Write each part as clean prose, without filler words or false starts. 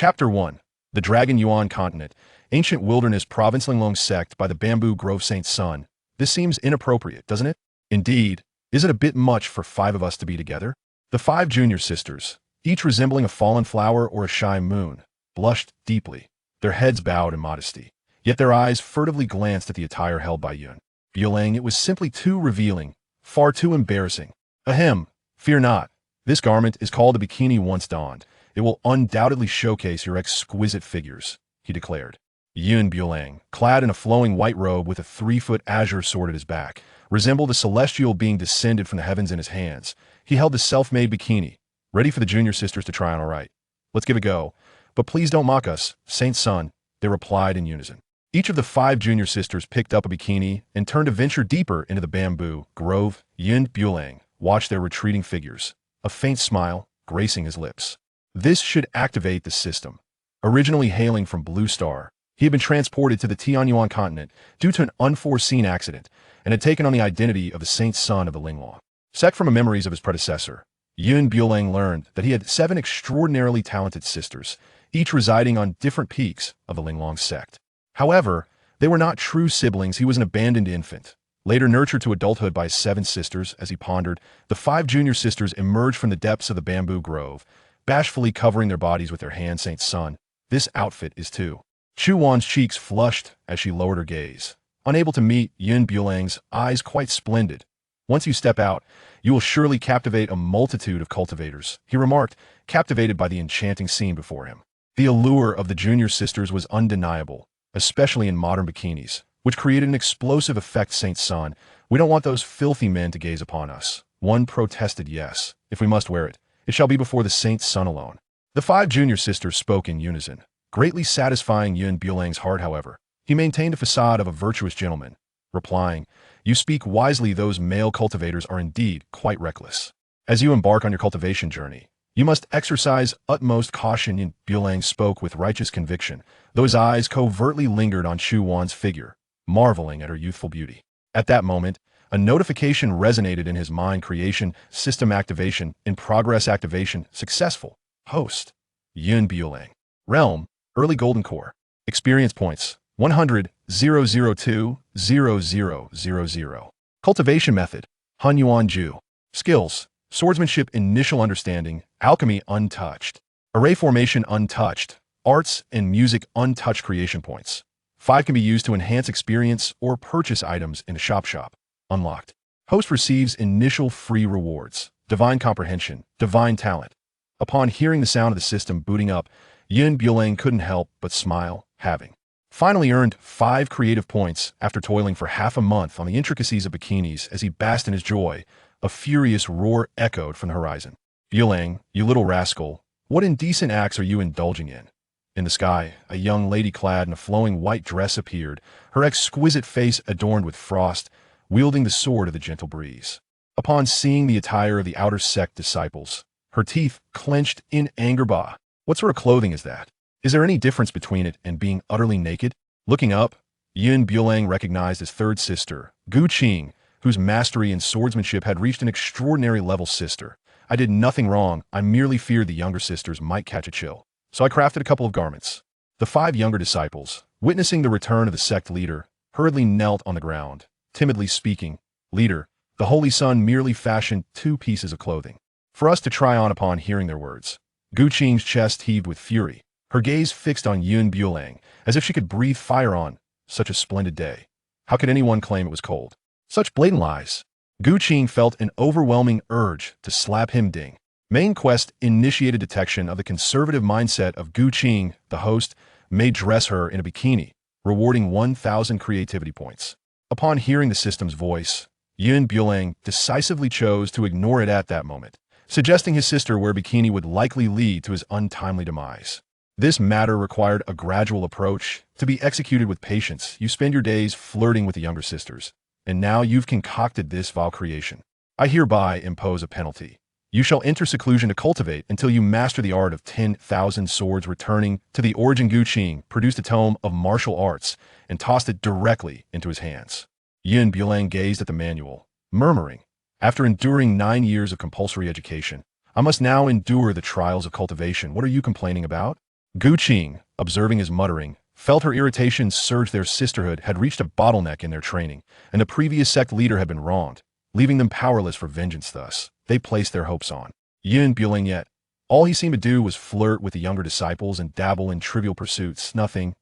Chapter 1. The Dragon Yuan Continent, Ancient Wilderness Province Linglong Sect by the Bamboo Grove Saint Sun. This seems inappropriate, doesn't it? Indeed. Is it a bit much for 5 of us to be together? The 5 junior sisters, each resembling a fallen flower or a shy moon, blushed deeply, their heads bowed in modesty. Yet their eyes furtively glanced at the attire held by Yun. Bulang, it was simply too revealing, far too embarrassing. Ahem, fear not. This garment is called a bikini once donned. It will undoubtedly showcase your exquisite figures, he declared. Yun Bulang, clad in a flowing white robe with a 3-foot azure sword at his back, resembled a celestial being descended from the heavens in his hands. He held the self-made bikini, ready for the junior sisters to try on. All right, let's give it a go. But please don't mock us, Saint Sun, they replied in unison. Each of the 5 junior sisters picked up a bikini and turned to venture deeper into the bamboo grove. Yun Bulang watched their retreating figures, a faint smile gracing his lips. This should activate the system. Originally hailing from Blue Star, he had been transported to the Tianyuan continent due to an unforeseen accident and had taken on the identity of the Saint Sun of the Linglong Sect from memories of his predecessor. Yun Bulang learned that he had 7 extraordinarily talented sisters, each residing on different peaks of the Linglong Sect. However, they were not true siblings. He was an abandoned infant, later nurtured to adulthood by his 7 sisters. As he pondered, the 5 junior sisters emerged from the depths of the bamboo grove, bashfully covering their bodies with their hands. Saint Sun, this outfit is too. Chu Wan's cheeks flushed as she lowered her gaze, unable to meet Yun Bulang's eyes. Quite splendid. Once you step out, you will surely captivate a multitude of cultivators, he remarked, captivated by the enchanting scene before him. The allure of the junior sisters was undeniable, especially in modern bikinis, which created an explosive effect. Saint Sun, we don't want those filthy men to gaze upon us. One protested. Yes, if we must wear it, it shall be before the Saint Sun alone. The 5 junior sisters spoke in unison, greatly satisfying Yun Bulang's heart. However, he maintained a facade of a virtuous gentleman, replying, you speak wisely. Those male cultivators are indeed quite reckless. As you embark on your cultivation journey, you must exercise utmost caution. Yun Bulang spoke with righteous conviction, though his eyes covertly lingered on Chu Wan's figure, marveling at her youthful beauty. At that moment, a notification resonated in his mind. Creation, system activation, in progress. Activation, successful. Host, Yun Bulang. Realm, early golden core. Experience points, 100, 002, 0000. Cultivation method, Hunyuan Ju. Skills, swordsmanship initial understanding, alchemy untouched. Array formation untouched. Arts and music untouched. Creation points, 5 can be used to enhance experience or purchase items in a shop. Unlocked. Host receives initial free rewards, divine comprehension, divine talent. Upon hearing the sound of the system booting up, Yun Bulang couldn't help but smile, having finally earned 5 creative points after toiling for half a month on the intricacies of bikinis. As he basked in his joy, a furious roar echoed from the horizon. Bulang, you little rascal, what indecent acts are you indulging in? In the sky, a young lady clad in a flowing white dress appeared, her exquisite face adorned with frost, wielding the sword of the gentle breeze. Upon seeing the attire of the outer sect disciples, her teeth clenched in anger. Bah, what sort of clothing is that? Is there any difference between it and being utterly naked? Looking up, Yun Bulang recognized his 3rd sister, Qing, whose mastery in swordsmanship had reached an extraordinary level. Sister, I did nothing wrong. I merely feared the younger sisters might catch a chill, so I crafted a couple of garments. The 5 younger disciples, witnessing the return of the sect leader, hurriedly knelt on the ground, timidly speaking, Leader, the Holy Sun merely fashioned 2 pieces of clothing for us to try on. Upon hearing their words, Qing's chest heaved with fury, her gaze fixed on Yun Bulang, as if she could breathe fire on such a splendid day. How could anyone claim it was cold? Such blatant lies. Qing felt an overwhelming urge to slap him. Ding. Main quest initiated detection of the conservative mindset of Qing. The host may dress her in a bikini, rewarding 1,000 creativity points. Upon hearing the system's voice, Yun Bulang decisively chose to ignore it at that moment, suggesting his sister wear bikini would likely lead to his untimely demise. This matter required a gradual approach to be executed with patience. You spend your days flirting with the younger sisters, and now you've concocted this vile creation. I hereby impose a penalty. You shall enter seclusion to cultivate until you master the art of 10,000 swords. Returning to the origin, Qing produced a tome of martial arts and tossed it directly into his hands. Yun Bulang gazed at the manual, murmuring, after enduring 9 years of compulsory education, I must now endure the trials of cultivation. What are you complaining about? Qing, observing his muttering, felt her irritation surge. Their sisterhood had reached a bottleneck in their training, and the previous sect leader had been wronged, leaving them powerless for vengeance. Thus, they placed their hopes on Bulang. Yet, all he seemed to do was flirt with the younger disciples and dabble in trivial pursuits. Nothing.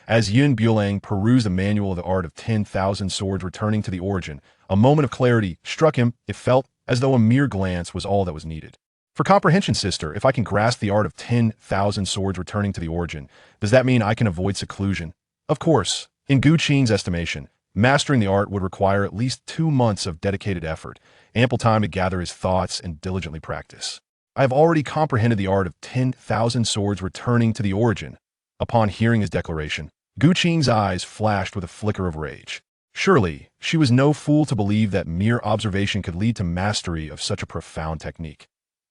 As Bulang perused the manual of the art of 10,000 swords returning to the origin, a moment of clarity struck him. It felt as though a mere glance was all that was needed. For comprehension, sister, if I can grasp the art of 10,000 swords returning to the origin, does that mean I can avoid seclusion? Of course. In Qing's estimation, mastering the art would require at least 2 months of dedicated effort, ample time to gather his thoughts and diligently practice. I have already comprehended the art of 10,000 swords returning to the origin. Upon hearing his declaration, Qing's eyes flashed with a flicker of rage. Surely, she was no fool to believe that mere observation could lead to mastery of such a profound technique.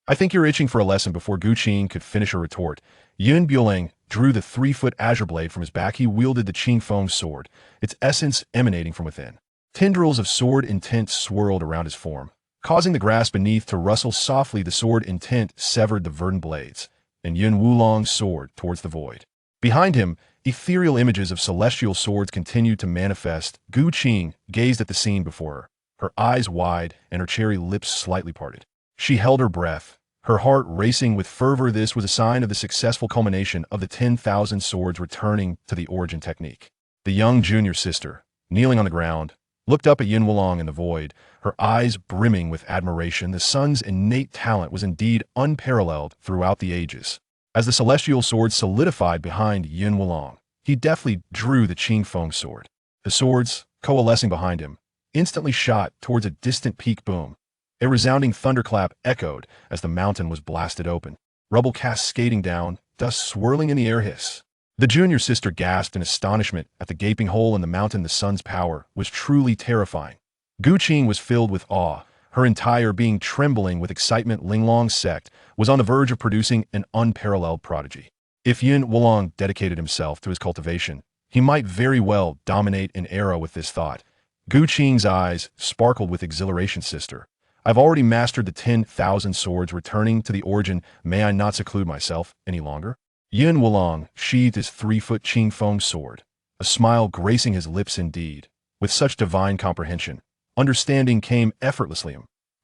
I think you're itching for a lesson. Before Qing could finish a retort, Bulang drew the 3-foot azure blade from his back. He wielded the Qing Feng sword, its essence emanating from within. Tendrils of sword intent swirled around his form, causing the grass beneath to rustle softly. The sword intent severed the verdant blades, and Bulang's sword towards the void. Behind him, ethereal images of celestial swords continued to manifest. Qing gazed at the scene before her eyes wide and her cherry lips slightly parted. She held her breath, her heart racing with fervor. This was a sign of the successful culmination of the 10,000 swords returning to the origin technique. The young junior sister, kneeling on the ground, looked up at Bulang in the void, her eyes brimming with admiration. The son's innate talent was indeed unparalleled throughout the ages. As the celestial sword solidified behind Bulang, he deftly drew the Qing Feng sword. The swords, coalescing behind him, instantly shot towards a distant peak. Boom. A resounding thunderclap echoed as the mountain was blasted open. Rubble cascading down, dust swirling in the air. Hiss. The junior sister gasped in astonishment at the gaping hole in the mountain. The sun's power was truly terrifying. Qing was filled with awe, her entire being trembling with excitement. Linglong Sect was on the verge of producing an unparalleled prodigy. If Bulang dedicated himself to his cultivation, he might very well dominate an era. With this thought, Qing's eyes sparkled with exhilaration. Sister, I've already mastered the 10,000 swords returning to the origin. May I not seclude myself any longer? Bulang sheathed his 3-foot Qing Feng sword, a smile gracing his lips. Indeed, with such divine comprehension, understanding came effortlessly.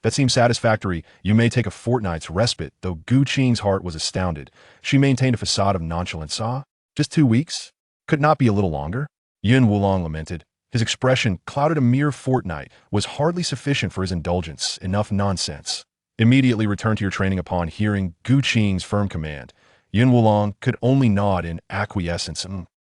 That seems satisfactory. You may take a fortnight's respite. Though Qing's heart was astounded, she maintained a facade of nonchalance. Just 2 weeks? Could not be a little longer? Bulang lamented. His expression, clouded. A mere fortnight was hardly sufficient for his indulgence. Enough nonsense. Immediately return to your training. Upon hearing Qing's firm command, Bulang could only nod in acquiescence.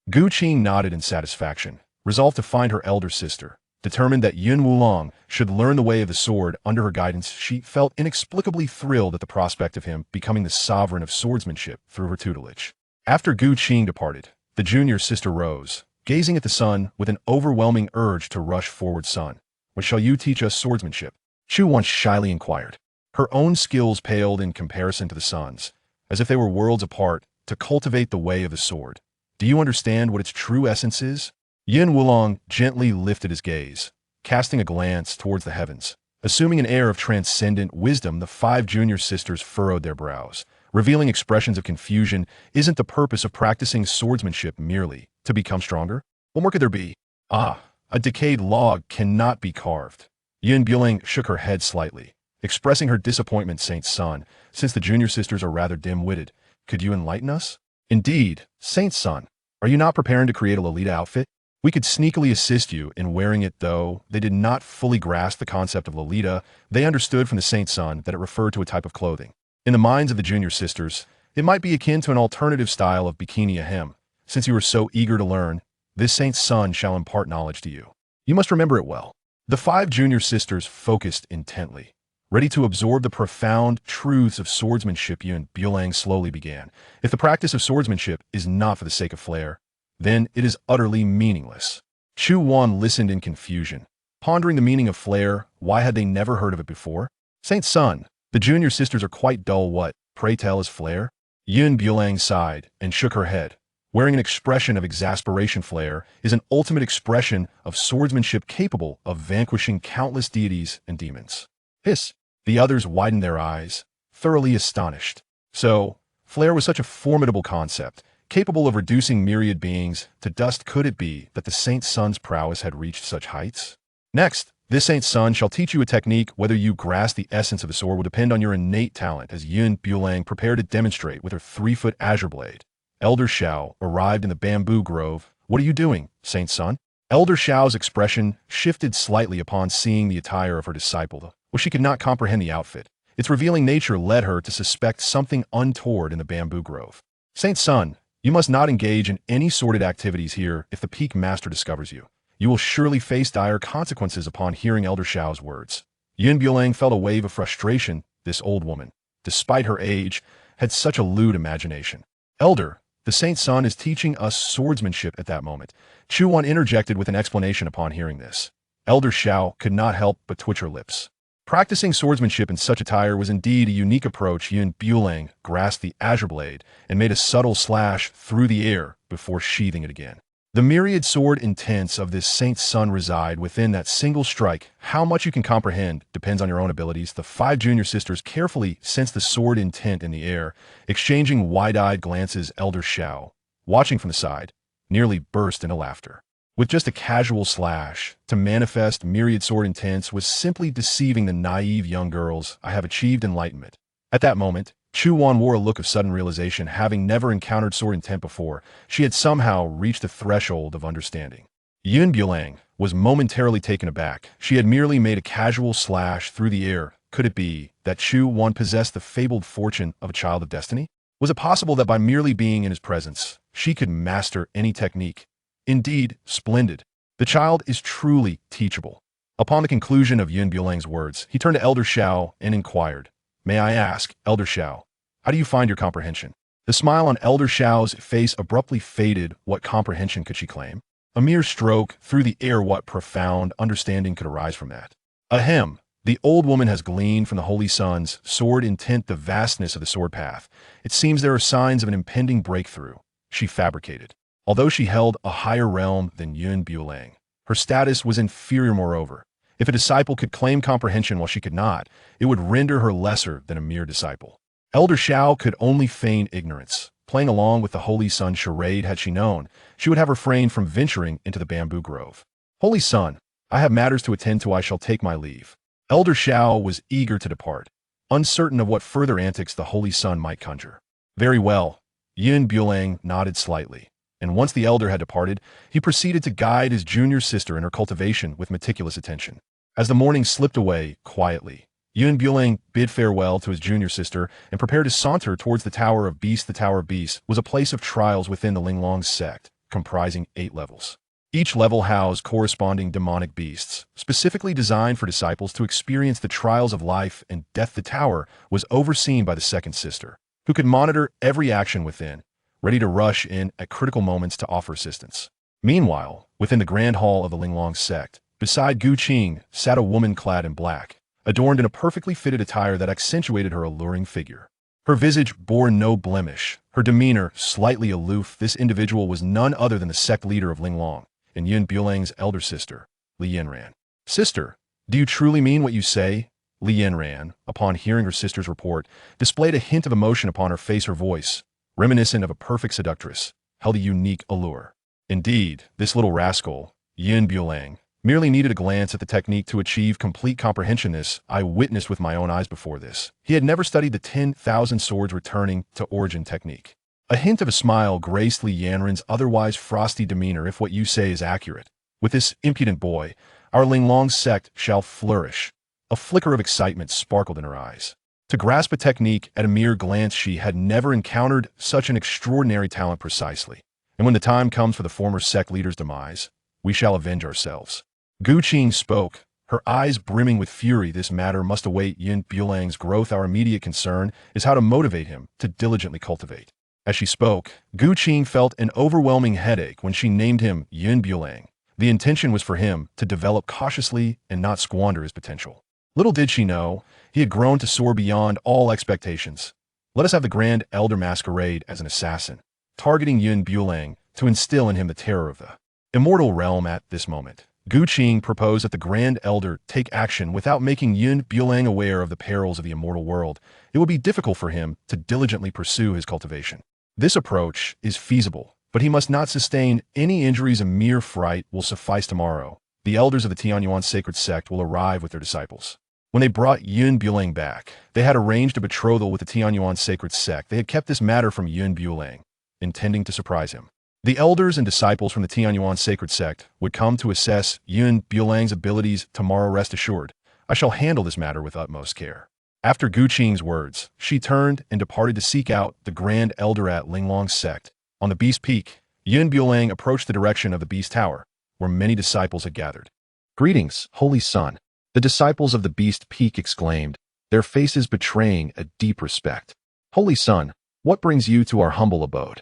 Qing nodded in satisfaction, resolved to find her elder sister. Determined that Bulang should learn the way of the sword under her guidance, she felt inexplicably thrilled at the prospect of him becoming the sovereign of swordsmanship through her tutelage. After Qing departed, the junior sister rose, gazing at the sun with an overwhelming urge to rush forward. Son, when shall you teach us swordsmanship? Chu once shyly inquired. Her own skills paled in comparison to the sun's, as if they were worlds apart. To cultivate the way of the sword. Do you understand what its true essence is? Bulang gently lifted his gaze, casting a glance towards the heavens. Assuming an air of transcendent wisdom, the 5 junior sisters furrowed their brows, revealing expressions of confusion. Isn't the purpose of practicing swordsmanship merely to become stronger? What more could there be? A decayed log cannot be carved. Bulang shook her head slightly, expressing her disappointment. Saint's son, since the junior sisters are rather dim-witted, could you enlighten us? Indeed, Saint's son, are you not preparing to create a Lolita outfit? We could sneakily assist you in wearing it. Though they did not fully grasp the concept of Lolita, they understood from the Saint's son that it referred to a type of clothing. In the minds of the junior sisters, it might be akin to an alternative style of bikini hem. Since you are so eager to learn, this Saint's son shall impart knowledge to you. You must remember it well. The 5 junior sisters focused intently, ready to absorb the profound truths of swordsmanship. Bulang slowly began. If the practice of swordsmanship is not for the sake of flair, then it is utterly meaningless. Chu Wan listened in confusion, pondering the meaning of flair. Why had they never heard of it before? Saint's son, the junior sisters are quite dull. What, pray tell, is flair? Bulang sighed and shook her head, wearing an expression of exasperation. Flair is an ultimate expression of swordsmanship capable of vanquishing countless deities and demons. Hiss! The others widened their eyes, thoroughly astonished. So, Flare was such a formidable concept, capable of reducing myriad beings to dust. Could it be that the saint's son's prowess had reached such heights? Next, this saint's son shall teach you a technique. Whether you grasp the essence of the sword will depend on your innate talent, as Yun Bulang prepared to demonstrate with her 3-foot azure blade. Elder Xiao arrived in the bamboo grove. What are you doing, saint's son? Elder Xiao's expression shifted slightly upon seeing the attire of her disciple, but she could not comprehend the outfit. Its revealing nature led her to suspect something untoward in the bamboo grove. Saint's son, you must not engage in any sordid activities here. If the peak master discovers you, you will surely face dire consequences. Upon hearing Elder Xiao's words, Yun Bulang felt a wave of frustration. This old woman, despite her age, had such a lewd imagination. Elder, the saint's son is teaching us swordsmanship. At that moment, Chu Wan interjected with an explanation. Upon hearing this, Elder Xiao could not help but twitch her lips. Practicing swordsmanship in such attire was indeed a unique approach. Yun Bulang grasped the azure blade and made a subtle slash through the air before sheathing it again. The myriad sword intents of this saint's son reside within that single strike. How much you can comprehend depends on your own abilities. The 5 junior sisters carefully sensed the sword intent in the air, exchanging wide-eyed glances. Elder Xiao, watching from the side, nearly burst into laughter. With just a casual slash, to manifest myriad sword intents was simply deceiving the naive young girls. I have achieved enlightenment. At that moment, Chu Wan wore a look of sudden realization. Having never encountered sword intent before, she had somehow reached the threshold of understanding. Yun Bulang was momentarily taken aback. She had merely made a casual slash through the air. Could it be that Chu Wan possessed the fabled fortune of a child of destiny? Was it possible that by merely being in his presence, she could master any technique? Indeed, splendid. The child is truly teachable. Upon the conclusion of Yun Bulang's words, he turned to Elder Xiao and inquired, "May I ask, Elder Xiao, how do you find your comprehension?" The smile on Elder Xiao's face abruptly faded. What comprehension could she claim? A mere stroke through the air. What profound understanding could arise from that? Ahem. The old woman has gleaned from the Holy Sun's sword intent the vastness of the sword path. It seems there are signs of an impending breakthrough, she fabricated. Although she held a higher realm than Yun Bulang, her status was inferior. Moreover, if a disciple could claim comprehension while she could not, it would render her lesser than a mere disciple. Elder Xiao could only feign ignorance, playing along with the Holy Sun charade. Had she known, she would have refrained from venturing into the bamboo grove. Holy Sun, I have matters to attend to. I shall take my leave. Elder Xiao was eager to depart, uncertain of what further antics the Holy Sun might conjure. Very well. Yun Bulang nodded slightly, and once the elder had departed, he proceeded to guide his junior sister in her cultivation with meticulous attention. As the morning slipped away quietly, Yun Bulang bid farewell to his junior sister and prepared to saunter towards the Tower of Beasts. The Tower of Beasts was a place of trials within the Linglong Sect, comprising 8 levels. Each level housed corresponding demonic beasts, specifically designed for disciples to experience the trials of life and death. The tower was overseen by the second sister, who could monitor every action within, ready to rush in at critical moments to offer assistance. Meanwhile, within the grand hall of the Linglong Sect, beside Qing, sat a woman clad in black, adorned in a perfectly fitted attire that accentuated her alluring figure. Her visage bore no blemish, her demeanor slightly aloof. This individual was none other than the sect leader of Linglong, and Yun Bulang's elder sister, Li Yanran. Sister, do you truly mean what you say? Li Yanran, upon hearing her sister's report, displayed a hint of emotion upon her face. Her voice, reminiscent of a perfect seductress, held a unique allure. Indeed, this little rascal, Yun Bulang, merely needed a glance at the technique to achieve complete comprehension. This I witnessed with my own eyes before this. He had never studied the 10,000 swords returning to origin technique. A hint of a smile graced Li Yanran's otherwise frosty demeanor. If what you say is accurate, with this impudent boy, our Linglong Sect shall flourish. A flicker of excitement sparkled in her eyes. To grasp a technique at a mere glance, she had never encountered such an extraordinary talent. Precisely. And when the time comes for the former sect leader's demise, we shall avenge ourselves. Qing spoke, her eyes brimming with fury. This matter must await Yun Bulang's growth. Our immediate concern is how to motivate him to diligently cultivate. As she spoke, Qing felt an overwhelming headache when she named him Yun Bulang. The intention was for him to develop cautiously and not squander his potential. Little did she know, he had grown to soar beyond all expectations. Let us have the Grand Elder masquerade as an assassin, targeting Yun Bulang to instill in him the terror of the immortal realm. At this moment, Qing proposed that the Grand Elder take action without making Bulang aware of the perils of the immortal world. It would be difficult for him to diligently pursue his cultivation. This approach is feasible, but he must not sustain any injuries. A mere fright will suffice tomorrow. The elders of the Tianyuan sacred sect will arrive with their disciples. When they brought Bulang back, they had arranged a betrothal with the Tianyuan sacred sect. They had kept this matter from Bulang, intending to surprise him. The elders and disciples from the Tianyuan sacred sect would come to assess Bulang's abilities tomorrow. Rest assured, I shall handle this matter with utmost care. After Qing's words, she turned and departed to seek out the Grand Elder at Linglong Sect. On the Beast Peak, Bulang approached the direction of the Beast Tower, where many disciples had gathered. "Greetings, Holy Son," the disciples of the Beast Peak exclaimed, their faces betraying a deep respect. "Holy Son, what brings you to our humble abode?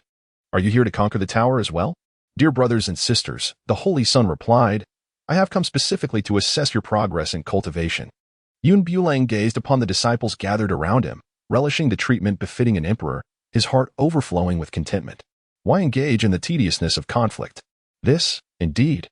Are you here to conquer the tower as well?" "Dear brothers and sisters," the Holy Son replied, "I have come specifically to assess your progress in cultivation." Bulang gazed upon the disciples gathered around him, relishing the treatment befitting an emperor, his heart overflowing with contentment. Why engage in the tediousness of conflict? This, indeed,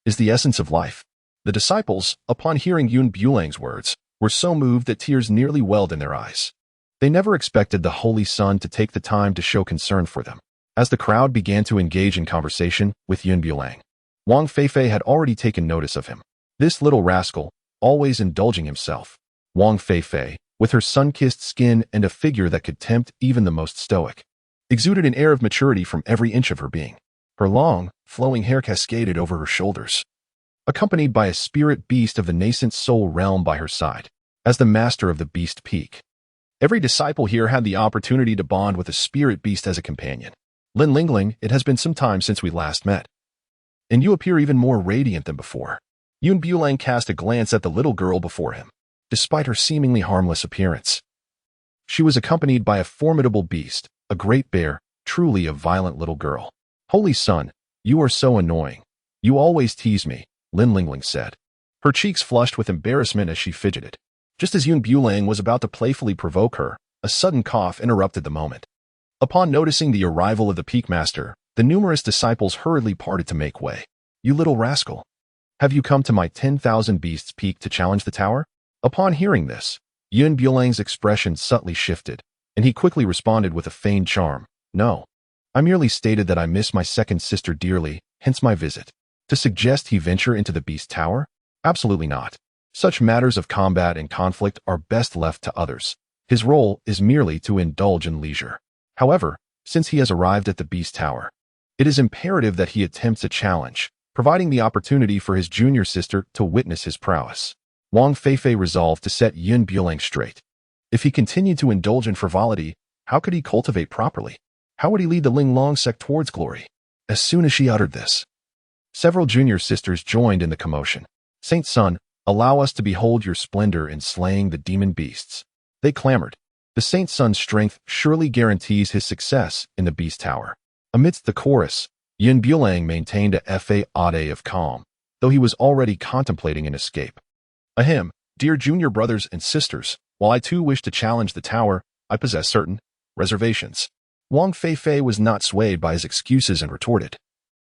is the essence of life. The disciples, upon hearing Bulang's words, were so moved that tears nearly welled in their eyes. They never expected the Holy Son to take the time to show concern for them. As the crowd began to engage in conversation with Bulang, Wang Feifei had already taken notice of him. This little rascal, always indulging himself. Wang Feifei, with her sun-kissed skin and a figure that could tempt even the most stoic, exuded an air of maturity from every inch of her being. Her long, flowing hair cascaded over her shoulders, accompanied by a spirit beast of the nascent soul realm by her side. As the master of the Beast Peak, every disciple here had the opportunity to bond with a spirit beast as a companion. "Linglong, it has been some time since we last met, and you appear even more radiant than before." Bulang cast a glance at the little girl before him. Despite her seemingly harmless appearance, she was accompanied by a formidable beast, a great bear, truly a violent little girl. "Holy Son, you are so annoying. You always tease me," Linglong said. Her cheeks flushed with embarrassment as she fidgeted. Just as Bulang was about to playfully provoke her, a sudden cough interrupted the moment. Upon noticing the arrival of the Peak Master, the numerous disciples hurriedly parted to make way. "You little rascal. Have you come to my 10,000 Beasts Peak to challenge the tower?" Upon hearing this, Bulang's expression subtly shifted, and he quickly responded with a feigned charm. "No. I merely stated that I miss my second sister dearly, hence my visit." To suggest he venture into the Beast Tower? Absolutely not. Such matters of combat and conflict are best left to others. His role is merely to indulge in leisure. However, since he has arrived at the Beast Tower, it is imperative that he attempts a challenge, providing the opportunity for his junior sister to witness his prowess. Wang Feifei resolved to set Bulang straight. If he continued to indulge in frivolity, how could he cultivate properly? How would he lead the Linglong Sect towards glory? As soon as she uttered this, several junior sisters joined in the commotion. "Saint Sun, allow us to behold your splendor in slaying the demon beasts," they clamored. The Saint Sun's strength surely guarantees his success in the Beast Tower. Amidst the chorus, Bulang maintained a facade of calm, though he was already contemplating an escape. "Ahem, dear junior brothers and sisters, while I too wish to challenge the tower, I possess certain reservations." Wang Feifei was not swayed by his excuses and retorted,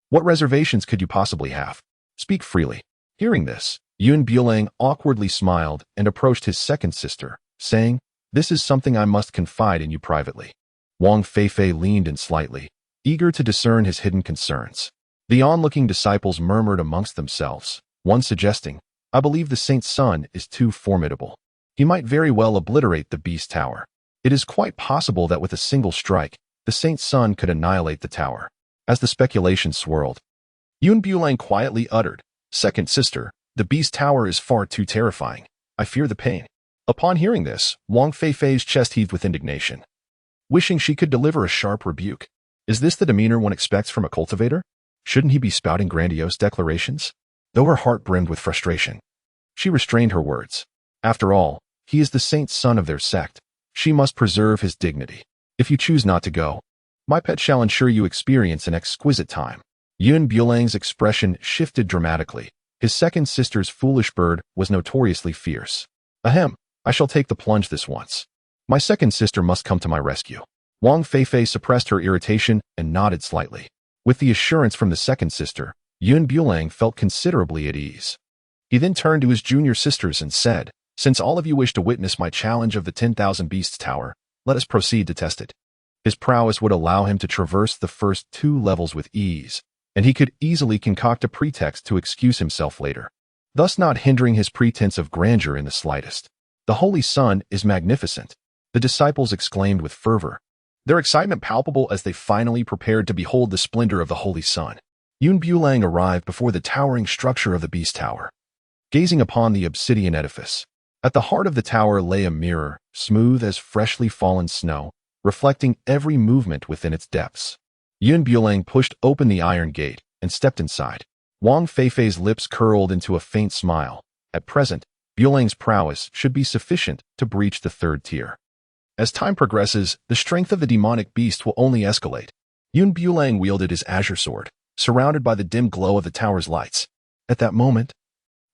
"What reservations could you possibly have? Speak freely." Hearing this, Bulang awkwardly smiled and approached his second sister, saying, "This is something I must confide in you privately." Wang Feifei leaned in slightly, eager to discern his hidden concerns. The onlooking disciples murmured amongst themselves, one suggesting, "I believe the Saint's son is too formidable. He might very well obliterate the Beast Tower. It is quite possible that with a single strike, the Saint's son could annihilate the tower." As the speculation swirled, Bulang quietly uttered, "Second sister, the Beast Tower is far too terrifying. I fear the pain." Upon hearing this, Wang Feifei's chest heaved with indignation, wishing she could deliver a sharp rebuke. Is this the demeanor one expects from a cultivator? Shouldn't he be spouting grandiose declarations? Though her heart brimmed with frustration, she restrained her words. After all, he is the Saint's son of their sect. She must preserve his dignity. "If you choose not to go, my pet shall ensure you experience an exquisite time." Bulang's expression shifted dramatically. His second sister's foolish bird was notoriously fierce. "Ahem, I shall take the plunge this once. My second sister must come to my rescue." Wang Feifei suppressed her irritation and nodded slightly. With the assurance from the second sister, Yun Bulang felt considerably at ease. He then turned to his junior sisters and said, "Since all of you wish to witness my challenge of the 10,000 Beasts Tower, let us proceed to test it." His prowess would allow him to traverse the first 2 levels with ease, and he could easily concoct a pretext to excuse himself later, thus not hindering his pretense of grandeur in the slightest. "The Holy Sun is magnificent," the disciples exclaimed with fervor, their excitement palpable as they finally prepared to behold the splendor of the Holy Sun. Yun Bulang arrived before the towering structure of the Beast Tower, gazing upon the obsidian edifice. At the heart of the tower lay a mirror, smooth as freshly fallen snow, reflecting every movement within its depths. Yun Bulang pushed open the iron gate and stepped inside. Wang Feifei's lips curled into a faint smile. At present, Bulang's prowess should be sufficient to breach the 3rd tier. As time progresses, the strength of the demonic beast will only escalate. Yun Bulang wielded his azure sword, surrounded by the dim glow of the tower's lights. At that moment,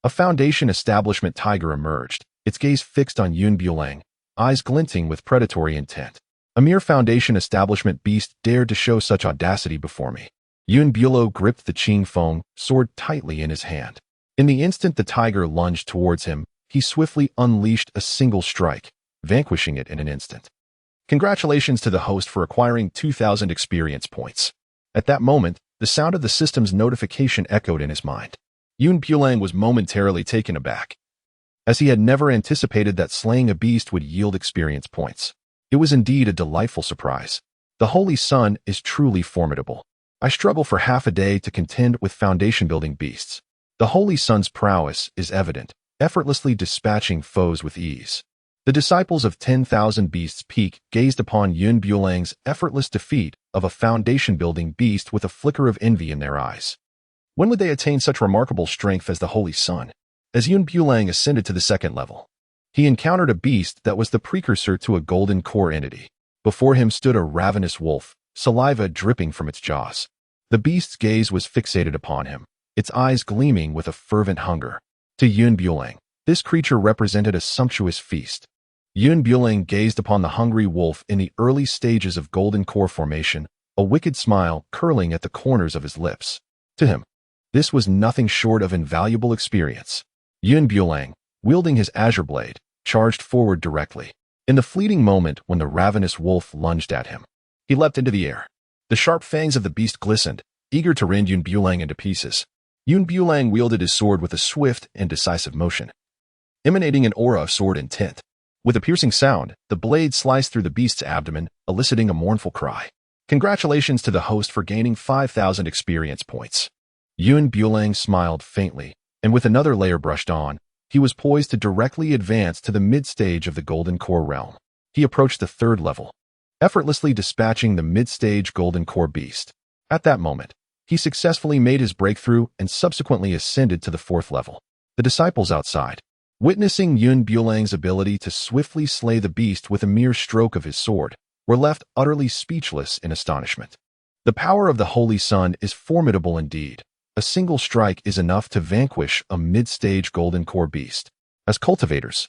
a Foundation establishment tiger emerged, its gaze fixed on Yun Bulang, eyes glinting with predatory intent. A mere Foundation establishment beast dared to show such audacity before me. Yun Bulo gripped the Qing Feng sword tightly in his hand. In the instant the tiger lunged towards him, he swiftly unleashed a single strike, vanquishing it in an instant. Congratulations to the host for acquiring 2,000 experience points. At that moment, the sound of the system's notification echoed in his mind. Yun Bulang was momentarily taken aback, as he had never anticipated that slaying a beast would yield experience points. It was indeed a delightful surprise. The Holy Sun is truly formidable. I struggle for half a day to contend with foundation-building beasts. The Holy Sun's prowess is evident, effortlessly dispatching foes with ease. The disciples of 10,000 Beasts Peak gazed upon Yun Bulang's effortless defeat of a foundation-building beast with a flicker of envy in their eyes. When would they attain such remarkable strength as the Holy Sun? As Yun Bulang ascended to the 2nd level, he encountered a beast that was the precursor to a golden core entity. Before him stood a ravenous wolf, saliva dripping from its jaws. The beast's gaze was fixated upon him, its eyes gleaming with a fervent hunger. To Yun Bulang, this creature represented a sumptuous feast. Yun Bulang gazed upon the hungry wolf in the early stages of golden core formation, a wicked smile curling at the corners of his lips. To him, this was nothing short of invaluable experience. Yun Bulang, wielding his azure blade, charged forward directly. In the fleeting moment when the ravenous wolf lunged at him, he leapt into the air. The sharp fangs of the beast glistened, eager to rend Yun Bulang into pieces. Yun Bulang wielded his sword with a swift and decisive motion, emanating an aura of sword intent. With a piercing sound, the blade sliced through the beast's abdomen, eliciting a mournful cry. Congratulations to the host for gaining 5,000 experience points. Yun Bulang smiled faintly, and with another layer brushed on, he was poised to directly advance to the mid-stage of the Golden Core realm. He approached the 3rd level, effortlessly dispatching the mid-stage Golden Core beast. At that moment, he successfully made his breakthrough and subsequently ascended to the 4th level. The disciples outside, witnessing Yun Bulang's ability to swiftly slay the beast with a mere stroke of his sword, were left utterly speechless in astonishment. The power of the Holy Sun is formidable indeed. A single strike is enough to vanquish a mid-stage Golden Core beast. As cultivators,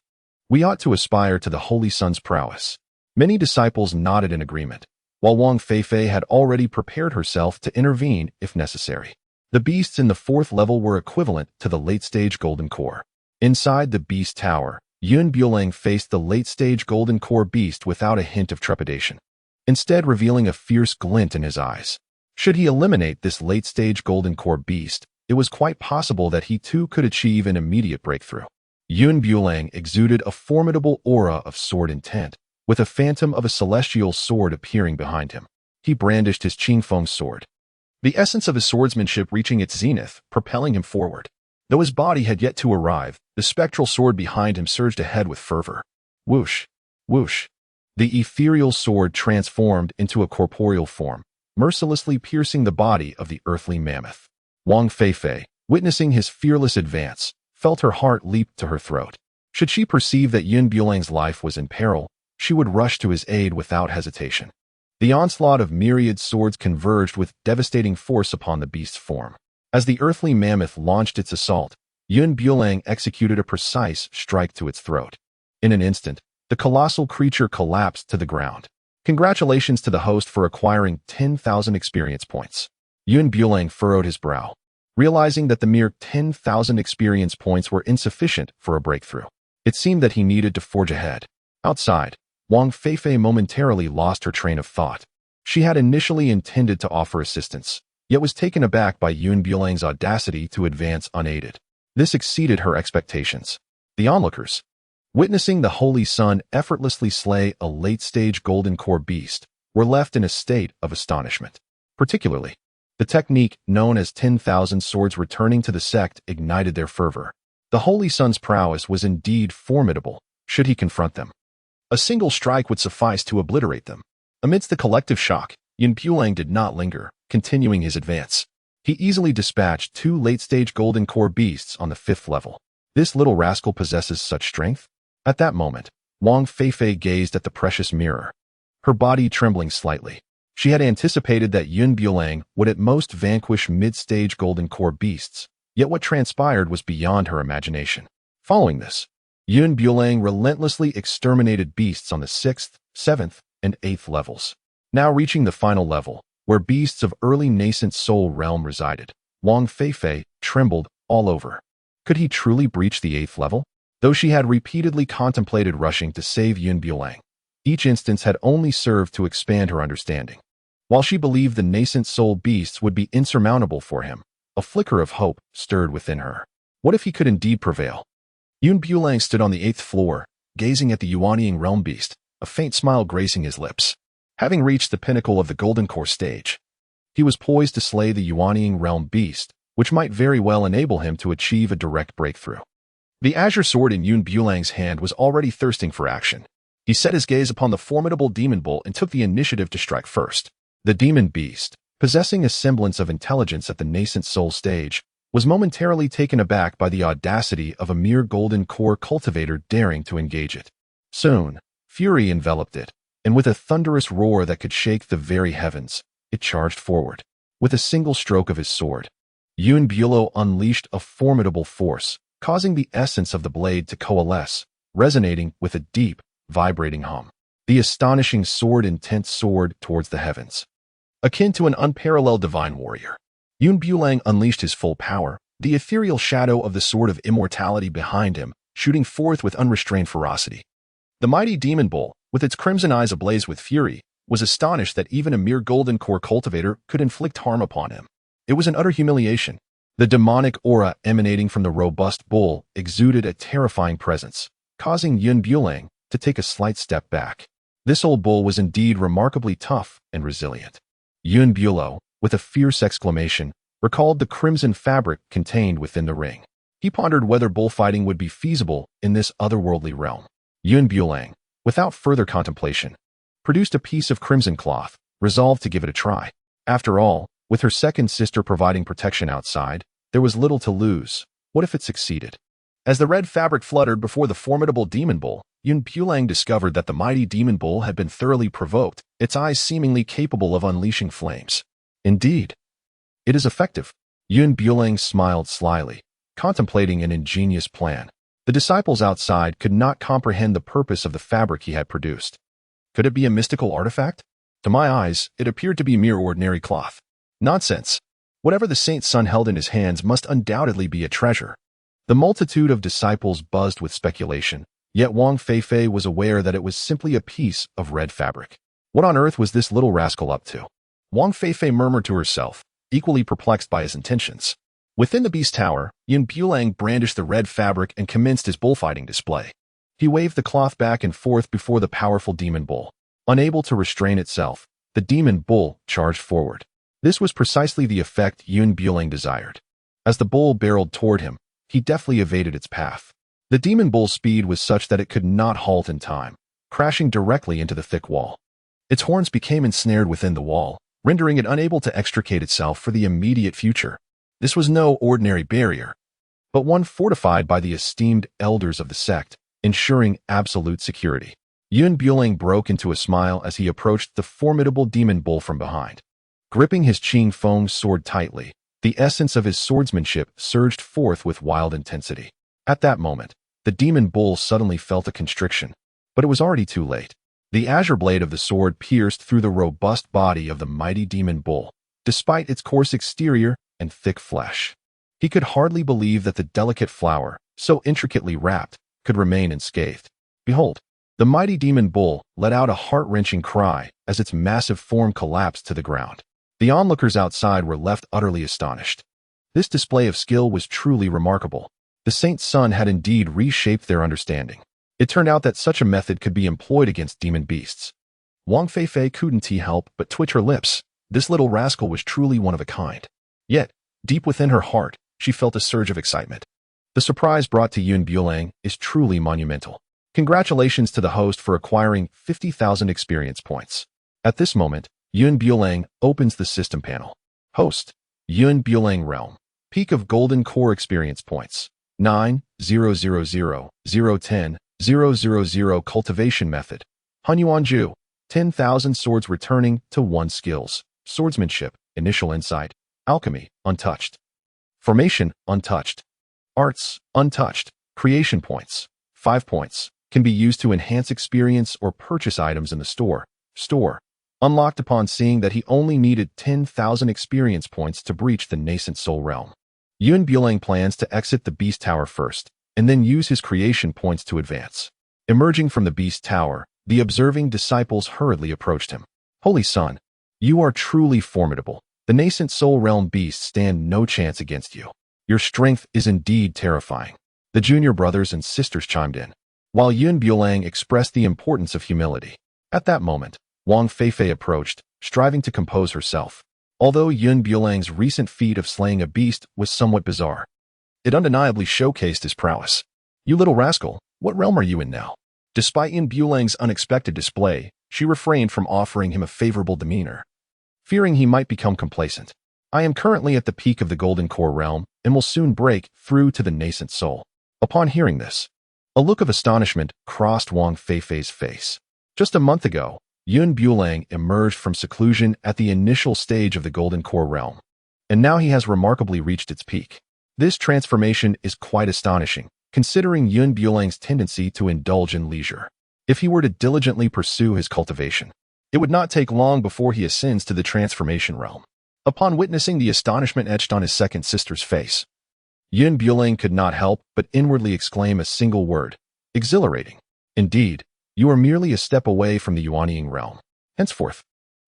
we ought to aspire to the Holy Sun's prowess. Many disciples nodded in agreement, while Wang Feifei had already prepared herself to intervene if necessary. The beasts in the 4th level were equivalent to the late-stage Golden Core. Inside the Beast Tower, Yun Bulang faced the late-stage Golden Core beast without a hint of trepidation, instead revealing a fierce glint in his eyes. Should he eliminate this late-stage Golden Core beast, it was quite possible that he too could achieve an immediate breakthrough. Yun Bulang exuded a formidable aura of sword intent, with a phantom of a celestial sword appearing behind him. He brandished his Qing Feng sword, the essence of his swordsmanship reaching its zenith, propelling him forward. Though his body had yet to arrive, the spectral sword behind him surged ahead with fervor. Whoosh! Whoosh! The ethereal sword transformed into a corporeal form, mercilessly piercing the body of the earthly mammoth. Wang Feifei, witnessing his fearless advance, felt her heart leap to her throat. Should she perceive that Yun Bulang's life was in peril, she would rush to his aid without hesitation. The onslaught of myriad swords converged with devastating force upon the beast's form. As the earthly mammoth launched its assault, Yun Bulang executed a precise strike to its throat. In an instant, the colossal creature collapsed to the ground. Congratulations to the host for acquiring 10,000 experience points. Yun Bulang furrowed his brow. realizing that the mere 10,000 experience points were insufficient for a breakthrough. It seemed that he needed to forge ahead. Outside, Wang Feifei momentarily lost her train of thought. She had initially intended to offer assistance, yet was taken aback by Bulang's audacity to advance unaided. This exceeded her expectations. The onlookers, witnessing the Holy Sun effortlessly slay a late-stage golden core beast, were left in a state of astonishment. Particularly, the technique known as 10,000 swords returning to the sect ignited their fervor. The Holy Sun's prowess was indeed formidable, should he confront them. A single strike would suffice to obliterate them. Amidst the collective shock, Bulang did not linger, continuing his advance. He easily dispatched 2 late-stage golden core beasts on the 5th level. This little rascal possesses such strength? At that moment, Wang Feifei gazed at the precious mirror, her body trembling slightly. She had anticipated that Bulang would at most vanquish mid-stage golden core beasts, yet what transpired was beyond her imagination. Following this, Bulang relentlessly exterminated beasts on the 6th, 7th, and 8th levels. Now reaching the final level, where beasts of early nascent soul realm resided, Wang Feifei trembled all over. Could he truly breach the 8th level? Though she had repeatedly contemplated rushing to save Bulang, each instance had only served to expand her understanding. While she believed the nascent soul beasts would be insurmountable for him, a flicker of hope stirred within her. What if he could indeed prevail? Bulang stood on the 8th floor, gazing at the Yuanying realm beast, a faint smile gracing his lips. Having reached the pinnacle of the golden core stage, he was poised to slay the Yuanying realm beast, which might very well enable him to achieve a direct breakthrough. The azure sword in Bulang's hand was already thirsting for action. He set his gaze upon the formidable demon bull and took the initiative to strike first. The demon beast, possessing a semblance of intelligence at the nascent soul stage, was momentarily taken aback by the audacity of a mere golden core cultivator daring to engage it. Soon, fury enveloped it, and with a thunderous roar that could shake the very heavens, it charged forward. With a single stroke of his sword, Bulang unleashed a formidable force, causing the essence of the blade to coalesce, resonating with a deep, vibrating hum. The astonishing sword-intense soared towards the heavens. Akin to an unparalleled divine warrior, Bulang unleashed his full power, the ethereal shadow of the sword of immortality behind him, shooting forth with unrestrained ferocity. The mighty demon bull, with its crimson eyes ablaze with fury, was astonished that even a mere golden core cultivator could inflict harm upon him. It was an utter humiliation. The demonic aura emanating from the robust bull exuded a terrifying presence, causing Bulang to take a slight step back. This old bull was indeed remarkably tough and resilient. Bulang, with a fierce exclamation, recalled the crimson fabric contained within the ring. He pondered whether bullfighting would be feasible in this otherworldly realm. Bulang, without further contemplation, produced a piece of crimson cloth, resolved to give it a try. After all, with her second sister providing protection outside, there was little to lose. What if it succeeded? As the red fabric fluttered before the formidable demon bull, Bulang discovered that the mighty demon bull had been thoroughly provoked, its eyes seemingly capable of unleashing flames. Indeed, it is effective. Bulang smiled slyly, contemplating an ingenious plan. The disciples outside could not comprehend the purpose of the fabric he had produced. Could it be a mystical artifact? To my eyes, it appeared to be mere ordinary cloth. Nonsense. Whatever the saint's son held in his hands must undoubtedly be a treasure. The multitude of disciples buzzed with speculation, yet Wang Feifei was aware that it was simply a piece of red fabric. What on earth was this little rascal up to? Wang Feifei murmured to herself, equally perplexed by his intentions. Within the beast tower, Bulang brandished the red fabric and commenced his bullfighting display. He waved the cloth back and forth before the powerful demon bull. Unable to restrain itself, the demon bull charged forward. This was precisely the effect Bulang desired. As the bull barreled toward him, he deftly evaded its path. The demon bull's speed was such that it could not halt in time, crashing directly into the thick wall. Its horns became ensnared within the wall, rendering it unable to extricate itself for the immediate future. This was no ordinary barrier, but one fortified by the esteemed elders of the sect, ensuring absolute security. Bulang broke into a smile as he approached the formidable demon bull from behind. Gripping his Qing Feng sword tightly, the essence of his swordsmanship surged forth with wild intensity. At that moment, the demon bull suddenly felt a constriction, but it was already too late. The azure blade of the sword pierced through the robust body of the mighty demon bull, despite its coarse exterior and thick flesh. He could hardly believe that the delicate flower, so intricately wrapped, could remain unscathed. Behold! The mighty demon bull let out a heart-wrenching cry as its massive form collapsed to the ground. The onlookers outside were left utterly astonished. This display of skill was truly remarkable. The saint's son had indeed reshaped their understanding. It turned out that such a method could be employed against demon beasts. Wang Feifei couldn't help but twitch her lips. This little rascal was truly one of a kind. Yet, deep within her heart, she felt a surge of excitement. The surprise brought to Yun Bulang is truly monumental. Congratulations to the host for acquiring 50,000 experience points. At this moment, Yun Bulang opens the system panel. Host, Yun Bulang Realm. Peak of Golden Core experience points. 9,000,010,000 Cultivation method. Hunyuanju. 10,000 swords returning to 1 skills. Swordsmanship, initial insight. Alchemy, untouched. Formation, untouched. Arts, untouched. Creation points, 5 points. Can be used to enhance experience or purchase items in the store. Unlocked upon seeing that he only needed 10,000 experience points to breach the nascent soul realm. Yun Bulang plans to exit the beast tower first, and then use his creation points to advance. Emerging from the beast tower, the observing disciples hurriedly approached him. Holy son, you are truly formidable. The nascent soul realm beasts stand no chance against you. Your strength is indeed terrifying. The junior brothers and sisters chimed in, while Yun Bulang expressed the importance of humility. At that moment, Wang Feifei approached, striving to compose herself. Although Yun Bulang's recent feat of slaying a beast was somewhat bizarre, it undeniably showcased his prowess. You little rascal, what realm are you in now? Despite Yun Bulang's unexpected display, she refrained from offering him a favorable demeanor, fearing he might become complacent. I am currently at the peak of the Golden Core realm and will soon break through to the nascent soul. Upon hearing this, a look of astonishment crossed Wang Feifei's face. Just a month ago, Yun Bulang emerged from seclusion at the initial stage of the Golden Core realm, and now he has remarkably reached its peak. This transformation is quite astonishing, considering Yun Bulang's tendency to indulge in leisure. If he were to diligently pursue his cultivation, it would not take long before he ascends to the transformation realm. Upon witnessing the astonishment etched on his second sister's face, Yun Bulang could not help but inwardly exclaim a single word: exhilarating. Indeed, you are merely a step away from the Yuanying realm. Henceforth,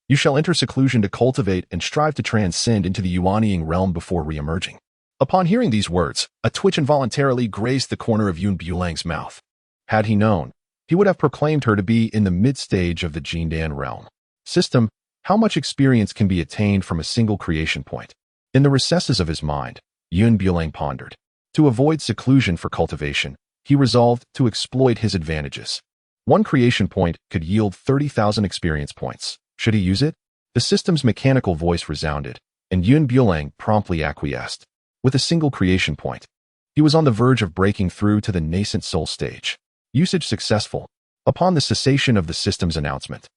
you shall enter seclusion to cultivate and strive to transcend into the Yuanying realm before re-emerging. Upon hearing these words, a twitch involuntarily grazed the corner of Yun Bulang's mouth. Had he known, he would have proclaimed her to be in the mid-stage of the Jindan realm. System, how much experience can be attained from a single creation point? In the recesses of his mind, Yun Bulang pondered. To avoid seclusion for cultivation, he resolved to exploit his advantages. 1 creation point could yield 30,000 experience points. Should he use it? The system's mechanical voice resounded, and Yun Bulang promptly acquiesced. With a single creation point, he was on the verge of breaking through to the nascent soul stage. Usage successful. Upon the cessation of the system's announcement,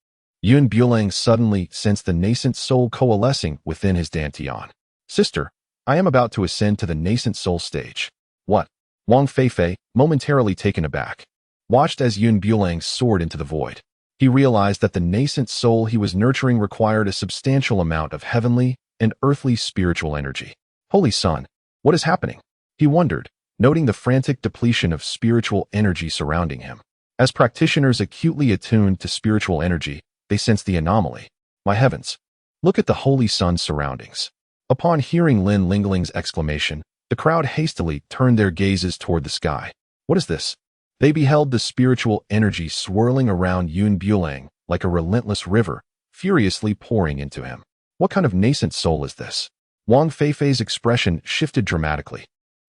Yun Bulang suddenly sensed the nascent soul coalescing within his dantian. Sister, I am about to ascend to the nascent soul stage. What? Wang Feifei, momentarily taken aback, watched as Yun Bulang soared into the void. He realized that the nascent soul he was nurturing required a substantial amount of heavenly and earthly spiritual energy. Holy son, what is happening? He wondered, noting the frantic depletion of spiritual energy surrounding him. As practitioners acutely attuned to spiritual energy, they sensed the anomaly. My heavens! Look at the Holy Son's surroundings. Upon hearing Linglong's exclamation, the crowd hastily turned their gazes toward the sky. What is this? They beheld the spiritual energy swirling around Yun Bulang like a relentless river, furiously pouring into him. What kind of nascent soul is this? Wang Feifei's expression shifted dramatically.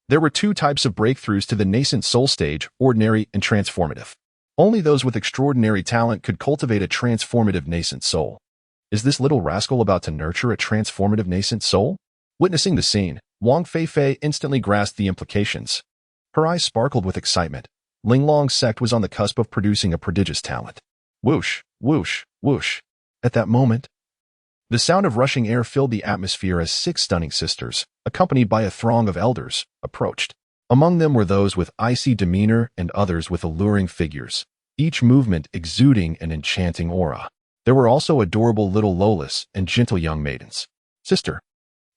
There were 2 types of breakthroughs to the nascent soul stage: ordinary and transformative. Only those with extraordinary talent could cultivate a transformative nascent soul. Is this little rascal about to nurture a transformative nascent soul? Witnessing the scene, Wang Feifei instantly grasped the implications. Her eyes sparkled with excitement. Linglong Sect was on the cusp of producing a prodigious talent. Whoosh, whoosh, whoosh. At that moment, the sound of rushing air filled the atmosphere as 6 stunning sisters, accompanied by a throng of elders, approached. Among them were those with icy demeanor and others with alluring figures, each movement exuding an enchanting aura. There were also adorable little Lolas and gentle young maidens. Sister,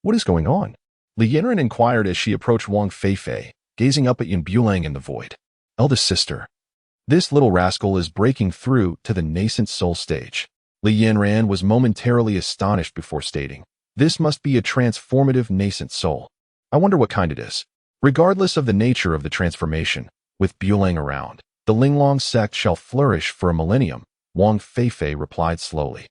what is going on? Yanran inquired as she approached Wang Feifei, gazing up at Bulang in the void. Eldest sister. This little rascal is breaking through to the nascent soul stage. Yanran was momentarily astonished before stating, this must be a transformative nascent soul. I wonder what kind it is. Regardless of the nature of the transformation, with Bulang around, the Linglong Sect shall flourish for a millennium, Wang Feifei replied slowly,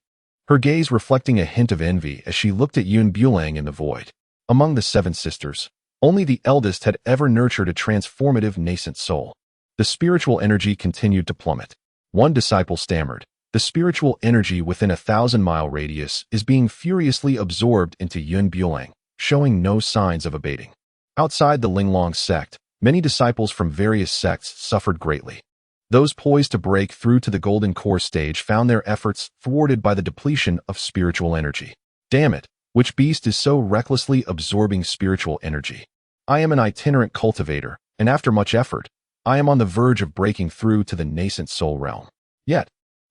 her gaze reflecting a hint of envy as she looked at Bulang in the void. Among the 7 sisters, only the eldest had ever nurtured a transformative nascent soul. The spiritual energy continued to plummet. One disciple stammered, the spiritual energy within a 1,000-mile radius is being furiously absorbed into Bulang, showing no signs of abating. Outside the Linglong Sect, many disciples from various sects suffered greatly. Those poised to break through to the golden core stage found their efforts thwarted by the depletion of spiritual energy. Damn it, which beast is so recklessly absorbing spiritual energy? I am an itinerant cultivator, and after much effort, I am on the verge of breaking through to the nascent soul realm. Yet,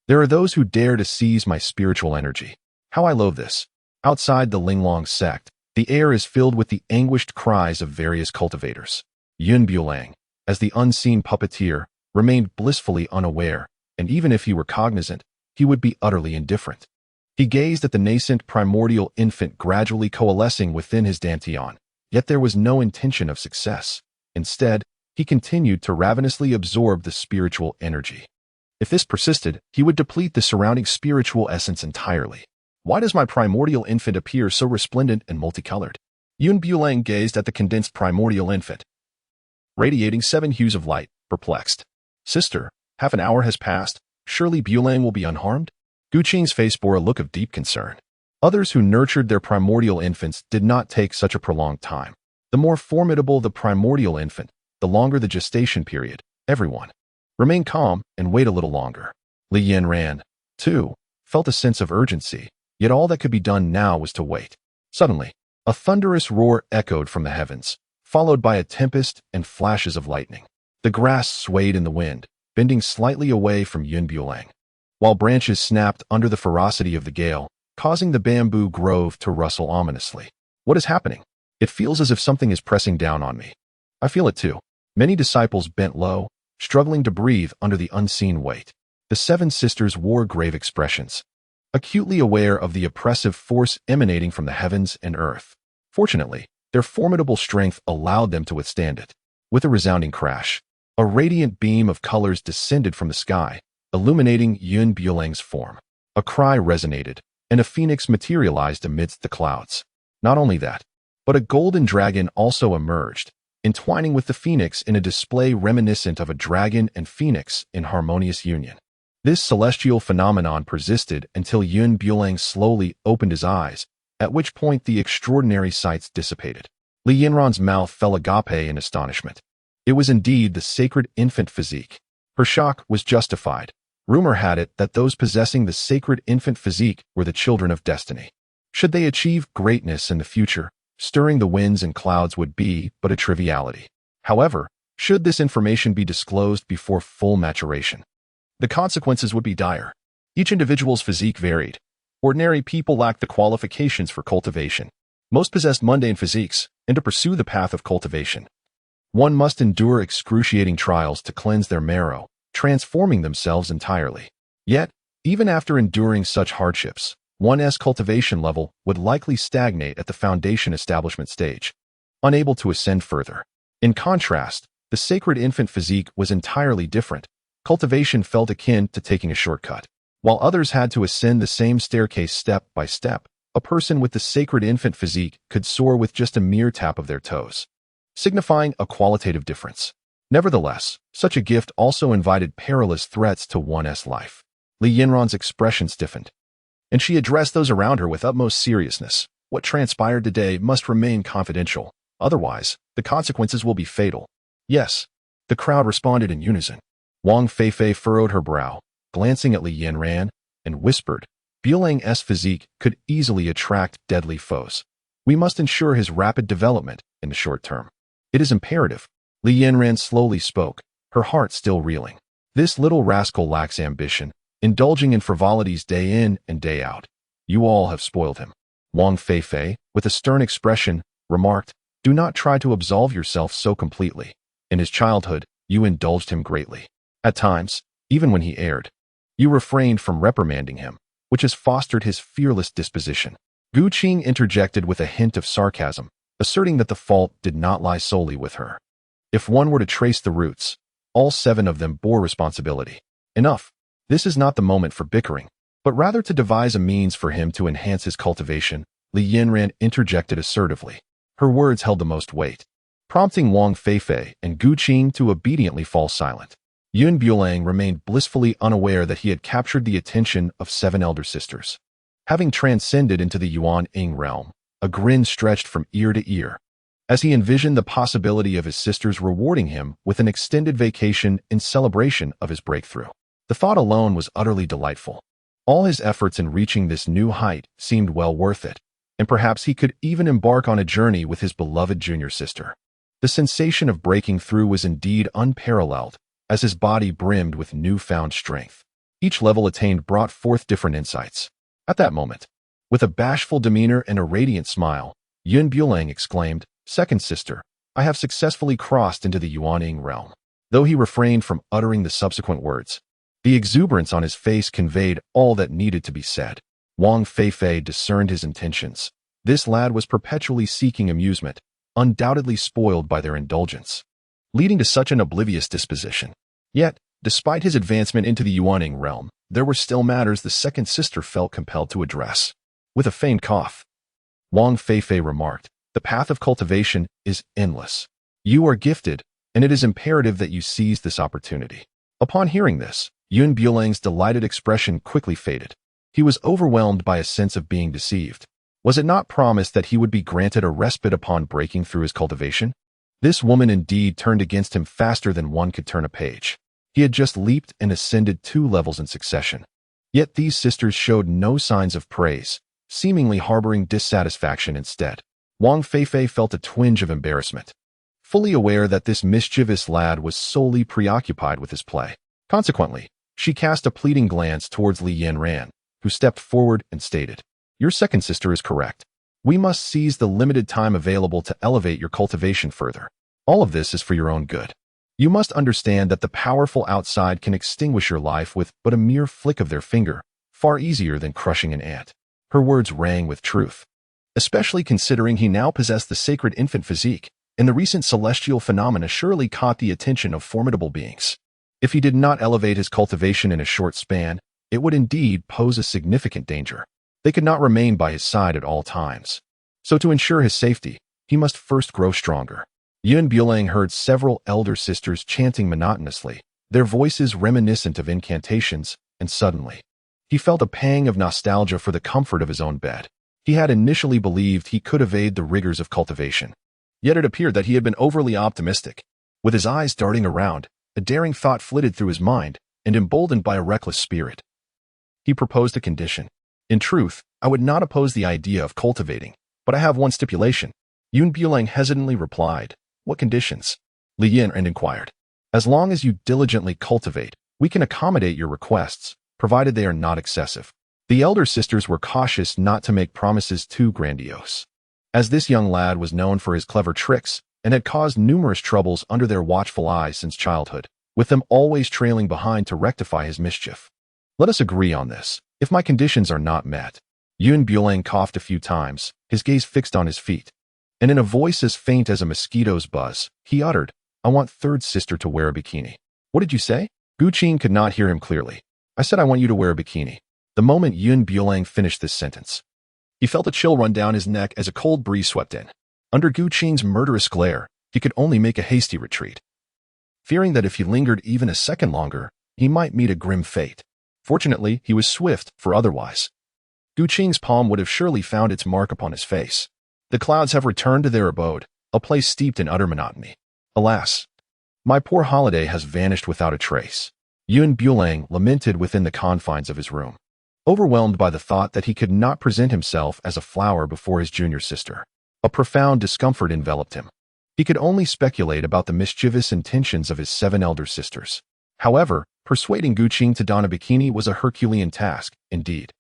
there are those who dare to seize my spiritual energy. How I loathe this. Outside the Linglong Sect, the air is filled with the anguished cries of various cultivators. Bulang, as the unseen puppeteer, remained blissfully unaware, and even if he were cognizant, he would be utterly indifferent. He gazed at the nascent primordial infant gradually coalescing within his dantian, yet there was no intention of success. Instead, he continued to ravenously absorb the spiritual energy. If this persisted, he would deplete the surrounding spiritual essence entirely. Why does my primordial infant appear so resplendent and multicolored? Bulang gazed at the condensed primordial infant, radiating 7 hues of light, perplexed. Sister, half an hour has passed. Surely Bulang will be unharmed? Qing's face bore a look of deep concern. Others who nurtured their primordial infants did not take such a prolonged time. The more formidable the primordial infant, the longer the gestation period. Everyone, remain calm and wait a little longer. Yanran, too, felt a sense of urgency, yet all that could be done now was to wait. Suddenly, a thunderous roar echoed from the heavens, followed by a tempest and flashes of lightning. The grass swayed in the wind, bending slightly away from Bulang, while branches snapped under the ferocity of the gale, causing the bamboo grove to rustle ominously. What is happening? It feels as if something is pressing down on me. I feel it too. Many disciples bent low, struggling to breathe under the unseen weight. The 7 sisters wore grave expressions, acutely aware of the oppressive force emanating from the heavens and earth. Fortunately, their formidable strength allowed them to withstand it. With a resounding crash, a radiant beam of colors descended from the sky, illuminating Bulang's form. A cry resonated, and a phoenix materialized amidst the clouds. Not only that, but a golden dragon also emerged, entwining with the phoenix in a display reminiscent of a dragon and phoenix in harmonious union. This celestial phenomenon persisted until Bulang slowly opened his eyes, at which point the extraordinary sights dissipated. Yanran's mouth fell agape in astonishment. It was indeed the sacred infant physique. Her shock was justified. Rumor had it that those possessing the sacred infant physique were the children of destiny. Should they achieve greatness in the future, stirring the winds and clouds would be but a triviality. However, should this information be disclosed before full maturation, the consequences would be dire. Each individual's physique varied. Ordinary people lacked the qualifications for cultivation. Most possessed mundane physiques, and to pursue the path of cultivation, one must endure excruciating trials to cleanse their marrow, transforming themselves entirely. Yet, even after enduring such hardships, one's cultivation level would likely stagnate at the foundation establishment stage, unable to ascend further. In contrast, the sacred infant physique was entirely different. Cultivation felt akin to taking a shortcut. While others had to ascend the same staircase step by step, a person with the sacred infant physique could soar with just a mere tap of their toes, signifying a qualitative difference. Nevertheless, such a gift also invited perilous threats to one's life. Yanran's expression stiffened, and she addressed those around her with utmost seriousness. What transpired today must remain confidential, otherwise, the consequences will be fatal. Yes, the crowd responded in unison. Wang Feifei furrowed her brow, glancing at Yanran, and whispered, Bulang's physique could easily attract deadly foes. We must ensure his rapid development in the short term. It is imperative. Yanran slowly spoke, her heart still reeling. This little rascal lacks ambition, indulging in frivolities day in and day out. You all have spoiled him. Wang Feifei, with a stern expression, remarked, Do not try to absolve yourself so completely. In his childhood, you indulged him greatly. At times, even when he erred, you refrained from reprimanding him, which has fostered his fearless disposition. Qing interjected with a hint of sarcasm, asserting that the fault did not lie solely with her. If one were to trace the roots, all 7 of them bore responsibility. Enough. This is not the moment for bickering, but rather to devise a means for him to enhance his cultivation. Yanran interjected assertively. Her words held the most weight, prompting Wang Feifei and Qing to obediently fall silent. Bulang remained blissfully unaware that he had captured the attention of 7 elder sisters. Having transcended into the Yuan-Ying realm, a grin stretched from ear to ear, as he envisioned the possibility of his sisters rewarding him with an extended vacation in celebration of his breakthrough. The thought alone was utterly delightful. All his efforts in reaching this new height seemed well worth it, and perhaps he could even embark on a journey with his beloved junior sister. The sensation of breaking through was indeed unparalleled, as his body brimmed with newfound strength. Each level attained brought forth different insights. At that moment, with a bashful demeanor and a radiant smile, Bulang exclaimed, "Second sister, I have successfully crossed into the Yuan-Ying realm." Though he refrained from uttering the subsequent words, the exuberance on his face conveyed all that needed to be said. Wang Feifei discerned his intentions. This lad was perpetually seeking amusement, undoubtedly spoiled by their indulgence, leading to such an oblivious disposition. Yet, despite his advancement into the Yuan-Ying realm, there were still matters the second sister felt compelled to address. With a faint cough, Wang Feifei remarked, "The path of cultivation is endless. You are gifted, and it is imperative that you seize this opportunity." Upon hearing this, Bulang's delighted expression quickly faded. He was overwhelmed by a sense of being deceived. Was it not promised that he would be granted a respite upon breaking through his cultivation? This woman indeed turned against him faster than one could turn a page. He had just leaped and ascended 2 levels in succession. Yet these sisters showed no signs of praise, seemingly harboring dissatisfaction instead. Wang Feifei felt a twinge of embarrassment, fully aware that this mischievous lad was solely preoccupied with his play. Consequently, she cast a pleading glance towards Yanran, who stepped forward and stated, "Your second sister is correct. We must seize the limited time available to elevate your cultivation further. All of this is for your own good. You must understand that the powerful outside can extinguish your life with but a mere flick of their finger, far easier than crushing an ant." Her words rang with truth, especially considering he now possessed the sacred infant physique, and the recent celestial phenomena surely caught the attention of formidable beings. If he did not elevate his cultivation in a short span, it would indeed pose a significant danger. They could not remain by his side at all times. So to ensure his safety, he must first grow stronger. Bulang heard several elder sisters chanting monotonously, their voices reminiscent of incantations, and suddenly, he felt a pang of nostalgia for the comfort of his own bed. He had initially believed he could evade the rigors of cultivation. Yet it appeared that he had been overly optimistic. With his eyes darting around, a daring thought flitted through his mind, and emboldened by a reckless spirit, he proposed a condition. "In truth, I would not oppose the idea of cultivating, but I have one stipulation." Bulang hesitantly replied, "What conditions?" Yanran inquired. "As long as you diligently cultivate, we can accommodate your requests, provided they are not excessive." The elder sisters were cautious not to make promises too grandiose, as this young lad was known for his clever tricks and had caused numerous troubles under their watchful eyes since childhood, with them always trailing behind to rectify his mischief. "Let us agree on this. If my conditions are not met." Bulang coughed a few times, his gaze fixed on his feet, and in a voice as faint as a mosquito's buzz, he uttered, "I want third sister to wear a bikini." "What did you say?" Qing could not hear him clearly. "I said I want you to wear a bikini." The moment Bulang finished this sentence, he felt a chill run down his neck as a cold breeze swept in. Under Qing's murderous glare, he could only make a hasty retreat, fearing that if he lingered even a second longer, he might meet a grim fate. Fortunately, he was swift, for otherwise, Qing's palm would have surely found its mark upon his face. The clouds have returned to their abode, a place steeped in utter monotony. Alas, my poor holiday has vanished without a trace. Bulang lamented within the confines of his room, overwhelmed by the thought that he could not present himself as a flower before his junior sister. A profound discomfort enveloped him. He could only speculate about the mischievous intentions of his 7 elder sisters. However, persuading Qing to don a bikini was a Herculean task, indeed.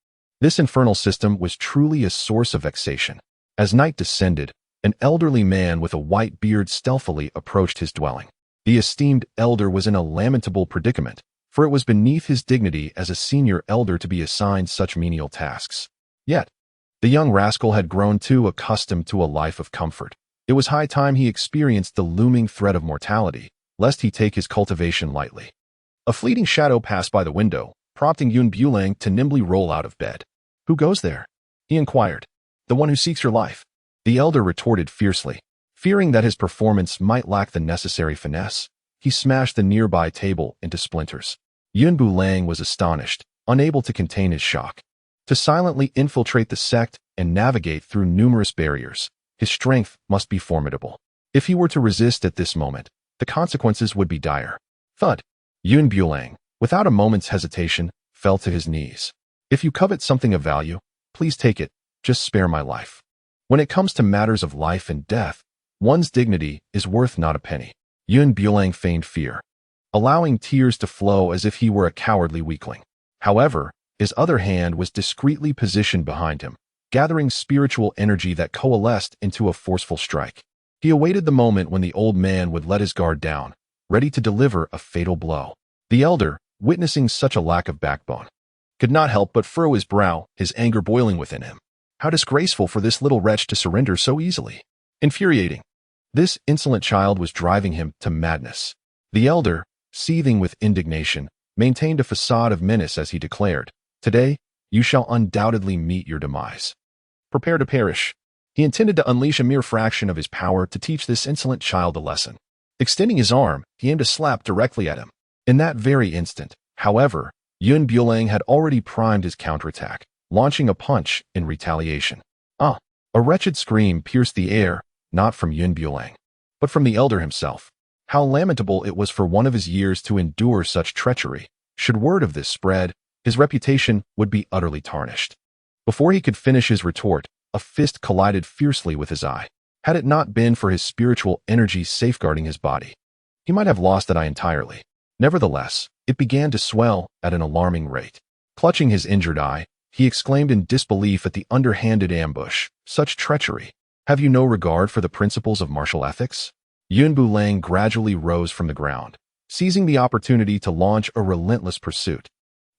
This infernal system was truly a source of vexation. As night descended, An elderly man with a white beard stealthily approached his dwelling. The esteemed elder was in a lamentable predicament, for it was beneath his dignity as a senior elder to be assigned such menial tasks. Yet, the young rascal had grown too accustomed to a life of comfort. It was high time he experienced the looming threat of mortality, lest he take his cultivation lightly. A fleeting shadow passed by the window, prompting Bulang to nimbly roll out of bed. "Who goes there?" he inquired. "The one who seeks your life," the elder retorted fiercely. Fearing that his performance might lack the necessary finesse, he smashed the nearby table into splinters. Bulang was astonished, unable to contain his shock. To silently infiltrate the sect and navigate through numerous barriers, his strength must be formidable. If he were to resist at this moment, the consequences would be dire. Thud. Bulang, without a moment's hesitation, fell to his knees. "If you covet something of value, please take it, just spare my life." When it comes to matters of life and death, one's dignity is worth not a penny. Bulang feigned fear, allowing tears to flow as if he were a cowardly weakling. However, his other hand was discreetly positioned behind him, gathering spiritual energy that coalesced into a forceful strike. He awaited the moment when the old man would let his guard down, ready to deliver a fatal blow. The elder, witnessing such a lack of backbone, could not help but furrow his brow, his anger boiling within him. How disgraceful for this little wretch to surrender so easily. Infuriating. This insolent child was driving him to madness. The elder, seething with indignation, maintained a facade of menace as he declared, "Today, you shall undoubtedly meet your demise. Prepare to perish." He intended to unleash a mere fraction of his power to teach this insolent child a lesson. Extending his arm, he aimed a slap directly at him. In that very instant, however, Bulang had already primed his counterattack, launching a punch in retaliation. A wretched scream pierced the air, not from Bulang, but from the elder himself. How lamentable it was for one of his years to endure such treachery. Should word of this spread, his reputation would be utterly tarnished. Before he could finish his retort, a fist collided fiercely with his eye. Had it not been for his spiritual energy safeguarding his body, he might have lost that eye entirely. Nevertheless, it began to swell at an alarming rate. Clutching his injured eye, he exclaimed in disbelief at the underhanded ambush. "Such treachery! Have you no regard for the principles of martial ethics?" Bulang gradually rose from the ground, seizing the opportunity to launch a relentless pursuit,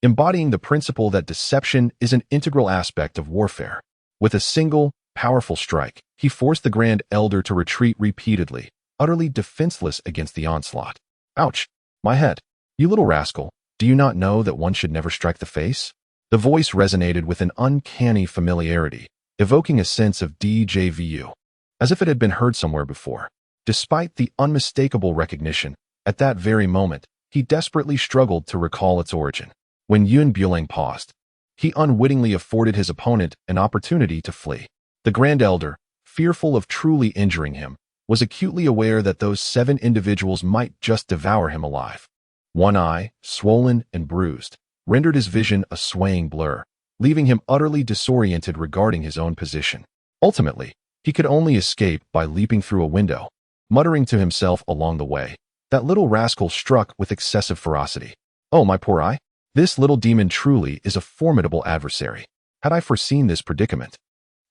embodying the principle that deception is an integral aspect of warfare. With a single, powerful strike, he forced the Grand Elder to retreat repeatedly, utterly defenseless against the onslaught. "Ouch! My head! You little rascal, do you not know that one should never strike the face?" The voice resonated with an uncanny familiarity, evoking a sense of déjà vu, as if it had been heard somewhere before. Despite the unmistakable recognition, at that very moment, he desperately struggled to recall its origin. When Bulang paused, he unwittingly afforded his opponent an opportunity to flee. The Grand Elder, fearful of truly injuring him, was acutely aware that those 7 individuals might just devour him alive. One eye, swollen and bruised, rendered his vision a swaying blur, leaving him utterly disoriented regarding his own position. Ultimately, he could only escape by leaping through a window, muttering to himself along the way. That little rascal struck with excessive ferocity. "Oh, my poor eye! This little demon truly is a formidable adversary. Had I foreseen this predicament,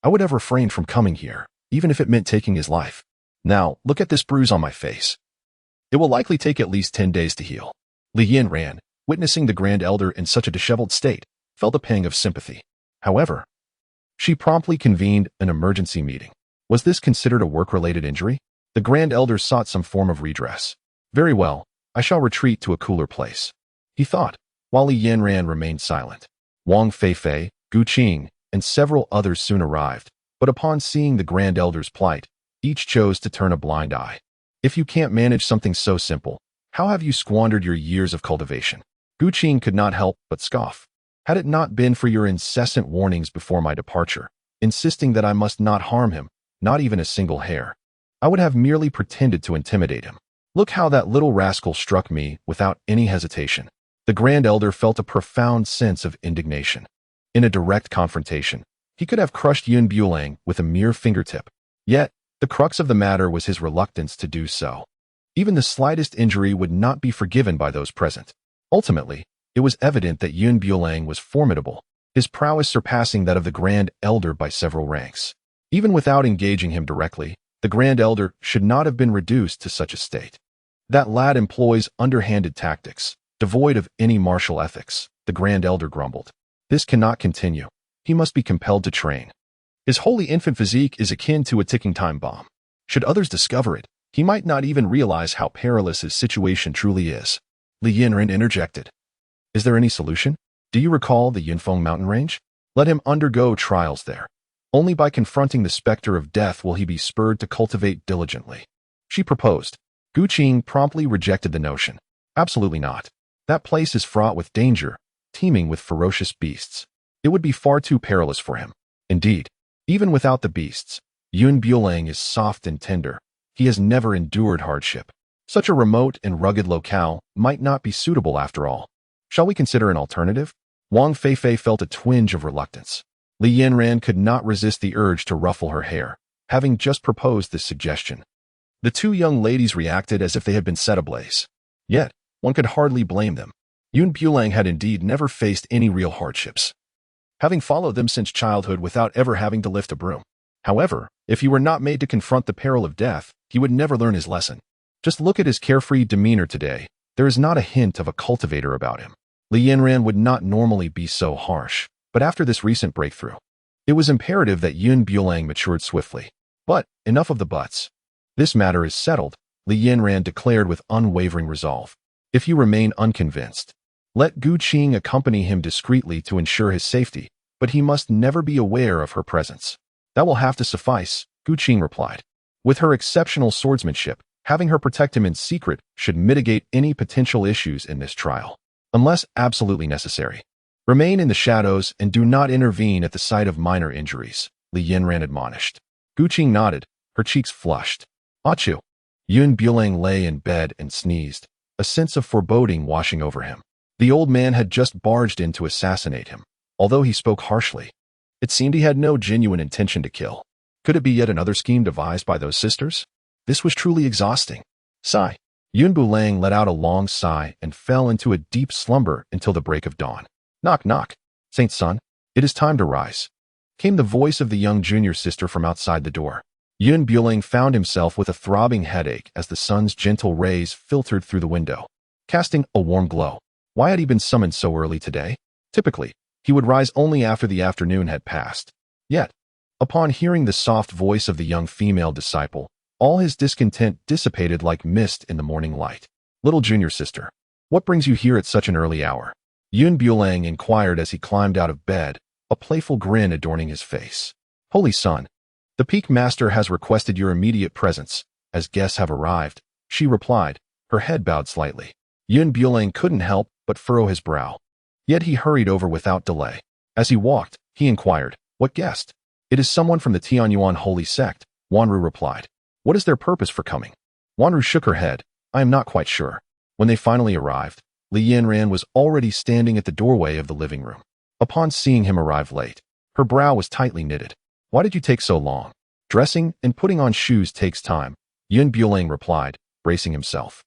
I would have refrained from coming here, even if it meant taking his life. Now, look at this bruise on my face. It will likely take at least 10 days to heal." Yanran, witnessing the Grand Elder in such a disheveled state, felt a pang of sympathy. However, she promptly convened an emergency meeting. Was this considered a work-related injury? The Grand Elder sought some form of redress. "Very well, I shall retreat to a cooler place," he thought, while Yanran remained silent. Wang Feifei, Qing, and several others soon arrived, but upon seeing the Grand Elder's plight, each chose to turn a blind eye. "If you can't manage something so simple, how have you squandered your years of cultivation?" Qing could not help but scoff. "Had it not been for your incessant warnings before my departure, insisting that I must not harm him, not even a single hair, I would have merely pretended to intimidate him. Look how that little rascal struck me without any hesitation." The Grand Elder felt a profound sense of indignation. In a direct confrontation, he could have crushed Bulang with a mere fingertip. Yet, the crux of the matter was his reluctance to do so. Even the slightest injury would not be forgiven by those present. Ultimately, it was evident that Bulang was formidable, his prowess surpassing that of the Grand Elder by several ranks. Even without engaging him directly, The Grand Elder should not have been reduced to such a state. That lad employs underhanded tactics, devoid of any martial ethics, the Grand Elder grumbled. This cannot continue. He must be compelled to train. His holy infant physique is akin to a ticking time bomb. Should others discover it, he might not even realize how perilous his situation truly is. Li Yanran interjected. Is there any solution? Do you recall the Yunfeng mountain range? Let him undergo trials there. Only by confronting the specter of death will he be spurred to cultivate diligently. She proposed. Qing promptly rejected the notion. Absolutely not. That place is fraught with danger, teeming with ferocious beasts. It would be far too perilous for him. Indeed, even without the beasts, Bulang is soft and tender. He has never endured hardship. Such a remote and rugged locale might not be suitable after all. Shall we consider an alternative? Wang Feifei felt a twinge of reluctance. Li Yanran could not resist the urge to ruffle her hair, having just proposed this suggestion. The two young ladies reacted as if they had been set ablaze. Yet, one could hardly blame them. Bulang had indeed never faced any real hardships, having followed them since childhood without ever having to lift a broom. However, if he were not made to confront the peril of death, he would never learn his lesson. Just look at his carefree demeanor today. There is not a hint of a cultivator about him. Li Yanran would not normally be so harsh, but after this recent breakthrough, it was imperative that Bulang matured swiftly. But enough of the buts. This matter is settled, Li Yanran declared with unwavering resolve. If you remain unconvinced, let Qing accompany him discreetly to ensure his safety, but he must never be aware of her presence. That will have to suffice, Qing replied. With her exceptional swordsmanship, having her protect him in secret should mitigate any potential issues in this trial. Unless absolutely necessary. Remain in the shadows and do not intervene at the sight of minor injuries, Li Yanran admonished. Qing nodded, her cheeks flushed. Achu. Bulang lay in bed and sneezed, a sense of foreboding washing over him. The old man had just barged in to assassinate him, although he spoke harshly. It seemed he had no genuine intention to kill. Could it be yet another scheme devised by those sisters? This was truly exhausting. Sigh. Bulang let out a long sigh and fell into a deep slumber until the break of dawn. Knock, knock. Saint Son, it is time to rise. Came the voice of the young junior sister from outside the door. Bulang found himself with a throbbing headache as the sun's gentle rays filtered through the window, casting a warm glow. Why had he been summoned so early today? Typically, he would rise only after the afternoon had passed. Yet, upon hearing the soft voice of the young female disciple, all his discontent dissipated like mist in the morning light. Little junior sister, what brings you here at such an early hour? Bulang inquired as he climbed out of bed, a playful grin adorning his face. Holy son, the Peak Master has requested your immediate presence, as guests have arrived, she replied, her head bowed slightly. Bulang couldn't help but furrow his brow. Yet he hurried over without delay. As he walked, he inquired, what guest? It is someone from the Tianyuan Holy Sect, Wanru replied. What is their purpose for coming? Wanru shook her head. I am not quite sure. When they finally arrived, Li Yanran was already standing at the doorway of the living room. Upon seeing him arrive late, her brow was tightly knitted. Why did you take so long? Dressing and putting on shoes takes time, Bulang replied, bracing himself.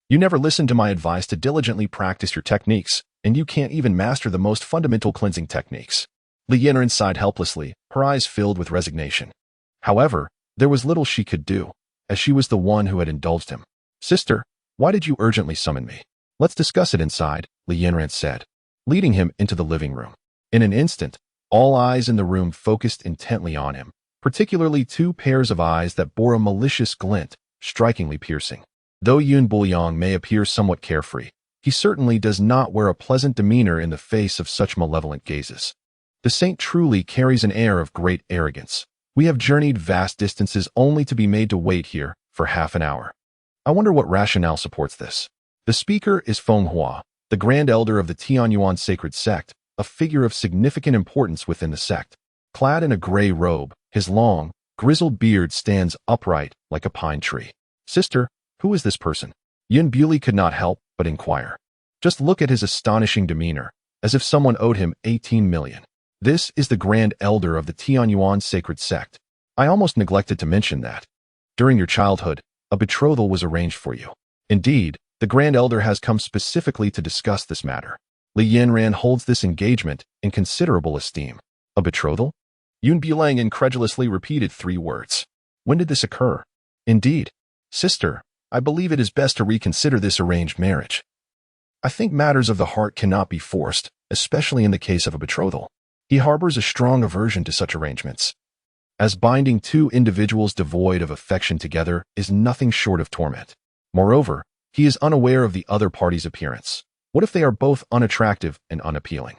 You never listened to my advice to diligently practice your techniques, and you can't even master the most fundamental cleansing techniques. Li Yanran sighed helplessly, her eyes filled with resignation. However, there was little she could do, as she was the one who had indulged him. Sister, why did you urgently summon me? Let's discuss it inside, Li Yanran said, leading him into the living room. In an instant, all eyes in the room focused intently on him, particularly two pairs of eyes that bore a malicious glint, strikingly piercing. Though Bulang may appear somewhat carefree, he certainly does not wear a pleasant demeanor in the face of such malevolent gazes. The saint truly carries an air of great arrogance. We have journeyed vast distances only to be made to wait here for half an hour. I wonder what rationale supports this. The speaker is Feng Hua, the Grand Elder of the Tianyuan Sacred Sect, a figure of significant importance within the sect. Clad in a gray robe, his long, grizzled beard stands upright like a pine tree. Sister, who is this person? Bulang could not help but inquire. Just look at his astonishing demeanor, as if someone owed him 18 million. This is the Grand Elder of the Tianyuan Sacred Sect. I almost neglected to mention that. During your childhood, a betrothal was arranged for you. Indeed, the Grand Elder has come specifically to discuss this matter. Li Yanran holds this engagement in considerable esteem. A betrothal? Bulang incredulously repeated 3 words. When did this occur? Indeed. Sister, I believe it is best to reconsider this arranged marriage. I think matters of the heart cannot be forced, especially in the case of a betrothal. He harbors a strong aversion to such arrangements, as binding two individuals devoid of affection together is nothing short of torment. Moreover, he is unaware of the other party's appearance. What if they are both unattractive and unappealing?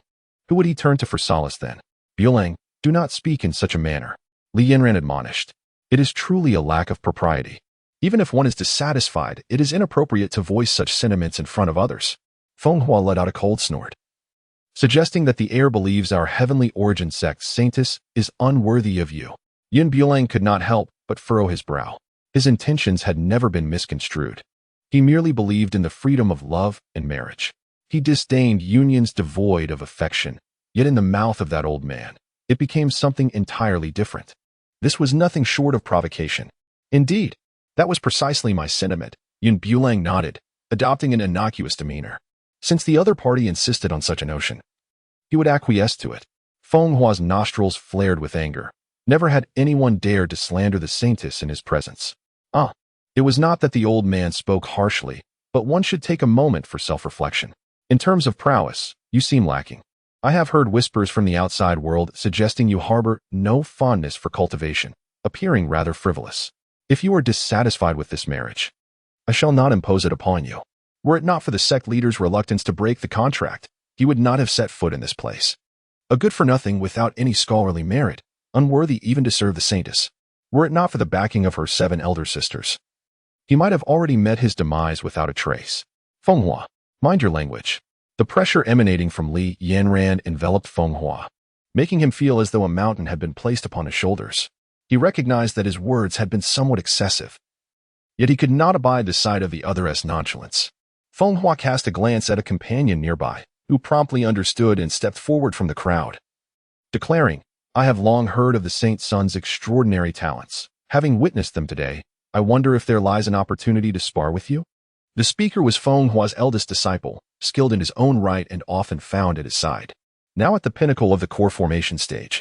Who would he turn to for solace then? Bulang, do not speak in such a manner, Li Yanran admonished. It is truly a lack of propriety. Even if one is dissatisfied, it is inappropriate to voice such sentiments in front of others. Feng Hua let out a cold snort, suggesting that the heir believes our heavenly origin sect's saintess is unworthy of you. Yun Bulang could not help but furrow his brow. His intentions had never been misconstrued. He merely believed in the freedom of love and marriage. He disdained unions devoid of affection, yet in the mouth of that old man, it became something entirely different. This was nothing short of provocation. Indeed, that was precisely my sentiment, Yun Bulang nodded, adopting an innocuous demeanor. Since the other party insisted on such a notion, he would acquiesce to it. Feng Hua's nostrils flared with anger. Never had anyone dared to slander the saintess in his presence. It was not that the old man spoke harshly, but one should take a moment for self-reflection. In terms of prowess, you seem lacking. I have heard whispers from the outside world suggesting you harbor no fondness for cultivation, appearing rather frivolous. If you are dissatisfied with this marriage, I shall not impose it upon you. Were it not for the sect leader's reluctance to break the contract, he would not have set foot in this place. A good-for-nothing without any scholarly merit, unworthy even to serve the saintess. Were it not for the backing of her 7 elder sisters, he might have already met his demise without a trace. Feng Hua, mind your language. The pressure emanating from Li Yanran enveloped Feng Hua, making him feel as though a mountain had been placed upon his shoulders. He recognized that his words had been somewhat excessive, yet he could not abide the sight of the other's nonchalance. Feng Hua cast a glance at a companion nearby, who promptly understood and stepped forward from the crowd, declaring, I have long heard of the Saint Sun's extraordinary talents. Having witnessed them today, I wonder if there lies an opportunity to spar with you? The speaker was Feng Hua's eldest disciple, skilled in his own right and often found at his side. Now at the pinnacle of the core formation stage,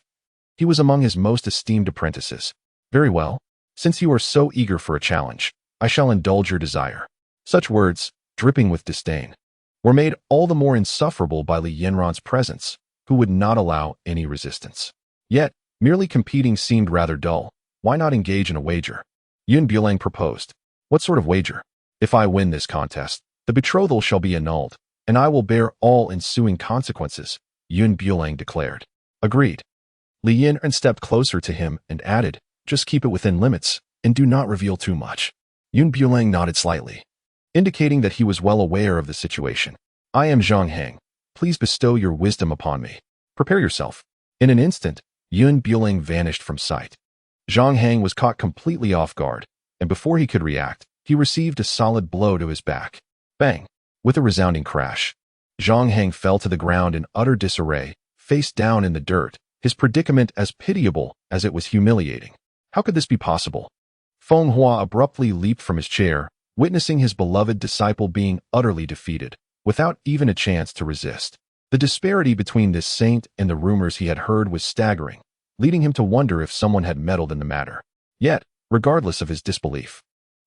he was among his most esteemed apprentices. Very well, since you are so eager for a challenge, I shall indulge your desire. Such words, dripping with disdain, were made all the more insufferable by Li Yanran's presence, who would not allow any resistance. Yet, merely competing seemed rather dull. Why not engage in a wager? Yun Bulang proposed. What sort of wager? If I win this contest, the betrothal shall be annulled, and I will bear all ensuing consequences, Yun Bulang declared. Agreed. Li Yanran stepped closer to him and added, just keep it within limits, and do not reveal too much. Yun Bulang nodded slightly, indicating that he was well aware of the situation. I am Zhang Heng. Please bestow your wisdom upon me. Prepare yourself. In an instant, Yun Bulang vanished from sight. Zhang Heng was caught completely off guard, and before he could react, he received a solid blow to his back. Bang! With a resounding crash, Zhang Heng fell to the ground in utter disarray, face down in the dirt, his predicament as pitiable as it was humiliating. How could this be possible? Feng Hua abruptly leaped from his chair, witnessing his beloved disciple being utterly defeated, without even a chance to resist. The disparity between this saint and the rumors he had heard was staggering, leading him to wonder if someone had meddled in the matter. Yet, regardless of his disbelief,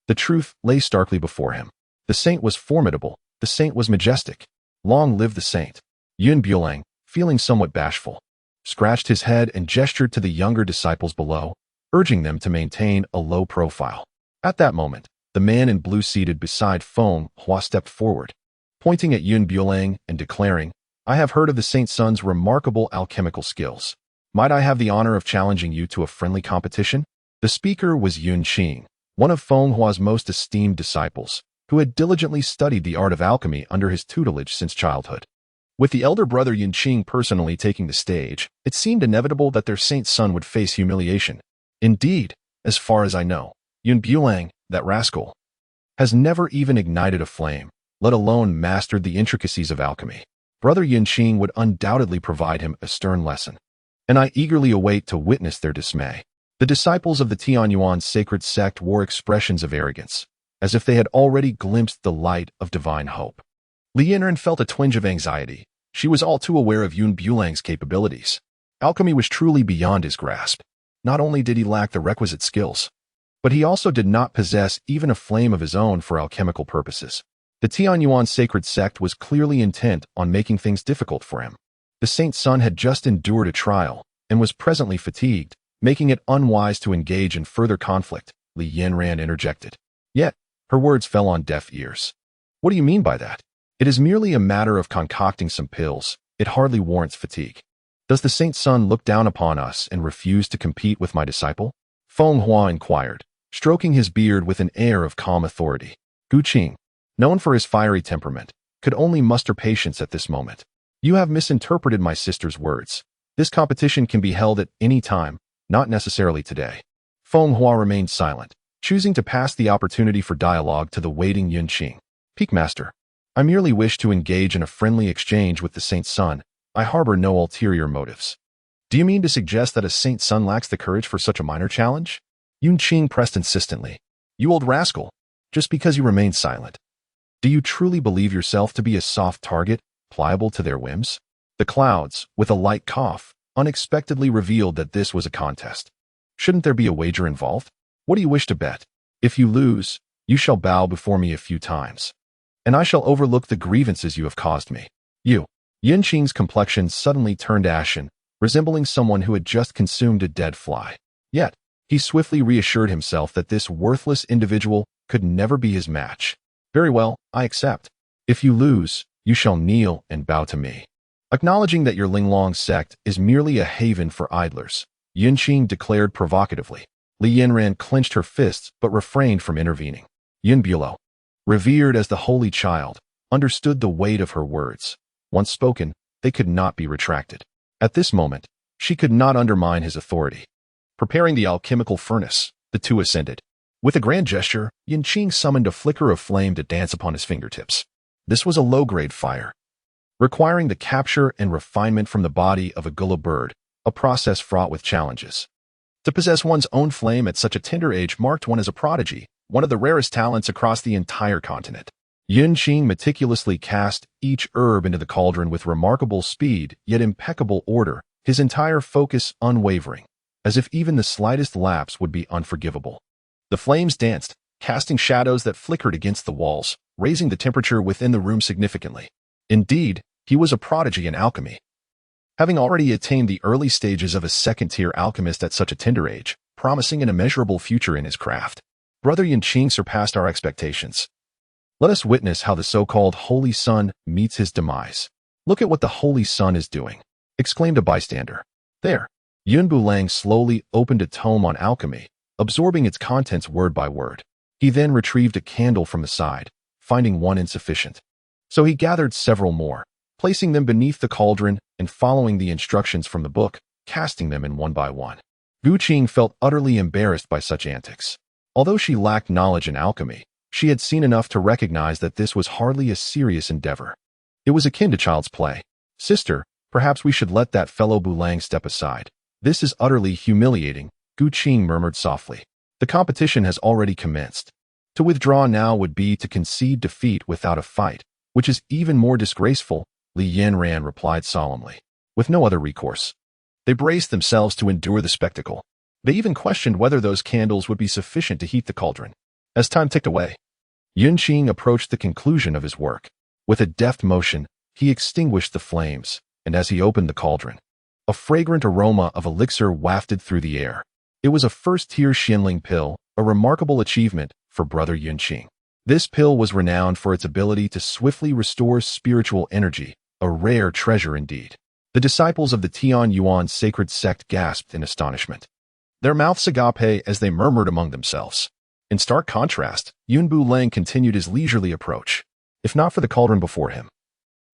the truth lay starkly before him. The saint was formidable. The saint was majestic. Long live the saint. Yun Bulang, feeling somewhat bashful, scratched his head and gestured to the younger disciples below, urging them to maintain a low profile. At that moment, the man in blue seated beside Feng Hua stepped forward, pointing at Yun Bulang and declaring, I have heard of the Saint Sun's remarkable alchemical skills. Might I have the honor of challenging you to a friendly competition? The speaker was Yun Qing, one of Feng Hua's most esteemed disciples, who had diligently studied the art of alchemy under his tutelage since childhood. With the elder brother Yun Qing personally taking the stage, it seemed inevitable that their saint son would face humiliation. Indeed, as far as I know, Yun Bulang, that rascal, has never even ignited a flame, let alone mastered the intricacies of alchemy. Brother Yun Qing would undoubtedly provide him a stern lesson, and I eagerly await to witness their dismay. The disciples of the Tianyuan sacred sect wore expressions of arrogance, as if they had already glimpsed the light of divine hope. Li Yanran felt a twinge of anxiety. She was all too aware of Yun Bulang's capabilities. Alchemy was truly beyond his grasp. Not only did he lack the requisite skills, But he also did not possess even a flame of his own for alchemical purposes. The Tianyuan sacred sect was clearly intent on making things difficult for him. The saint's son had just endured a trial and was presently fatigued, making it unwise to engage in further conflict, Yanran interjected. Yet, her words fell on deaf ears. What do you mean by that? It is merely a matter of concocting some pills. It hardly warrants fatigue. Does the saint's son look down upon us and refuse to compete with my disciple? Feng Hua inquired, stroking his beard with an air of calm authority. Qing, known for his fiery temperament, could only muster patience at this moment. You have misinterpreted my sister's words. This competition can be held at any time, not necessarily today. Feng Hua remained silent, choosing to pass the opportunity for dialogue to the waiting Qing. Peak Master, I merely wish to engage in a friendly exchange with the saint's son. I harbor no ulterior motives. Do you mean to suggest that a saint's son lacks the courage for such a minor challenge? Qing pressed insistently. You old rascal, just because you remain silent. Do you truly believe yourself to be a soft target, pliable to their whims? The clouds, with a light cough, unexpectedly revealed that this was a contest. Shouldn't there be a wager involved? What do you wish to bet? If you lose, you shall bow before me a few times, and I shall overlook the grievances you have caused me. Qing's complexion suddenly turned ashen, resembling someone who had just consumed a dead fly. Yet, he swiftly reassured himself that this worthless individual could never be his match. Very well, I accept. If you lose, you shall kneel and bow to me. Acknowledging that your Linglong Sect is merely a haven for idlers, Qing declared provocatively. Yanran clenched her fists but refrained from intervening. Bulang, revered as the holy child, understood the weight of her words. Once spoken, they could not be retracted. At this moment, she could not undermine his authority. Preparing the alchemical furnace, the two ascended. With a grand gesture, Qing summoned a flicker of flame to dance upon his fingertips. This was a low-grade fire, requiring the capture and refinement from the body of a gullah bird, a process fraught with challenges. To possess one's own flame at such a tender age marked one as a prodigy, one of the rarest talents across the entire continent. Qing meticulously cast each herb into the cauldron with remarkable speed, yet impeccable order, his entire focus unwavering, as if even the slightest lapse would be unforgivable. The flames danced, casting shadows that flickered against the walls, raising the temperature within the room significantly. Indeed, he was a prodigy in alchemy. Having already attained the early stages of a second-tier alchemist at such a tender age, promising an immeasurable future in his craft, Brother Qing surpassed our expectations. Let us witness how the so-called Holy Son meets his demise. Look at what the Holy Son is doing, exclaimed a bystander. There. Bulang slowly opened a tome on alchemy, absorbing its contents word by word. He then retrieved a candle from the side, finding one insufficient. So he gathered several more, placing them beneath the cauldron and following the instructions from the book, casting them in one by one. Qing felt utterly embarrassed by such antics. Although she lacked knowledge in alchemy, she had seen enough to recognize that this was hardly a serious endeavor. It was akin to child's play. Sister, perhaps we should let that fellow Bulang step aside. This is utterly humiliating, Qing murmured softly. The competition has already commenced. To withdraw now would be to concede defeat without a fight, which is even more disgraceful, Yanran replied solemnly. With no other recourse, they braced themselves to endure the spectacle. They even questioned whether those candles would be sufficient to heat the cauldron. As time ticked away, Qing approached the conclusion of his work. With a deft motion, he extinguished the flames, and as he opened the cauldron, a fragrant aroma of elixir wafted through the air. It was a first-tier Xianling pill, a remarkable achievement for Brother Qing. This pill was renowned for its ability to swiftly restore spiritual energy, a rare treasure indeed. The disciples of the Tianyuan sacred sect gasped in astonishment, their mouths agape as they murmured among themselves. In stark contrast, Bulang continued his leisurely approach. If not for the cauldron before him,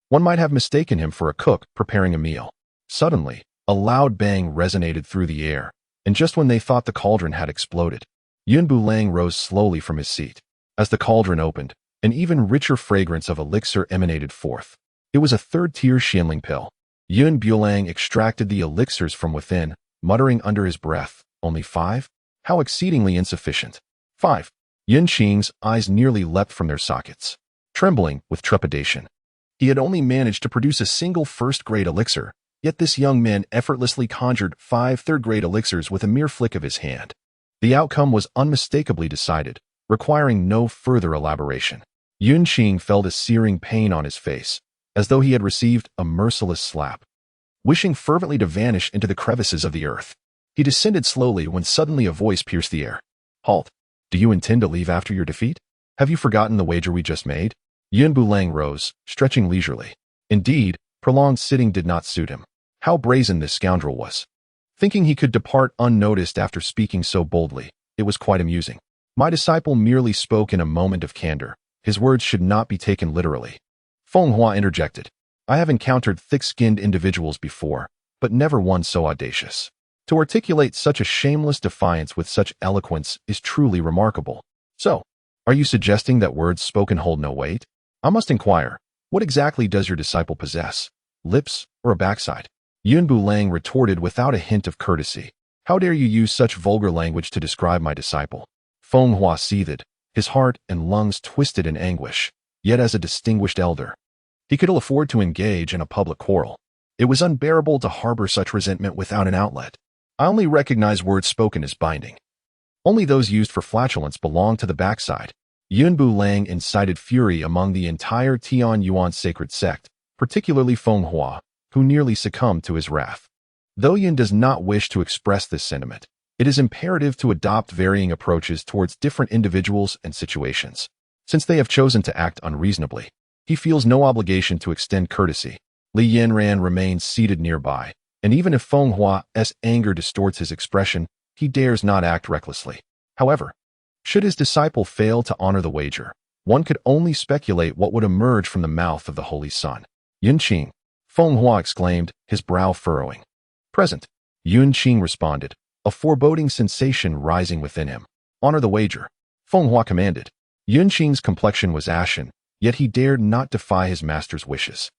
one might have mistaken him for a cook preparing a meal. Suddenly, a loud bang resonated through the air, and just when they thought the cauldron had exploded, Bulang rose slowly from his seat. As the cauldron opened, an even richer fragrance of elixir emanated forth. It was a third-tier Xianling pill. Bulang extracted the elixirs from within, muttering under his breath, "Only 5? How exceedingly insufficient." 5. Qing's eyes nearly leapt from their sockets, trembling with trepidation. He had only managed to produce a single first-grade elixir, yet this young man effortlessly conjured 5 third-grade elixirs with a mere flick of his hand. The outcome was unmistakably decided, requiring no further elaboration. Qing felt a searing pain on his face, as though he had received a merciless slap. Wishing fervently to vanish into the crevices of the earth, he descended slowly when suddenly a voice pierced the air. Halt! Do you intend to leave after your defeat? Have you forgotten the wager we just made? Bulang rose, stretching leisurely. Indeed, prolonged sitting did not suit him. How brazen this scoundrel was. Thinking he could depart unnoticed after speaking so boldly, it was quite amusing. My disciple merely spoke in a moment of candor. His words should not be taken literally. Feng Hua interjected. I have encountered thick-skinned individuals before, but never one so audacious. To articulate such a shameless defiance with such eloquence is truly remarkable. So, are you suggesting that words spoken hold no weight? I must inquire, what exactly does your disciple possess? Lips or a backside? Bulang retorted without a hint of courtesy. How dare you use such vulgar language to describe my disciple? Feng Hua seethed, his heart and lungs twisted in anguish, yet as a distinguished elder, he could ill afford to engage in a public quarrel. It was unbearable to harbor such resentment without an outlet. I only recognize words spoken as binding. Only those used for flatulence belong to the backside. Bulang incited fury among the entire Tianyuan sacred sect, particularly Feng Hua, who nearly succumbed to his wrath. Though Yun does not wish to express this sentiment, it is imperative to adopt varying approaches towards different individuals and situations. Since they have chosen to act unreasonably, he feels no obligation to extend courtesy. Yanran remains seated nearby, and even if Feng Hua's anger distorts his expression, he dares not act recklessly. However, should his disciple fail to honor the wager, one could only speculate what would emerge from the mouth of the Holy Sun. Qing, Feng Hua exclaimed, his brow furrowing. Present, Qing responded, a foreboding sensation rising within him. Honor the wager, Feng Hua commanded. Qing's complexion was ashen, yet he dared not defy his master's wishes.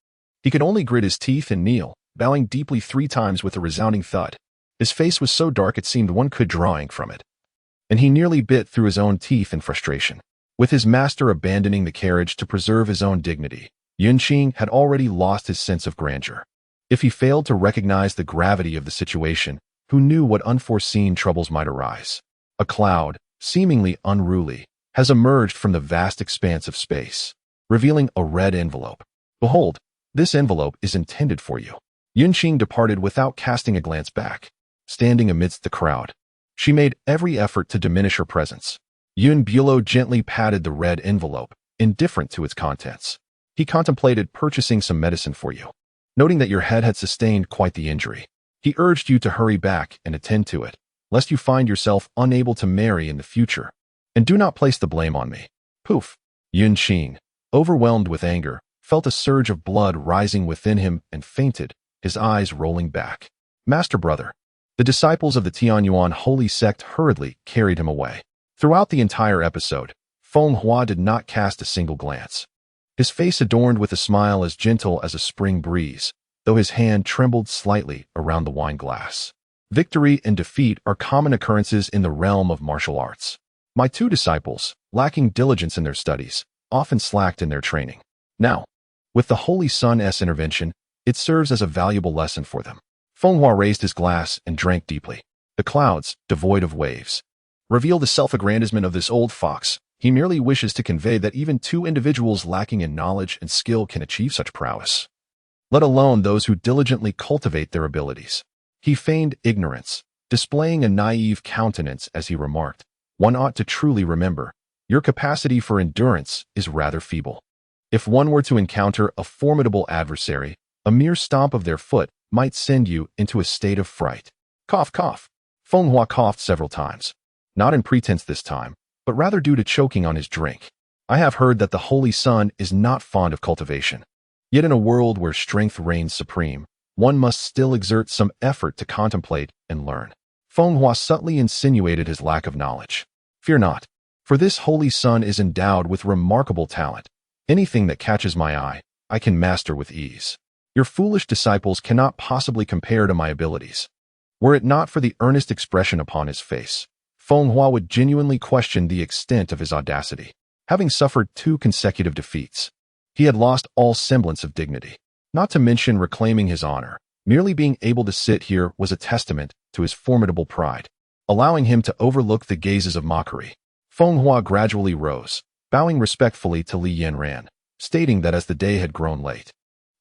He could only grit his teeth and kneel, bowing deeply 3 times with a resounding thud. His face was so dark it seemed one could draw ink from it. And he nearly bit through his own teeth in frustration. With his master abandoning the carriage to preserve his own dignity, Qing had already lost his sense of grandeur. If he failed to recognize the gravity of the situation, who knew what unforeseen troubles might arise? A cloud, seemingly unruly, has emerged from the vast expanse of space, revealing a red envelope. Behold, this envelope is intended for you. Qing departed without casting a glance back. Standing amidst the crowd, she made every effort to diminish her presence. Bulo gently patted the red envelope, indifferent to its contents. He contemplated purchasing some medicine for you. Noting that your head had sustained quite the injury, he urged you to hurry back and attend to it, lest you find yourself unable to marry in the future. And do not place the blame on me. Poof! Qing, overwhelmed with anger, felt a surge of blood rising within him and fainted, his eyes rolling back. Master brother. The disciples of the Tianyuan holy sect hurriedly carried him away. Throughout the entire episode, Feng Hua did not cast a single glance. His face adorned with a smile as gentle as a spring breeze, though his hand trembled slightly around the wine glass. Victory and defeat are common occurrences in the realm of martial arts. My 2 disciples, lacking diligence in their studies, often slacked in their training. Now, with the Holy Sun's intervention, it serves as a valuable lesson for them. Feng Hua raised his glass and drank deeply. The clouds, devoid of waves, reveal the self-aggrandizement of this old fox. He merely wishes to convey that even 2 individuals lacking in knowledge and skill can achieve such prowess, let alone those who diligently cultivate their abilities. He feigned ignorance, displaying a naive countenance as he remarked, one ought to truly remember, your capacity for endurance is rather feeble. If one were to encounter a formidable adversary, a mere stomp of their foot might send you into a state of fright. Cough, cough. Feng Hua coughed several times. Not in pretense this time, but rather due to choking on his drink. I have heard that the Holy Sun is not fond of cultivation. Yet in a world where strength reigns supreme, one must still exert some effort to contemplate and learn. Feng Hua subtly insinuated his lack of knowledge. Fear not, for this Holy Sun is endowed with remarkable talent. Anything that catches my eye, I can master with ease. Your foolish disciples cannot possibly compare to my abilities. Were it not for the earnest expression upon his face, Feng Hua would genuinely question the extent of his audacity. Having suffered 2 consecutive defeats, he had lost all semblance of dignity, not to mention reclaiming his honor. Merely being able to sit here was a testament to his formidable pride. allowing him to overlook the gazes of mockery. Feng Hua gradually rose, bowing respectfully to Li Yanran, stating that as the day had grown late,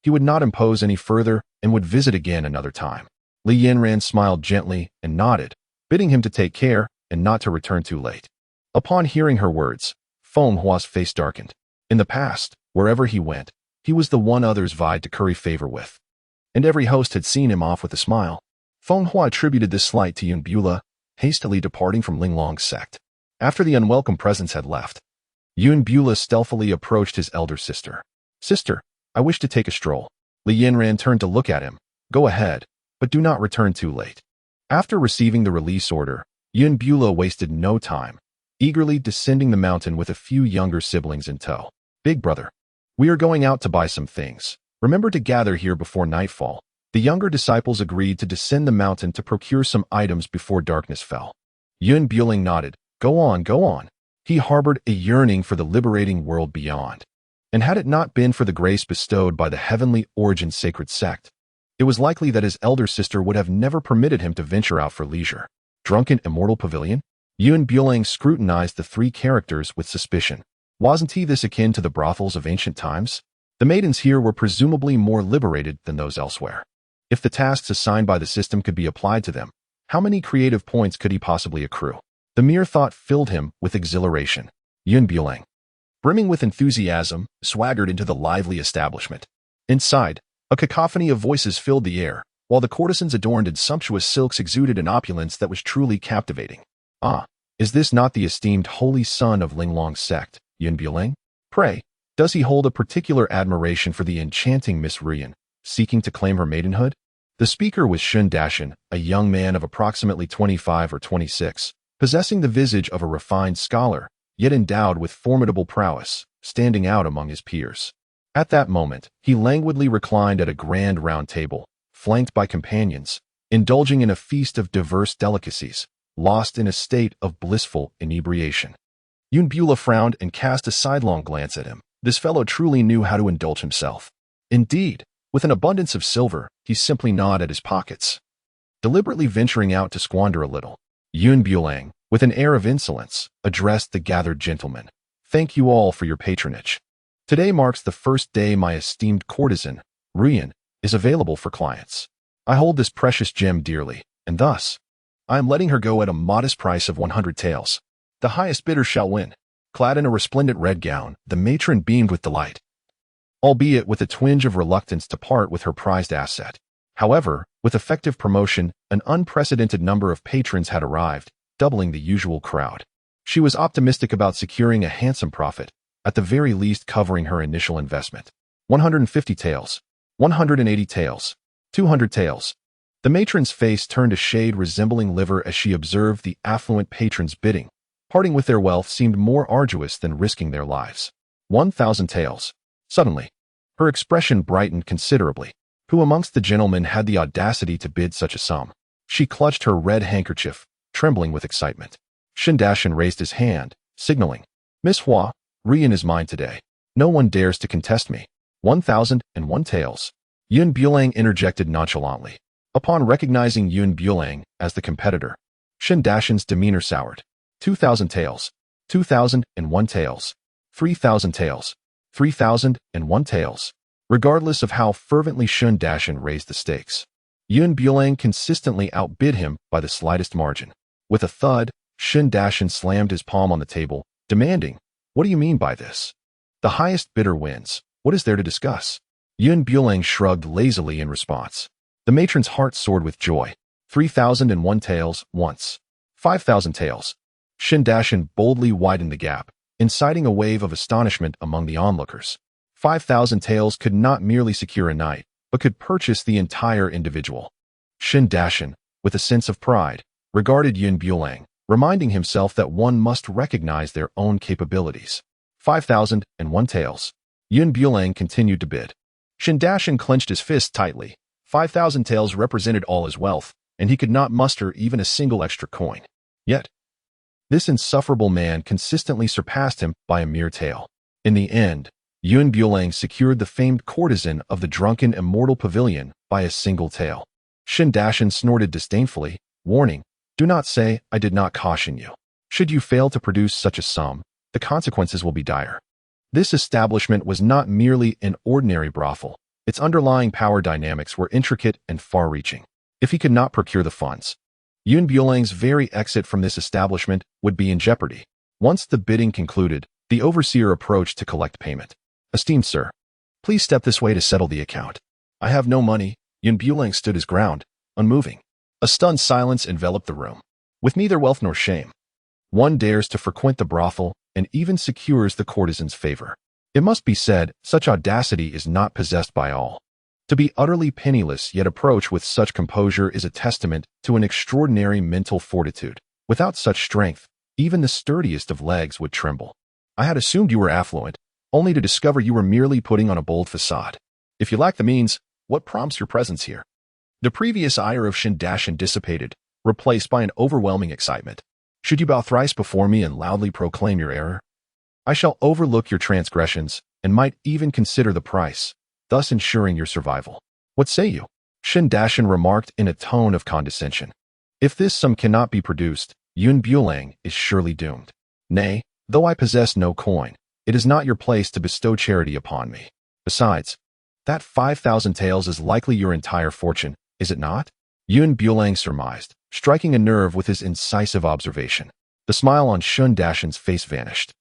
he would not impose any further and would visit again another time. Li Yanran smiled gently and nodded, bidding him to take care and not to return too late. Upon hearing her words, Feng Hua's face darkened. In the past, wherever he went, he was the one others vied to curry favor with, and every host had seen him off with a smile. Feng Hua attributed this slight to Yun Bula hastily departing from Linglong Sect. After the unwelcome presence had left, Yun Bula stealthily approached his elder sister. "Sister, I wish to take a stroll." Li Yanran turned to look at him. "Go ahead, but do not return too late." After receiving the release order, Yun Bula wasted no time, eagerly descending the mountain with a few younger siblings in tow. "Big brother, we are going out to buy some things. Remember to gather here before nightfall." The younger disciples agreed to descend the mountain to procure some items before darkness fell. Yun Bulang nodded. Go on, go on." He harbored a yearning for the liberating world beyond. And had it not been for the grace bestowed by the heavenly origin sacred sect, it was likely that his elder sister would have never permitted him to venture out for leisure. Drunken immortal pavilion? Yun Bulang scrutinized the three characters with suspicion. Wasn't he this akin to the brothels of ancient times? The maidens here were presumably more liberated than those elsewhere. If the tasks assigned by the system could be applied to them, how many creative points could he possibly accrue? The mere thought filled him with exhilaration. Yun Bulang, brimming with enthusiasm, swaggered into the lively establishment. Inside, a cacophony of voices filled the air, while the courtesans adorned in sumptuous silks exuded an opulence that was truly captivating. "Ah, is this not the esteemed holy son of Linglong Sect, Yun Bulang? Pray, does he hold a particular admiration for the enchanting Miss Ruyan, seeking to claim her maidenhood?" The speaker was Shun Dashan, a young man of approximately 25 or 26, possessing the visage of a refined scholar, yet endowed with formidable prowess, standing out among his peers. At that moment, he languidly reclined at a grand round table, flanked by companions, indulging in a feast of diverse delicacies, lost in a state of blissful inebriation. Yun Bula frowned and cast a sidelong glance at him. This fellow truly knew how to indulge himself. Indeed, with an abundance of silver, he simply gnawed at his pockets, deliberately venturing out to squander a little. Yun Bulang, with an air of insolence, addressed the gathered gentlemen. "Thank you all for your patronage. Today marks the first day my esteemed courtesan, Ruyan, is available for clients. I hold this precious gem dearly, and thus, I am letting her go at a modest price of 100 taels. The highest bidder shall win." Clad in a resplendent red gown, the matron beamed with delight, albeit with a twinge of reluctance to part with her prized asset. However, with effective promotion, an unprecedented number of patrons had arrived, doubling the usual crowd. She was optimistic about securing a handsome profit, at the very least covering her initial investment. 150 taels, 180 taels, 200 taels. The matron's face turned a shade resembling liver as she observed the affluent patrons bidding. Parting with their wealth seemed more arduous than risking their lives. 1,000 taels. Suddenly, her expression brightened considerably. Who amongst the gentlemen had the audacity to bid such a sum? She clutched her red handkerchief, trembling with excitement. Shun Dashan raised his hand, signaling, "Miss Hua, Ruyan is mine today. No one dares to contest me." 1,001 taels. Yun Bulang interjected nonchalantly. Upon recognizing Yun Bulang as the competitor, Shun Dashan's demeanor soured. 2,000 taels. 2,001 taels. 3,000 taels. 3,001 taels. Regardless of how fervently Shun Dashan raised the stakes, Yun Bulang consistently outbid him by the slightest margin. With a thud, Shun Dashan slammed his palm on the table, demanding, "What do you mean by this? The highest bidder wins. What is there to discuss?" Yun Bulang shrugged lazily in response. The matron's heart soared with joy. 3,001 taels once. 5,000 taels. Shun Dashan boldly widened the gap, inciting a wave of astonishment among the onlookers. 5,000 taels could not merely secure a knight, but could purchase the entire individual. Shun Dashan, with a sense of pride, regarded Yun Bulang, reminding himself that one must recognize their own capabilities. 5,001 taels. Yun Bulang continued to bid. Shun Dashan clenched his fist tightly. 5,000 taels represented all his wealth, and he could not muster even a single extra coin. Yet, this insufferable man consistently surpassed him by a mere tael. In the end, Yun Bulang secured the famed courtesan of the drunken immortal pavilion by a single tael. Shun Dashan snorted disdainfully, warning, Do not say, I did not caution you. Should you fail to produce such a sum, the consequences will be dire. This establishment was not merely an ordinary brothel. Its underlying power dynamics were intricate and far-reaching. If he could not procure the funds, Yun Bulang's very exit from this establishment would be in jeopardy. Once the bidding concluded, the overseer approached to collect payment. Esteemed sir, please step this way to settle the account. I have no money. Yun Bulang stood his ground, unmoving. A stunned silence enveloped the room. With neither wealth nor shame, one dares to frequent the brothel and even secures the courtesan's favor. It must be said, such audacity is not possessed by all. To be utterly penniless yet approach with such composure is a testament to an extraordinary mental fortitude. Without such strength, even the sturdiest of legs would tremble. I had assumed you were affluent, only to discover you were merely putting on a bold facade. If you lack the means, what prompts your presence here? The previous ire of Shindashan dissipated, replaced by an overwhelming excitement. Should you bow thrice before me and loudly proclaim your error, I shall overlook your transgressions and might even consider the price, thus ensuring your survival. What say you? Shindashan remarked in a tone of condescension. If this sum cannot be produced, Yun Bulang is surely doomed. Nay, though I possess no coin, it is not your place to bestow charity upon me. Besides, that 5,000 taels is likely your entire fortune, is it not? Yun Bulang surmised, striking a nerve with his incisive observation. The smile on Shindashan's face vanished.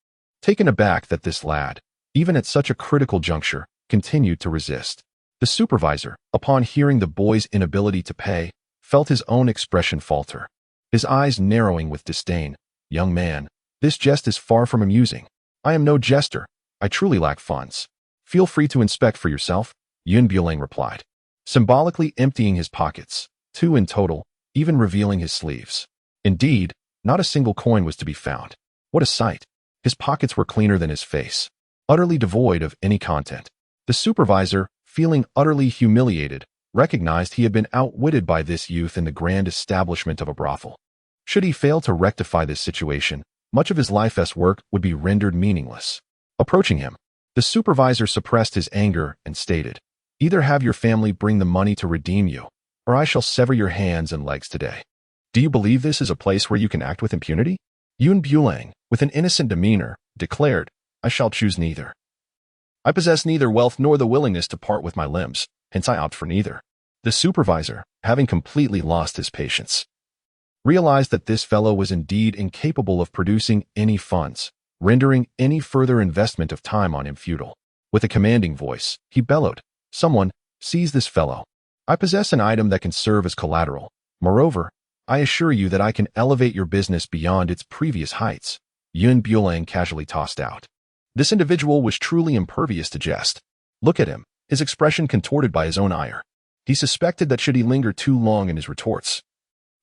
Taken aback that this lad, even at such a critical juncture, continued to resist, the supervisor, upon hearing the boy's inability to pay, felt his own expression falter. His eyes narrowing with disdain. Young man, this jest is far from amusing. I am no jester. I truly lack funds. Feel free to inspect for yourself, Yun Bulang replied, symbolically emptying his pockets, 2 in total, even revealing his sleeves. Indeed, not a single coin was to be found. What a sight! His pockets were cleaner than his face, utterly devoid of any content. The supervisor, feeling utterly humiliated, recognized he had been outwitted by this youth in the grand establishment of a brothel. Should he fail to rectify this situation, much of his life's work would be rendered meaningless. Approaching him, the supervisor suppressed his anger and stated, either have your family bring the money to redeem you, or I shall sever your hands and legs today. Do you believe this is a place where you can act with impunity? Yun Bulang, with an innocent demeanor, declared, I shall choose neither. I possess neither wealth nor the willingness to part with my limbs, hence I opt for neither. The supervisor, having completely lost his patience, realized that this fellow was indeed incapable of producing any funds, rendering any further investment of time on him futile. With a commanding voice, he bellowed, someone, seize this fellow. I possess an item that can serve as collateral. Moreover, I assure you that I can elevate your business beyond its previous heights. Yun Bulang casually tossed out. This individual was truly impervious to jest. Look at him, his expression contorted by his own ire. He suspected that should he linger too long in his retorts,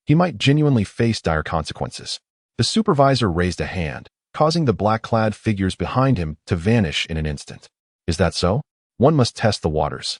he might genuinely face dire consequences. The supervisor raised a hand, causing the black-clad figures behind him to vanish in an instant. Is that so? One must test the waters.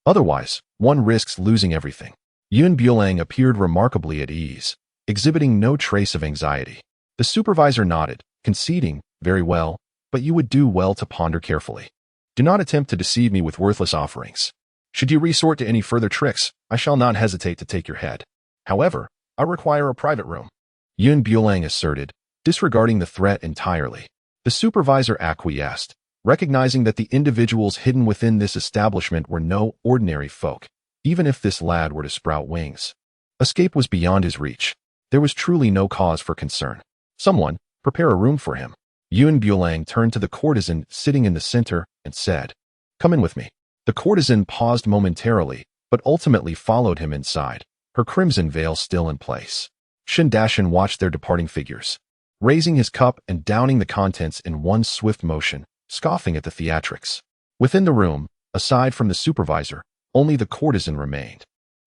Otherwise, one risks losing everything. Yun Bulang appeared remarkably at ease, exhibiting no trace of anxiety. The supervisor nodded, conceding, very well, but you would do well to ponder carefully. Do not attempt to deceive me with worthless offerings. Should you resort to any further tricks, I shall not hesitate to take your head. However, I require a private room, Yun Bulang asserted, disregarding the threat entirely. The supervisor acquiesced, recognizing that the individuals hidden within this establishment were no ordinary folk, even if this lad were to sprout wings. Escape was beyond his reach. There was truly no cause for concern. Someone, prepare a room for him. Yun Bulang turned to the courtesan sitting in the center and said, come in with me. The courtesan paused momentarily, but ultimately followed him inside, her crimson veil still in place. Shindashan watched their departing figures, raising his cup and downing the contents in one swift motion, scoffing at the theatrics. Within the room, aside from the supervisor, only the courtesan remained.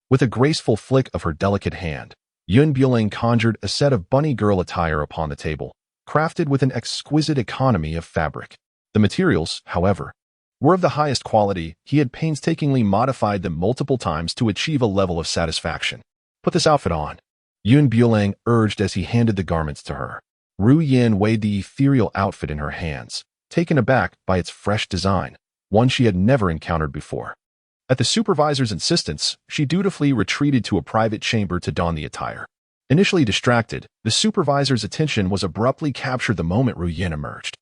With a graceful flick of her delicate hand, Yun Bulang conjured a set of bunny girl attire upon the table, crafted with an exquisite economy of fabric. The materials, however, were of the highest quality. He had painstakingly modified them multiple times to achieve a level of satisfaction. Put this outfit on, Yun Bulang urged as he handed the garments to her. Ru Yin weighed the ethereal outfit in her hands, taken aback by its fresh design, one she had never encountered before. At the supervisor's insistence, she dutifully retreated to a private chamber to don the attire. Initially distracted, the supervisor's attention was abruptly captured the moment Ru Yin emerged.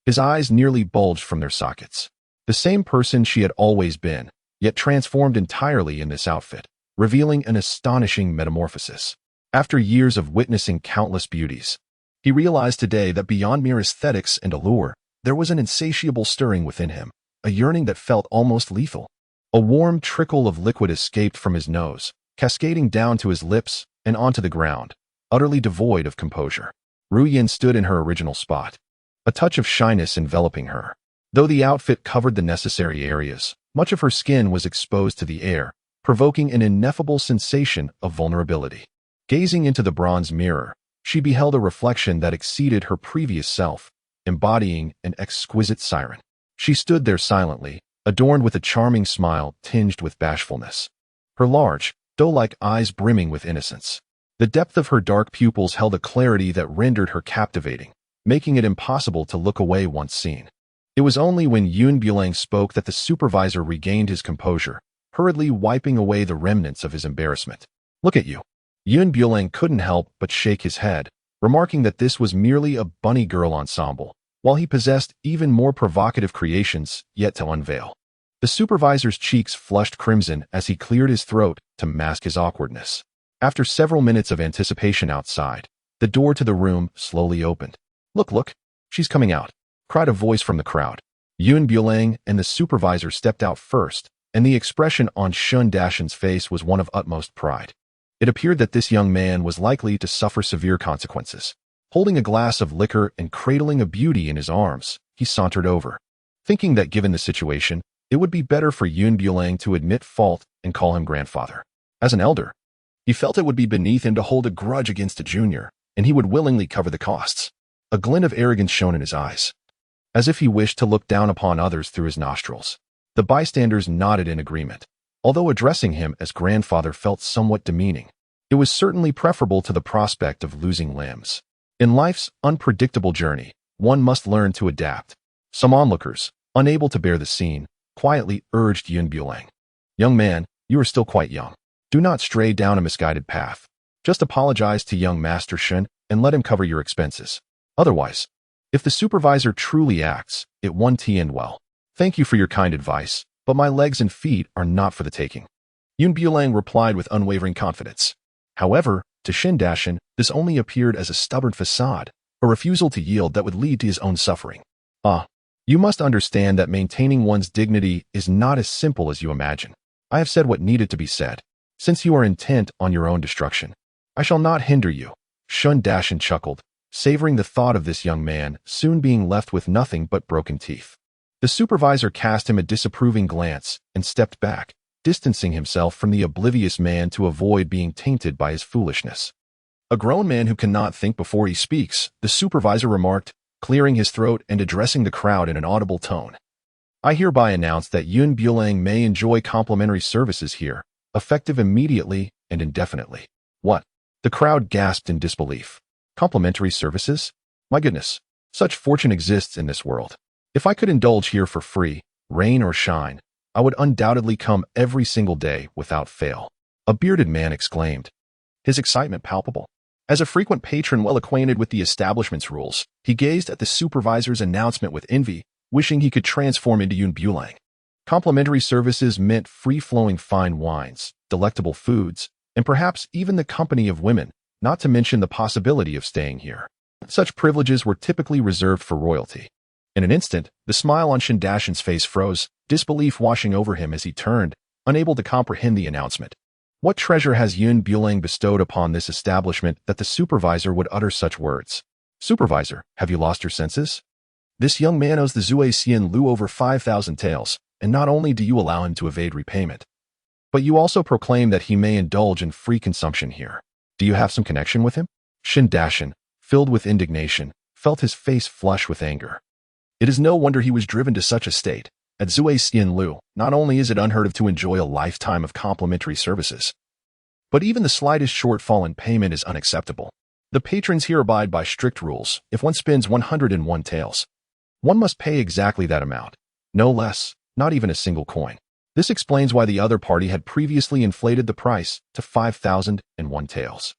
His eyes nearly bulged from their sockets. The same person she had always been, yet transformed entirely in this outfit, revealing an astonishing metamorphosis. After years of witnessing countless beauties, he realized today that beyond mere aesthetics and allure, there was an insatiable stirring within him, a yearning that felt almost lethal. A warm trickle of liquid escaped from his nose, cascading down to his lips and onto the ground, utterly devoid of composure. Ru Yin stood in her original spot, a touch of shyness enveloping her. Though the outfit covered the necessary areas, much of her skin was exposed to the air, provoking an ineffable sensation of vulnerability. Gazing into the bronze mirror, she beheld a reflection that exceeded her previous self, embodying an exquisite siren. She stood there silently, adorned with a charming smile tinged with bashfulness. Her large, doe-like eyes brimming with innocence. The depth of her dark pupils held a clarity that rendered her captivating, making it impossible to look away once seen. It was only when Bulang spoke that the supervisor regained his composure, hurriedly wiping away the remnants of his embarrassment. "Look at you." Bulang couldn't help but shake his head, remarking that this was merely a bunny girl ensemble, while he possessed even more provocative creations yet to unveil. The supervisor's cheeks flushed crimson as he cleared his throat to mask his awkwardness. After several minutes of anticipation outside, the door to the room slowly opened. Look, she's coming out," cried a voice from the crowd. Bulang and the supervisor stepped out first, and the expression on Shun Dashin's face was one of utmost pride. It appeared that this young man was likely to suffer severe consequences. Holding a glass of liquor and cradling a beauty in his arms, he sauntered over. Thinking that given the situation, it would be better for Bulang to admit fault and call him grandfather. As an elder, he felt it would be beneath him to hold a grudge against a junior, and he would willingly cover the costs. A glint of arrogance shone in his eyes, as if he wished to look down upon others through his nostrils. The bystanders nodded in agreement, although addressing him as grandfather felt somewhat demeaning. It was certainly preferable to the prospect of losing limbs. In life's unpredictable journey, one must learn to adapt. Some onlookers, unable to bear the scene, quietly urged Bulang. "Young man, you are still quite young. Do not stray down a misguided path. Just apologize to young Master Shun and let him cover your expenses. Otherwise, if the supervisor truly acts, it won't end well. Thank you for your kind advice, but my legs and feet are not for the taking." Bulang replied with unwavering confidence. However, to Shin Dashin, this only appeared as a stubborn facade, a refusal to yield that would lead to his own suffering. You must understand that maintaining one's dignity is not as simple as you imagine. I have said what needed to be said. Since you are intent on your own destruction, I shall not hinder you." Shun Dashin chuckled, savoring the thought of this young man soon being left with nothing but broken teeth. The supervisor cast him a disapproving glance and stepped back, distancing himself from the oblivious man to avoid being tainted by his foolishness. "A grown man who cannot think before he speaks," the supervisor remarked, clearing his throat and addressing the crowd in an audible tone. "I hereby announce that Bulang may enjoy complimentary services here, effective immediately and indefinitely." "What?" The crowd gasped in disbelief. "Complimentary services? My goodness, such fortune exists in this world. If I could indulge here for free, rain or shine, I would undoubtedly come every single day without fail," a bearded man exclaimed, his excitement palpable. As a frequent patron well acquainted with the establishment's rules, he gazed at the supervisor's announcement with envy, wishing he could transform into Bulang. Complimentary services meant free-flowing fine wines, delectable foods, and perhaps even the company of women, not to mention the possibility of staying here. Such privileges were typically reserved for royalty. In an instant, the smile on Shin Dashin's face froze, disbelief washing over him as he turned, unable to comprehend the announcement. What treasure has Bulang bestowed upon this establishment that the supervisor would utter such words? "Supervisor, have you lost your senses? This young man owes the Zui Xian Lu over 5,000 taels, and not only do you allow him to evade repayment, but you also proclaim that he may indulge in free consumption here. Do you have some connection with him?" Shin Dashin, filled with indignation, felt his face flush with anger. It is no wonder he was driven to such a state. At Zui Xian Lu, not only is it unheard of to enjoy a lifetime of complimentary services, but even the slightest shortfall in payment is unacceptable. The patrons here abide by strict rules. If one spends 101 taels, one must pay exactly that amount. No less, not even a single coin. This explains why the other party had previously inflated the price to 5,001 taels.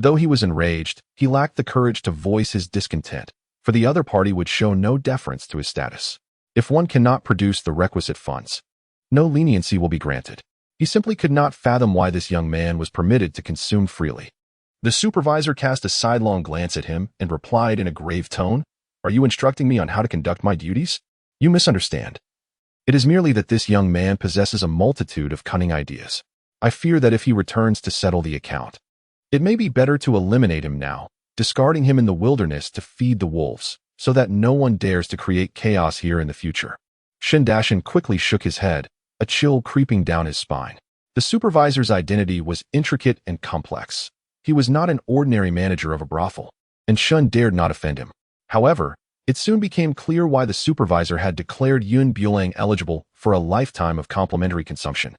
Though he was enraged, he lacked the courage to voice his discontent, for the other party would show no deference to his status. If one cannot produce the requisite funds, no leniency will be granted. He simply could not fathom why this young man was permitted to consume freely. The supervisor cast a sidelong glance at him and replied in a grave tone, "Are you instructing me on how to conduct my duties? You misunderstand. It is merely that this young man possesses a multitude of cunning ideas. I fear that if he returns to settle the account, it may be better to eliminate him now, discarding him in the wilderness to feed the wolves, so that no one dares to create chaos here in the future." Shen Dashan quickly shook his head, a chill creeping down his spine. The supervisor's identity was intricate and complex. He was not an ordinary manager of a brothel, and Shun dared not offend him. However, it soon became clear why the supervisor had declared Yun Bulang eligible for a lifetime of complimentary consumption.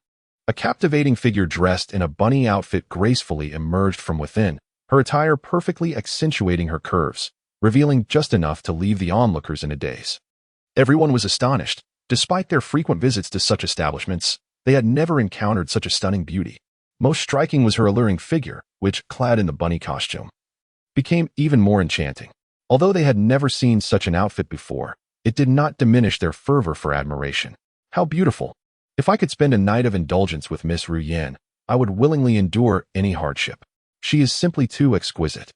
A captivating figure dressed in a bunny outfit gracefully emerged from within, her attire perfectly accentuating her curves, revealing just enough to leave the onlookers in a daze. Everyone was astonished. Despite their frequent visits to such establishments, they had never encountered such a stunning beauty. Most striking was her alluring figure, which, clad in the bunny costume, became even more enchanting. Although they had never seen such an outfit before, it did not diminish their fervor for admiration. How beautiful! If I could spend a night of indulgence with Miss Ru Yan, I would willingly endure any hardship. She is simply too exquisite.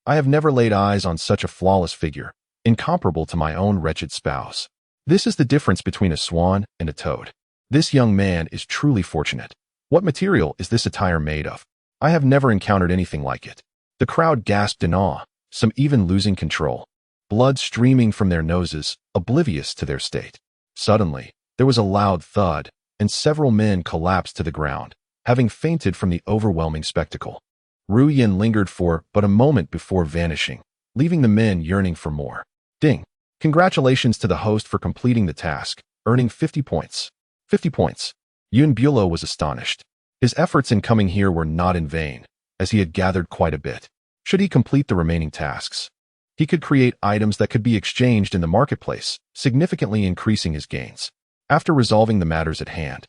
I have never laid eyes on such a flawless figure, incomparable to my own wretched spouse. This is the difference between a swan and a toad. This young man is truly fortunate. What material is this attire made of? I have never encountered anything like it. The crowd gasped in awe, some even losing control, blood streaming from their noses, oblivious to their state. Suddenly, there was a loud thud, and several men collapsed to the ground, having fainted from the overwhelming spectacle. Ru Yin lingered for but a moment before vanishing, leaving the men yearning for more. Ding! Congratulations to the host for completing the task, earning 50 points. 50 points. Yun Bulo was astonished. His efforts in coming here were not in vain, as he had gathered quite a bit. Should he complete the remaining tasks, he could create items that could be exchanged in the marketplace, significantly increasing his gains. After resolving the matters at hand,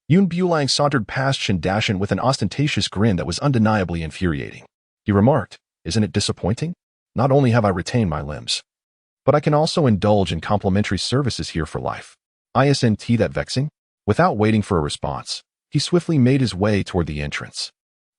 Yun Bulang sauntered past Shen Dashan with an ostentatious grin that was undeniably infuriating. He remarked, "Isn't it disappointing? Not only have I retained my limbs, but I can also indulge in complimentary services here for life. Isn't that vexing?" Without waiting for a response, he swiftly made his way toward the entrance.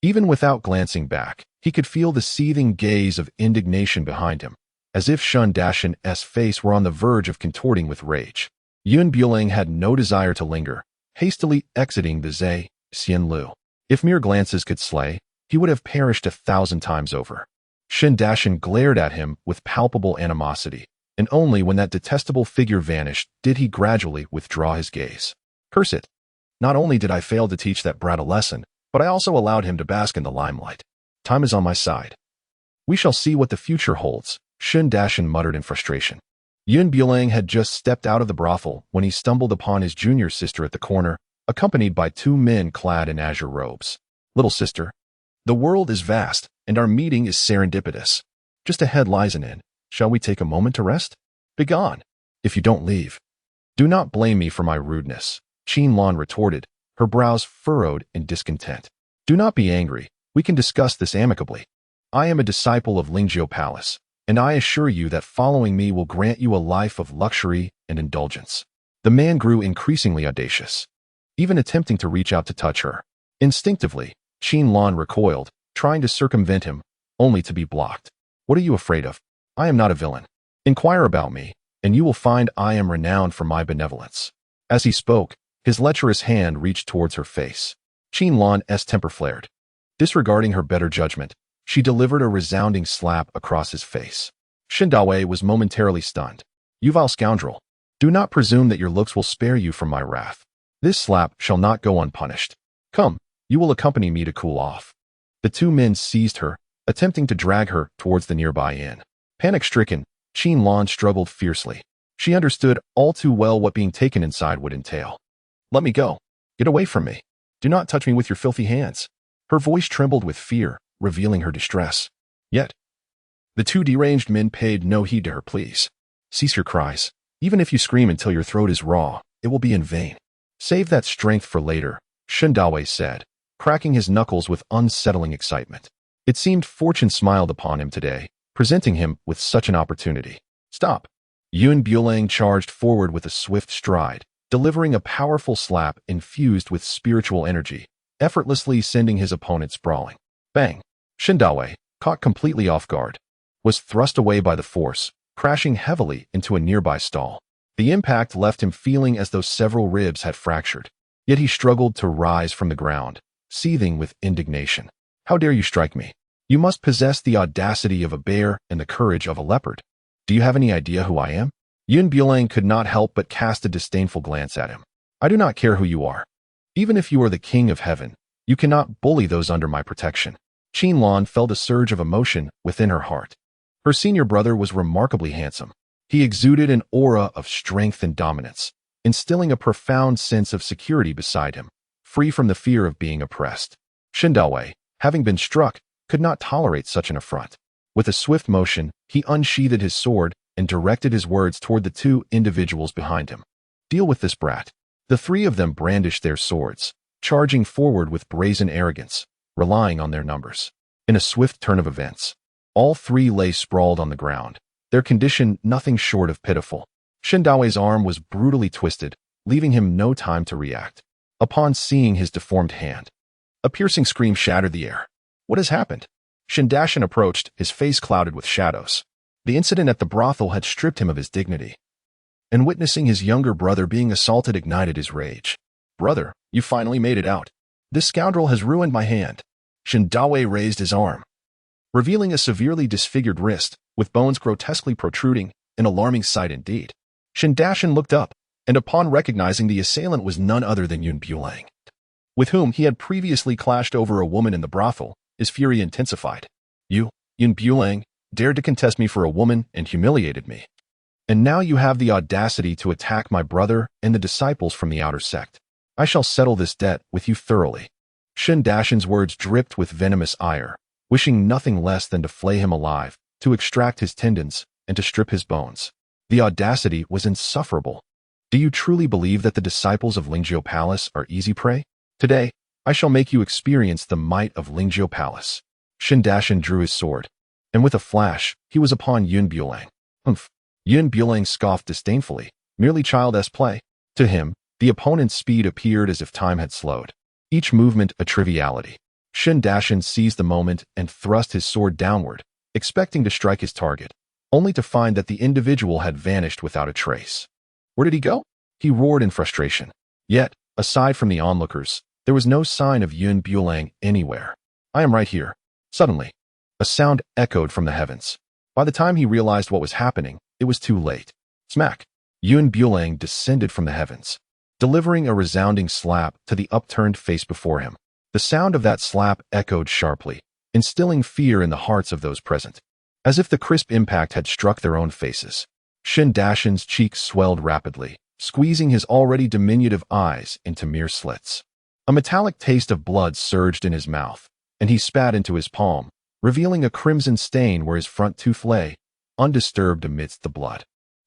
Even without glancing back, he could feel the seething gaze of indignation behind him, as if Shen Dashan's face were on the verge of contorting with rage. Yun Bulang had no desire to linger, hastily exiting the Zhe Xian Lu. If mere glances could slay, he would have perished 1,000 times over. Shen Dashan glared at him with palpable animosity, and only when that detestable figure vanished did he gradually withdraw his gaze. Curse it! Not only did I fail to teach that brat a lesson, but I also allowed him to bask in the limelight. Time is on my side. We shall see what the future holds, Shen Dashan muttered in frustration. Yun Bulang had just stepped out of the brothel when he stumbled upon his junior sister at the corner, accompanied by 2 men clad in azure robes. "Little sister, the world is vast, and our meeting is serendipitous. Just ahead lies an inn. Shall we take a moment to rest? Begone, if you don't leave." "Do not blame me for my rudeness," Qing Lan retorted, her brows furrowed in discontent. "Do not be angry. We can discuss this amicably. I am a disciple of Lingzhou Palace, and I assure you that following me will grant you a life of luxury and indulgence." The man grew increasingly audacious, even attempting to reach out to touch her. Instinctively, Qing Lan recoiled, trying to circumvent him, only to be blocked. "What are you afraid of? I am not a villain. Inquire about me, and you will find I am renowned for my benevolence." As he spoke, his lecherous hand reached towards her face. Qing Lan's temper flared. Disregarding her better judgment, she delivered a resounding slap across his face. Shen Dawei was momentarily stunned. "You vile scoundrel! Do not presume that your looks will spare you from my wrath. This slap shall not go unpunished. Come, you will accompany me to cool off." The 2 men seized her, attempting to drag her towards the nearby inn. Panic-stricken, Qing Lan struggled fiercely. She understood all too well what being taken inside would entail. "Let me go. Get away from me. Do not touch me with your filthy hands." Her voice trembled with fear, revealing her distress. Yet, the 2 deranged men paid no heed to her pleas. "Cease your cries. Even if you scream until your throat is raw, it will be in vain. Save that strength for later," Shen Dawei said, cracking his knuckles with unsettling excitement. It seemed fortune smiled upon him today, presenting him with such an opportunity. Stop! Bulang charged forward with a swift stride, delivering a powerful slap infused with spiritual energy, effortlessly sending his opponent sprawling. Bang! Dawei, caught completely off guard, was thrust away by the force, crashing heavily into a nearby stall. The impact left him feeling as though several ribs had fractured. Yet he struggled to rise from the ground, seething with indignation. How dare you strike me? You must possess the audacity of a bear and the courage of a leopard. Do you have any idea who I am? Bulang could not help but cast a disdainful glance at him. I do not care who you are. Even if you are the king of heaven, you cannot bully those under my protection. Qin felt a surge of emotion within her heart. Her senior brother was remarkably handsome. He exuded an aura of strength and dominance, instilling a profound sense of security beside him, free from the fear of being oppressed. Dawei, having been struck, could not tolerate such an affront. With a swift motion, he unsheathed his sword and directed his words toward the two individuals behind him. Deal with this brat. The three of them brandished their swords, charging forward with brazen arrogance, relying on their numbers. In a swift turn of events, all three lay sprawled on the ground, their condition nothing short of pitiful. Dawei's arm was brutally twisted, leaving him no time to react. Upon seeing his deformed hand, a piercing scream shattered the air. What has happened? Dashan approached, his face clouded with shadows. The incident at the brothel had stripped him of his dignity, and witnessing his younger brother being assaulted ignited his rage. Brother, you finally made it out. This scoundrel has ruined my hand. Dawei raised his arm, revealing a severely disfigured wrist, with bones grotesquely protruding, an alarming sight indeed. Dashan looked up, and upon recognizing the assailant was none other than Bulang, with whom he had previously clashed over a woman in the brothel. His fury intensified. You, Bulang, dared to contest me for a woman and humiliated me. And now you have the audacity to attack my brother and the disciples from the outer sect. I shall settle this debt with you thoroughly. Dashan's words dripped with venomous ire, wishing nothing less than to flay him alive, to extract his tendons, and to strip his bones. The audacity was insufferable. Do you truly believe that the disciples of Lingjio Palace are easy prey? Today, I shall make you experience the might of Lingjio Palace. Dashan drew his sword, and with a flash, he was upon Bulang. Humph! Bulang scoffed disdainfully, merely childish play. To him, the opponent's speed appeared as if time had slowed, each movement a triviality. Dashan seized the moment and thrust his sword downward, expecting to strike his target, only to find that the individual had vanished without a trace. Where did he go? He roared in frustration. Yet, aside from the onlookers, there was no sign of Bulang anywhere. I am right here. Suddenly, a sound echoed from the heavens. By the time he realized what was happening, it was too late. Smack! Bulang descended from the heavens, delivering a resounding slap to the upturned face before him. The sound of that slap echoed sharply, instilling fear in the hearts of those present, as if the crisp impact had struck their own faces. Dashan's cheeks swelled rapidly, squeezing his already diminutive eyes into mere slits. A metallic taste of blood surged in his mouth, and he spat into his palm, revealing a crimson stain where his front tooth lay, undisturbed amidst the blood.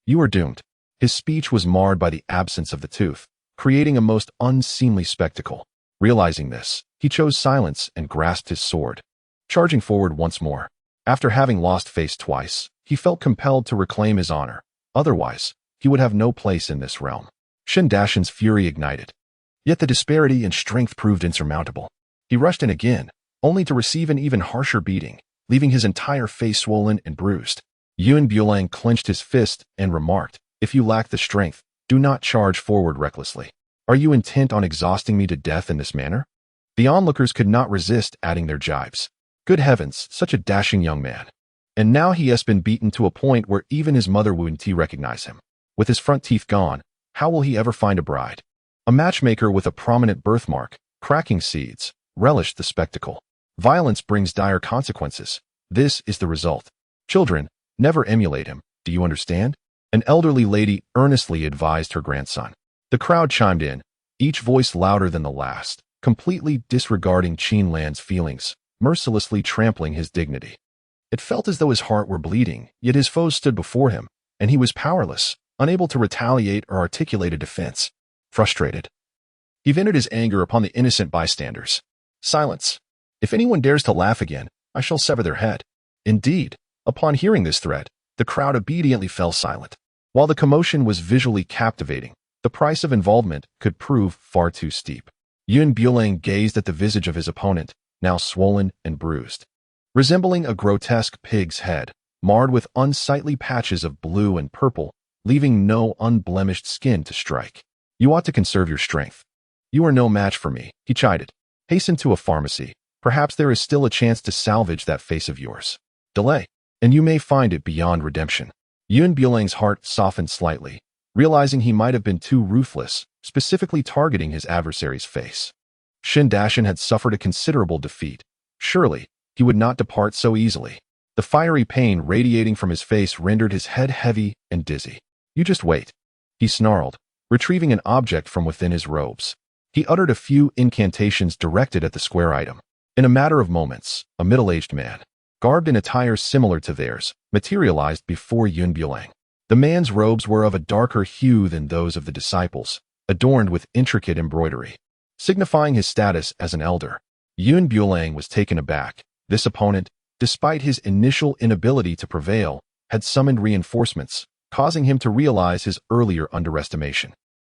You are doomed. His speech was marred by the absence of the tooth, creating a most unseemly spectacle. Realizing this, he chose silence and grasped his sword, charging forward once more. After having lost face twice, he felt compelled to reclaim his honor. Otherwise, he would have no place in this realm. Dashan's fury ignited. Yet the disparity in strength proved insurmountable. He rushed in again, only to receive an even harsher beating, leaving his entire face swollen and bruised. Bulang clenched his fist and remarked, If you lack the strength, do not charge forward recklessly. Are you intent on exhausting me to death in this manner? The onlookers could not resist adding their jibes. Good heavens, such a dashing young man. And now he has been beaten to a point where even his mother wouldn't recognize him. With his front teeth gone, how will he ever find a bride? A matchmaker with a prominent birthmark, cracking seeds, relished the spectacle. Violence brings dire consequences. This is the result. Children, never emulate him, do you understand? An elderly lady earnestly advised her grandson. The crowd chimed in, each voice louder than the last, completely disregarding Qinlan's feelings, mercilessly trampling his dignity. It felt as though his heart were bleeding, yet his foes stood before him, and he was powerless, unable to retaliate or articulate a defense. Frustrated, he vented his anger upon the innocent bystanders. Silence! If anyone dares to laugh again, I shall sever their head." Indeed, upon hearing this threat, the crowd obediently fell silent. While the commotion was visually captivating, the price of involvement could prove far too steep. Yun Bulang gazed at the visage of his opponent, now swollen and bruised, resembling a grotesque pig's head, marred with unsightly patches of blue and purple, leaving no unblemished skin to strike. "You ought to conserve your strength. You are no match for me," he chided. "Hasten to a pharmacy. Perhaps there is still a chance to salvage that face of yours. Delay, and you may find it beyond redemption." Yun Bulang's heart softened slightly, realizing he might have been too ruthless, specifically targeting his adversary's face. Shin Dashan had suffered a considerable defeat. Surely, he would not depart so easily. The fiery pain radiating from his face rendered his head heavy and dizzy. "You just wait," he snarled, retrieving an object from within his robes. He uttered a few incantations directed at the square item. In a matter of moments, a middle-aged man, garbed in attire similar to theirs, materialized before Yun Bulang. The man's robes were of a darker hue than those of the disciples, adorned with intricate embroidery, signifying his status as an elder. Yun Bulang was taken aback. This opponent, despite his initial inability to prevail, had summoned reinforcements, causing him to realize his earlier underestimation.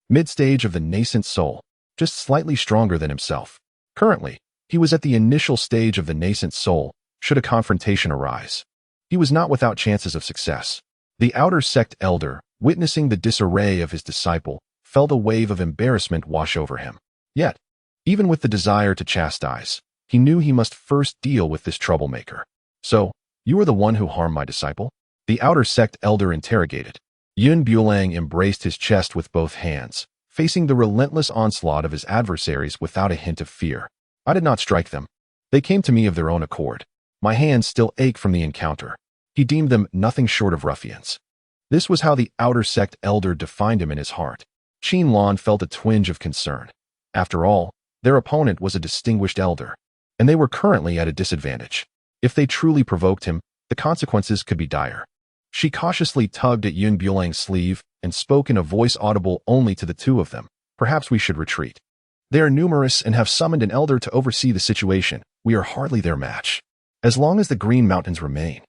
Mid-stage of the nascent soul, just slightly stronger than himself. Currently, he was at the initial stage of the nascent soul, should a confrontation arise. He was not without chances of success. The outer sect elder, witnessing the disarray of his disciple, felt a wave of embarrassment wash over him. Yet, even with the desire to chastise, he knew he must first deal with this troublemaker. "So, you are the one who harmed my disciple?" the outer sect elder interrogated. Yun Bulang embraced his chest with both hands, facing the relentless onslaught of his adversaries without a hint of fear. "I did not strike them. They came to me of their own accord. My hands still ache from the encounter." He deemed them nothing short of ruffians. This was how the outer sect elder defined him in his heart. Qing Lan felt a twinge of concern. After all, their opponent was a distinguished elder, and they were currently at a disadvantage. If they truly provoked him, the consequences could be dire. She cautiously tugged at Yun Bulang's sleeve and spoke in a voice audible only to the two of them. "Perhaps we should retreat. They are numerous and have summoned an elder to oversee the situation. We are hardly their match. As long as the Green Mountains remain,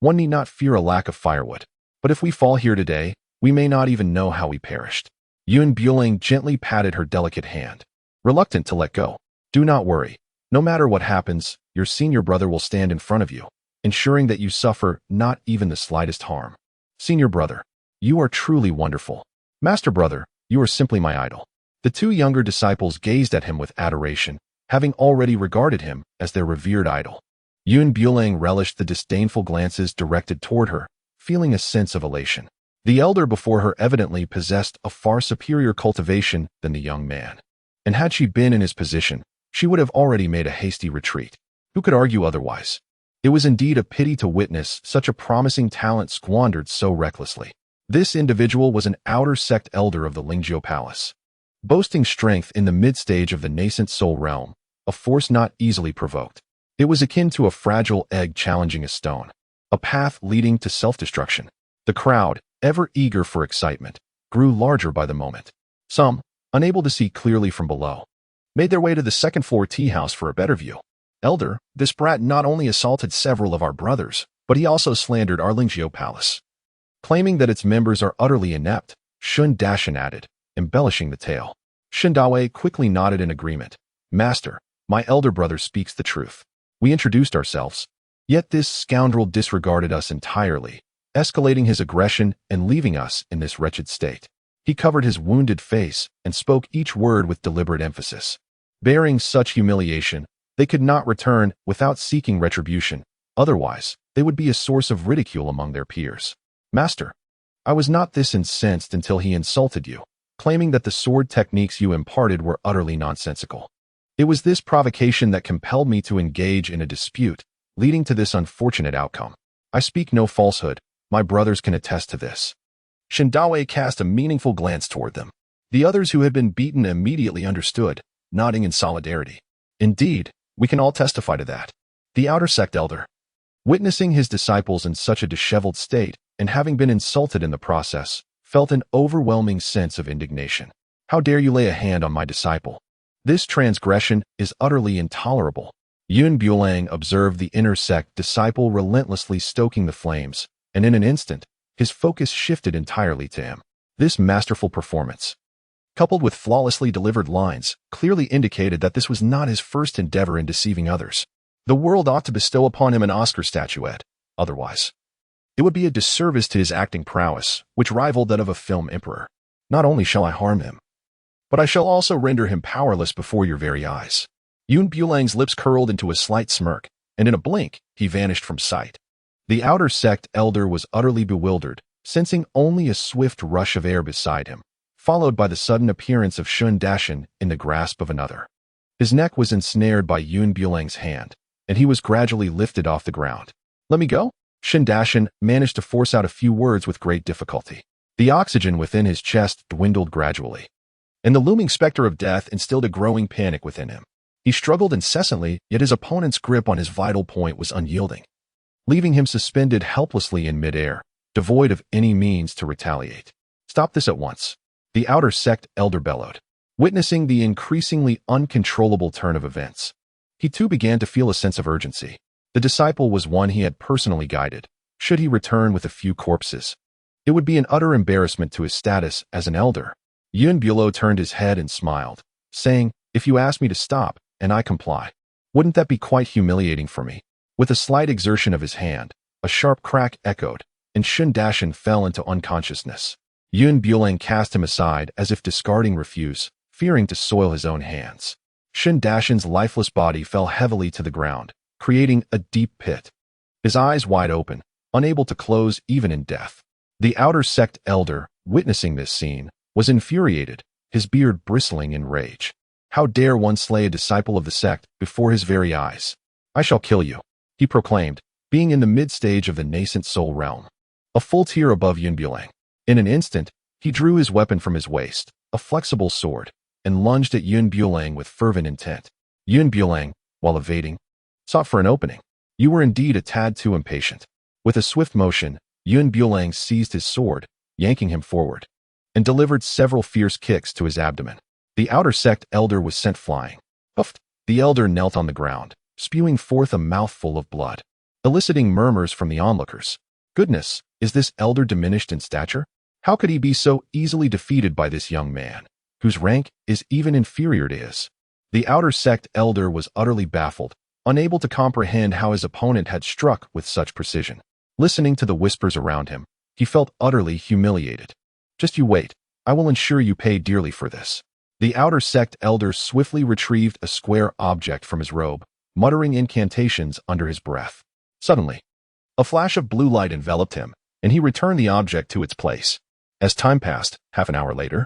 one need not fear a lack of firewood. But if we fall here today, we may not even know how we perished." Yun Bulang gently patted her delicate hand, reluctant to let go. "Do not worry. No matter what happens, your senior brother will stand in front of you, ensuring that you suffer not even the slightest harm." "Senior brother, you are truly wonderful. Master brother, you are simply my idol." The two younger disciples gazed at him with adoration, having already regarded him as their revered idol. Yun Bulang relished the disdainful glances directed toward her, feeling a sense of elation. The elder before her evidently possessed a far superior cultivation than the young man. And had she been in his position, she would have already made a hasty retreat. Who could argue otherwise? It was indeed a pity to witness such a promising talent squandered so recklessly. This individual was an outer sect elder of the Lingjio Palace, boasting strength in the mid-stage of the nascent soul realm, a force not easily provoked. It was akin to a fragile egg challenging a stone, a path leading to self-destruction. The crowd, ever eager for excitement, grew larger by the moment. Some, unable to see clearly from below, made their way to the second-floor tea house for a better view. "Elder, this brat not only assaulted several of our brothers, but he also slandered our Lingjio Palace, claiming that its members are utterly inept," Shun Dashan added, embellishing the tale. Shindawe quickly nodded in agreement. "Master, my elder brother speaks the truth. We introduced ourselves, yet this scoundrel disregarded us entirely, escalating his aggression and leaving us in this wretched state." He covered his wounded face and spoke each word with deliberate emphasis. Bearing such humiliation, they could not return without seeking retribution. Otherwise, they would be a source of ridicule among their peers. "Master, I was not this incensed until he insulted you, claiming that the sword techniques you imparted were utterly nonsensical. It was this provocation that compelled me to engage in a dispute, leading to this unfortunate outcome. I speak no falsehood. My brothers can attest to this." Shindawe cast a meaningful glance toward them. The others who had been beaten immediately understood, nodding in solidarity. "Indeed, we can all testify to that." The outer sect elder, witnessing his disciples in such a disheveled state and having been insulted in the process, felt an overwhelming sense of indignation. "How dare you lay a hand on my disciple? This transgression is utterly intolerable." Yun Bulang observed the inner sect disciple relentlessly stoking the flames, and in an instant, his focus shifted entirely to him. This masterful performance, coupled with flawlessly delivered lines, clearly indicated that this was not his first endeavor in deceiving others. The world ought to bestow upon him an Oscar statuette. Otherwise, it would be a disservice to his acting prowess, which rivaled that of a film emperor. Not only shall I harm him, but I shall also render him powerless before your very eyes. Yun Bulang's lips curled into a slight smirk, and in a blink, he vanished from sight. The outer sect elder was utterly bewildered, sensing only a swift rush of air beside him, followed by the sudden appearance of Shun Dashin in the grasp of another. His neck was ensnared by Yun Bulang's hand, and he was gradually lifted off the ground. Let me go? Shun Dashin managed to force out a few words with great difficulty. The oxygen within his chest dwindled gradually, and the looming specter of death instilled a growing panic within him. He struggled incessantly, yet his opponent's grip on his vital point was unyielding, leaving him suspended helplessly in midair, devoid of any means to retaliate. Stop this at once, the outer sect elder bellowed. Witnessing the increasingly uncontrollable turn of events, he too began to feel a sense of urgency. The disciple was one he had personally guided. Should he return with a few corpses, it would be an utter embarrassment to his status as an elder. Yun Bulo turned his head and smiled, saying, "If you ask me to stop, and I comply, wouldn't that be quite humiliating for me?" With a slight exertion of his hand, a sharp crack echoed, and Shun Dashin fell into unconsciousness. Yun Bulang cast him aside as if discarding refuse, fearing to soil his own hands. Shun Dashin's lifeless body fell heavily to the ground, creating a deep pit, his eyes wide open, unable to close even in death. The outer sect elder, witnessing this scene, was infuriated, his beard bristling in rage. How dare one slay a disciple of the sect before his very eyes? I shall kill you, he proclaimed, being in the mid-stage of the nascent soul realm, a full tier above Yun Bulang. In an instant, he drew his weapon from his waist, a flexible sword, and lunged at Yun Bulang with fervent intent. Yun Bulang, while evading, sought for an opening. You were indeed a tad too impatient. With a swift motion, Yun Bulang seized his sword, yanking him forward, and delivered several fierce kicks to his abdomen. The outer sect elder was sent flying. Puffed. The elder knelt on the ground, spewing forth a mouthful of blood, eliciting murmurs from the onlookers. Goodness, is this elder diminished in stature? How could he be so easily defeated by this young man, whose rank is even inferior to his? The outer sect elder was utterly baffled, unable to comprehend how his opponent had struck with such precision. Listening to the whispers around him, he felt utterly humiliated. Just you wait, I will ensure you pay dearly for this. The outer sect elder swiftly retrieved a square object from his robe, muttering incantations under his breath. Suddenly, a flash of blue light enveloped him, and he returned the object to its place. As time passed, half an hour later,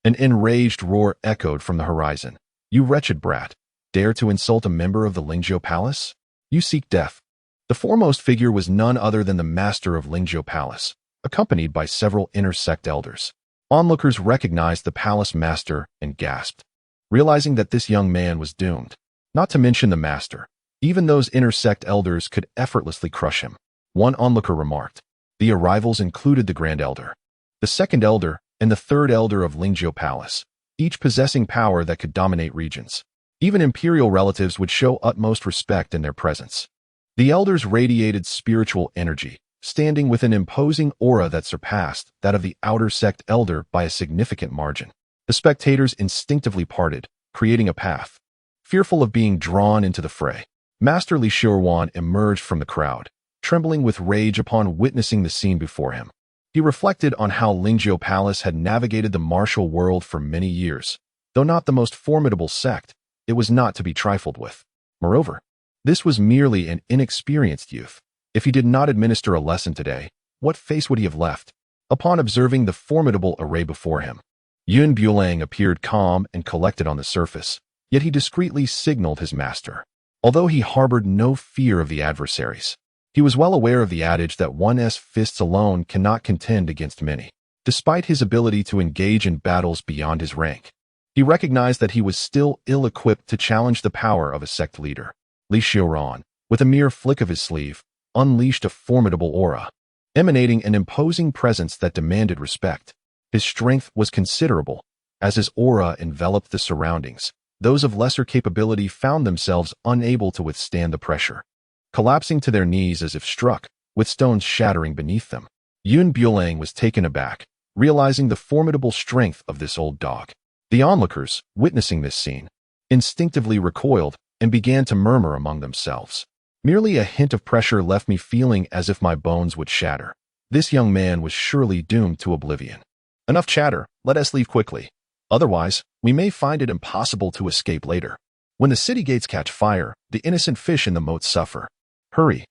an enraged roar echoed from the horizon. You wretched brat, dare to insult a member of the Lingzhou Palace? You seek death. The foremost figure was none other than the master of Lingzhou Palace, accompanied by several inner sect elders. Onlookers recognized the palace master and gasped, realizing that this young man was doomed. Not to mention the master, even those inner sect elders could effortlessly crush him. One onlooker remarked. The arrivals included the Grand Elder, the Second Elder, and the Third Elder of Lingzhou Palace, each possessing power that could dominate regions. Even imperial relatives would show utmost respect in their presence. The elders radiated spiritual energy, standing with an imposing aura that surpassed that of the outer sect elder by a significant margin. The spectators instinctively parted, creating a path. Fearful of being drawn into the fray, Master Li Xiuerwan emerged from the crowd, trembling with rage upon witnessing the scene before him. He reflected on how Lingzhou Palace had navigated the martial world for many years. Though not the most formidable sect, it was not to be trifled with. Moreover, this was merely an inexperienced youth. If he did not administer a lesson today, what face would he have left? Upon observing the formidable array before him, Yun Bulang appeared calm and collected on the surface, yet he discreetly signaled his master. Although he harbored no fear of the adversaries, he was well aware of the adage that one's fists alone cannot contend against many. Despite his ability to engage in battles beyond his rank, he recognized that he was still ill-equipped to challenge the power of a sect leader. Li Xiuerwan, with a mere flick of his sleeve, unleashed a formidable aura, emanating an imposing presence that demanded respect. His strength was considerable, as his aura enveloped the surroundings, those of lesser capability found themselves unable to withstand the pressure, collapsing to their knees as if struck, with stones shattering beneath them. Bulang was taken aback, realizing the formidable strength of this old dog. The onlookers, witnessing this scene, instinctively recoiled and began to murmur among themselves. Merely a hint of pressure left me feeling as if my bones would shatter. This young man was surely doomed to oblivion. Enough chatter, let us leave quickly. Otherwise, we may find it impossible to escape later. When the city gates catch fire, the innocent fish in the moat suffer. Hurry.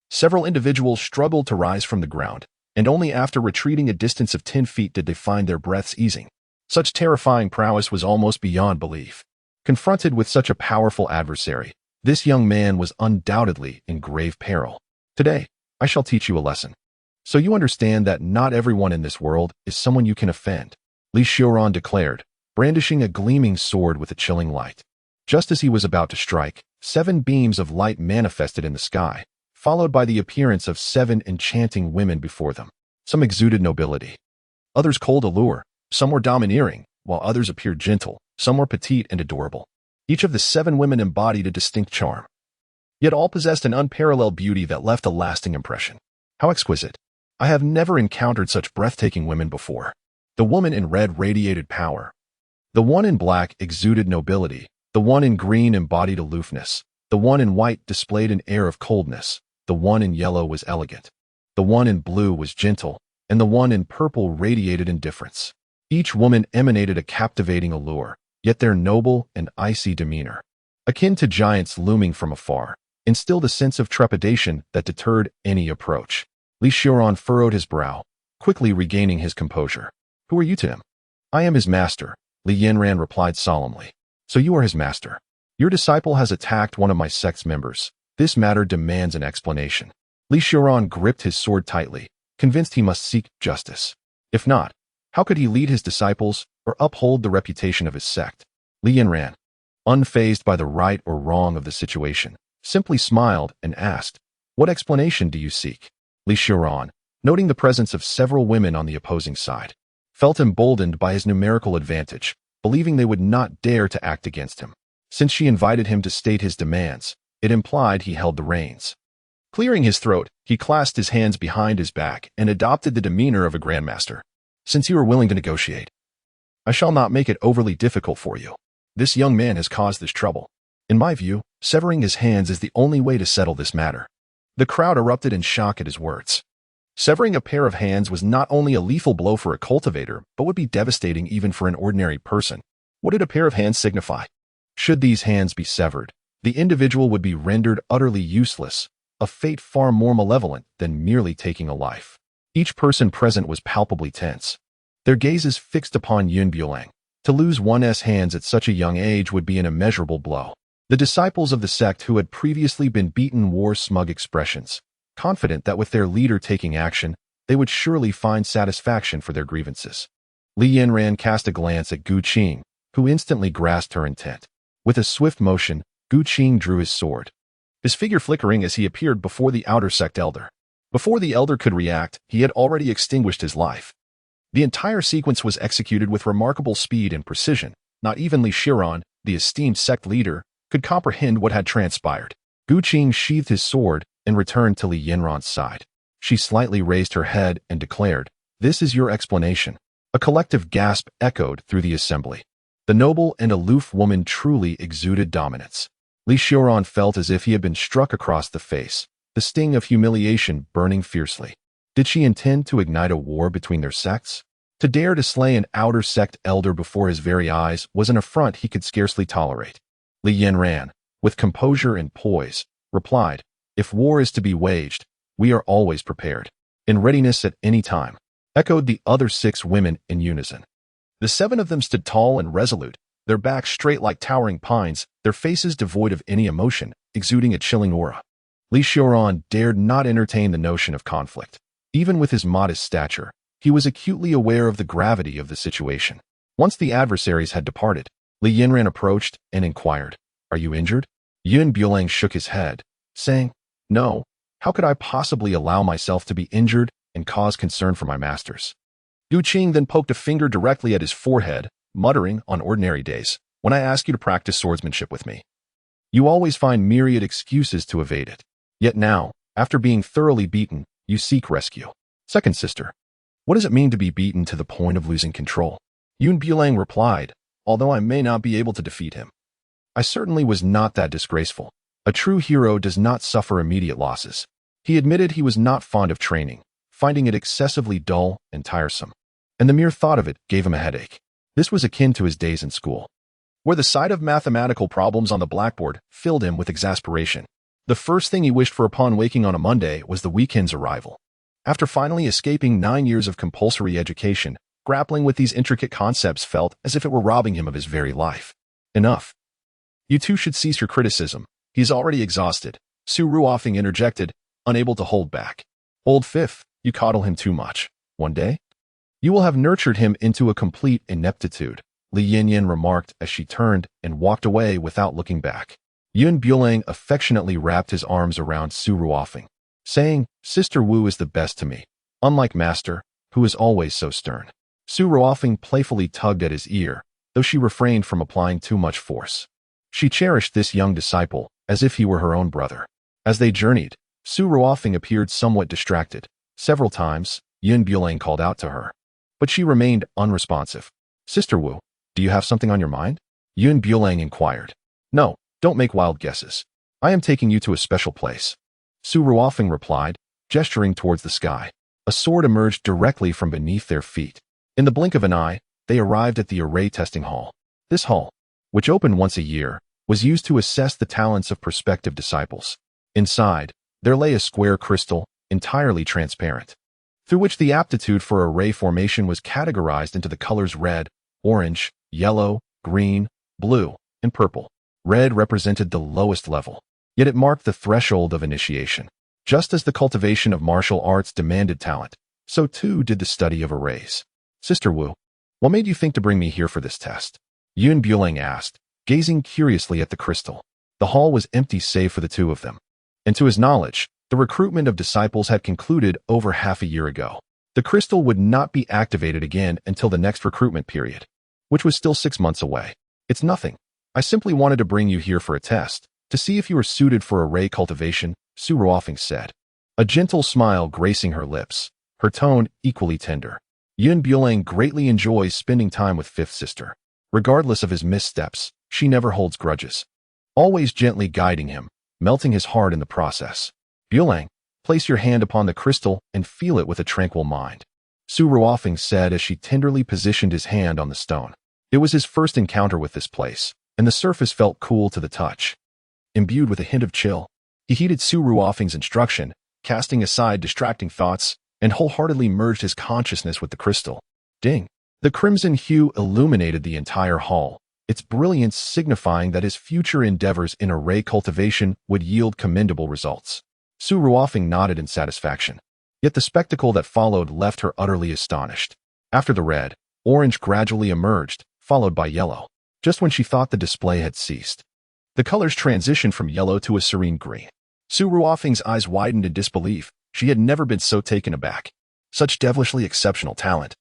Several individuals struggled to rise from the ground, and only after retreating a distance of 10 feet did they find their breaths easing. Such terrifying prowess was almost beyond belief. Confronted with such a powerful adversary, this young man was undoubtedly in grave peril. Today, I shall teach you a lesson, so you understand that not everyone in this world is someone you can offend, Yanran declared, brandishing a gleaming sword with a chilling light. Just as he was about to strike, 7 beams of light manifested in the sky, followed by the appearance of 7 enchanting women before them. Some exuded nobility, others cold allure, some were domineering, while others appeared gentle, some were petite and adorable. Each of the 7 women embodied a distinct charm. Yet all possessed an unparalleled beauty that left a lasting impression. How exquisite! I have never encountered such breathtaking women before. The woman in red radiated power. The one in black exuded nobility. The one in green embodied aloofness. The one in white displayed an air of coldness. The one in yellow was elegant. The one in blue was gentle. And the one in purple radiated indifference. Each woman emanated a captivating allure, yet their noble and icy demeanor, akin to giants looming from afar, instilled a sense of trepidation that deterred any approach. Yanran furrowed his brow, quickly regaining his composure. Who are you to him? I am his master, Yanran replied solemnly. So you are his master. Your disciple has attacked one of my sect's members. This matter demands an explanation. Yanran gripped his sword tightly, convinced he must seek justice. If not, how could he lead his disciples or uphold the reputation of his sect? Yanran, unfazed by the right or wrong of the situation, simply smiled and asked, "What explanation do you seek?" Yanran, noting the presence of several women on the opposing side, felt emboldened by his numerical advantage, believing they would not dare to act against him. Since she invited him to state his demands, it implied he held the reins. Clearing his throat, he clasped his hands behind his back and adopted the demeanor of a grandmaster. Since you are willing to negotiate, I shall not make it overly difficult for you. This young man has caused this trouble. In my view, severing his hands is the only way to settle this matter. The crowd erupted in shock at his words. Severing a pair of hands was not only a lethal blow for a cultivator, but would be devastating even for an ordinary person. What did a pair of hands signify? Should these hands be severed, the individual would be rendered utterly useless, a fate far more malevolent than merely taking a life. Each person present was palpably tense, their gazes fixed upon Bulang. To lose one's hands at such a young age would be an immeasurable blow. The disciples of the sect who had previously been beaten wore smug expressions, confident that with their leader taking action, they would surely find satisfaction for their grievances. Yanran cast a glance at Qing, who instantly grasped her intent. With a swift motion, Qing drew his sword, his figure flickering as he appeared before the outer sect elder. Before the elder could react, he had already extinguished his life. The entire sequence was executed with remarkable speed and precision. Not even Yanran, the esteemed sect leader, could comprehend what had transpired. Qing sheathed his sword and returned to Yanran's side. She slightly raised her head and declared, "This is your explanation." A collective gasp echoed through the assembly. The noble and aloof woman truly exuded dominance. Yanran felt as if he had been struck across the face, the sting of humiliation burning fiercely. Did she intend to ignite a war between their sects? To dare to slay an outer sect elder before his very eyes was an affront he could scarcely tolerate. Yanran, with composure and poise, replied, "If war is to be waged, we are always prepared. In readiness at any time," echoed the other 6 women in unison. The 7 of them stood tall and resolute, their backs straight like towering pines, their faces devoid of any emotion, exuding a chilling aura. Yanran dared not entertain the notion of conflict. Even with his modest stature, he was acutely aware of the gravity of the situation. Once the adversaries had departed, Yanran approached and inquired, "Are you injured?" Bulang shook his head, saying, "No, how could I possibly allow myself to be injured and cause concern for my masters?" Qing then poked a finger directly at his forehead, muttering, "On ordinary days, When I ask you to practice swordsmanship with me, you always find myriad excuses to evade it. Yet now, after being thoroughly beaten, you seek rescue. Second sister, what does it mean to be beaten to the point of losing control? Bulang replied, although I may not be able to defeat him, I certainly was not that disgraceful. A true hero does not suffer immediate losses. He admitted he was not fond of training, finding it excessively dull and tiresome, and the mere thought of it gave him a headache. This was akin to his days in school, where the sight of mathematical problems on the blackboard filled him with exasperation. The first thing he wished for upon waking on a Monday was the weekend's arrival. After finally escaping 9 years of compulsory education, grappling with these intricate concepts felt as if it were robbing him of his very life. Enough. You two should cease your criticism. He's already exhausted, Su Ruofing interjected, unable to hold back. Old Fifth, you coddle him too much. One day, you will have nurtured him into a complete ineptitude, Li Yinyan remarked as she turned and walked away without looking back. Bulang affectionately wrapped his arms around Su Ruofing, saying, Sister Wu is the best to me, unlike Master, who is always so stern. Su Ruofing playfully tugged at his ear, though she refrained from applying too much force. She cherished this young disciple as if he were her own brother. As they journeyed, Su Ruofing appeared somewhat distracted. Several times, Bulang called out to her, but she remained unresponsive. Sister Wu, do you have something on your mind? Bulang inquired. No, don't make wild guesses. I am taking you to a special place. Su Ruofing replied, gesturing towards the sky. A sword emerged directly from beneath their feet. In the blink of an eye, they arrived at the array testing hall. This hall, which opened once a year, was used to assess the talents of prospective disciples. Inside, there lay a square crystal, entirely transparent, through which the aptitude for array formation was categorized into the colors red, orange, yellow, green, blue, and purple. Red represented the lowest level, yet it marked the threshold of initiation. Just as the cultivation of martial arts demanded talent, so too did the study of arrays. Sister Wu, what made you think to bring me here for this test? Bulang asked, gazing curiously at the crystal. The hall was empty save for the two of them, and to his knowledge, the recruitment of disciples had concluded over half a year ago. The crystal would not be activated again until the next recruitment period, which was still 6 months away. It's nothing. I simply wanted to bring you here for a test, to see if you were suited for array cultivation, Su Ruofing said, a gentle smile gracing her lips, her tone equally tender. Bulang greatly enjoys spending time with Fifth Sister. Regardless of his missteps, she never holds grudges, always gently guiding him, melting his heart in the process. Bulang, place your hand upon the crystal and feel it with a tranquil mind, Su Ruofing said as she tenderly positioned his hand on the stone. It was his first encounter with this place, and the surface felt cool to the touch. Imbued with a hint of chill, he heeded Su Ruofing's instruction, casting aside distracting thoughts, and wholeheartedly merged his consciousness with the crystal. Ding! The crimson hue illuminated the entire hall, its brilliance signifying that his future endeavors in array cultivation would yield commendable results. Su Ruofing nodded in satisfaction, yet the spectacle that followed left her utterly astonished. After the red, orange gradually emerged, followed by yellow. Just when she thought the display had ceased, the colors transitioned from yellow to a serene green. Su Ruofing's eyes widened in disbelief. She had never been so taken aback. Such devilishly exceptional talent,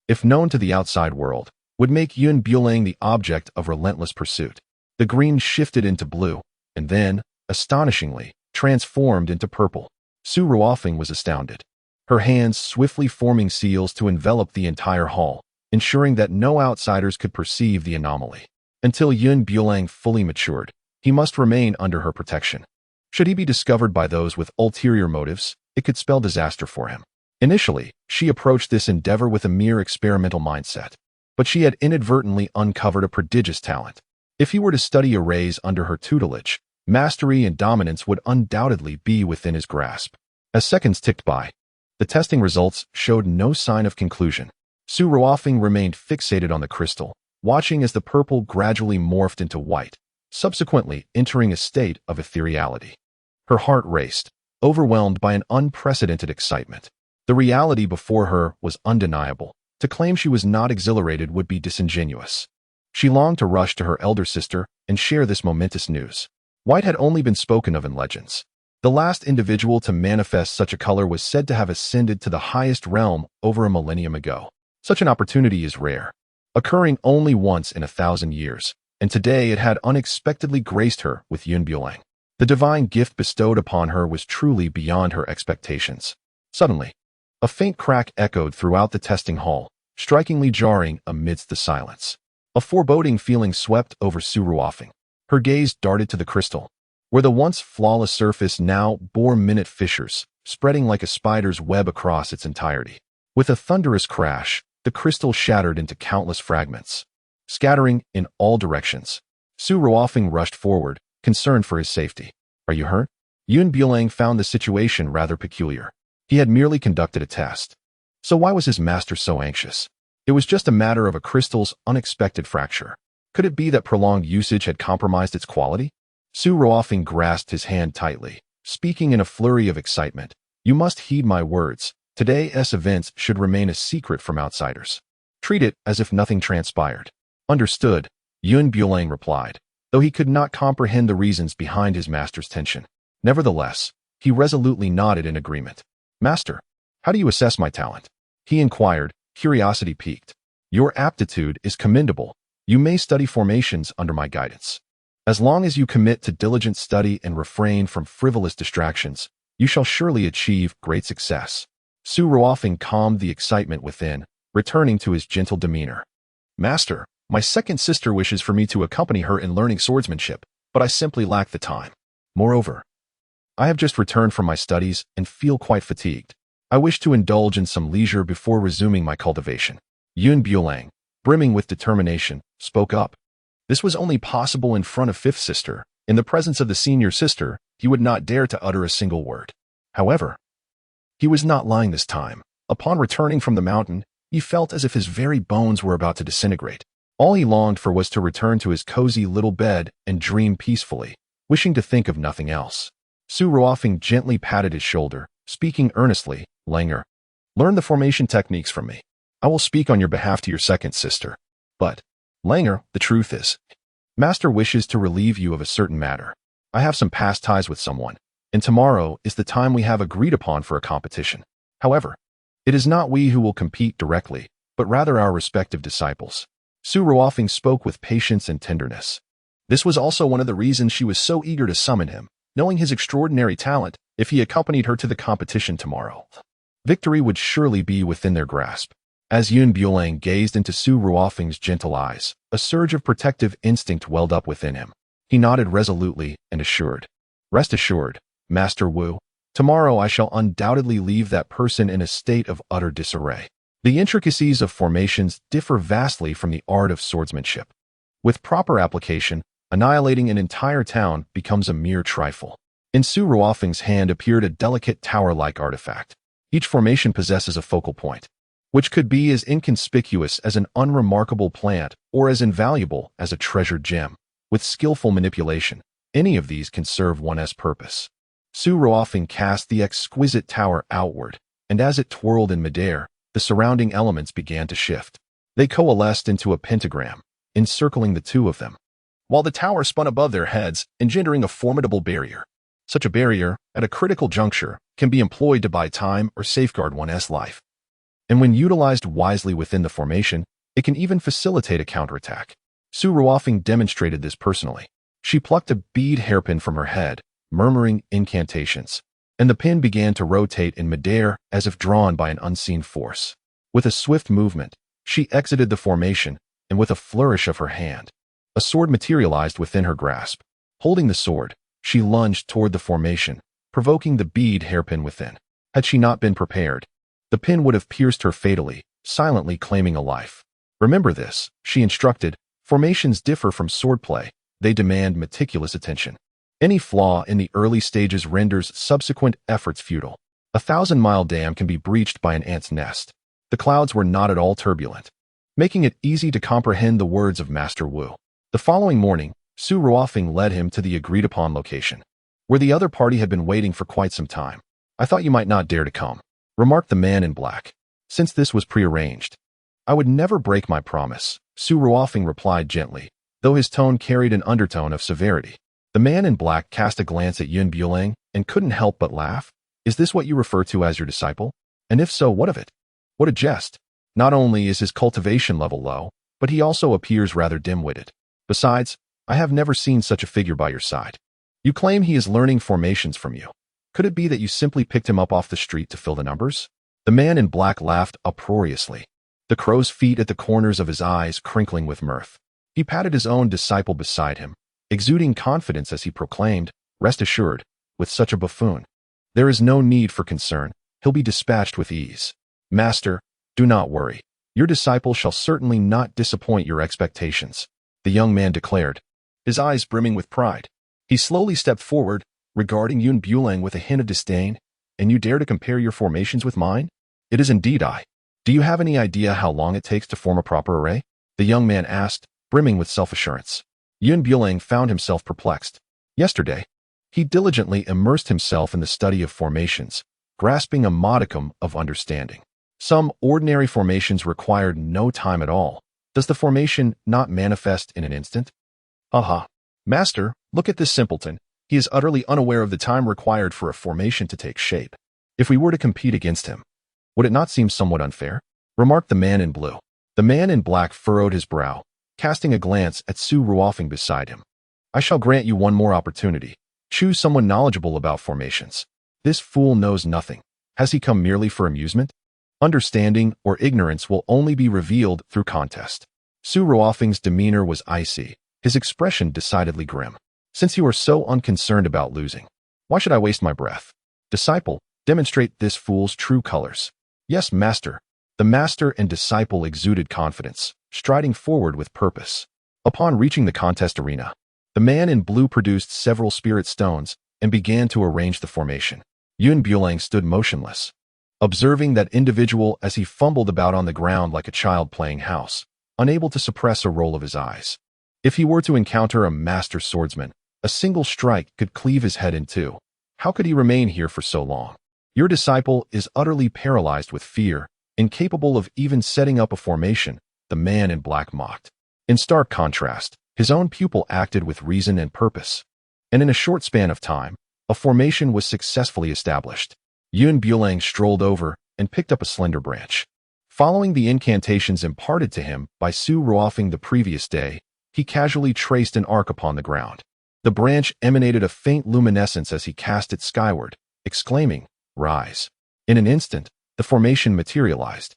if known to the outside world, would make Bulang the object of relentless pursuit. The green shifted into blue, and then, astonishingly, transformed into purple. Su Ruofing was astounded, her hands swiftly forming seals to envelop the entire hall, ensuring that no outsiders could perceive the anomaly. Until Bulang fully matured, he must remain under her protection. Should he be discovered by those with ulterior motives, it could spell disaster for him. Initially, she approached this endeavor with a mere experimental mindset, but she had inadvertently uncovered a prodigious talent. If he were to study arrays under her tutelage, mastery and dominance would undoubtedly be within his grasp. As seconds ticked by, the testing results showed no sign of conclusion. Su Ruofing remained fixated on the crystal, watching as the purple gradually morphed into white, subsequently entering a state of ethereality. Her heart raced, overwhelmed by an unprecedented excitement. The reality before her was undeniable. To claim she was not exhilarated would be disingenuous. She longed to rush to her elder sister and share this momentous news. White had only been spoken of in legends. The last individual to manifest such a color was said to have ascended to the highest realm over a millennium ago. Such an opportunity is rare, occurring only once in 1,000 years. and today it had unexpectedly graced her with Bulang. The divine gift bestowed upon her was truly beyond her expectations. Suddenly, a faint crack echoed throughout the testing hall, strikingly jarring amidst the silence. A foreboding feeling swept over Su Ruofing. Her gaze darted to the crystal, where the once flawless surface now bore minute fissures, spreading like a spider's web across its entirety. With a thunderous crash, the crystal shattered into countless fragments, scattering in all directions. Su Ruofing rushed forward, concerned for his safety. "Are you hurt?" Bulang found the situation rather peculiar. He had merely conducted a test. So why was his master so anxious? It was just a matter of a crystal's unexpected fracture. Could it be that prolonged usage had compromised its quality? Su Ruofing grasped his hand tightly, speaking in a flurry of excitement. "You must heed my words. Today's events should remain a secret from outsiders. Treat it as if nothing transpired." "Understood," Bulang replied, though he could not comprehend the reasons behind his master's tension. Nevertheless, he resolutely nodded in agreement. "Master, how do you assess my talent?" he inquired, curiosity piqued. "Your aptitude is commendable. You may study formations under my guidance. As long as you commit to diligent study and refrain from frivolous distractions, you shall surely achieve great success." Su Ruofing calmed the excitement within, returning to his gentle demeanor. "Master, my second sister wishes for me to accompany her in learning swordsmanship, but I simply lack the time. Moreover, I have just returned from my studies and feel quite fatigued. I wish to indulge in some leisure before resuming my cultivation." Bulang, brimming with determination, spoke up. This was only possible in front of fifth sister. In the presence of the senior sister, he would not dare to utter a single word. However, he was not lying this time. Upon returning from the mountain, he felt as if his very bones were about to disintegrate. All he longed for was to return to his cozy little bed and dream peacefully, wishing to think of nothing else. Su Ruofing gently patted his shoulder, speaking earnestly. "Langer, learn the formation techniques from me. I will speak on your behalf to your second sister. But, Langer, the truth is, Master wishes to relieve you of a certain matter. I have some past ties with someone, and tomorrow is the time we have agreed upon for a competition. However, it is not we who will compete directly, but rather our respective disciples." Su Ruofing spoke with patience and tenderness. This was also one of the reasons she was so eager to summon him, knowing his extraordinary talent. If he accompanied her to the competition tomorrow, victory would surely be within their grasp. As Bulang gazed into Su Ruofing's gentle eyes, a surge of protective instinct welled up within him. He nodded resolutely and assured. "Rest assured, Master Wu, tomorrow I shall undoubtedly leave that person in a state of utter disarray." The intricacies of formations differ vastly from the art of swordsmanship. With proper application, annihilating an entire town becomes a mere trifle. In Su Ruofing's hand appeared a delicate tower-like artifact. Each formation possesses a focal point, which could be as inconspicuous as an unremarkable plant or as invaluable as a treasured gem. With skillful manipulation, any of these can serve one's purpose. Su Ruofing cast the exquisite tower outward, and as it twirled in midair, the surrounding elements began to shift. They coalesced into a pentagram, encircling the two of them, while the tower spun above their heads, engendering a formidable barrier. Such a barrier, at a critical juncture, can be employed to buy time or safeguard one's life. And when utilized wisely within the formation, it can even facilitate a counterattack. Su Ruofing demonstrated this personally. She plucked a bead hairpin from her head, murmuring incantations, and the pin began to rotate in midair as if drawn by an unseen force. With a swift movement, she exited the formation, and with a flourish of her hand, a sword materialized within her grasp. Holding the sword, she lunged toward the formation, provoking the bead hairpin within. Had she not been prepared, the pin would have pierced her fatally, silently claiming a life. "Remember this," she instructed. "Formations differ from swordplay. They demand meticulous attention. Any flaw in the early stages renders subsequent efforts futile. A 1,000-mile dam can be breached by an ant's nest." The clouds were not at all turbulent, making it easy to comprehend the words of Master Wu. The following morning, Su Ruofing led him to the agreed-upon location, where the other party had been waiting for quite some time. "I thought you might not dare to come," remarked the man in black. "Since this was prearranged, I would never break my promise," Su Ruofing replied gently, though his tone carried an undertone of severity. The man in black cast a glance at Bulang and couldn't help but laugh. "Is this what you refer to as your disciple? And if so, what of it? What a jest! Not only is his cultivation level low, but he also appears rather dim-witted." Besides, I have never seen such a figure by your side. You claim he is learning formations from you. Could it be that you simply picked him up off the street to fill the numbers? The man in black laughed uproariously, the crow's feet at the corners of his eyes crinkling with mirth. He patted his own disciple beside him, exuding confidence as he proclaimed, "Rest assured, with such a buffoon, there is no need for concern. He'll be dispatched with ease. Master, do not worry. Your disciple shall certainly not disappoint your expectations," the young man declared, his eyes brimming with pride. He slowly stepped forward, regarding Yun Bulang with a hint of disdain. "And you dare to compare your formations with mine? It is indeed I. Do you have any idea how long it takes to form a proper array?" the young man asked, brimming with self-assurance. Yun Bulang found himself perplexed. Yesterday, he diligently immersed himself in the study of formations, grasping a modicum of understanding. Some ordinary formations required no time at all. Does the formation not manifest in an instant? Aha! Master, look at this simpleton. He is utterly unaware of the time required for a formation to take shape. If we were to compete against him, would it not seem somewhat unfair? Remarked the man in blue. The man in black furrowed his brow, casting a glance at Su Ruofeng beside him. "I shall grant you one more opportunity. Choose someone knowledgeable about formations. This fool knows nothing. Has he come merely for amusement? Understanding or ignorance will only be revealed through contest." Su Ruofeng's demeanor was icy, his expression decidedly grim. "Since you are so unconcerned about losing, why should I waste my breath? Disciple, demonstrate this fool's true colors." "Yes, master." The master and disciple exuded confidence, striding forward with purpose. Upon reaching the contest arena, the man in blue produced several spirit stones and began to arrange the formation. Yun Bulang stood motionless, observing that individual as he fumbled about on the ground like a child playing house, unable to suppress a roll of his eyes. If he were to encounter a master swordsman, a single strike could cleave his head in two. How could he remain here for so long? Your disciple is utterly paralyzed with fear, incapable of even setting up a formation, the man in black mocked. In stark contrast, his own pupil acted with reason and purpose, and in a short span of time, a formation was successfully established. Yun Bulang strolled over and picked up a slender branch. Following the incantations imparted to him by Su Ruofeng the previous day, he casually traced an arc upon the ground. The branch emanated a faint luminescence as he cast it skyward, exclaiming, "Rise." In an instant, the formation materialized,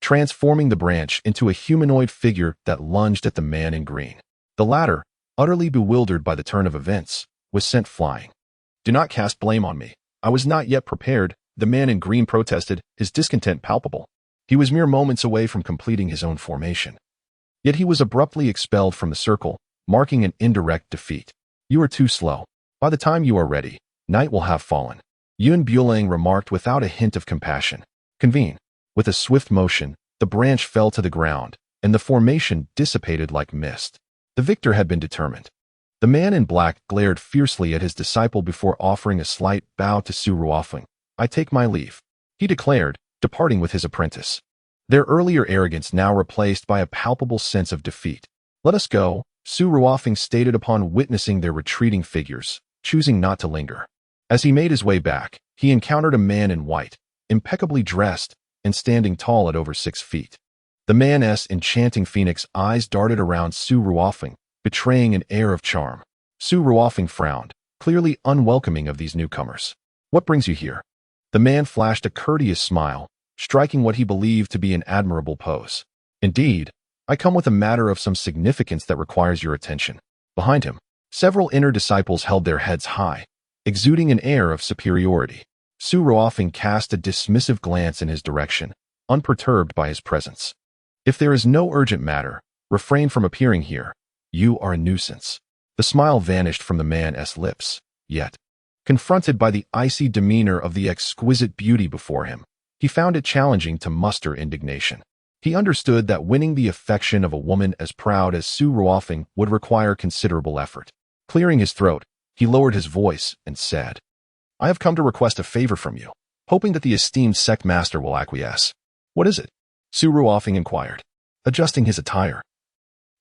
transforming the branch into a humanoid figure that lunged at the man in green. The latter, utterly bewildered by the turn of events, was sent flying. "Do not cast blame on me. I was not yet prepared," the man in green protested, his discontent palpable. He was mere moments away from completing his own formation. Yet he was abruptly expelled from the circle, marking an indirect defeat. "You are too slow. By the time you are ready, night will have fallen," Yun Bulang remarked without a hint of compassion. "Convene." With a swift motion, the branch fell to the ground, and the formation dissipated like mist. The victor had been determined. The man in black glared fiercely at his disciple before offering a slight bow to Su Ruofeng. "I take my leave," he declared, departing with his apprentice. Their earlier arrogance now replaced by a palpable sense of defeat. "Let us go," Su Ruofeng stated upon witnessing their retreating figures, choosing not to linger. As he made his way back, he encountered a man in white, impeccably dressed, and standing tall at over 6 feet. The man's enchanting phoenix eyes darted around Su Ruofeng, betraying an air of charm. Su Ruofeng frowned, clearly unwelcoming of these newcomers. "What brings you here?" The man flashed a courteous smile, striking what he believed to be an admirable pose. "Indeed, I come with a matter of some significance that requires your attention." Behind him, several inner disciples held their heads high, exuding an air of superiority. Su Ruofeng cast a dismissive glance in his direction, unperturbed by his presence. "If there is no urgent matter, refrain from appearing here. You are a nuisance." The smile vanished from the man's lips, yet, confronted by the icy demeanor of the exquisite beauty before him, he found it challenging to muster indignation. He understood that winning the affection of a woman as proud as Su Ruofeng would require considerable effort. Clearing his throat, he lowered his voice and said, "I have come to request a favor from you, hoping that the esteemed sect master will acquiesce." "What is it?" Su Ruofeng inquired, adjusting his attire.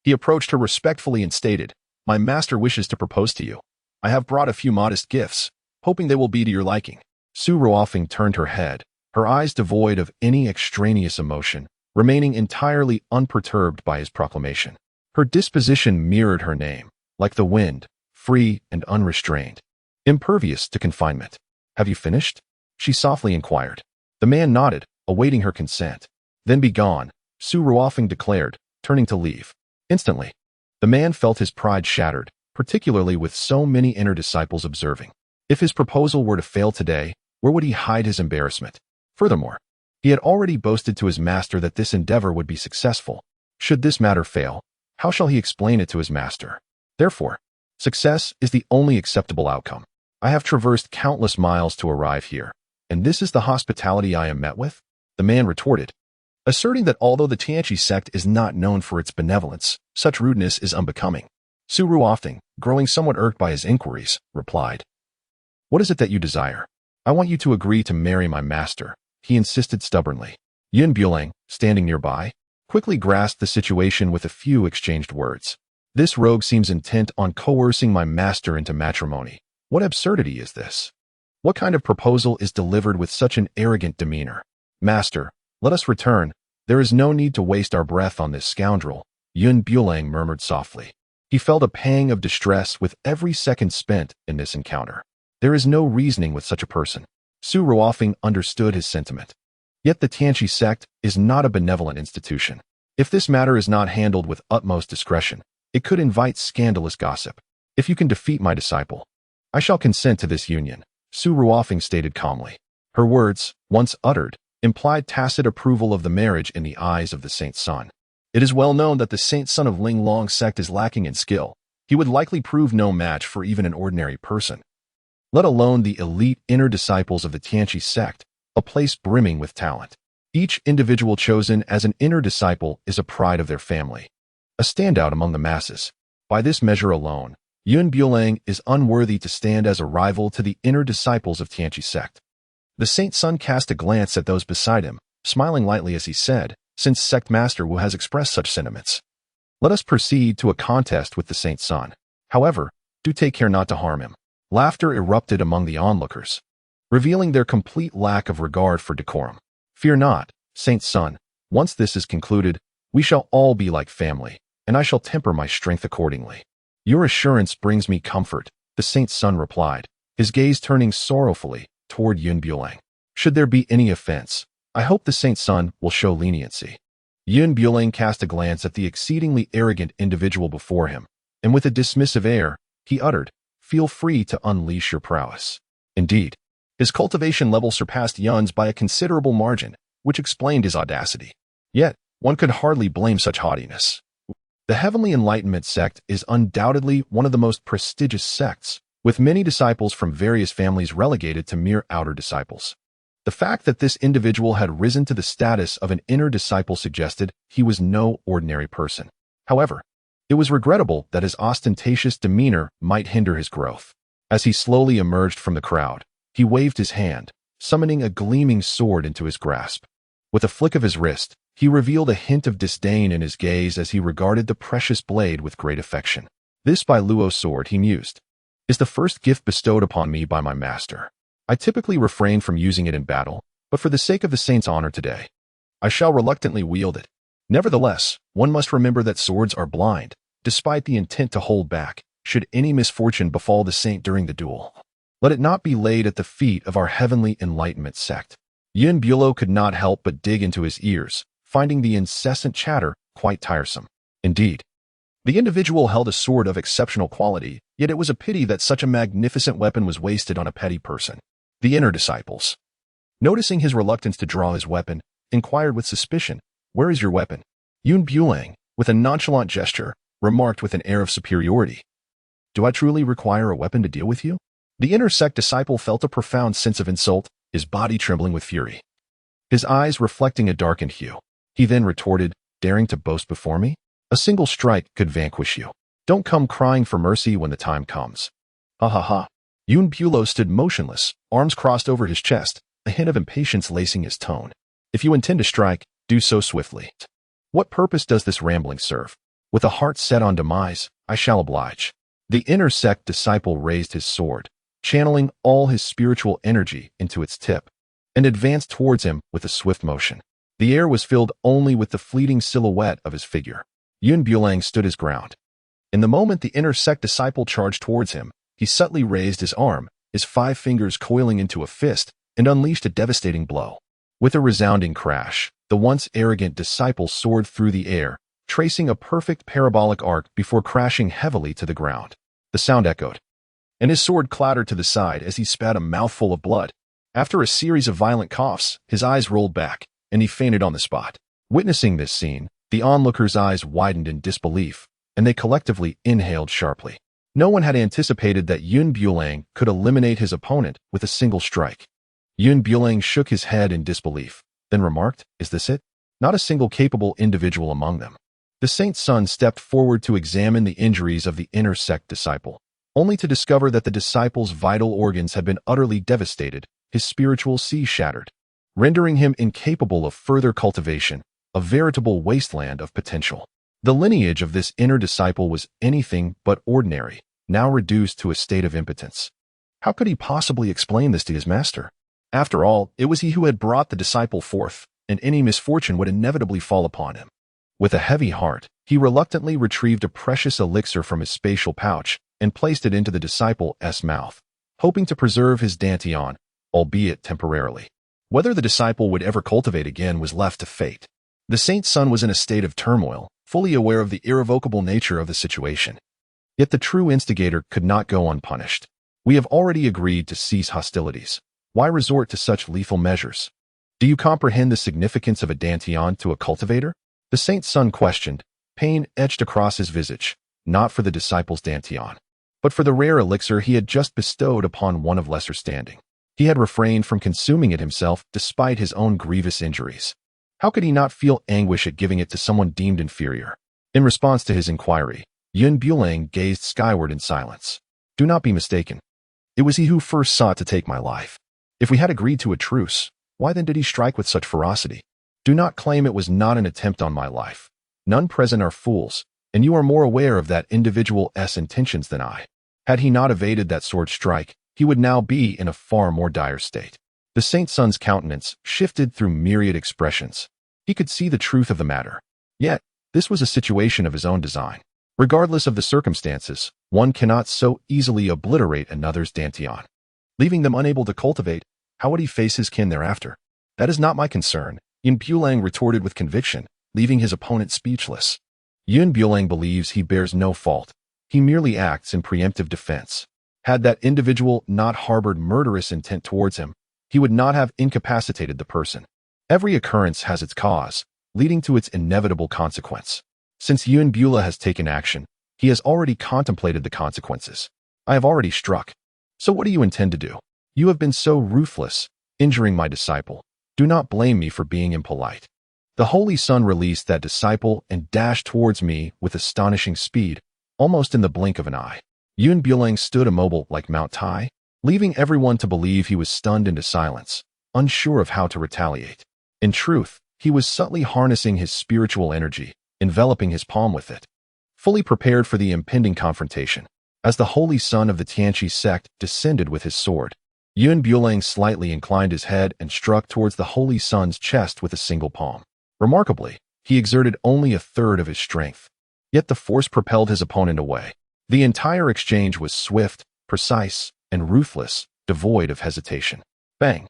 He approached her respectfully and stated, "My master wishes to propose to you. I have brought a few modest gifts, hoping they will be to your liking." Su Ruofeng turned her head, her eyes devoid of any extraneous emotion, remaining entirely unperturbed by his proclamation. Her disposition mirrored her name, like the wind, free and unrestrained, impervious to confinement. "Have you finished?" she softly inquired. The man nodded, awaiting her consent. "Then be gone," Su Ruofeng declared, turning to leave. Instantly, the man felt his pride shattered, particularly with so many inner disciples observing. If his proposal were to fail today, where would he hide his embarrassment? Furthermore, he had already boasted to his master that this endeavor would be successful. Should this matter fail, how shall he explain it to his master? Therefore, success is the only acceptable outcome. I have traversed countless miles to arrive here, and this is the hospitality I am met with? The man retorted, asserting that although the Tianqi sect is not known for its benevolence, such rudeness is unbecoming. Su Ruofeng, growing somewhat irked by his inquiries, replied, "What is it that you desire?" "I want you to agree to marry my master," he insisted stubbornly. Bulang, standing nearby, quickly grasped the situation with a few exchanged words. "This rogue seems intent on coercing my master into matrimony. What absurdity is this? What kind of proposal is delivered with such an arrogant demeanor? Master, let us return. There is no need to waste our breath on this scoundrel," Bulang murmured softly. He felt a pang of distress with every second spent in this encounter. There is no reasoning with such a person. Su Ruofeng understood his sentiment. Yet the Tianqi sect is not a benevolent institution. If this matter is not handled with utmost discretion, it could invite scandalous gossip. "If you can defeat my disciple, I shall consent to this union," Su Ruofeng stated calmly. Her words, once uttered, implied tacit approval of the marriage in the eyes of the saint's son. It is well known that the saint's son of Linglong Sect is lacking in skill. He would likely prove no match for even an ordinary person, let alone the elite inner disciples of the Tianqi sect, a place brimming with talent. Each individual chosen as an inner disciple is a pride of their family, a standout among the masses. By this measure alone, Bulang is unworthy to stand as a rival to the inner disciples of Tianqi sect. The saint's son cast a glance at those beside him, smiling lightly as he said, "Since sect master Wu has expressed such sentiments, let us proceed to a contest with the saint's son. However, do take care not to harm him." Laughter erupted among the onlookers, revealing their complete lack of regard for decorum. "Fear not, saint's son. Once this is concluded, we shall all be like family, and I shall temper my strength accordingly." "Your assurance brings me comfort," the saint's son replied, his gaze turning sorrowfully toward Bulang. "Should there be any offense, I hope the saint's son will show leniency." Bulang cast a glance at the exceedingly arrogant individual before him, and with a dismissive air, he uttered, "Feel free to unleash your prowess." Indeed, his cultivation level surpassed Yun's by a considerable margin, which explained his audacity. Yet, one could hardly blame such haughtiness. The Heavenly Enlightenment sect is undoubtedly one of the most prestigious sects, with many disciples from various families relegated to mere outer disciples. The fact that this individual had risen to the status of an inner disciple suggested he was no ordinary person. However, it was regrettable that his ostentatious demeanor might hinder his growth. As he slowly emerged from the crowd, he waved his hand, summoning a gleaming sword into his grasp. With a flick of his wrist, he revealed a hint of disdain in his gaze as he regarded the precious blade with great affection. "This Bai Luo sword," he mused, "is the first gift bestowed upon me by my master. I typically refrain from using it in battle, but for the sake of the saint's honor today, I shall reluctantly wield it. Nevertheless, one must remember that swords are blind, despite the intent to hold back, should any misfortune befall the saint during the duel. Let it not be laid at the feet of our Heavenly Enlightenment sect." Bulo could not help but dig into his ears, finding the incessant chatter quite tiresome. Indeed, the individual held a sword of exceptional quality, yet it was a pity that such a magnificent weapon was wasted on a petty person. The inner disciples, noticing his reluctance to draw his weapon, inquired with suspicion, "Where is your weapon?" Bulang, with a nonchalant gesture, remarked with an air of superiority, "Do I truly require a weapon to deal with you?" The inner sect disciple felt a profound sense of insult, his body trembling with fury, his eyes reflecting a darkened hue. He then retorted, "Daring to boast before me? A single strike could vanquish you. Don't come crying for mercy when the time comes." "Ha ha ha." Bulo stood motionless, arms crossed over his chest, a hint of impatience lacing his tone. "If you intend to strike, do so swiftly. What purpose does this rambling serve? With a heart set on demise, I shall oblige." The inner sect disciple raised his sword, channeling all his spiritual energy into its tip, and advanced towards him with a swift motion. The air was filled only with the fleeting silhouette of his figure. Yun Bulang stood his ground. In the moment the inner sect disciple charged towards him, he subtly raised his arm, his 5 fingers coiling into a fist, and unleashed a devastating blow. With a resounding crash, the once arrogant disciple soared through the air, tracing a perfect parabolic arc before crashing heavily to the ground. The sound echoed, and his sword clattered to the side as he spat a mouthful of blood. After a series of violent coughs, his eyes rolled back, and he fainted on the spot. Witnessing this scene, the onlookers' eyes widened in disbelief, and they collectively inhaled sharply. No one had anticipated that Yun Bulang could eliminate his opponent with a single strike. Yun Bulang shook his head in disbelief, then remarked, "Is this it? Not a single capable individual among them." The saint's son stepped forward to examine the injuries of the inner sect disciple, only to discover that the disciple's vital organs had been utterly devastated, his spiritual sea shattered, rendering him incapable of further cultivation, a veritable wasteland of potential. The lineage of this inner disciple was anything but ordinary, now reduced to a state of impotence. How could he possibly explain this to his master? After all, it was he who had brought the disciple forth, and any misfortune would inevitably fall upon him. With a heavy heart, he reluctantly retrieved a precious elixir from his spatial pouch and placed it into the disciple's mouth, hoping to preserve his dantian, albeit temporarily. Whether the disciple would ever cultivate again was left to fate. The saint's son was in a state of turmoil, fully aware of the irrevocable nature of the situation. Yet the true instigator could not go unpunished. We have already agreed to cease hostilities. Why resort to such lethal measures? Do you comprehend the significance of a dantian to a cultivator? The saint's son questioned, pain etched across his visage, not for the disciple's dantian, but for the rare elixir he had just bestowed upon one of lesser standing. He had refrained from consuming it himself despite his own grievous injuries. How could he not feel anguish at giving it to someone deemed inferior? In response to his inquiry, Yun Bulang gazed skyward in silence. Do not be mistaken. It was he who first sought to take my life. If we had agreed to a truce, why then did he strike with such ferocity? Do not claim it was not an attempt on my life. None present are fools, and you are more aware of that individual's intentions than I. Had he not evaded that sword strike, he would now be in a far more dire state. The saint's son's countenance shifted through myriad expressions. He could see the truth of the matter. Yet, this was a situation of his own design. Regardless of the circumstances, one cannot so easily obliterate another's dantian. Leaving them unable to cultivate, how would he face his kin thereafter? That is not my concern, Yun Bulang retorted with conviction, leaving his opponent speechless. Yun Bulang believes he bears no fault. He merely acts in preemptive defense. Had that individual not harbored murderous intent towards him, he would not have incapacitated the person. Every occurrence has its cause, leading to its inevitable consequence. Since Yun Bula has taken action, he has already contemplated the consequences. I have already struck. So what do you intend to do? You have been so ruthless, injuring my disciple. Do not blame me for being impolite. The Holy Son released that disciple and dashed towards me with astonishing speed, almost in the blink of an eye. Yun Bulang stood immobile like Mount Tai, leaving everyone to believe he was stunned into silence, unsure of how to retaliate. In truth, he was subtly harnessing his spiritual energy, enveloping his palm with it, fully prepared for the impending confrontation. As the Holy Son of the Tianqi sect descended with his sword, Yun Bulang slightly inclined his head and struck towards the Holy Son's chest with a single palm. Remarkably, he exerted only a third of his strength, yet the force propelled his opponent away. The entire exchange was swift, precise, and ruthless, devoid of hesitation. Bang!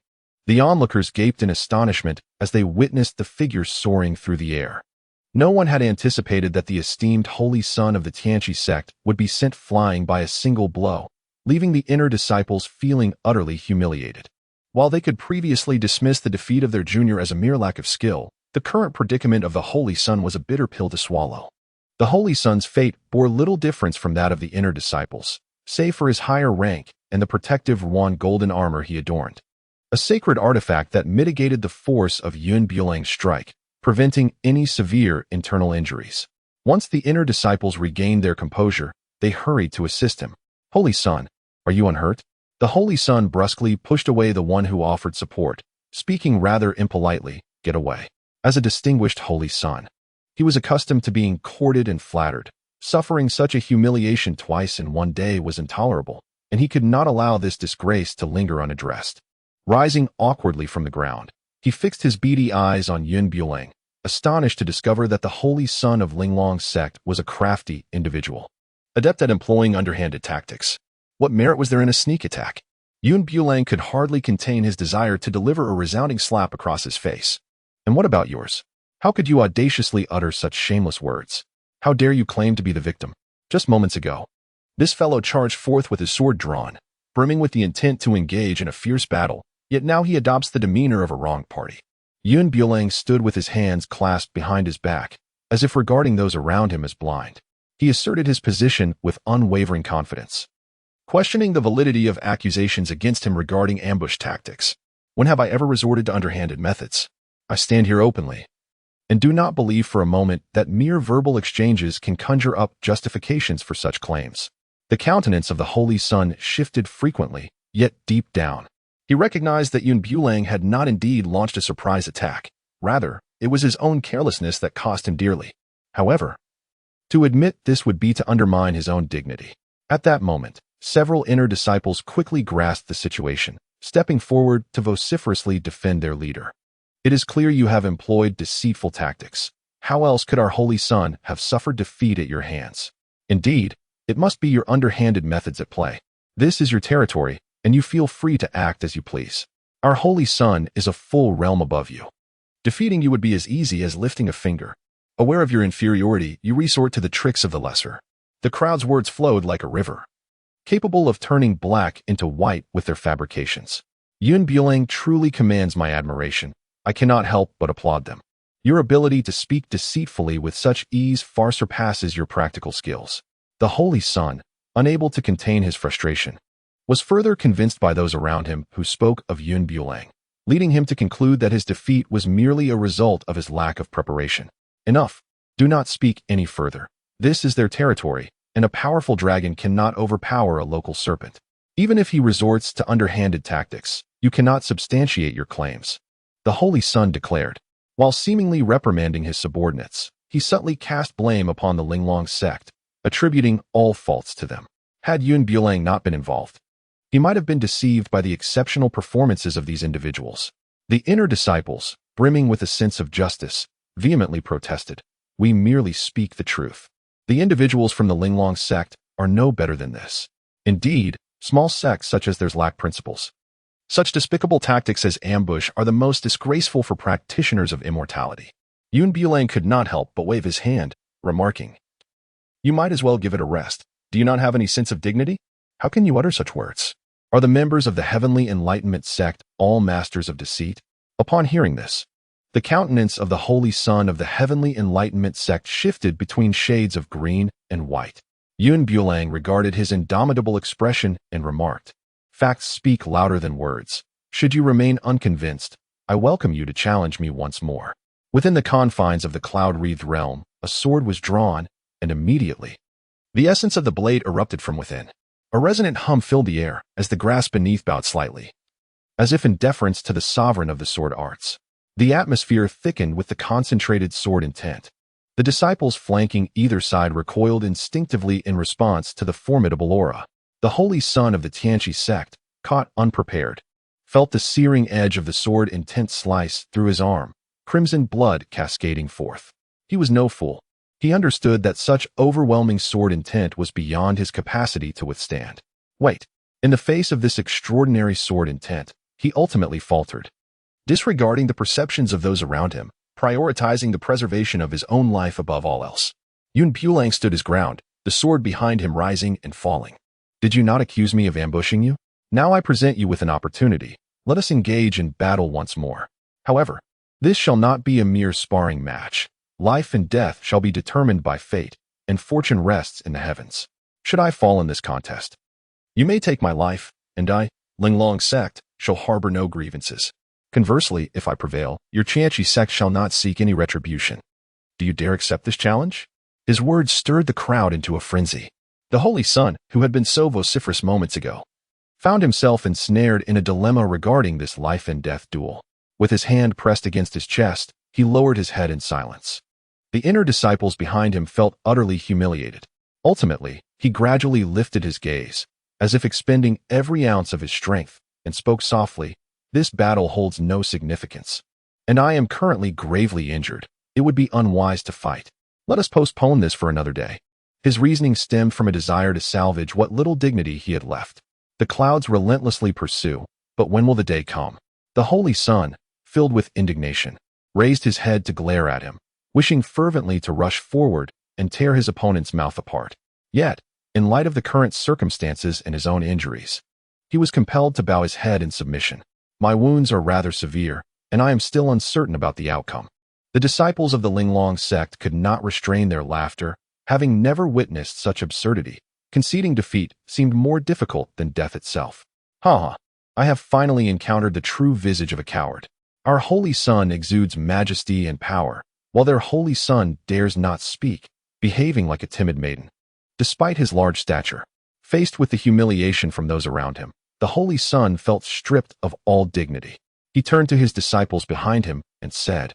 The onlookers gaped in astonishment as they witnessed the figure soaring through the air. No one had anticipated that the esteemed Holy Son of the Tianqi sect would be sent flying by a single blow, leaving the inner disciples feeling utterly humiliated. While they could previously dismiss the defeat of their junior as a mere lack of skill, the current predicament of the Holy Son was a bitter pill to swallow. The Holy Son's fate bore little difference from that of the inner disciples, save for his higher rank and the protective Yuan golden armor he adorned, a sacred artifact that mitigated the force of Yun Bulang's strike, preventing any severe internal injuries. Once the inner disciples regained their composure, they hurried to assist him. Holy Son, are you unhurt? The Holy Son brusquely pushed away the one who offered support, speaking rather impolitely, get away. As a distinguished Holy Son, he was accustomed to being courted and flattered. Suffering such a humiliation twice in one day was intolerable, and he could not allow this disgrace to linger unaddressed. Rising awkwardly from the ground, he fixed his beady eyes on Yun Bulang, astonished to discover that the holy son of Linglong Sect was a crafty individual, adept at employing underhanded tactics. What merit was there in a sneak attack? Bulang could hardly contain his desire to deliver a resounding slap across his face. And what about yours? How could you audaciously utter such shameless words? How dare you claim to be the victim? Just moments ago, this fellow charged forth with his sword drawn, brimming with the intent to engage in a fierce battle, yet now he adopts the demeanor of a wronged party. Bulang stood with his hands clasped behind his back, as if regarding those around him as blind. He asserted his position with unwavering confidence, questioning the validity of accusations against him regarding ambush tactics. When have I ever resorted to underhanded methods? I stand here openly, and do not believe for a moment that mere verbal exchanges can conjure up justifications for such claims. The countenance of the Holy Son shifted frequently, yet deep down, he recognized that Bulang had not indeed launched a surprise attack. Rather, it was his own carelessness that cost him dearly. However, to admit this would be to undermine his own dignity. At that moment, several inner disciples quickly grasped the situation, stepping forward to vociferously defend their leader. It is clear you have employed deceitful tactics. How else could our holy son have suffered defeat at your hands? Indeed, it must be your underhanded methods at play. This is your territory, and you feel free to act as you please. Our holy son is a full realm above you. Defeating you would be as easy as lifting a finger. Aware of your inferiority, you resort to the tricks of the lesser. The crowd's words flowed like a river, capable of turning black into white with their fabrications. Bulang truly commands my admiration. I cannot help but applaud them. Your ability to speak deceitfully with such ease far surpasses your practical skills. The holy son, unable to contain his frustration, was further convinced by those around him who spoke of Bulang, leading him to conclude that his defeat was merely a result of his lack of preparation. Enough. Do not speak any further. This is their territory, and a powerful dragon cannot overpower a local serpent. Even if he resorts to underhanded tactics, you cannot substantiate your claims, the holy son declared. While seemingly reprimanding his subordinates, he subtly cast blame upon the Linglong Sect, attributing all faults to them. Had Bulang not been involved, he might have been deceived by the exceptional performances of these individuals. The inner disciples, brimming with a sense of justice, vehemently protested. We merely speak the truth. The individuals from the Linglong Sect are no better than this. Indeed, small sects such as theirs lack principles. Such despicable tactics as ambush are the most disgraceful for practitioners of immortality. Bulang could not help but wave his hand, remarking, "You might as well give it a rest. Do you not have any sense of dignity? How can you utter such words? Are the members of the Heavenly Enlightenment Sect all masters of deceit?" Upon hearing this, the countenance of the Holy Son of the Heavenly Enlightenment Sect shifted between shades of green and white. Bulang regarded his indomitable expression and remarked, "Facts speak louder than words. Should you remain unconvinced, I welcome you to challenge me once more." Within the confines of the cloud-wreathed realm, a sword was drawn, and immediately, the essence of the blade erupted from within. A resonant hum filled the air as the grass beneath bowed slightly, as if in deference to the sovereign of the sword arts. The atmosphere thickened with the concentrated sword intent. The disciples flanking either side recoiled instinctively in response to the formidable aura. The holy son of the Tianqi sect, caught unprepared, felt the searing edge of the sword intent slice through his arm, crimson blood cascading forth. He was no fool. He understood that such overwhelming sword intent was beyond his capacity to withstand. Wait. In the face of this extraordinary sword intent, he ultimately faltered. Disregarding the perceptions of those around him, prioritizing the preservation of his own life above all else, Bulang stood his ground, the sword behind him rising and falling. "Did you not accuse me of ambushing you? Now I present you with an opportunity. Let us engage in battle once more. However, this shall not be a mere sparring match. Life and death shall be determined by fate, and fortune rests in the heavens. Should I fall in this contest, you may take my life, and I, Linglong Sect, shall harbor no grievances. Conversely, if I prevail, your Tianqi sect shall not seek any retribution. Do you dare accept this challenge?" His words stirred the crowd into a frenzy. The holy son, who had been so vociferous moments ago, found himself ensnared in a dilemma regarding this life and death duel. With his hand pressed against his chest, he lowered his head in silence. The inner disciples behind him felt utterly humiliated. Ultimately, he gradually lifted his gaze, as if expending every ounce of his strength, and spoke softly, "This battle holds no significance, and I am currently gravely injured. It would be unwise to fight. Let us postpone this for another day. His reasoning stemmed from a desire to salvage what little dignity he had left. The clouds relentlessly pursue, but when will the day come? The holy sun, filled with indignation, raised his head to glare at him, wishing fervently to rush forward and tear his opponent's mouth apart. Yet, in light of the current circumstances and his own injuries, he was compelled to bow his head in submission. My wounds are rather severe, and I am still uncertain about the outcome. The disciples of the Linglong Sect could not restrain their laughter, having never witnessed such absurdity. Conceding defeat seemed more difficult than death itself. Ha! I have finally encountered the true visage of a coward. Our holy sun exudes majesty and power, while their holy son dares not speak, behaving like a timid maiden. Despite his large stature, faced with the humiliation from those around him, the holy son felt stripped of all dignity. He turned to his disciples behind him and said,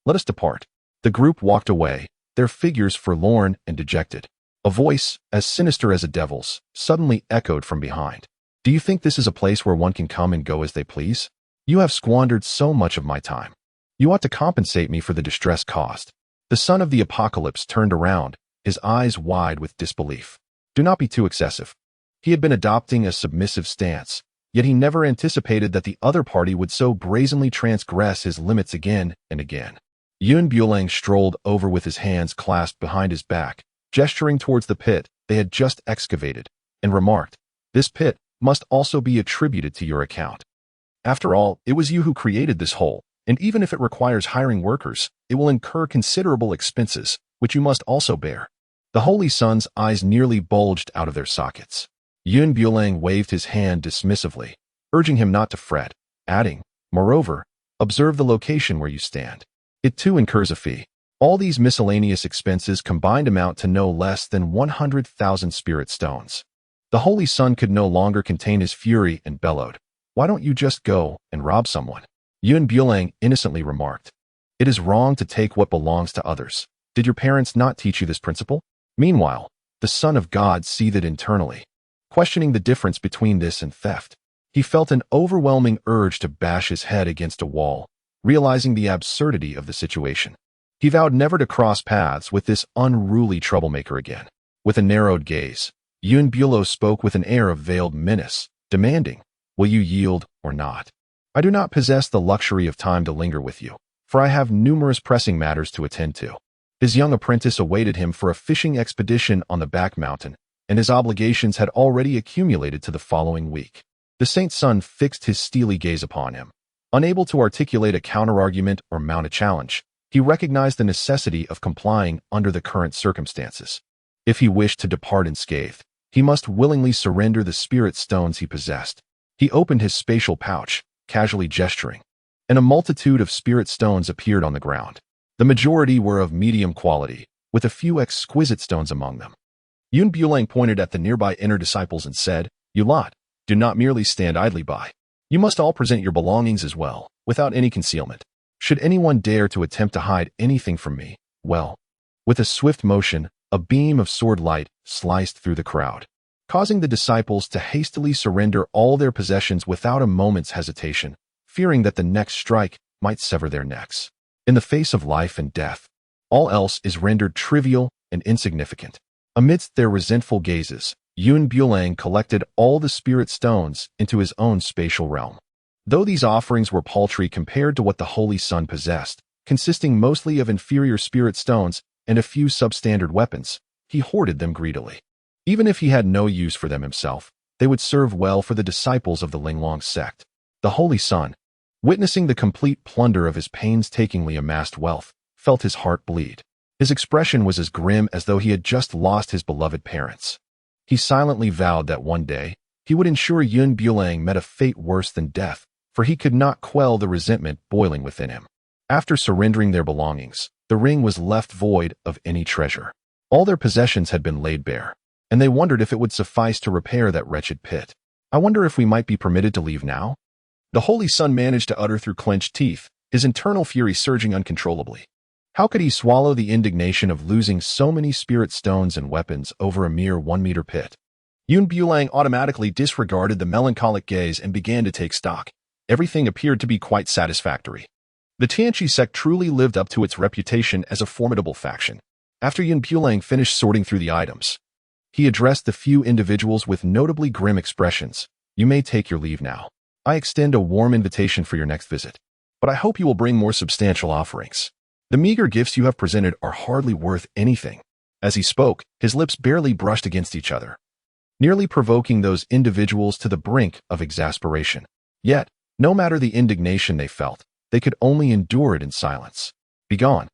"Let us depart." The group walked away, their figures forlorn and dejected. A voice, as sinister as a devil's, suddenly echoed from behind. "Do you think this is a place where one can come and go as they please? You have squandered so much of my time. You ought to compensate me for the distress caused." The son of the apocalypse turned around, his eyes wide with disbelief. Do not be too excessive. He had been adopting a submissive stance, yet he never anticipated that the other party would so brazenly transgress his limits again and again. Bulang strolled over with his hands clasped behind his back, gesturing towards the pit they had just excavated, and remarked, "This pit must also be attributed to your account. After all, it was you who created this hole, and even if it requires hiring workers, it will incur considerable expenses, which you must also bear." The holy son's eyes nearly bulged out of their sockets. Bulang waved his hand dismissively, urging him not to fret, adding, "Moreover, observe the location where you stand. It too incurs a fee. All these miscellaneous expenses combined amount to no less than 100,000 spirit stones." The holy son could no longer contain his fury and bellowed, "Why don't you just go and rob someone?" Bulang innocently remarked, "It is wrong to take what belongs to others. Did your parents not teach you this principle?" Meanwhile, the Son of God seethed internally, questioning the difference between this and theft. He felt an overwhelming urge to bash his head against a wall, realizing the absurdity of the situation. He vowed never to cross paths with this unruly troublemaker again. With a narrowed gaze, Bulang spoke with an air of veiled menace, demanding, "Will you yield or not? I do not possess the luxury of time to linger with you, for I have numerous pressing matters to attend to." His young apprentice awaited him for a fishing expedition on the back mountain, and his obligations had already accumulated to the following week. The saint's son fixed his steely gaze upon him. Unable to articulate a counterargument or mount a challenge, he recognized the necessity of complying under the current circumstances. If he wished to depart unscathed, he must willingly surrender the spirit stones he possessed. He opened his spatial pouch, casually gesturing, and a multitude of spirit stones appeared on the ground. The majority were of medium quality, with a few exquisite stones among them. Bulang pointed at the nearby inner disciples and said, "You lot, do not merely stand idly by. You must all present your belongings as well, without any concealment. Should anyone dare to attempt to hide anything from me, well." With a swift motion, a beam of sword light sliced through the crowd, causing the disciples to hastily surrender all their possessions without a moment's hesitation, fearing that the next strike might sever their necks. In the face of life and death, all else is rendered trivial and insignificant. Amidst their resentful gazes, Bulang collected all the spirit stones into his own spatial realm. Though these offerings were paltry compared to what the Holy Son possessed, consisting mostly of inferior spirit stones and a few substandard weapons, he hoarded them greedily. Even if he had no use for them himself, they would serve well for the disciples of the Linglong Sect. The Holy Son, witnessing the complete plunder of his painstakingly amassed wealth, felt his heart bleed. His expression was as grim as though he had just lost his beloved parents. He silently vowed that one day, he would ensure Bulang met a fate worse than death, for he could not quell the resentment boiling within him. After surrendering their belongings, the ring was left void of any treasure. All their possessions had been laid bare, and they wondered if it would suffice to repair that wretched pit. "I wonder if we might be permitted to leave now?" The Holy Son managed to utter through clenched teeth, his internal fury surging uncontrollably. How could he swallow the indignation of losing so many spirit stones and weapons over a mere 1-meter pit? Bulang automatically disregarded the melancholic gaze and began to take stock. Everything appeared to be quite satisfactory. The Tianqi sect truly lived up to its reputation as a formidable faction. After Bulang finished sorting through the items, he addressed the few individuals with notably grim expressions. You may take your leave now. I extend a warm invitation for your next visit, but I hope you will bring more substantial offerings. The meager gifts you have presented are hardly worth anything. As he spoke, his lips barely brushed against each other, nearly provoking those individuals to the brink of exasperation. Yet, no matter the indignation they felt, they could only endure it in silence. Begone.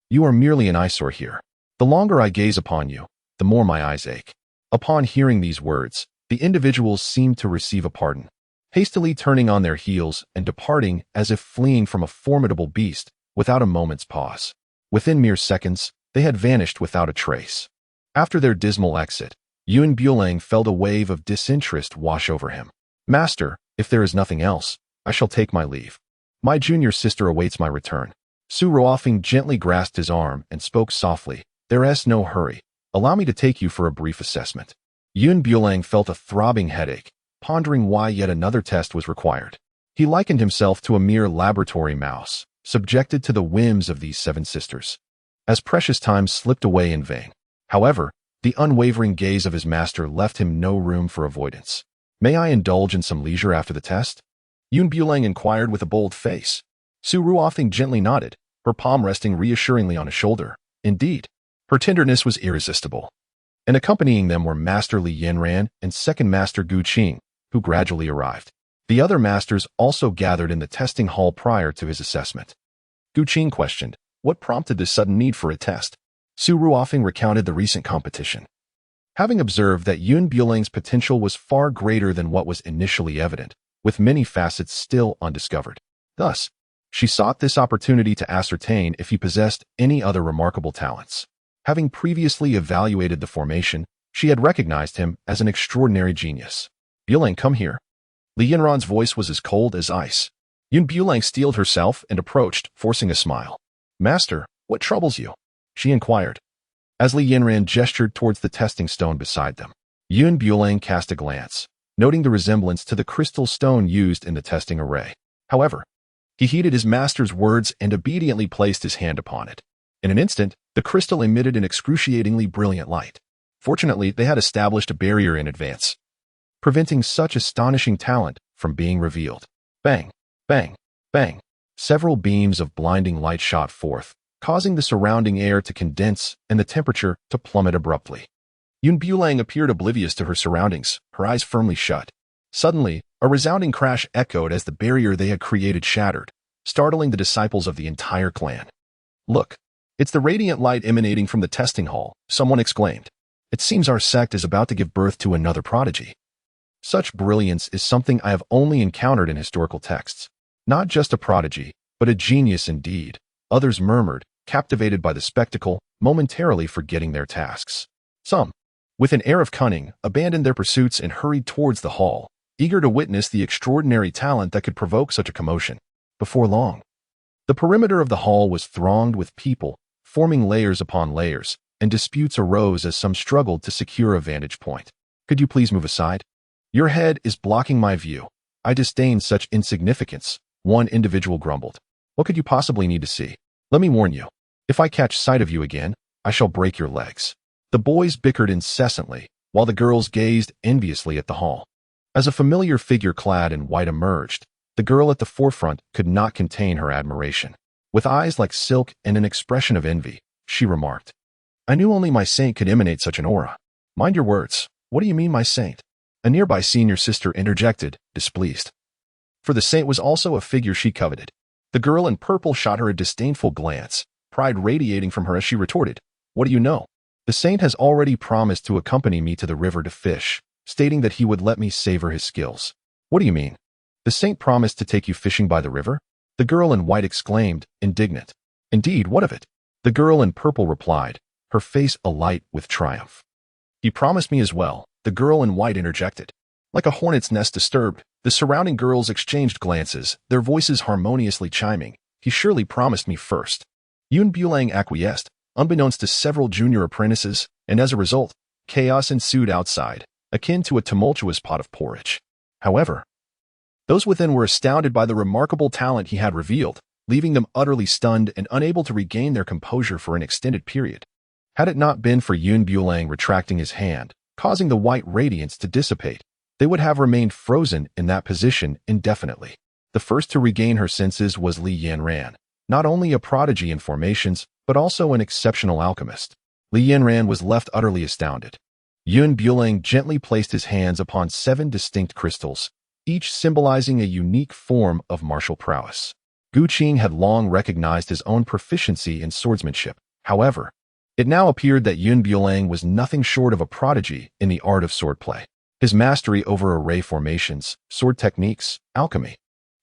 You are merely an eyesore here. The longer I gaze upon you, the more my eyes ache. Upon hearing these words, the individuals seemed to receive a pardon, hastily turning on their heels and departing as if fleeing from a formidable beast without a moment's pause. Within mere seconds, they had vanished without a trace. After their dismal exit, Bulang felt a wave of disinterest wash over him. Master, if there is nothing else, I shall take my leave. My junior sister awaits my return. Su Ruofing gently grasped his arm and spoke softly. There is no hurry. Allow me to take you for a brief assessment. Bulang felt a throbbing headache, pondering why yet another test was required. He likened himself to a mere laboratory mouse, subjected to the whims of these 7 sisters. As precious time slipped away in vain. However, the unwavering gaze of his master left him no room for avoidance. May I indulge in some leisure after the test? Bulang inquired with a bold face. Su Ruofing gently nodded, her palm resting reassuringly on his shoulder. Indeed, her tenderness was irresistible. And accompanying them were Master Li Yanran and Second Master Gu Qing, who gradually arrived. The other masters also gathered in the testing hall prior to his assessment. Gu Qing questioned, what prompted this sudden need for a test? Su Ruofing recounted the recent competition. Having observed that Bulang's potential was far greater than what was initially evident, with many facets still undiscovered. Thus, she sought this opportunity to ascertain if he possessed any other remarkable talents. Having previously evaluated the formation, she had recognized him as an extraordinary genius. Bulang, come here. Li Yanran's voice was as cold as ice. Bulang steeled herself and approached, forcing a smile. Master, what troubles you? She inquired. As Li Yanran gestured towards the testing stone beside them, Bulang cast a glance, noting the resemblance to the crystal stone used in the testing array. However, he heeded his master's words and obediently placed his hand upon it. In an instant, the crystal emitted an excruciatingly brilliant light. Fortunately, they had established a barrier in advance, preventing such astonishing talent from being revealed. Bang, bang, bang. Several beams of blinding light shot forth, causing the surrounding air to condense and the temperature to plummet abruptly. Bulang appeared oblivious to her surroundings, her eyes firmly shut. Suddenly, a resounding crash echoed as the barrier they had created shattered, startling the disciples of the entire clan. Look, it's the radiant light emanating from the testing hall, someone exclaimed. It seems our sect is about to give birth to another prodigy. Such brilliance is something I have only encountered in historical texts. Not just a prodigy, but a genius indeed, others murmured, captivated by the spectacle, momentarily forgetting their tasks. Some, with an air of cunning, abandoned their pursuits and hurried towards the hall, eager to witness the extraordinary talent that could provoke such a commotion. Before long, the perimeter of the hall was thronged with people, forming layers upon layers, and disputes arose as some struggled to secure a vantage point. Could you please move aside? Your head is blocking my view. I disdain such insignificance, one individual grumbled. What could you possibly need to see? Let me warn you. If I catch sight of you again, I shall break your legs. The boys bickered incessantly, while the girls gazed enviously at the hall. As a familiar figure clad in white emerged, the girl at the forefront could not contain her admiration. With eyes like silk and an expression of envy, she remarked, I knew only my saint could emanate such an aura. Mind your words. What do you mean, my saint? A nearby senior sister interjected, displeased. For the saint was also a figure she coveted. The girl in purple shot her a disdainful glance, pride radiating from her as she retorted, What do you know? The saint has already promised to accompany me to the river to fish, stating that he would let me savor his skills. What do you mean? The saint promised to take you fishing by the river? The girl in white exclaimed, indignant. Indeed, what of it? The girl in purple replied, her face alight with triumph. He promised me as well, the girl in white interjected. Like a hornet's nest disturbed, the surrounding girls exchanged glances, their voices harmoniously chiming. He surely promised me first. Bulang acquiesced, unbeknownst to several junior apprentices, and as a result, chaos ensued outside, akin to a tumultuous pot of porridge. However, those within were astounded by the remarkable talent he had revealed. leaving them utterly stunned and unable to regain their composure for an extended period. Had it not been for Yun Bulang retracting his hand, causing the white radiance to dissipate, they would have remained frozen in that position indefinitely. The first to regain her senses was Li Yanran, not only a prodigy in formations, but also an exceptional alchemist. Li Yanran was left utterly astounded. Yun Bulang gently placed his hands upon 7 distinct crystals, each symbolizing a unique form of martial prowess. Qing had long recognized his own proficiency in swordsmanship. However, it now appeared that Yun Bulang was nothing short of a prodigy in the art of swordplay. His mastery over array formations, sword techniques, alchemy,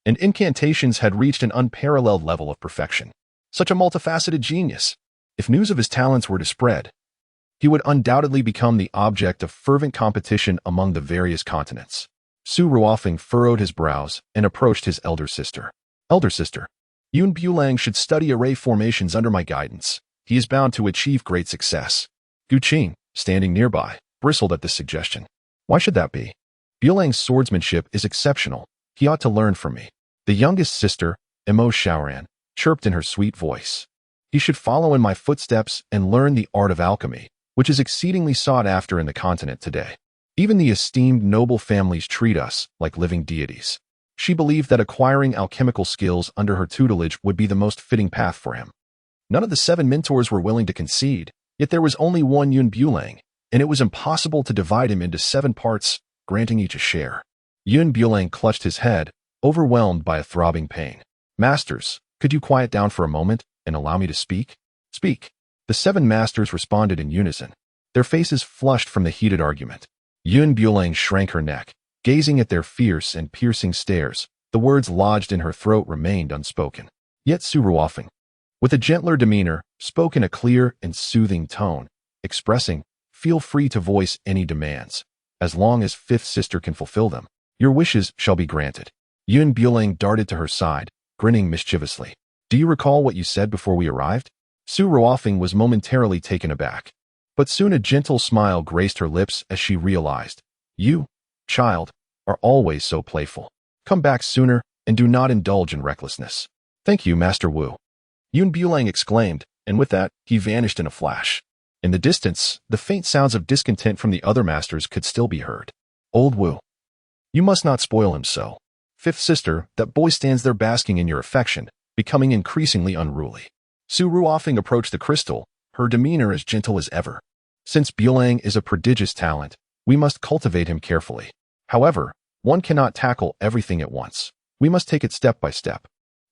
and incantations had reached an unparalleled level of perfection. Such a multifaceted genius. If news of his talents were to spread, he would undoubtedly become the object of fervent competition among the various continents. Su Ruofeng furrowed his brows and approached his elder sister. Elder sister, Yun Bulang should study array formations under my guidance. He is bound to achieve great success. Qing, standing nearby, bristled at this suggestion. Why should that be? Bulang's swordsmanship is exceptional. He ought to learn from me. The youngest sister, Miao Xiaomeng, chirped in her sweet voice. He should follow in my footsteps and learn the art of alchemy, which is exceedingly sought after in the continent today. Even the esteemed noble families treat us like living deities. She believed that acquiring alchemical skills under her tutelage would be the most fitting path for him. None of the 7 mentors were willing to concede, yet there was only one Yun Bulang, and it was impossible to divide him into 7 parts, granting each a share. Yun Bulang clutched his head, overwhelmed by a throbbing pain. Masters, could you quiet down for a moment and allow me to speak? Speak. The 7 masters responded in unison, their faces flushed from the heated argument. Yun Bulang shrank her neck, gazing at their fierce and piercing stares. The words lodged in her throat remained unspoken. Yet Su Ruofeng, with a gentler demeanor, spoke in a clear and soothing tone, expressing, feel free to voice any demands. As long as 5th sister can fulfill them, your wishes shall be granted. Yun Bulang darted to her side, grinning mischievously. Do you recall what you said before we arrived? Su Ruofeng was momentarily taken aback, but soon a gentle smile graced her lips as she realized. You, child, are always so playful. Come back sooner and do not indulge in recklessness. Thank you, Master Wu. Yun Bulang exclaimed, and with that, he vanished in a flash. In the distance, the faint sounds of discontent from the other masters could still be heard. Old Wu, you must not spoil him so. 5th sister, that boy stands there basking in your affection, becoming increasingly unruly. Su Ruofeng approached the crystal, her demeanor as gentle as ever. Since Bulang is a prodigious talent, we must cultivate him carefully. However, one cannot tackle everything at once. We must take it step by step.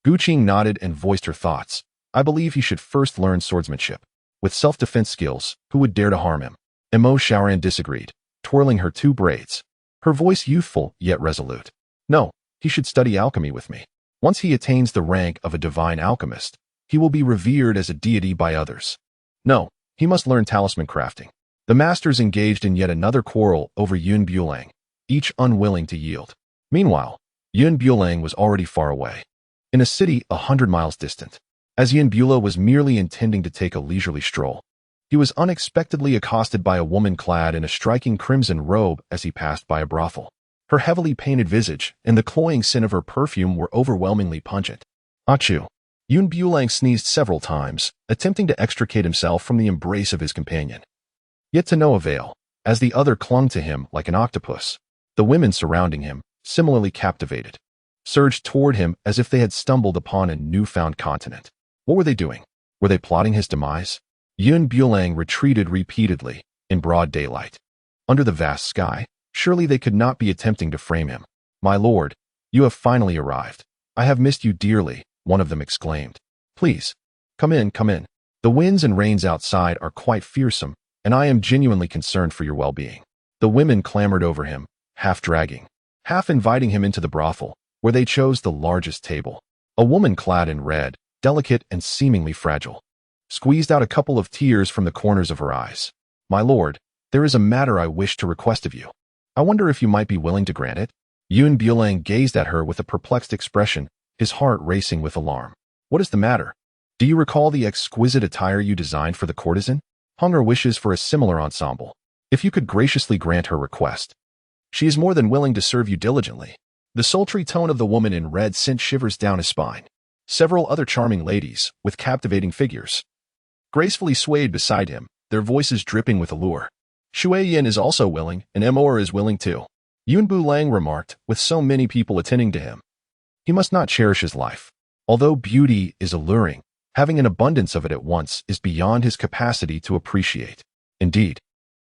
Qing nodded and voiced her thoughts. I believe he should first learn swordsmanship. With self-defense skills, who would dare to harm him? Miao Xiaomeng disagreed, twirling her 2 braids, her voice youthful yet resolute. No, he should study alchemy with me. Once he attains the rank of a divine alchemist, he will be revered as a deity by others. No, he must learn talisman crafting. The masters engaged in yet another quarrel over Yun Bulang, each unwilling to yield. Meanwhile, Yun Bulang was already far away, in a city 100 miles distant. As Yun Bula was merely intending to take a leisurely stroll, he was unexpectedly accosted by a woman clad in a striking crimson robe as he passed by a brothel. Her heavily painted visage and the cloying scent of her perfume were overwhelmingly pungent. Achoo! Yun Bulang sneezed several times, attempting to extricate himself from the embrace of his companion. Yet to no avail, as the other clung to him like an octopus. The women surrounding him, similarly captivated, surged toward him as if they had stumbled upon a newfound continent. What were they doing? Were they plotting his demise? Yun Bulang retreated repeatedly, in broad daylight. Under the vast sky, surely they could not be attempting to frame him. My lord, you have finally arrived. I have missed you dearly, one of them exclaimed. Please, come in, come in. The winds and rains outside are quite fearsome, and I am genuinely concerned for your well-being. The women clamored over him, half dragging, half inviting him into the brothel, where they chose the largest table. A woman clad in red, delicate and seemingly fragile, squeezed out a couple of tears from the corners of her eyes. My lord, there is a matter I wish to request of you. I wonder if you might be willing to grant it? Yun Bulang gazed at her with a perplexed expression, his heart racing with alarm. What is the matter? Do you recall the exquisite attire you designed for the courtesan? Hunger wishes for a similar ensemble. If you could graciously grant her request, she is more than willing to serve you diligently. The sultry tone of the woman in red sent shivers down his spine. several other charming ladies, with captivating figures, gracefully swayed beside him, their voices dripping with allure. Shui Yin is also willing, and Emor is willing too, Yun Bulang remarked, with so many people attending to him. He must not cherish his life. Although beauty is alluring, having an abundance of it at once is beyond his capacity to appreciate. Indeed,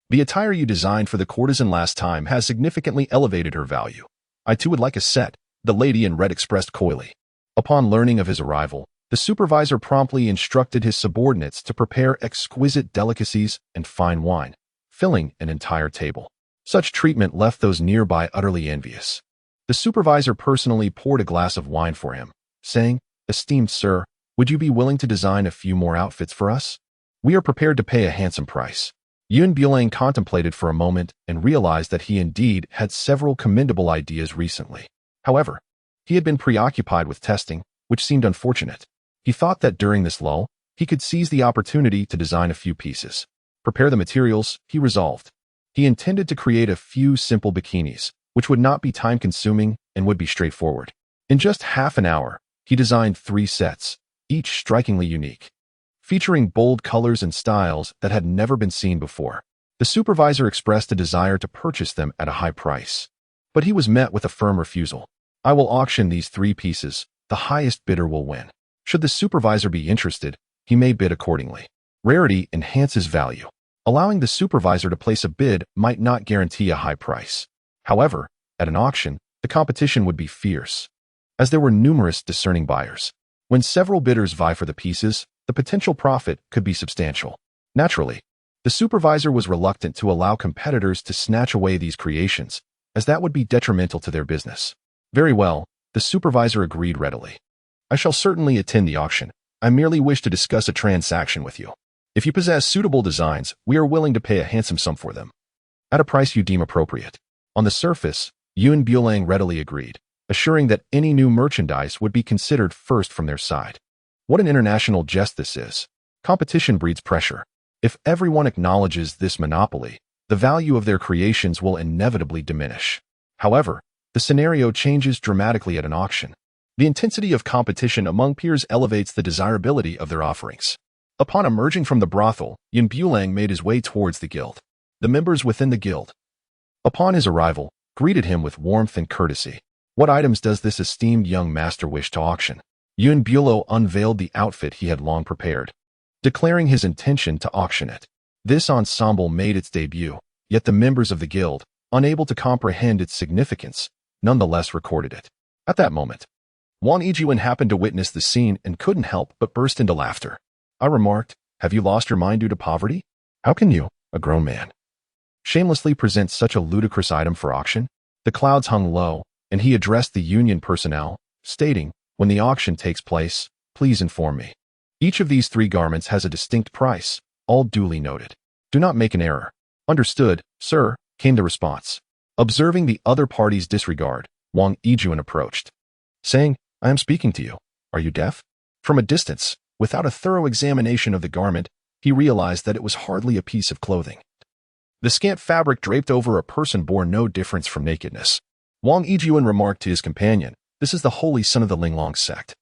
the attire you designed for the courtesan last time has significantly elevated her value. I too would like a set, the lady in red expressed coyly. Upon learning of his arrival, the supervisor promptly instructed his subordinates to prepare exquisite delicacies and fine wine, filling an entire table. Such treatment left those nearby utterly envious. The supervisor personally poured a glass of wine for him, saying, "Esteemed sir, would you be willing to design a few more outfits for us? We are prepared to pay a handsome price." Yun Bulang contemplated for a moment and realized that he indeed had several commendable ideas recently. However, he had been preoccupied with testing, which seemed unfortunate. He thought that during this lull, he could seize the opportunity to design a few pieces. Prepare the materials, he resolved. He intended to create a few simple bikinis, which would not be time-consuming and would be straightforward. In just half an hour, he designed 3 sets, each strikingly unique, featuring bold colors and styles that had never been seen before. The supervisor expressed a desire to purchase them at a high price, but he was met with a firm refusal. "I will auction these 3 pieces. The highest bidder will win." Should the supervisor be interested, he may bid accordingly. Rarity enhances value. Allowing the supervisor to place a bid might not guarantee a high price. However, at an auction, the competition would be fierce, as there were numerous discerning buyers. When several bidders vie for the pieces, the potential profit could be substantial. Naturally, the supervisor was reluctant to allow competitors to snatch away these creations, as that would be detrimental to their business. Very well, the supervisor agreed readily. "I shall certainly attend the auction. I merely wish to discuss a transaction with you. If you possess suitable designs, we are willing to pay a handsome sum for them, at a price you deem appropriate." On the surface, Yun Bulang readily agreed, assuring that any new merchandise would be considered first from their side. What an international jest this is. Competition breeds pressure. If everyone acknowledges this monopoly, the value of their creations will inevitably diminish. However, the scenario changes dramatically at an auction. The intensity of competition among peers elevates the desirability of their offerings. Upon emerging from the brothel, Yun Bulang made his way towards the guild. The members within the guild, upon his arrival, greeted him with warmth and courtesy. "What items does this esteemed young master wish to auction?" Yun Bulo unveiled the outfit he had long prepared, declaring his intention to auction it. This ensemble made its debut, yet the members of the guild, unable to comprehend its significance, nonetheless recorded it. At that moment, Wang Yijuan happened to witness the scene and couldn't help but burst into laughter. I remarked, "Have you lost your mind due to poverty? How can you, a grown man, shamelessly present such a ludicrous item for auction?" The clouds hung low, and he addressed the union personnel, stating, "When the auction takes place, please inform me. Each of these 3 garments has a distinct price, all duly noted. Do not make an error." "Understood, sir," came the response. Observing the other party's disregard, Wang Yijuan approached, saying, "I am speaking to you. Are you deaf?" From a distance, without a thorough examination of the garment, he realized that it was hardly a piece of clothing. The scant fabric draped over a person bore no difference from nakedness. Wang Yijuan remarked to his companion, "This is the holy son of the Linglong Sect,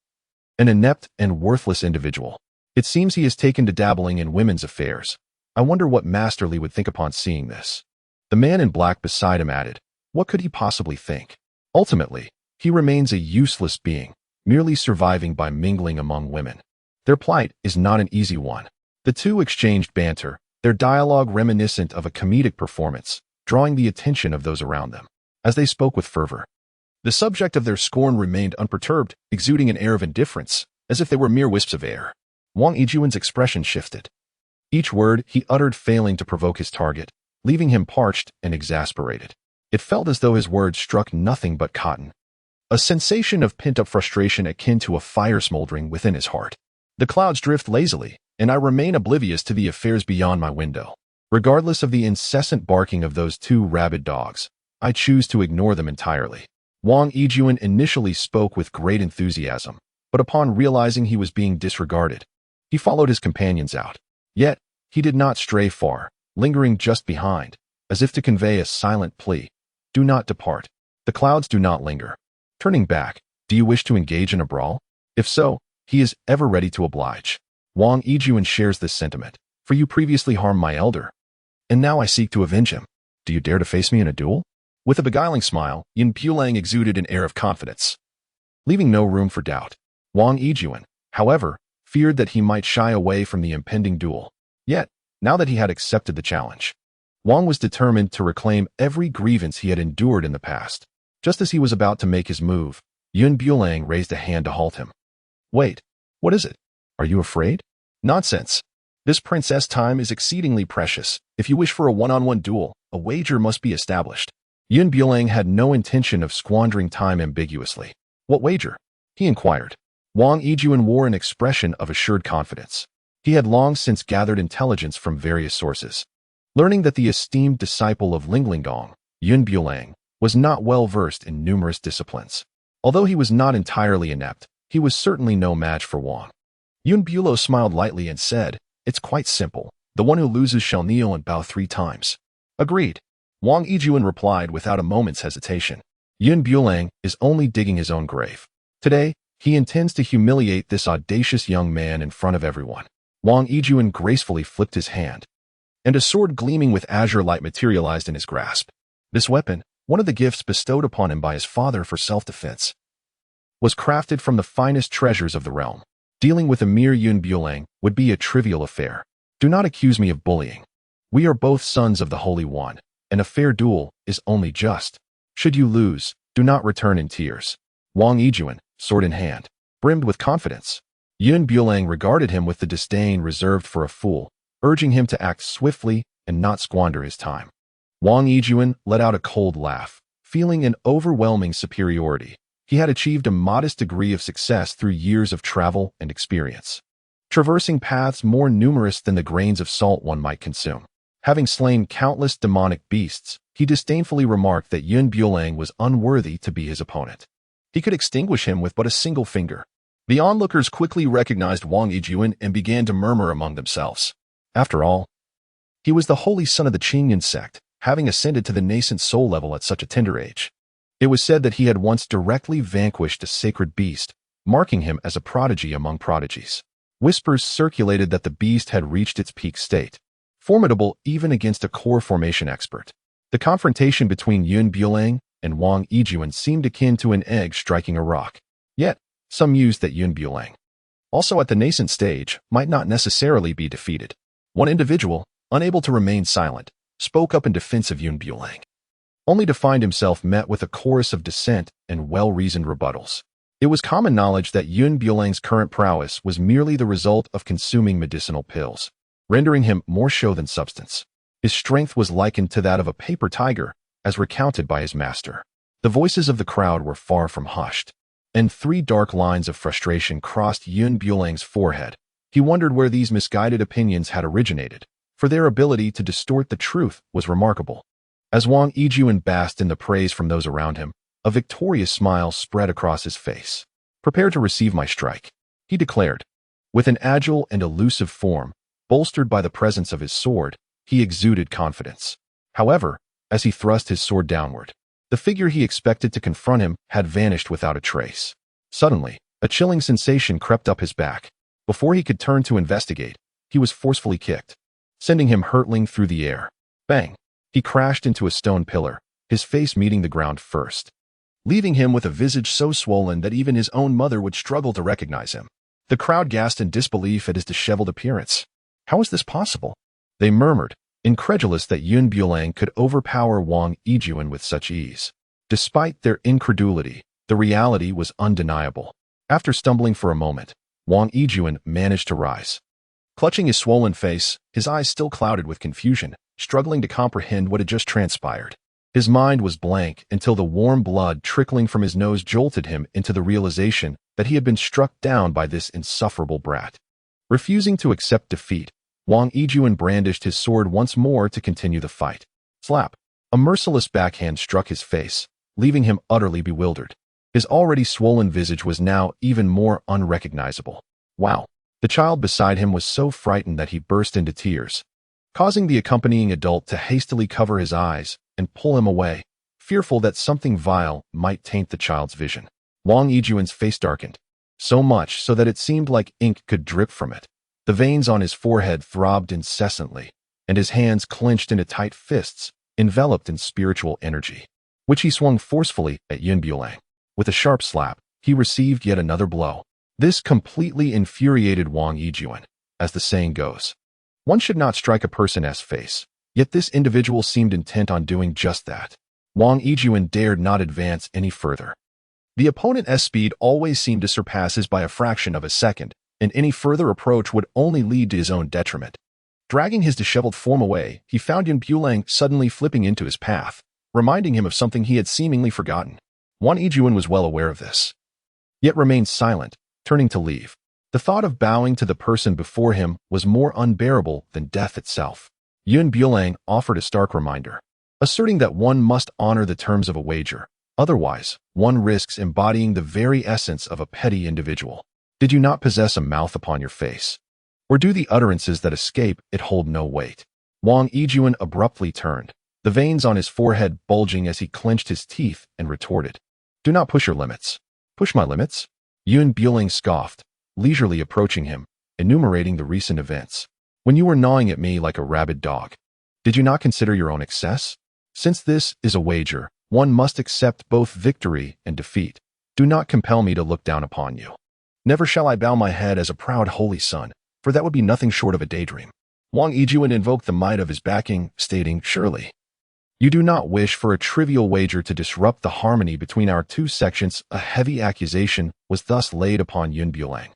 an inept and worthless individual. It seems he has taken to dabbling in women's affairs. I wonder what Master Li would think upon seeing this." The man in black beside him added, "What could he possibly think? Ultimately, he remains a useless being, merely surviving by mingling among women. Their plight is not an easy one." The two exchanged banter, their dialogue reminiscent of a comedic performance, drawing the attention of those around them. As they spoke with fervor, the subject of their scorn remained unperturbed, exuding an air of indifference, as if they were mere wisps of air. Wang Yijuan's expression shifted, each word he uttered failing to provoke his target, leaving him parched and exasperated. It felt as though his words struck nothing but cotton, a sensation of pent-up frustration akin to a fire smoldering within his heart. The clouds drift lazily, and I remain oblivious to the affairs beyond my window. Regardless of the incessant barking of those 2 rabid dogs, I choose to ignore them entirely. Wang Yijuan initially spoke with great enthusiasm, but upon realizing he was being disregarded, he followed his companions out. Yet, he did not stray far, lingering just behind, as if to convey a silent plea. "Do not depart. The clouds do not linger." Turning back, "Do you wish to engage in a brawl? If so, he is ever ready to oblige. Wang Yijuan shares this sentiment, for you previously harmed my elder, and now I seek to avenge him. Do you dare to face me in a duel? With a beguiling smile, Bulang exuded an air of confidence, leaving no room for doubt. Wang Yijuan, however, feared that he might shy away from the impending duel. Yet, now that he had accepted the challenge, Wang was determined to reclaim every grievance he had endured in the past. Just as he was about to make his move, Bulang raised a hand to halt him. Wait, what is it? Are you afraid? Nonsense. This princess time is exceedingly precious. If you wish for a one-on-one duel, a wager must be established. Bulang had no intention of squandering time ambiguously. What wager? He inquired. Wang Yijuan wore an expression of assured confidence. He had long since gathered intelligence from various sources, learning that the esteemed disciple of Linglong, Bulang, was not well versed in numerous disciplines. Although he was not entirely inept, he was certainly no match for Wang. Bulo smiled lightly and said, "It's quite simple. The one who loses shall kneel and bow 3 times. Agreed. Wang Yijuan replied without a moment's hesitation. Bulang is only digging his own grave. Today, he intends to humiliate this audacious young man in front of everyone. Wang Yijuan gracefully flipped his hand, and a sword gleaming with azure light materialized in his grasp. This weapon, one of the gifts bestowed upon him by his father for self-defense, was crafted from the finest treasures of the realm. Dealing with a mere Bulang would be a trivial affair. Do not accuse me of bullying. We are both sons of the Holy One, and a fair duel is only just. Should you lose, do not return in tears." Wang Yijuan, sword in hand, brimmed with confidence. Bulang regarded him with the disdain reserved for a fool, urging him to act swiftly and not squander his time. Wang Yijuan let out a cold laugh, feeling an overwhelming superiority. He had achieved a modest degree of success through years of travel and experience, traversing paths more numerous than the grains of salt one might consume. Having slain countless demonic beasts, he disdainfully remarked that Bulang was unworthy to be his opponent. He could extinguish him with but a single finger. The onlookers quickly recognized Wang Yijuan and began to murmur among themselves. After all, he was the holy son of the Qing sect, having ascended to the nascent soul level at such a tender age. It was said that he had once directly vanquished a sacred beast, marking him as a prodigy among prodigies. Whispers circulated that the beast had reached its peak state, formidable even against a core formation expert. The confrontation between Bulang and Wang Yijuan seemed akin to an egg striking a rock. Yet, some mused that Bulang, also at the nascent stage, might not necessarily be defeated. One individual, unable to remain silent, spoke up in defense of Bulang, only to find himself met with a chorus of dissent and well-reasoned rebuttals. It was common knowledge that Bulang's current prowess was merely the result of consuming medicinal pills, rendering him more show than substance. His strength was likened to that of a paper tiger, as recounted by his master. The voices of the crowd were far from hushed, and 3 dark lines of frustration crossed Bulang's forehead. He wondered where these misguided opinions had originated, for their ability to distort the truth was remarkable. As Wang Yijuan basked in the praise from those around him, a victorious smile spread across his face. "Prepare to receive my strike," he declared. With an agile and elusive form, bolstered by the presence of his sword, he exuded confidence. However, as he thrust his sword downward, the figure he expected to confront him had vanished without a trace. Suddenly, a chilling sensation crept up his back. Before he could turn to investigate, he was forcefully kicked, sending him hurtling through the air. Bang! He crashed into a stone pillar, his face meeting the ground first, leaving him with a visage so swollen that even his own mother would struggle to recognize him. The crowd gasped in disbelief at his disheveled appearance. How is this possible? They murmured, incredulous that Bulang could overpower Wang Yijuan with such ease. Despite their incredulity, the reality was undeniable. After stumbling for a moment, Wang Yijuan managed to rise. Clutching his swollen face, his eyes still clouded with confusion, struggling to comprehend what had just transpired. His mind was blank until the warm blood trickling from his nose jolted him into the realization that he had been struck down by this insufferable brat. Refusing to accept defeat, Wang Yijuan brandished his sword once more to continue the fight. Slap! A merciless backhand struck his face, leaving him utterly bewildered. His already swollen visage was now even more unrecognizable. Wow! The child beside him was so frightened that he burst into tears, causing the accompanying adult to hastily cover his eyes and pull him away, fearful that something vile might taint the child's vision. Wang Yijuan's face darkened. so much so that it seemed like ink could drip from it. The veins on his forehead throbbed incessantly, and his hands clenched into tight fists, enveloped in spiritual energy, which he swung forcefully at Yun Bulang. With a sharp slap, he received yet another blow. This completely infuriated Wang Yijuan, as the saying goes. One should not strike a person's face, yet this individual seemed intent on doing just that. Wang Yijuan dared not advance any further. The opponent's speed always seemed to surpass his by a fraction of a second, and any further approach would only lead to his own detriment. Dragging his disheveled form away, he found Yun Bulang suddenly flipping into his path, reminding him of something he had seemingly forgotten. Wang Yijuan was well aware of this, yet remained silent, turning to leave. The thought of bowing to the person before him was more unbearable than death itself. Yun Bulang offered a stark reminder, asserting that one must honor the terms of a wager. Otherwise, one risks embodying the very essence of a petty individual. Did you not possess a mouth upon your face? Or do the utterances that escape it hold no weight? Wang Yijuan abruptly turned, the veins on his forehead bulging as he clenched his teeth, and retorted, "Do not push your limits." "Push my limits?" Yun Bulang scoffed, leisurely approaching him, enumerating the recent events. "When you were gnawing at me like a rabid dog, did you not consider your own excess? Since this is a wager, one must accept both victory and defeat. Do not compel me to look down upon you. Never shall I bow my head as a proud holy son, for that would be nothing short of a daydream." Wang Yijuan invoked the might of his backing, stating, "Surely you do not wish for a trivial wager to disrupt the harmony between our two sections." A heavy accusation was thus laid upon Yun Bulang,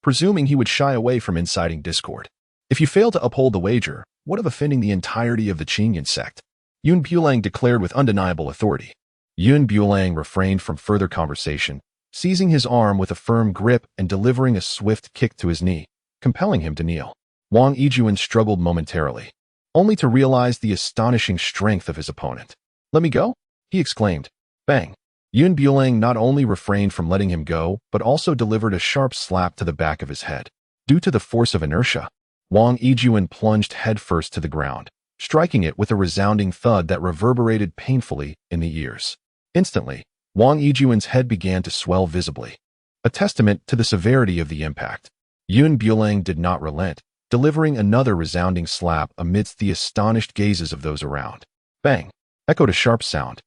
presuming he would shy away from inciting discord. "If you fail to uphold the wager, what of offending the entirety of the Qing sect?" Yun Bulang declared with undeniable authority. Yun Bulang refrained from further conversation, seizing his arm with a firm grip and delivering a swift kick to his knee, compelling him to kneel. Wang Yijuan struggled momentarily, only to realize the astonishing strength of his opponent. "Let me go?" he exclaimed. Bang! Yun Bulang not only refrained from letting him go, but also delivered a sharp slap to the back of his head. Due to the force of inertia, Wang Yijuan plunged headfirst to the ground, striking it with a resounding thud that reverberated painfully in the ears. Instantly, Wang Yijuan's head began to swell visibly, a testament to the severity of the impact. Yun Bulang did not relent, delivering another resounding slap amidst the astonished gazes of those around. Bang! Echoed a sharp sound,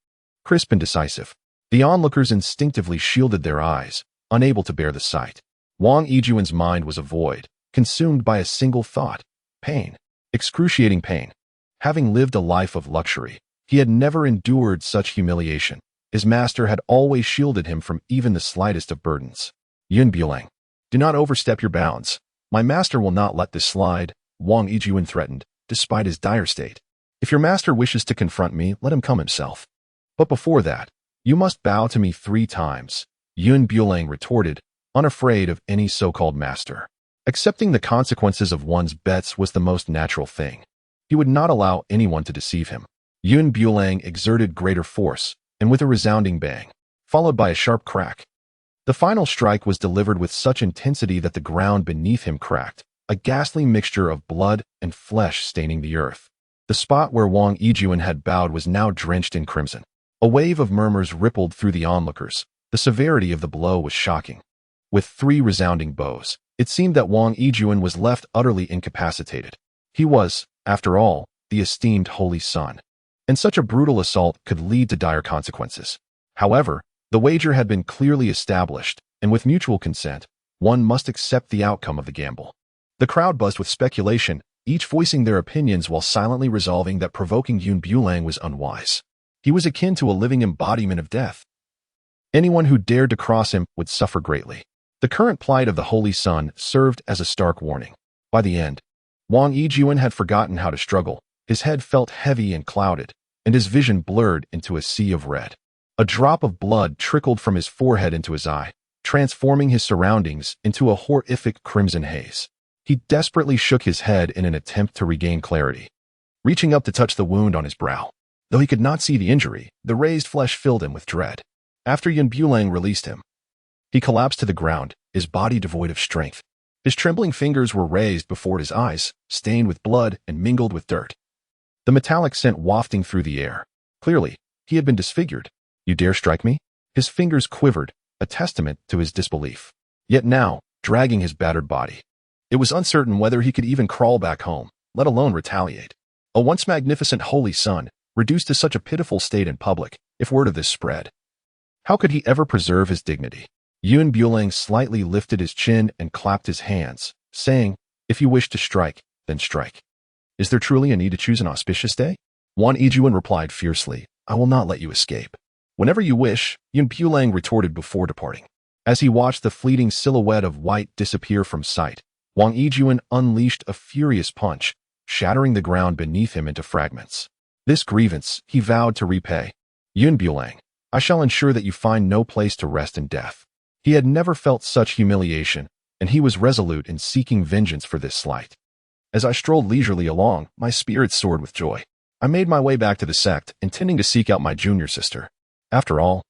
crisp and decisive. The onlookers instinctively shielded their eyes, unable to bear the sight. Wang Yijuan's mind was a void, consumed by a single thought: pain. Excruciating pain. Having lived a life of luxury, he had never endured such humiliation. His master had always shielded him from even the slightest of burdens. "Yun Bulang, do not overstep your bounds. My master will not let this slide," Wang Yijuan threatened, despite his dire state. "If your master wishes to confront me, let him come himself. But before that, you must bow to me 3 times, Yun Bulang retorted, unafraid of any so-called master. Accepting the consequences of one's bets was the most natural thing. He would not allow anyone to deceive him. Yun Bulang exerted greater force, and with a resounding bang, followed by a sharp crack, the final strike was delivered with such intensity that the ground beneath him cracked, a ghastly mixture of blood and flesh staining the earth. The spot where Wang Yijuan had bowed was now drenched in crimson. A wave of murmurs rippled through the onlookers. The severity of the blow was shocking. With 3 resounding blows, it seemed that Wang Yijuan was left utterly incapacitated. He was, after all, the esteemed holy son, and such a brutal assault could lead to dire consequences. However, the wager had been clearly established, and with mutual consent, one must accept the outcome of the gamble. The crowd buzzed with speculation, each voicing their opinions while silently resolving that provoking Yun Bulang was unwise. He was akin to a living embodiment of death. Anyone who dared to cross him would suffer greatly. The current plight of the holy son served as a stark warning. By the end, Wang Yijuan had forgotten how to struggle. His head felt heavy and clouded, and his vision blurred into a sea of red. A drop of blood trickled from his forehead into his eye, transforming his surroundings into a horrific crimson haze. He desperately shook his head in an attempt to regain clarity, reaching up to touch the wound on his brow. Though he could not see the injury, the raised flesh filled him with dread. After Yun Bulang released him, he collapsed to the ground, his body devoid of strength. His trembling fingers were raised before his eyes, stained with blood and mingled with dirt, the metallic scent wafting through the air. Clearly, he had been disfigured. "You dare strike me?" His fingers quivered, a testament to his disbelief. yet now, dragging his battered body. It was uncertain whether he could even crawl back home, let alone retaliate. A once magnificent holy son, reduced to such a pitiful state in public, if word of this spread. How could he ever preserve his dignity? Bulang slightly lifted his chin and clapped his hands, saying, "If you wish to strike, then strike. Is there truly a need to choose an auspicious day?" Wang Feifei replied fiercely, "I will not let you escape." "Whenever you wish," Bulang retorted before departing. As he watched the fleeting silhouette of white disappear from sight, Wang Feifei unleashed a furious punch, shattering the ground beneath him into fragments. This grievance he vowed to repay. "Bulang, I shall ensure that you find no place to rest in death." He had never felt such humiliation, and he was resolute in seeking vengeance for this slight. As I strolled leisurely along, my spirits soared with joy. I made my way back to the sect, intending to seek out my junior sister. After all,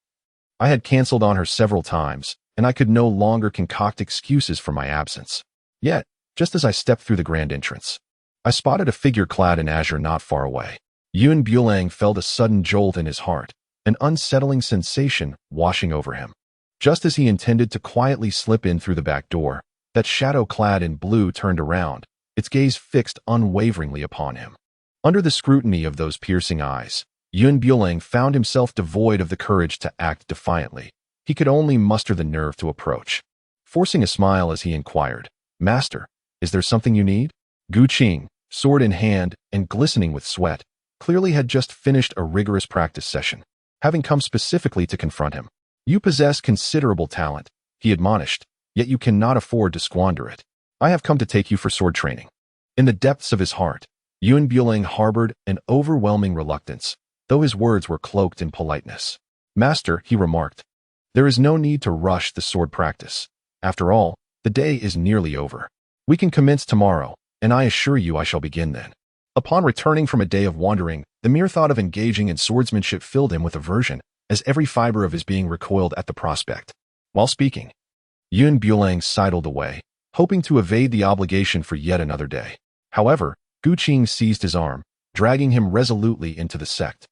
I had cancelled on her several times, and I could no longer concoct excuses for my absence. Yet, just as I stepped through the grand entrance, I spotted a figure clad in azure not far away. Bulang felt a sudden jolt in his heart, an unsettling sensation washing over him. Just as he intended to quietly slip in through the back door, that shadow clad in blue turned around, its gaze fixed unwaveringly upon him. Under the scrutiny of those piercing eyes, Bulang found himself devoid of the courage to act defiantly. He could only muster the nerve to approach. Forcing a smile as he inquired, "Master, is there something you need?" Qing, sword in hand and glistening with sweat, clearly had just finished a rigorous practice session, having come specifically to confront him. "You possess considerable talent," he admonished, "yet you cannot afford to squander it. I have come to take you for sword training." In the depths of his heart, Bulang harbored an overwhelming reluctance, though his words were cloaked in politeness. "Master," he remarked, "there is no need to rush the sword practice. After all, the day is nearly over. We can commence tomorrow, and I assure you I shall begin then." Upon returning from a day of wandering, the mere thought of engaging in swordsmanship filled him with aversion, as every fiber of his being recoiled at the prospect. While speaking, Bulang sidled away, hoping to evade the obligation for yet another day. However, Qing seized his arm, dragging him resolutely into the sect.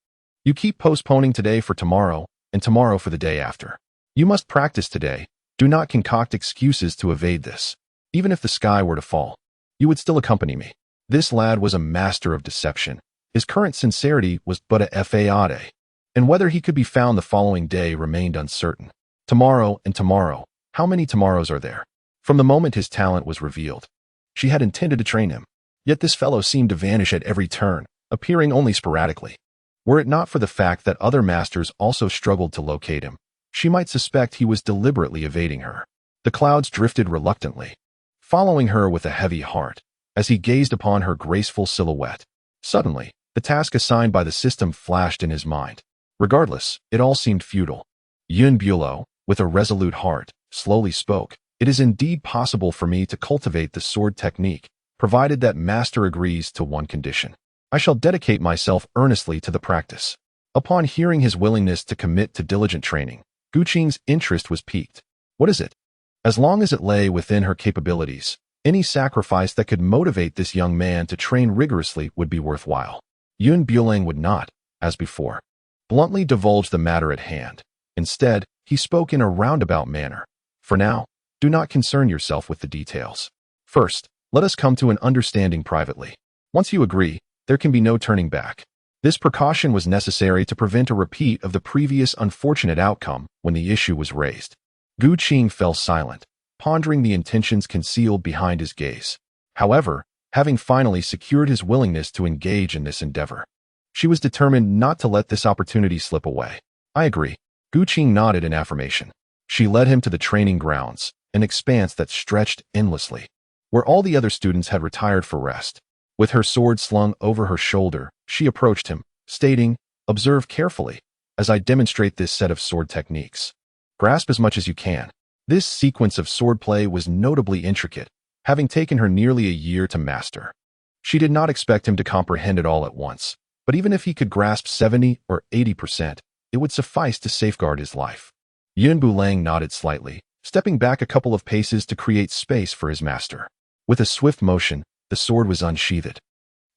"You keep postponing today for tomorrow, and tomorrow for the day after. You must practice today. Do not concoct excuses to evade this. Even if the sky were to fall, you would still accompany me." This lad was a master of deception. His current sincerity was but a fade, and whether he could be found the following day remained uncertain. Tomorrow and tomorrow, how many tomorrows are there? From the moment his talent was revealed, she had intended to train him. Yet this fellow seemed to vanish at every turn, appearing only sporadically. Were it not for the fact that other masters also struggled to locate him, she might suspect he was deliberately evading her. The clouds drifted reluctantly, following her with a heavy heart, as he gazed upon her graceful silhouette. Suddenly, the task assigned by the system flashed in his mind. Regardless, it all seemed futile. Bulang, with a resolute heart, slowly spoke, "It is indeed possible for me to cultivate the sword technique, provided that master agrees to one condition. I shall dedicate myself earnestly to the practice." Upon hearing his willingness to commit to diligent training, Qing's interest was piqued. "What is it?" As long as it lay within her capabilities, any sacrifice that could motivate this young man to train rigorously would be worthwhile. Bulang would not, as before, bluntly divulge the matter at hand. Instead, he spoke in a roundabout manner. "For now, do not concern yourself with the details. First, let us come to an understanding privately. Once you agree, there can be no turning back." This precaution was necessary to prevent a repeat of the previous unfortunate outcome when the issue was raised. Qing fell silent, pondering the intentions concealed behind his gaze. However, having finally secured his willingness to engage in this endeavor, she was determined not to let this opportunity slip away. "I agree." Qing nodded in affirmation. She led him to the training grounds, an expanse that stretched endlessly, where all the other students had retired for rest. With her sword slung over her shoulder, she approached him, stating, "Observe carefully, as I demonstrate this set of sword techniques. Grasp as much as you can." This sequence of swordplay was notably intricate, having taken her nearly a year to master. She did not expect him to comprehend it all at once, but even if he could grasp 70 or 80%, it would suffice to safeguard his life. Bulang nodded slightly, stepping back a couple of paces to create space for his master. With a swift motion, the sword was unsheathed,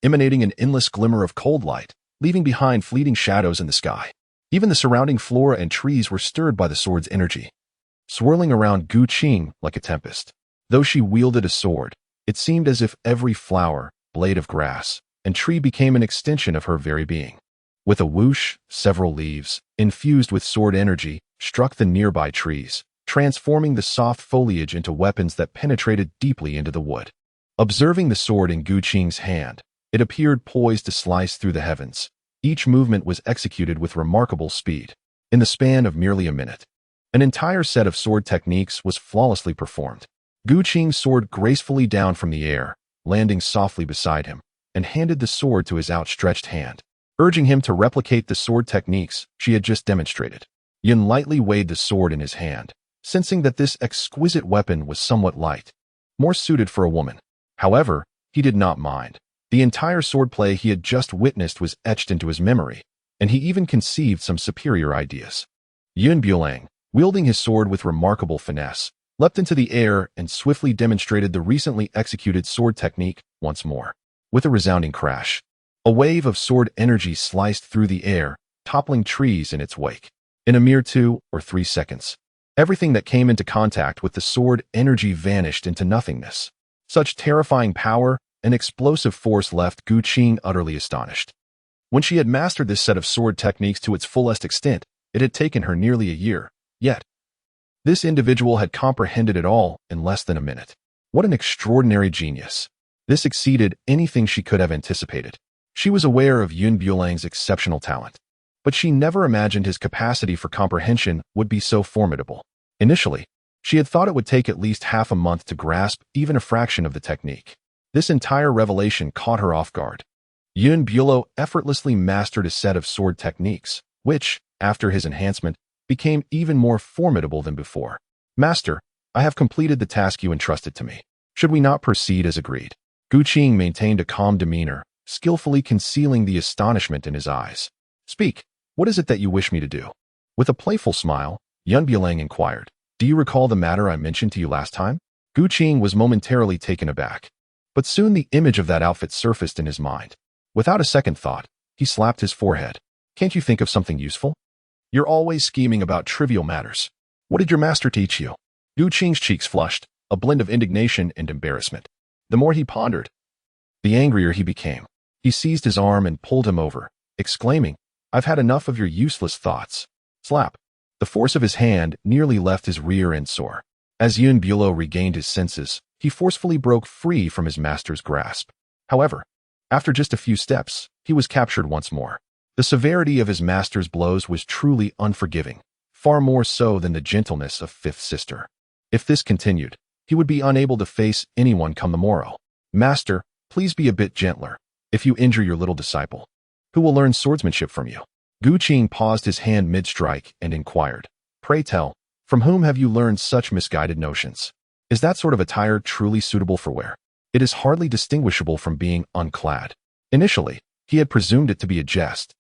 emanating an endless glimmer of cold light, leaving behind fleeting shadows in the sky. Even the surrounding flora and trees were stirred by the sword's energy. swirling around Qing like a tempest. Though she wielded a sword, it seemed as if every flower, blade of grass, and tree became an extension of her very being. With a whoosh, several leaves, infused with sword energy, struck the nearby trees, transforming the soft foliage into weapons that penetrated deeply into the wood. Observing the sword in Qing's hand, it appeared poised to slice through the heavens. Each movement was executed with remarkable speed. In the span of merely a minute, an entire set of sword techniques was flawlessly performed. Qing soared gracefully down from the air, landing softly beside him, and handed the sword to his outstretched hand, urging him to replicate the sword techniques she had just demonstrated. Yun lightly weighed the sword in his hand, sensing that this exquisite weapon was somewhat light, more suited for a woman. However, he did not mind. The entire swordplay he had just witnessed was etched into his memory, and he even conceived some superior ideas. Bulang, wielding his sword with remarkable finesse, leapt into the air and swiftly demonstrated the recently executed sword technique once more. With a resounding crash, a wave of sword energy sliced through the air, toppling trees in its wake. In a mere 2 or 3 seconds, everything that came into contact with the sword energy vanished into nothingness. Such terrifying power and explosive force left Qing utterly astonished. When she had mastered this set of sword techniques to its fullest extent, it had taken her nearly a year. Yet, this individual had comprehended it all in less than a minute. What an extraordinary genius! This exceeded anything she could have anticipated. She was aware of Bulang's exceptional talent, but she never imagined his capacity for comprehension would be so formidable. Initially, she had thought it would take at least half a month to grasp even a fraction of the technique. This entire revelation caught her off guard. Bulang effortlessly mastered a set of sword techniques, which, after his enhancement, became even more formidable than before. Master, I have completed the task you entrusted to me. Should we not proceed as agreed? Qing maintained a calm demeanor, skillfully concealing the astonishment in his eyes. Speak, what is it that you wish me to do? With a playful smile, Bulang inquired, do you recall the matter I mentioned to you last time? Qing was momentarily taken aback, but soon the image of that outfit surfaced in his mind. Without a second thought, he slapped his forehead. Can't you think of something useful? You're always scheming about trivial matters. What did your master teach you? Qing's cheeks flushed, a blend of indignation and embarrassment. The more he pondered, the angrier he became. He seized his arm and pulled him over, exclaiming, I've had enough of your useless thoughts. Slap. The force of his hand nearly left his rear end sore. As Bulang regained his senses, he forcefully broke free from his master's grasp. However, after just a few steps, he was captured once more. The severity of his master's blows was truly unforgiving, far more so than the gentleness of Fifth Sister. If this continued, he would be unable to face anyone come the morrow. Master, please be a bit gentler. If you injure your little disciple, who will learn swordsmanship from you? Qing paused his hand mid-strike and inquired, Pray tell, from whom have you learned such misguided notions? Is that sort of attire truly suitable for wear? It is hardly distinguishable from being unclad. Initially, he had presumed it to be a jest,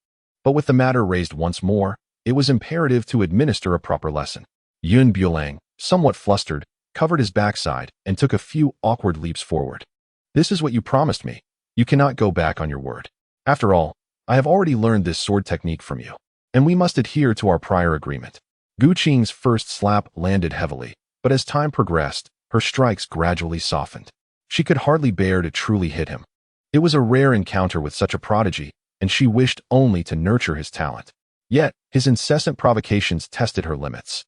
but with the matter raised once more, it was imperative to administer a proper lesson. Bulang, somewhat flustered, covered his backside and took a few awkward leaps forward. This is what you promised me. You cannot go back on your word. After all, I have already learned this sword technique from you, and we must adhere to our prior agreement. Qing's first slap landed heavily, but as time progressed, her strikes gradually softened. She could hardly bear to truly hit him. It was a rare encounter with such a prodigy, and she wished only to nurture his talent. Yet, his incessant provocations tested her limits.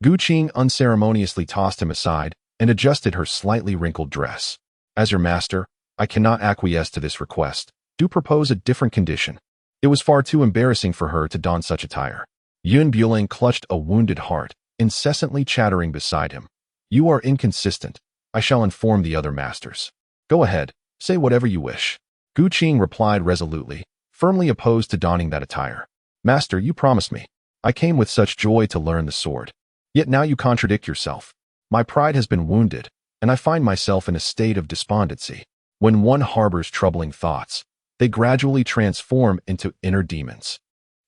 Qing unceremoniously tossed him aside and adjusted her slightly wrinkled dress. As your master, I cannot acquiesce to this request. Do propose a different condition. It was far too embarrassing for her to don such attire. Bulang clutched a wounded heart, incessantly chattering beside him. You are inconsistent. I shall inform the other masters. Go ahead, say whatever you wish. Qing replied resolutely, firmly opposed to donning that attire. Master, you promised me. I came with such joy to learn the sword. Yet now you contradict yourself. My pride has been wounded, and I find myself in a state of despondency. When one harbors troubling thoughts, they gradually transform into inner demons,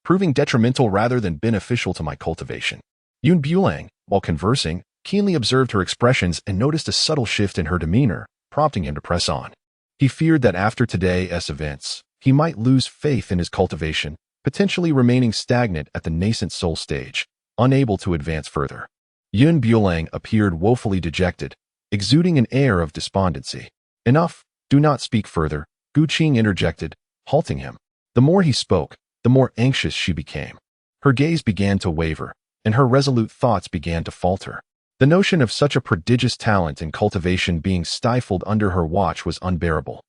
proving detrimental rather than beneficial to my cultivation. Bulang, while conversing, keenly observed her expressions and noticed a subtle shift in her demeanor, prompting him to press on. He feared that after today's events, he might lose faith in his cultivation, potentially remaining stagnant at the nascent soul stage, unable to advance further. Yun Bulang appeared woefully dejected, exuding an air of despondency. Enough, do not speak further, Qing interjected, halting him. The more he spoke, the more anxious she became. Her gaze began to waver, and her resolute thoughts began to falter. The notion of such a prodigious talent and cultivation being stifled under her watch was unbearable.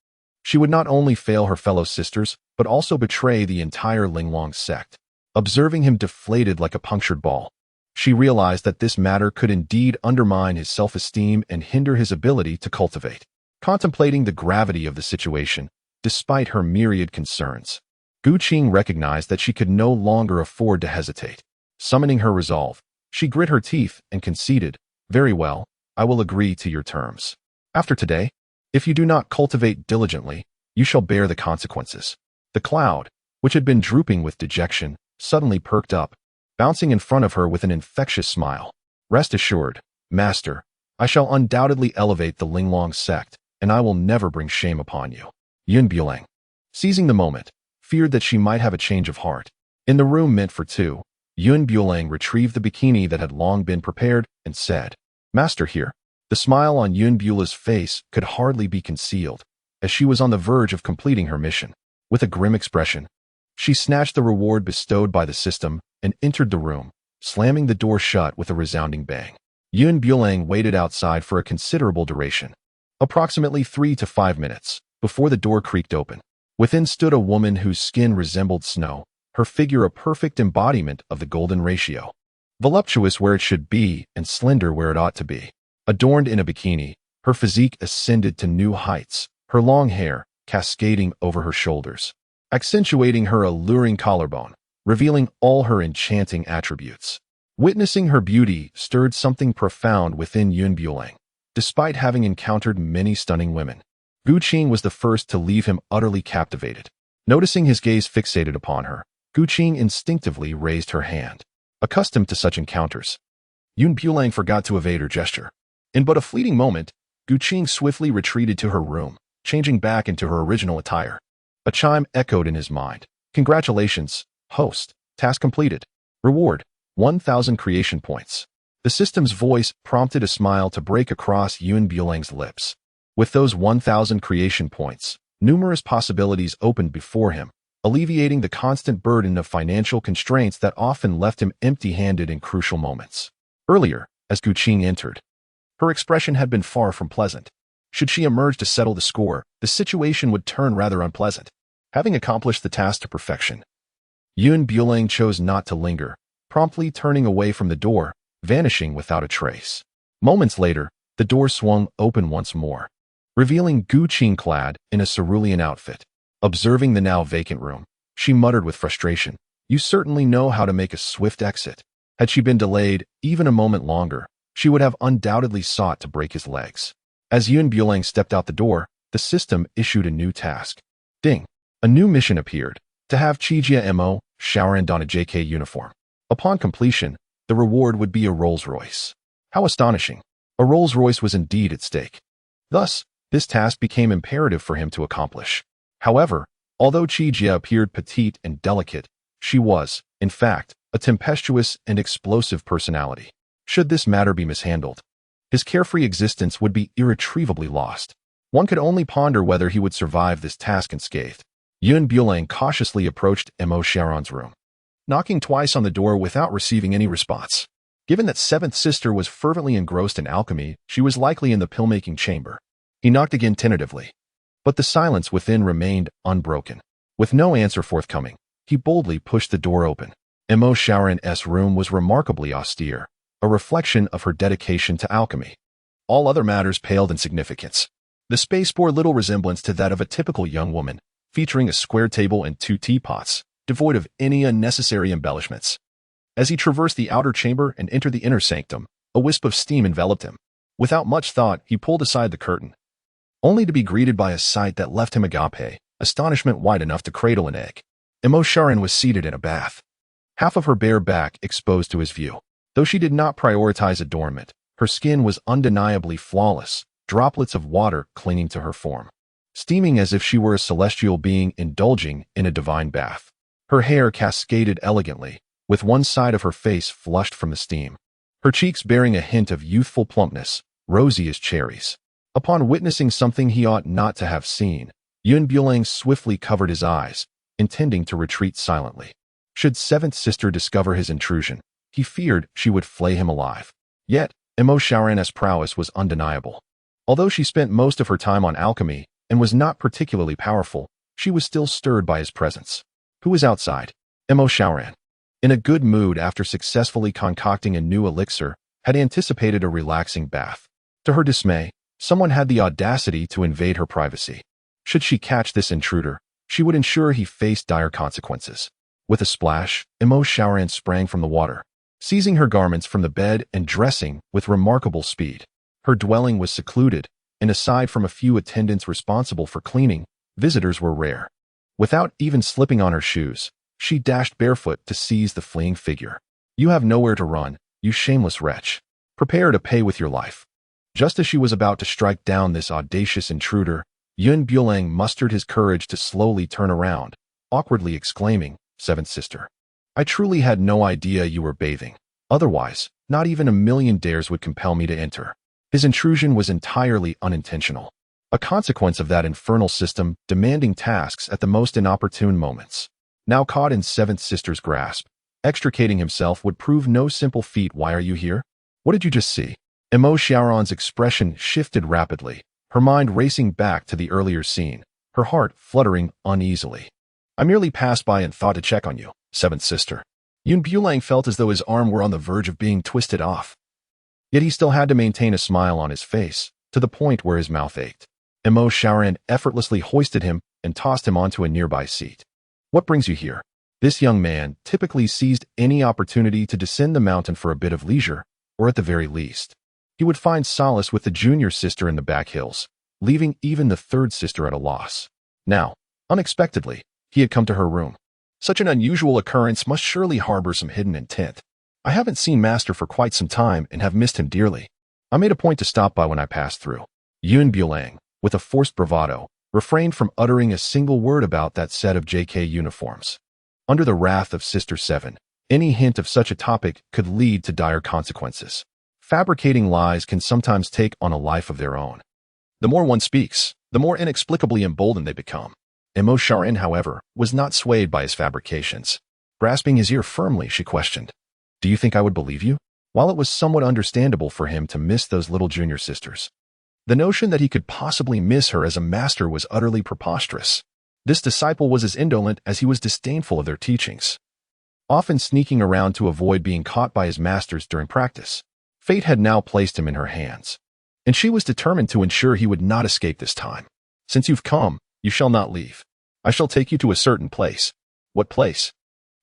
She would not only fail her fellow sisters, but also betray the entire Linglong Sect. Observing him deflated like a punctured ball, she realized that this matter could indeed undermine his self-esteem and hinder his ability to cultivate. Contemplating the gravity of the situation, despite her myriad concerns, Qing recognized that she could no longer afford to hesitate. Summoning her resolve, she grit her teeth and conceded, "Very well, I will agree to your terms. After today, if you do not cultivate diligently, you shall bear the consequences." The cloud, which had been drooping with dejection, suddenly perked up, bouncing in front of her with an infectious smile. "Rest assured, master, I shall undoubtedly elevate the Linglong Sect, and I will never bring shame upon you." Yun Bulang, seizing the moment, feared that she might have a change of heart. In the room meant for two, Yun Bulang retrieved the bikini that had long been prepared and said, "Master here." The smile on Yun Bulang's face could hardly be concealed, as she was on the verge of completing her mission. With a grim expression, she snatched the reward bestowed by the system and entered the room, slamming the door shut with a resounding bang. Yun Bulang waited outside for a considerable duration, approximately 3 to 5 minutes, before the door creaked open. Within stood a woman whose skin resembled snow, her figure a perfect embodiment of the golden ratio. Voluptuous where it should be and slender where it ought to be. Adorned in a bikini, her physique ascended to new heights, her long hair cascading over her shoulders, accentuating her alluring collarbone, revealing all her enchanting attributes. Witnessing her beauty stirred something profound within Yun Bulang. Despite having encountered many stunning women, Qing was the first to leave him utterly captivated. Noticing his gaze fixated upon her, Qing instinctively raised her hand. Accustomed to such encounters, Yun Bulang forgot to evade her gesture. In but a fleeting moment, Qing swiftly retreated to her room, changing back into her original attire. A chime echoed in his mind. "Congratulations, host. Task completed. Reward, 1,000 creation points." The system's voice prompted a smile to break across Yun Bulang's lips. With those 1,000 creation points, numerous possibilities opened before him, alleviating the constant burden of financial constraints that often left him empty-handed in crucial moments. Earlier, as Qing entered, her expression had been far from pleasant. Should she emerge to settle the score, the situation would turn rather unpleasant. Having accomplished the task to perfection, Yun Bulang chose not to linger, promptly turning away from the door, vanishing without a trace. Moments later, the door swung open once more, revealing Qing clad in a cerulean outfit. Observing the now vacant room, she muttered with frustration, "You certainly know how to make a swift exit." Had she been delayed even a moment longer, she would have undoubtedly sought to break his legs. As Yun Bulang stepped out the door, the system issued a new task. Ding! A new mission appeared, to have Miao Xiaomeng don a JK uniform. Upon completion, the reward would be a Rolls-Royce. How astonishing! A Rolls-Royce was indeed at stake. Thus, this task became imperative for him to accomplish. However, although Qijia appeared petite and delicate, she was, in fact, a tempestuous and explosive personality. Should this matter be mishandled, his carefree existence would be irretrievably lost. One could only ponder whether he would survive this task unscathed. Yun Bulang cautiously approached Miao Xiaomeng's room, knocking twice on the door without receiving any response. Given that seventh sister was fervently engrossed in alchemy, she was likely in the pill-making chamber. He knocked again tentatively, but the silence within remained unbroken. With no answer forthcoming, he boldly pushed the door open. Miao Xiaomeng's room was remarkably austere, a reflection of her dedication to alchemy. All other matters paled in significance. The space bore little resemblance to that of a typical young woman, featuring a square table and 2 teapots, devoid of any unnecessary embellishments. As he traversed the outer chamber and entered the inner sanctum, a wisp of steam enveloped him. Without much thought, he pulled aside the curtain, only to be greeted by a sight that left him agape, astonishment wide enough to cradle an egg. Miao Xiaomeng was seated in a bath, half of her bare back exposed to his view. Though she did not prioritize adornment, her skin was undeniably flawless, droplets of water clinging to her form, steaming as if she were a celestial being indulging in a divine bath. Her hair cascaded elegantly, with one side of her face flushed from the steam. her cheeks bearing a hint of youthful plumpness, rosy as cherries. Upon witnessing something he ought not to have seen, Bulang swiftly covered his eyes, intending to retreat silently. Should seventh sister discover his intrusion, he feared she would flay him alive. Yet, Miao Xiaomeng's prowess was undeniable. Although she spent most of her time on alchemy and was not particularly powerful, she was still stirred by his presence. Who was outside? Miao Xiaomeng, in a good mood after successfully concocting a new elixir, had anticipated a relaxing bath. To her dismay, someone had the audacity to invade her privacy. Should she catch this intruder, she would ensure he faced dire consequences. With a splash, Miao Xiaomeng sprang from the water, seizing her garments from the bed and dressing with remarkable speed. Her dwelling was secluded, and aside from a few attendants responsible for cleaning, visitors were rare. Without even slipping on her shoes, she dashed barefoot to seize the fleeing figure. You have nowhere to run, you shameless wretch. Prepare to pay with your life. Just as she was about to strike down this audacious intruder, Bulang mustered his courage to slowly turn around, awkwardly exclaiming, "Seventh sister, I truly had no idea you were bathing. Otherwise, not even a million dares would compel me to enter." His intrusion was entirely unintentional, a consequence of that infernal system demanding tasks at the most inopportune moments. Now caught in seventh sister's grasp, extricating himself would prove no simple feat. "Why are you here? What did you just see?" Miao Xiaomeng's expression shifted rapidly, her mind racing back to the earlier scene, her heart fluttering uneasily. "I merely passed by and thought to check on you, seventh sister." Bulang felt as though his arm were on the verge of being twisted off. Yet he still had to maintain a smile on his face, to the point where his mouth ached. Miao Xiaomeng effortlessly hoisted him and tossed him onto a nearby seat. "What brings you here?" This young man typically seized any opportunity to descend the mountain for a bit of leisure, or at the very least, he would find solace with the junior sister in the back hills, leaving even the third sister at a loss. Now, unexpectedly, he had come to her room. Such an unusual occurrence must surely harbor some hidden intent. "I haven't seen Master for quite some time and have missed him dearly. I made a point to stop by when I passed through." Bulang, with a forced bravado, refrained from uttering a single word about that set of JK uniforms. Under the wrath of Sister Seven, any hint of such a topic could lead to dire consequences. Fabricating lies can sometimes take on a life of their own. The more one speaks, the more inexplicably emboldened they become. Miao Xiaomeng, however, was not swayed by his fabrications. Grasping his ear firmly, she questioned, "Do you think I would believe you?" While it was somewhat understandable for him to miss those little junior sisters, the notion that he could possibly miss her as a master was utterly preposterous. This disciple was as indolent as he was disdainful of their teachings, often sneaking around to avoid being caught by his masters during practice. Fate had now placed him in her hands, and she was determined to ensure he would not escape this time. "Since you've come, you shall not leave. I shall take you to a certain place." "What place?"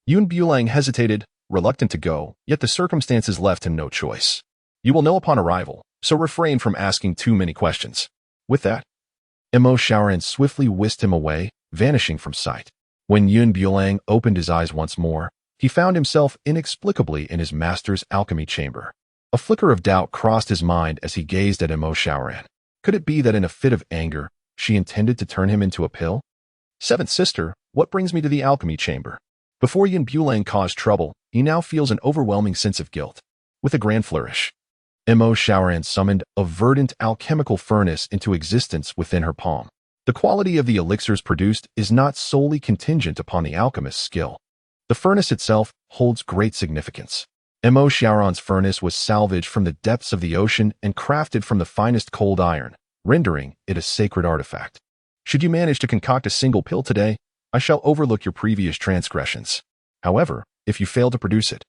Bulang hesitated, reluctant to go, yet the circumstances left him no choice. "You will know upon arrival, so refrain from asking too many questions." With that, Miao Xiaomeng swiftly whisked him away, vanishing from sight. When Bulang opened his eyes once more, he found himself inexplicably in his master's alchemy chamber. A flicker of doubt crossed his mind as he gazed at Miao Xiaomeng. Could it be that in a fit of anger, she intended to turn him into a pill? "Seventh sister, what brings me to the alchemy chamber?" Before Bulang caused trouble, he now feels an overwhelming sense of guilt. With a grand flourish, Miao Xiaomeng summoned a verdant alchemical furnace into existence within her palm. The quality of the elixirs produced is not solely contingent upon the alchemist's skill. The furnace itself holds great significance. Miao Xiaomeng's furnace was salvaged from the depths of the ocean and crafted from the finest cold iron, rendering it a sacred artifact. Should you manage to concoct a single pill today, I shall overlook your previous transgressions. However, if you fail to produce it,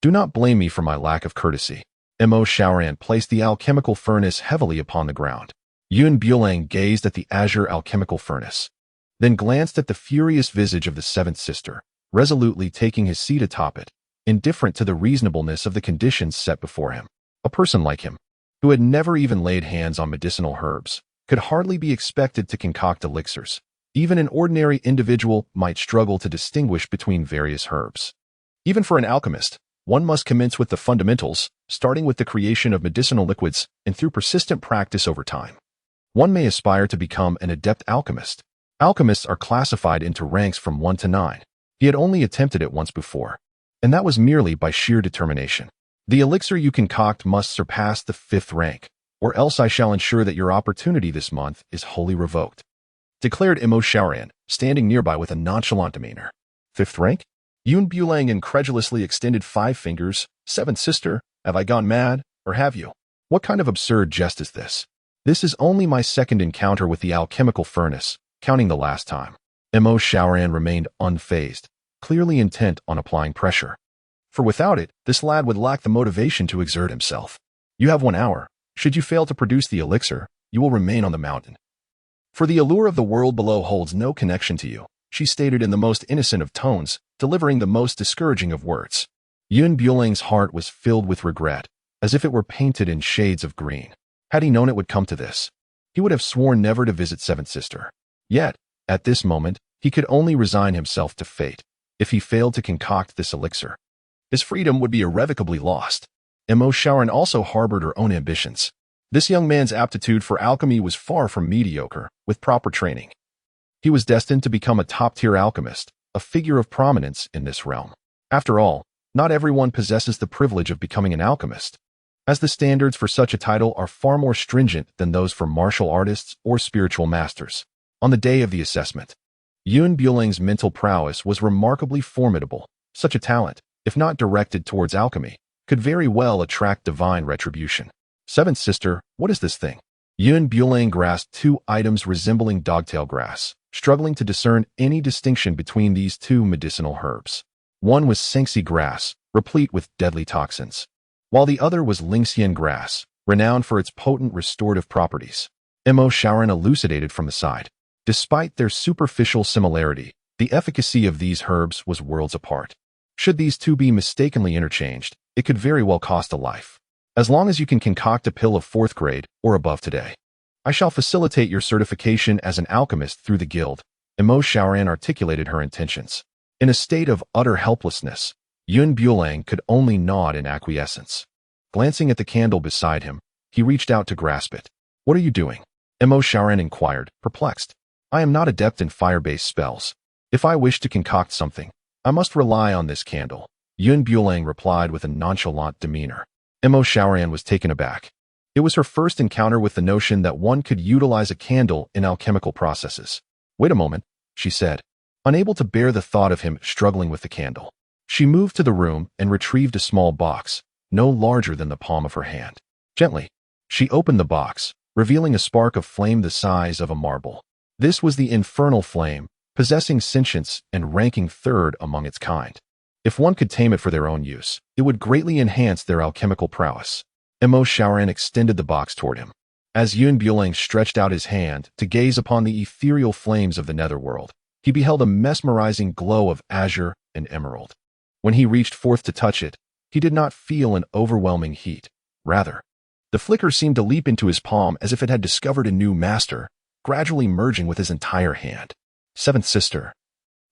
do not blame me for my lack of courtesy. Miao Xiaomeng placed the alchemical furnace heavily upon the ground. Bulang gazed at the azure alchemical furnace, then glanced at the furious visage of the seventh sister, resolutely taking his seat atop it, indifferent to the reasonableness of the conditions set before him. A person like him, who had never even laid hands on medicinal herbs, could hardly be expected to concoct elixirs. Even an ordinary individual might struggle to distinguish between various herbs. Even for an alchemist, one must commence with the fundamentals, starting with the creation of medicinal liquids and through persistent practice over time. One may aspire to become an adept alchemist. Alchemists are classified into ranks from 1 to 9. He had only attempted it once before, and that was merely by sheer determination. The elixir you concoct must surpass the 5th rank, or else I shall ensure that your opportunity this month is wholly revoked," declared Miao Xiaomeng, standing nearby with a nonchalant demeanor. 5th rank? Bulang incredulously extended 5 fingers. "Seventh sister, have I gone mad, or have you? What kind of absurd jest is this? This is only my 2nd encounter with the alchemical furnace, counting the last time." Miao Xiaomeng remained unfazed, clearly intent on applying pressure. For without it, this lad would lack the motivation to exert himself. "You have 1 hour. Should you fail to produce the elixir, you will remain on the mountain. For the allure of the world below holds no connection to you," she stated in the most innocent of tones, delivering the most discouraging of words. Bulang's heart was filled with regret, as if it were painted in shades of green. Had he known it would come to this, he would have sworn never to visit 7th sister. Yet, at this moment, he could only resign himself to fate. If he failed to concoct this elixir, his freedom would be irrevocably lost. Miao Xiaomeng also harbored her own ambitions. This young man's aptitude for alchemy was far from mediocre. With proper training, he was destined to become a top-tier alchemist, a figure of prominence in this realm. After all, not everyone possesses the privilege of becoming an alchemist, as the standards for such a title are far more stringent than those for martial artists or spiritual masters. On the day of the assessment, Bulang's mental prowess was remarkably formidable. Such a talent, if not directed towards alchemy, could very well attract divine retribution. 7th sister, what is this thing? Bulang grasped 2 items resembling dogtail grass, struggling to discern any distinction between these 2 medicinal herbs. One was Sengxi grass, replete with deadly toxins, while the other was Lingxian grass, renowned for its potent restorative properties. Miao Xiaomeng elucidated from the side. Despite their superficial similarity, the efficacy of these herbs was worlds apart. Should these 2 be mistakenly interchanged, it could very well cost a life. As long as you can concoct a pill of 4th grade or above today, I shall facilitate your certification as an alchemist through the guild. Miao Xiaomeng articulated her intentions. In a state of utter helplessness, Bulang could only nod in acquiescence. Glancing at the candle beside him, he reached out to grasp it. "What are you doing?" Miao Xiaomeng inquired, perplexed. "I am not adept in fire-based spells. If I wish to concoct something, I must rely on this candle," Bulang replied with a nonchalant demeanor. Miao Xiaomeng was taken aback. It was her first encounter with the notion that one could utilize a candle in alchemical processes. "Wait a moment," she said, unable to bear the thought of him struggling with the candle. She moved to the room and retrieved a small box, no larger than the palm of her hand. Gently, she opened the box, revealing a spark of flame the size of a marble. This was the infernal flame, possessing sentience and ranking 3rd among its kind. If one could tame it for their own use, it would greatly enhance their alchemical prowess. Miao Xiaomeng extended the box toward him. As Bulang stretched out his hand to gaze upon the ethereal flames of the netherworld, he beheld a mesmerizing glow of azure and emerald. When he reached forth to touch it, he did not feel an overwhelming heat. Rather, the flicker seemed to leap into his palm as if it had discovered a new master, gradually merging with his entire hand. 7th sister,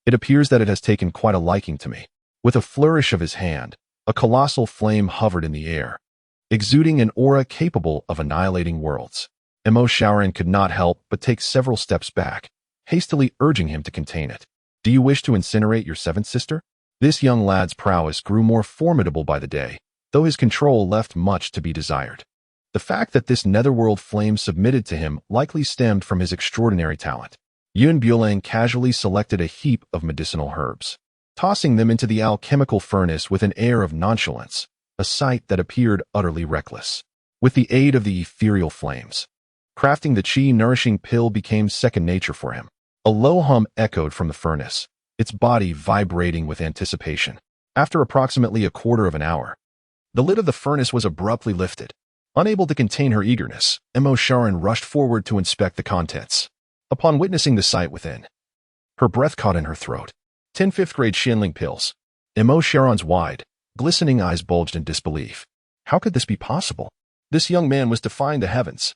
it appears that it has taken quite a liking to me." With a flourish of his hand, a colossal flame hovered in the air, exuding an aura capable of annihilating worlds. Miao Xiaomeng could not help but take several steps back, hastily urging him to contain it. "Do you wish to incinerate your 7th sister?" This young lad's prowess grew more formidable by the day, though his control left much to be desired. The fact that this netherworld flame submitted to him likely stemmed from his extraordinary talent. Bulang casually selected a heap of medicinal herbs, tossing them into the alchemical furnace with an air of nonchalance, a sight that appeared utterly reckless. With the aid of the ethereal flames, crafting the qi-nourishing pill became second nature for him. A low hum echoed from the furnace, its body vibrating with anticipation. After approximately a quarter of an hour, the lid of the furnace was abruptly lifted. Unable to contain her eagerness, Miao Xiaomeng rushed forward to inspect the contents. Upon witnessing the sight within, her breath caught in her throat. 10 5th-grade Xianling pills. Miao Xiaomeng's wide, glistening eyes bulged in disbelief. How could this be possible? This young man was defying the heavens.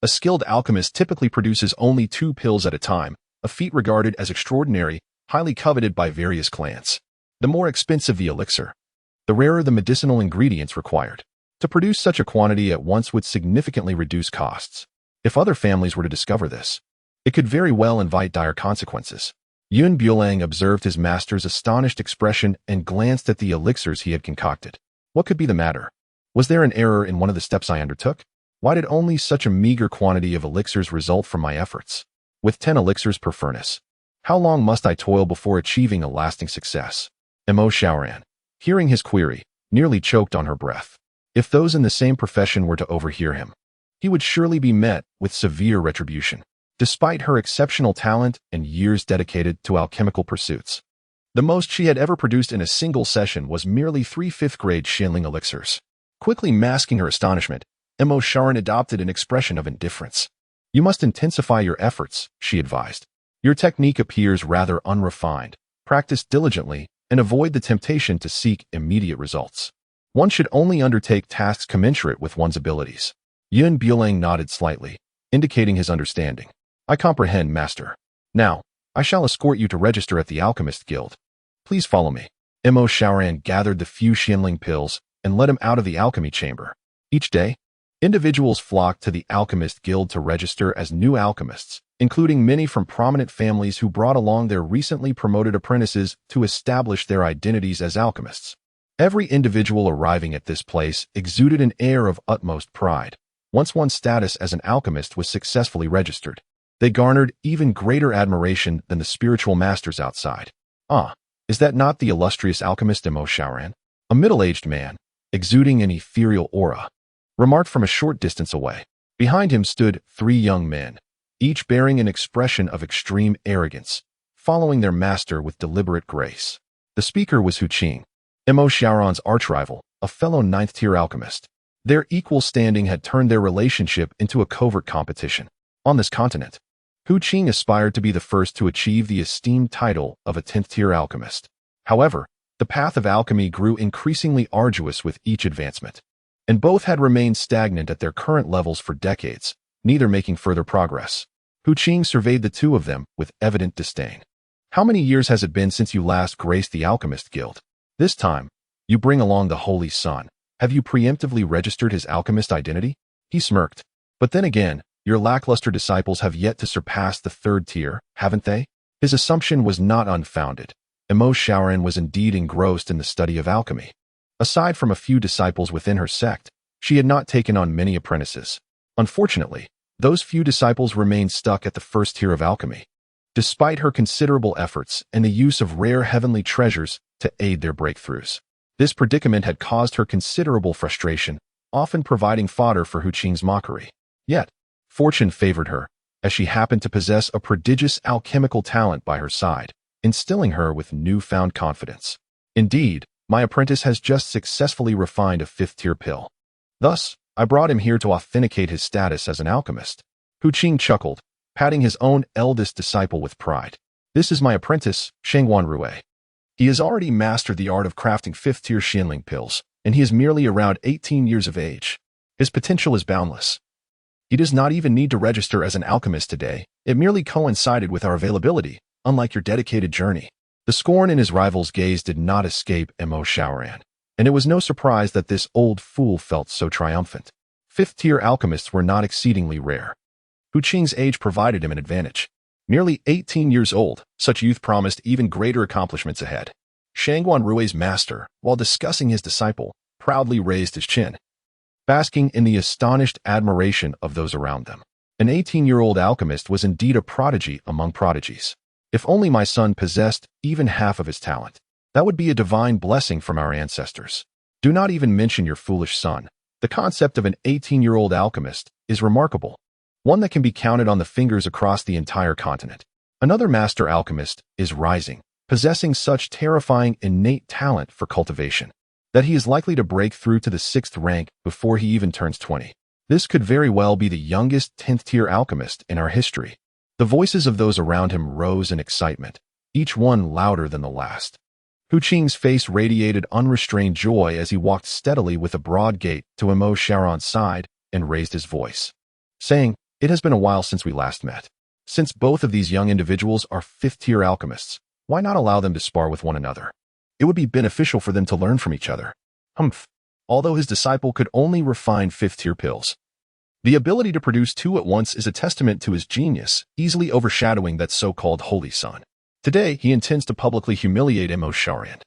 A skilled alchemist typically produces only 2 pills at a time, a feat regarded as extraordinary, highly coveted by various clans. The more expensive the elixir, the rarer the medicinal ingredients required. To produce such a quantity at once would significantly reduce costs. If other families were to discover this, it could very well invite dire consequences. Bulang observed his master's astonished expression and glanced at the elixirs he had concocted. What could be the matter? Was there an error in one of the steps I undertook? Why did only such a meager quantity of elixirs result from my efforts? With 10 elixirs per furnace, how long must I toil before achieving a lasting success? Miao Xiaomeng, hearing his query, nearly choked on her breath. If those in the same profession were to overhear him, he would surely be met with severe retribution. Despite her exceptional talent and years dedicated to alchemical pursuits, the most she had ever produced in a single session was merely 3 fifth-grade Xianling elixirs. Quickly masking her astonishment, Miao Xiaomeng adopted an expression of indifference. You must intensify your efforts, she advised. Your technique appears rather unrefined. Practice diligently and avoid the temptation to seek immediate results. One should only undertake tasks commensurate with one's abilities. Bulang nodded slightly, indicating his understanding. I comprehend, master. Now, I shall escort you to register at the Alchemist Guild. Please follow me. Miao Xiaomeng gathered the few Xianling pills and led him out of the alchemy chamber. Each day, individuals flocked to the Alchemist Guild to register as new alchemists, including many from prominent families who brought along their recently promoted apprentices to establish their identities as alchemists. Every individual arriving at this place exuded an air of utmost pride. Once one's status as an alchemist was successfully registered, they garnered even greater admiration than the spiritual masters outside. Ah, is that not the illustrious alchemist Miao Xiaomeng? A middle-aged man, exuding an ethereal aura, remarked from a short distance away. Behind him stood 3 young men, each bearing an expression of extreme arrogance, following their master with deliberate grace. The speaker was Qing, Miao Xiaomeng's arch-rival, a fellow 9th-tier alchemist. Their equal standing had turned their relationship into a covert competition. On this continent, Qing aspired to be the first to achieve the esteemed title of a 10th-tier alchemist. However, the path of alchemy grew increasingly arduous with each advancement, and both had remained stagnant at their current levels for decades, neither making further progress. Qing surveyed the two of them with evident disdain. How many years has it been since you last graced the Alchemist Guild? This time, you bring along the Holy Sun. Have you preemptively registered his alchemist identity? He smirked. But then again, your lackluster disciples have yet to surpass the 3rd tier, haven't they? His assumption was not unfounded. Miao Xiaomeng was indeed engrossed in the study of alchemy. Aside from a few disciples within her sect, she had not taken on many apprentices. Unfortunately, those few disciples remained stuck at the 1st tier of alchemy, despite her considerable efforts and the use of rare heavenly treasures to aid their breakthroughs. This predicament had caused her considerable frustration, often providing fodder for Qing's mockery. Yet, fortune favored her, as she happened to possess a prodigious alchemical talent by her side, instilling her with newfound confidence. Indeed, my apprentice has just successfully refined a 5th-tier pill. Thus, I brought him here to authenticate his status as an alchemist. Qing chuckled, patting his own eldest disciple with pride. This is my apprentice, Shangguan Rui. He has already mastered the art of crafting 5th-tier Xianling pills, and he is merely around 18 years of age. His potential is boundless. He does not even need to register as an alchemist today. It merely coincided with our availability, unlike your dedicated journey. The scorn in his rival's gaze did not escape Miao Xiaomeng, and it was no surprise that this old fool felt so triumphant. 5th-tier alchemists were not exceedingly rare. Qing's age provided him an advantage. Nearly 18 years old, such youth promised even greater accomplishments ahead. Shangguan Rui's master, while discussing his disciple, proudly raised his chin, basking in the astonished admiration of those around them. An 18-year-old alchemist was indeed a prodigy among prodigies. If only my son possessed even half of his talent, that would be a divine blessing from our ancestors. Do not even mention your foolish son. The concept of an 18-year-old alchemist is remarkable, one that can be counted on the fingers across the entire continent. Another master alchemist is rising, possessing such terrifying innate talent for cultivation that he is likely to break through to the 6th rank before he even turns 20. This could very well be the youngest 10th-tier alchemist in our history. The voices of those around him rose in excitement, each one louder than the last. Qing's face radiated unrestrained joy as he walked steadily with a broad gait to Miao Xiaomeng's side and raised his voice, saying, "It has been a while since we last met. Since both of these young individuals are 5th-tier alchemists, why not allow them to spar with one another? It would be beneficial for them to learn from each other." Although his disciple could only refine 5th-tier pills, the ability to produce 2 at once is a testament to his genius, easily overshadowing that so-called Holy Son. Today, he intends to publicly humiliate Miao Xiaomeng,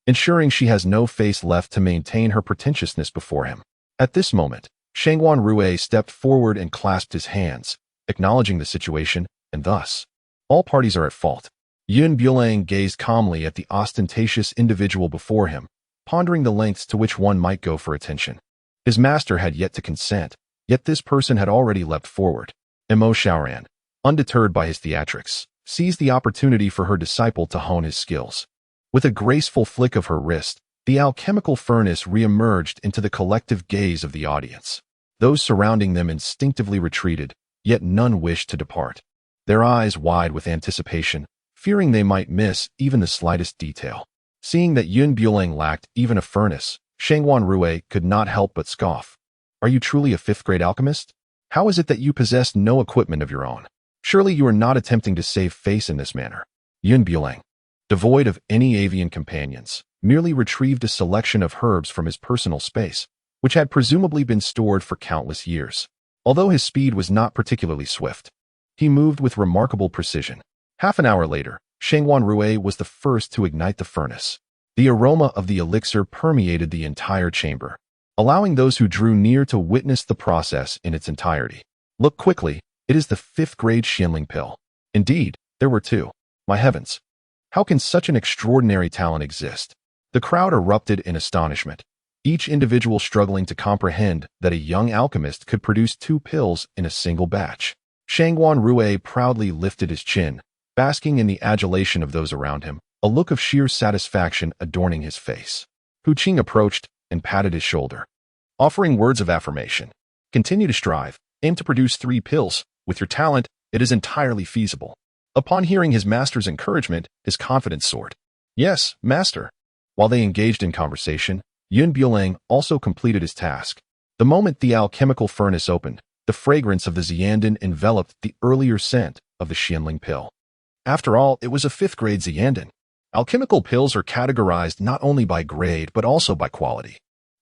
ensuring she has no face left to maintain her pretentiousness before him. At this moment, Shangguan Rui stepped forward and clasped his hands, acknowledging the situation, and thus, all parties are at fault. Yun Bulang gazed calmly at the ostentatious individual before him, pondering the lengths to which one might go for attention. His master had yet to consent, yet this person had already leapt forward. Miao Xiaomeng, undeterred by his theatrics, seized the opportunity for her disciple to hone his skills. With a graceful flick of her wrist, the alchemical furnace re-emerged into the collective gaze of the audience. Those surrounding them instinctively retreated, yet none wished to depart. Their eyes wide with anticipation, fearing they might miss even the slightest detail. Seeing that Yun Bulang lacked even a furnace, Shangguan Rui could not help but scoff. Are you truly a fifth-grade alchemist? How is it that you possess no equipment of your own? Surely you are not attempting to save face in this manner. Yun Bulang, devoid of any avian companions, merely retrieved a selection of herbs from his personal space, which had presumably been stored for countless years. Although his speed was not particularly swift, he moved with remarkable precision. Half an hour later, Shangguan Rui was the first to ignite the furnace. The aroma of the elixir permeated the entire chamber, allowing those who drew near to witness the process in its entirety. Look quickly, it is the fifth-grade Xianling pill. Indeed, there were two. My heavens! How can such an extraordinary talent exist? The crowd erupted in astonishment, each individual struggling to comprehend that a young alchemist could produce 2 pills in a single batch. Shangguan Rui proudly lifted his chin, basking in the adulation of those around him, a look of sheer satisfaction adorning his face. Qing approached and patted his shoulder, offering words of affirmation. Continue to strive, aim to produce 3 pills. With your talent, it is entirely feasible. Upon hearing his master's encouragement, his confidence soared. Yes, master. While they engaged in conversation, Yun Bulang also completed his task. The moment the alchemical furnace opened, the fragrance of the Xiandan enveloped the earlier scent of the Xianling pill. After all, it was a 5th-grade Xiandan. Alchemical pills are categorized not only by grade but also by quality.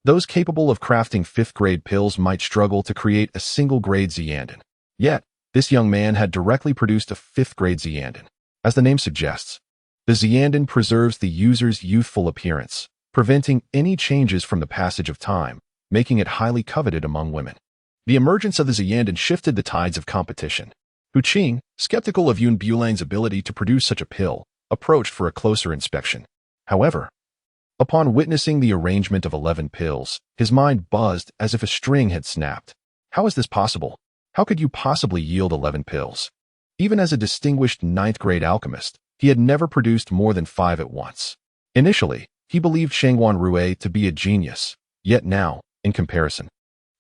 Those capable of crafting 5th-grade pills might struggle to create a single-grade Xiandan. Yet, this young man had directly produced a 5th-grade Xiandan. As the name suggests, the Xiandan preserves the user's youthful appearance, preventing any changes from the passage of time, making it highly coveted among women. The emergence of the Xiandan shifted the tides of competition. Qing, skeptical of Yun Bulang's ability to produce such a pill, approached for a closer inspection. However, upon witnessing the arrangement of 11 pills, his mind buzzed as if a string had snapped. How is this possible? How could you possibly yield 11 pills? Even as a distinguished 9th-grade alchemist, he had never produced more than 5 at once. Initially, he believed Shangguan Rui to be a genius, yet now, in comparison,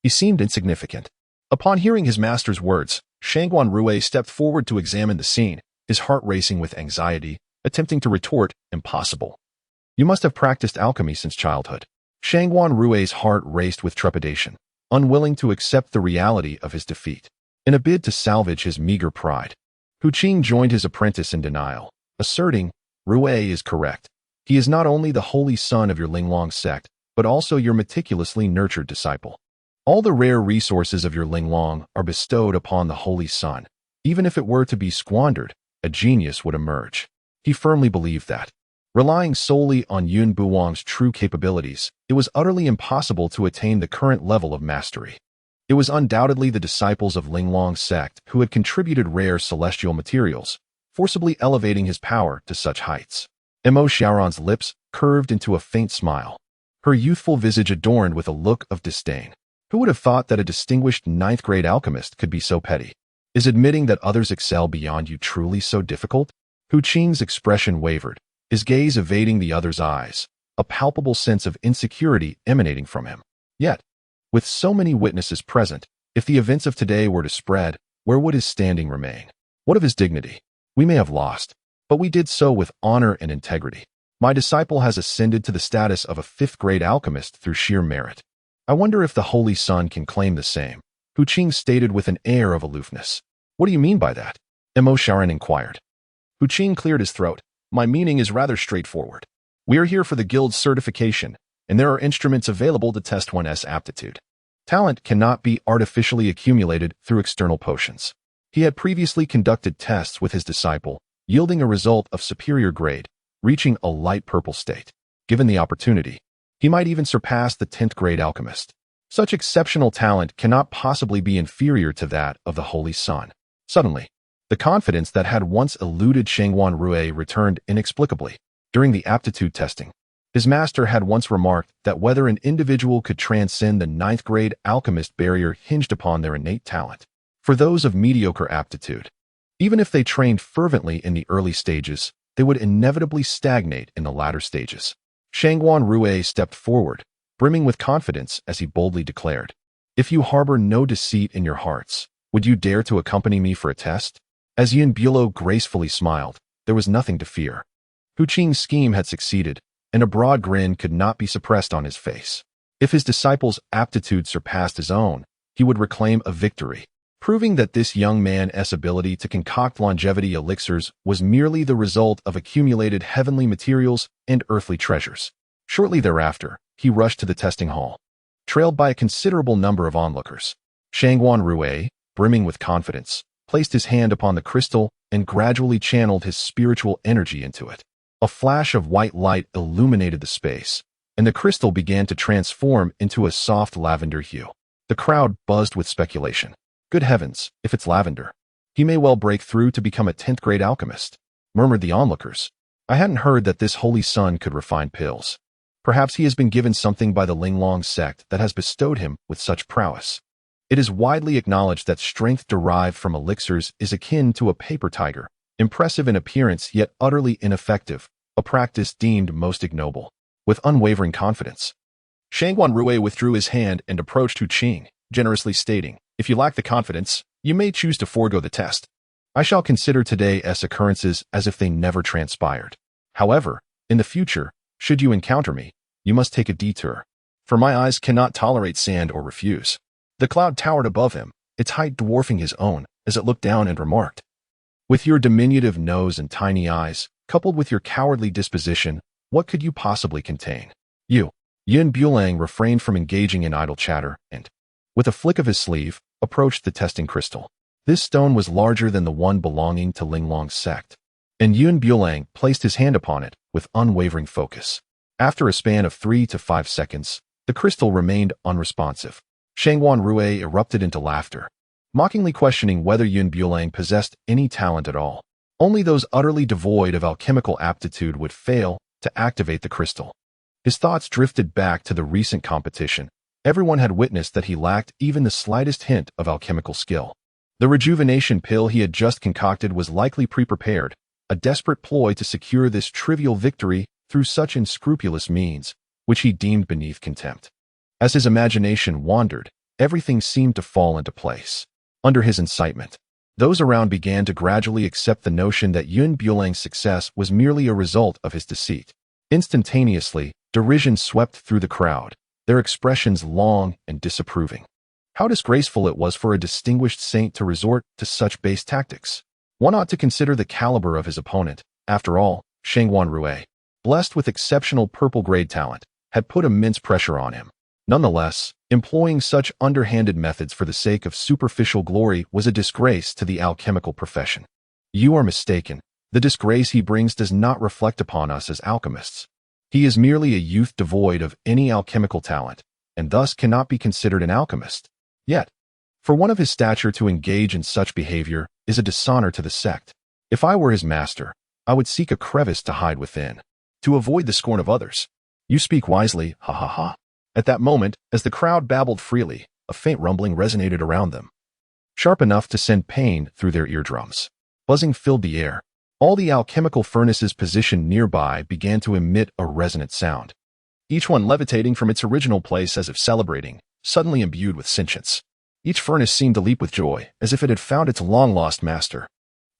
he seemed insignificant. Upon hearing his master's words, Shangguan Rui stepped forward to examine the scene, his heart racing with anxiety, attempting to retort, impossible. You must have practiced alchemy since childhood. Shangguan Rui's heart raced with trepidation, unwilling to accept the reality of his defeat. In a bid to salvage his meager pride, Qing joined his apprentice in denial, asserting, Rui is correct. He is not only the holy son of your Linglong Sect, but also your meticulously nurtured disciple. All the rare resources of your Linglong are bestowed upon the holy son. Even if it were to be squandered, a genius would emerge. He firmly believed that, relying solely on Yun Bulang's true capabilities, it was utterly impossible to attain the current level of mastery. It was undoubtedly the disciples of Linglong Sect who had contributed rare celestial materials, forcibly elevating his power to such heights. Miao Xiaomeng's lips curved into a faint smile, her youthful visage adorned with a look of disdain. Who would have thought that a distinguished 9th-grade alchemist could be so petty? Is admitting that others excel beyond you truly so difficult? Qing's expression wavered, his gaze evading the other's eyes, a palpable sense of insecurity emanating from him. Yet, with so many witnesses present, if the events of today were to spread, where would his standing remain? What of his dignity? We may have lost, but we did so with honor and integrity. My disciple has ascended to the status of a 5th-grade alchemist through sheer merit. I wonder if the Holy Son can claim the same. Qing stated with an air of aloofness. What do you mean by that? Miao Xiaomeng inquired. Qing cleared his throat. My meaning is rather straightforward. We are here for the guild's certification, and there are instruments available to test one's aptitude. Talent cannot be artificially accumulated through external potions. He had previously conducted tests with his disciple, yielding a result of superior grade, reaching a light purple state. Given the opportunity, he might even surpass the 10th-grade alchemist. Such exceptional talent cannot possibly be inferior to that of the Holy Sun. Suddenly, the confidence that had once eluded Shangguan Rui returned inexplicably. During the aptitude testing, his master had once remarked that whether an individual could transcend the ninth-grade alchemist barrier hinged upon their innate talent. For those of mediocre aptitude, even if they trained fervently in the early stages, they would inevitably stagnate in the latter stages. Shangguan Rui stepped forward, brimming with confidence as he boldly declared, "If you harbor no deceit in your hearts, would you dare to accompany me for a test?" As Yun Bulo gracefully smiled, there was nothing to fear. Hu Qing's scheme had succeeded, and a broad grin could not be suppressed on his face. If his disciple's aptitude surpassed his own, he would reclaim a victory, proving that this young man's ability to concoct longevity elixirs was merely the result of accumulated heavenly materials and earthly treasures. Shortly thereafter, he rushed to the testing hall, trailed by a considerable number of onlookers. Shangguan Rui, brimming with confidence, placed his hand upon the crystal and gradually channeled his spiritual energy into it. A flash of white light illuminated the space, and the crystal began to transform into a soft lavender hue. The crowd buzzed with speculation. "Good heavens, if it's lavender, he may well break through to become a 10th-grade alchemist," murmured the onlookers. "I hadn't heard that this holy sun could refine pills. Perhaps he has been given something by the Linglong Sect that has bestowed him with such prowess." It is widely acknowledged that strength derived from elixirs is akin to a paper tiger, impressive in appearance yet utterly ineffective, a practice deemed most ignoble. With unwavering confidence, Shangguan Rui withdrew his hand and approached Hu Qing, generously stating, "If you lack the confidence, you may choose to forego the test. I shall consider today's occurrences as if they never transpired. However, in the future, should you encounter me, you must take a detour, for my eyes cannot tolerate sand or refuse." The cloud towered above him, its height dwarfing his own, as it looked down and remarked, "With your diminutive nose and tiny eyes, coupled with your cowardly disposition, what could you possibly contain?" Yun Bulang refrained from engaging in idle chatter and, with a flick of his sleeve, approached the testing crystal. This stone was larger than the one belonging to Linglong Sect, and Yun Bulang placed his hand upon it with unwavering focus. After a span of 3 to 5 seconds, the crystal remained unresponsive. Shangguan Rui erupted into laughter, mockingly questioning whether Yun Bulang possessed any talent at all. Only those utterly devoid of alchemical aptitude would fail to activate the crystal. His thoughts drifted back to the recent competition. Everyone had witnessed that he lacked even the slightest hint of alchemical skill. The rejuvenation pill he had just concocted was likely pre-prepared, a desperate ploy to secure this trivial victory through such unscrupulous means, which he deemed beneath contempt. As his imagination wandered, everything seemed to fall into place. Under his incitement, those around began to gradually accept the notion that Yun Bulang's success was merely a result of his deceit. Instantaneously, derision swept through the crowd, their expressions long and disapproving. How disgraceful it was for a distinguished saint to resort to such base tactics. One ought to consider the caliber of his opponent. After all, Shangguan Rui, blessed with exceptional purple-grade talent, had put immense pressure on him. Nonetheless, employing such underhanded methods for the sake of superficial glory was a disgrace to the alchemical profession. You are mistaken. The disgrace he brings does not reflect upon us as alchemists. He is merely a youth devoid of any alchemical talent, and thus cannot be considered an alchemist. Yet, for one of his stature to engage in such behavior is a dishonor to the sect. If I were his master, I would seek a crevice to hide within, to avoid the scorn of others. You speak wisely, ha ha ha. At that moment, as the crowd babbled freely, a faint rumbling resonated around them, sharp enough to send pain through their eardrums. Buzzing filled the air. All the alchemical furnaces positioned nearby began to emit a resonant sound, each one levitating from its original place as if celebrating, suddenly imbued with sentience. Each furnace seemed to leap with joy, as if it had found its long-lost master.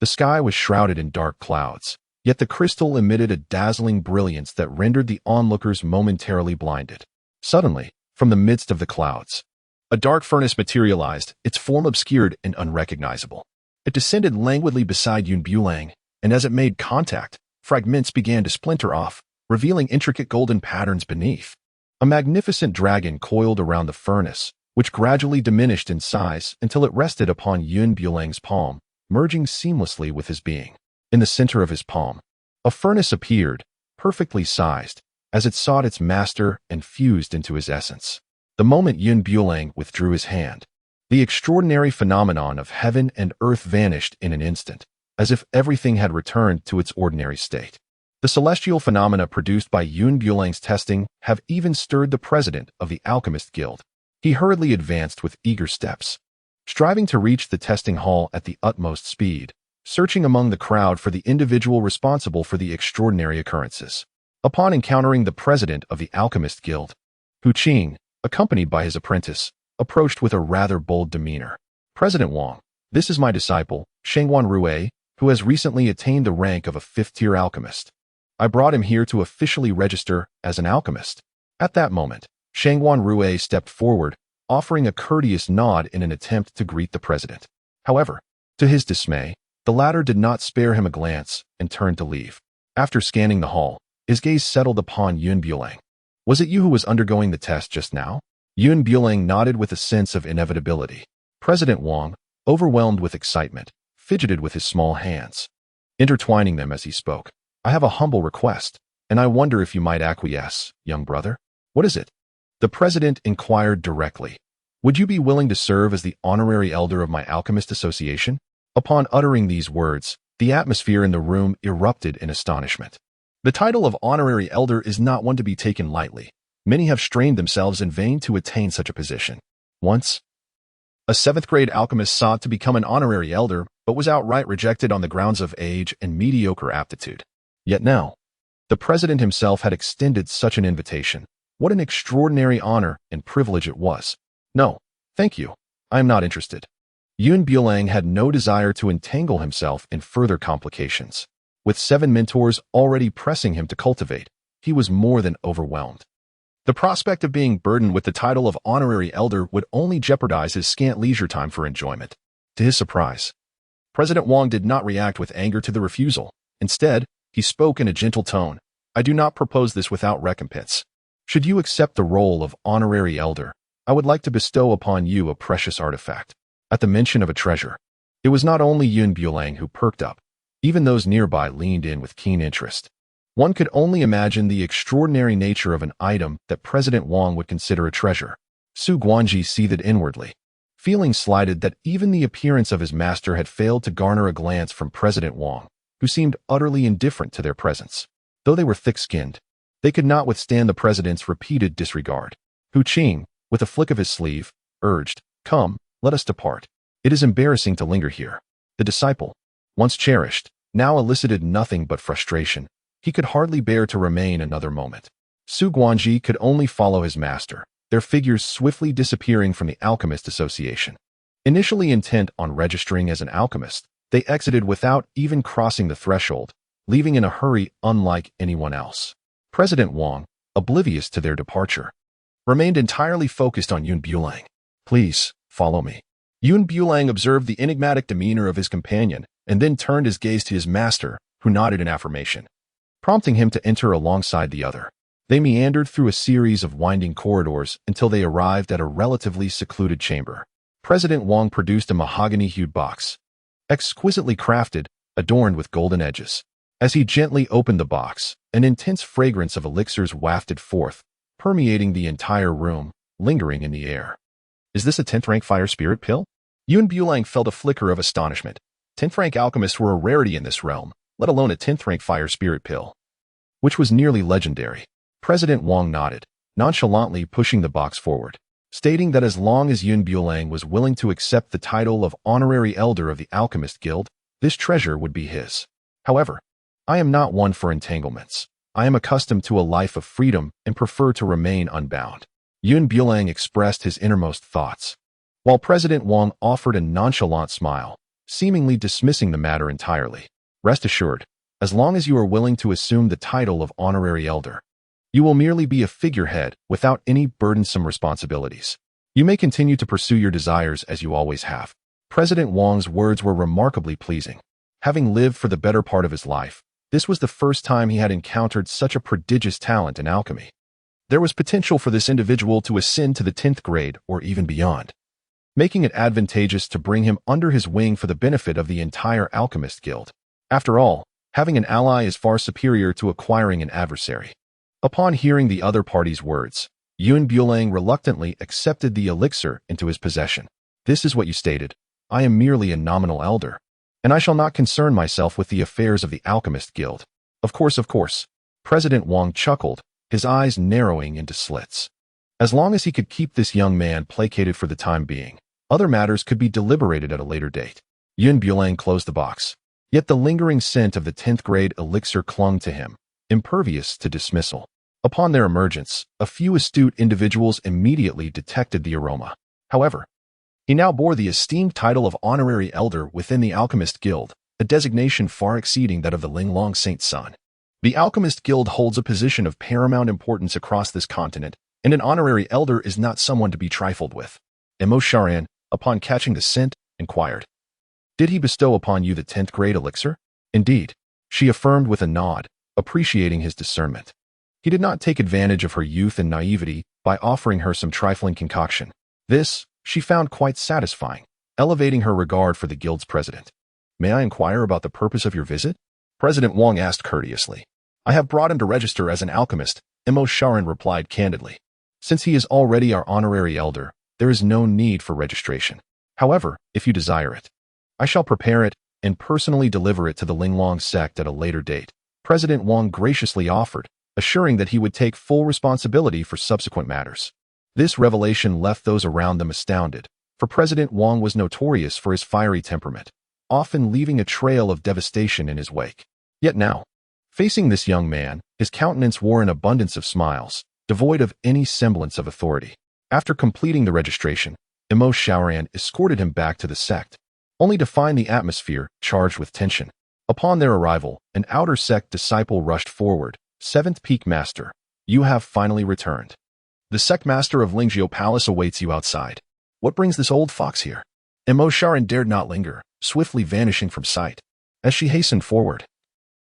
The sky was shrouded in dark clouds, yet the crystal emitted a dazzling brilliance that rendered the onlookers momentarily blinded. Suddenly, from the midst of the clouds, a dark furnace materialized, its form obscured and unrecognizable. It descended languidly beside Yun Bulang, and as it made contact, fragments began to splinter off, revealing intricate golden patterns beneath. A magnificent dragon coiled around the furnace, which gradually diminished in size until it rested upon Yun Bulang's palm, merging seamlessly with his being. In the center of his palm, a furnace appeared, perfectly sized, as it sought its master and fused into his essence. The moment Yun Bulang withdrew his hand, the extraordinary phenomenon of heaven and earth vanished in an instant, as if everything had returned to its ordinary state. The celestial phenomena produced by Yun Bulang's testing have even stirred the president of the Alchemist Guild. He hurriedly advanced with eager steps, striving to reach the testing hall at the utmost speed, searching among the crowd for the individual responsible for the extraordinary occurrences. Upon encountering the president of the Alchemist Guild, Qing, accompanied by his apprentice, approached with a rather bold demeanor. "President Wang, this is my disciple, Shengwan Rue, who has recently attained the rank of a fifth-tier alchemist. I brought him here to officially register as an alchemist." At that moment, Shengwan Rue stepped forward, offering a courteous nod in an attempt to greet the president. However, to his dismay, the latter did not spare him a glance and turned to leave. After scanning the hall, his gaze settled upon Yun Bulang. "Was it you who was undergoing the test just now?" Yun Bulang nodded with a sense of inevitability. President Wang, overwhelmed with excitement, fidgeted with his small hands, intertwining them as he spoke. "I have a humble request, and I wonder if you might acquiesce, young brother." "What is it?" The president inquired directly. "Would you be willing to serve as the honorary elder of my alchemist association?" Upon uttering these words, the atmosphere in the room erupted in astonishment. The title of honorary elder is not one to be taken lightly. Many have strained themselves in vain to attain such a position. Once, a seventh-grade alchemist sought to become an honorary elder, but was outright rejected on the grounds of age and mediocre aptitude. Yet now, the president himself had extended such an invitation. What an extraordinary honor and privilege it was. "No, thank you. I am not interested." Yun Bulang had no desire to entangle himself in further complications. With 7 mentors already pressing him to cultivate, he was more than overwhelmed. The prospect of being burdened with the title of honorary elder would only jeopardize his scant leisure time for enjoyment. To his surprise, President Wang did not react with anger to the refusal. Instead, he spoke in a gentle tone. "I do not propose this without recompense. Should you accept the role of honorary elder, I would like to bestow upon you a precious artifact." At the mention of a treasure, it was not only Yun Bulang who perked up. Even those nearby leaned in with keen interest. One could only imagine the extraordinary nature of an item that President Wang would consider a treasure. Su Guanji seethed inwardly, feeling slighted that even the appearance of his master had failed to garner a glance from President Wang, who seemed utterly indifferent to their presence. Though they were thick-skinned, they could not withstand the president's repeated disregard. Qing, with a flick of his sleeve, urged, "Come, let us depart. It is embarrassing to linger here." The disciple, once cherished, now elicited nothing but frustration. He could hardly bear to remain another moment. Su Guanji could only follow his master, their figures swiftly disappearing from the Alchemist Association. Initially intent on registering as an alchemist, they exited without even crossing the threshold, leaving in a hurry unlike anyone else. President Wang, oblivious to their departure, remained entirely focused on Yun Bulang. "Please, follow me." Yun Bulang observed the enigmatic demeanor of his companion and then turned his gaze to his master, who nodded in affirmation, prompting him to enter alongside the other. They meandered through a series of winding corridors until they arrived at a relatively secluded chamber. President Wang produced a mahogany-hued box, exquisitely crafted, adorned with golden edges. As he gently opened the box, an intense fragrance of elixirs wafted forth, permeating the entire room, lingering in the air. "Is this a 10th-rank fire spirit pill?" Yun Bulang felt a flicker of astonishment. 10th-rank alchemists were a rarity in this realm, let alone a 10th-rank fire spirit pill, which was nearly legendary. President Wang nodded, nonchalantly pushing the box forward, stating that as long as Yun Bulang was willing to accept the title of honorary elder of the Alchemist Guild, this treasure would be his. "However, I am not one for entanglements. I am accustomed to a life of freedom and prefer to remain unbound." Yun Bulang expressed his innermost thoughts, while President Wang offered a nonchalant smile, seemingly dismissing the matter entirely. "Rest assured, as long as you are willing to assume the title of honorary elder, you will merely be a figurehead without any burdensome responsibilities. You may continue to pursue your desires as you always have." President Wang's words were remarkably pleasing. Having lived for the better part of his life, this was the first time he had encountered such a prodigious talent in alchemy. There was potential for this individual to ascend to the 10th grade or even beyond, making it advantageous to bring him under his wing for the benefit of the entire Alchemist Guild. After all, having an ally is far superior to acquiring an adversary. Upon hearing the other party's words, Yun Bulang reluctantly accepted the elixir into his possession. This is what you stated. I am merely a nominal elder, and I shall not concern myself with the affairs of the Alchemist Guild. Of course, of course. President Wang chuckled, his eyes narrowing into slits. As long as he could keep this young man placated for the time being, other matters could be deliberated at a later date. Yun Bulang closed the box. Yet the lingering scent of the 10th grade elixir clung to him, impervious to dismissal. Upon their emergence, a few astute individuals immediately detected the aroma. However, he now bore the esteemed title of honorary elder within the Alchemist Guild, a designation far exceeding that of the Linglong Sect. The Alchemist Guild holds a position of paramount importance across this continent, and an honorary elder is not someone to be trifled with. Miao Xiaomeng, upon catching the scent, inquired, "Did he bestow upon you the 10th grade elixir?" "Indeed," she affirmed with a nod, appreciating his discernment. He did not take advantage of her youth and naivety by offering her some trifling concoction. This, she found quite satisfying, elevating her regard for the guild's president. "May I inquire about the purpose of your visit?" President Wang asked courteously. "I have brought him to register as an alchemist," Miao Xiaomeng replied candidly. "Since he is already our honorary elder, there is no need for registration. However, if you desire it, I shall prepare it and personally deliver it to the Linglong Sect at a later date." President Wang graciously offered, assuring that he would take full responsibility for subsequent matters. This revelation left those around them astounded, for President Wang was notorious for his fiery temperament, often leaving a trail of devastation in his wake. Yet now, facing this young man, his countenance wore an abundance of smiles, devoid of any semblance of authority. After completing the registration, Miao Xiaomeng escorted him back to the sect, only to find the atmosphere charged with tension. Upon their arrival, an outer sect disciple rushed forward. "7th Peak Master, you have finally returned. The sect master of Lingzhou Palace awaits you outside. What brings this old fox here?" Miao Xiaomeng dared not linger, swiftly vanishing from sight. As she hastened forward,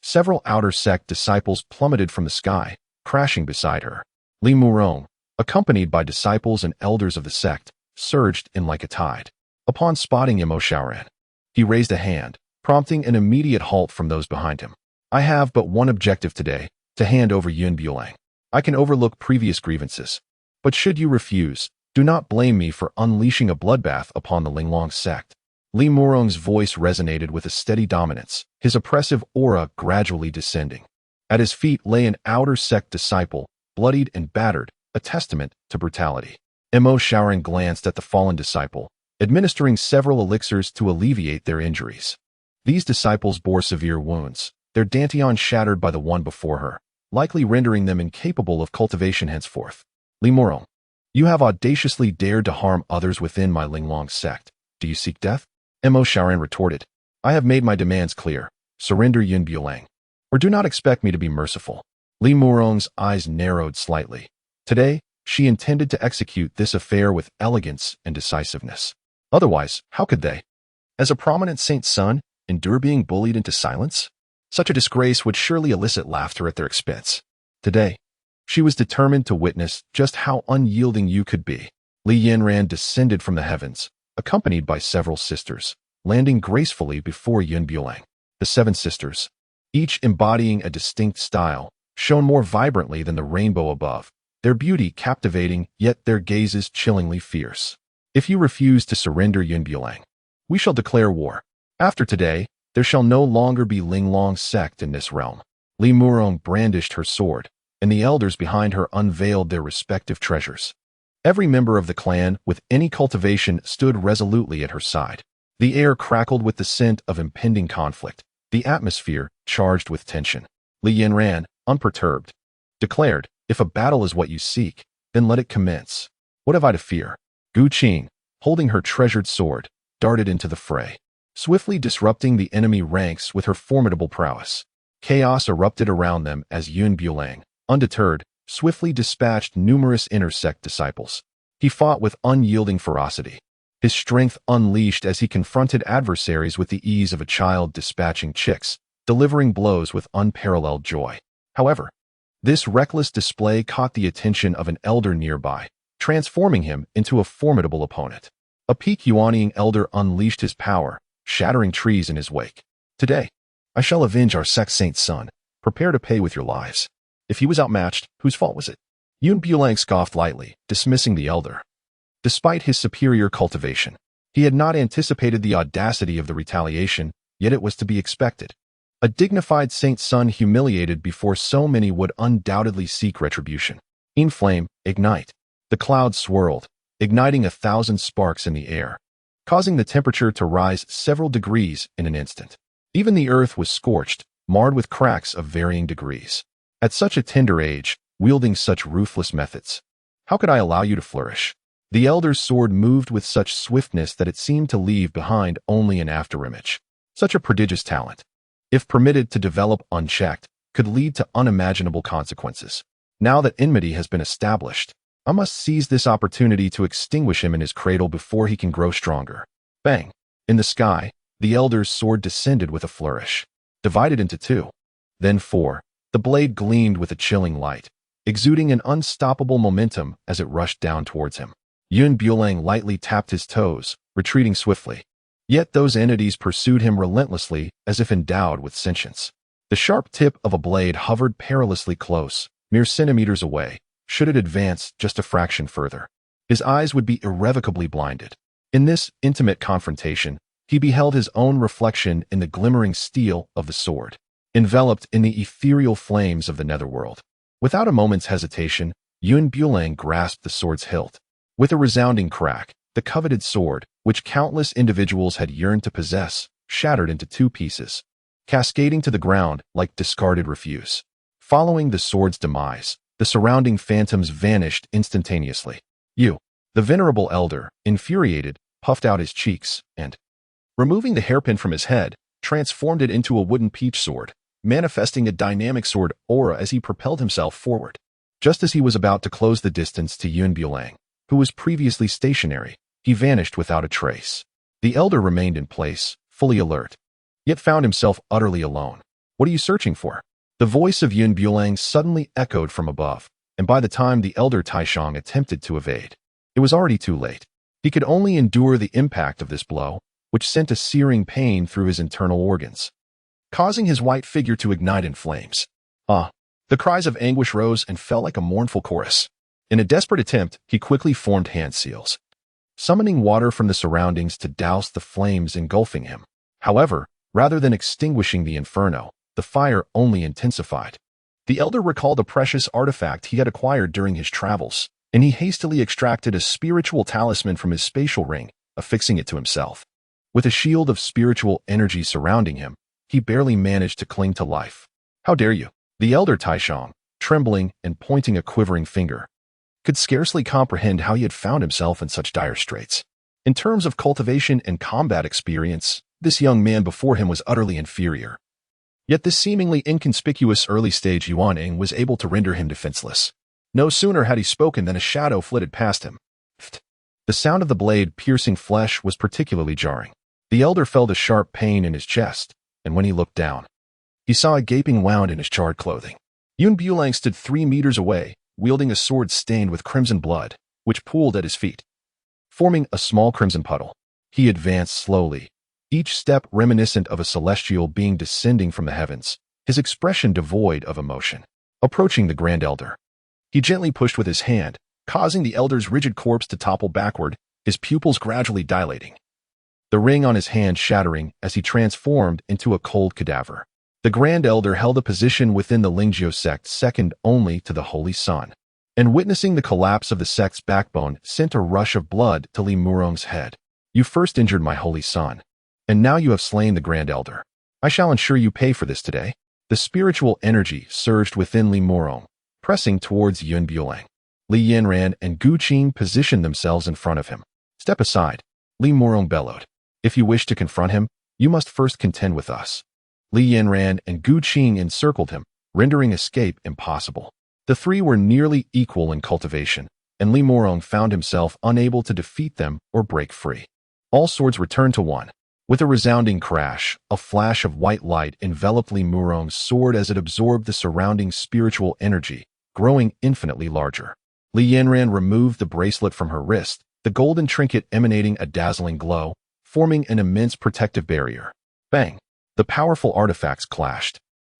several outer sect disciples plummeted from the sky, crashing beside her. Li Murong, accompanied by disciples and elders of the sect, surged in like a tide. Upon spotting Miao Xiaomeng, he raised a hand, prompting an immediate halt from those behind him. "I have but one objective today, to hand over Yun Bulang. I can overlook previous grievances, but should you refuse, do not blame me for unleashing a bloodbath upon the Linglong Sect." Li Murong's voice resonated with a steady dominance, his oppressive aura gradually descending. At his feet lay an outer sect disciple, bloodied and battered, a testament to brutality. Miao Xiaomeng glanced at the fallen disciple, administering several elixirs to alleviate their injuries. These disciples bore severe wounds, their dantian shattered by the one before her, likely rendering them incapable of cultivation henceforth. "Li Murong, you have audaciously dared to harm others within my Linglong Sect. Do you seek death?" Miao Xiaomeng retorted. "I have made my demands clear. Surrender Yun Bulang, or do not expect me to be merciful." Li Murong's eyes narrowed slightly. Today, she intended to execute this affair with elegance and decisiveness. Otherwise, how could they, as a prominent saint's son, endure being bullied into silence? Such a disgrace would surely elicit laughter at their expense. Today, she was determined to witness just how unyielding you could be. Li Yanran descended from the heavens, accompanied by several sisters, landing gracefully before Yun Bulang. The 7 sisters, each embodying a distinct style, shone more vibrantly than the rainbow above, their beauty captivating, yet their gazes chillingly fierce. "If you refuse to surrender Yun Bulang, we shall declare war. After today, there shall no longer be Linglong Sect in this realm." Li Murong brandished her sword, and the elders behind her unveiled their respective treasures. Every member of the clan with any cultivation stood resolutely at her side. The air crackled with the scent of impending conflict, the atmosphere charged with tension. Li Yanran, unperturbed, declared, "If a battle is what you seek, then let it commence. What have I to fear?" Qing, holding her treasured sword, darted into the fray, swiftly disrupting the enemy ranks with her formidable prowess. Chaos erupted around them as Yun Bulang, undeterred, swiftly dispatched numerous inner sect disciples. He fought with unyielding ferocity, his strength unleashed as he confronted adversaries with the ease of a child dispatching chicks, delivering blows with unparalleled joy. However, this reckless display caught the attention of an elder nearby, transforming him into a formidable opponent. A peak Yuanying elder unleashed his power, shattering trees in his wake. "Today, I shall avenge our sect saint's son. Prepare to pay with your lives." If he was outmatched, whose fault was it? Bulang scoffed lightly, dismissing the elder. Despite his superior cultivation, he had not anticipated the audacity of the retaliation, yet it was to be expected. A dignified saint's son humiliated before so many would undoubtedly seek retribution. In flame, ignite. The clouds swirled, igniting 1,000 sparks in the air, causing the temperature to rise several degrees in an instant. Even the earth was scorched, marred with cracks of varying degrees. At such a tender age, wielding such ruthless methods, how could I allow you to flourish? The elder's sword moved with such swiftness that it seemed to leave behind only an afterimage. Such a prodigious talent, if permitted to develop unchecked, could lead to unimaginable consequences. Now that enmity has been established, I must seize this opportunity to extinguish him in his cradle before he can grow stronger. Bang! In the sky, the elder's sword descended with a flourish, divided into 2, then 4. The blade gleamed with a chilling light, exuding an unstoppable momentum as it rushed down towards him. Bulang lightly tapped his toes, retreating swiftly. Yet those entities pursued him relentlessly as if endowed with sentience. The sharp tip of a blade hovered perilously close, mere centimeters away. Should it advance just a fraction further, his eyes would be irrevocably blinded. In this intimate confrontation, he beheld his own reflection in the glimmering steel of the sword, enveloped in the ethereal flames of the netherworld. Without a moment's hesitation, Bulang grasped the sword's hilt. With a resounding crack, the coveted sword, which countless individuals had yearned to possess, shattered into 2 pieces, cascading to the ground like discarded refuse. Following the sword's demise, the surrounding phantoms vanished instantaneously. The venerable elder, infuriated, puffed out his cheeks and, removing the hairpin from his head, transformed it into a wooden peach sword, manifesting a dynamic sword aura as he propelled himself forward. Just as he was about to close the distance to Bulang, who was previously stationary, he vanished without a trace. The elder remained in place, fully alert, yet found himself utterly alone. What are you searching for? The voice of Bulang suddenly echoed from above, and by the time the elder Taishang attempted to evade, it was already too late. He could only endure the impact of this blow, which sent a searing pain through his internal organs, causing his white figure to ignite in flames. The cries of anguish rose and fell like a mournful chorus. In a desperate attempt, he quickly formed hand seals, summoning water from the surroundings to douse the flames engulfing him. However, rather than extinguishing the inferno, the fire only intensified. The elder recalled a precious artifact he had acquired during his travels, and he hastily extracted a spiritual talisman from his spatial ring, affixing it to himself. With a shield of spiritual energy surrounding him, he barely managed to cling to life. How dare you? The elder Taishang, trembling and pointing a quivering finger, could scarcely comprehend how he had found himself in such dire straits. In terms of cultivation and combat experience, this young man before him was utterly inferior. Yet this seemingly inconspicuous early-stage Yuan was able to render him defenseless. No sooner had he spoken than a shadow flitted past him. The sound of the blade piercing flesh was particularly jarring. The elder felt a sharp pain in his chest, and when he looked down, he saw a gaping wound in his charred clothing. Bulang stood 3 meters away, wielding a sword stained with crimson blood, which pooled at his feet, forming a small crimson puddle. He advanced slowly, each step reminiscent of a celestial being descending from the heavens, his expression devoid of emotion. Approaching the grand elder, he gently pushed with his hand, causing the elder's rigid corpse to topple backward, his pupils gradually dilating, the ring on his hand shattering as he transformed into a cold cadaver. The grand elder held a position within the Linglong Sect second only to the Holy Sun, and witnessing the collapse of the sect's backbone sent a rush of blood to Li Murong's head. You first injured my Holy Son, and now you have slain the grand elder. I shall ensure you pay for this today. The spiritual energy surged within Li Murong, pressing towards Bulang. Li Yanran and Gu Qing positioned themselves in front of him. Step aside, Li Murong bellowed. If you wish to confront him, you must first contend with us. Li Yanran and Gu Qing encircled him, rendering escape impossible. The 3 were nearly equal in cultivation, and Li Murong found himself unable to defeat them or break free. All swords returned to 1. With a resounding crash, a flash of white light enveloped Li Murong's sword as it absorbed the surrounding spiritual energy, growing infinitely larger. Li Yanran removed the bracelet from her wrist, the golden trinket emanating a dazzling glow, forming an immense protective barrier. Bang! The powerful artifacts clashed,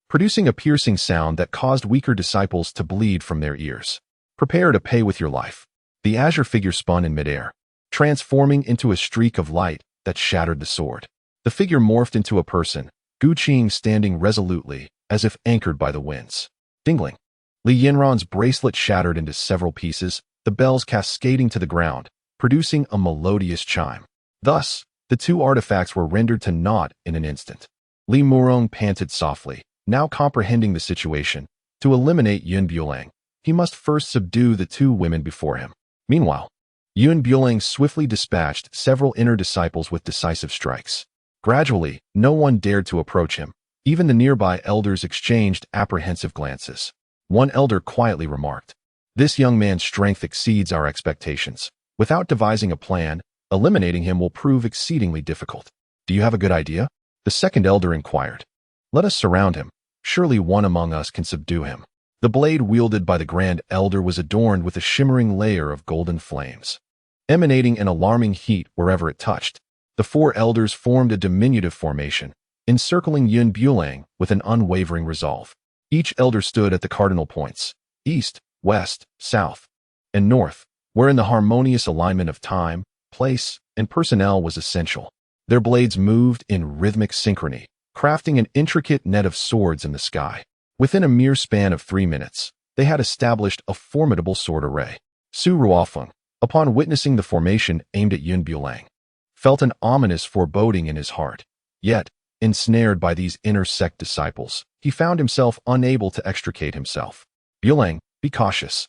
producing a piercing sound that caused weaker disciples to bleed from their ears. Prepare to pay with your life. The azure figure spun in midair, transforming into a streak of light that shattered the sword. The figure morphed into a person, Qing standing resolutely, as if anchored by the winds. Dingling. Li Yanran's bracelet shattered into several pieces, the bells cascading to the ground, producing a melodious chime. Thus, the two artifacts were rendered to naught in an instant. Li Murong panted softly, now comprehending the situation. To eliminate Yun Bulang, he must first subdue the two women before him. Meanwhile, Yun Bulang swiftly dispatched several inner disciples with decisive strikes. Gradually, no one dared to approach him. Even the nearby elders exchanged apprehensive glances. One elder quietly remarked, "This young man's strength exceeds our expectations. Without devising a plan, eliminating him will prove exceedingly difficult. Do you have a good idea?" The second elder inquired. "Let us surround him. Surely one among us can subdue him." The blade wielded by the Grand Elder was adorned with a shimmering layer of golden flames, emanating an alarming heat wherever it touched. The four elders formed a diminutive formation, encircling Yun Bulang with an unwavering resolve. Each elder stood at the cardinal points, east, west, south, and north, wherein the harmonious alignment of time, place, and personnel was essential. Their blades moved in rhythmic synchrony, crafting an intricate net of swords in the sky. Within a mere span of 3 minutes, they had established a formidable sword array. Su Ruofeng, upon witnessing the formation aimed at Yun Bulang, felt an ominous foreboding in his heart. Yet, ensnared by these inner sect disciples, he found himself unable to extricate himself. "Bulang, be cautious.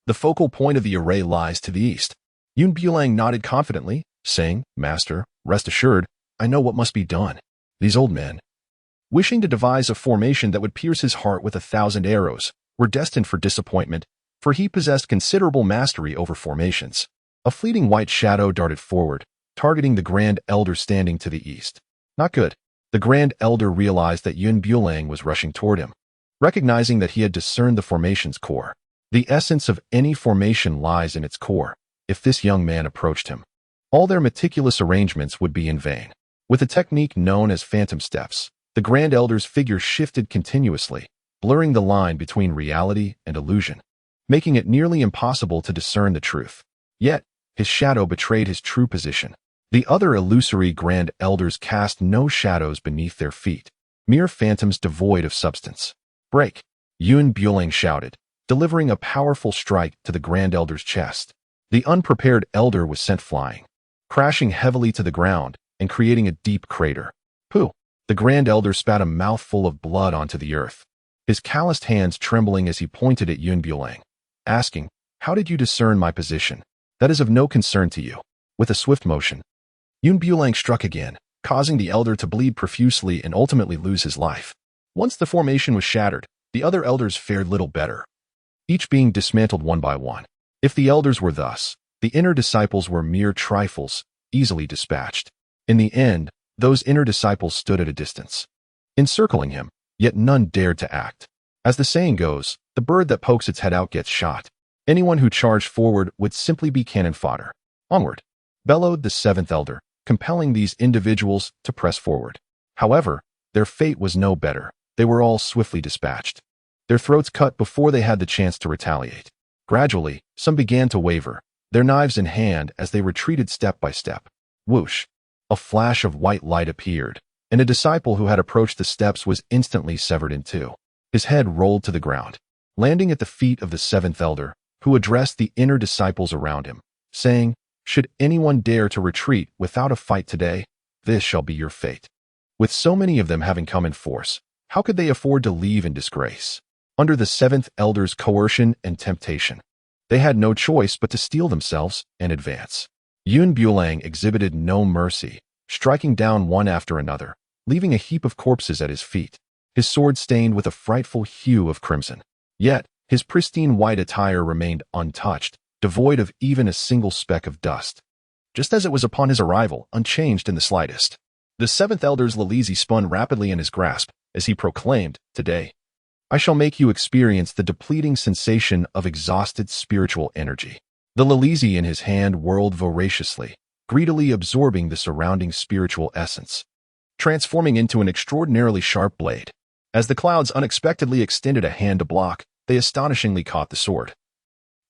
The focal point of the array lies to the east." Yun Bulang nodded confidently, saying, "Master, rest assured, I know what must be done." These old men, wishing to devise a formation that would pierce his heart with 1,000 arrows, were destined for disappointment, for he possessed considerable mastery over formations. A fleeting white shadow darted forward, targeting the Grand Elder standing to the east. Not good. The Grand Elder realized that Yun Bulang was rushing toward him. Recognizing that he had discerned the formation's core, the essence of any formation lies in its core. If this young man approached him, all their meticulous arrangements would be in vain. With a technique known as phantom steps, the Grand Elder's figure shifted continuously, blurring the line between reality and illusion, making it nearly impossible to discern the truth. Yet, his shadow betrayed his true position. The other illusory Grand Elders cast no shadows beneath their feet, mere phantoms devoid of substance. "Break!" Yun Bulang shouted, delivering a powerful strike to the Grand Elder's chest. The unprepared elder was sent flying, crashing heavily to the ground and creating a deep crater. "Pooh!" The Grand Elder spat a mouthful of blood onto the earth, his calloused hands trembling as he pointed at Yun Bulang, asking, "How did you discern my position? That is of no concern to you." With a swift motion, Yun Bulang struck again, causing the elder to bleed profusely and ultimately lose his life. Once the formation was shattered, the other elders fared little better, each being dismantled one by one. If the elders were thus, the inner disciples were mere trifles, easily dispatched. In the end, those inner disciples stood at a distance, encircling him, yet none dared to act. As the saying goes, the bird that pokes its head out gets shot. Anyone who charged forward would simply be cannon fodder. "Onward!" bellowed the seventh elder, compelling these individuals to press forward. However, their fate was no better. They were all swiftly dispatched, their throats cut before they had the chance to retaliate. Gradually, some began to waver, their knives in hand as they retreated step by step. Whoosh! A flash of white light appeared, and a disciple who had approached the steps was instantly severed in two. His head rolled to the ground, landing at the feet of the seventh elder, who addressed the inner disciples around him, saying, "Should anyone dare to retreat without a fight today, this shall be your fate." With so many of them having come in force, how could they afford to leave in disgrace? Under the seventh elder's coercion and temptation, they had no choice but to steel themselves and advance. Yun Bulang exhibited no mercy, striking down one after another, leaving a heap of corpses at his feet, his sword stained with a frightful hue of crimson. Yet, his pristine white attire remained untouched, devoid of even a single speck of dust, just as it was upon his arrival, unchanged in the slightest. The seventh elder's lilizi spun rapidly in his grasp as he proclaimed, "Today, I shall make you experience the depleting sensation of exhausted spiritual energy." The lilizi in his hand whirled voraciously, greedily absorbing the surrounding spiritual essence, transforming into an extraordinarily sharp blade. As the clouds unexpectedly extended a hand to block, they astonishingly caught the sword.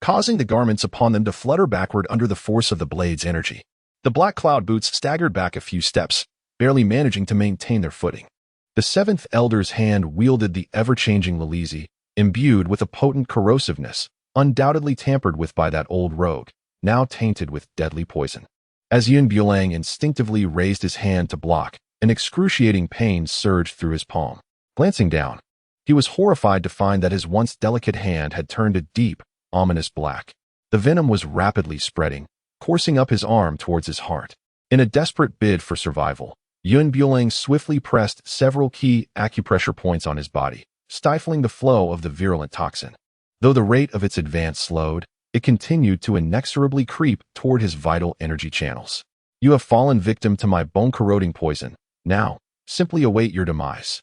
causing the garments upon them to flutter backward under the force of the blade's energy. The black cloud boots staggered back a few steps, barely managing to maintain their footing. The seventh elder's hand wielded the ever-changing lilizi, imbued with a potent corrosiveness, undoubtedly tampered with by that old rogue, now tainted with deadly poison. As Bulang instinctively raised his hand to block, an excruciating pain surged through his palm. Glancing down, he was horrified to find that his once delicate hand had turned a deep, ominous black. The venom was rapidly spreading, coursing up his arm towards his heart. In a desperate bid for survival, Bulang swiftly pressed several key acupressure points on his body, stifling the flow of the virulent toxin. Though the rate of its advance slowed, it continued to inexorably creep toward his vital energy channels. You have fallen victim to my bone-corroding poison. Now, simply await your demise,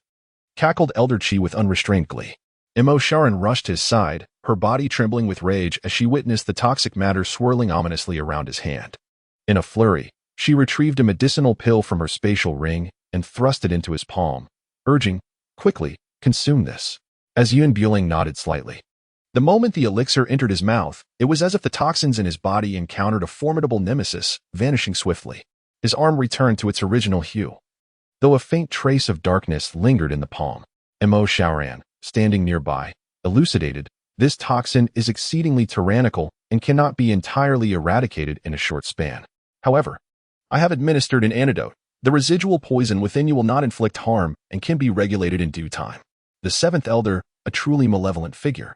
cackled Elder Qi with unrestrained glee. Miao Xiaomeng rushed his side, her body trembling with rage as she witnessed the toxic matter swirling ominously around his hand. In a flurry, she retrieved a medicinal pill from her spatial ring and thrust it into his palm, urging, "Quickly, consume this." As Bulang nodded slightly. The moment the elixir entered his mouth, it was as if the toxins in his body encountered a formidable nemesis, vanishing swiftly. His arm returned to its original hue, though a faint trace of darkness lingered in the palm. Miao Xiaomeng, standing nearby, elucidated, "This toxin is exceedingly tyrannical and cannot be entirely eradicated in a short span. However, I have administered an antidote. The residual poison within you will not inflict harm and can be regulated in due time." The seventh elder, a truly malevolent figure,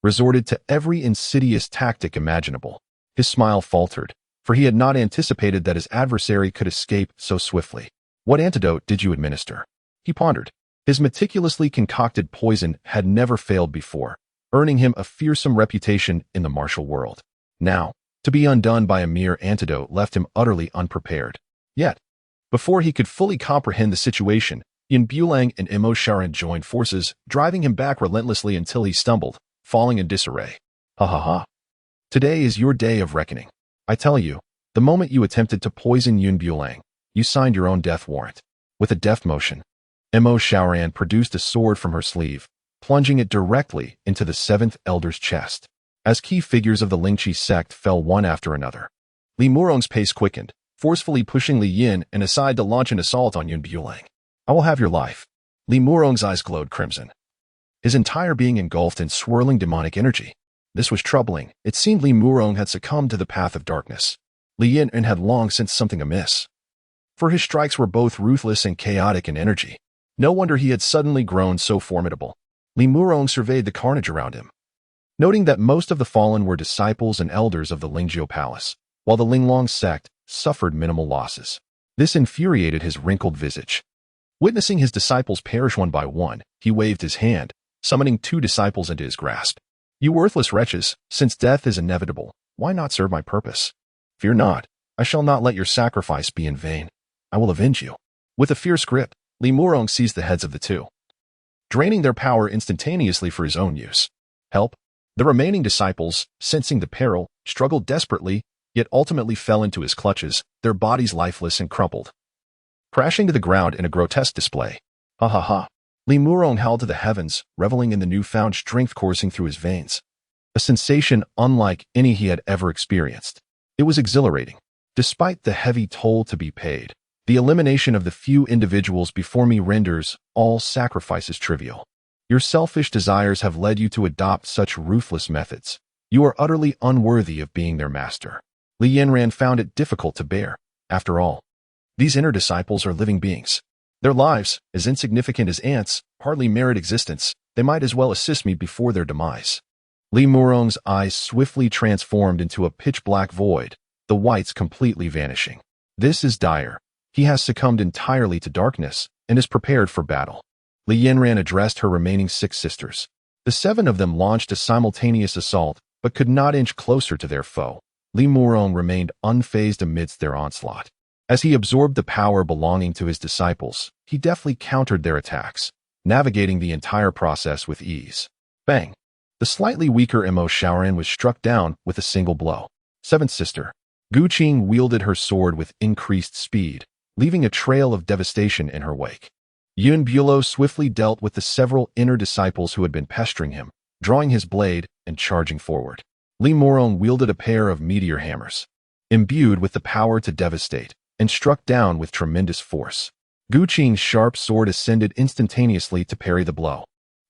resorted to every insidious tactic imaginable. His smile faltered, for he had not anticipated that his adversary could escape so swiftly. "What antidote did you administer?" he pondered. His meticulously concocted poison had never failed before, earning him a fearsome reputation in the martial world. Now, to be undone by a mere antidote left him utterly unprepared. Yet, before he could fully comprehend the situation, Bulang and Miao Xiaomeng joined forces, driving him back relentlessly until he stumbled, falling in disarray. "Ha ha ha. Today is your day of reckoning. I tell you, the moment you attempted to poison Bulang, you signed your own death warrant." With a deft motion, Miao Xiaomeng produced a sword from her sleeve, plunging it directly into the seventh elder's chest. As key figures of the Linglong Sect fell one after another, Li Murong's pace quickened, forcefully pushing Li Yin and aside to launch an assault on Bulang. "I will have your life." Li Murong's eyes glowed crimson, his entire being engulfed in swirling demonic energy. This was troubling. It seemed Li Murong had succumbed to the path of darkness. Li Yin had long sensed something amiss, for his strikes were both ruthless and chaotic in energy. No wonder he had suddenly grown so formidable. Li Murong surveyed the carnage around him, noting that most of the fallen were disciples and elders of the Lingjio Palace, while the Linglong Sect suffered minimal losses. This infuriated his wrinkled visage. Witnessing his disciples perish one by one, he waved his hand, summoning 2 disciples into his grasp. "You worthless wretches, since death is inevitable, why not serve my purpose? Fear not, I shall not let your sacrifice be in vain. I will avenge you." With a fierce grip, Li Murong seized the heads of the 2, draining their power instantaneously for his own use. "Help!" The remaining disciples, sensing the peril, struggled desperately, yet ultimately fell into his clutches, their bodies lifeless and crumpled, crashing to the ground in a grotesque display. "Ha ha ha." Li Murong howled to the heavens, reveling in the newfound strength coursing through his veins. A sensation unlike any he had ever experienced. It was exhilarating. Despite the heavy toll to be paid, the elimination of the few individuals before me renders all sacrifices trivial. Your selfish desires have led you to adopt such ruthless methods. You are utterly unworthy of being their master. Li Yanran found it difficult to bear. After all, these inner disciples are living beings. Their lives, as insignificant as ants, hardly merit existence. They might as well assist me before their demise. Li Murong's eyes swiftly transformed into a pitch-black void, the whites completely vanishing. This is dire. He has succumbed entirely to darkness and is prepared for battle. Li Yanran addressed her remaining 6 sisters. The 7 of them launched a simultaneous assault, but could not inch closer to their foe. Li Murong remained unfazed amidst their onslaught. As he absorbed the power belonging to his disciples, he deftly countered their attacks, navigating the entire process with ease. Bang! The slightly weaker Miao Xiaomeng was struck down with a single blow. 7th sister, Qing wielded her sword with increased speed, leaving a trail of devastation in her wake. Bulang swiftly dealt with the several inner disciples who had been pestering him, drawing his blade and charging forward. Li Murong wielded a pair of meteor hammers, imbued with the power to devastate, and struck down with tremendous force. Gu Qing's sharp sword ascended instantaneously to parry the blow,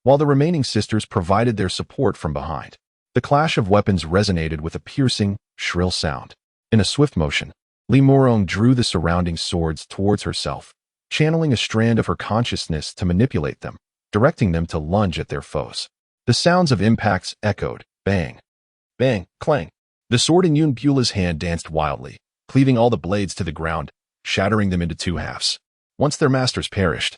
while the remaining sisters provided their support from behind. The clash of weapons resonated with a piercing, shrill sound. In a swift motion, Li Murong drew the surrounding swords towards herself, channeling a strand of her consciousness to manipulate them, directing them to lunge at their foes. The sounds of impacts echoed, bang, bang, clang. The sword in Yun Bula's hand danced wildly, cleaving all the blades to the ground, shattering them into two halves. Once their masters perished,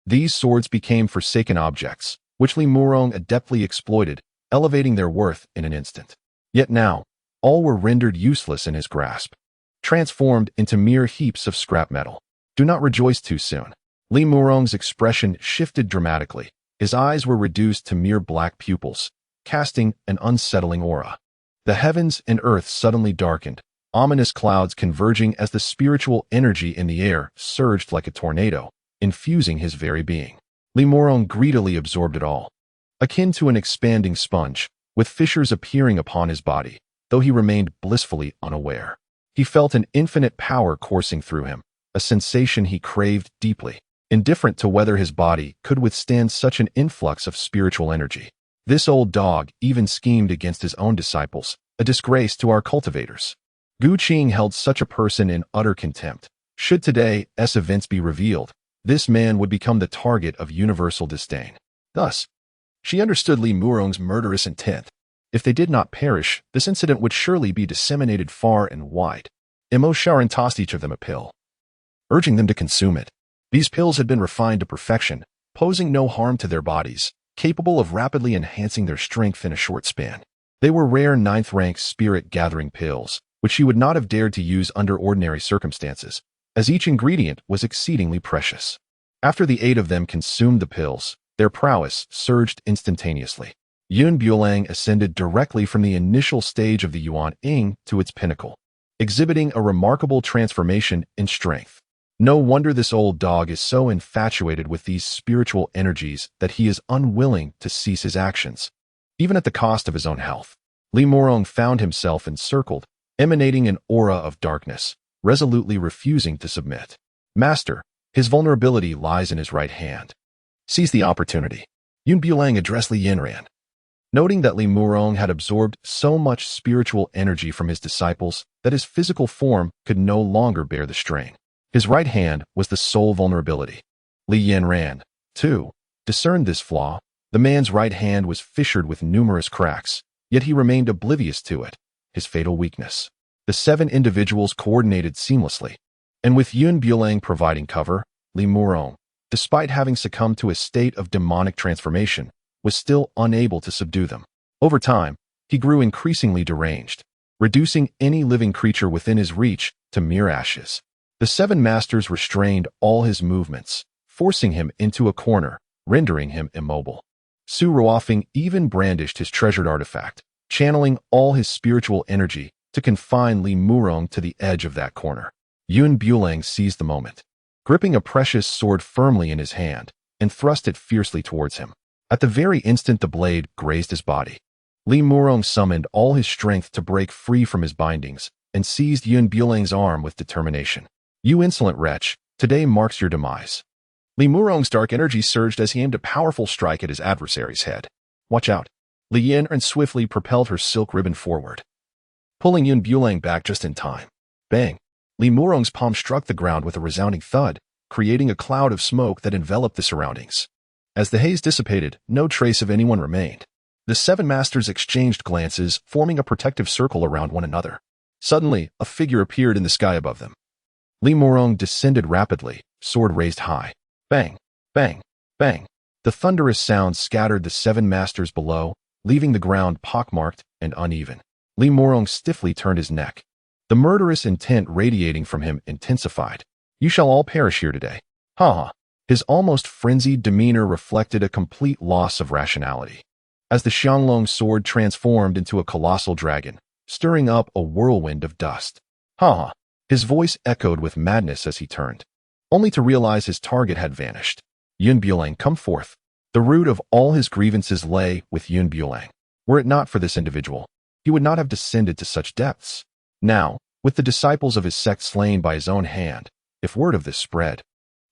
these swords became forsaken objects, which Li Murong adeptly exploited, elevating their worth in an instant. Yet now, all were rendered useless in his grasp, transformed into mere heaps of scrap metal. Do not rejoice too soon. Li Murong's expression shifted dramatically. His eyes were reduced to mere black pupils, casting an unsettling aura. The heavens and earth suddenly darkened, ominous clouds converging as the spiritual energy in the air surged like a tornado, infusing his very being. Li Murong greedily absorbed it all, akin to an expanding sponge, with fissures appearing upon his body, though he remained blissfully unaware. He felt an infinite power coursing through him, a sensation he craved deeply, indifferent to whether his body could withstand such an influx of spiritual energy. This old dog even schemed against his own disciples, a disgrace to our cultivators. Gu Qing held such a person in utter contempt. Should today's events be revealed, this man would become the target of universal disdain. Thus, she understood Li Murong's murderous intent. If they did not perish, this incident would surely be disseminated far and wide. Miao Xiaomeng tossed each of them a pill, urging them to consume it. These pills had been refined to perfection, posing no harm to their bodies, capable of rapidly enhancing their strength in a short span. They were rare ninth-rank spirit-gathering pills, which she would not have dared to use under ordinary circumstances, as each ingredient was exceedingly precious. After the 8 of them consumed the pills, their prowess surged instantaneously. Yun Bulang ascended directly from the initial stage of the Yuan Ying to its pinnacle, exhibiting a remarkable transformation in strength. No wonder this old dog is so infatuated with these spiritual energies that he is unwilling to cease his actions, even at the cost of his own health. Li Murong found himself encircled, emanating an aura of darkness, resolutely refusing to submit. Master, his vulnerability lies in his right hand. Seize the opportunity. Yun Bulang addressed Li Yanran. Noting that Li Murong had absorbed so much spiritual energy from his disciples that his physical form could no longer bear the strain. His right hand was the sole vulnerability. Li Yanran, too, discerned this flaw. The man's right hand was fissured with numerous cracks, yet he remained oblivious to it, his fatal weakness. The 7 individuals coordinated seamlessly, and with Yun Bulang providing cover, Li Murong, despite having succumbed to a state of demonic transformation, was still unable to subdue them. Over time, he grew increasingly deranged, reducing any living creature within his reach to mere ashes. The 7 masters restrained all his movements, forcing him into a corner, rendering him immobile. Su Ruofeng even brandished his treasured artifact, channeling all his spiritual energy to confine Li Murong to the edge of that corner. Yun Bulang seized the moment, gripping a precious sword firmly in his hand, and thrust it fiercely towards him. At the very instant the blade grazed his body, Li Murong summoned all his strength to break free from his bindings and seized Yun Bulang's arm with determination. You insolent wretch, today marks your demise. Li Murong's dark energy surged as he aimed a powerful strike at his adversary's head. Watch out. Li Yanran swiftly propelled her silk ribbon forward, pulling Yun Bulang back just in time. Bang! Li Murong's palm struck the ground with a resounding thud, creating a cloud of smoke that enveloped the surroundings. As the haze dissipated, no trace of anyone remained. The 7 masters exchanged glances, forming a protective circle around one another. Suddenly, a figure appeared in the sky above them. Li Murong descended rapidly, sword raised high. Bang! Bang! Bang! The thunderous sound scattered the 7 masters below, leaving the ground pockmarked and uneven. Li Murong stiffly turned his neck, the murderous intent radiating from him intensified. You shall all perish here today. Ha ha! His almost frenzied demeanor reflected a complete loss of rationality, as the Xianglong sword transformed into a colossal dragon, stirring up a whirlwind of dust. Ha ha! His voice echoed with madness as he turned, only to realize his target had vanished. Yun Bulang, come forth. The root of all his grievances lay with Yun Bulang. Were it not for this individual, he would not have descended to such depths. Now, with the disciples of his sect slain by his own hand, if word of this spread,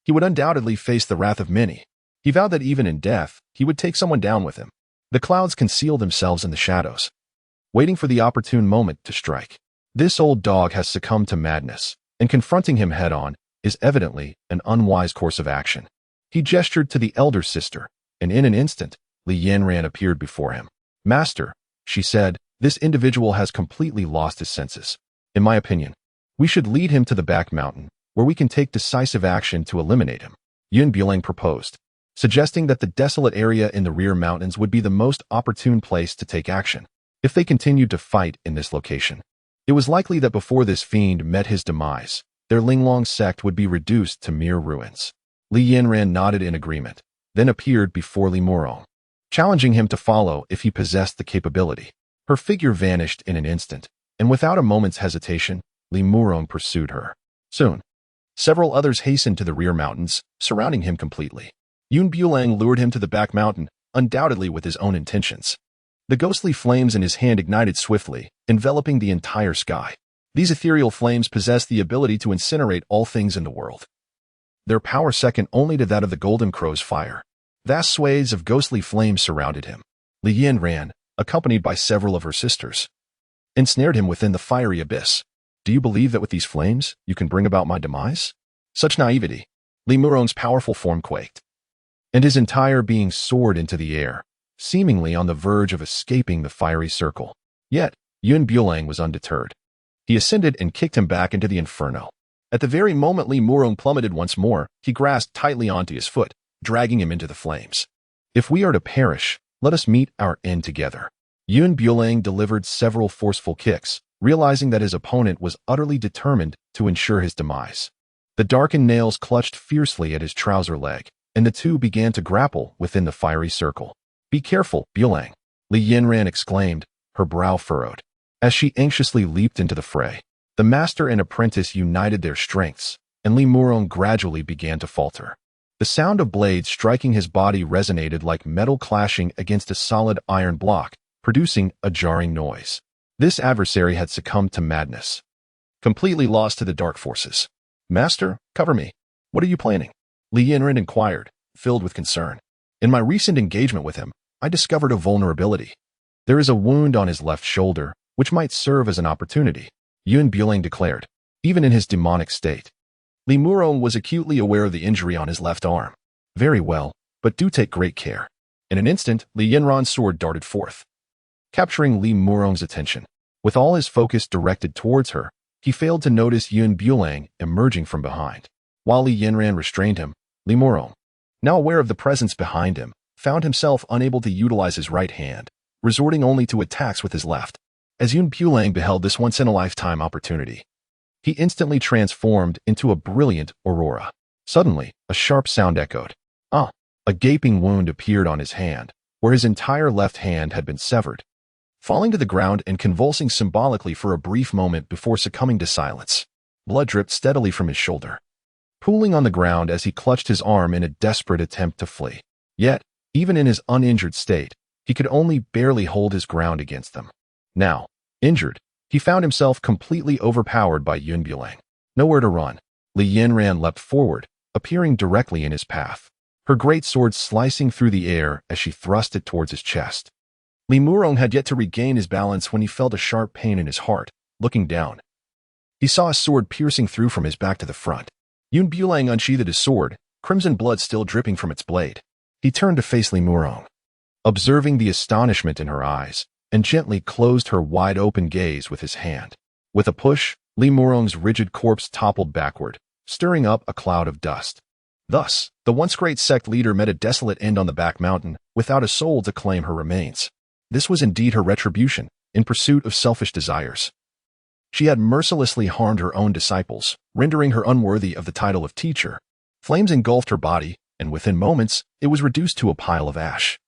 he would undoubtedly face the wrath of many. He vowed that even in death, he would take someone down with him. The clouds concealed themselves in the shadows, waiting for the opportune moment to strike. This old dog has succumbed to madness, and confronting him head-on is evidently an unwise course of action. He gestured to the elder sister, and in an instant, Yanran appeared before him. "Master," she said, "this individual has completely lost his senses. In my opinion, we should lead him to the back mountain, where we can take decisive action to eliminate him." Bulang proposed, suggesting that the desolate area in the rear mountains would be the most opportune place to take action. If they continued to fight in this location, it was likely that before this fiend met his demise, their Linglong Sect would be reduced to mere ruins. Yanran nodded in agreement, then appeared before Limurong, challenging him to follow if he possessed the capability. Her figure vanished in an instant, and without a moment's hesitation, Limurong pursued her. Soon, several others hastened to the rear mountains, surrounding him completely. Bulang lured him to the back mountain, undoubtedly with his own intentions. The ghostly flames in his hand ignited swiftly, enveloping the entire sky. These ethereal flames possess the ability to incinerate all things in the world, their power second only to that of the Golden Crow's fire. Vast swathes of ghostly flames surrounded him. Yanran, accompanied by several of her sisters, ensnared him within the fiery abyss. "Do you believe that with these flames, you can bring about my demise?" Such naivety. Limurong's powerful form quaked, and his entire being soared into the air, seemingly on the verge of escaping the fiery circle. Yet, Bulang was undeterred. He ascended and kicked him back into the inferno. At the very moment Limurong plummeted once more, he grasped tightly onto his foot, dragging him into the flames. "If we are to perish, let us meet our end together." Bulang delivered several forceful kicks, realizing that his opponent was utterly determined to ensure his demise. The darkened nails clutched fiercely at his trouser leg, and the two began to grapple within the fiery circle. "Be careful, Bulang," Yanran exclaimed, her brow furrowed, as she anxiously leaped into the fray. The master and apprentice united their strengths, and Limurong gradually began to falter. The sound of blades striking his body resonated like metal clashing against a solid iron block, producing a jarring noise. This adversary had succumbed to madness, completely lost to the dark forces. "Master, cover me. What are you planning?" Yanran inquired, filled with concern. "In my recent engagement with him, I discovered a vulnerability. There is a wound on his left shoulder, which might serve as an opportunity," Bulang declared, even in his demonic state. Limurong was acutely aware of the injury on his left arm. "Very well, but do take great care." In an instant, Yanran's sword darted forth, capturing Limurong's attention. With all his focus directed towards her, he failed to notice Bulang emerging from behind. While Yanran restrained him, Limurong, now aware of the presence behind him, found himself unable to utilize his right hand, resorting only to attacks with his left. As Bulang beheld this once-in-a-lifetime opportunity, he instantly transformed into a brilliant aurora. Suddenly, a sharp sound echoed. "Ah!" A gaping wound appeared on his hand, where his entire left hand had been severed, falling to the ground and convulsing symbolically for a brief moment before succumbing to silence. Blood dripped steadily from his shoulder, pooling on the ground as he clutched his arm in a desperate attempt to flee. Yet, even in his uninjured state, he could only barely hold his ground against them. Now, injured, he found himself completely overpowered by Bulang. Nowhere to run, Yanran leapt forward, appearing directly in his path, her great sword slicing through the air as she thrust it towards his chest. Limurong had yet to regain his balance when he felt a sharp pain in his heart. Looking down, he saw a sword piercing through from his back to the front. Bulang unsheathed his sword, crimson blood still dripping from its blade. He turned to face Limurong, observing the astonishment in her eyes, and gently closed her wide-open gaze with his hand. With a push, Limurong's rigid corpse toppled backward, stirring up a cloud of dust. Thus, the once great sect leader met a desolate end on the back mountain, without a soul to claim her remains. This was indeed her retribution, in pursuit of selfish desires. She had mercilessly harmed her own disciples, rendering her unworthy of the title of teacher. Flames engulfed her body, and within moments, it was reduced to a pile of ash,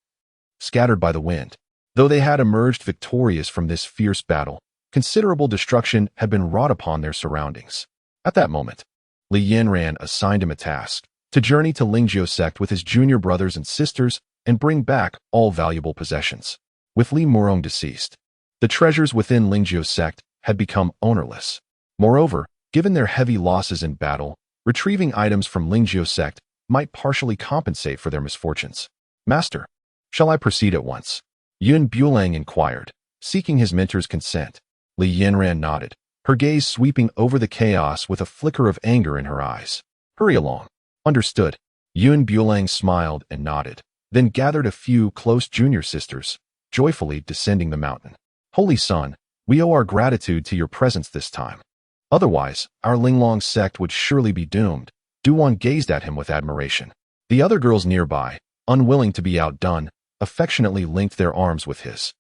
scattered by the wind. Though they had emerged victorious from this fierce battle, considerable destruction had been wrought upon their surroundings. At that moment, Yanran assigned him a task: to journey to Linglong Sect with his junior brothers and sisters and bring back all valuable possessions. With Limurong deceased, The treasures within Linglong Sect had become ownerless. Moreover, given their heavy losses in battle, retrieving items from Linglong Sect might partially compensate for their misfortunes. Master, shall I proceed at once? Yun Bulang inquired, seeking his mentor's consent. Yanran nodded, her gaze sweeping over the chaos with a flicker of anger in her eyes. Hurry along. Understood. Yun Bulang smiled and nodded, then gathered a few close junior sisters, joyfully descending the mountain. Holy Son, we owe our gratitude to your presence this time. Otherwise, our Linglong Sect would surely be doomed. Duan gazed at him with admiration. The other girls nearby, unwilling to be outdone, affectionately linked their arms with his.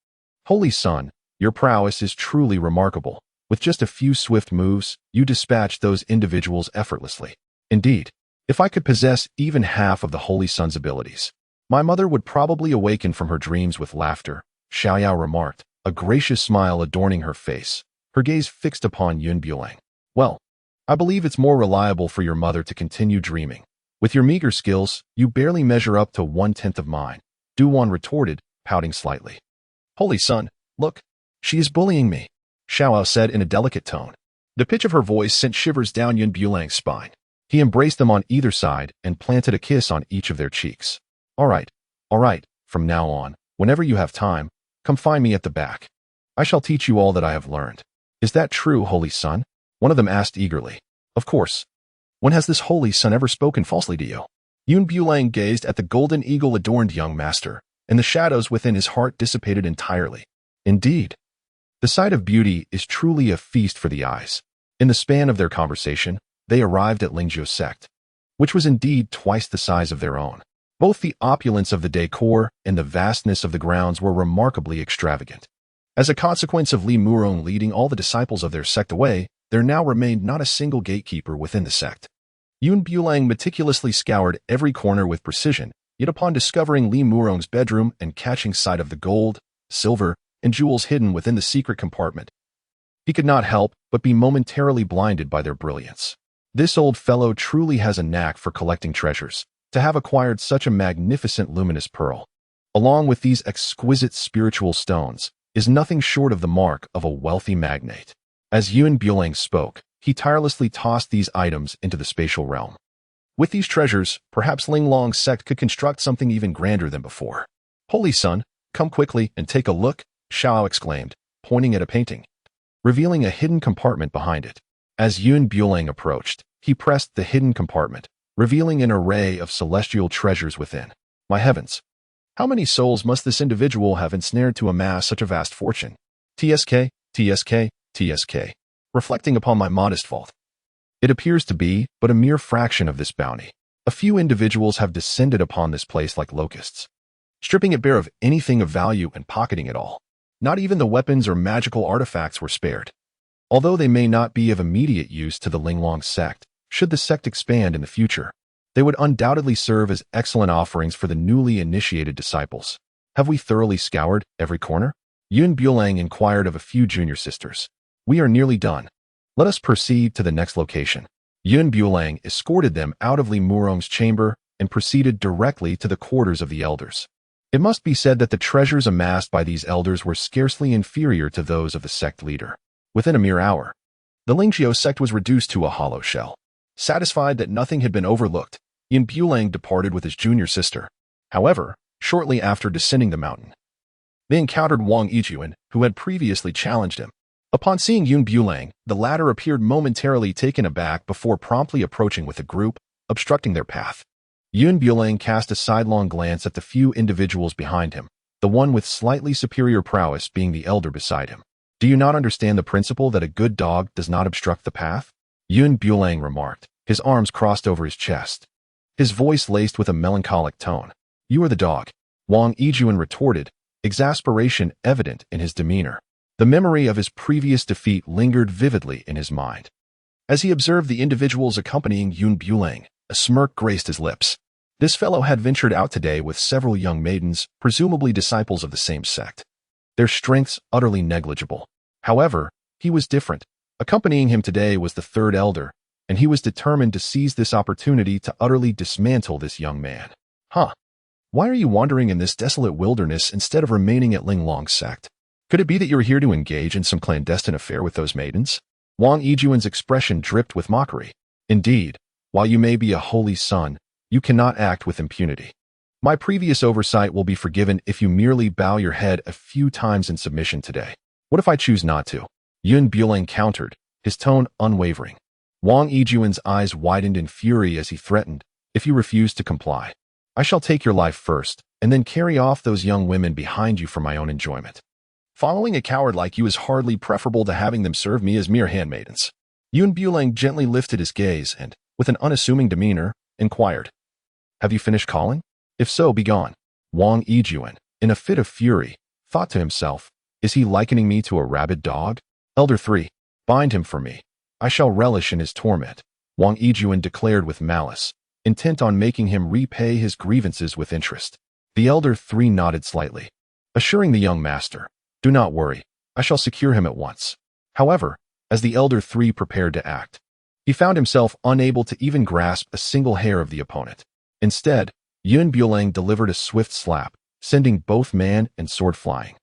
Holy Son, your prowess is truly remarkable. With just a few swift moves, you dispatched those individuals effortlessly. Indeed, if I could possess even half of the Holy Son's abilities, my mother would probably awaken from her dreams with laughter, Xiaoyao remarked, a gracious smile adorning her face, her gaze fixed upon Yun Bulang. Well, I believe it's more reliable for your mother to continue dreaming. With your meager skills, you barely measure up to 1/10 of mine, Duan retorted, pouting slightly. Holy Son, look, she is bullying me, Xiaoyao said in a delicate tone. The pitch of her voice sent shivers down Yun Bulang's spine. He embraced them on either side and planted a kiss on each of their cheeks. All right, from now on, whenever you have time, come find me at the back. I shall teach you all that I have learned. Is that true, Holy Son? One of them asked eagerly. Of course. When has this Holy Son ever spoken falsely to you? Yun Bulang gazed at the golden eagle-adorned young master, and the shadows within his heart dissipated entirely. Indeed, the sight of beauty is truly a feast for the eyes. In the span of their conversation, they arrived at Linglong Sect, which was indeed twice the size of their own. Both the opulence of the decor and the vastness of the grounds were remarkably extravagant. As a consequence of Li Murong leading all the disciples of their sect away, there now remained not a single gatekeeper within the sect. Yun Bulang meticulously scoured every corner with precision, yet upon discovering Li Murong's bedroom and catching sight of the gold, silver, and jewels hidden within the secret compartment, he could not help but be momentarily blinded by their brilliance. This old fellow truly has a knack for collecting treasures. To have acquired such a magnificent luminous pearl, along with these exquisite spiritual stones, is nothing short of the mark of a wealthy magnate. As Yun Bulang spoke, he tirelessly tossed these items into the spatial realm. With these treasures, perhaps Linglong Sect could construct something even grander than before. Holy Son, come quickly and take a look, Xiao exclaimed, pointing at a painting, revealing a hidden compartment behind it. As Yun Bulang approached, he pressed the hidden compartment, revealing an array of celestial treasures within. My heavens! How many souls must this individual have ensnared to amass such a vast fortune? TSK, TSK, TSK. Reflecting upon my modest fault, it appears to be but a mere fraction of this bounty. A few individuals have descended upon this place like locusts, stripping it bare of anything of value and pocketing it all. Not even the weapons or magical artifacts were spared. Although they may not be of immediate use to the Linglong Sect, should the sect expand in the future, they would undoubtedly serve as excellent offerings for the newly initiated disciples. Have we thoroughly scoured every corner? Yun Bulang inquired of a few junior sisters. We are nearly done. Let us proceed to the next location. Yun Bulang escorted them out of Li Murong's chamber and proceeded directly to the quarters of the elders. It must be said that the treasures amassed by these elders were scarcely inferior to those of the sect leader. Within a mere hour, the Linglong Sect was reduced to a hollow shell. Satisfied that nothing had been overlooked, Yun Bulang departed with his junior sister. However, shortly after descending the mountain, they encountered Wang Feifei, who had previously challenged him. Upon seeing Yun Bulang, the latter appeared momentarily taken aback before promptly approaching with the group, obstructing their path. Yun Bulang cast a sidelong glance at the few individuals behind him, the one with slightly superior prowess being the elder beside him. Do you not understand the principle that a good dog does not obstruct the path? Yun Bulang remarked, his arms crossed over his chest, his voice laced with a melancholic tone. You are the dog, Wang Feifei retorted, exasperation evident in his demeanor. The memory of his previous defeat lingered vividly in his mind. As he observed the individuals accompanying Yun Bulang, a smirk graced his lips. This fellow had ventured out today with several young maidens, presumably disciples of the same sect. Their strengths utterly negligible. However, he was different. Accompanying him today was the third elder, and he was determined to seize this opportunity to utterly dismantle this young man. Why are you wandering in this desolate wilderness instead of remaining at Linglong Sect? Could it be that you are here to engage in some clandestine affair with those maidens? Wang Yijuan's expression dripped with mockery. Indeed, while you may be a holy son, you cannot act with impunity. My previous oversight will be forgiven if you merely bow your head a few times in submission today. What if I choose not to? Bulang countered, his tone unwavering. Wang Yijuan's eyes widened in fury as he threatened, if you refuse to comply, I shall take your life first, and then carry off those young women behind you for my own enjoyment. Following a coward like you is hardly preferable to having them serve me as mere handmaidens. Bulang gently lifted his gaze and, with an unassuming demeanor, inquired, Have you finished calling? If so, begone. Wang Yijuan, in a fit of fury, thought to himself, Is he likening me to a rabid dog? Elder 3, bind him for me. I shall relish in his torment, Wang Yijuan declared with malice, intent on making him repay his grievances with interest. The elder 3 nodded slightly, assuring the young master, Do not worry, I shall secure him at once. However, as the elder 3 prepared to act, he found himself unable to even grasp a single hair of the opponent. Instead, Bulang delivered a swift slap, sending both man and sword flying,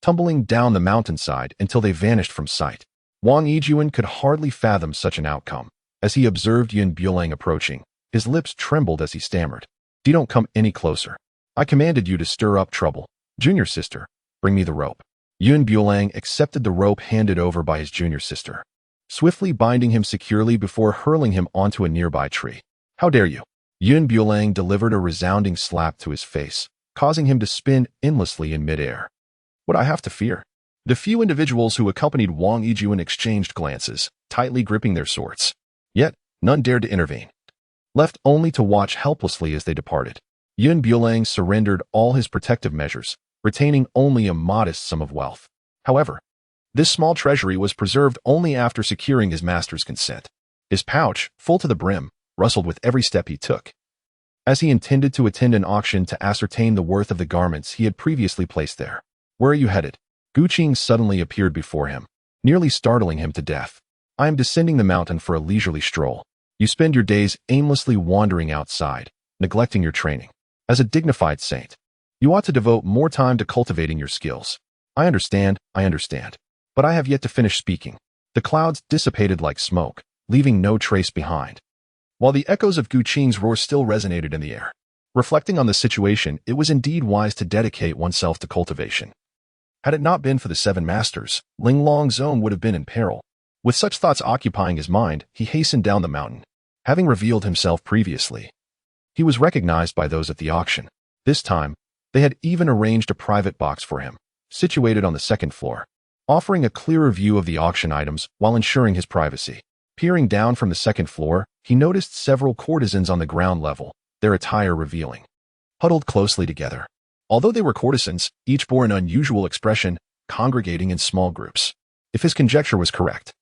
tumbling down the mountainside until they vanished from sight. Wang Yijuan could hardly fathom such an outcome. As he observed Bulang approaching, his lips trembled as he stammered, Don't come any closer. I commanded you to stir up trouble. Junior sister, bring me the rope. Bulang accepted the rope handed over by his junior sister, swiftly binding him securely before hurling him onto a nearby tree. How dare you? Bulang delivered a resounding slap to his face, causing him to spin endlessly in midair. What I have to fear? The few individuals who accompanied Wang Yijuan exchanged glances, tightly gripping their swords. Yet, none dared to intervene, left only to watch helplessly as they departed. Bulang surrendered all his protective measures, retaining only a modest sum of wealth. However, this small treasury was preserved only after securing his master's consent. His pouch, full to the brim, rustled with every step he took, as he intended to attend an auction to ascertain the worth of the garments he had previously placed there. Where are you headed? Qing suddenly appeared before him, nearly startling him to death. I am descending the mountain for a leisurely stroll. You spend your days aimlessly wandering outside, neglecting your training. As a dignified saint, you ought to devote more time to cultivating your skills. I understand, but I have yet to finish speaking. The clouds dissipated like smoke, leaving no trace behind, while the echoes of Qing's roar still resonated in the air. Reflecting on the situation, it was indeed wise to dedicate oneself to cultivation. Had it not been for the 7 masters, Linglong's own would have been in peril. With such thoughts occupying his mind, he hastened down the mountain. Having revealed himself previously, he was recognized by those at the auction. This time, they had even arranged a private box for him, situated on the 2nd floor, offering a clearer view of the auction items while ensuring his privacy. Peering down from the 2nd floor, he noticed several courtesans on the ground level, their attire revealing, huddled closely together. Although they were courtesans, each bore an unusual expression, congregating in small groups. If his conjecture was correct,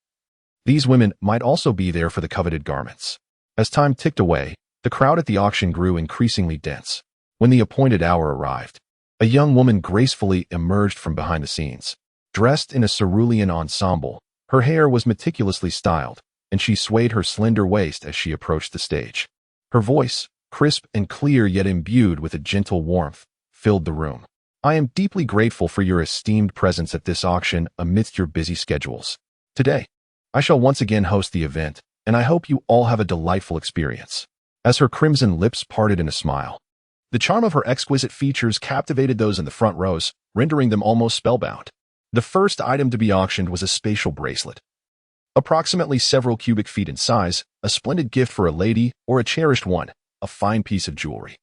these women might also be there for the coveted garments. As time ticked away, the crowd at the auction grew increasingly dense. When the appointed hour arrived, a young woman gracefully emerged from behind the scenes. Dressed in a cerulean ensemble, her hair was meticulously styled, and she swayed her slender waist as she approached the stage. Her voice, crisp and clear yet imbued with a gentle warmth, filled the room. I am deeply grateful for your esteemed presence at this auction amidst your busy schedules. Today, I shall once again host the event, and I hope you all have a delightful experience. As her crimson lips parted in a smile, the charm of her exquisite features captivated those in the front rows, rendering them almost spellbound. The first item to be auctioned was a spatial bracelet, approximately several cubic feet in size, a splendid gift for a lady or a cherished one, a fine piece of jewelry.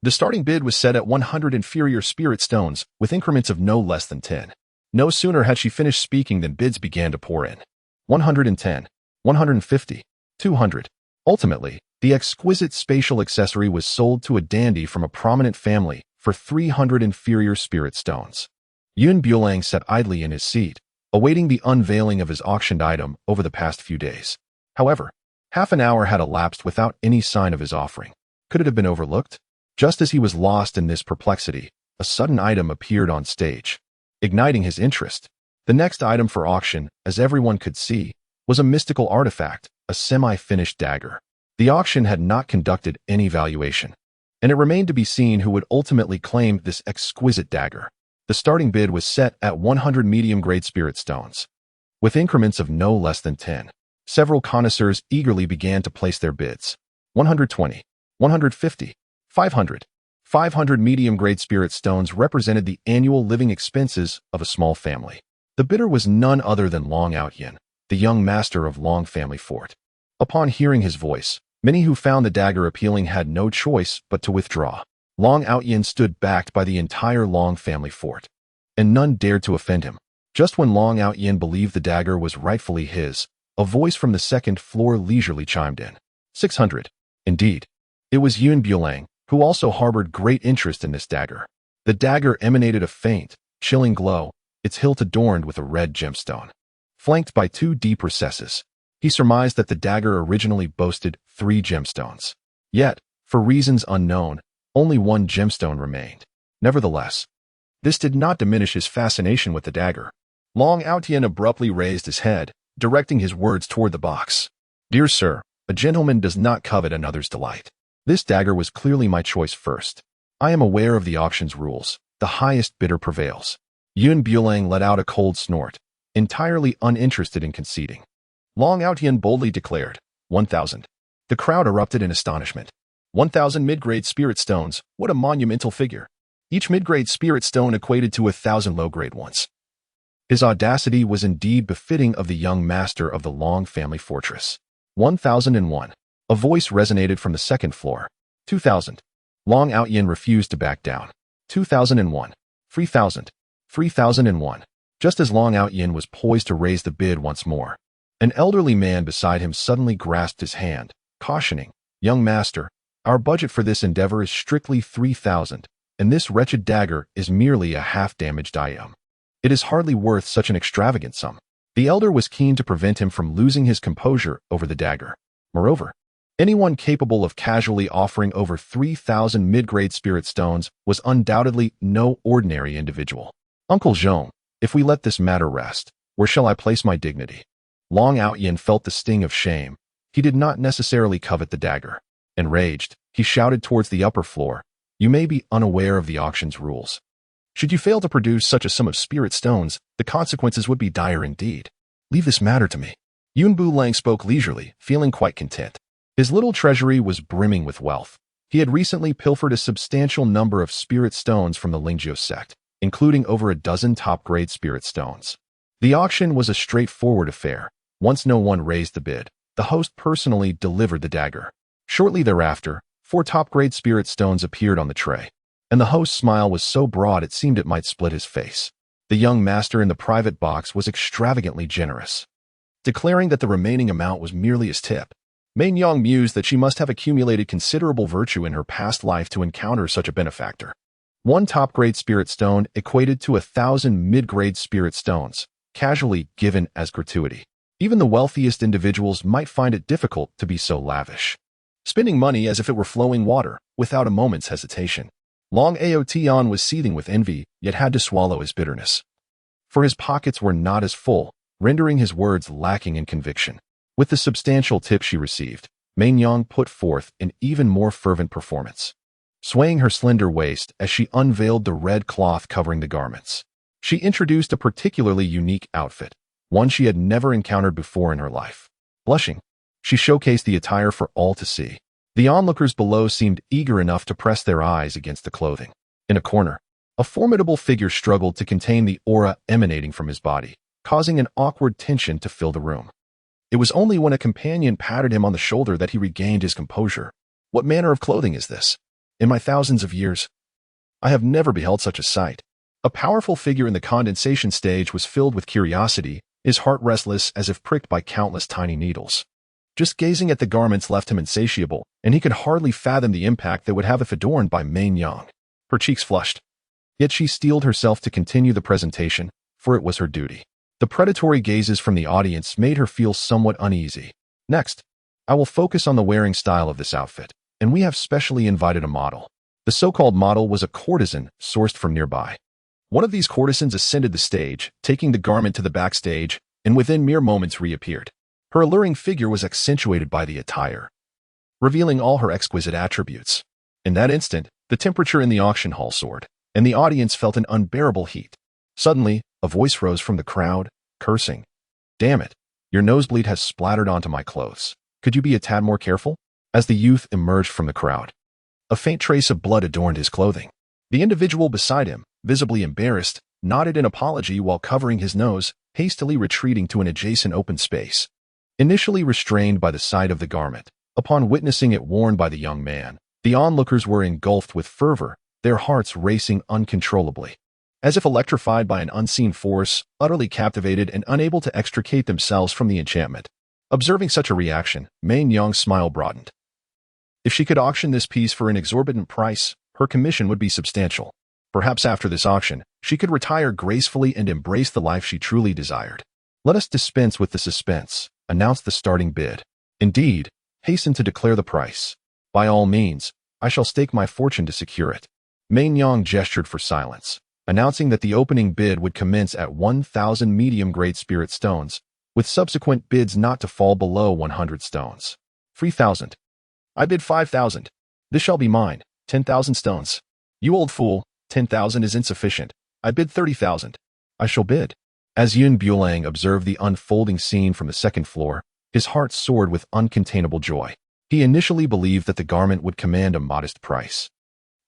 The starting bid was set at 100 inferior spirit stones, with increments of no less than 10. No sooner had she finished speaking than bids began to pour in. 110, 150, 200. Ultimately, the exquisite spatial accessory was sold to a dandy from a prominent family for 300 inferior spirit stones. Bulang sat idly in his seat, awaiting the unveiling of his auctioned item over the past few days. However, half an hour had elapsed without any sign of his offering. Could it have been overlooked? Just as he was lost in this perplexity, a sudden item appeared on stage, igniting his interest. The next item for auction, as everyone could see, was a mystical artifact, a semi-finished dagger. The auction had not conducted any valuation, and it remained to be seen who would ultimately claim this exquisite dagger. The starting bid was set at 100 medium-grade spirit stones, with increments of no less than 10. Several connoisseurs eagerly began to place their bids. 120, 150, 500. 500 medium-grade spirit stones represented the annual living expenses of a small family. The bidder was none other than Long Outyin, the young master of Long family fort. Upon hearing his voice, many who found the dagger appealing had no choice but to withdraw. Long Outyin stood backed by the entire Long family fort, and none dared to offend him. Just when Long Outyin believed the dagger was rightfully his, a voice from the second floor leisurely chimed in. 600. Indeed, it was Yun Bulang, who also harbored great interest in this dagger. The dagger emanated a faint, chilling glow, its hilt adorned with a red gemstone, flanked by 2 deep recesses. He surmised that the dagger originally boasted 3 gemstones. Yet, for reasons unknown, only 1 gemstone remained. Nevertheless, this did not diminish his fascination with the dagger. Long Outyin abruptly raised his head, directing his words toward the box. Dear sir, a gentleman does not covet another's delight. This dagger was clearly my choice first. I am aware of the auction's rules. The highest bidder prevails. Yun Bulang let out a cold snort, entirely uninterested in conceding. Long Outyin boldly declared, 1,000. The crowd erupted in astonishment. 1,000 mid-grade spirit stones, what a monumental figure. Each mid-grade spirit stone equated to 1,000 low-grade ones. His audacity was indeed befitting of the young master of the Long family fortress. 1,001. A voice resonated from the second floor. 2,000. Long Outyin refused to back down. 2,001. 3,000. 3,001. Just as Long Outyin was poised to raise the bid once more, an elderly man beside him suddenly grasped his hand, cautioning, Young master, our budget for this endeavor is strictly 3,000, and this wretched dagger is merely a half-damaged item. It is hardly worth such an extravagant sum. The elder was keen to prevent him from losing his composure over the dagger. Moreover, anyone capable of casually offering over 3,000 mid-grade spirit stones was undoubtedly no ordinary individual. Uncle Zhong, if we let this matter rest, where shall I place my dignity? Long Outyin felt the sting of shame. He did not necessarily covet the dagger. Enraged, he shouted towards the upper floor, You may be unaware of the auction's rules. Should you fail to produce such a sum of spirit stones, the consequences would be dire indeed. Leave this matter to me. Yun Bulang spoke leisurely, feeling quite content. His little treasury was brimming with wealth. He had recently pilfered a substantial number of spirit stones from the Linglong Sect, including over a dozen top-grade spirit stones. The auction was a straightforward affair. Once no one raised the bid, the host personally delivered the dagger. Shortly thereafter, 4 top-grade spirit stones appeared on the tray, and the host's smile was so broad it seemed it might split his face. The young master in the private box was extravagantly generous, declaring that the remaining amount was merely his tip. Mei Nyong mused that she must have accumulated considerable virtue in her past life to encounter such a benefactor. 1 top-grade spirit stone equated to 1,000 mid-grade spirit stones, casually given as gratuity. Even the wealthiest individuals might find it difficult to be so lavish, spending money as if it were flowing water, without a moment's hesitation. Long Aotian was seething with envy, yet had to swallow his bitterness, for his pockets were not as full, rendering his words lacking in conviction. With the substantial tip she received, Mei Nyong put forth an even more fervent performance, swaying her slender waist as she unveiled the red cloth covering the garments. She introduced a particularly unique outfit, one she had never encountered before in her life. Blushing, she showcased the attire for all to see. The onlookers below seemed eager enough to press their eyes against the clothing. In a corner, a formidable figure struggled to contain the aura emanating from his body, causing an awkward tension to fill the room. It was only when a companion patted him on the shoulder that he regained his composure. What manner of clothing is this? In my thousands of years, I have never beheld such a sight. A powerful figure in the condensation stage was filled with curiosity, his heart restless as if pricked by countless tiny needles. Just gazing at the garments left him insatiable, and he could hardly fathom the impact they would have if adorned by Mei Nyong. Her cheeks flushed. Yet she steeled herself to continue the presentation, for it was her duty. The predatory gazes from the audience made her feel somewhat uneasy. Next, I will focus on the wearing style of this outfit, and we have specially invited a model. The so-called model was a courtesan sourced from nearby. One of these courtesans ascended the stage, taking the garment to the backstage, and within mere moments reappeared. Her alluring figure was accentuated by the attire, revealing all her exquisite attributes. In that instant, the temperature in the auction hall soared. and the audience felt an unbearable heat. Suddenly, a voice rose from the crowd, cursing. "Damn it, your nosebleed has splattered onto my clothes. Could you be a tad more careful?" As the youth emerged from the crowd, a faint trace of blood adorned his clothing. The individual beside him, visibly embarrassed, nodded in apology while covering his nose, hastily retreating to an adjacent open space. Initially restrained by the sight of the garment, upon witnessing it worn by the young man, the onlookers were engulfed with fervor, their hearts racing uncontrollably. As if electrified by an unseen force, utterly captivated and unable to extricate themselves from the enchantment. Observing such a reaction, Mei Nyang's smile broadened. If she could auction this piece for an exorbitant price, her commission would be substantial. Perhaps after this auction, she could retire gracefully and embrace the life she truly desired. "Let us dispense with the suspense," announced the starting bid. "Indeed, hasten to declare the price. By all means, I shall stake my fortune to secure it." Mei Nyang gestured for silence, announcing that the opening bid would commence at 1,000 medium-grade spirit stones, with subsequent bids not to fall below 100 stones. 3,000. "I bid 5,000. This shall be mine. 10,000 stones." "You old fool, 10,000 is insufficient. I bid 30,000. "I shall bid." As Yun Bulang observed the unfolding scene from the second floor, his heart soared with uncontainable joy. He initially believed that the garment would command a modest price,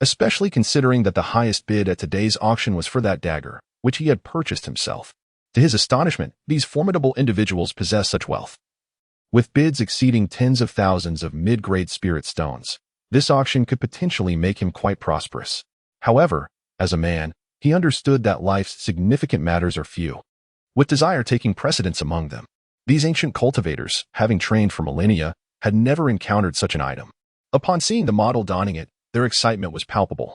especially considering that the highest bid at today's auction was for that dagger, which he had purchased himself. To his astonishment, these formidable individuals possessed such wealth. With bids exceeding tens of thousands of mid-grade spirit stones, this auction could potentially make him quite prosperous. However, as a man, he understood that life's significant matters are few, with desire taking precedence among them. These ancient cultivators, having trained for millennia, had never encountered such an item. Upon seeing the model donning it, their excitement was palpable,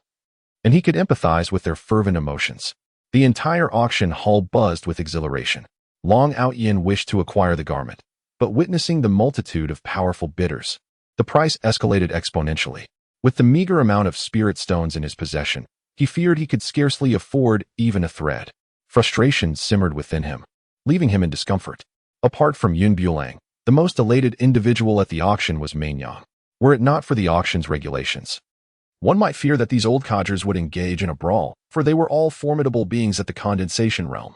and he could empathize with their fervent emotions. The entire auction hall buzzed with exhilaration. Long Outyin wished to acquire the garment, but witnessing the multitude of powerful bidders, the price escalated exponentially. With the meager amount of spirit stones in his possession, he feared he could scarcely afford even a thread. Frustration simmered within him, leaving him in discomfort. Apart from Yun Bulang, the most elated individual at the auction was Mei Nyang. Were it not for the auction's regulations, one might fear that these old codgers would engage in a brawl, for they were all formidable beings at the condensation realm.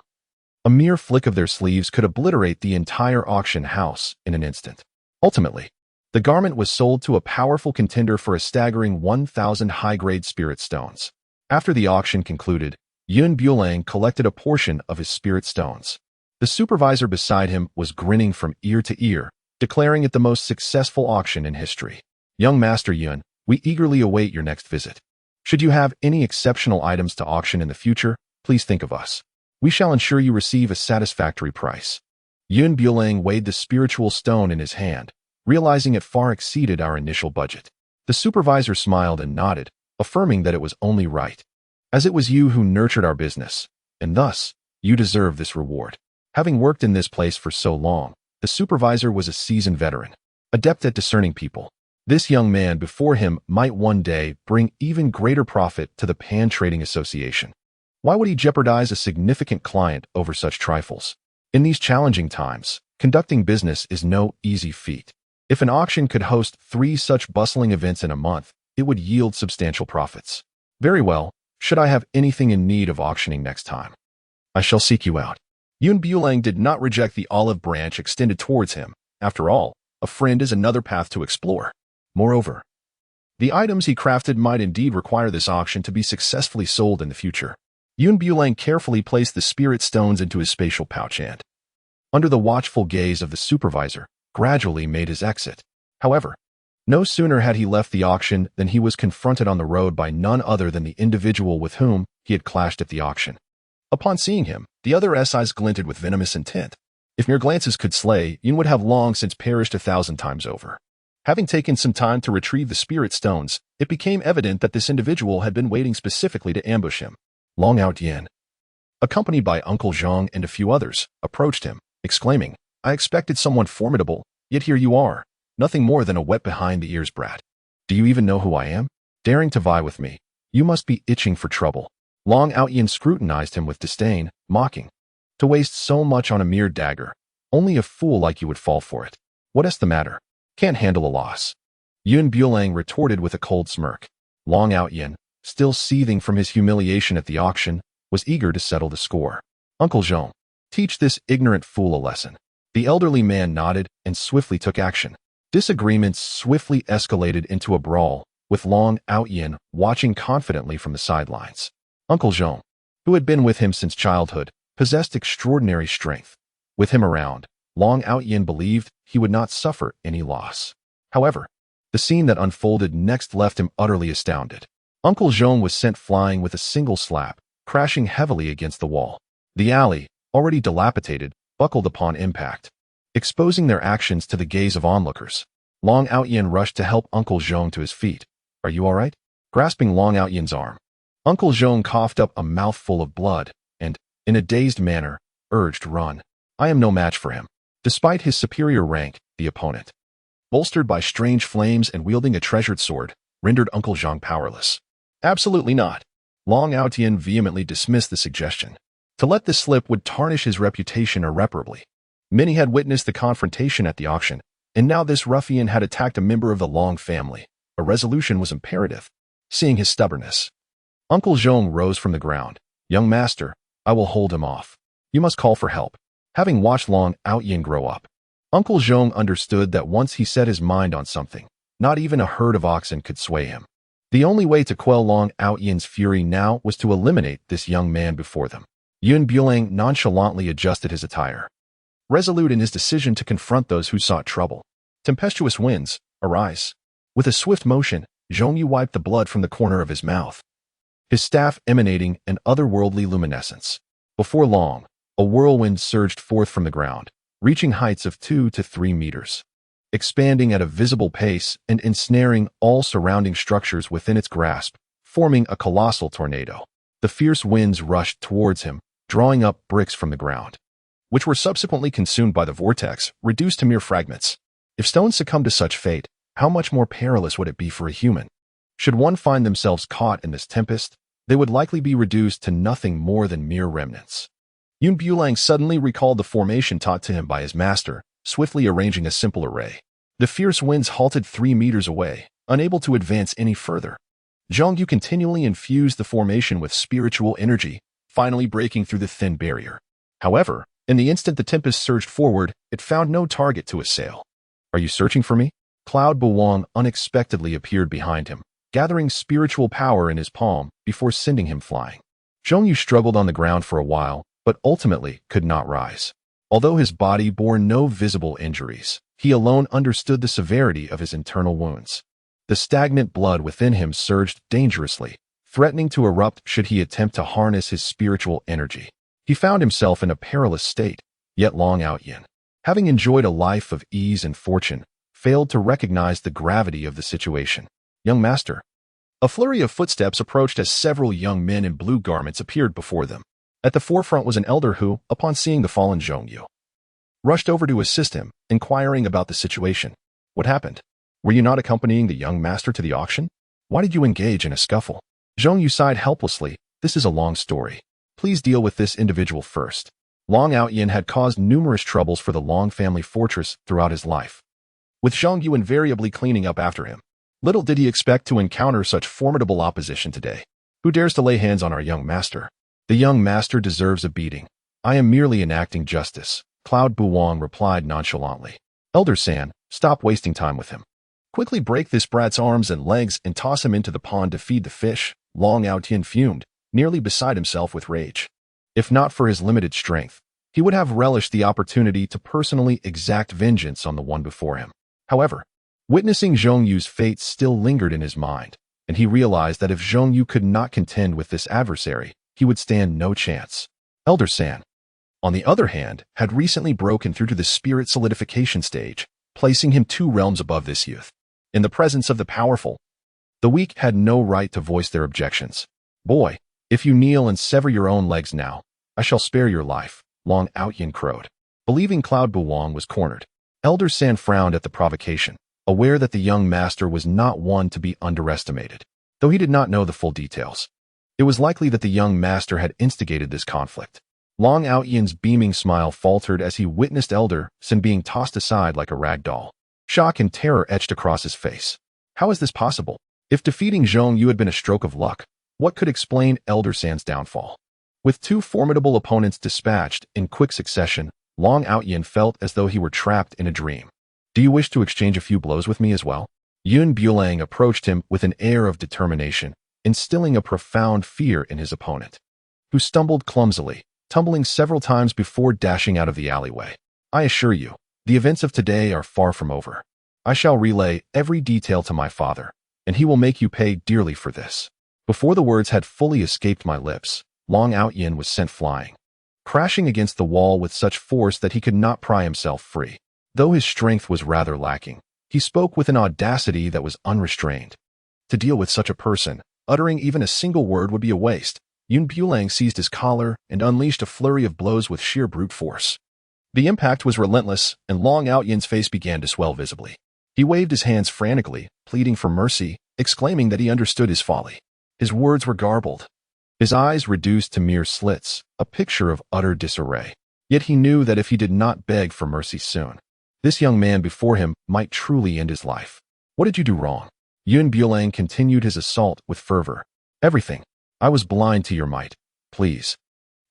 A mere flick of their sleeves could obliterate the entire auction house in an instant. Ultimately, the garment was sold to a powerful contender for a staggering 1,000 high-grade spirit stones. After the auction concluded, Yun Bulang collected a portion of his spirit stones. The supervisor beside him was grinning from ear to ear, declaring it the most successful auction in history. "Young Master Yun, we eagerly await your next visit. Should you have any exceptional items to auction in the future, please think of us. We shall ensure you receive a satisfactory price." Yun Bulang weighed the spiritual stone in his hand, realizing it far exceeded our initial budget. The supervisor smiled and nodded, affirming that it was only right, as it was you who nurtured our business, and thus, you deserve this reward. Having worked in this place for so long, the supervisor was a seasoned veteran, adept at discerning people. This young man before him might one day bring even greater profit to the Pan Trading Association. Why would he jeopardize a significant client over such trifles? In these challenging times, conducting business is no easy feat. If an auction could host 3 such bustling events in a month, it would yield substantial profits. "Very well, should I have anything in need of auctioning next time, I shall seek you out." Yun Bulang did not reject the olive branch extended towards him. After all, a friend is another path to explore. Moreover, the items he crafted might indeed require this auction to be successfully sold in the future. Yun Bulang carefully placed the spirit stones into his spatial pouch and, under the watchful gaze of the supervisor, gradually made his exit. However, no sooner had he left the auction than he was confronted on the road by none other than the individual with whom he had clashed at the auction. Upon seeing him, the other's eyes glinted with venomous intent. If mere glances could slay, Yun would have long since perished 1,000 times over. Having taken some time to retrieve the spirit stones, it became evident that this individual had been waiting specifically to ambush him. Long Outyin, accompanied by Uncle Zhang and a few others, approached him, exclaiming, "I expected someone formidable, yet here you are, nothing more than a wet-behind-the-ears brat. Do you even know who I am? Daring to vie with me, you must be itching for trouble." Long Outyin scrutinized him with disdain, mocking, "To waste so much on a mere dagger, only a fool like you would fall for it. What is the matter? Can't handle a loss?" Yun Bulang retorted with a cold smirk. Long Outyin, still seething from his humiliation at the auction, was eager to settle the score. Uncle Zhong, teach this ignorant fool a lesson. The elderly man nodded and swiftly took action. Disagreements swiftly escalated into a brawl, with Long Outyin watching confidently from the sidelines. Uncle Zhong, who had been with him since childhood, possessed extraordinary strength. With him around, Long Outyin believed he would not suffer any loss. However, the scene that unfolded next left him utterly astounded. Uncle Zhong was sent flying with a single slap, crashing heavily against the wall. The alley, already dilapidated, buckled upon impact, exposing their actions to the gaze of onlookers. Long Outyin rushed to help Uncle Zhong to his feet. Are you all right? Grasping Long Outyin's arm, Uncle Zhong coughed up a mouthful of blood and, in a dazed manner, urged run. I am no match for him. Despite his superior rank, the opponent, bolstered by strange flames and wielding a treasured sword, rendered Uncle Zhong powerless. Absolutely not. Long Outyin vehemently dismissed the suggestion. To let this slip would tarnish his reputation irreparably. Many had witnessed the confrontation at the auction, and now this ruffian had attacked a member of the Long family. A resolution was imperative. Seeing his stubbornness, Uncle Zhong rose from the ground. Young master, I will hold him off. You must call for help. Having watched Long Outyin grow up, Uncle Zhong understood that once he set his mind on something, not even a herd of oxen could sway him. The only way to quell Long Outyin's fury now was to eliminate this young man before them. Bulang nonchalantly adjusted his attire, resolute in his decision to confront those who sought trouble. Tempestuous winds, arise. With a swift motion, Zhongyu wiped the blood from the corner of his mouth, his staff emanating an otherworldly luminescence. Before long, a whirlwind surged forth from the ground, reaching heights of 2 to 3 meters, expanding at a visible pace and ensnaring all surrounding structures within its grasp, forming a colossal tornado. The fierce winds rushed towards him, drawing up bricks from the ground, which were subsequently consumed by the vortex, reduced to mere fragments. If stones succumbed to such fate, how much more perilous would it be for a human? Should one find themselves caught in this tempest, they would likely be reduced to nothing more than mere remnants. Bulang suddenly recalled the formation taught to him by his master, swiftly arranging a simple array. The fierce winds halted 3 meters away, unable to advance any further. Zhongyu continually infused the formation with spiritual energy, finally breaking through the thin barrier. However, in the instant the tempest surged forward, it found no target to assail. Are you searching for me? Cloud Bulang unexpectedly appeared behind him, gathering spiritual power in his palm before sending him flying. Zhongyu struggled on the ground for a while, but ultimately could not rise. Although his body bore no visible injuries, he alone understood the severity of his internal wounds. The stagnant blood within him surged dangerously, threatening to erupt should he attempt to harness his spiritual energy. He found himself in a perilous state, yet Long Outyin, having enjoyed a life of ease and fortune, failed to recognize the gravity of the situation. Young master. A flurry of footsteps approached as several young men in blue garments appeared before them. At the forefront was an elder who, upon seeing the fallen Zhongyu, rushed over to assist him, inquiring about the situation. What happened? Were you not accompanying the young master to the auction? Why did you engage in a scuffle? Zhongyu sighed helplessly. This is a long story. Please deal with this individual first. Long Outyin had caused numerous troubles for the Long family fortress throughout his life, with Zhongyu invariably cleaning up after him. Little did he expect to encounter such formidable opposition today. Who dares to lay hands on our young master? The young master deserves a beating. I am merely enacting justice, Cloud Bulang replied nonchalantly. Elder San, stop wasting time with him. Quickly break this brat's arms and legs and toss him into the pond to feed the fish. Long Outyin fumed, nearly beside himself with rage. If not for his limited strength, he would have relished the opportunity to personally exact vengeance on the one before him. However, witnessing Zhongyu's fate still lingered in his mind, and he realized that if Zhongyu could not contend with this adversary, he would stand no chance. Elder San, on the other hand, had recently broken through to the spirit solidification stage, placing him 2 realms above this youth. In the presence of the powerful, the weak had no right to voice their objections. Boy, if you kneel and sever your own legs now, I shall spare your life, Long Outyin crowed. Believing Cloud Bulang was cornered, Elder San frowned at the provocation, aware that the young master was not one to be underestimated. Though he did not know the full details, it was likely that the young master had instigated this conflict. Long Outyin's beaming smile faltered as he witnessed Elder San being tossed aside like a rag doll. Shock and terror etched across his face. How is this possible? If defeating Zhong Yu had been a stroke of luck, what could explain Elder San's downfall? With two formidable opponents dispatched in quick succession, Long Outyin felt as though he were trapped in a dream. Do you wish to exchange a few blows with me as well? Yun Bulang approached him with an air of determination, instilling a profound fear in his opponent, who stumbled clumsily, tumbling several times before dashing out of the alleyway. I assure you, the events of today are far from over. I shall relay every detail to my father, and he will make you pay dearly for this. Before the words had fully escaped my lips, Long Outyin was sent flying, crashing against the wall with such force that he could not pry himself free. Though his strength was rather lacking, he spoke with an audacity that was unrestrained. To deal with such a person, uttering even a single word would be a waste. Yun Bulang seized his collar and unleashed a flurry of blows with sheer brute force. The impact was relentless, and Long Outyin's face began to swell visibly. He waved his hands frantically, pleading for mercy, exclaiming that he understood his folly. His words were garbled, his eyes reduced to mere slits, a picture of utter disarray. Yet he knew that if he did not beg for mercy soon, this young man before him might truly end his life. What did you do wrong? Yun Bulang continued his assault with fervor. Everything. I was blind to your might. Please,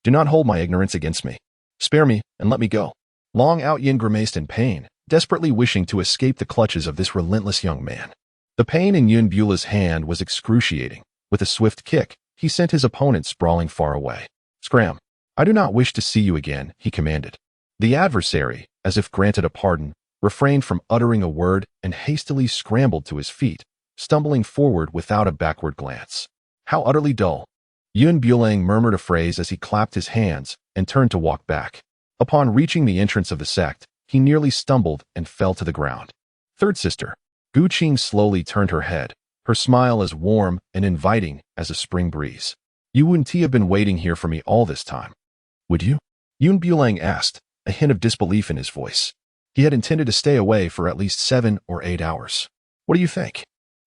do not hold my ignorance against me. Spare me and let me go. Long Outyin grimaced in pain, desperately wishing to escape the clutches of this relentless young man. The pain in Yun Bulang's hand was excruciating. With a swift kick, he sent his opponent sprawling far away. Scram. I do not wish to see you again, he commanded. The adversary, as if granted a pardon, refrained from uttering a word and hastily scrambled to his feet, stumbling forward without a backward glance. How utterly dull. Yun Bulang murmured a phrase as he clapped his hands and turned to walk back. Upon reaching the entrance of the sect, he nearly stumbled and fell to the ground. Third sister. Gu Qing slowly turned her head, her smile as warm and inviting as a spring breeze. You wouldn't have been waiting here for me all this time, would you? Yun Bulang asked, a hint of disbelief in his voice. He had intended to stay away for at least 7 or 8 hours. What do you think?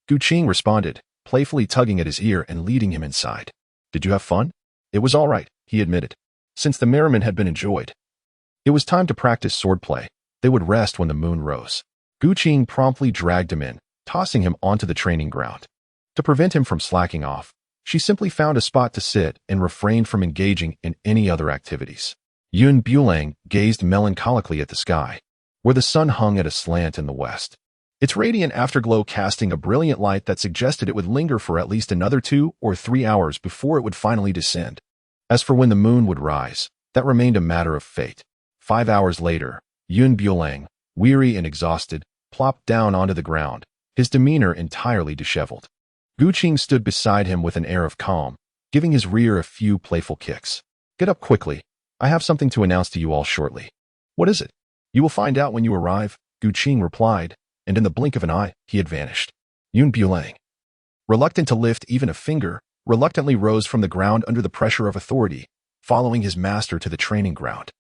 Gu Qing responded, playfully tugging at his ear and leading him inside. Did you have fun? It was all right, he admitted. Since the merriment had been enjoyed, it was time to practice swordplay. They would rest when the moon rose. Gu Qing promptly dragged him in, tossing him onto the training ground. To prevent him from slacking off, she simply found a spot to sit and refrained from engaging in any other activities. Yun Bulang gazed melancholically at the sky, where the sun hung at a slant in the west, its radiant afterglow casting a brilliant light that suggested it would linger for at least another 2 or 3 hours before it would finally descend. As for when the moon would rise, that remained a matter of fate. 5 hours later, Yun Bulang, weary and exhausted, plopped down onto the ground, his demeanor entirely disheveled. Gu Qing stood beside him with an air of calm, giving his rear a few playful kicks. Get up quickly. I have something to announce to you all shortly. What is it? You will find out when you arrive, Gu Qing replied, and in the blink of an eye, he had vanished. Yun Bulang, reluctant to lift even a finger, reluctantly rose from the ground under the pressure of authority, following his master to the training ground.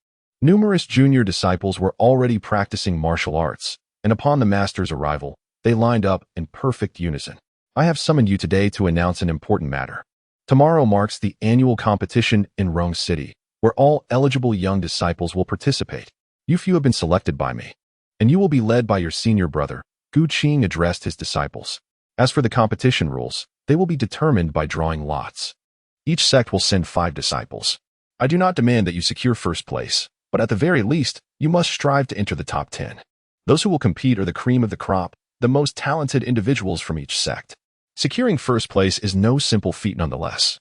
Numerous junior disciples were already practicing martial arts, and upon the master's arrival, they lined up in perfect unison. I have summoned you today to announce an important matter. Tomorrow marks the annual competition in Rong City, where all eligible young disciples will participate. You few have been selected by me, and you will be led by your senior brother. Gu Qing addressed his disciples. As for the competition rules, they will be determined by drawing lots. Each sect will send 5 disciples. I do not demand that you secure first place, but at the very least, you must strive to enter the top 10. Those who will compete are the cream of the crop, the most talented individuals from each sect. Securing first place is no simple feat nonetheless.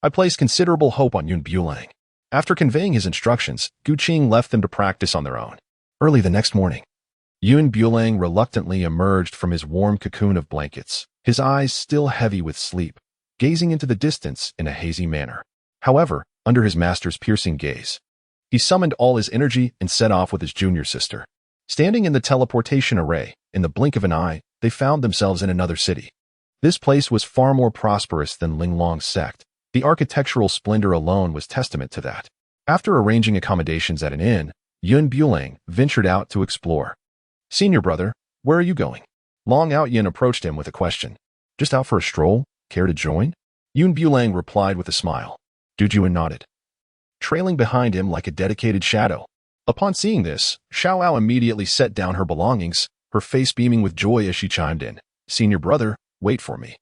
I place considerable hope on Yun Bulang. After conveying his instructions, Gu Qing left them to practice on their own. Early the next morning, Yun Bulang reluctantly emerged from his warm cocoon of blankets, his eyes still heavy with sleep, gazing into the distance in a hazy manner. However, under his master's piercing gaze, he summoned all his energy and set off with his junior sister. Standing in the teleportation array, in the blink of an eye, they found themselves in another city. This place was far more prosperous than Linglong Sect. The architectural splendor alone was testament to that. After arranging accommodations at an inn, Yun Bulang ventured out to explore. Senior brother, where are you going? Long Outyin approached him with a question. Just out for a stroll? Care to join? Yun Bulang replied with a smile. Dujuan nodded, trailing behind him like a dedicated shadow. Upon seeing this, Xiaoao immediately set down her belongings, her face beaming with joy as she chimed in. Senior brother, Wait for me.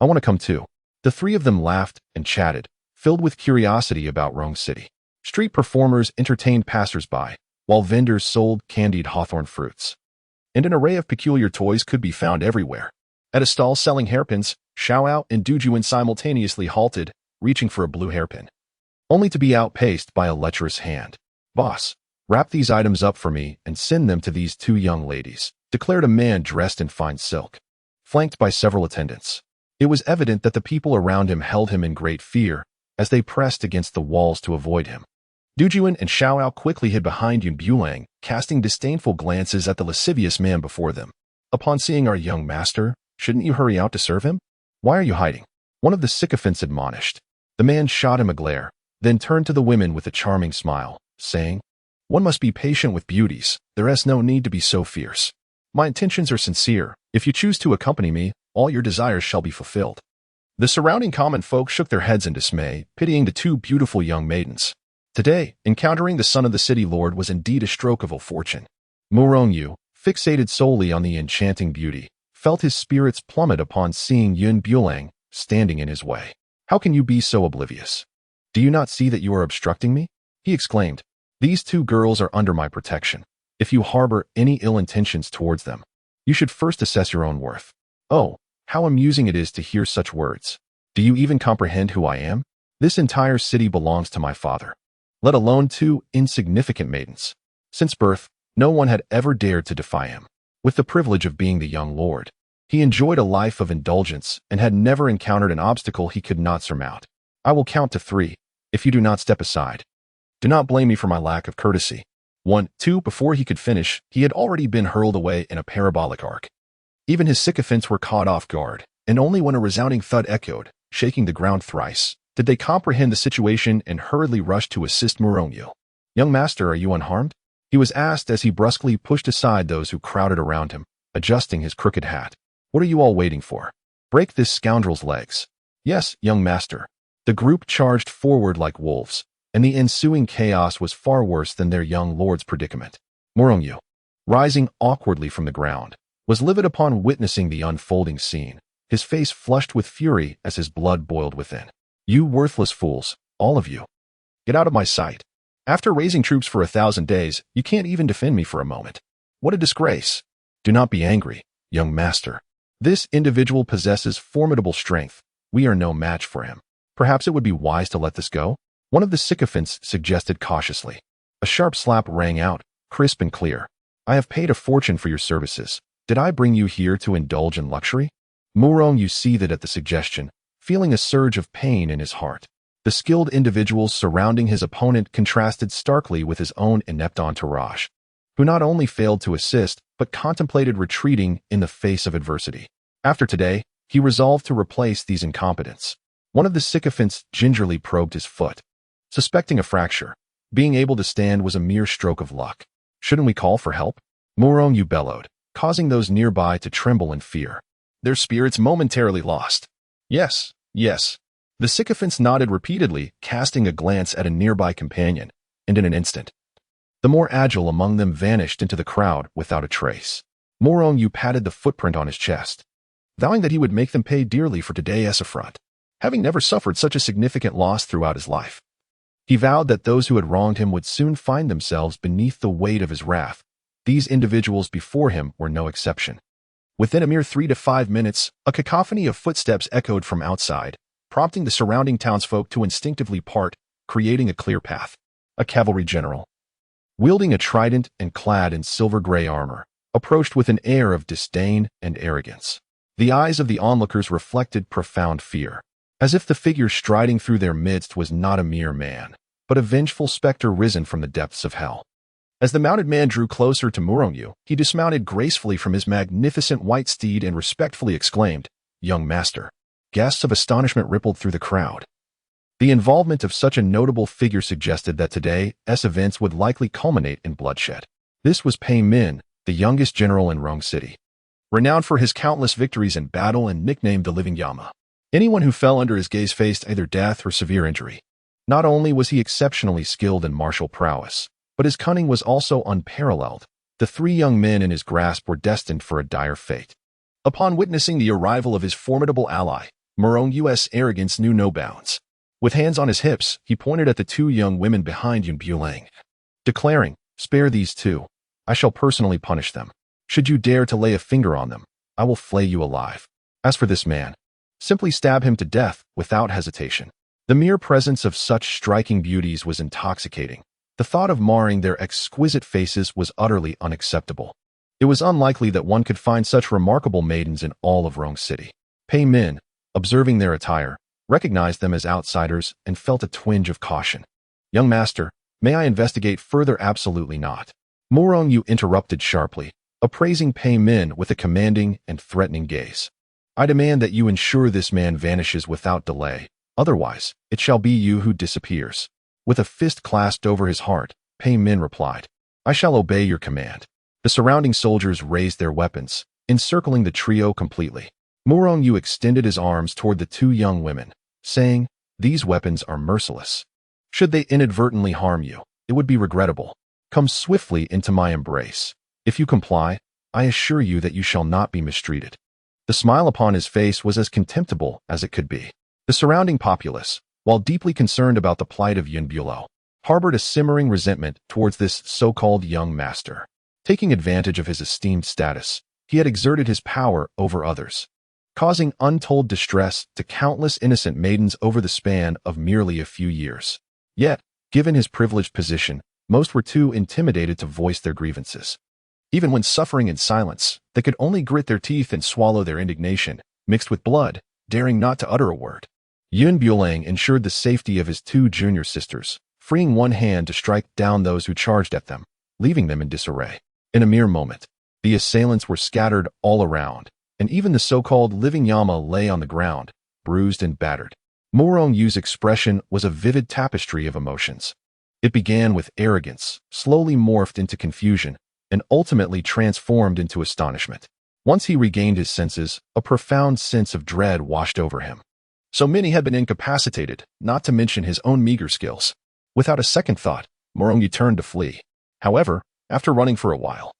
I want to come too. The three of them laughed and chatted, filled with curiosity about Rome City. Street performers entertained passers-by, while vendors sold candied hawthorn fruits. And an array of peculiar toys could be found everywhere. At a stall selling hairpins, Xiaoao and Dujuan simultaneously halted, reaching for a blue hairpin, only to be outpaced by a lecherous hand. "Boss, wrap these items up for me and send them to these two young ladies," declared a man dressed in fine silk, flanked by several attendants. It was evident that the people around him held him in great fear as they pressed against the walls to avoid him. Dujuan and Xiaoao quickly hid behind Bulang, casting disdainful glances at the lascivious man before them. "Upon seeing our young master, shouldn't you hurry out to serve him? Why are you hiding?" one of the sycophants admonished. The man shot him a glare, then turned to the women with a charming smile, saying, "One must be patient with beauties. There is no need to be so fierce. My intentions are sincere. If you choose to accompany me, all your desires shall be fulfilled." The surrounding common folk shook their heads in dismay, pitying the two beautiful young maidens. Today, encountering the son of the city lord was indeed a stroke of ill fortune. Murongyu, fixated solely on the enchanting beauty, felt his spirits plummet upon seeing Bulang standing in his way. "How can you be so oblivious? Do you not see that you are obstructing me?" he exclaimed. "These two girls are under my protection. If you harbor any ill intentions towards them, you should first assess your own worth." "Oh, how amusing it is to hear such words. Do you even comprehend who I am? This entire city belongs to my father, let alone two insignificant maidens. Since birth, no one had ever dared to defy him. With the privilege of being the young lord, he enjoyed a life of indulgence and had never encountered an obstacle he could not surmount. I will count to 3, if you do not step aside. Do not blame me for my lack of courtesy." 1, 2, before he could finish, he had already been hurled away in a parabolic arc. Even his sycophants were caught off guard, and only when a resounding thud echoed, shaking the ground thrice, did they comprehend the situation and hurriedly rush to assist Murongyu. "Young master, are you unharmed?" he was asked as he brusquely pushed aside those who crowded around him, adjusting his crooked hat. "What are you all waiting for? Break this scoundrel's legs." "Yes, young master." The group charged forward like wolves, and the ensuing chaos was far worse than their young lord's predicament. Murongyu, rising awkwardly from the ground, was livid upon witnessing the unfolding scene, his face flushed with fury as his blood boiled within. "You worthless fools, all of you. Get out of my sight. After raising troops for 1,000 days, you can't even defend me for a moment. What a disgrace. Do not be angry, young master. This individual possesses formidable strength. We are no match for him. Perhaps it would be wise to let this go," one of the sycophants suggested cautiously. A sharp slap rang out, crisp and clear. "I have paid a fortune for your services. Did I bring you here to indulge in luxury?" Murongyu seethed at the suggestion, feeling a surge of pain in his heart. The skilled individuals surrounding his opponent contrasted starkly with his own inept entourage, who not only failed to assist, but contemplated retreating in the face of adversity. After today, he resolved to replace these incompetents. One of the sycophants gingerly probed his foot, suspecting a fracture. Being able to stand was a mere stroke of luck. "Shouldn't we call for help?" Murongyu bellowed, causing those nearby to tremble in fear. Their spirits momentarily lost. "Yes, yes." The sycophants nodded repeatedly, casting a glance at a nearby companion, and in an instant, the more agile among them vanished into the crowd without a trace. Murongyu patted the footprint on his chest, vowing that he would make them pay dearly for today's affront, having never suffered such a significant loss throughout his life. He vowed that those who had wronged him would soon find themselves beneath the weight of his wrath. These individuals before him were no exception. Within a mere 3 to 5 minutes, a cacophony of footsteps echoed from outside, prompting the surrounding townsfolk to instinctively part, creating a clear path. A cavalry general, wielding a trident and clad in silver-gray armor, approached with an air of disdain and arrogance. The eyes of the onlookers reflected profound fear, as if the figure striding through their midst was not a mere man, but a vengeful specter risen from the depths of hell. As the mounted man drew closer to Murongyu, he dismounted gracefully from his magnificent white steed and respectfully exclaimed, "Young master." Gasps of astonishment rippled through the crowd. The involvement of such a notable figure suggested that today's events would likely culminate in bloodshed. This was Pei Min, the youngest general in Rome City, renowned for his countless victories in battle and nicknamed the Living Yama. Anyone who fell under his gaze faced either death or severe injury. Not only was he exceptionally skilled in martial prowess, but his cunning was also unparalleled. The 3 young men in his grasp were destined for a dire fate. Upon witnessing the arrival of his formidable ally, Murong-Yu's arrogance knew no bounds. With hands on his hips, he pointed at the two young women behind Yun Bulang, declaring, "Spare these two. I shall personally punish them. Should you dare to lay a finger on them, I will flay you alive. As for this man, simply stab him to death without hesitation." The mere presence of such striking beauties was intoxicating. The thought of marring their exquisite faces was utterly unacceptable. It was unlikely that one could find such remarkable maidens in all of Rong City. Pei Min, observing their attire, recognized them as outsiders and felt a twinge of caution. "Young master, may I investigate further?" "Absolutely not." Murong-Yu interrupted sharply, appraising Pei Min with a commanding and threatening gaze. "I demand that you ensure this man vanishes without delay. Otherwise, it shall be you who disappears." With a fist clasped over his heart, Pei Min replied, "I shall obey your command." The surrounding soldiers raised their weapons, encircling the trio completely. Murong-Yu extended his arms toward the two young women, saying, "These weapons are merciless. Should they inadvertently harm you, it would be regrettable. Come swiftly into my embrace. If you comply, I assure you that you shall not be mistreated." The smile upon his face was as contemptible as it could be. The surrounding populace, while deeply concerned about the plight of Yun Bulo, harbored a simmering resentment towards this so-called young master. Taking advantage of his esteemed status, he had exerted his power over others, causing untold distress to countless innocent maidens over the span of merely a few years. Yet, given his privileged position, most were too intimidated to voice their grievances. Even when suffering in silence, they could only grit their teeth and swallow their indignation, mixed with blood, daring not to utter a word. Yun Bulang ensured the safety of his two junior sisters, freeing one hand to strike down those who charged at them, leaving them in disarray. In a mere moment, the assailants were scattered all around, and even the so-called living Yama lay on the ground, bruised and battered. Murong-Yu's expression was a vivid tapestry of emotions. It began with arrogance, slowly morphed into confusion, and ultimately transformed into astonishment. Once he regained his senses, a profound sense of dread washed over him. So many had been incapacitated, not to mention his own meager skills. Without a second thought, Murong-Yu turned to flee. However, after running for a while,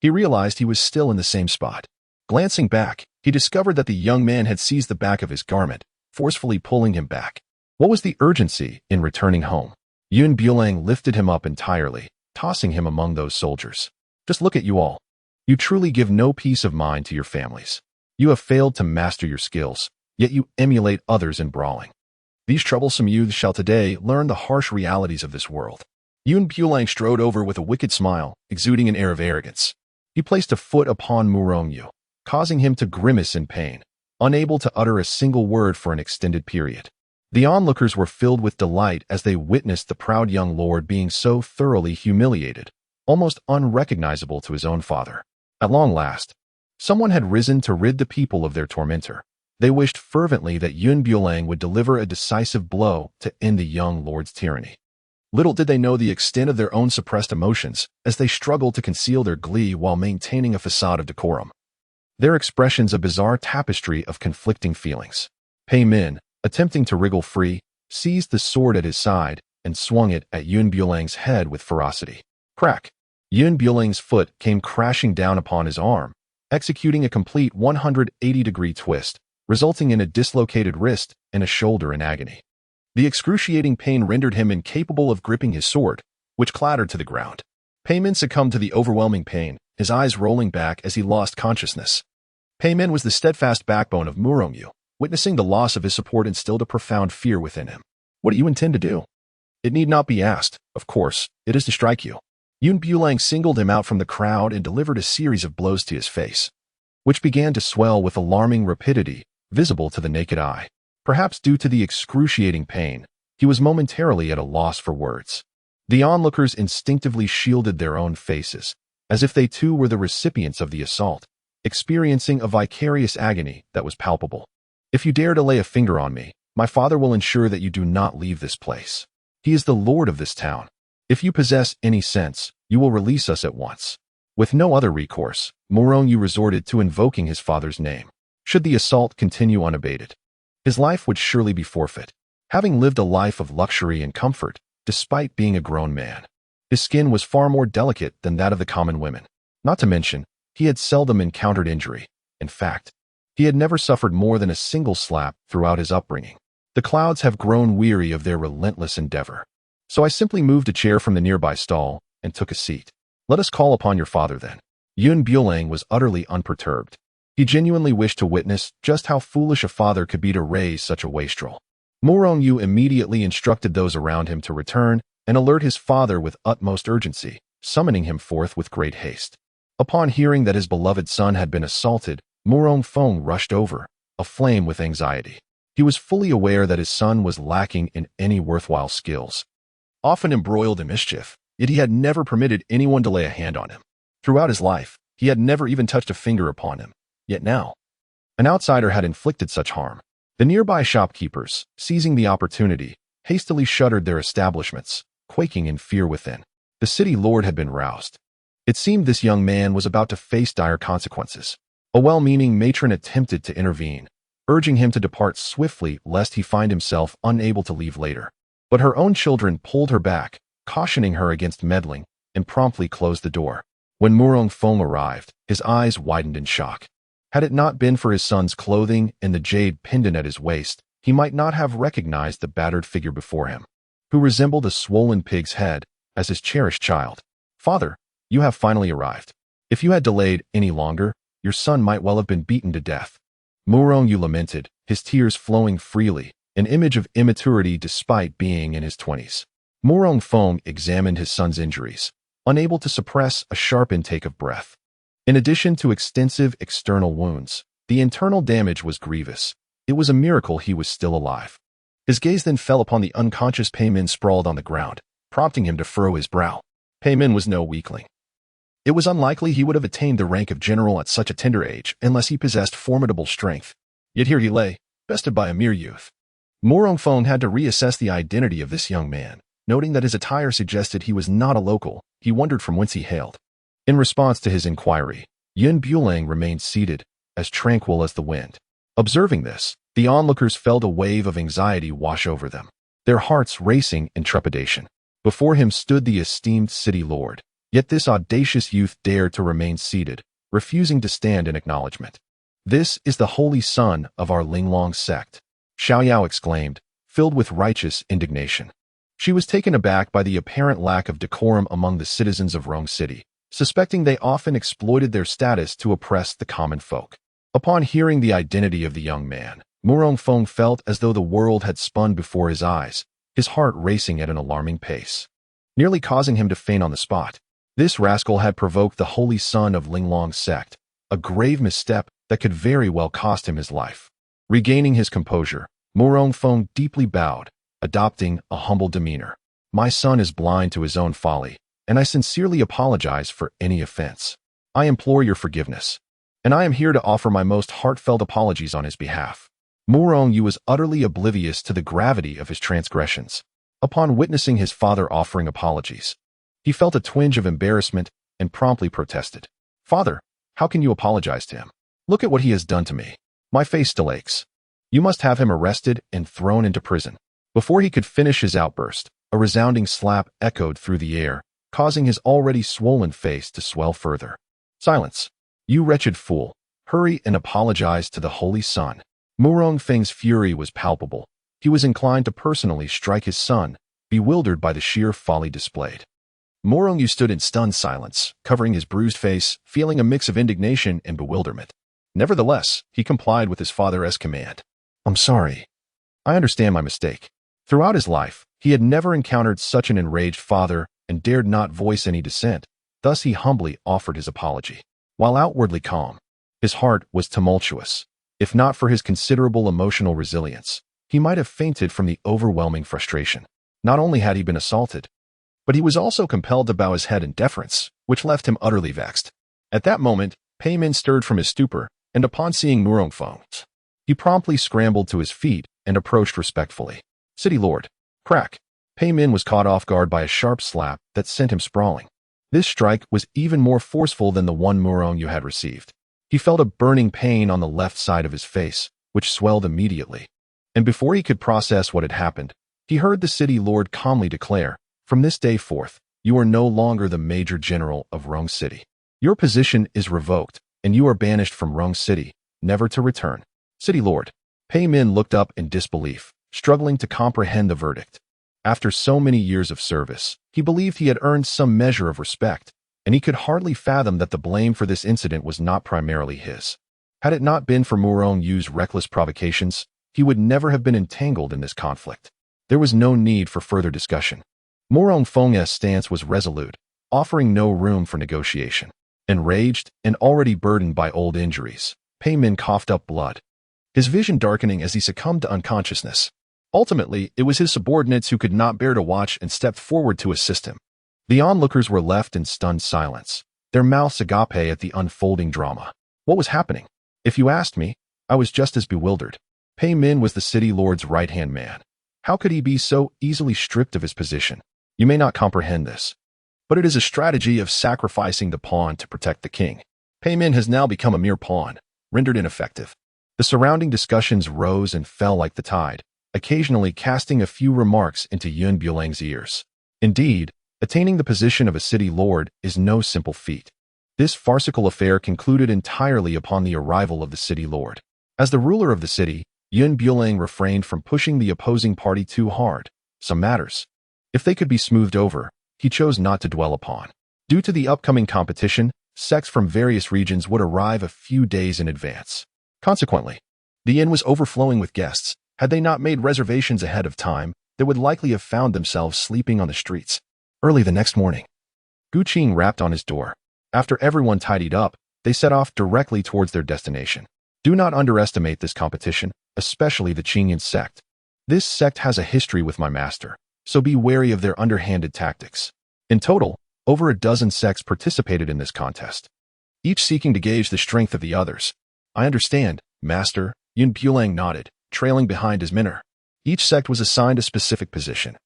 he realized he was still in the same spot. Glancing back, he discovered that the young man had seized the back of his garment, forcefully pulling him back. What was the urgency in returning home? Yun Bulang lifted him up entirely, tossing him among those soldiers. "Just look at you all. You truly give no peace of mind to your families. You have failed to master your skills, yet you emulate others in brawling. These troublesome youths shall today learn the harsh realities of this world." Yun Bulang strode over with a wicked smile, exuding an air of arrogance. He placed a foot upon Murong-Yu, causing him to grimace in pain, unable to utter a single word for an extended period. The onlookers were filled with delight as they witnessed the proud young lord being so thoroughly humiliated, almost unrecognizable to his own father. At long last, someone had risen to rid the people of their tormentor. They wished fervently that Yun Bulang would deliver a decisive blow to end the young lord's tyranny. Little did they know the extent of their own suppressed emotions as they struggled to conceal their glee while maintaining a facade of decorum. Their expressions a bizarre tapestry of conflicting feelings. Pei Min, attempting to wriggle free, seized the sword at his side and swung it at Yun Bulang's head with ferocity. Crack! Yun Bulang's foot came crashing down upon his arm, executing a complete 180-degree twist, resulting in a dislocated wrist and a shoulder in agony. The excruciating pain rendered him incapable of gripping his sword, which clattered to the ground. Pei Min succumbed to the overwhelming pain, his eyes rolling back as he lost consciousness. Pei Min was the steadfast backbone of Murong-Yu. Witnessing the loss of his support instilled a profound fear within him. "What do you intend to do?" "It need not be asked. Of course, it is to strike you." Yun Bulang singled him out from the crowd and delivered a series of blows to his face, which began to swell with alarming rapidity, visible to the naked eye. Perhaps due to the excruciating pain, he was momentarily at a loss for words. The onlookers instinctively shielded their own faces, as if they too were the recipients of the assault, experiencing a vicarious agony that was palpable. "If you dare to lay a finger on me, my father will ensure that you do not leave this place. He is the lord of this town. If you possess any sense, you will release us at once." With no other recourse, Murong-Yu resorted to invoking his father's name. Should the assault continue unabated, his life would surely be forfeit. Having lived a life of luxury and comfort, despite being a grown man, his skin was far more delicate than that of the common women. Not to mention, he had seldom encountered injury. In fact, he had never suffered more than a single slap throughout his upbringing. The clouds have grown weary of their relentless endeavor. So I simply moved a chair from the nearby stall and took a seat. Let us call upon your father then. Bulang was utterly unperturbed. He genuinely wished to witness just how foolish a father could be to raise such a wastrel. Yu immediately instructed those around him to return and alert his father with utmost urgency, summoning him forth with great haste. Upon hearing that his beloved son had been assaulted, Feng rushed over, aflame with anxiety. He was fully aware that his son was lacking in any worthwhile skills. Often embroiled in mischief, yet he had never permitted anyone to lay a hand on him. Throughout his life, he had never even touched a finger upon him. Yet now, an outsider had inflicted such harm. The nearby shopkeepers, seizing the opportunity, hastily shuttered their establishments, quaking in fear within. The city lord had been roused. It seemed this young man was about to face dire consequences. A well-meaning matron attempted to intervene, urging him to depart swiftly lest he find himself unable to leave later. But her own children pulled her back, cautioning her against meddling, and promptly closed the door. When Feng arrived, his eyes widened in shock. Had it not been for his son's clothing and the jade pendant at his waist, he might not have recognized the battered figure before him, who resembled a swollen pig's head, as his cherished child. Father, you have finally arrived. If you had delayed any longer, your son might well have been beaten to death. Yu lamented, his tears flowing freely, an image of immaturity despite being in his 20s. Feng examined his son's injuries, unable to suppress a sharp intake of breath. In addition to extensive external wounds, the internal damage was grievous. It was a miracle he was still alive. His gaze then fell upon the unconscious Pei Min sprawled on the ground, prompting him to furrow his brow. Pei Min was no weakling. It was unlikely he would have attained the rank of general at such a tender age unless he possessed formidable strength. Yet here he lay, bested by a mere youth. Feng had to reassess the identity of this young man. Noting that his attire suggested he was not a local, he wondered from whence he hailed. In response to his inquiry, Bulang remained seated, as tranquil as the wind. Observing this, the onlookers felt a wave of anxiety wash over them, their hearts racing in trepidation. Before him stood the esteemed city lord, yet this audacious youth dared to remain seated, refusing to stand in acknowledgement. "This is the holy son of our Linglong Sect," Xiaoyao exclaimed, filled with righteous indignation. She was taken aback by the apparent lack of decorum among the citizens of Rong City, suspecting they often exploited their status to oppress the common folk. Upon hearing the identity of the young man, Feng felt as though the world had spun before his eyes, his heart racing at an alarming pace, nearly causing him to faint on the spot. This rascal had provoked the holy son of Linglong Sect, a grave misstep that could very well cost him his life. Regaining his composure, Feng deeply bowed, adopting a humble demeanor. "My son is blind to his own folly, and I sincerely apologize for any offense. I implore your forgiveness, and I am here to offer my most heartfelt apologies on his behalf." Yu was utterly oblivious to the gravity of his transgressions. Upon witnessing his father offering apologies, he felt a twinge of embarrassment and promptly protested. "Father, how can you apologize to him? Look at what he has done to me. My face still aches. You must have him arrested and thrown into prison." Before he could finish his outburst, a resounding slap echoed through the air, causing his already swollen face to swell further. "Silence! You wretched fool! Hurry and apologize to the Holy Son." Feng's fury was palpable. He was inclined to personally strike his son, bewildered by the sheer folly displayed. Yu stood in stunned silence, covering his bruised face, feeling a mix of indignation and bewilderment. Nevertheless, he complied with his father's command. "I'm sorry. I understand my mistake." Throughout his life, he had never encountered such an enraged father and dared not voice any dissent. Thus he humbly offered his apology. While outwardly calm, his heart was tumultuous. If not for his considerable emotional resilience, he might have fainted from the overwhelming frustration. Not only had he been assaulted, but he was also compelled to bow his head in deference, which left him utterly vexed. At that moment, Pei Min stirred from his stupor, and upon seeing Feng, he promptly scrambled to his feet and approached respectfully. "City Lord." Crack! Pei Min was caught off guard by a sharp slap that sent him sprawling. This strike was even more forceful than the one Yu had received. He felt a burning pain on the left side of his face, which swelled immediately. And before he could process what had happened, he heard the city lord calmly declare, "From this day forth, you are no longer the major general of Rong City. Your position is revoked, and you are banished from Rung City, never to return. City Lord. Pei Min looked up in disbelief, struggling to comprehend the verdict. After so many years of service, he believed he had earned some measure of respect, and he could hardly fathom that the blame for this incident was not primarily his. Had it not been for Murong Yu's reckless provocations, he would never have been entangled in this conflict. There was no need for further discussion. Murong Feng's stance was resolute, offering no room for negotiation. Enraged and already burdened by old injuries, Pei Min coughed up blood, his vision darkening as he succumbed to unconsciousness. Ultimately, it was his subordinates who could not bear to watch and stepped forward to assist him. The onlookers were left in stunned silence, their mouths agape at the unfolding drama. What was happening? If you asked me, I was just as bewildered. Pei Min was the city lord's right-hand man. How could he be so easily stripped of his position? You may not comprehend this, but it is a strategy of sacrificing the pawn to protect the king. Pei Min has now become a mere pawn, rendered ineffective. The surrounding discussions rose and fell like the tide, occasionally casting a few remarks into Yun Bulang's ears. Indeed, attaining the position of a city lord is no simple feat. This farcical affair concluded entirely upon the arrival of the city lord. As the ruler of the city, Yun Bulang refrained from pushing the opposing party too hard. Some matters, if they could be smoothed over, he chose not to dwell upon. Due to the upcoming competition, sects from various regions would arrive a few days in advance. Consequently, the inn was overflowing with guests. Had they not made reservations ahead of time, they would likely have found themselves sleeping on the streets. Early the next morning, Qing rapped on his door. After everyone tidied up, they set off directly towards their destination. Do not underestimate this competition, especially the Qing sect. This sect has a history with my master, so be wary of their underhanded tactics. In total, over a dozen sects participated in this contest, each seeking to gauge the strength of the others. I understand, Master, Yun Bulang nodded, trailing behind his mentor. Each sect was assigned a specific position,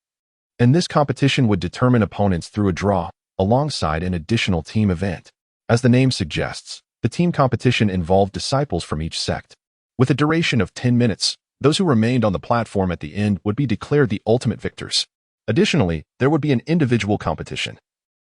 and this competition would determine opponents through a draw, alongside an additional team event. As the name suggests, the team competition involved disciples from each sect. With a duration of 10 minutes, those who remained on the platform at the end would be declared the ultimate victors. Additionally, there would be an individual competition,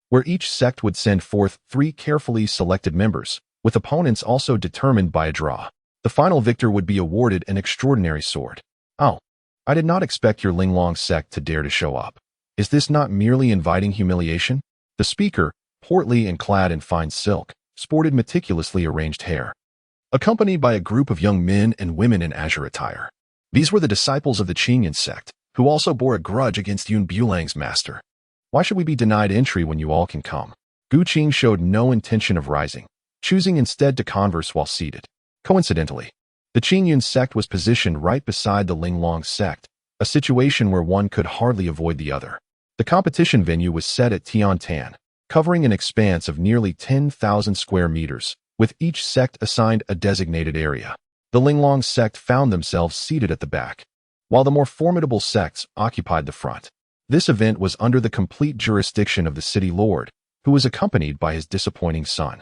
where each sect would send forth 3 carefully selected members, with opponents also determined by a draw. The final victor would be awarded an extraordinary sword. Oh, I did not expect your Linglong Sect to dare to show up. Is this not merely inviting humiliation? The speaker, portly and clad in fine silk, sported meticulously arranged hair, accompanied by a group of young men and women in azure attire. These were the disciples of the Qing sect, who also bore a grudge against Yun Bulang's master. Why should we be denied entry when you all can come? Qing showed no intention of rising, choosing instead to converse while seated. Coincidentally, the Qing sect was positioned right beside the Linglong Sect, a situation where one could hardly avoid the other. The competition venue was set at Tiantan, covering an expanse of nearly 10,000 square meters, with each sect assigned a designated area. The Linglong Sect found themselves seated at the back, while the more formidable sects occupied the front. This event was under the complete jurisdiction of the city lord, who was accompanied by his disappointing son.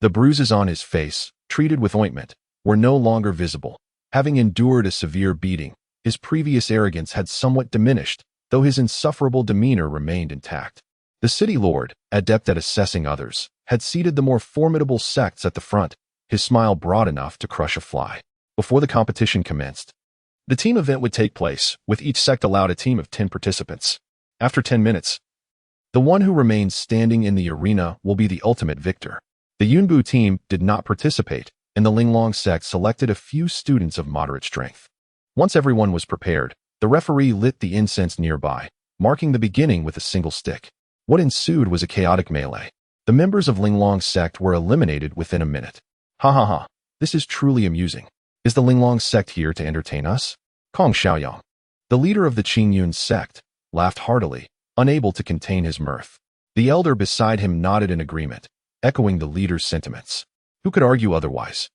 The bruises on his face, treated with ointment, were no longer visible. Having endured a severe beating, his previous arrogance had somewhat diminished, though his insufferable demeanor remained intact. The city lord, adept at assessing others, had seated the more formidable sects at the front, his smile broad enough to crush a fly. Before the competition commenced, the team event would take place, with each sect allowed a team of 10 participants. After 10 minutes, the one who remains standing in the arena will be the ultimate victor. The Yunbu team did not participate, and the Linglong Sect selected a few students of moderate strength. Once everyone was prepared, the referee lit the incense nearby, marking the beginning with a single stick. What ensued was a chaotic melee. The members of Linglong Sect were eliminated within a minute. Ha ha ha, this is truly amusing. Is the Linglong Sect here to entertain us? Kong Xiaoyang, the leader of the Qing sect, laughed heartily, unable to contain his mirth. The elder beside him nodded in agreement, echoing the leader's sentiments. Who could argue otherwise?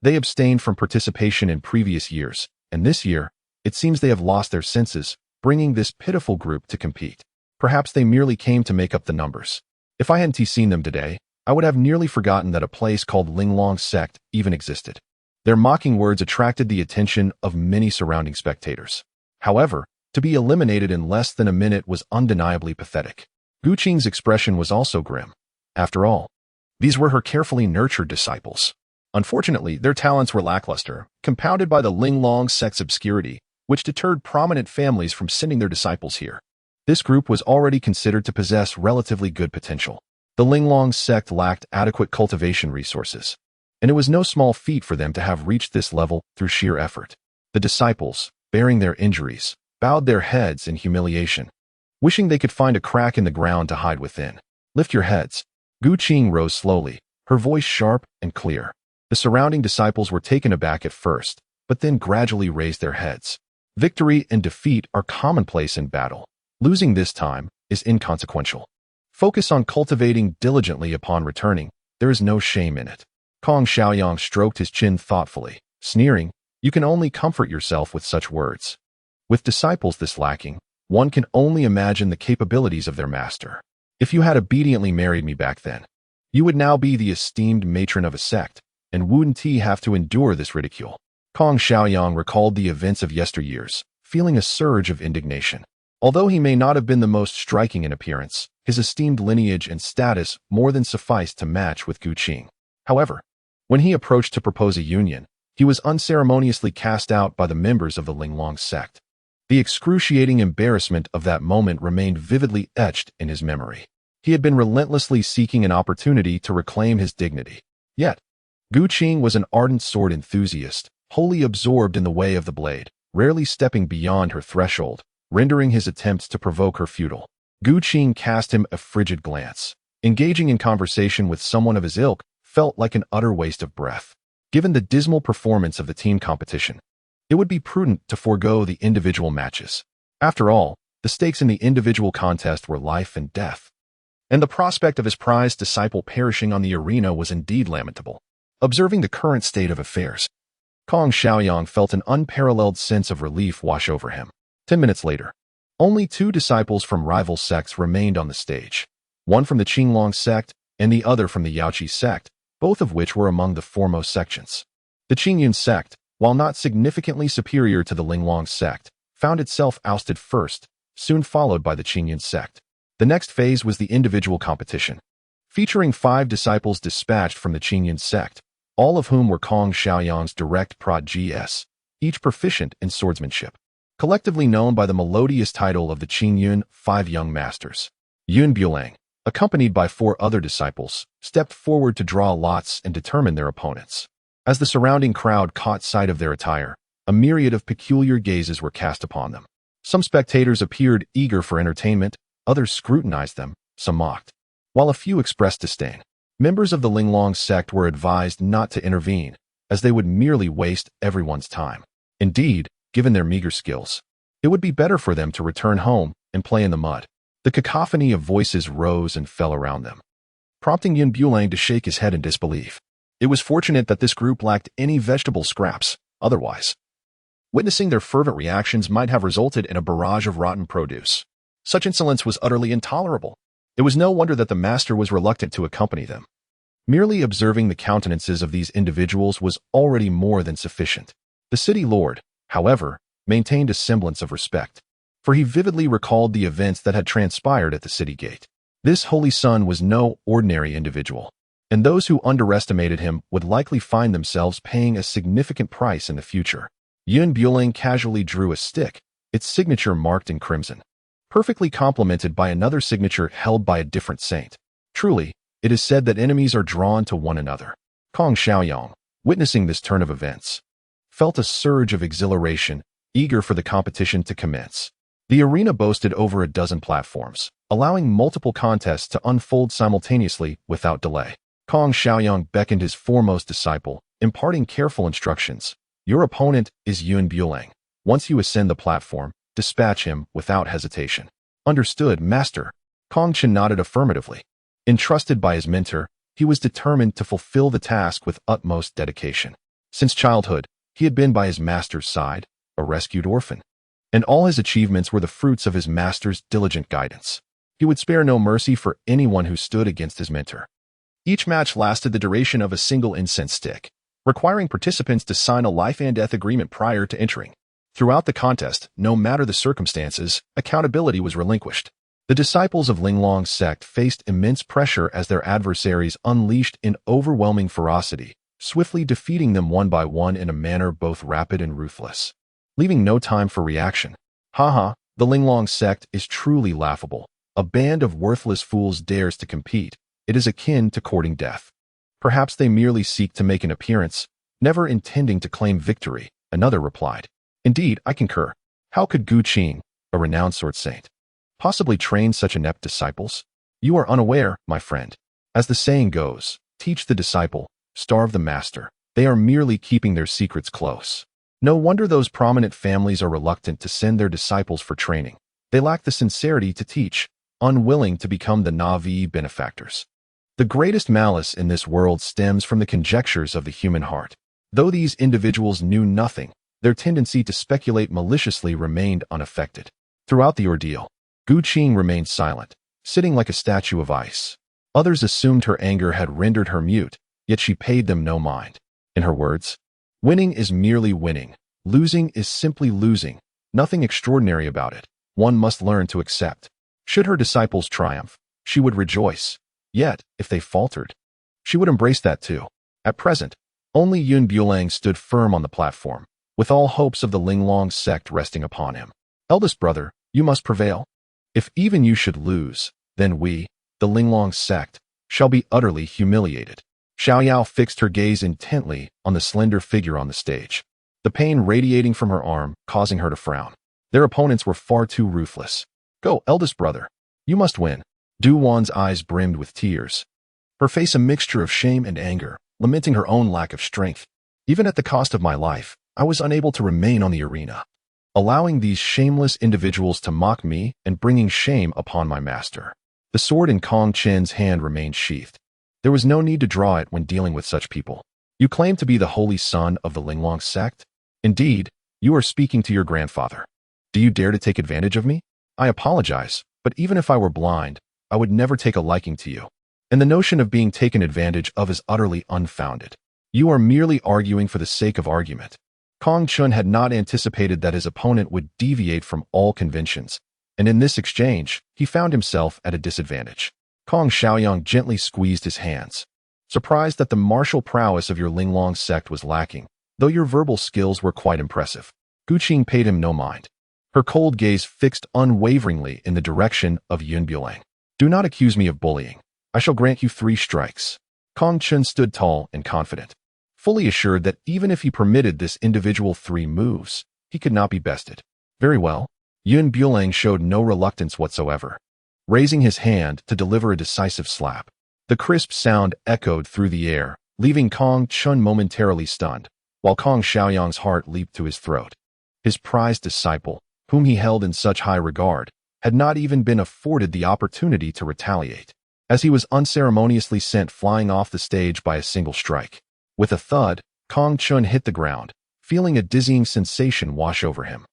They abstained from participation in previous years, and this year, it seems they have lost their senses, bringing this pitiful group to compete. Perhaps they merely came to make up the numbers. If I hadn't seen them today, I would have nearly forgotten that a place called Linglong Sect even existed. Their mocking words attracted the attention of many surrounding spectators. However, to be eliminated in less than a minute was undeniably pathetic. Qing's expression was also grim. After all, these were her carefully nurtured disciples. Unfortunately, their talents were lackluster, compounded by the Linglong Sect's obscurity, which deterred prominent families from sending their disciples here. This group was already considered to possess relatively good potential. The Linglong Sect lacked adequate cultivation resources, and it was no small feat for them to have reached this level through sheer effort. The disciples, bearing their injuries, bowed their heads in humiliation, wishing they could find a crack in the ground to hide within. "Lift your heads." Qing rose slowly, her voice sharp and clear. The surrounding disciples were taken aback at first, but then gradually raised their heads. Victory and defeat are commonplace in battle. Losing this time is inconsequential. Focus on cultivating diligently upon returning. There is no shame in it. Kong Xiaoyang stroked his chin thoughtfully, sneering, "You can only comfort yourself with such words." With disciples this lacking, one can only imagine the capabilities of their master. If you had obediently married me back then, you would now be the esteemed matron of a sect, and wouldn't he have to endure this ridicule? Kong Xiaoyang recalled the events of yesteryears, feeling a surge of indignation. Although he may not have been the most striking in appearance, his esteemed lineage and status more than sufficed to match with Qing. However, when he approached to propose a union, he was unceremoniously cast out by the members of the Linglong Sect. The excruciating embarrassment of that moment remained vividly etched in his memory. He had been relentlessly seeking an opportunity to reclaim his dignity. Yet, Qing was an ardent sword enthusiast, wholly absorbed in the way of the blade, rarely stepping beyond her threshold, rendering his attempts to provoke her futile. Qing cast him a frigid glance. Engaging in conversation with someone of his ilk felt like an utter waste of breath. Given the dismal performance of the team competition, it would be prudent to forego the individual matches. After all, the stakes in the individual contest were life and death, and the prospect of his prized disciple perishing on the arena was indeed lamentable. Observing the current state of affairs, Kong Xiaoyang felt an unparalleled sense of relief wash over him. 10 minutes later, only 2 disciples from rival sects remained on the stage, one from the Linglong Sect and the other from the Yaoqi Sect, both of which were among the foremost sections. The Qingyun Sect, while not significantly superior to the Linglong Sect, found itself ousted first, soon followed by the Qingyun Sect. The next phase was the individual competition, featuring 5 disciples dispatched from the Qingyun Sect, all of whom were Kong Xiaoyang's direct protégés, each proficient in swordsmanship. Collectively known by the melodious title of the Qingyun 5 Young Masters, Bulang, accompanied by 4 other disciples, stepped forward to draw lots and determine their opponents. As the surrounding crowd caught sight of their attire, a myriad of peculiar gazes were cast upon them. Some spectators appeared eager for entertainment, others scrutinized them, some mocked, while a few expressed disdain. Members of the Linglong Sect were advised not to intervene, as they would merely waste everyone's time. Indeed, given their meager skills, it would be better for them to return home and play in the mud. The cacophony of voices rose and fell around them, prompting Bulang to shake his head in disbelief. It was fortunate that this group lacked any vegetable scraps, otherwise, witnessing their fervent reactions might have resulted in a barrage of rotten produce. Such insolence was utterly intolerable. It was no wonder that the master was reluctant to accompany them. Merely observing the countenances of these individuals was already more than sufficient. The city lord, however, maintained a semblance of respect, for he vividly recalled the events that had transpired at the city gate. This holy son was no ordinary individual, and those who underestimated him would likely find themselves paying a significant price in the future. Bulang casually drew a stick, its signature marked in crimson, perfectly complemented by another signature held by a different saint. Truly, it is said that enemies are drawn to one another. Kong Xiaoyang, witnessing this turn of events, felt a surge of exhilaration, eager for the competition to commence. The arena boasted over a dozen platforms, allowing multiple contests to unfold simultaneously without delay. Kong Xiaoyang beckoned his foremost disciple, imparting careful instructions. "Your opponent is Bulang. Once you ascend the platform, dispatch him without hesitation." "Understood, master." Kong Chen nodded affirmatively. Entrusted by his mentor, he was determined to fulfill the task with utmost dedication. Since childhood, he had been by his master's side, a rescued orphan, and all his achievements were the fruits of his master's diligent guidance. He would spare no mercy for anyone who stood against his mentor. Each match lasted the duration of a single incense stick, requiring participants to sign a life-and-death agreement prior to entering. Throughout the contest, no matter the circumstances, accountability was relinquished. The disciples of Linglong Sect faced immense pressure as their adversaries unleashed in overwhelming ferocity, swiftly defeating them one by one in a manner both rapid and ruthless, leaving no time for reaction. Haha, the Linglong Sect is truly laughable. A band of worthless fools dares to compete. It is akin to courting death. Perhaps they merely seek to make an appearance, never intending to claim victory, another replied. Indeed, I concur. How could Qing, a renowned sword saint, possibly train such inept disciples? You are unaware, my friend. As the saying goes, teach the disciple, starve the master. They are merely keeping their secrets close. No wonder those prominent families are reluctant to send their disciples for training. They lack the sincerity to teach, unwilling to become the Navi benefactors. The greatest malice in this world stems from the conjectures of the human heart. Though these individuals knew nothing, their tendency to speculate maliciously remained unaffected. Throughout the ordeal, Qing remained silent, sitting like a statue of ice. Others assumed her anger had rendered her mute, yet she paid them no mind. In her words, winning is merely winning. Losing is simply losing. Nothing extraordinary about it. One must learn to accept. Should her disciples triumph, she would rejoice. Yet, if they faltered, she would embrace that too. At present, only Bulang stood firm on the platform, with all hopes of the Linglong Sect resting upon him. Eldest brother, you must prevail. If even you should lose, then we, the Linglong Sect, shall be utterly humiliated. Xiaoyao fixed her gaze intently on the slender figure on the stage, the pain radiating from her arm, causing her to frown. Their opponents were far too ruthless. Go, eldest brother. You must win. Du Wan's eyes brimmed with tears, her face a mixture of shame and anger, lamenting her own lack of strength. Even at the cost of my life, I was unable to remain on the arena, allowing these shameless individuals to mock me and bringing shame upon my master. The sword in Kong Chen's hand remained sheathed. There was no need to draw it when dealing with such people. You claim to be the holy son of the Linglong Sect? Indeed, you are speaking to your grandfather. Do you dare to take advantage of me? I apologize, but even if I were blind, I would never take a liking to you. And the notion of being taken advantage of is utterly unfounded. You are merely arguing for the sake of argument. Kong Chun had not anticipated that his opponent would deviate from all conventions, and in this exchange, he found himself at a disadvantage. Kong Xiaoyang gently squeezed his hands, surprised that the martial prowess of your Linglong Sect was lacking, though your verbal skills were quite impressive. Qing paid him no mind, her cold gaze fixed unwaveringly in the direction of Bulang. Do not accuse me of bullying. I shall grant you 3 strikes. Kong Chun stood tall and confident, fully assured that even if he permitted this individual 3 moves, he could not be bested. Very well. Bulang showed no reluctance whatsoever, raising his hand to deliver a decisive slap. The crisp sound echoed through the air, leaving Kong Chun momentarily stunned, while Kong Xiaoyang's heart leaped to his throat. His prized disciple, whom he held in such high regard, had not even been afforded the opportunity to retaliate, as he was unceremoniously sent flying off the stage by a single strike. With a thud, Kong Chun hit the ground, feeling a dizzying sensation wash over him,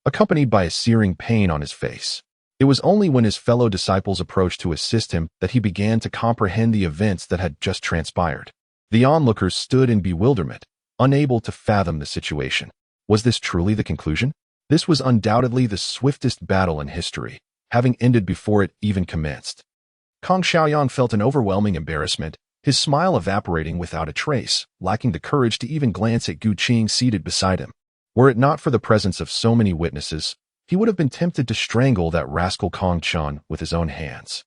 accompanied by a searing pain on his face. It was only when his fellow disciples approached to assist him that he began to comprehend the events that had just transpired. The onlookers stood in bewilderment, unable to fathom the situation. Was this truly the conclusion? This was undoubtedly the swiftest battle in history, having ended before it even commenced. Kong Xiaoyang felt an overwhelming embarrassment, his smile evaporating without a trace, lacking the courage to even glance at Qing seated beside him. Were it not for the presence of so many witnesses, he would have been tempted to strangle that rascal Kong Chun with his own hands.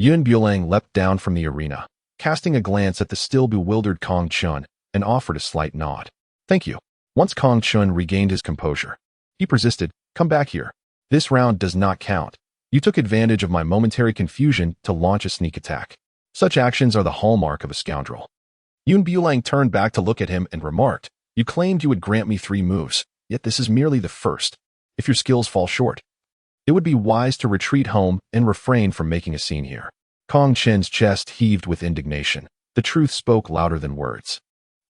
Bulang leapt down from the arena, casting a glance at the still bewildered Kong Chun, and offered a slight nod. Thank you. Once Kong Chun regained his composure, he persisted, come back here. This round does not count. You took advantage of my momentary confusion to launch a sneak attack. Such actions are the hallmark of a scoundrel. Bulang turned back to look at him and remarked, you claimed you would grant me 3 moves, yet this is merely the first. If your skills fall short, it would be wise to retreat home and refrain from making a scene here. Kong Chen's chest heaved with indignation. The truth spoke louder than words.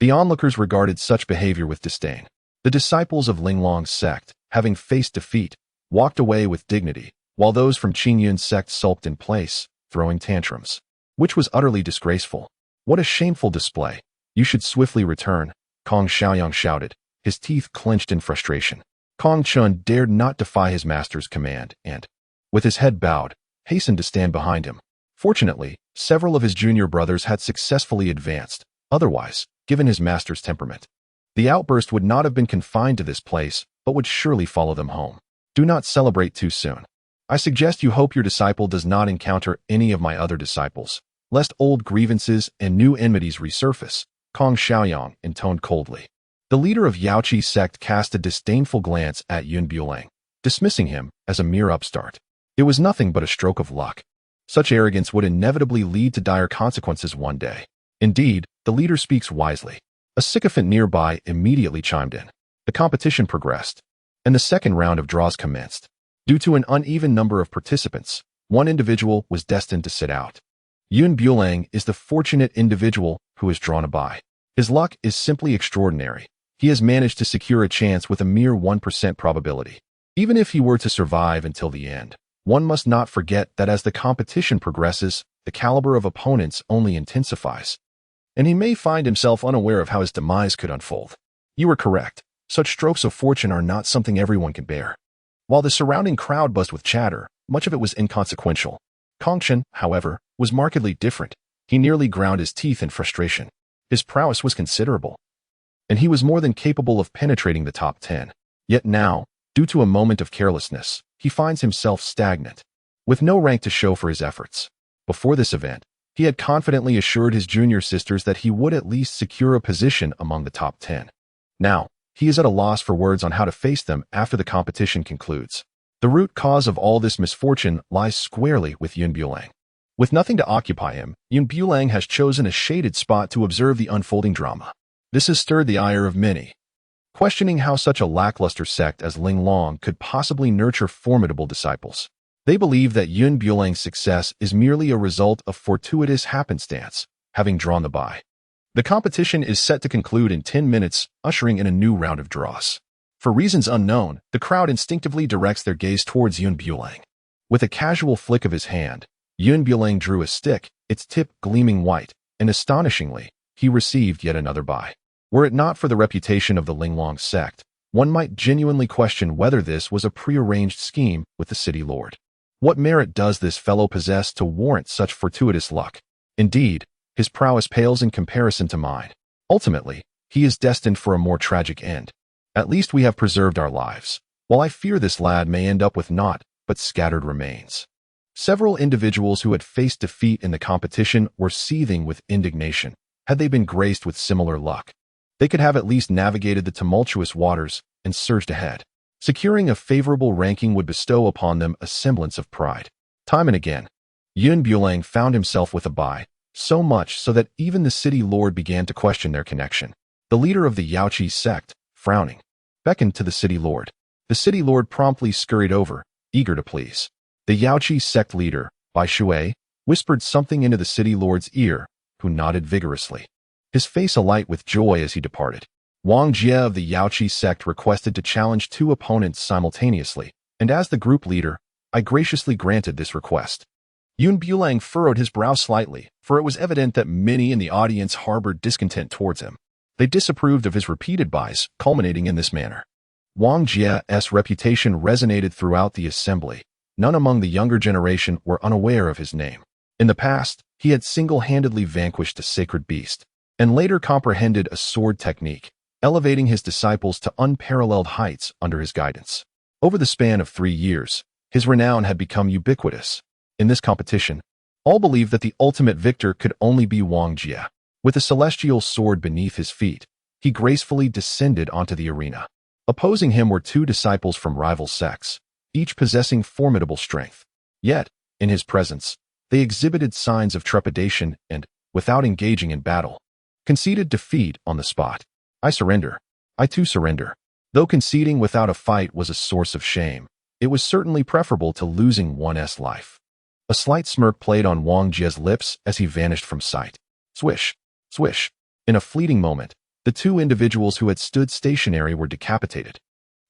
The onlookers regarded such behavior with disdain. The disciples of Linglong Sect, having faced defeat, walked away with dignity, while those from Qingyun's sect sulked in place, throwing tantrums, which was utterly disgraceful. What a shameful display. You should swiftly return, Kong Xiaoyang shouted, his teeth clenched in frustration. Kong Chun dared not defy his master's command and, with his head bowed, hastened to stand behind him. Fortunately, several of his junior brothers had successfully advanced. Otherwise, given his master's temperament. The outburst would not have been confined to this place, but would surely follow them home. Do not celebrate too soon. I suggest you hope your disciple does not encounter any of my other disciples, lest old grievances and new enmities resurface, Kong Xiaoyang intoned coldly. The leader of Yaoqi sect cast a disdainful glance at Yun Bulang, dismissing him as a mere upstart. It was nothing but a stroke of luck. Such arrogance would inevitably lead to dire consequences one day. Indeed, the leader speaks wisely. A sycophant nearby immediately chimed in. The competition progressed, and the second round of draws commenced. Due to an uneven number of participants, one individual was destined to sit out. Yun Bulang is the fortunate individual who has drawn a bye. His luck is simply extraordinary. He has managed to secure a chance with a mere 1% probability. Even if he were to survive until the end, one must not forget that as the competition progresses, the caliber of opponents only intensifies, and he may find himself unaware of how his demise could unfold. You are correct. Such strokes of fortune are not something everyone can bear. While the surrounding crowd buzzed with chatter, much of it was inconsequential. Kongchen, however, was markedly different. He nearly ground his teeth in frustration. His prowess was considerable, and he was more than capable of penetrating the top 10. Yet now, due to a moment of carelessness, he finds himself stagnant, with no rank to show for his efforts. Before this event, he had confidently assured his junior sisters that he would at least secure a position among the top 10. Now, he is at a loss for words on how to face them after the competition concludes. The root cause of all this misfortune lies squarely with Yun Bulang. With nothing to occupy him, Yun Bulang has chosen a shaded spot to observe the unfolding drama. This has stirred the ire of many, questioning how such a lackluster sect as Linglong could possibly nurture formidable disciples. They believe that Yun Bulang's success is merely a result of fortuitous happenstance, having drawn the bye. The competition is set to conclude in 10 minutes, ushering in a new round of draws. For reasons unknown, the crowd instinctively directs their gaze towards Yun Bulang. With a casual flick of his hand, Yun Bulang drew a stick, its tip gleaming white, and astonishingly, he received yet another bye. Were it not for the reputation of the Linglong Sect, one might genuinely question whether this was a prearranged scheme with the city lord. What merit does this fellow possess to warrant such fortuitous luck? Indeed, his prowess pales in comparison to mine. Ultimately, he is destined for a more tragic end. At least we have preserved our lives, while I fear this lad may end up with naught but scattered remains. Several individuals who had faced defeat in the competition were seething with indignation. Had they been graced with similar luck, they could have at least navigated the tumultuous waters and surged ahead. Securing a favorable ranking would bestow upon them a semblance of pride. Time and again, Yun Bulang found himself with a bye, so much so that even the city lord began to question their connection. The leader of the Yaoqi sect, frowning, beckoned to the city lord. The city lord promptly scurried over, eager to please. The Yaoqi sect leader, Bai Shui, whispered something into the city lord's ear, who nodded vigorously, his face alight with joy as he departed. Wang Jie of the Yaoqi sect requested to challenge two opponents simultaneously, and as the group leader, I graciously granted this request. Yun Bulang furrowed his brow slightly, for it was evident that many in the audience harbored discontent towards him. They disapproved of his repeated buys, culminating in this manner. Wang Jie's reputation resonated throughout the assembly. None among the younger generation were unaware of his name. In the past, he had single-handedly vanquished a sacred beast, and later comprehended a sword technique, elevating his disciples to unparalleled heights under his guidance. Over the span of 3 years, his renown had become ubiquitous. In this competition, all believed that the ultimate victor could only be Wang Jie. With a celestial sword beneath his feet, he gracefully descended onto the arena. Opposing him were 2 disciples from rival sects, each possessing formidable strength. Yet, in his presence, they exhibited signs of trepidation and, without engaging in battle, conceded defeat on the spot. I surrender. I too surrender. Though conceding without a fight was a source of shame, it was certainly preferable to losing one's life. A slight smirk played on Wang Jie's lips as he vanished from sight. Swish, swish. In a fleeting moment, the 2 individuals who had stood stationary were decapitated.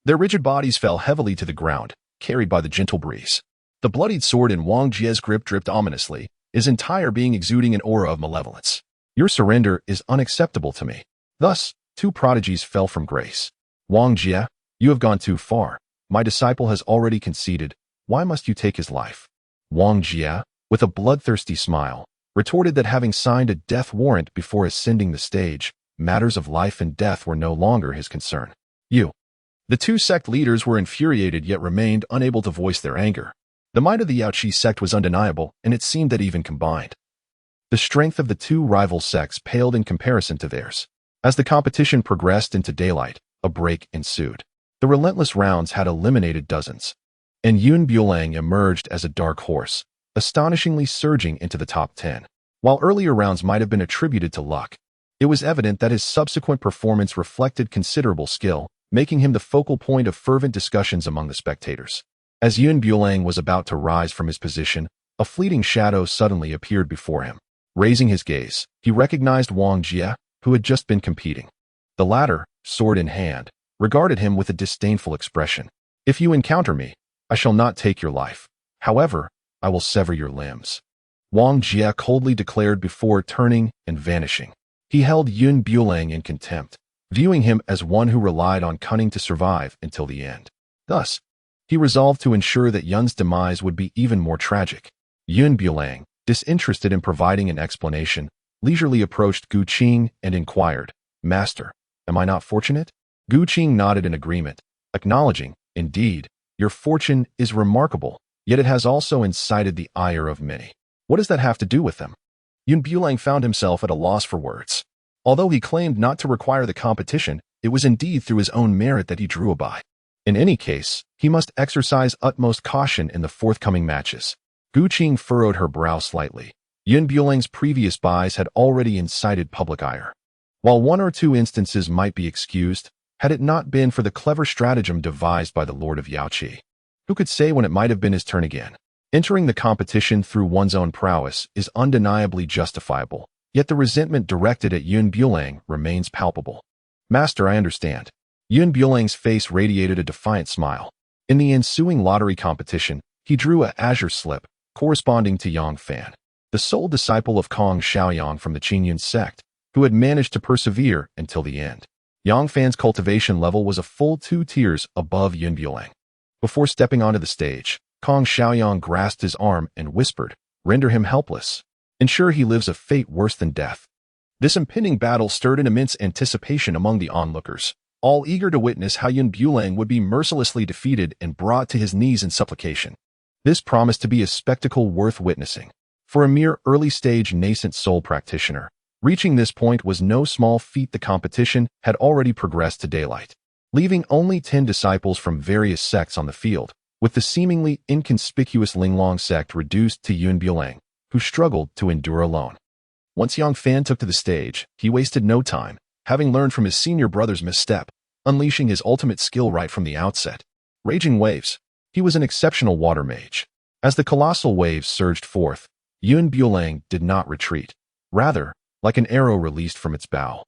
Their rigid bodies fell heavily to the ground, carried by the gentle breeze. The bloodied sword in Wang Jie's grip dripped ominously, his entire being exuding an aura of malevolence. Your surrender is unacceptable to me. Thus, 2 prodigies fell from grace. Wang Jie, you have gone too far. My disciple has already conceded. Why must you take his life? Wang Jie, with a bloodthirsty smile, retorted that having signed a death warrant before ascending the stage, matters of life and death were no longer his concern. The two sect leaders were infuriated yet remained unable to voice their anger. The might of the Yaoqi sect was undeniable, and it seemed that even combined, the strength of the two rival sects paled in comparison to theirs. As the competition progressed into daylight, a break ensued. The relentless rounds had eliminated dozens, and Bulang emerged as a dark horse, astonishingly surging into the top 10. While earlier rounds might have been attributed to luck, it was evident that his subsequent performance reflected considerable skill, making him the focal point of fervent discussions among the spectators. As Bulang was about to rise from his position, a fleeting shadow suddenly appeared before him. Raising his gaze, he recognized Wang Jie, who had just been competing. The latter, sword in hand, regarded him with a disdainful expression. "If you encounter me, I shall not take your life. However, I will sever your limbs," Wang Jie coldly declared before turning and vanishing. He held Bulang in contempt, viewing him as one who relied on cunning to survive until the end. Thus, he resolved to ensure that Yun's demise would be even more tragic. Bulang, disinterested in providing an explanation, leisurely approached Qing and inquired, "Master, am I not fortunate?" Qing nodded in agreement, acknowledging, "Indeed, your fortune is remarkable, yet it has also incited the ire of many." "What does that have to do with them?" Bulang found himself at a loss for words. Although he claimed not to require the competition, it was indeed through his own merit that he drew a bye. In any case, he must exercise utmost caution in the forthcoming matches. Qing furrowed her brow slightly. Bulang's previous buys had already incited public ire. While one or two instances might be excused, had it not been for the clever stratagem devised by the Lord of Yaoqi, who could say when it might have been his turn again? Entering the competition through one's own prowess is undeniably justifiable, yet the resentment directed at Bulang remains palpable. "Master, I understand." Bulang's face radiated a defiant smile. In the ensuing lottery competition, he drew a azure slip, corresponding to Yang Fan, the sole disciple of Kong Xiaoyang from the Qing sect, who had managed to persevere until the end. Yang Fan's cultivation level was a full 2 tiers above Bulang. Before stepping onto the stage, Kong Xiaoyang grasped his arm and whispered, "Render him helpless. Ensure he lives a fate worse than death." This impending battle stirred an immense anticipation among the onlookers, all eager to witness how Bulang would be mercilessly defeated and brought to his knees in supplication. This promised to be a spectacle worth witnessing. For a mere early-stage nascent soul practitioner, reaching this point was no small feat. The competition had already progressed to daylight, leaving only 10 disciples from various sects on the field, with the seemingly inconspicuous Linglong Sect reduced to Bulang, who struggled to endure alone. Once Yang Fan took to the stage, he wasted no time, having learned from his senior brother's misstep, unleashing his ultimate skill right from the outset. Raging waves. He was an exceptional water mage. As the colossal waves surged forth, Bulang did not retreat. Rather, like an arrow released from its bow,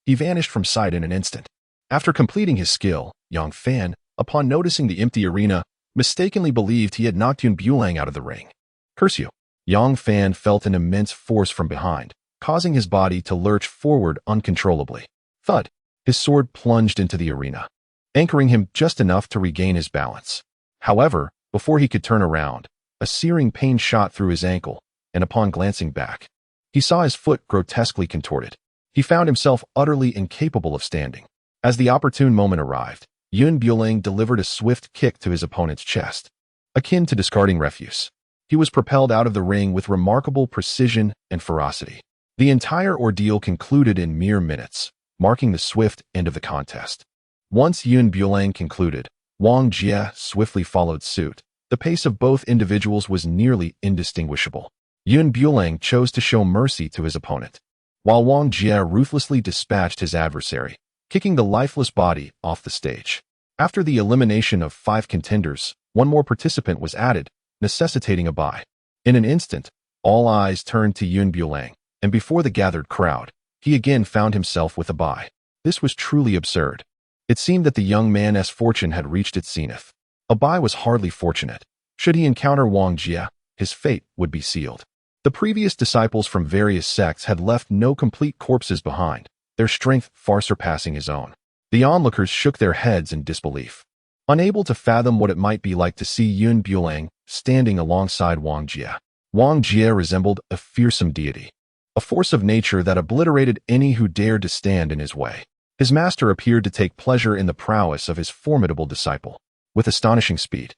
he vanished from sight in an instant. After completing his skill, Yang Fan, upon noticing the empty arena, mistakenly believed he had knocked Bulang out of the ring. "Curse you!" Yang Fan felt an immense force from behind, causing his body to lurch forward uncontrollably. Thud! His sword plunged into the arena, anchoring him just enough to regain his balance. However, before he could turn around, a searing pain shot through his ankle, and upon glancing back, he saw his foot grotesquely contorted. He found himself utterly incapable of standing. As the opportune moment arrived, Bulang delivered a swift kick to his opponent's chest, akin to discarding refuse. He was propelled out of the ring with remarkable precision and ferocity. The entire ordeal concluded in mere minutes, marking the swift end of the contest. Once Bulang concluded, Wang Jie swiftly followed suit. The pace of both individuals was nearly indistinguishable. Bulang chose to show mercy to his opponent, while Wang Jie ruthlessly dispatched his adversary, kicking the lifeless body off the stage. After the elimination of 5 contenders, one more participant was added, necessitating a bye. In an instant, all eyes turned to Bulang, and before the gathered crowd, he again found himself with a bye. This was truly absurd. It seemed that the young man's fortune had reached its zenith. A bye was hardly fortunate. Should he encounter Wang Jie, his fate would be sealed. The previous disciples from various sects had left no complete corpses behind, their strength far surpassing his own. The onlookers shook their heads in disbelief, unable to fathom what it might be like to see Bulang standing alongside Wang Jie. Wang Jie resembled a fearsome deity, a force of nature that obliterated any who dared to stand in his way. His master appeared to take pleasure in the prowess of his formidable disciple. With astonishing speed,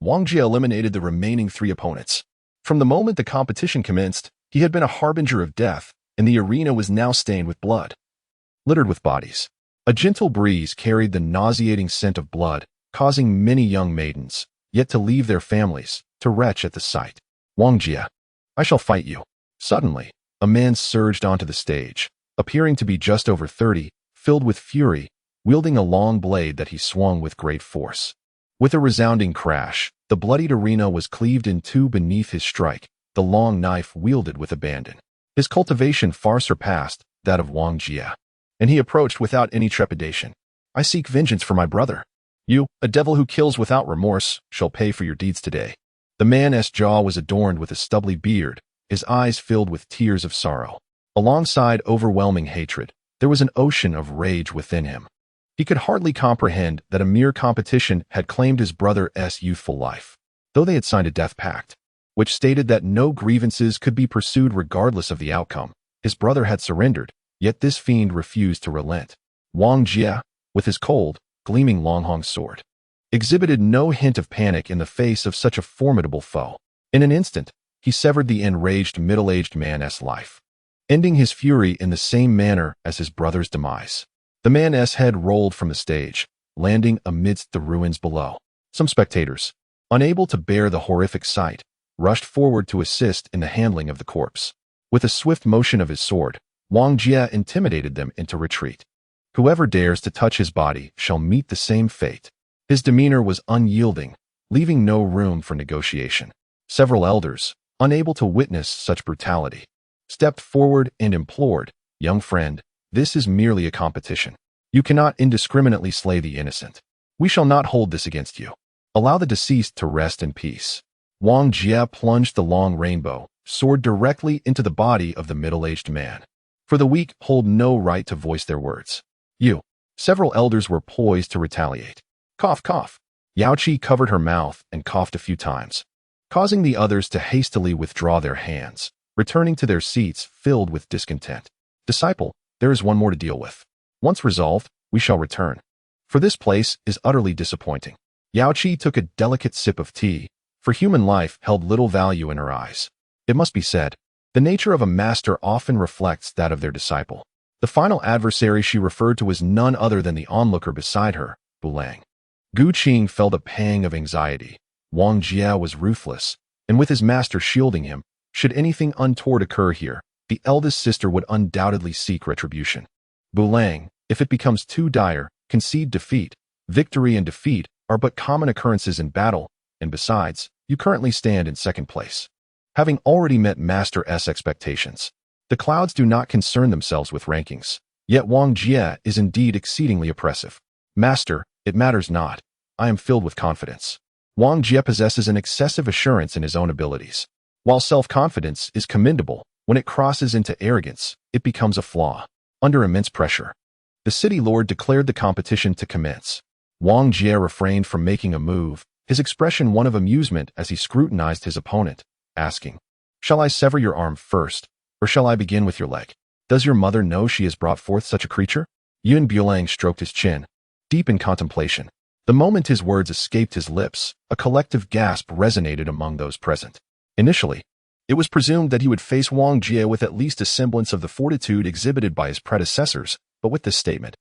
Wang Jie eliminated the remaining 3 opponents. From the moment the competition commenced, he had been a harbinger of death, and the arena was now stained with blood, littered with bodies. A gentle breeze carried the nauseating scent of blood, causing many young maidens, yet to leave their families, to retch at the sight. Wang Jie, I shall fight you. Suddenly, a man surged onto the stage, appearing to be just over 30, filled with fury, wielding a long blade that he swung with great force. With a resounding crash, the bloodied arena was cleaved in 2 beneath his strike, the long knife wielded with abandon. His cultivation far surpassed that of Wang Jie, and he approached without any trepidation. I seek vengeance for my brother. You, a devil who kills without remorse, shall pay for your deeds today. The man's jaw was adorned with a stubbly beard, his eyes filled with tears of sorrow. Alongside overwhelming hatred, there was an ocean of rage within him. He could hardly comprehend that a mere competition had claimed his brother's youthful life, though they had signed a death pact, which stated that no grievances could be pursued regardless of the outcome. His brother had surrendered, yet this fiend refused to relent. Wang Jie, with his cold, gleaming Longhong sword, exhibited no hint of panic in the face of such a formidable foe. In an instant, he severed the enraged middle-aged man's life, ending his fury in the same manner as his brother's demise. The man's head rolled from the stage, landing amidst the ruins below. Some spectators, unable to bear the horrific sight, rushed forward to assist in the handling of the corpse. With a swift motion of his sword, Wang Jie intimidated them into retreat. Whoever dares to touch his body shall meet the same fate. His demeanor was unyielding, leaving no room for negotiation. Several elders, unable to witness such brutality, stepped forward and implored, "Young friend, this is merely a competition. You cannot indiscriminately slay the innocent. We shall not hold this against you. Allow the deceased to rest in peace." Wang Jie plunged the long rainbow sword directly into the body of the middle-aged man. For the weak hold no right to voice their words. You. Several elders were poised to retaliate. Cough, cough. Yao Qi covered her mouth and coughed a few times, causing the others to hastily withdraw their hands, returning to their seats filled with discontent. Disciple, there is one more to deal with. Once resolved, we shall return. For this place is utterly disappointing. Yao Qi took a delicate sip of tea, for human life held little value in her eyes. It must be said, the nature of a master often reflects that of their disciple. The final adversary she referred to was none other than the onlooker beside her, Bulang. Qing felt a pang of anxiety. Wang Jie was ruthless, and with his master shielding him, should anything untoward occur here, the eldest sister would undoubtedly seek retribution. Bulang, if it becomes too dire, concede defeat. Victory and defeat are but common occurrences in battle, and besides, you currently stand in second place, having already met Master's expectations. The clouds do not concern themselves with rankings, yet Wang Jie is indeed exceedingly oppressive. Master, it matters not. I am filled with confidence. Wang Jie possesses an excessive assurance in his own abilities. While self-confidence is commendable, when it crosses into arrogance, it becomes a flaw. Under immense pressure, the city lord declared the competition to commence. Wang Jie refrained from making a move, his expression one of amusement as he scrutinized his opponent, asking, "Shall I sever your arm first, or shall I begin with your leg? Does your mother know she has brought forth such a creature?" Yun Bulang stroked his chin, deep in contemplation. The moment his words escaped his lips, a collective gasp resonated among those present. Initially, it was presumed that he would face Wang Jie with at least a semblance of the fortitude exhibited by his predecessors, but with this statement,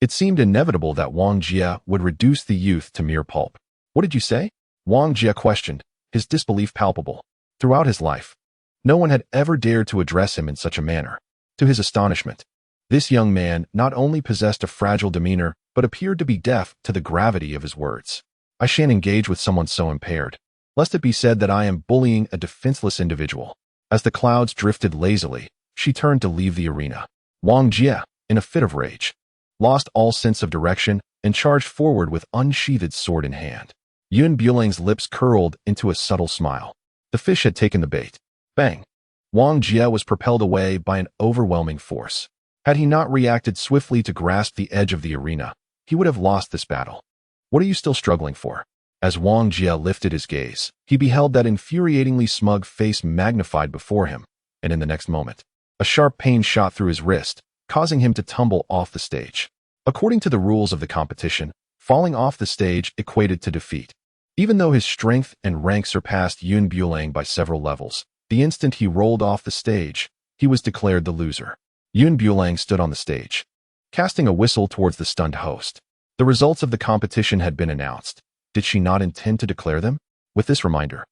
it seemed inevitable that Wang Jie would reduce the youth to mere pulp. "What did you say?" Wang Jie questioned, his disbelief palpable. Throughout his life, no one had ever dared to address him in such a manner. To his astonishment, this young man not only possessed a fragile demeanor, but appeared to be deaf to the gravity of his words. "I shan't engage with someone so impaired, lest it be said that I am bullying a defenseless individual." As the clouds drifted lazily, she turned to leave the arena. Wang Jie, in a fit of rage, lost all sense of direction and charged forward with unsheathed sword in hand. Yun Bulang's lips curled into a subtle smile. The fish had taken the bait. Bang! Wang Jie was propelled away by an overwhelming force. Had he not reacted swiftly to grasp the edge of the arena, he would have lost this battle. "What are you still struggling for?" As Wang Jie lifted his gaze, he beheld that infuriatingly smug face magnified before him, and in the next moment, A sharp pain shot through his wrist, causing him to tumble off the stage. According to the rules of the competition, falling off the stage equated to defeat. Even though his strength and rank surpassed Yun Bulang by several levels, the instant he rolled off the stage, he was declared the loser. Yun Bulang stood on the stage, casting a whistle towards the stunned host. The results of the competition had been announced. Did she not intend to declare them? With this reminder,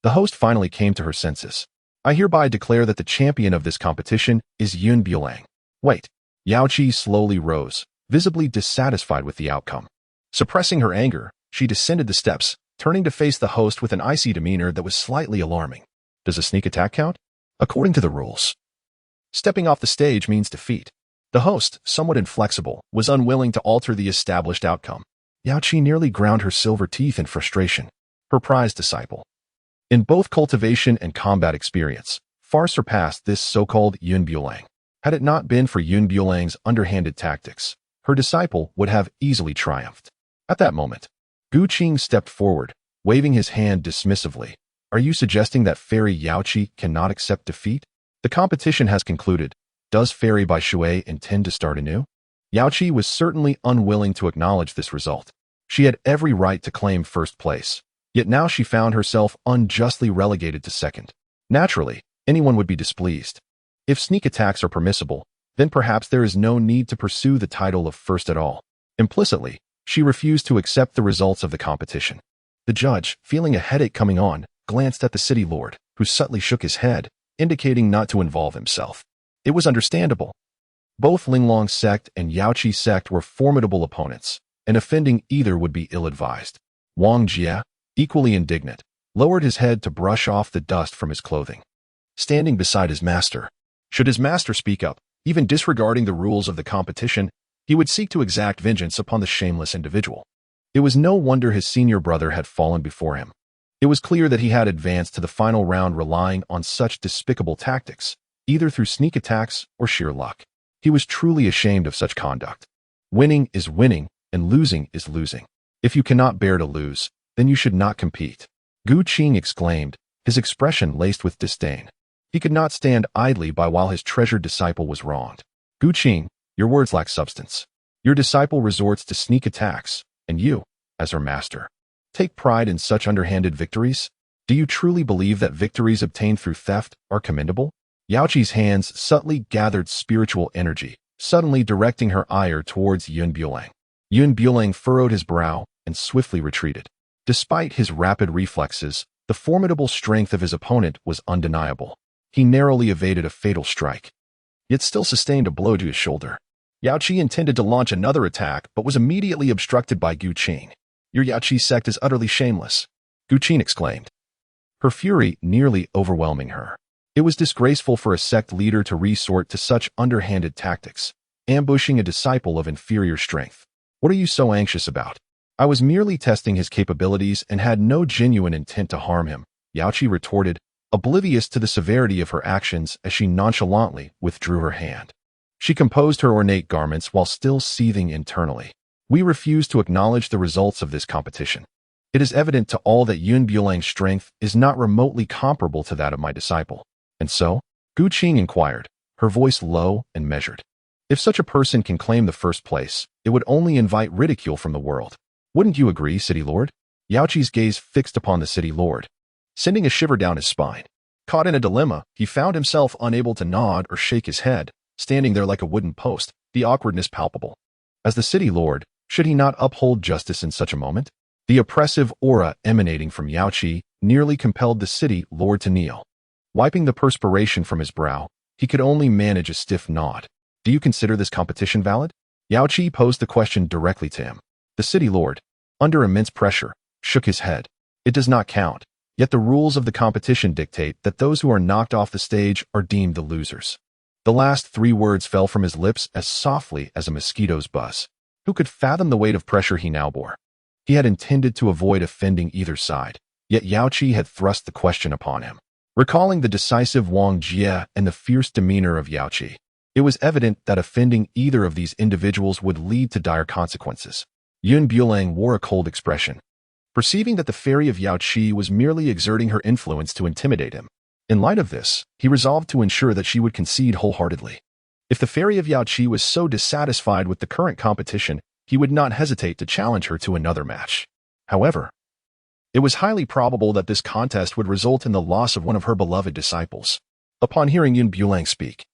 the host finally came to her senses. I hereby declare that the champion of this competition is Yun Bulang. Wait. Yao Qi slowly rose, visibly dissatisfied with the outcome. Suppressing her anger, she descended the steps, turning to face the host with an icy demeanor that was slightly alarming. Does a sneak attack count? According to the rules, stepping off the stage means defeat. The host, somewhat inflexible, was unwilling to alter the established outcome. Yao Qi nearly ground her silver teeth in frustration. Her prized disciple, in both cultivation and combat experience, far surpassed this so-called Yun Bulang. Had it not been for Yun Bulang's underhanded tactics, her disciple would have easily triumphed. At that moment, Qing stepped forward, waving his hand dismissively. Are you suggesting that Fairy Yao Qi cannot accept defeat? The competition has concluded. Does Fairy Bai Shui intend to start anew? Yao Qi was certainly unwilling to acknowledge this result. She had every right to claim first place, yet now she found herself unjustly relegated to second. Naturally, anyone would be displeased. If sneak attacks are permissible, then perhaps there is no need to pursue the title of first at all. Implicitly, she refused to accept the results of the competition. The judge, feeling a headache coming on, glanced at the city lord, who subtly shook his head, indicating not to involve himself. It was understandable. Both Linglong Sect and Yao Qi Sect were formidable opponents, and offending either would be ill-advised. Wang Jie, equally indignant, lowered his head to brush off the dust from his clothing. Standing beside his master, should his master speak up, even disregarding the rules of the competition, he would seek to exact vengeance upon the shameless individual. It was no wonder his senior brother had fallen before him. It was clear that he had advanced to the final round relying on such despicable tactics, either through sneak attacks or sheer luck. He was truly ashamed of such conduct. Winning is winning, and losing is losing. If you cannot bear to lose, then you should not compete. Qing exclaimed, his expression laced with disdain. He could not stand idly by while his treasured disciple was wronged. Qing, your words lack substance. Your disciple resorts to sneak attacks, and you, as her master, take pride in such underhanded victories? Do you truly believe that victories obtained through theft are commendable? Yao Qi's hands subtly gathered spiritual energy, suddenly directing her ire towards Yun Bulang. Yun Bulang furrowed his brow and swiftly retreated. Despite his rapid reflexes, the formidable strength of his opponent was undeniable. He narrowly evaded a fatal strike, yet still sustained a blow to his shoulder. Yao Qi intended to launch another attack, but was immediately obstructed by Qing. Your Yao Qi sect is utterly shameless, Qing exclaimed, her fury nearly overwhelming her. It was disgraceful for a sect leader to resort to such underhanded tactics, ambushing a disciple of inferior strength. What are you so anxious about? I was merely testing his capabilities and had no genuine intent to harm him, Yao Qi retorted, oblivious to the severity of her actions as she nonchalantly withdrew her hand. She composed her ornate garments while still seething internally. We refuse to acknowledge the results of this competition. It is evident to all that Yun Bulang's strength is not remotely comparable to that of my disciple. And so? Qing inquired, her voice low and measured. If such a person can claim the first place, it would only invite ridicule from the world. Wouldn't you agree, City Lord? Yao Qi's gaze fixed upon the City Lord, sending a shiver down his spine. Caught in a dilemma, he found himself unable to nod or shake his head, standing there like a wooden post, the awkwardness palpable. As the City Lord, should he not uphold justice in such a moment? The oppressive aura emanating from Yao Qi nearly compelled the City Lord to kneel. Wiping the perspiration from his brow, he could only manage a stiff nod. Do you consider this competition valid? Yao Qi posed the question directly to him. The City Lord, under immense pressure, shook his head. It does not count, yet the rules of the competition dictate that those who are knocked off the stage are deemed the losers. The last 3 words fell from his lips as softly as a mosquito's buzz. Who could fathom the weight of pressure he now bore? He had intended to avoid offending either side, yet Yao Qi had thrust the question upon him. Recalling the decisive Wang Jie and the fierce demeanor of Yao Qi, it was evident that offending either of these individuals would lead to dire consequences. Yun Bulang wore a cold expression. Perceiving that the fairy of Yao Qi was merely exerting her influence to intimidate him, In light of this, he resolved to ensure that she would concede wholeheartedly. If the fairy of Yaoqi was so dissatisfied with the current competition, he would not hesitate to challenge her to another match. However, it was highly probable that this contest would result in the loss of one of her beloved disciples. Upon hearing Yun Bulang speak,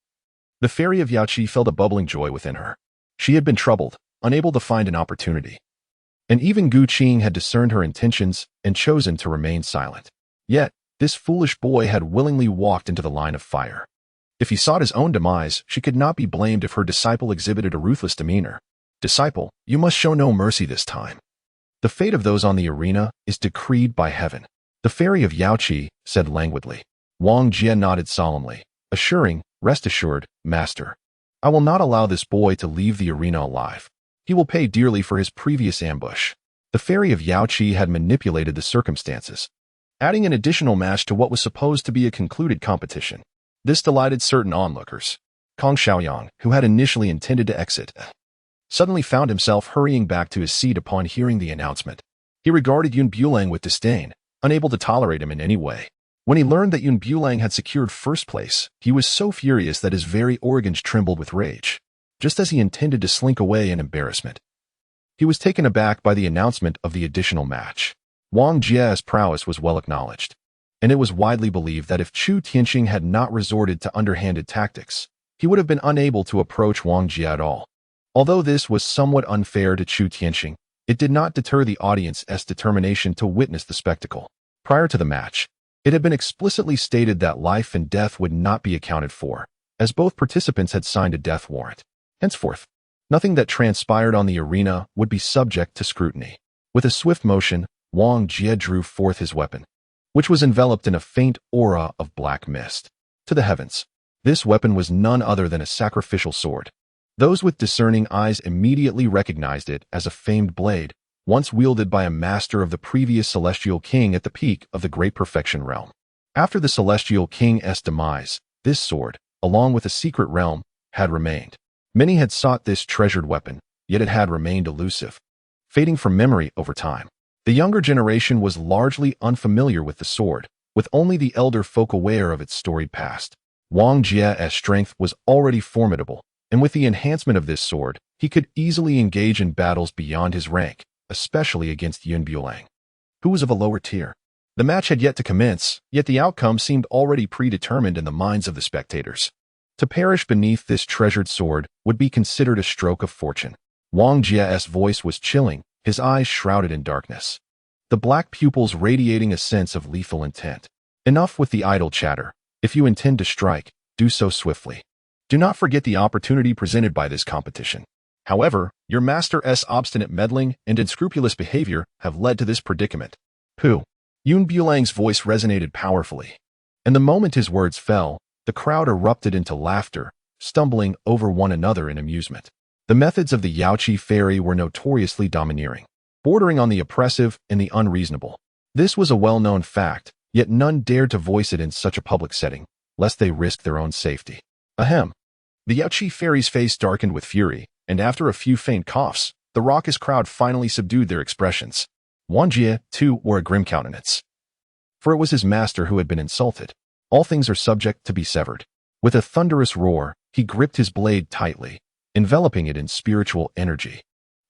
the fairy of Yaoqi felt a bubbling joy within her. She had been troubled, unable to find an opportunity. And even Qing had discerned her intentions and chosen to remain silent. Yet, this foolish boy had willingly walked into the line of fire. If he sought his own demise, she could not be blamed if her disciple exhibited a ruthless demeanor. Disciple, you must show no mercy this time. The fate of those on the arena is decreed by heaven. The fairy of Yaoqi said languidly. Wang Jie nodded solemnly, assuring, rest assured, master. I will not allow this boy to leave the arena alive. He will pay dearly for his previous ambush. The fairy of Yaoqi had manipulated the circumstances, adding an additional match to what was supposed to be a concluded competition. This delighted certain onlookers. Kong Xiaoyang, who had initially intended to exit, suddenly found himself hurrying back to his seat upon hearing the announcement. He regarded Yun Bulang with disdain, unable to tolerate him in any way. When he learned that Yun Bulang had secured first place, he was so furious that his very organs trembled with rage. Just as he intended to slink away in embarrassment, he was taken aback by the announcement of the additional match. Wang Jie's prowess was well acknowledged, and it was widely believed that if Chu Tianqing had not resorted to underhanded tactics, he would have been unable to approach Wang Jie at all. Although this was somewhat unfair to Chu Tianqing, it did not deter the audience's determination to witness the spectacle. Prior to the match, it had been explicitly stated that life and death would not be accounted for, as both participants had signed a death warrant. Henceforth, nothing that transpired on the arena would be subject to scrutiny. With a swift motion, Wang Jie drew forth his weapon, which was enveloped in a faint aura of black mist. To the heavens, this weapon was none other than a sacrificial sword. Those with discerning eyes immediately recognized it as a famed blade, once wielded by a master of the previous celestial king at the peak of the great perfection realm. After the celestial king's demise, this sword, along with a secret realm, had remained. Many had sought this treasured weapon, yet it had remained elusive, fading from memory over time. The younger generation was largely unfamiliar with the sword, with only the elder folk aware of its storied past. Wang Jie's strength was already formidable, and with the enhancement of this sword, he could easily engage in battles beyond his rank, especially against Yun Bulang, who was of a lower tier. The match had yet to commence, yet the outcome seemed already predetermined in the minds of the spectators. To perish beneath this treasured sword would be considered a stroke of fortune. Wang Jie's voice was chilling, his eyes shrouded in darkness, the black pupils radiating a sense of lethal intent. Enough with the idle chatter. If you intend to strike, do so swiftly. Do not forget the opportunity presented by this competition. However, your master's obstinate meddling and unscrupulous behavior have led to this predicament. Pooh! Yun Bulang's voice resonated powerfully, and the moment his words fell, the crowd erupted into laughter, stumbling over one another in amusement. The methods of the Yaoqi fairy were notoriously domineering, bordering on the oppressive and the unreasonable. This was a well-known fact, yet none dared to voice it in such a public setting, lest they risk their own safety. Ahem. The Yaoqi fairy's face darkened with fury, and after a few faint coughs, the raucous crowd finally subdued their expressions. Wang Jie, too, wore a grim countenance, for it was his master who had been insulted. All things are subject to be severed. With a thunderous roar, he gripped his blade tightly, enveloping it in spiritual energy,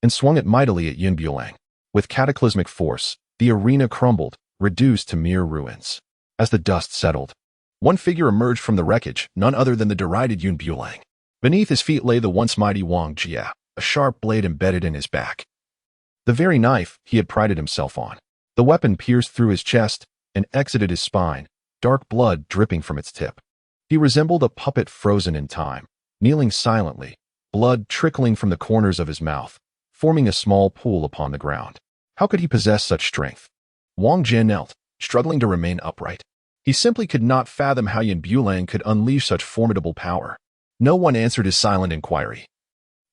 and swung it mightily at Yun Bulang. With cataclysmic force, the arena crumbled, reduced to mere ruins. As the dust settled, one figure emerged from the wreckage, none other than the derided Yun Bulang. Beneath his feet lay the once mighty Wang Jie, a sharp blade embedded in his back, the very knife he had prided himself on. The weapon pierced through his chest and exited his spine, dark blood dripping from its tip. He resembled a puppet frozen in time, kneeling silently, blood trickling from the corners of his mouth, forming a small pool upon the ground. How could he possess such strength? Wang Jie knelt, struggling to remain upright. He simply could not fathom how Yun Bulang could unleash such formidable power. No one answered his silent inquiry.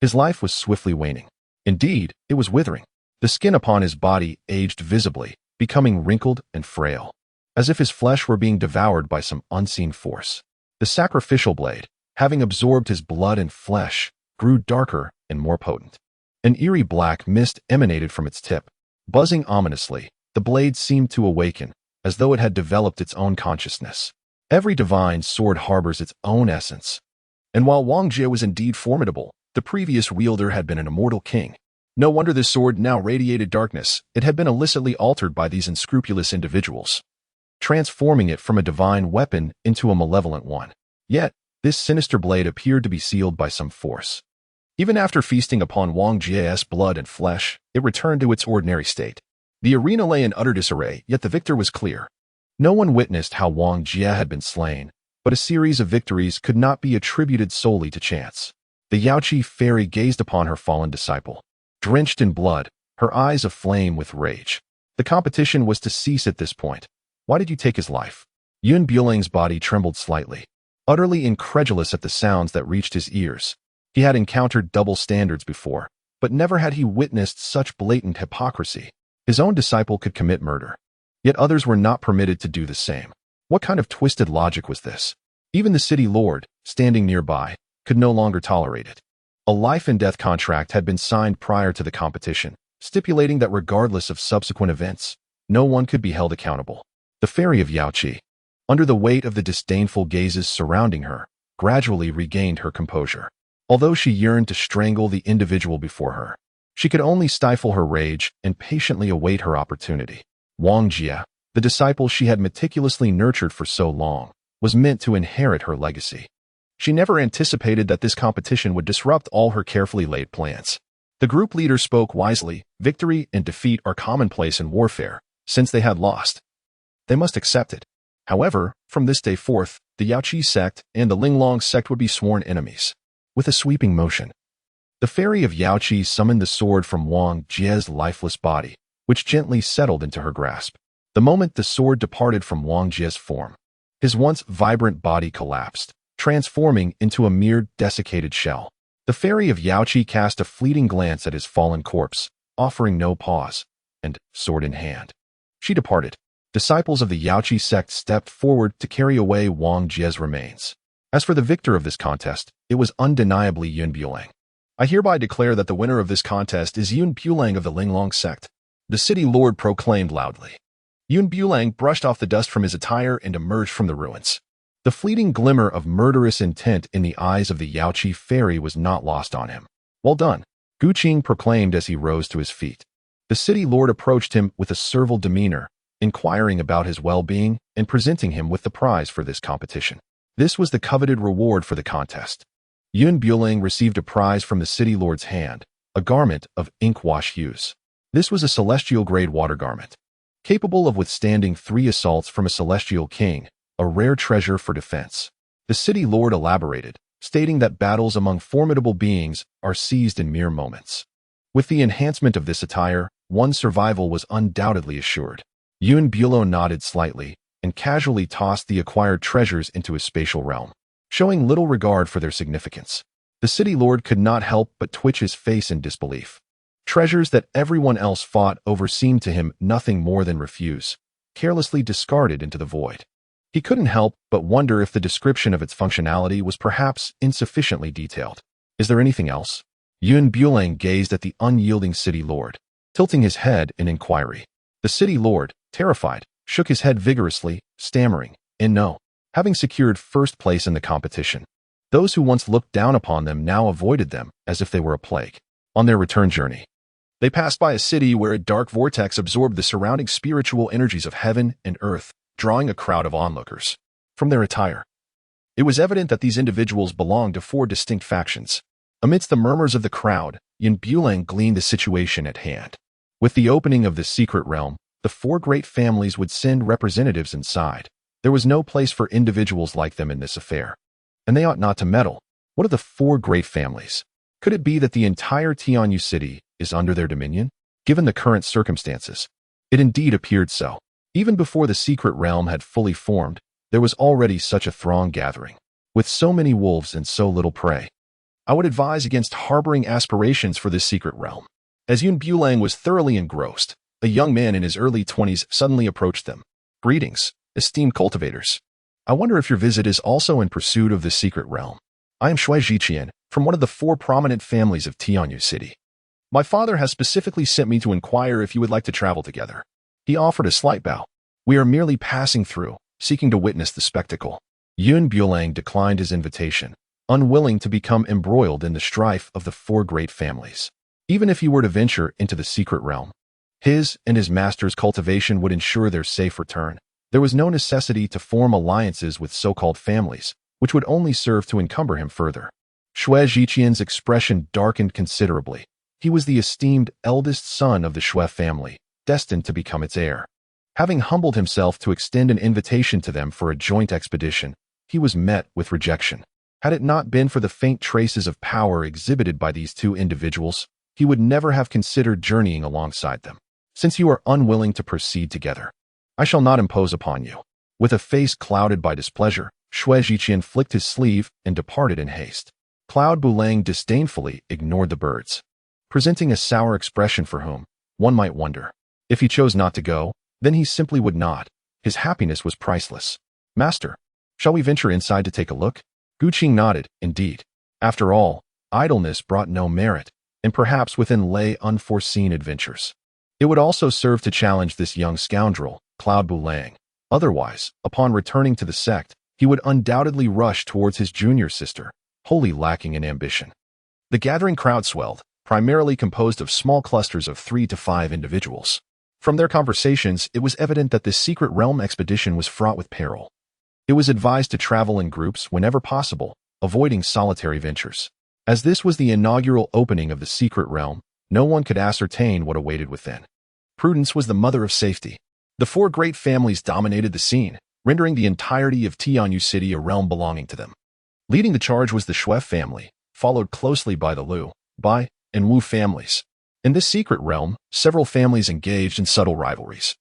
His life was swiftly waning. Indeed, it was withering. The skin upon his body aged visibly, becoming wrinkled and frail, as if his flesh were being devoured by some unseen force. The sacrificial blade, having absorbed his blood and flesh, grew darker and more potent. An eerie black mist emanated from its tip. Buzzing ominously, the blade seemed to awaken, as though it had developed its own consciousness. Every divine sword harbors its own essence. And while Wang Jie was indeed formidable, the previous wielder had been an immortal king. No wonder this sword now radiated darkness. It had been illicitly altered by these unscrupulous individuals, transforming it from a divine weapon into a malevolent one. Yet, this sinister blade appeared to be sealed by some force. Even after feasting upon Wang Jie's blood and flesh, it returned to its ordinary state. The arena lay in utter disarray, yet the victor was clear. No one witnessed how Wang Jie had been slain, but a series of victories could not be attributed solely to chance. The Yaoqi fairy gazed upon her fallen disciple. Drenched in blood, her eyes aflame with rage. The competition was to cease at this point. Why did you take his life? Yun Bulang's body trembled slightly, utterly incredulous at the sounds that reached his ears. He had encountered double standards before, but never had he witnessed such blatant hypocrisy. His own disciple could commit murder, yet others were not permitted to do the same. What kind of twisted logic was this? Even the city lord, standing nearby, could no longer tolerate it. A life-and-death contract had been signed prior to the competition, stipulating that regardless of subsequent events, no one could be held accountable. The fairy of Yaoqi, under the weight of the disdainful gazes surrounding her, gradually regained her composure. Although she yearned to strangle the individual before her, she could only stifle her rage and patiently await her opportunity. Wang Jie, the disciple she had meticulously nurtured for so long, was meant to inherit her legacy. She never anticipated that this competition would disrupt all her carefully laid plans. The group leader spoke wisely. Victory and defeat are commonplace in warfare. Since they had lost, they must accept it. However, from this day forth, the Yaoqi sect and the Linglong Sect would be sworn enemies. With a sweeping motion, the fairy of Yaoqi summoned the sword from Wang Jie's lifeless body, which gently settled into her grasp. The moment the sword departed from Wang Jie's form, his once vibrant body collapsed, transforming into a mere desiccated shell. The fairy of Yaoqi cast a fleeting glance at his fallen corpse, offering no pause, and, sword in hand, she departed. Disciples of the Yaoqi sect stepped forward to carry away Wang Jie's remains. As for the victor of this contest, it was undeniably Yun Bulang. I hereby declare that the winner of this contest is Yun Bulang of the Linglong Sect, the city lord proclaimed loudly. Yun Bulang brushed off the dust from his attire and emerged from the ruins. The fleeting glimmer of murderous intent in the eyes of the Yaoqi fairy was not lost on him. Well done, Qing proclaimed as he rose to his feet. The city lord approached him with a servile demeanor, inquiring about his well-being and presenting him with the prize for this competition. This was the coveted reward for the contest. Yun Bulang received a prize from the city lord's hand, a garment of ink-wash hues. This was a celestial-grade water garment, capable of withstanding 3 assaults from a celestial king, a rare treasure for defense. The city lord elaborated, stating that battles among formidable beings are seized in mere moments. With the enhancement of this attire, one's survival was undoubtedly assured. Yun Bulang nodded slightly and casually tossed the acquired treasures into his spatial realm, showing little regard for their significance. The city lord could not help but twitch his face in disbelief. Treasures that everyone else fought over seemed to him nothing more than refuse, carelessly discarded into the void. He couldn't help but wonder if the description of its functionality was perhaps insufficiently detailed. Is there anything else? Yun Bulang gazed at the unyielding city lord, tilting his head in inquiry. The city lord, terrified, shook his head vigorously, stammering, no. Having secured first place in the competition, those who once looked down upon them now avoided them as if they were a plague. On their return journey, they passed by a city where a dark vortex absorbed the surrounding spiritual energies of heaven and earth, drawing a crowd of onlookers. From their attire, it was evident that these individuals belonged to 4 distinct factions. Amidst the murmurs of the crowd, Yun Bulang gleaned the situation at hand. With the opening of the secret realm, the 4 great families would send representatives inside. There was no place for individuals like them in this affair, and they ought not to meddle. What are the 4 great families? Could it be that the entire Tianyu city is under their dominion? Given the current circumstances, it indeed appeared so. Even before the secret realm had fully formed, there was already such a throng gathering. With so many wolves and so little prey, I would advise against harboring aspirations for this secret realm. As Yun Bulang was thoroughly engrossed, a young man in his early 20s suddenly approached them. Greetings, esteemed cultivators. I wonder if your visit is also in pursuit of the secret realm. I am Shui Jiqian, from one of the 4 prominent families of Tianyu City. My father has specifically sent me to inquire if you would like to travel together. He offered a slight bow. We are merely passing through, seeking to witness the spectacle. Bulang declined his invitation, unwilling to become embroiled in the strife of the four great families. Even if he were to venture into the secret realm, his and his master's cultivation would ensure their safe return. There was no necessity to form alliances with so-called families, which would only serve to encumber him further. Xue Zhiqian's expression darkened considerably. He was the esteemed eldest son of the Xue family, destined to become its heir. Having humbled himself to extend an invitation to them for a joint expedition, he was met with rejection. Had it not been for the faint traces of power exhibited by these two individuals, he would never have considered journeying alongside them. Since you are unwilling to proceed together, I shall not impose upon you. With a face clouded by displeasure, Xue Zhiqian flicked his sleeve and departed in haste. Cloud Bulang disdainfully ignored the birds, presenting a sour expression for whom, one might wonder. If he chose not to go, then he simply would not. His happiness was priceless. Master, shall we venture inside to take a look? Qing nodded, indeed. After all, idleness brought no merit, and perhaps within lay unforeseen adventures. It would also serve to challenge this young scoundrel, Cloud Bulang. Otherwise, upon returning to the sect, he would undoubtedly rush towards his junior sister, wholly lacking in ambition. The gathering crowd swelled, primarily composed of small clusters of 3 to 5 individuals. From their conversations, it was evident that this secret realm expedition was fraught with peril. It was advised to travel in groups whenever possible, avoiding solitary ventures. As this was the inaugural opening of the secret realm, no one could ascertain what awaited within. Prudence was the mother of safety. The four great families dominated the scene, rendering the entirety of Tianyu City a realm belonging to them. Leading the charge was the Xue family, followed closely by the Liu, Bai, and Wu families. In this secret realm, several families engaged in subtle rivalries,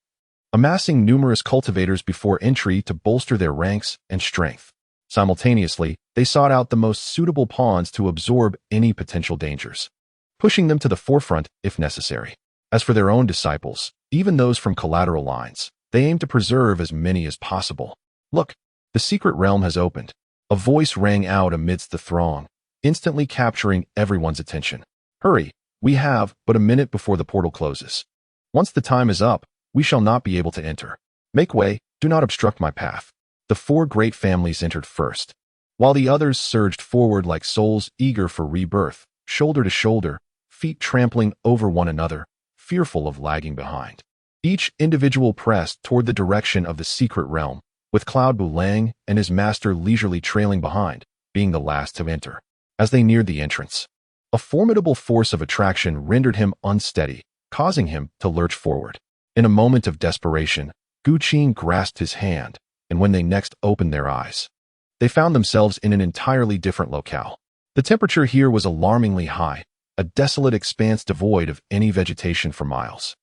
amassing numerous cultivators before entry to bolster their ranks and strength. Simultaneously, they sought out the most suitable pawns to absorb any potential dangers, pushing them to the forefront if necessary. As for their own disciples, even those from collateral lines, they aimed to preserve as many as possible. Look, the secret realm has opened. A voice rang out amidst the throng, instantly capturing everyone's attention. Hurry, we have but a minute before the portal closes. Once the time is up, we shall not be able to enter. Make way, do not obstruct my path. The four great families entered first, while the others surged forward like souls eager for rebirth, shoulder to shoulder, feet trampling over one another, fearful of lagging behind. Each individual pressed toward the direction of the secret realm, with Cloud Bulang and his master leisurely trailing behind, being the last to enter. As they neared the entrance, a formidable force of attraction rendered him unsteady, causing him to lurch forward. In a moment of desperation, Qing grasped his hand, and when they next opened their eyes, they found themselves in an entirely different locale. The temperature here was alarmingly high, a desolate expanse devoid of any vegetation for miles.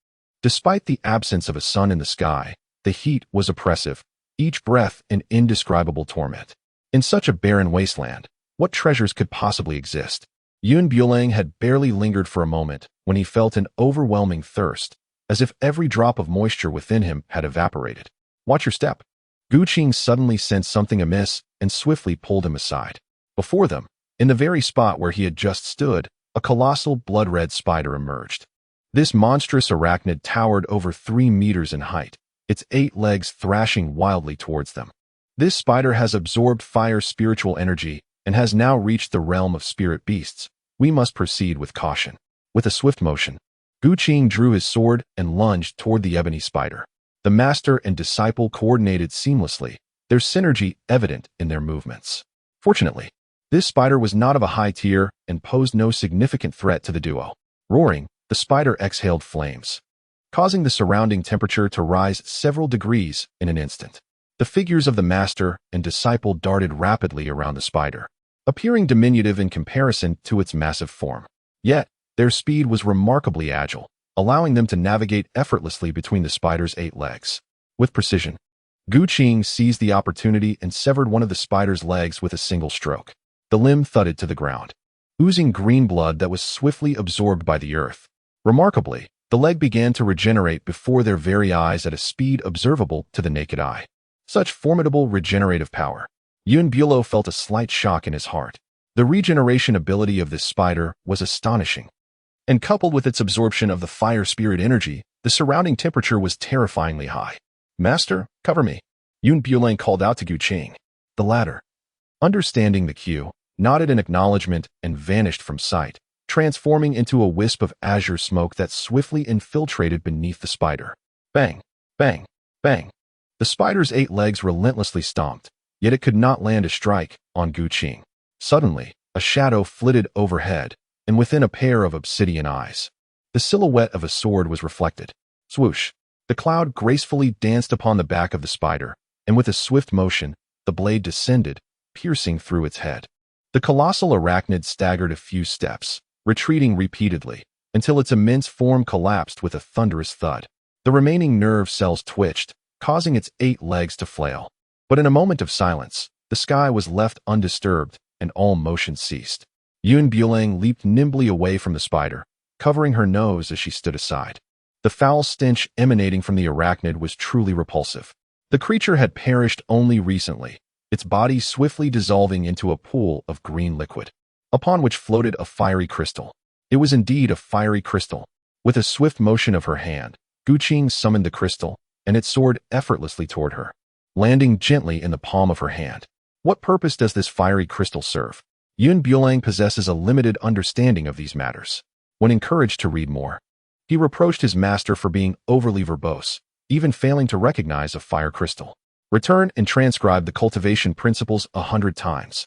Despite the absence of a sun in the sky, the heat was oppressive, each breath an indescribable torment. In such a barren wasteland, what treasures could possibly exist? Bulang had barely lingered for a moment when he felt an overwhelming thirst, as if every drop of moisture within him had evaporated. Watch your step. Qing suddenly sensed something amiss and swiftly pulled him aside. Before them, in the very spot where he had just stood, a colossal blood-red spider emerged. This monstrous arachnid towered over 3 meters in height, its 8 legs thrashing wildly towards them. This spider has absorbed fire spiritual energy and has now reached the realm of spirit beasts. We must proceed with caution. With a swift motion, Qing drew his sword and lunged toward the ebony spider. The master and disciple coordinated seamlessly, their synergy evident in their movements. Fortunately, this spider was not of a high tier and posed no significant threat to the duo. Roaring, the spider exhaled flames, causing the surrounding temperature to rise several degrees in an instant. The figures of the master and disciple darted rapidly around the spider, appearing diminutive in comparison to its massive form. Yet, their speed was remarkably agile, allowing them to navigate effortlessly between the spider's 8 legs. With precision, Qing seized the opportunity and severed one of the spider's legs with a single stroke. The limb thudded to the ground, oozing green blood that was swiftly absorbed by the earth. Remarkably, the leg began to regenerate before their very eyes at a speed observable to the naked eye. Such formidable regenerative power. Bulang felt a slight shock in his heart. The regeneration ability of this spider was astonishing, and coupled with its absorption of the fire spirit energy, the surrounding temperature was terrifyingly high. Master, cover me. Yun Bulang called out to Gu Qing. The latter, understanding the cue, nodded in acknowledgement and vanished from sight, transforming into a wisp of azure smoke that swiftly infiltrated beneath the spider. Bang, bang, bang. The spider's 8 legs relentlessly stomped, yet it could not land a strike on Gu Qing. Suddenly, a shadow flitted overhead, and within a pair of obsidian eyes, the silhouette of a sword was reflected. Swoosh! The cloud gracefully danced upon the back of the spider, and with a swift motion, the blade descended, piercing through its head. The colossal arachnid staggered a few steps, retreating repeatedly, until its immense form collapsed with a thunderous thud. The remaining nerve cells twitched, causing its 8 legs to flail. But in a moment of silence, the sky was left undisturbed, and all motion ceased. Yun Bulang leaped nimbly away from the spider, covering her nose as she stood aside. The foul stench emanating from the arachnid was truly repulsive. The creature had perished only recently, its body swiftly dissolving into a pool of green liquid, upon which floated a fiery crystal. It was indeed a fiery crystal. With a swift motion of her hand, Gu Qing summoned the crystal, and it soared effortlessly toward her, landing gently in the palm of her hand. What purpose does this fiery crystal serve? Yun Bulang possesses a limited understanding of these matters. When encouraged to read more, he reproached his master for being overly verbose, even failing to recognize a fire crystal. Return and transcribe the cultivation principles 100 times.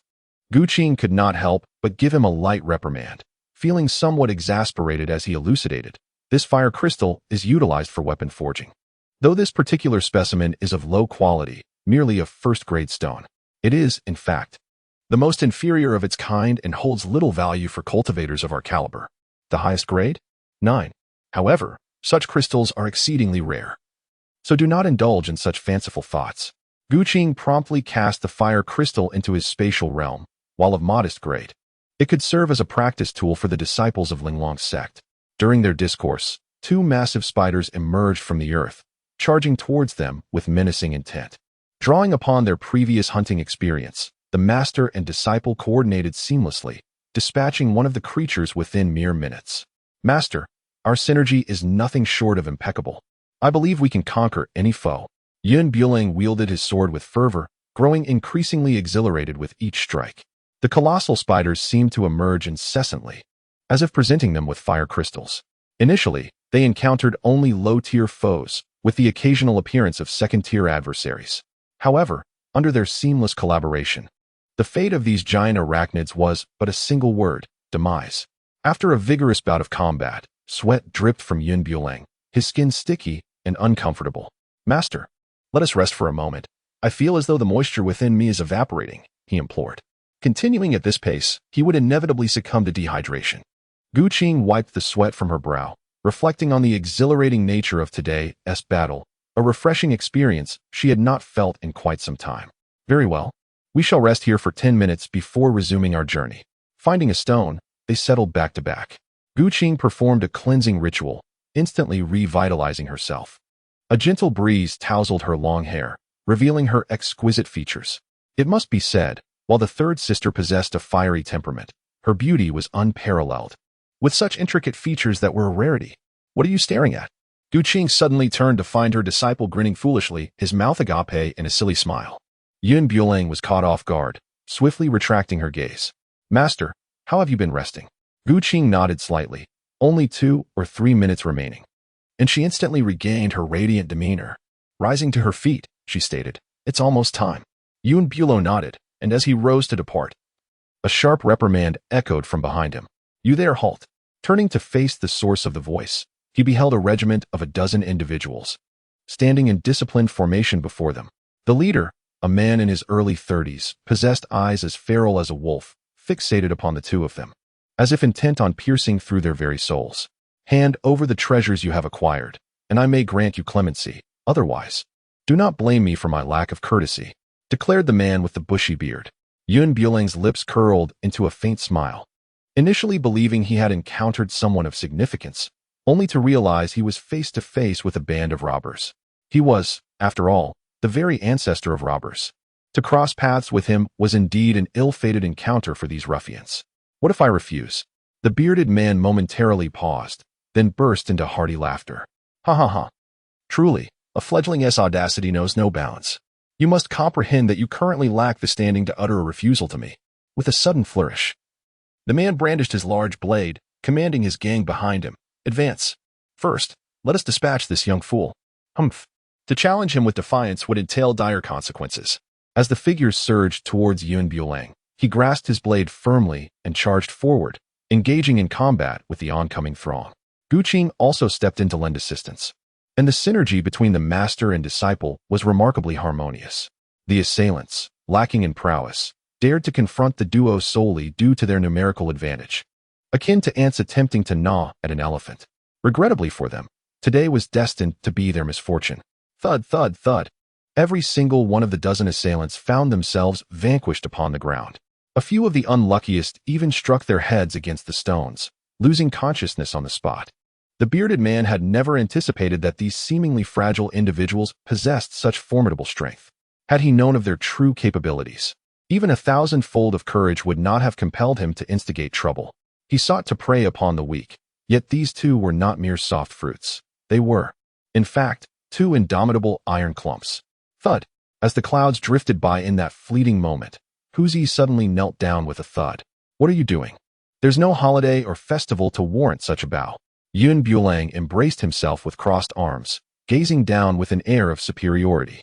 Gu Qing could not help but give him a light reprimand, feeling somewhat exasperated as he elucidated. This fire crystal is utilized for weapon forging. Though this particular specimen is of low quality, merely a first-grade stone, it is, in fact, the most inferior of its kind and holds little value for cultivators of our caliber. The highest grade? 9. However, such crystals are exceedingly rare. So do not indulge in such fanciful thoughts. Gu Qing promptly cast the fire crystal into his spatial realm. While of modest grade, it could serve as a practice tool for the disciples of Linglong Sect. During their discourse, 2 massive spiders emerged from the earth, charging towards them with menacing intent. Drawing upon their previous hunting experience, the master and disciple coordinated seamlessly, dispatching one of the creatures within mere minutes. Master, our synergy is nothing short of impeccable. I believe we can conquer any foe. Yun Bulang wielded his sword with fervor, growing increasingly exhilarated with each strike. The colossal spiders seemed to emerge incessantly, as if presenting them with fire crystals. Initially, they encountered only low-tier foes, with the occasional appearance of second-tier adversaries. However, under their seamless collaboration, the fate of these giant arachnids was but a single word: demise. After a vigorous bout of combat, sweat dripped from Yun Bulang, his skin sticky and uncomfortable. Master, let us rest for a moment. I feel as though the moisture within me is evaporating, he implored. Continuing at this pace, he would inevitably succumb to dehydration. Gu Qing wiped the sweat from her brow, reflecting on the exhilarating nature of today's battle, a refreshing experience she had not felt in quite some time. Very well. We shall rest here for 10 minutes before resuming our journey. Finding a stone, they settled back to back. Gu Qing performed a cleansing ritual, instantly revitalizing herself. A gentle breeze tousled her long hair, revealing her exquisite features. It must be said, while the third sister possessed a fiery temperament, her beauty was unparalleled, with such intricate features that were a rarity. What are you staring at? Gu Qing suddenly turned to find her disciple grinning foolishly, his mouth agape in a silly smile. Yun Bulang was caught off guard, swiftly retracting her gaze. Master, how have you been resting? Gu Qing nodded slightly. Only 2 or 3 minutes remaining. And she instantly regained her radiant demeanor. Rising to her feet, she stated, It's almost time. Yun Bulang nodded, and as he rose to depart, a sharp reprimand echoed from behind him. You there, halt. Turning to face the source of the voice, he beheld a regiment of 12 individuals, standing in disciplined formation before them. The leader, a man in his early 30s, possessed eyes as feral as a wolf, fixated upon the 2 of them, as if intent on piercing through their very souls. Hand over the treasures you have acquired, and I may grant you clemency. Otherwise, do not blame me for my lack of courtesy, declared the man with the bushy beard. Yun Bulang's lips curled into a faint smile, initially believing he had encountered someone of significance, only to realize he was face to face with a band of robbers. He was, after all, the very ancestor of robbers. To cross paths with him was indeed an ill-fated encounter for these ruffians. What if I refuse? The bearded man momentarily paused, then burst into hearty laughter. Ha ha ha. Truly, a fledgling's audacity knows no bounds. You must comprehend that you currently lack the standing to utter a refusal to me. With a sudden flourish, the man brandished his large blade, commanding his gang behind him. Advance. First, let us dispatch this young fool. Humph. To challenge him with defiance would entail dire consequences. As the figures surged towards Bulang, he grasped his blade firmly and charged forward, engaging in combat with the oncoming throng. Qing also stepped in to lend assistance, and the synergy between the master and disciple was remarkably harmonious. The assailants, lacking in prowess, dared to confront the duo solely due to their numerical advantage, akin to ants attempting to gnaw at an elephant. Regrettably for them, today was destined to be their misfortune. Thud, thud, thud. Every single one of the dozen assailants found themselves vanquished upon the ground. A few of the unluckiest even struck their heads against the stones, losing consciousness on the spot. The bearded man had never anticipated that these seemingly fragile individuals possessed such formidable strength. Had he known of their true capabilities, even 1,000-fold of courage would not have compelled him to instigate trouble. He sought to prey upon the weak, yet these two were not mere soft fruits. They were, in fact, two indomitable iron clumps. Thud. As the clouds drifted by in that fleeting moment, Huzi suddenly knelt down with a thud. What are you doing? There's no holiday or festival to warrant such a bow. Bulang embraced himself with crossed arms, gazing down with an air of superiority.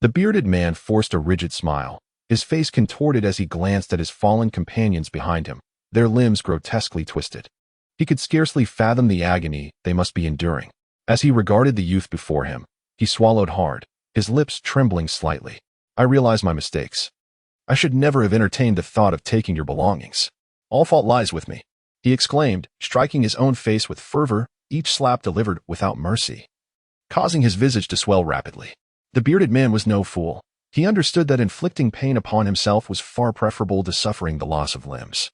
The bearded man forced a rigid smile, his face contorted as he glanced at his fallen companions behind him, their limbs grotesquely twisted. He could scarcely fathom the agony they must be enduring. As he regarded the youth before him, he swallowed hard, his lips trembling slightly. I realize my mistakes. I should never have entertained the thought of taking your belongings. All fault lies with me, he exclaimed, striking his own face with fervor, each slap delivered without mercy, causing his visage to swell rapidly. The bearded man was no fool. He understood that inflicting pain upon himself was far preferable to suffering the loss of limbs.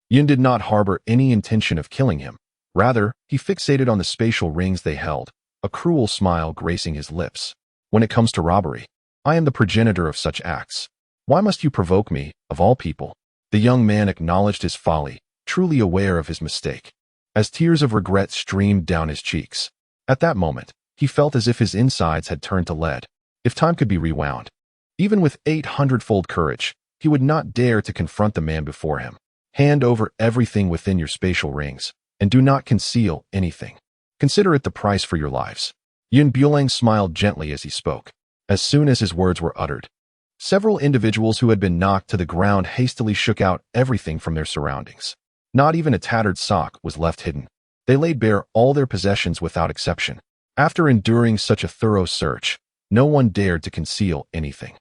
Yun did not harbor any intention of killing him. Rather, he fixated on the spatial rings they held, a cruel smile gracing his lips. When it comes to robbery, I am the progenitor of such acts. Why must you provoke me, of all people? The young man acknowledged his folly, truly aware of his mistake, as tears of regret streamed down his cheeks. At that moment, he felt as if his insides had turned to lead. If time could be rewound, even with 800-fold courage, he would not dare to confront the man before him. Hand over everything within your spatial rings, and do not conceal anything. Consider it the price for your lives. Bulang smiled gently as he spoke. As soon as his words were uttered, several individuals who had been knocked to the ground hastily shook out everything from their surroundings. Not even a tattered sock was left hidden. They laid bare all their possessions without exception. After enduring such a thorough search, no one dared to conceal anything.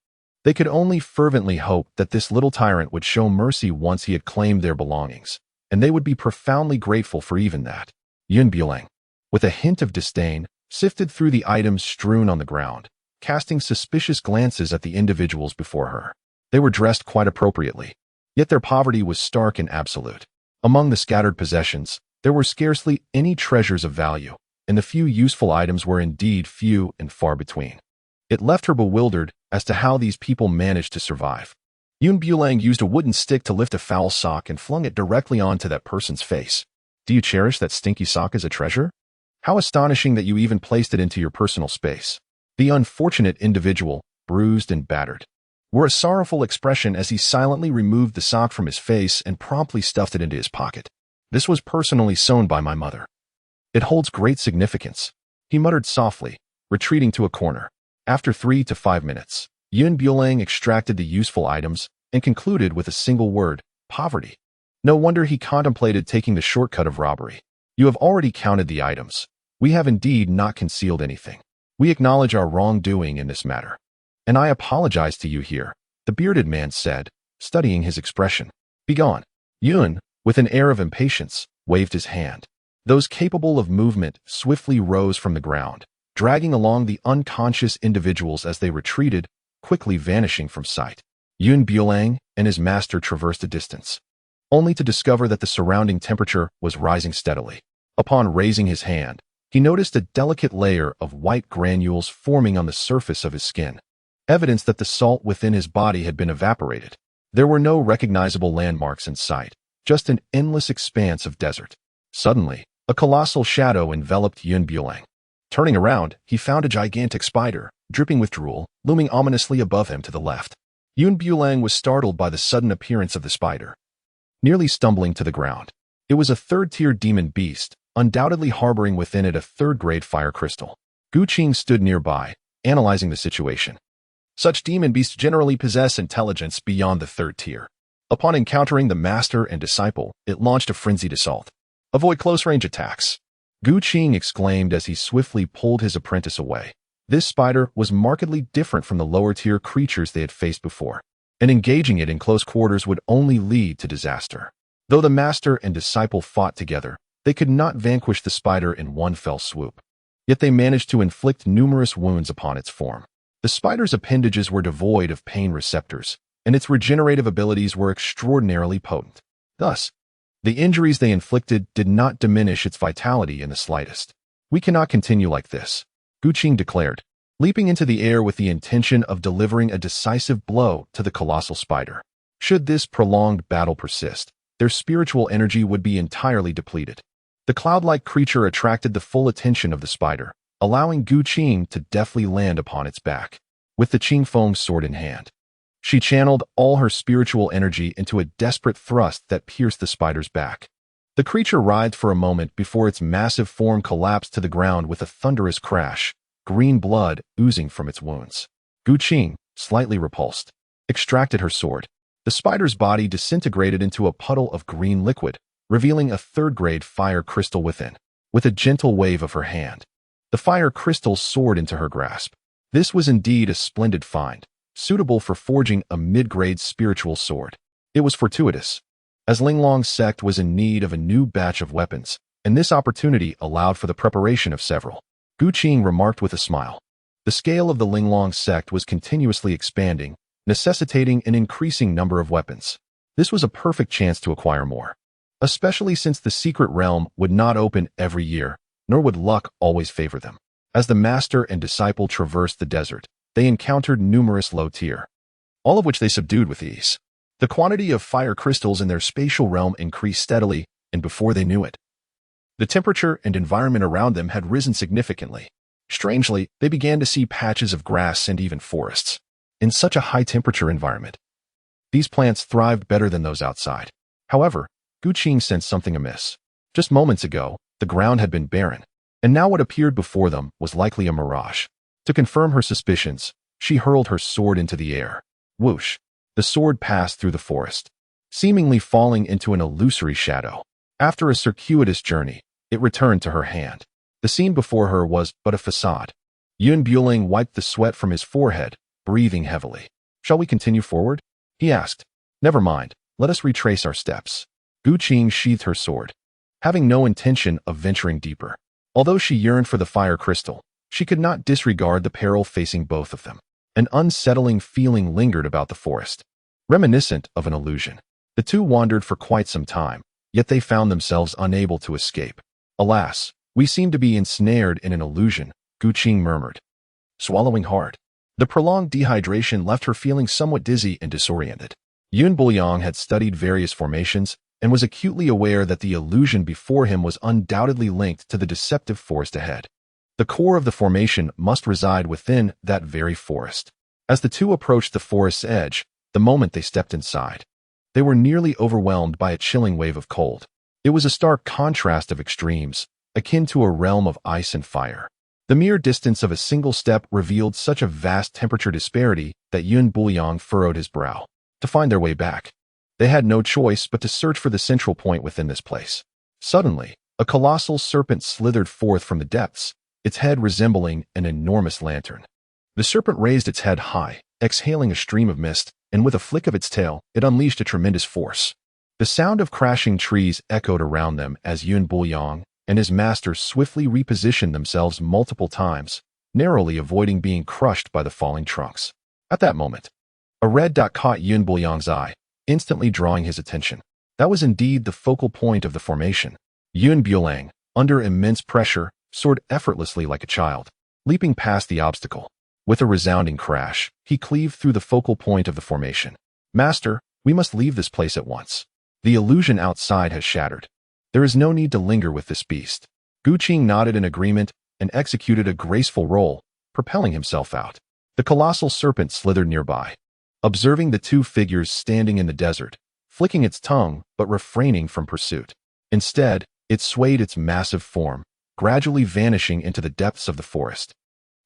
They could only fervently hope that this little tyrant would show mercy once he had claimed their belongings, and they would be profoundly grateful for even that. Bulang, with a hint of disdain, sifted through the items strewn on the ground, casting suspicious glances at the individuals before her. They were dressed quite appropriately, yet their poverty was stark and absolute. Among the scattered possessions, there were scarcely any treasures of value, and the few useful items were indeed few and far between. It left her bewildered as to how these people managed to survive. Bulang used a wooden stick to lift a foul sock and flung it directly onto that person's face. Do you cherish that stinky sock as a treasure? How astonishing that you even placed it into your personal space. The unfortunate individual, bruised and battered, wore a sorrowful expression as he silently removed the sock from his face and promptly stuffed it into his pocket. This was personally sewn by my mother. It holds great significance, he muttered softly, retreating to a corner. After 3 to 5 minutes, Bulang extracted the useful items and concluded with a single word: poverty. No wonder he contemplated taking the shortcut of robbery. You have already counted the items. We have indeed not concealed anything. We acknowledge our wrongdoing in this matter. And I apologize to you here, the bearded man said, studying his expression. Begone. Yun, with an air of impatience, waved his hand. Those capable of movement swiftly rose from the ground, dragging along the unconscious individuals as they retreated, quickly vanishing from sight. Bulang and his master traversed a distance, only to discover that the surrounding temperature was rising steadily. Upon raising his hand, he noticed a delicate layer of white granules forming on the surface of his skin, evidence that the salt within his body had been evaporated. There were no recognizable landmarks in sight, just an endless expanse of desert. Suddenly, a colossal shadow enveloped Bulang. Turning around, he found a gigantic spider, dripping with drool, looming ominously above him to the left. Bulang was startled by the sudden appearance of the spider, nearly stumbling to the ground. It was a third-tier demon beast, undoubtedly harboring within it a third-grade fire crystal. Qing stood nearby, analyzing the situation. Such demon beasts generally possess intelligence beyond the third tier. Upon encountering the master and disciple, it launched a frenzied assault. Avoid close-range attacks, Qing exclaimed as he swiftly pulled his apprentice away. This spider was markedly different from the lower-tier creatures they had faced before, and engaging it in close quarters would only lead to disaster. Though the master and disciple fought together, they could not vanquish the spider in one fell swoop. Yet they managed to inflict numerous wounds upon its form. The spider's appendages were devoid of pain receptors, and its regenerative abilities were extraordinarily potent. Thus, the injuries they inflicted did not diminish its vitality in the slightest. We cannot continue like this, Qing declared, leaping into the air with the intention of delivering a decisive blow to the colossal spider. Should this prolonged battle persist, their spiritual energy would be entirely depleted. The cloud-like creature attracted the full attention of the spider, allowing Qing to deftly land upon its back. With the Qing Feng sword in hand, she channeled all her spiritual energy into a desperate thrust that pierced the spider's back. The creature writhed for a moment before its massive form collapsed to the ground with a thunderous crash, green blood oozing from its wounds. Qing, slightly repulsed, extracted her sword. The spider's body disintegrated into a puddle of green liquid, revealing a third-grade fire crystal within. With a gentle wave of her hand, the fire crystal soared into her grasp. This was indeed a splendid find, suitable for forging a mid-grade spiritual sword. It was fortuitous, as Linglong Sect was in need of a new batch of weapons, and this opportunity allowed for the preparation of several. Qing remarked with a smile. The scale of the Linglong Sect was continuously expanding, necessitating an increasing number of weapons. This was a perfect chance to acquire more, especially since the secret realm would not open every year, nor would luck always favor them. As the master and disciple traversed the desert, they encountered numerous low-tier, all of which they subdued with ease. The quantity of fire crystals in their spatial realm increased steadily, and before they knew it, the temperature and environment around them had risen significantly. Strangely, they began to see patches of grass and even forests. In such a high-temperature environment, these plants thrived better than those outside. However, Qing sensed something amiss. Just moments ago, the ground had been barren, and now what appeared before them was likely a mirage. To confirm her suspicions, she hurled her sword into the air. Whoosh! The sword passed through the forest, seemingly falling into an illusory shadow. After a circuitous journey, it returned to her hand. The scene before her was but a facade. Bulang wiped the sweat from his forehead, breathing heavily. "Shall we continue forward?" he asked. "Never mind, let us retrace our steps." Qing sheathed her sword, having no intention of venturing deeper. Although she yearned for the fire crystal, she could not disregard the peril facing both of them. An unsettling feeling lingered about the forest, reminiscent of an illusion. The two wandered for quite some time, yet they found themselves unable to escape. "Alas, we seem to be ensnared in an illusion," Qing murmured, swallowing hard. The prolonged dehydration left her feeling somewhat dizzy and disoriented. Bulang had studied various formations and was acutely aware that the illusion before him was undoubtedly linked to the deceptive forest ahead. The core of the formation must reside within that very forest. As the two approached the forest's edge, the moment they stepped inside, they were nearly overwhelmed by a chilling wave of cold. It was a stark contrast of extremes, akin to a realm of ice and fire. The mere distance of a single step revealed such a vast temperature disparity that Bulang furrowed his brow. To find their way back, they had no choice but to search for the central point within this place. Suddenly, a colossal serpent slithered forth from the depths, its head resembling an enormous lantern. The serpent raised its head high, exhaling a stream of mist, and with a flick of its tail, it unleashed a tremendous force. The sound of crashing trees echoed around them as Bulang and his master swiftly repositioned themselves multiple times, narrowly avoiding being crushed by the falling trunks. At that moment, a red dot caught Bulang's eye, instantly drawing his attention. That was indeed the focal point of the formation. Bulang, under immense pressure, soared effortlessly like a child, leaping past the obstacle. With a resounding crash, he cleaved through the focal point of the formation. "Master, we must leave this place at once. The illusion outside has shattered. There is no need to linger with this beast." Qing nodded in agreement and executed a graceful roll, propelling himself out. The colossal serpent slithered nearby, observing the two figures standing in the desert, flicking its tongue but refraining from pursuit. Instead, it swayed its massive form, gradually vanishing into the depths of the forest.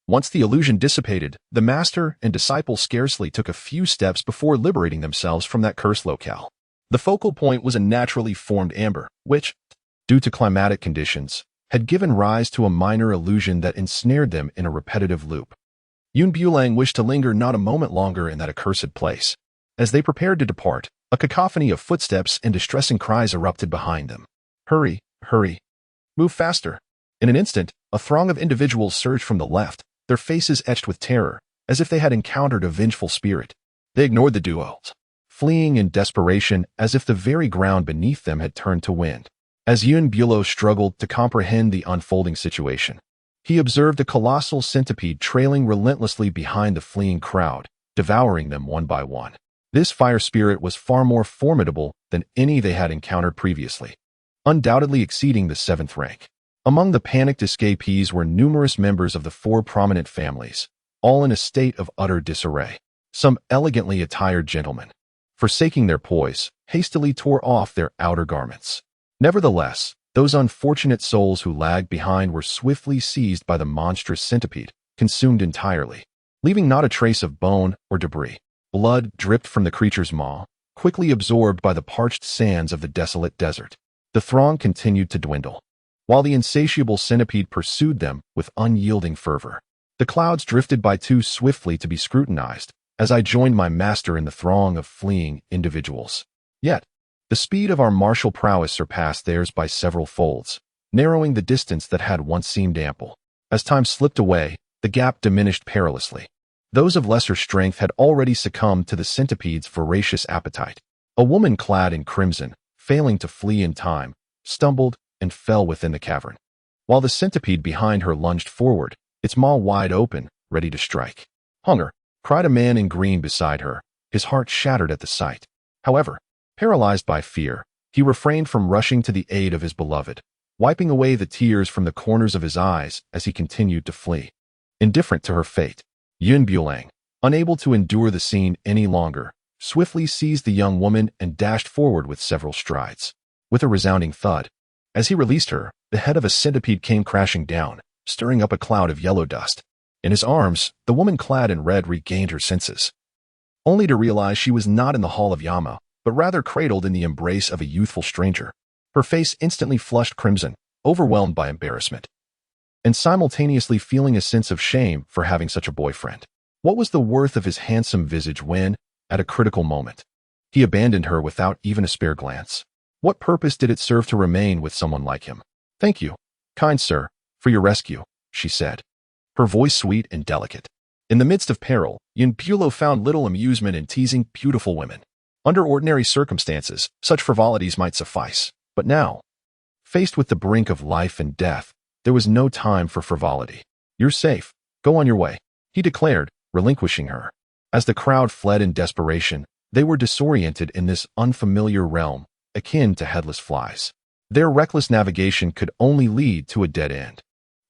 Once the illusion dissipated, the master and disciple scarcely took a few steps before liberating themselves from that cursed locale. The focal point was a naturally formed amber, which, due to climatic conditions, had given rise to a minor illusion that ensnared them in a repetitive loop. Bulang wished to linger not a moment longer in that accursed place. As they prepared to depart, a cacophony of footsteps and distressing cries erupted behind them. "Hurry, hurry. Move faster." In an instant, a throng of individuals surged from the left, their faces etched with terror, as if they had encountered a vengeful spirit. They ignored the duos, fleeing in desperation as if the very ground beneath them had turned to wind. As Bulang struggled to comprehend the unfolding situation, he observed a colossal centipede trailing relentlessly behind the fleeing crowd, devouring them one by one. This fire spirit was far more formidable than any they had encountered previously, undoubtedly exceeding the 7th rank. Among the panicked escapees were numerous members of the 4 prominent families, all in a state of utter disarray. Some elegantly attired gentlemen, forsaking their poise, hastily tore off their outer garments. Nevertheless, those unfortunate souls who lagged behind were swiftly seized by the monstrous centipede, consumed entirely, leaving not a trace of bone or debris. Blood dripped from the creature's maw, quickly absorbed by the parched sands of the desolate desert. The throng continued to dwindle, while the insatiable centipede pursued them with unyielding fervor. The clouds drifted by too swiftly to be scrutinized, as I joined my master in the throng of fleeing individuals. Yet, the speed of our martial prowess surpassed theirs by several folds, narrowing the distance that had once seemed ample. As time slipped away, the gap diminished perilously. Those of lesser strength had already succumbed to the centipede's voracious appetite. A woman clad in crimson, failing to flee in time, stumbled and fell within the cavern, while the centipede behind her lunged forward, its maw wide open, ready to strike. "Hunger!" cried a man in green beside her, his heart shattered at the sight. However, paralyzed by fear, he refrained from rushing to the aid of his beloved, wiping away the tears from the corners of his eyes as he continued to flee. Indifferent to her fate, Bulang, unable to endure the scene any longer, swiftly seized the young woman and dashed forward with several strides. With a resounding thud, as he released her, the head of a centipede came crashing down, stirring up a cloud of yellow dust. In his arms, the woman clad in red regained her senses, only to realize she was not in the hall of Yama, but rather cradled in the embrace of a youthful stranger. Her face instantly flushed crimson, overwhelmed by embarrassment, and simultaneously feeling a sense of shame for having such a boyfriend. What was the worth of his handsome visage when, at a critical moment, he abandoned her without even a spare glance? What purpose did it serve to remain with someone like him? "Thank you, kind sir, for your rescue," she said, her voice sweet and delicate. In the midst of peril, Bulang found little amusement in teasing beautiful women. Under ordinary circumstances, such frivolities might suffice. But now, faced with the brink of life and death, there was no time for frivolity. "You're safe. Go on your way," he declared, relinquishing her. As the crowd fled in desperation, they were disoriented in this unfamiliar realm, akin to headless flies. Their reckless navigation could only lead to a dead end.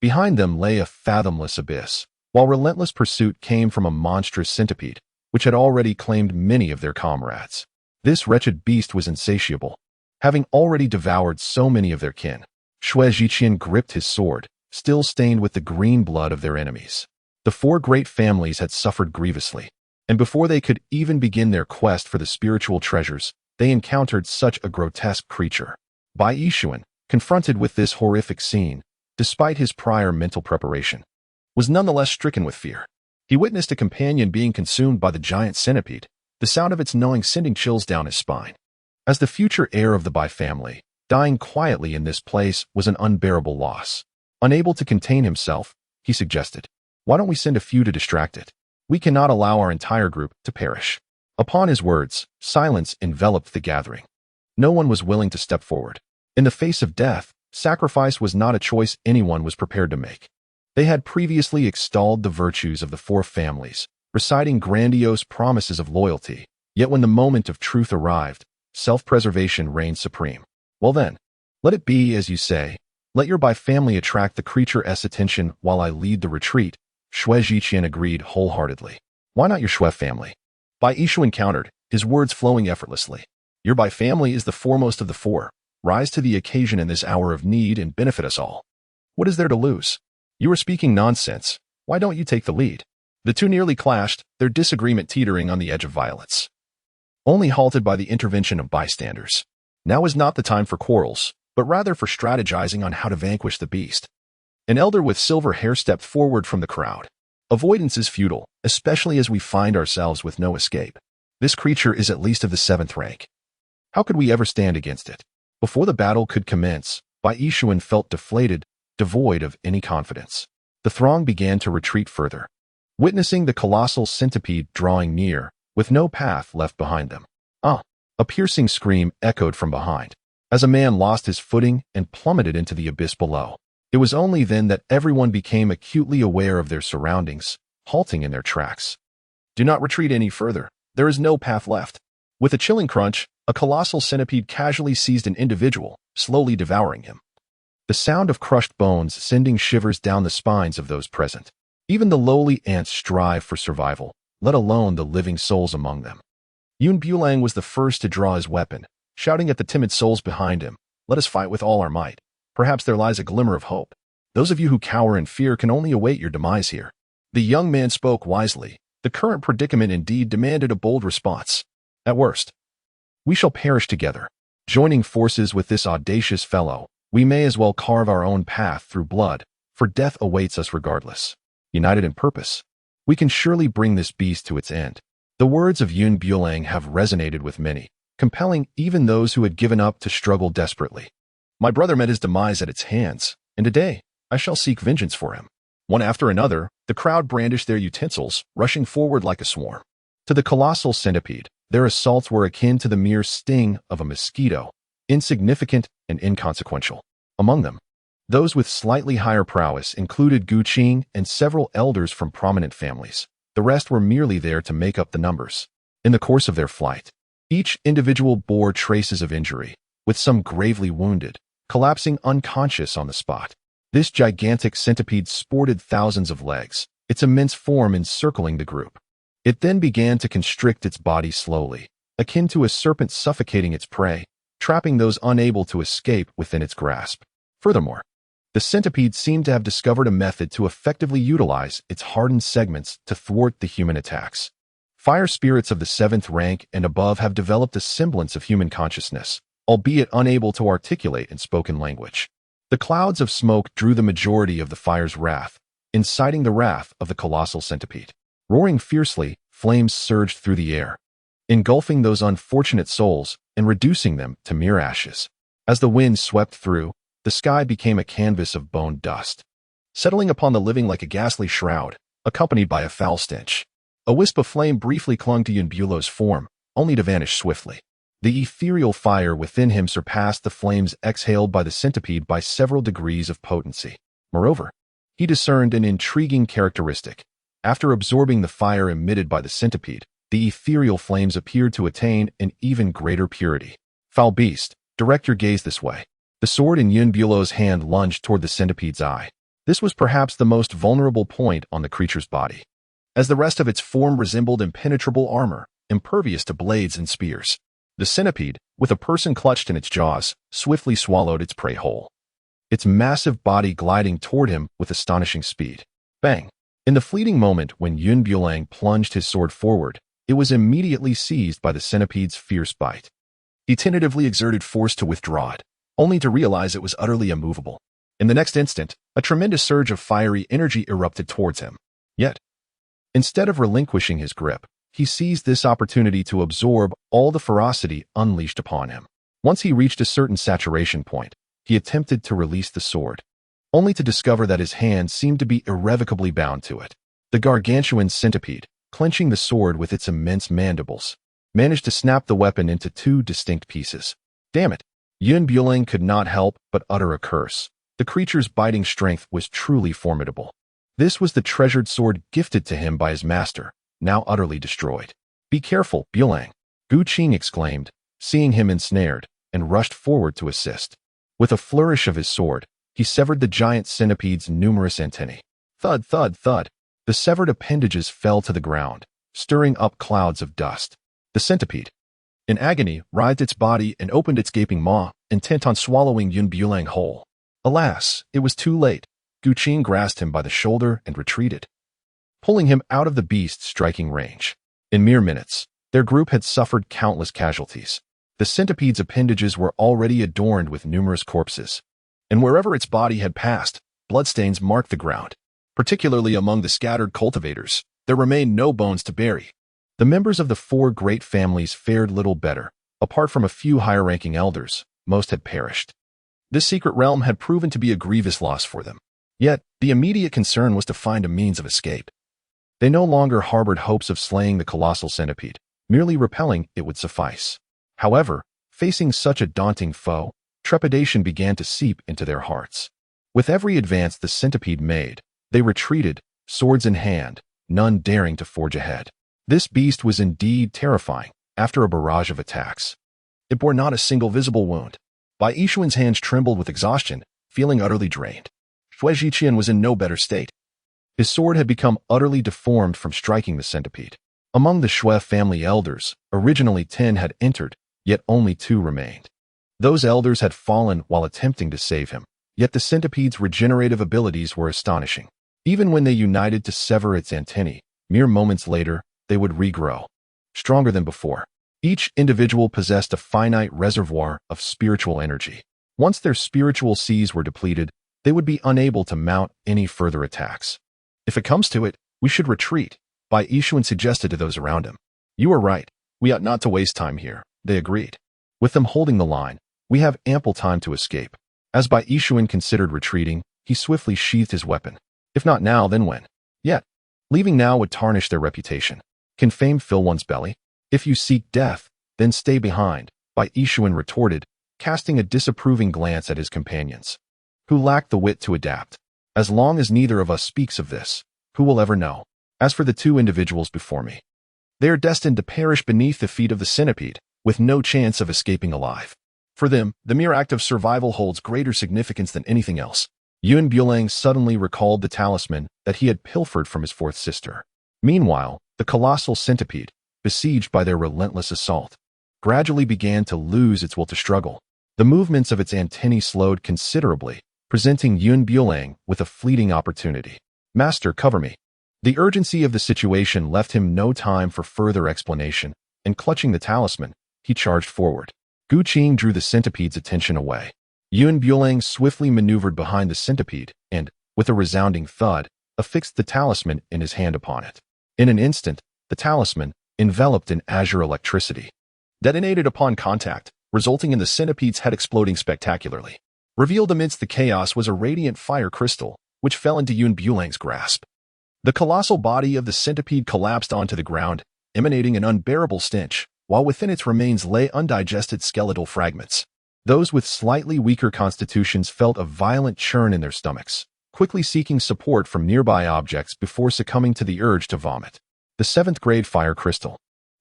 Behind them lay a fathomless abyss, while relentless pursuit came from a monstrous centipede, which had already claimed many of their comrades. This wretched beast was insatiable, having already devoured so many of their kin. Shui Jiqian gripped his sword, still stained with the green blood of their enemies. The 4 great families had suffered grievously, and before they could even begin their quest for the spiritual treasures, they encountered such a grotesque creature. Bai Yishuan, confronted with this horrific scene, despite his prior mental preparation, was nonetheless stricken with fear. He witnessed a companion being consumed by the giant centipede, the sound of its gnawing sending chills down his spine. As the future heir of the Bai family, dying quietly in this place was an unbearable loss. Unable to contain himself, he suggested, "Why don't we send a few to distract it? We cannot allow our entire group to perish." Upon his words, silence enveloped the gathering. No one was willing to step forward. In the face of death, sacrifice was not a choice anyone was prepared to make. They had previously extolled the virtues of the 4 families, reciting grandiose promises of loyalty, yet when the moment of truth arrived, self-preservation reigned supreme. "Well then, let it be as you say. Let your Bai family attract the creature's attention while I lead the retreat," Shui Jiqian agreed wholeheartedly. Why not your Shui family? Bai Yishu encountered, his words flowing effortlessly. Your Bai family is the foremost of the four. Rise to the occasion in this hour of need and benefit us all. What is there to lose? You are speaking nonsense. Why don't you take the lead? The two nearly clashed, their disagreement teetering on the edge of violence, only halted by the intervention of bystanders. Now is not the time for quarrels, but rather for strategizing on how to vanquish the beast. An elder with silver hair stepped forward from the crowd. Avoidance is futile, especially as we find ourselves with no escape. This creature is at least of the 7th rank. How could we ever stand against it? Before the battle could commence, Bai Yishuan felt deflated, devoid of any confidence. The throng began to retreat further, witnessing the colossal centipede drawing near, with no path left behind them. A piercing scream echoed from behind, as a man lost his footing and plummeted into the abyss below. It was only then that everyone became acutely aware of their surroundings, halting in their tracks. Do not retreat any further. There is no path left. With a chilling crunch, a colossal centipede casually seized an individual, slowly devouring him. The sound of crushed bones sending shivers down the spines of those present. Even the lowly ants strive for survival, let alone the living souls among them. Bulang was the first to draw his weapon, shouting at the timid souls behind him, "Let us fight with all our might. Perhaps there lies a glimmer of hope. Those of you who cower in fear can only await your demise here." The young man spoke wisely. The current predicament indeed demanded a bold response. At worst, we shall perish together. Joining forces with this audacious fellow, we may as well carve our own path through blood, for death awaits us regardless. United in purpose, we can surely bring this beast to its end. The words of Bulang have resonated with many, compelling even those who had given up to struggle desperately. My brother met his demise at its hands, and today I shall seek vengeance for him. One after another, the crowd brandished their utensils, rushing forward like a swarm. To the colossal centipede, their assaults were akin to the mere sting of a mosquito, insignificant and inconsequential. Among them, those with slightly higher prowess included Qing and several elders from prominent families. The rest were merely there to make up the numbers. In the course of their flight, each individual bore traces of injury, with some gravely wounded, collapsing unconscious on the spot. This gigantic centipede sported thousands of legs, its immense form encircling the group. It then began to constrict its body slowly, akin to a serpent suffocating its prey, trapping those unable to escape within its grasp. Furthermore, the centipede seemed to have discovered a method to effectively utilize its hardened segments to thwart the human attacks. Fire spirits of the 7th rank and above have developed a semblance of human consciousness, albeit unable to articulate in spoken language. The clouds of smoke drew the majority of the fire's wrath, inciting the wrath of the colossal centipede. Roaring fiercely, flames surged through the air, engulfing those unfortunate souls and reducing them to mere ashes. As the wind swept through, the sky became a canvas of bone dust, settling upon the living like a ghastly shroud, accompanied by a foul stench. A wisp of flame briefly clung to Yunbulow's form, only to vanish swiftly. The ethereal fire within him surpassed the flames exhaled by the centipede by several degrees of potency. Moreover, he discerned an intriguing characteristic. After absorbing the fire emitted by the centipede, the ethereal flames appeared to attain an even greater purity. Foul beast, direct your gaze this way. The sword in Yunbulow's hand lunged toward the centipede's eye. This was perhaps the most vulnerable point on the creature's body, as the rest of its form resembled impenetrable armor, impervious to blades and spears. The centipede, with a person clutched in its jaws, swiftly swallowed its prey whole, its massive body gliding toward him with astonishing speed. Bang! In the fleeting moment when Bulang plunged his sword forward, it was immediately seized by the centipede's fierce bite. He tentatively exerted force to withdraw it, only to realize it was utterly immovable. In the next instant, a tremendous surge of fiery energy erupted towards him. Yet, instead of relinquishing his grip, he seized this opportunity to absorb all the ferocity unleashed upon him. Once he reached a certain saturation point, he attempted to release the sword, only to discover that his hand seemed to be irrevocably bound to it. The gargantuan centipede, clenching the sword with its immense mandibles, managed to snap the weapon into 2 distinct pieces. Damn it! Bulang could not help but utter a curse. The creature's biting strength was truly formidable. This was the treasured sword gifted to him by his master, now utterly destroyed. Be careful, Bulang! Qing exclaimed, seeing him ensnared, and rushed forward to assist. With a flourish of his sword, he severed the giant centipede's numerous antennae. Thud, thud, thud! The severed appendages fell to the ground, stirring up clouds of dust. The centipede, in agony, writhed its body and opened its gaping maw, intent on swallowing Yun Bulang whole. Alas, it was too late. Qing grasped him by the shoulder and retreated, pulling him out of the beast's striking range. In mere minutes, their group had suffered countless casualties. The centipede's appendages were already adorned with numerous corpses, and wherever its body had passed, bloodstains marked the ground. Particularly among the scattered cultivators, there remained no bones to bury. The members of the four great families fared little better. Apart from a few higher-ranking elders, most had perished. This secret realm had proven to be a grievous loss for them. Yet, the immediate concern was to find a means of escape. They no longer harbored hopes of slaying the colossal centipede. Merely repelling it would suffice. However, facing such a daunting foe, trepidation began to seep into their hearts. With every advance the centipede made, they retreated, swords in hand, none daring to forge ahead. This beast was indeed terrifying, after a barrage of attacks. It bore not a single visible wound. Bai Yixuan's hands trembled with exhaustion, feeling utterly drained. Shui Zhiqian was in no better state. His sword had become utterly deformed from striking the centipede. Among the Shui family elders, originally 10 had entered, yet only 2 remained. Those elders had fallen while attempting to save him, yet the centipede's regenerative abilities were astonishing. Even when they united to sever its antennae, mere moments later, they would regrow, stronger than before. Each individual possessed a finite reservoir of spiritual energy. Once their spiritual seas were depleted, they would be unable to mount any further attacks. If it comes to it, we should retreat, Bai Yixuan suggested to those around him. You are right. We ought not to waste time here, they agreed. With them holding the line, we have ample time to escape. As Bai Yixuan considered retreating, he swiftly sheathed his weapon. If not now, then when? Yet, leaving now would tarnish their reputation. Can fame fill one's belly? If you seek death, then stay behind, Bai Yixuan retorted, casting a disapproving glance at his companions, who lacked the wit to adapt. As long as neither of us speaks of this, who will ever know? As for the 2 individuals before me, they are destined to perish beneath the feet of the centipede, with no chance of escaping alive. For them, the mere act of survival holds greater significance than anything else. Yun Bulang suddenly recalled the talisman that he had pilfered from his 4th sister. Meanwhile, the colossal centipede, besieged by their relentless assault, gradually began to lose its will to struggle. The movements of its antennae slowed considerably, presenting Yun Bulang with a fleeting opportunity. Master, cover me. The urgency of the situation left him no time for further explanation, and clutching the talisman, he charged forward. Qing drew the centipede's attention away. Yun Bulang swiftly maneuvered behind the centipede and, with a resounding thud, affixed the talisman in his hand upon it. In an instant, the talisman, enveloped in azure electricity, detonated upon contact, resulting in the centipede's head exploding spectacularly. Revealed amidst the chaos was a radiant fire crystal, which fell into Yun Bulang's grasp. The colossal body of the centipede collapsed onto the ground, emanating an unbearable stench, while within its remains lay undigested skeletal fragments. Those with slightly weaker constitutions felt a violent churn in their stomachs, quickly seeking support from nearby objects before succumbing to the urge to vomit. The 7th-grade fire crystal,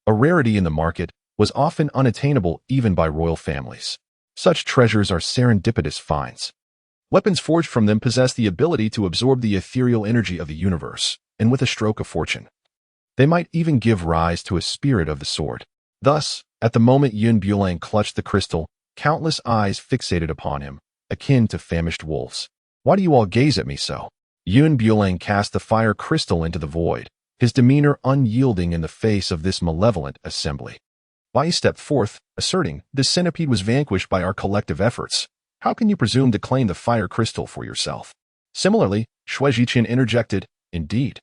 a rarity in the market, was often unattainable even by royal families. Such treasures are serendipitous finds. Weapons forged from them possess the ability to absorb the ethereal energy of the universe, and with a stroke of fortune, they might even give rise to a spirit of the sword. Thus, at the moment Yun Bulang clutched the crystal, countless eyes fixated upon him, akin to famished wolves. Why do you all gaze at me so? Yun Bulang cast the fire crystal into the void, his demeanor unyielding in the face of this malevolent assembly. Bai stepped forth, asserting, "This centipede was vanquished by our collective efforts. How can you presume to claim the fire crystal for yourself?" Similarly, Shui Zhiqian interjected, "Indeed.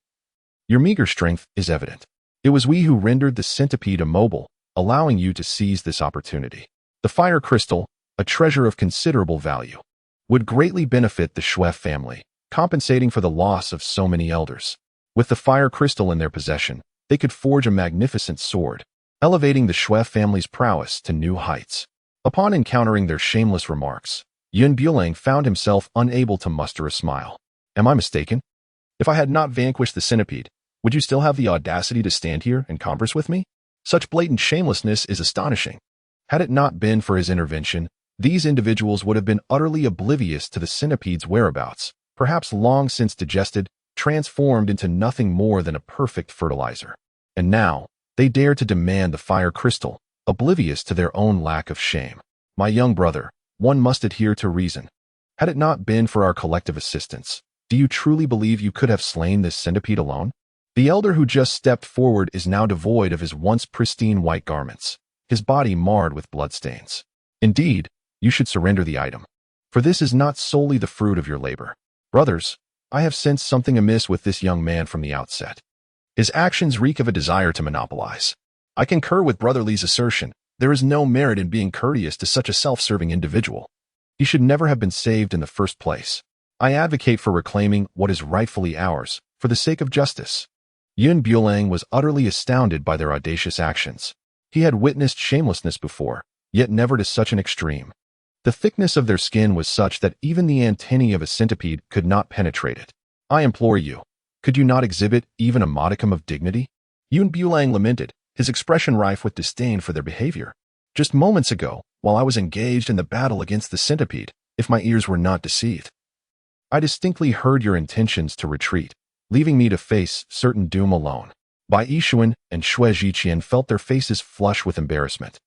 Your meager strength is evident. It was we who rendered the centipede immobile, allowing you to seize this opportunity. The fire crystal, a treasure of considerable value, would greatly benefit the Shui family, compensating for the loss of so many elders. With the fire crystal in their possession, they could forge a magnificent sword, elevating the Shui family's prowess to new heights." Upon encountering their shameless remarks, Yun Bulang found himself unable to muster a smile. "Am I mistaken? If I had not vanquished the centipede, would you still have the audacity to stand here and converse with me? Such blatant shamelessness is astonishing. Had it not been for his intervention, these individuals would have been utterly oblivious to the centipede's whereabouts, perhaps long since digested, transformed into nothing more than a perfect fertilizer. And now, they dare to demand the fire crystal, oblivious to their own lack of shame. My young brother, one must adhere to reason. Had it not been for our collective assistance, do you truly believe you could have slain this centipede alone? The elder who just stepped forward is now devoid of his once pristine white garments, his body marred with bloodstains. Indeed, you should surrender the item, for this is not solely the fruit of your labor. Brothers, I have sensed something amiss with this young man from the outset. His actions reek of a desire to monopolize. I concur with Brother Li's assertion. There is no merit in being courteous to such a self-serving individual. He should never have been saved in the first place. I advocate for reclaiming what is rightfully ours, for the sake of justice. Bulang was utterly astounded by their audacious actions. He had witnessed shamelessness before, yet never to such an extreme. The thickness of their skin was such that even the antennae of a centipede could not penetrate it. I implore you, could you not exhibit even a modicum of dignity? Bulang lamented, his expression rife with disdain for their behavior. Just moments ago, while I was engaged in the battle against the centipede, if my ears were not deceived, I distinctly heard your intentions to retreat, leaving me to face certain doom alone. Bai Yishuan and Xue Zhiqian felt their faces flush with embarrassment,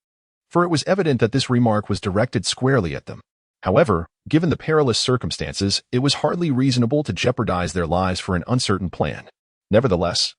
for it was evident that this remark was directed squarely at them. However, given the perilous circumstances, it was hardly reasonable to jeopardize their lives for an uncertain plan. Nevertheless,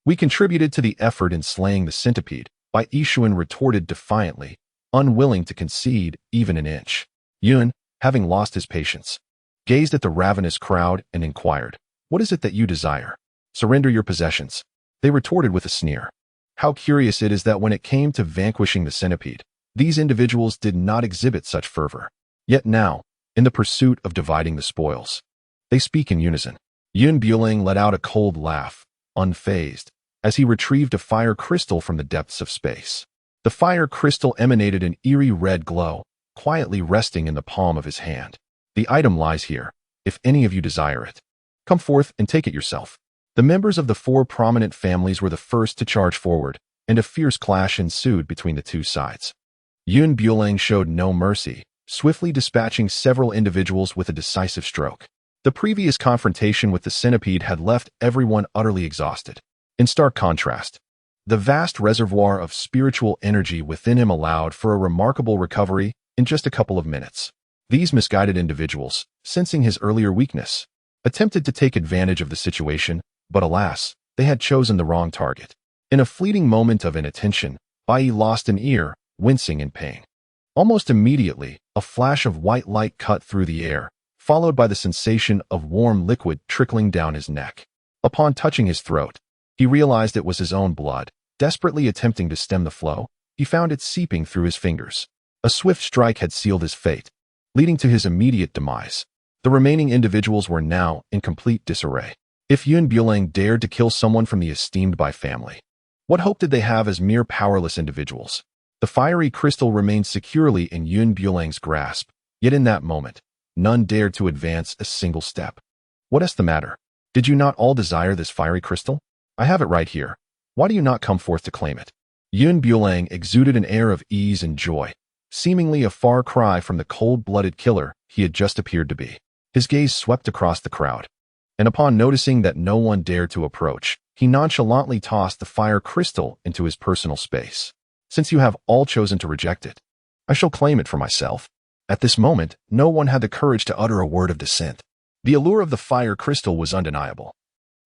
we contributed to the effort in slaying the centipede, Bai Yishuan retorted defiantly, unwilling to concede even an inch. Yun, having lost his patience, gazed at the ravenous crowd and inquired, "What is it that you desire? Surrender your possessions." They retorted with a sneer. How curious it is that when it came to vanquishing the centipede, these individuals did not exhibit such fervor. Yet now, in the pursuit of dividing the spoils, they speak in unison. Bulang let out a cold laugh, unfazed, as he retrieved a fire crystal from the depths of space. The fire crystal emanated an eerie red glow, quietly resting in the palm of his hand. The item lies here, if any of you desire it. Come forth and take it yourself. The members of the four prominent families were the first to charge forward, and a fierce clash ensued between the two sides. Bulang showed no mercy, swiftly dispatching several individuals with a decisive stroke. The previous confrontation with the centipede had left everyone utterly exhausted. In stark contrast, the vast reservoir of spiritual energy within him allowed for a remarkable recovery in just a couple of minutes. These misguided individuals, sensing his earlier weakness, attempted to take advantage of the situation, but alas, they had chosen the wrong target. In a fleeting moment of inattention, Bai lost an ear, wincing in pain. Almost immediately, a flash of white light cut through the air, followed by the sensation of warm liquid trickling down his neck. Upon touching his throat, he realized it was his own blood. Desperately attempting to stem the flow, he found it seeping through his fingers. A swift strike had sealed his fate, leading to his immediate demise. The remaining individuals were now in complete disarray. If Bulang dared to kill someone from the esteemed Bai family, what hope did they have as mere powerless individuals? The fiery crystal remained securely in Bulang's grasp, yet in that moment, none dared to advance a single step. What is the matter? Did you not all desire this fiery crystal? I have it right here. Why do you not come forth to claim it? Bulang exuded an air of ease and joy, seemingly a far cry from the cold-blooded killer he had just appeared to be. His gaze swept across the crowd, and upon noticing that no one dared to approach, he nonchalantly tossed the fire crystal into his personal space. Since you have all chosen to reject it, I shall claim it for myself. At this moment, no one had the courage to utter a word of dissent. The allure of the fire crystal was undeniable.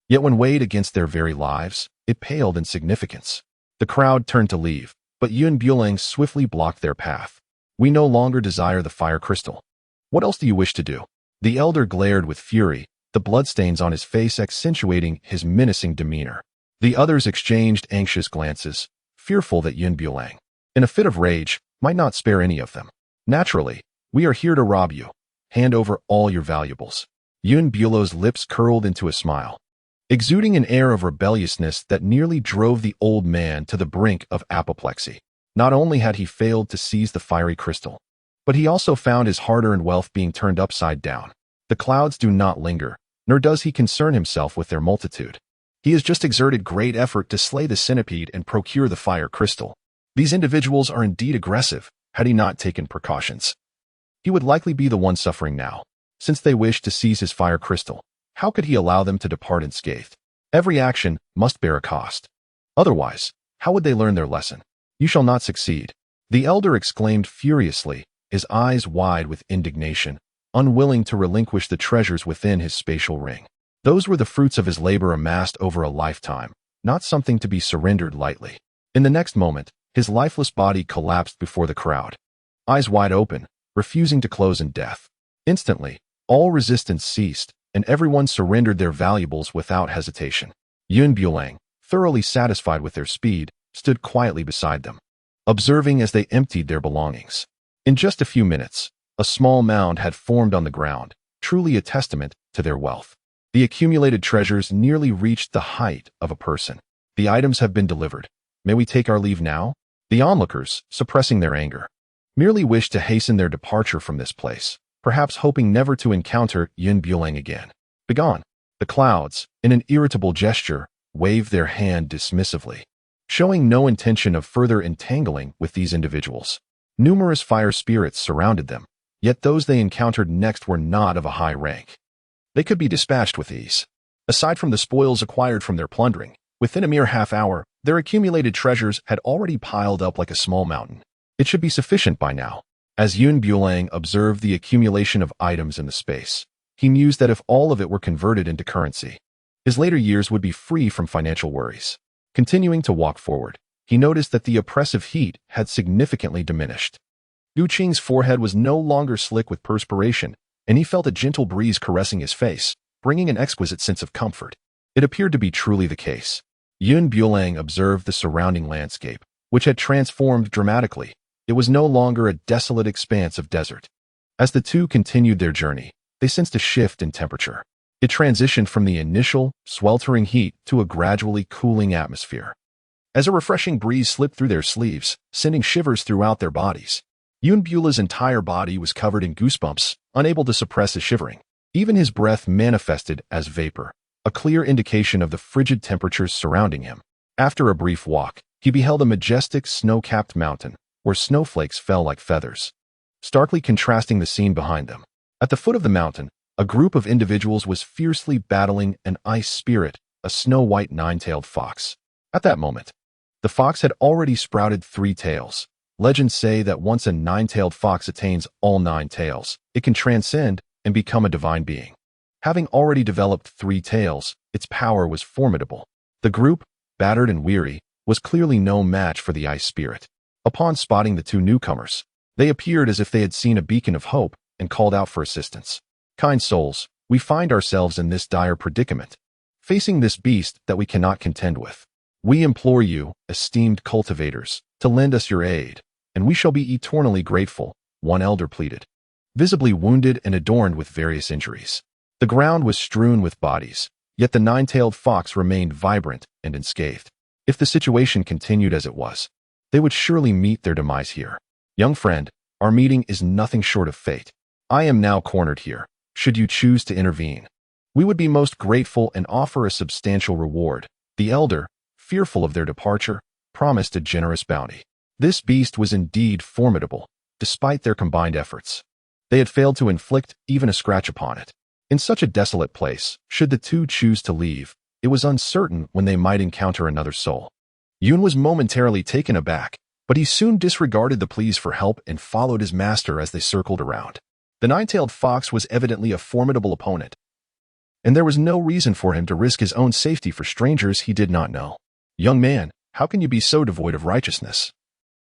Yet when weighed against their very lives, it paled in significance. The crowd turned to leave, but Bulang swiftly blocked their path. We no longer desire the fire crystal. What else do you wish to do? The elder glared with fury, the bloodstains on his face accentuating his menacing demeanor. The others exchanged anxious glances, fearful that Bulang, in a fit of rage, might not spare any of them. Naturally, we are here to rob you. Hand over all your valuables. Bulang's lips curled into a smile, exuding an air of rebelliousness that nearly drove the old man to the brink of apoplexy. Not only had he failed to seize the fiery crystal, but he also found his hard-earned wealth being turned upside down. The clouds do not linger, nor does he concern himself with their multitude. He has just exerted great effort to slay the centipede and procure the fire crystal. These individuals are indeed aggressive. Had he not taken precautions, he would likely be the one suffering now. Since they wish to seize his fire crystal, How could he allow them to depart unscathed? Every action must bear a cost. Otherwise, how would they learn their lesson? You shall not succeed. The elder exclaimed furiously, his eyes wide with indignation, unwilling to relinquish the treasures within his spatial ring. Those were the fruits of his labor amassed over a lifetime, not something to be surrendered lightly. In the next moment, his lifeless body collapsed before the crowd, eyes wide open, refusing to close in death. Instantly, all resistance ceased, and everyone surrendered their valuables without hesitation. Bulang, thoroughly satisfied with their speed, stood quietly beside them, observing as they emptied their belongings. In just a few minutes, a small mound had formed on the ground, truly a testament to their wealth. The accumulated treasures nearly reached the height of a person. The items have been delivered. May we take our leave now? The onlookers, suppressing their anger, merely wished to hasten their departure from this place, perhaps hoping never to encounter Bulang again. Begone! The clouds, in an irritable gesture, waved their hand dismissively, showing no intention of further entangling with these individuals. Numerous fire spirits surrounded them, yet those they encountered next were not of a high rank. They could be dispatched with ease. Aside from the spoils acquired from their plundering, within a mere half hour, their accumulated treasures had already piled up like a small mountain. It should be sufficient by now. As Bulang observed the accumulation of items in the space, he mused that if all of it were converted into currency, his later years would be free from financial worries. Continuing to walk forward, he noticed that the oppressive heat had significantly diminished. Qing's forehead was no longer slick with perspiration, and he felt a gentle breeze caressing his face, bringing an exquisite sense of comfort. It appeared to be truly the case. Bulang observed the surrounding landscape, which had transformed dramatically. It was no longer a desolate expanse of desert. As the two continued their journey, they sensed a shift in temperature. It transitioned from the initial, sweltering heat to a gradually cooling atmosphere. As a refreshing breeze slipped through their sleeves, sending shivers throughout their bodies, Bulang's entire body was covered in goosebumps, unable to suppress his shivering. Even his breath manifested as vapor, a clear indication of the frigid temperatures surrounding him. After a brief walk, he beheld a majestic snow-capped mountain, where snowflakes fell like feathers, starkly contrasting the scene behind them. At the foot of the mountain, a group of individuals was fiercely battling an ice spirit, a snow-white nine-tailed fox. At that moment, the fox had already sprouted 3 tails. Legends say that once a nine-tailed fox attains all 9 tails, it can transcend and become a divine being. Having already developed 3 tails, its power was formidable. The group, battered and weary, was clearly no match for the ice spirit. Upon spotting the 2 newcomers, they appeared as if they had seen a beacon of hope and called out for assistance. Kind souls, we find ourselves in this dire predicament, facing this beast that we cannot contend with. We implore you, esteemed cultivators, to lend us your aid, and we shall be eternally grateful, one elder pleaded, visibly wounded and adorned with various injuries. The ground was strewn with bodies, yet the nine-tailed fox remained vibrant and unscathed. If the situation continued as it was, they would surely meet their demise here. Young friend, our meeting is nothing short of fate. I am now cornered here, should you choose to intervene. We would be most grateful and offer a substantial reward. The elder, fearful of their departure, promised a generous bounty. This beast was indeed formidable, despite their combined efforts. They had failed to inflict even a scratch upon it. In such a desolate place, should the two choose to leave, it was uncertain when they might encounter another soul. Yun was momentarily taken aback, but he soon disregarded the pleas for help and followed his master as they circled around. The nine-tailed fox was evidently a formidable opponent, and there was no reason for him to risk his own safety for strangers he did not know. Young man, how can you be so devoid of righteousness?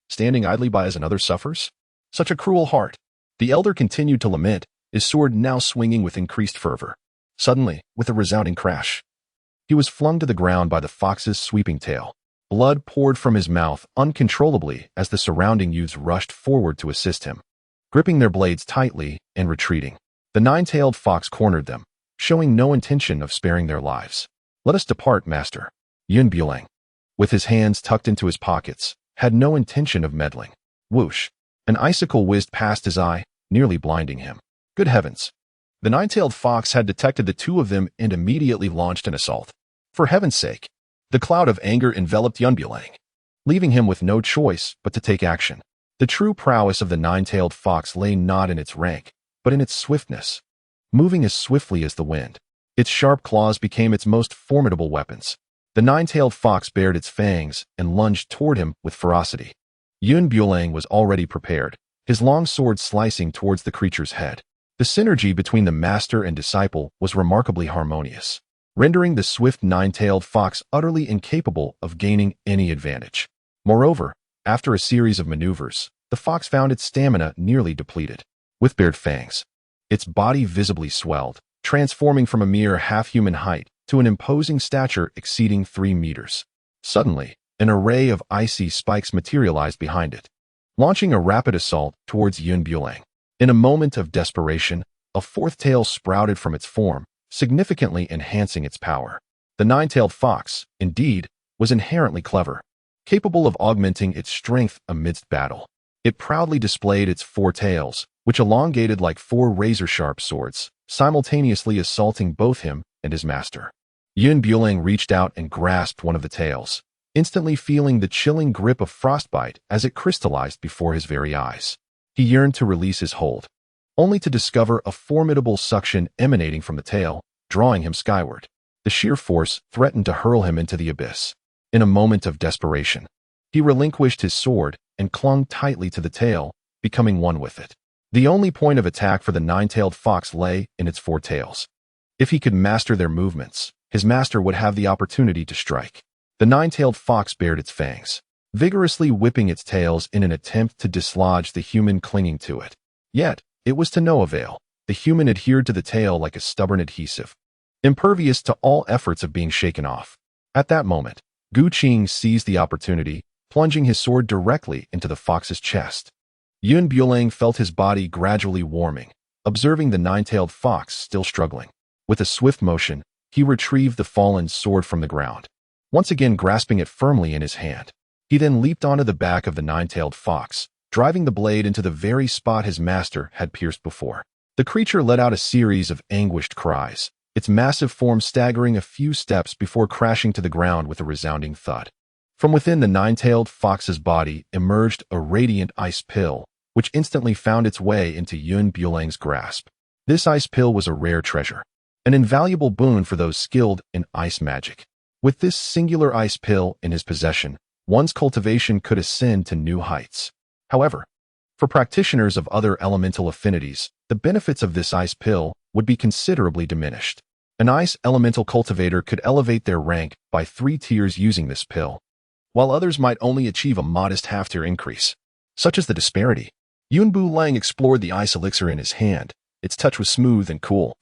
Standing idly by as another suffers? Such a cruel heart. The elder continued to lament, his sword now swinging with increased fervor. Suddenly, with a resounding crash, he was flung to the ground by the fox's sweeping tail. Blood poured from his mouth uncontrollably as the surrounding youths rushed forward to assist him, gripping their blades tightly and retreating. The nine-tailed fox cornered them, showing no intention of sparing their lives. Let us depart, master. Bulang, with his hands tucked into his pockets, had no intention of meddling. Whoosh! An icicle whizzed past his eye, nearly blinding him. Good heavens! The nine-tailed fox had detected the two of them and immediately launched an assault. For heaven's sake! The cloud of anger enveloped Bulang, leaving him with no choice but to take action. The true prowess of the nine-tailed fox lay not in its rank, but in its swiftness. Moving as swiftly as the wind, Its sharp claws became its most formidable weapons. The nine-tailed fox bared its fangs and lunged toward him with ferocity. Bulang was already prepared, his long sword slicing towards the creature's head. The synergy between the master and disciple was remarkably harmonious, rendering the swift nine-tailed fox utterly incapable of gaining any advantage. Moreover, after a series of maneuvers, the fox found its stamina nearly depleted. With bared fangs, its body visibly swelled, transforming from a mere half-human height to an imposing stature exceeding 3 meters. Suddenly, an array of icy spikes materialized behind it, launching a rapid assault towards Bulang. In a moment of desperation, a fourth tail sprouted from its form, significantly enhancing its power. The nine-tailed fox, indeed, was inherently clever, capable of augmenting its strength amidst battle. It proudly displayed its 4 tails, which elongated like 4 razor-sharp swords, simultaneously assaulting both him and his master. Bulang reached out and grasped one of the tails, instantly feeling the chilling grip of frostbite as it crystallized before his very eyes. He yearned to release his hold, only to discover a formidable suction emanating from the tail, drawing him skyward. The sheer force threatened to hurl him into the abyss. In a moment of desperation, he relinquished his sword and clung tightly to the tail, becoming one with it. The only point of attack for the nine-tailed fox lay in its 4 tails. If he could master their movements, his master would have the opportunity to strike. The nine-tailed fox bared its fangs, vigorously whipping its tails in an attempt to dislodge the human clinging to it. Yet, it was to no avail. The human adhered to the tail like a stubborn adhesive, impervious to all efforts of being shaken off. At that moment, Qing seized the opportunity, plunging his sword directly into the fox's chest. Bulang felt his body gradually warming, observing the nine-tailed fox still struggling. With a swift motion, he retrieved the fallen sword from the ground, once again grasping it firmly in his hand. He then leaped onto the back of the nine-tailed fox, driving the blade into the very spot his master had pierced before. The creature let out a series of anguished cries, its massive form staggering a few steps before crashing to the ground with a resounding thud. From within the nine-tailed fox's body emerged a radiant ice pill, which instantly found its way into Bulang's grasp. This ice pill was a rare treasure, an invaluable boon for those skilled in ice magic. With this singular ice pill in his possession, one's cultivation could ascend to new heights. However, for practitioners of other elemental affinities, the benefits of this ice pill would be considerably diminished. An ice elemental cultivator could elevate their rank by 3 tiers using this pill, while others might only achieve a modest half-tier increase. Such is the disparity. Bulang explored the ice elixir in his hand. Its touch was smooth and cool,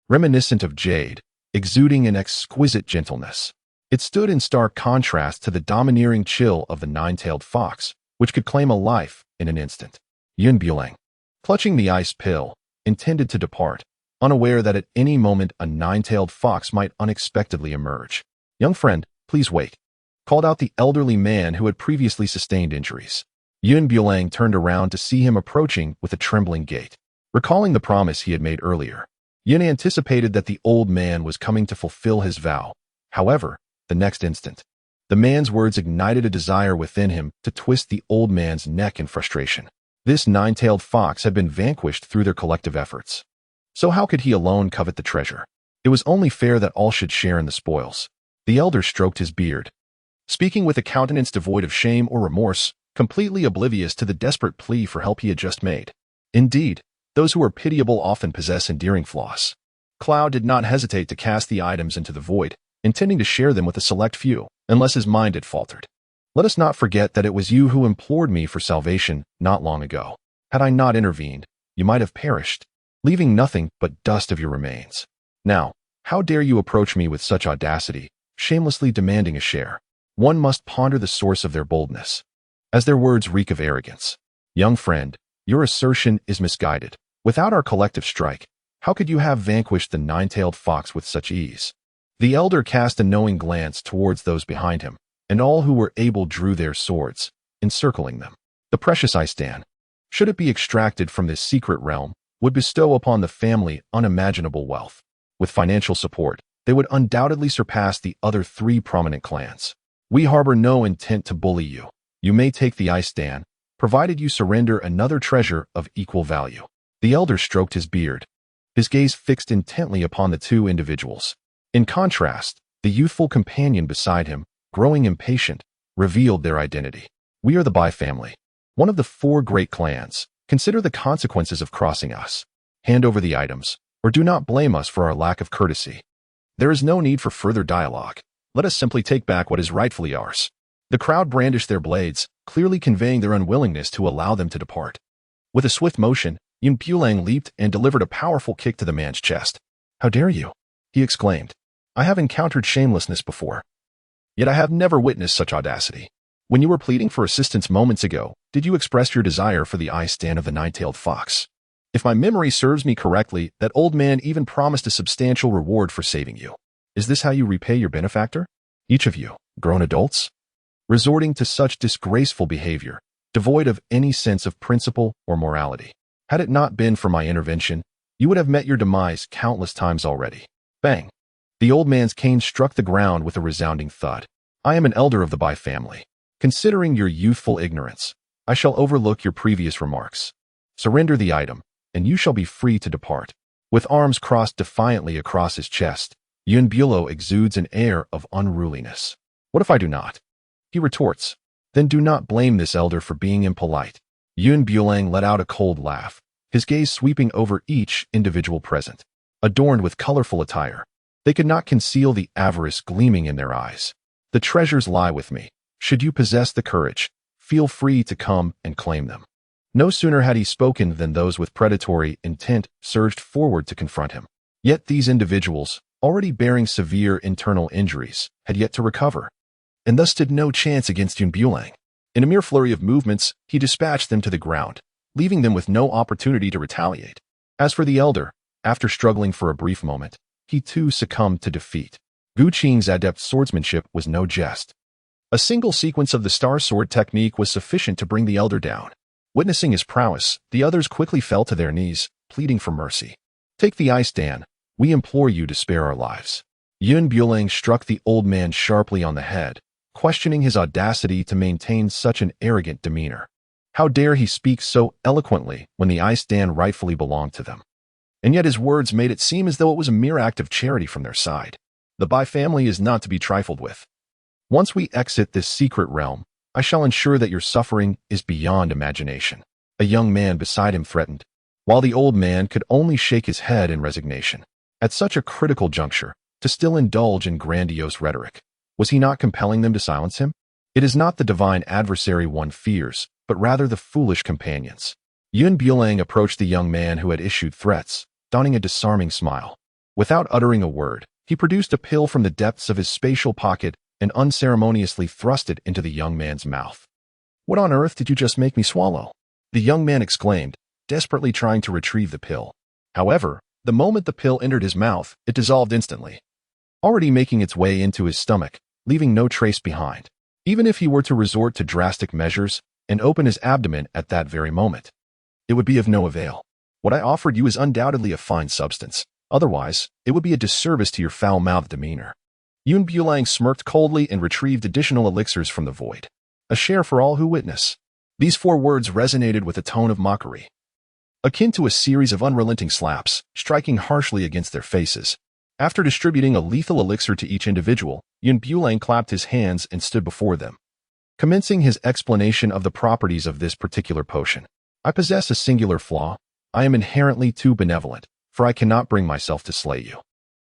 reminiscent of jade, exuding an exquisite gentleness. It stood in stark contrast to the domineering chill of the nine-tailed fox, which could claim a life in an instant. Bulang, clutching the ice pill, intended to depart, unaware that at any moment a nine-tailed fox might unexpectedly emerge. "Young friend, please wait," called out the elderly man who had previously sustained injuries. Bulang turned around to see him approaching with a trembling gait. Recalling the promise he had made earlier, anticipated that the old man was coming to fulfill his vow. However, the next instant, the man's words ignited a desire within him to twist the old man's neck in frustration. This nine-tailed fox had been vanquished through their collective efforts. So how could he alone covet the treasure? It was only fair that all should share in the spoils. The elder stroked his beard, speaking with a countenance devoid of shame or remorse, completely oblivious to the desperate plea for help he had just made. Indeed, those who are pitiable often possess endearing flaws. Cloud did not hesitate to cast the items into the void, intending to share them with a select few, unless his mind had faltered. "Let us not forget that it was you who implored me for salvation not long ago. Had I not intervened, you might have perished, leaving nothing but dust of your remains. Now, how dare you approach me with such audacity, shamelessly demanding a share? One must ponder the source of their boldness, as their words reek of arrogance. Young friend, your assertion is misguided. Without our collective strike, how could you have vanquished the nine-tailed fox with such ease?" The elder cast a knowing glance towards those behind him, and all who were able drew their swords, encircling them. The precious ice stand, should it be extracted from this secret realm, would bestow upon the family unimaginable wealth. With financial support, they would undoubtedly surpass the other 3 prominent clans. "We harbor no intent to bully you. You may take the ice stand, provided you surrender another treasure of equal value." The elder stroked his beard, his gaze fixed intently upon the two individuals. In contrast, the youthful companion beside him, growing impatient, revealed their identity. We are the Bai family, one of the 4 great clans. Consider the consequences of crossing us. Hand over the items, or do not blame us for our lack of courtesy. There is no need for further dialogue. Let us simply take back what is rightfully ours. The crowd brandished their blades, clearly conveying their unwillingness to allow them to depart. With a swift motion, Bulang leaped and delivered a powerful kick to the man's chest. "How dare you?" he exclaimed. "I have encountered shamelessness before. Yet I have never witnessed such audacity. When you were pleading for assistance moments ago, did you express your desire for the eye stand of the nine-tailed fox? If my memory serves me correctly, that old man even promised a substantial reward for saving you. Is this how you repay your benefactor? Each of you, grown adults, resorting to such disgraceful behavior, devoid of any sense of principle or morality. Had it not been for my intervention, you would have met your demise countless times already." Bang! The old man's cane struck the ground with a resounding thud. "I am an elder of the Bai family. Considering your youthful ignorance, I shall overlook your previous remarks. Surrender the item, and you shall be free to depart." With arms crossed defiantly across his chest, Bulang exudes an air of unruliness. "What if I do not?" he retorts. "Then do not blame this elder for being impolite." Bulang let out a cold laugh, his gaze sweeping over each individual present. Adorned with colorful attire, they could not conceal the avarice gleaming in their eyes. "The treasures lie with me. Should you possess the courage, feel free to come and claim them." No sooner had he spoken than those with predatory intent surged forward to confront him. Yet these individuals, already bearing severe internal injuries, had yet to recover, and thus stood no chance against Bulang. In a mere flurry of movements, he dispatched them to the ground, leaving them with no opportunity to retaliate. As for the elder, after struggling for a brief moment, he too succumbed to defeat. Qing's adept swordsmanship was no jest. A single sequence of the star sword technique was sufficient to bring the elder down. Witnessing his prowess, the others quickly fell to their knees, pleading for mercy. "Take the eye stand. We implore you to spare our lives." Bulang struck the old man sharply on the head, questioning his audacity to maintain such an arrogant demeanor. How dare he speak so eloquently when the eye stand rightfully belonged to them? And yet his words made it seem as though it was a mere act of charity from their side. The Bai family is not to be trifled with. Once we exit this secret realm, I shall ensure that your suffering is beyond imagination. A young man beside him threatened, while the old man could only shake his head in resignation. At such a critical juncture, to still indulge in grandiose rhetoric, was he not compelling them to silence him? It is not the divine adversary one fears, but rather the foolish companions. Bulang approached the young man who had issued threats, donning a disarming smile. Without uttering a word, he produced a pill from the depths of his spatial pocket and unceremoniously thrust it into the young man's mouth. "What on earth did you just make me swallow?" the young man exclaimed, desperately trying to retrieve the pill. However, the moment the pill entered his mouth, it dissolved instantly, already making its way into his stomach, leaving no trace behind. Even if he were to resort to drastic measures and open his abdomen at that very moment, it would be of no avail. What I offered you is undoubtedly a fine substance. Otherwise, it would be a disservice to your foul-mouthed demeanor. Bulang smirked coldly and retrieved additional elixirs from the void. "A share for all who witness." These 4 words resonated with a tone of mockery, akin to a series of unrelenting slaps, striking harshly against their faces. After distributing a lethal elixir to each individual, Bulang clapped his hands and stood before them, commencing his explanation of the properties of this particular potion. "I possess a singular flaw. I am inherently too benevolent, for I cannot bring myself to slay you.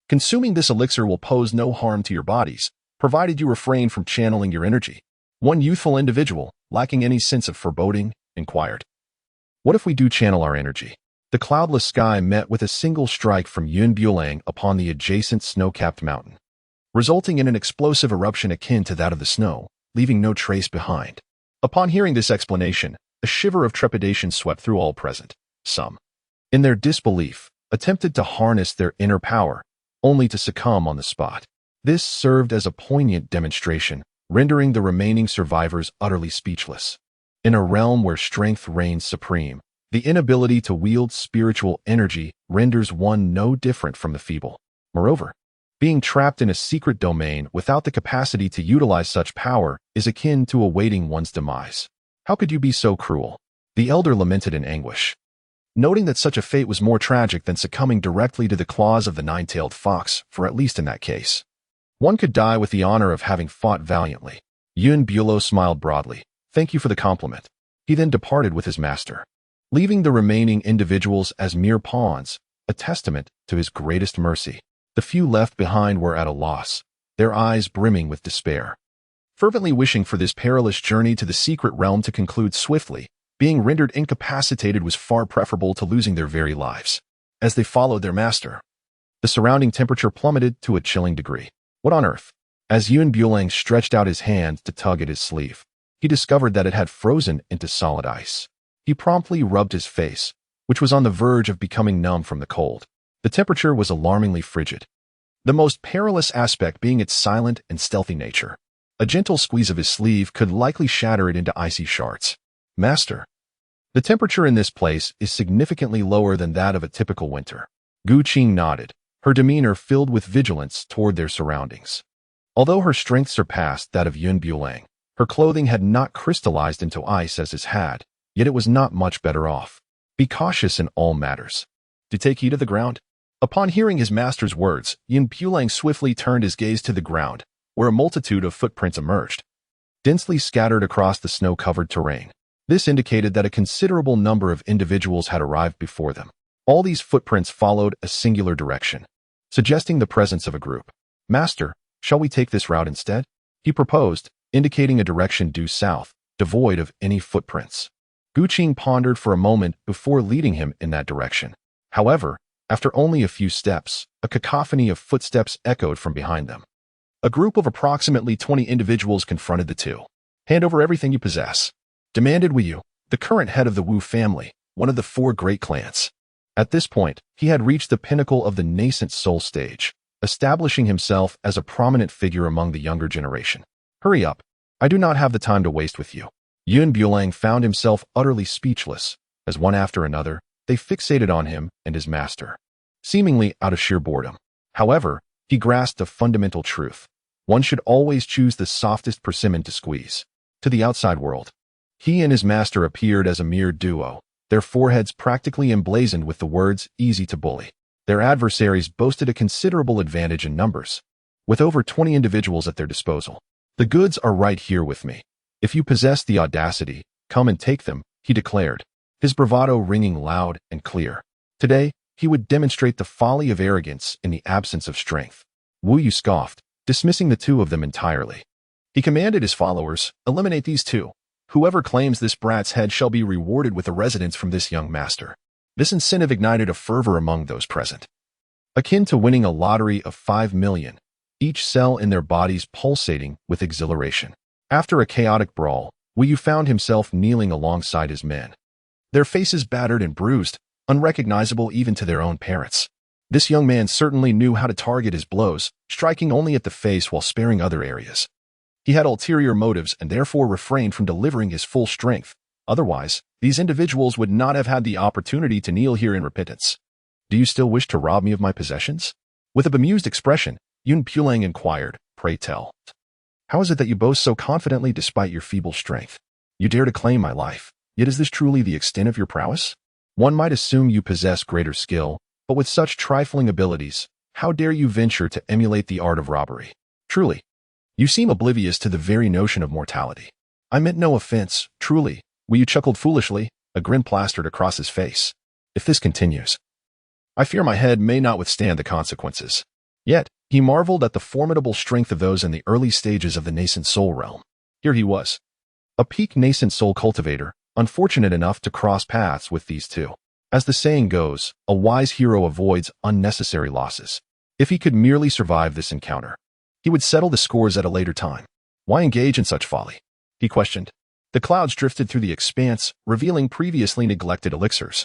Consuming this elixir will pose no harm to your bodies, provided you refrain from channeling your energy." One youthful individual, lacking any sense of foreboding, inquired, "What if we do channel our energy?" The cloudless sky met with a single strike from Bulang upon the adjacent snow-capped mountain, resulting in an explosive eruption akin to that of the snow, leaving no trace behind. Upon hearing this explanation, a shiver of trepidation swept through all present. Some, in their disbelief, attempted to harness their inner power, only to succumb on the spot. This served as a poignant demonstration, rendering the remaining survivors utterly speechless. In a realm where strength reigns supreme, the inability to wield spiritual energy renders one no different from the feeble. Moreover, being trapped in a secret domain without the capacity to utilize such power is akin to awaiting one's demise. "How could you be so cruel?" the elder lamented in anguish. noting that such a fate was more tragic than succumbing directly to the claws of the nine-tailed fox, for at least in that case. One could die with the honor of having fought valiantly. Yun Bulo smiled broadly. Thank you for the compliment. He then departed with his master, leaving the remaining individuals as mere pawns, a testament to his greatest mercy. The few left behind were at a loss, their eyes brimming with despair, fervently wishing for this perilous journey to the secret realm to conclude swiftly. Being rendered incapacitated was far preferable to losing their very lives. As they followed their master, the surrounding temperature plummeted to a chilling degree. What on earth? As Yun Bulang stretched out his hand to tug at his sleeve, he discovered that it had frozen into solid ice. He promptly rubbed his face, which was on the verge of becoming numb from the cold. The temperature was alarmingly frigid, the most perilous aspect being its silent and stealthy nature. A gentle squeeze of his sleeve could likely shatter it into icy shards. Master, the temperature in this place is significantly lower than that of a typical winter. Qing nodded, her demeanor filled with vigilance toward their surroundings. Although her strength surpassed that of Yun Bulang, her clothing had not crystallized into ice as his had, yet it was not much better off. Be cautious in all matters. To take heed of the ground? Upon hearing his master's words, Yun Bulang swiftly turned his gaze to the ground, where a multitude of footprints emerged, densely scattered across the snow-covered terrain. This indicated that a considerable number of individuals had arrived before them. All these footprints followed a singular direction, suggesting the presence of a group. Master, shall we take this route instead? He proposed, indicating a direction due south, devoid of any footprints. Qing pondered for a moment before leading him in that direction. However, after only a few steps, a cacophony of footsteps echoed from behind them. A group of approximately 20 individuals confronted the two. Hand over everything you possess, demanded Wu Yu, the current head of the Wu family, one of the 4 great clans. At this point, he had reached the pinnacle of the nascent soul stage, establishing himself as a prominent figure among the younger generation. Hurry up. I do not have the time to waste with you. Yun Bulang found himself utterly speechless, as one after another, they fixated on him and his master, seemingly out of sheer boredom. However, he grasped a fundamental truth. One should always choose the softest persimmon to squeeze. To the outside world, he and his master appeared as a mere duo, their foreheads practically emblazoned with the words, easy to bully. Their adversaries boasted a considerable advantage in numbers, with over 20 individuals at their disposal. The goods are right here with me. If you possess the audacity, come and take them, he declared, his bravado ringing loud and clear. Today, he would demonstrate the folly of arrogance in the absence of strength. Wu Yu scoffed, dismissing the two of them entirely. He commanded his followers, eliminate these two. Whoever claims this brat's head shall be rewarded with a residence from this young master. This incentive ignited a fervor among those present, akin to winning a lottery of 5 million, each cell in their bodies pulsating with exhilaration. After a chaotic brawl, Wu Yu found himself kneeling alongside his men, their faces battered and bruised, unrecognizable even to their own parents. This young man certainly knew how to target his blows, striking only at the face while sparing other areas. He had ulterior motives and therefore refrained from delivering his full strength. Otherwise, these individuals would not have had the opportunity to kneel here in repentance. Do you still wish to rob me of my possessions? With a bemused expression, Yun Bulang inquired, pray tell. How is it that you boast so confidently despite your feeble strength? You dare to claim my life, yet is this truly the extent of your prowess? One might assume you possess greater skill, but with such trifling abilities, how dare you venture to emulate the art of robbery? Truly, you seem oblivious to the very notion of mortality. I meant no offense, truly. Wu Yu chuckled foolishly, a grin plastered across his face. If this continues, I fear my head may not withstand the consequences. Yet, he marveled at the formidable strength of those in the early stages of the nascent soul realm. Here he was, a peak nascent soul cultivator, unfortunate enough to cross paths with these two. As the saying goes, a wise hero avoids unnecessary losses. If he could merely survive this encounter, he would settle the scores at a later time. Why engage in such folly? He questioned. The clouds drifted through the expanse, revealing previously neglected elixirs,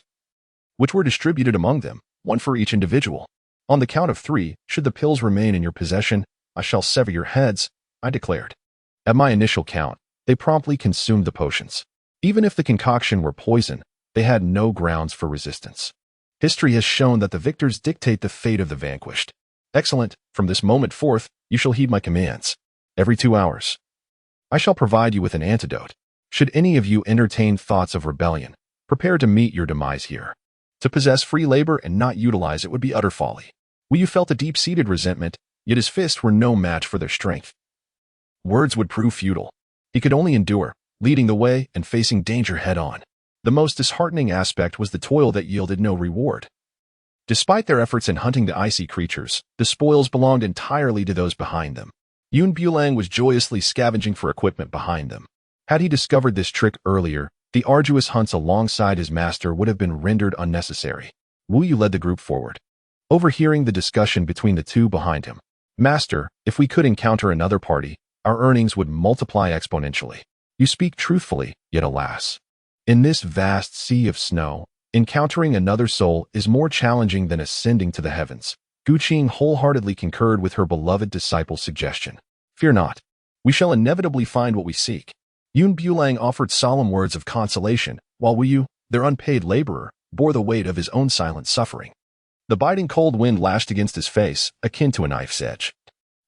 which were distributed among them, one for each individual. On the count of 3, should the pills remain in your possession, I shall sever your heads, I declared. At my initial count, they promptly consumed the potions. Even if the concoction were poison, they had no grounds for resistance. History has shown that the victors dictate the fate of the vanquished. Excellent, from this moment forth, you shall heed my commands. Every 2 hours, I shall provide you with an antidote. Should any of you entertain thoughts of rebellion, prepare to meet your demise here. To possess free labor and not utilize it would be utter folly. Wu Yu felt a deep-seated resentment, yet his fists were no match for their strength. Words would prove futile. He could only endure, leading the way and facing danger head-on. The most disheartening aspect was the toil that yielded no reward. Despite their efforts in hunting the icy creatures, the spoils belonged entirely to those behind them. Bulang was joyously scavenging for equipment behind them. Had he discovered this trick earlier, the arduous hunts alongside his master would have been rendered unnecessary. Wu Yu led the group forward, overhearing the discussion between the two behind him. Master, if we could encounter another party, our earnings would multiply exponentially. You speak truthfully, yet alas. In this vast sea of snow, encountering another soul is more challenging than ascending to the heavens. Qing wholeheartedly concurred with her beloved disciple's suggestion. Fear not. We shall inevitably find what we seek. Bulang offered solemn words of consolation, while Wu Yu, their unpaid laborer, bore the weight of his own silent suffering. The biting cold wind lashed against his face, akin to a knife's edge.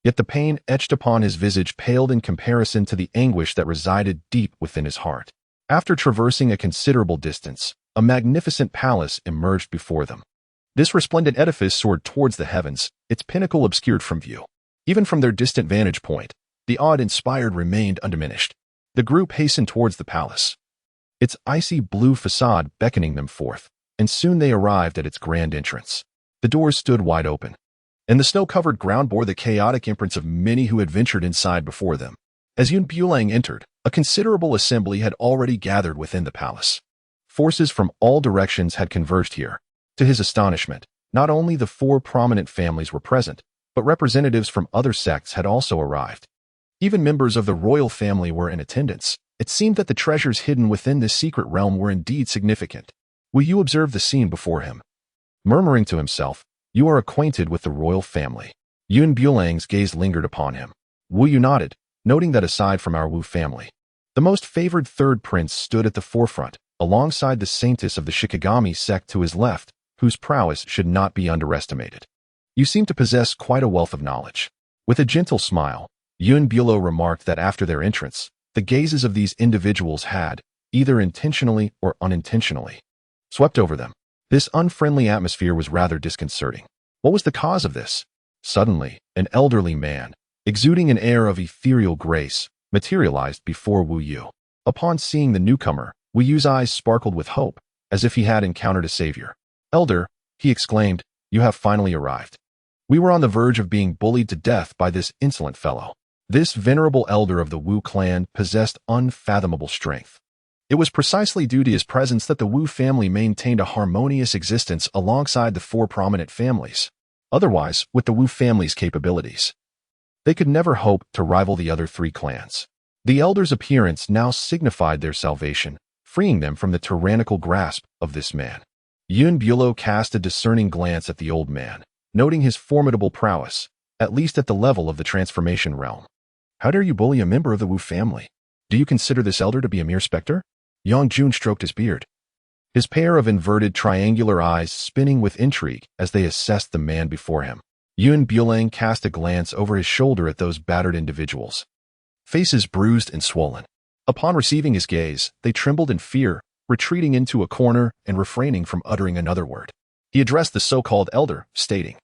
Yet the pain etched upon his visage paled in comparison to the anguish that resided deep within his heart. After traversing a considerable distance, a magnificent palace emerged before them. This resplendent edifice soared towards the heavens, its pinnacle obscured from view. Even from their distant vantage point, the awe-inspired remained undiminished. The group hastened towards the palace, its icy blue facade beckoning them forth, and soon they arrived at its grand entrance. The doors stood wide open, and the snow-covered ground bore the chaotic imprints of many who had ventured inside before them. As Bulang entered, a considerable assembly had already gathered within the palace. Forces from all directions had converged here. To his astonishment, not only the four prominent families were present, but representatives from other sects had also arrived. Even members of the royal family were in attendance. It seemed that the treasures hidden within this secret realm were indeed significant. Wu Yu observed the scene before him. Murmuring to himself, "You are acquainted with the royal family." Bulang's gaze lingered upon him. Wu Yu nodded, noting that aside from our Wu family, the most favored third prince stood at the forefront, alongside the saintess of the Shikigami sect to his left, whose prowess should not be underestimated. "You seem to possess quite a wealth of knowledge." With a gentle smile, Bulo remarked that after their entrance, the gazes of these individuals had, either intentionally or unintentionally, swept over them. This unfriendly atmosphere was rather disconcerting. What was the cause of this? Suddenly, an elderly man, exuding an air of ethereal grace, materialized before Wu Yu. Upon seeing the newcomer, Wu Yu's eyes sparkled with hope, as if he had encountered a savior. "Elder," he exclaimed, "you have finally arrived. We were on the verge of being bullied to death by this insolent fellow." This venerable elder of the Wu clan possessed unfathomable strength. It was precisely due to his presence that the Wu family maintained a harmonious existence alongside the four prominent families. Otherwise, with the Wu family's capabilities, they could never hope to rival the other three clans. The elder's appearance now signified their salvation, freeing them from the tyrannical grasp of this man. Bulo cast a discerning glance at the old man, noting his formidable prowess, at least at the level of the transformation realm. "How dare you bully a member of the Wu family? Do you consider this elder to be a mere specter?" Jun stroked his beard, his pair of inverted triangular eyes spinning with intrigue as they assessed the man before him. Bulang cast a glance over his shoulder at those battered individuals, faces bruised and swollen. Upon receiving his gaze, they trembled in fear, retreating into a corner and refraining from uttering another word. He addressed the so-called elder, stating,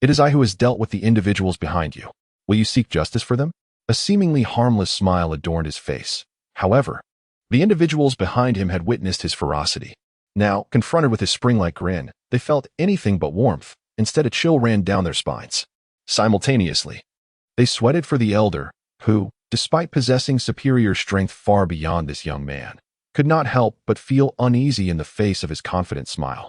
"It is I who has dealt with the individuals behind you. Will you seek justice for them?" A seemingly harmless smile adorned his face. However, the individuals behind him had witnessed his ferocity. Now, confronted with his spring-like grin, they felt anything but warmth. Instead, a chill ran down their spines. Simultaneously, they sweated for the elder, who, despite possessing superior strength far beyond this young man, could not help but feel uneasy in the face of his confident smile.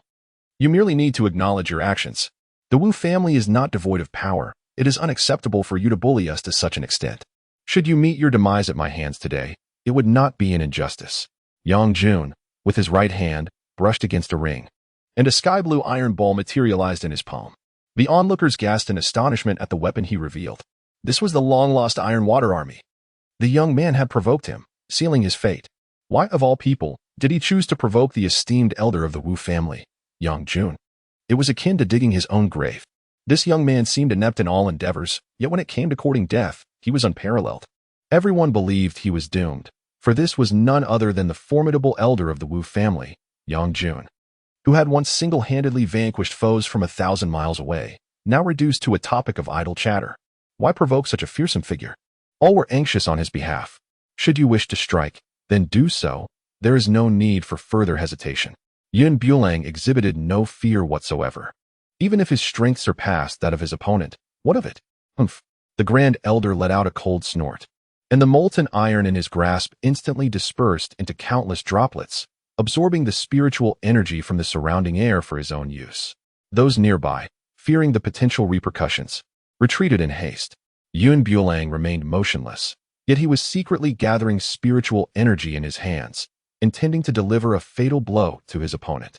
"You merely need to acknowledge your actions. The Wu family is not devoid of power. It is unacceptable for you to bully us to such an extent. Should you meet your demise at my hands today, it would not be an injustice." Jun, with his right hand, brushed against a ring, and a sky-blue iron ball materialized in his palm. The onlookers gasped in astonishment at the weapon he revealed. This was the long-lost Iron Water Army. The young man had provoked him, sealing his fate. Why, of all people, did he choose to provoke the esteemed elder of the Wu family, Jun? It was akin to digging his own grave. This young man seemed inept in all endeavors, yet when it came to courting death, he was unparalleled. Everyone believed he was doomed, for this was none other than the formidable elder of the Wu family, Jun. who had once single-handedly vanquished foes from 1,000 miles away, now reduced to a topic of idle chatter. Why provoke such a fearsome figure? All were anxious on his behalf. Should you wish to strike, then do so. There is no need for further hesitation. Bulang exhibited no fear whatsoever. Even if his strength surpassed that of his opponent, what of it? Humph. The Grand Elder let out a cold snort, and the molten iron in his grasp instantly dispersed into countless droplets, absorbing the spiritual energy from the surrounding air for his own use. Those nearby, fearing the potential repercussions, retreated in haste. Bulang remained motionless, yet he was secretly gathering spiritual energy in his hands, intending to deliver a fatal blow to his opponent.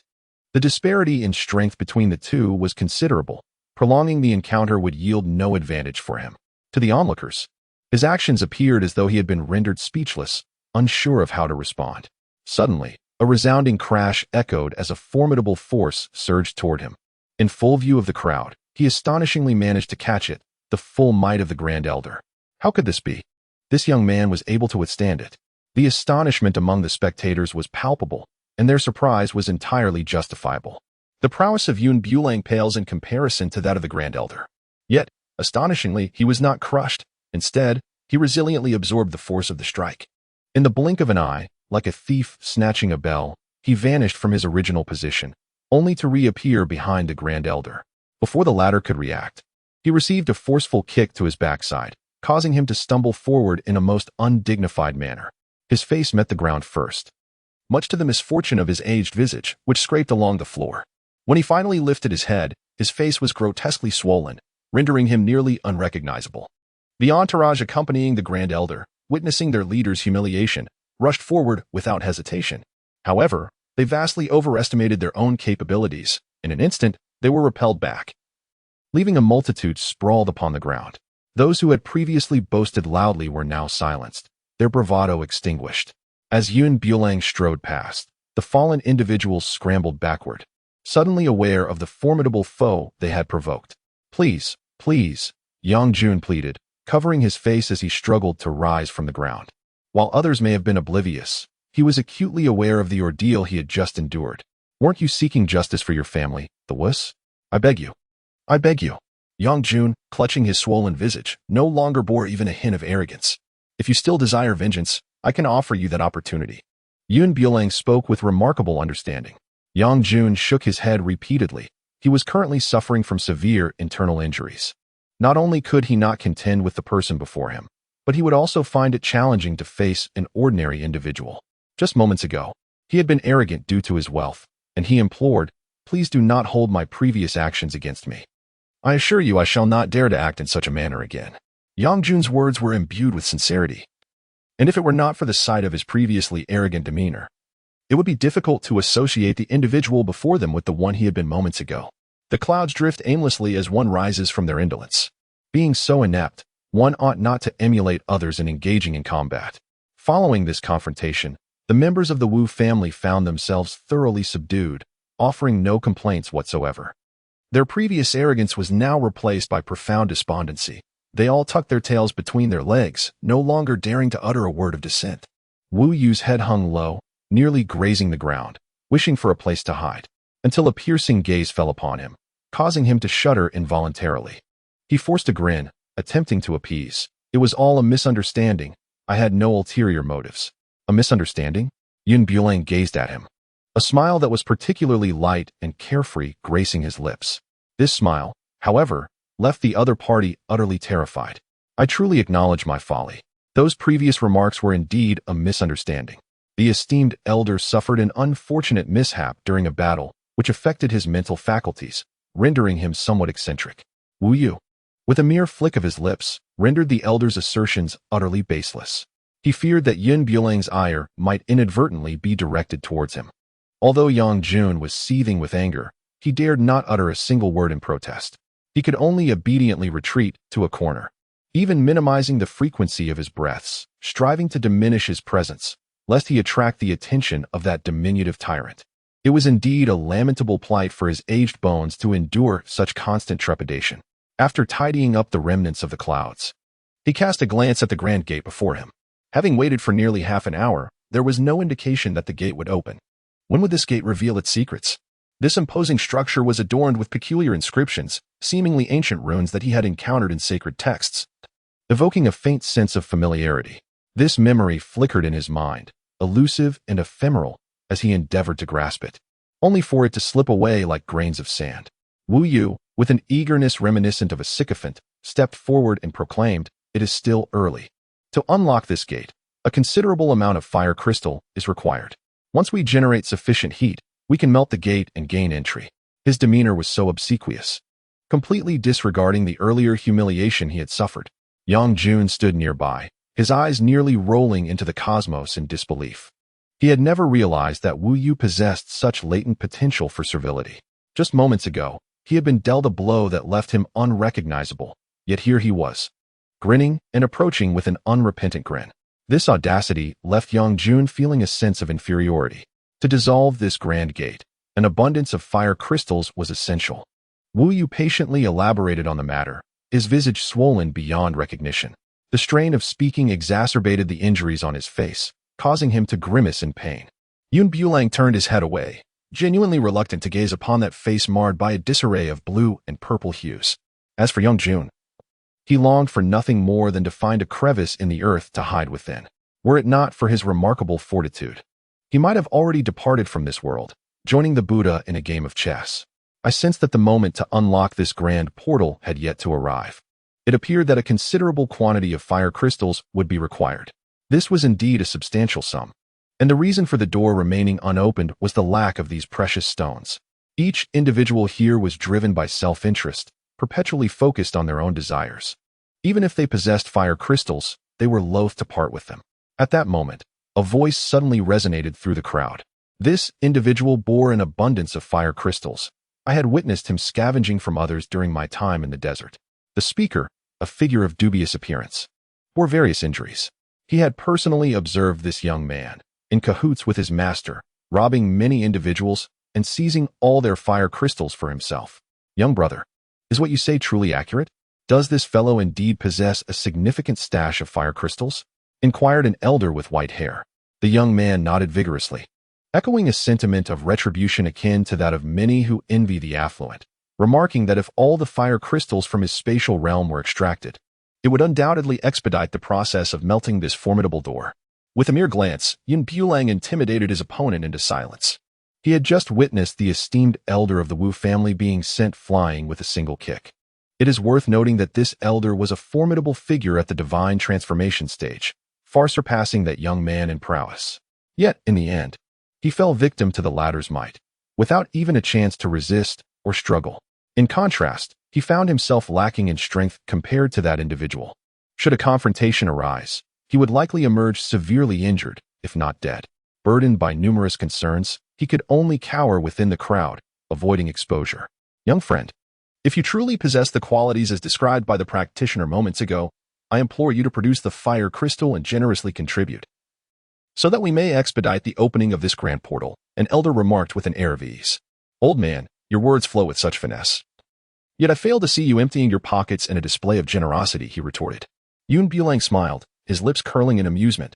The disparity in strength between the two was considerable. Prolonging the encounter would yield no advantage for him. To the onlookers, his actions appeared as though he had been rendered speechless, unsure of how to respond. Suddenly, a resounding crash echoed as a formidable force surged toward him. In full view of the crowd, he astonishingly managed to catch it, the full might of the Grand Elder. How could this be? This young man was able to withstand it. The astonishment among the spectators was palpable, and their surprise was entirely justifiable. The prowess of Bulang pales in comparison to that of the Grand Elder. Yet, astonishingly, he was not crushed. Instead, he resiliently absorbed the force of the strike. In the blink of an eye, like a thief snatching a bell, he vanished from his original position, only to reappear behind the Grand Elder. Before the latter could react, he received a forceful kick to his backside, causing him to stumble forward in a most undignified manner. His face met the ground first, much to the misfortune of his aged visage, which scraped along the floor. When he finally lifted his head, his face was grotesquely swollen, rendering him nearly unrecognizable. The entourage accompanying the Grand Elder, witnessing their leader's humiliation, rushed forward without hesitation. However, they vastly overestimated their own capabilities. In an instant, they were repelled back, leaving a multitude sprawled upon the ground. Those who had previously boasted loudly were now silenced, their bravado extinguished. As Bulang strode past, the fallen individuals scrambled backward, suddenly aware of the formidable foe they had provoked. Please, please, Jun pleaded, covering his face as he struggled to rise from the ground. While others may have been oblivious, he was acutely aware of the ordeal he had just endured. Weren't you seeking justice for your family, the wuss? I beg you. I beg you. Jun, clutching his swollen visage, no longer bore even a hint of arrogance. If you still desire vengeance, I can offer you that opportunity. Bulang spoke with remarkable understanding. Jun shook his head repeatedly. He was currently suffering from severe internal injuries. Not only could he not contend with the person before him, but he would also find it challenging to face an ordinary individual. Just moments ago, he had been arrogant due to his wealth, and he implored, "Please do not hold my previous actions against me. I assure you I shall not dare to act in such a manner again." Jun's words were imbued with sincerity, and if it were not for the sight of his previously arrogant demeanor, it would be difficult to associate the individual before them with the one he had been moments ago. The clouds drift aimlessly as one rises from their indolence. Being so inept, one ought not to emulate others in engaging in combat. Following this confrontation, the members of the Wu family found themselves thoroughly subdued, offering no complaints whatsoever. Their previous arrogance was now replaced by profound despondency. They all tucked their tails between their legs, no longer daring to utter a word of dissent. Wu Yu's head hung low, nearly grazing the ground, wishing for a place to hide, until a piercing gaze fell upon him, causing him to shudder involuntarily. He forced a grin, attempting to appease. It was all a misunderstanding. I had no ulterior motives. A misunderstanding? Bulang gazed at him, a smile that was particularly light and carefree gracing his lips. This smile, however, left the other party utterly terrified. I truly acknowledge my folly. Those previous remarks were indeed a misunderstanding. The esteemed elder suffered an unfortunate mishap during a battle which affected his mental faculties, rendering him somewhat eccentric. Wu Yu, with a mere flick of his lips, rendered the elder's assertions utterly baseless. He feared that Bulang's ire might inadvertently be directed towards him. Although Jun was seething with anger, he dared not utter a single word in protest. He could only obediently retreat to a corner, even minimizing the frequency of his breaths, striving to diminish his presence, lest he attract the attention of that diminutive tyrant. It was indeed a lamentable plight for his aged bones to endure such constant trepidation. After tidying up the remnants of the clouds, he cast a glance at the grand gate before him. Having waited for nearly half an hour, there was no indication that the gate would open. When would this gate reveal its secrets? This imposing structure was adorned with peculiar inscriptions, seemingly ancient runes that he had encountered in sacred texts, evoking a faint sense of familiarity. This memory flickered in his mind, elusive and ephemeral, as he endeavored to grasp it, only for it to slip away like grains of sand. Wu Yu, with an eagerness reminiscent of a sycophant, stepped forward and proclaimed, "It is still early. To unlock this gate, a considerable amount of fire crystal is required. Once we generate sufficient heat, we can melt the gate and gain entry." His demeanor was so obsequious, completely disregarding the earlier humiliation he had suffered. Yang Jun stood nearby, his eyes nearly rolling into the cosmos in disbelief. He had never realized that Wu Yu possessed such latent potential for servility. Just moments ago, he had been dealt a blow that left him unrecognizable, yet here he was, grinning and approaching with an unrepentant grin. This audacity left Yang Jun feeling a sense of inferiority. To dissolve this grand gate, an abundance of fire crystals was essential. Wu Yu patiently elaborated on the matter, his visage swollen beyond recognition. The strain of speaking exacerbated the injuries on his face, causing him to grimace in pain. Bulang turned his head away, genuinely reluctant to gaze upon that face marred by a disarray of blue and purple hues. As for Yang Jun, he longed for nothing more than to find a crevice in the earth to hide within. Were it not for his remarkable fortitude, he might have already departed from this world, joining the Buddha in a game of chess. I sensed that the moment to unlock this grand portal had yet to arrive. It appeared that a considerable quantity of fire crystals would be required. This was indeed a substantial sum, and the reason for the door remaining unopened was the lack of these precious stones. Each individual here was driven by self-interest, perpetually focused on their own desires. Even if they possessed fire crystals, they were loath to part with them. At that moment, a voice suddenly resonated through the crowd. This individual bore an abundance of fire crystals. I had witnessed him scavenging from others during my time in the desert. The speaker, a figure of dubious appearance, bore various injuries. He had personally observed this young man, in cahoots with his master, robbing many individuals and seizing all their fire crystals for himself. "Young brother, is what you say truly accurate? Does this fellow indeed possess a significant stash of fire crystals?" inquired an elder with white hair. The young man nodded vigorously, echoing a sentiment of retribution akin to that of many who envy the affluent, remarking that if all the fire crystals from his spatial realm were extracted, it would undoubtedly expedite the process of melting this formidable door. With a mere glance, Bulang intimidated his opponent into silence. He had just witnessed the esteemed elder of the Wu family being sent flying with a single kick. It is worth noting that this elder was a formidable figure at the divine transformation stage, far surpassing that young man in prowess. Yet, in the end, he fell victim to the latter's might, without even a chance to resist or struggle. In contrast, he found himself lacking in strength compared to that individual. Should a confrontation arise, he would likely emerge severely injured, if not dead. Burdened by numerous concerns, he could only cower within the crowd, avoiding exposure. "Young friend, if you truly possess the qualities as described by the practitioner moments ago, I implore you to produce the fire crystal and generously contribute, so that we may expedite the opening of this grand portal," an elder remarked with an air of ease. "Old man, your words flow with such finesse. Yet I fail to see you emptying your pockets in a display of generosity," he retorted. Bulang smiled, his lips curling in amusement,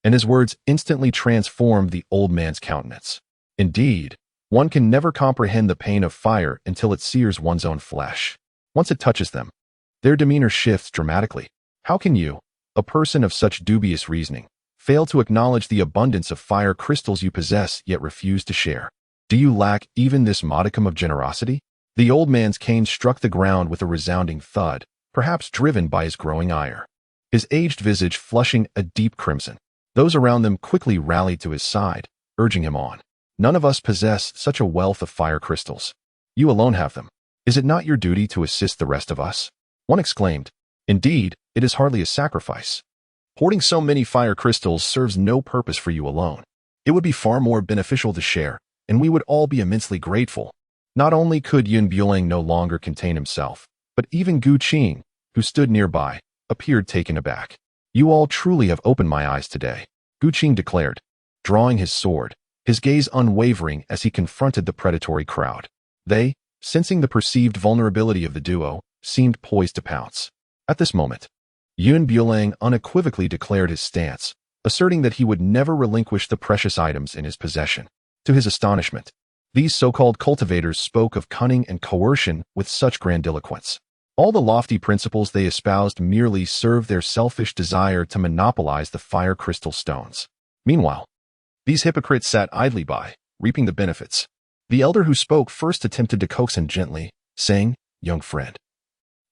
and his words instantly transformed the old man's countenance. Indeed, one can never comprehend the pain of fire until it sears one's own flesh. Once it touches them, their demeanor shifts dramatically. How can you, a person of such dubious reasoning, fail to acknowledge the abundance of fire crystals you possess yet refuse to share? Do you lack even this modicum of generosity? The old man's cane struck the ground with a resounding thud, perhaps driven by his growing ire, his aged visage flushing a deep crimson. Those around them quickly rallied to his side, urging him on. "None of us possess such a wealth of fire crystals. You alone have them. Is it not your duty to assist the rest of us?" One exclaimed. "Indeed, it is hardly a sacrifice. Hoarding so many fire crystals serves no purpose for you alone. It would be far more beneficial to share, and we would all be immensely grateful." Not only could Bulang no longer contain himself, but even Qing, who stood nearby, appeared taken aback. "You all truly have opened my eyes today," Qing declared, drawing his sword, his gaze unwavering as he confronted the predatory crowd. They, sensing the perceived vulnerability of the duo, seemed poised to pounce. At this moment, Bulang unequivocally declared his stance, asserting that he would never relinquish the precious items in his possession. To his astonishment, These so-called cultivators spoke of cunning and coercion with such grandiloquence. All the lofty principles they espoused merely served their selfish desire to monopolize the fire crystal stones. Meanwhile, these hypocrites sat idly by, reaping the benefits. The elder who spoke first attempted to coax him gently, saying, "Young friend,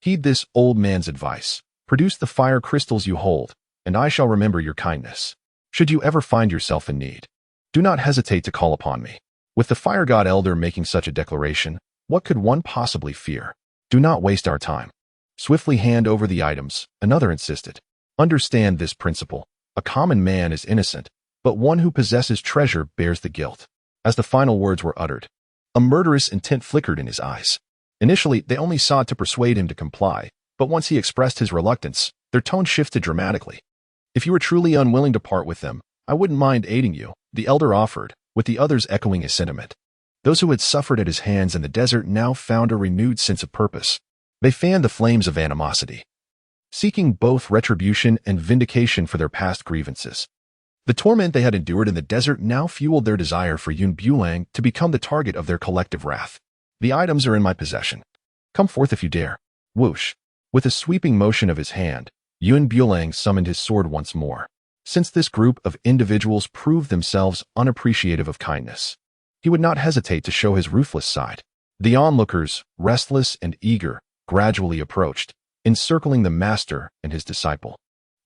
heed this old man's advice. Produce the fire crystals you hold, and I shall remember your kindness. Should you ever find yourself in need, do not hesitate to call upon me." With the fire god elder making such a declaration, what could one possibly fear? "Do not waste our time. Swiftly hand over the items," another insisted. "Understand this principle. A common man is innocent, but one who possesses treasure bears the guilt." As the final words were uttered, a murderous intent flickered in his eyes. Initially, they only sought to persuade him to comply, but once he expressed his reluctance, their tone shifted dramatically. "If you were truly unwilling to part with them, I wouldn't mind aiding you," the elder offered, with the others echoing his sentiment. Those who had suffered at his hands in the desert now found a renewed sense of purpose. They fanned the flames of animosity, seeking both retribution and vindication for their past grievances. The torment they had endured in the desert now fueled their desire for Bulang to become the target of their collective wrath. "The items are in my possession. Come forth if you dare." Whoosh! With a sweeping motion of his hand, Bulang summoned his sword once more. Since this group of individuals proved themselves unappreciative of kindness, he would not hesitate to show his ruthless side. The onlookers, restless and eager, gradually approached, encircling the master and his disciple.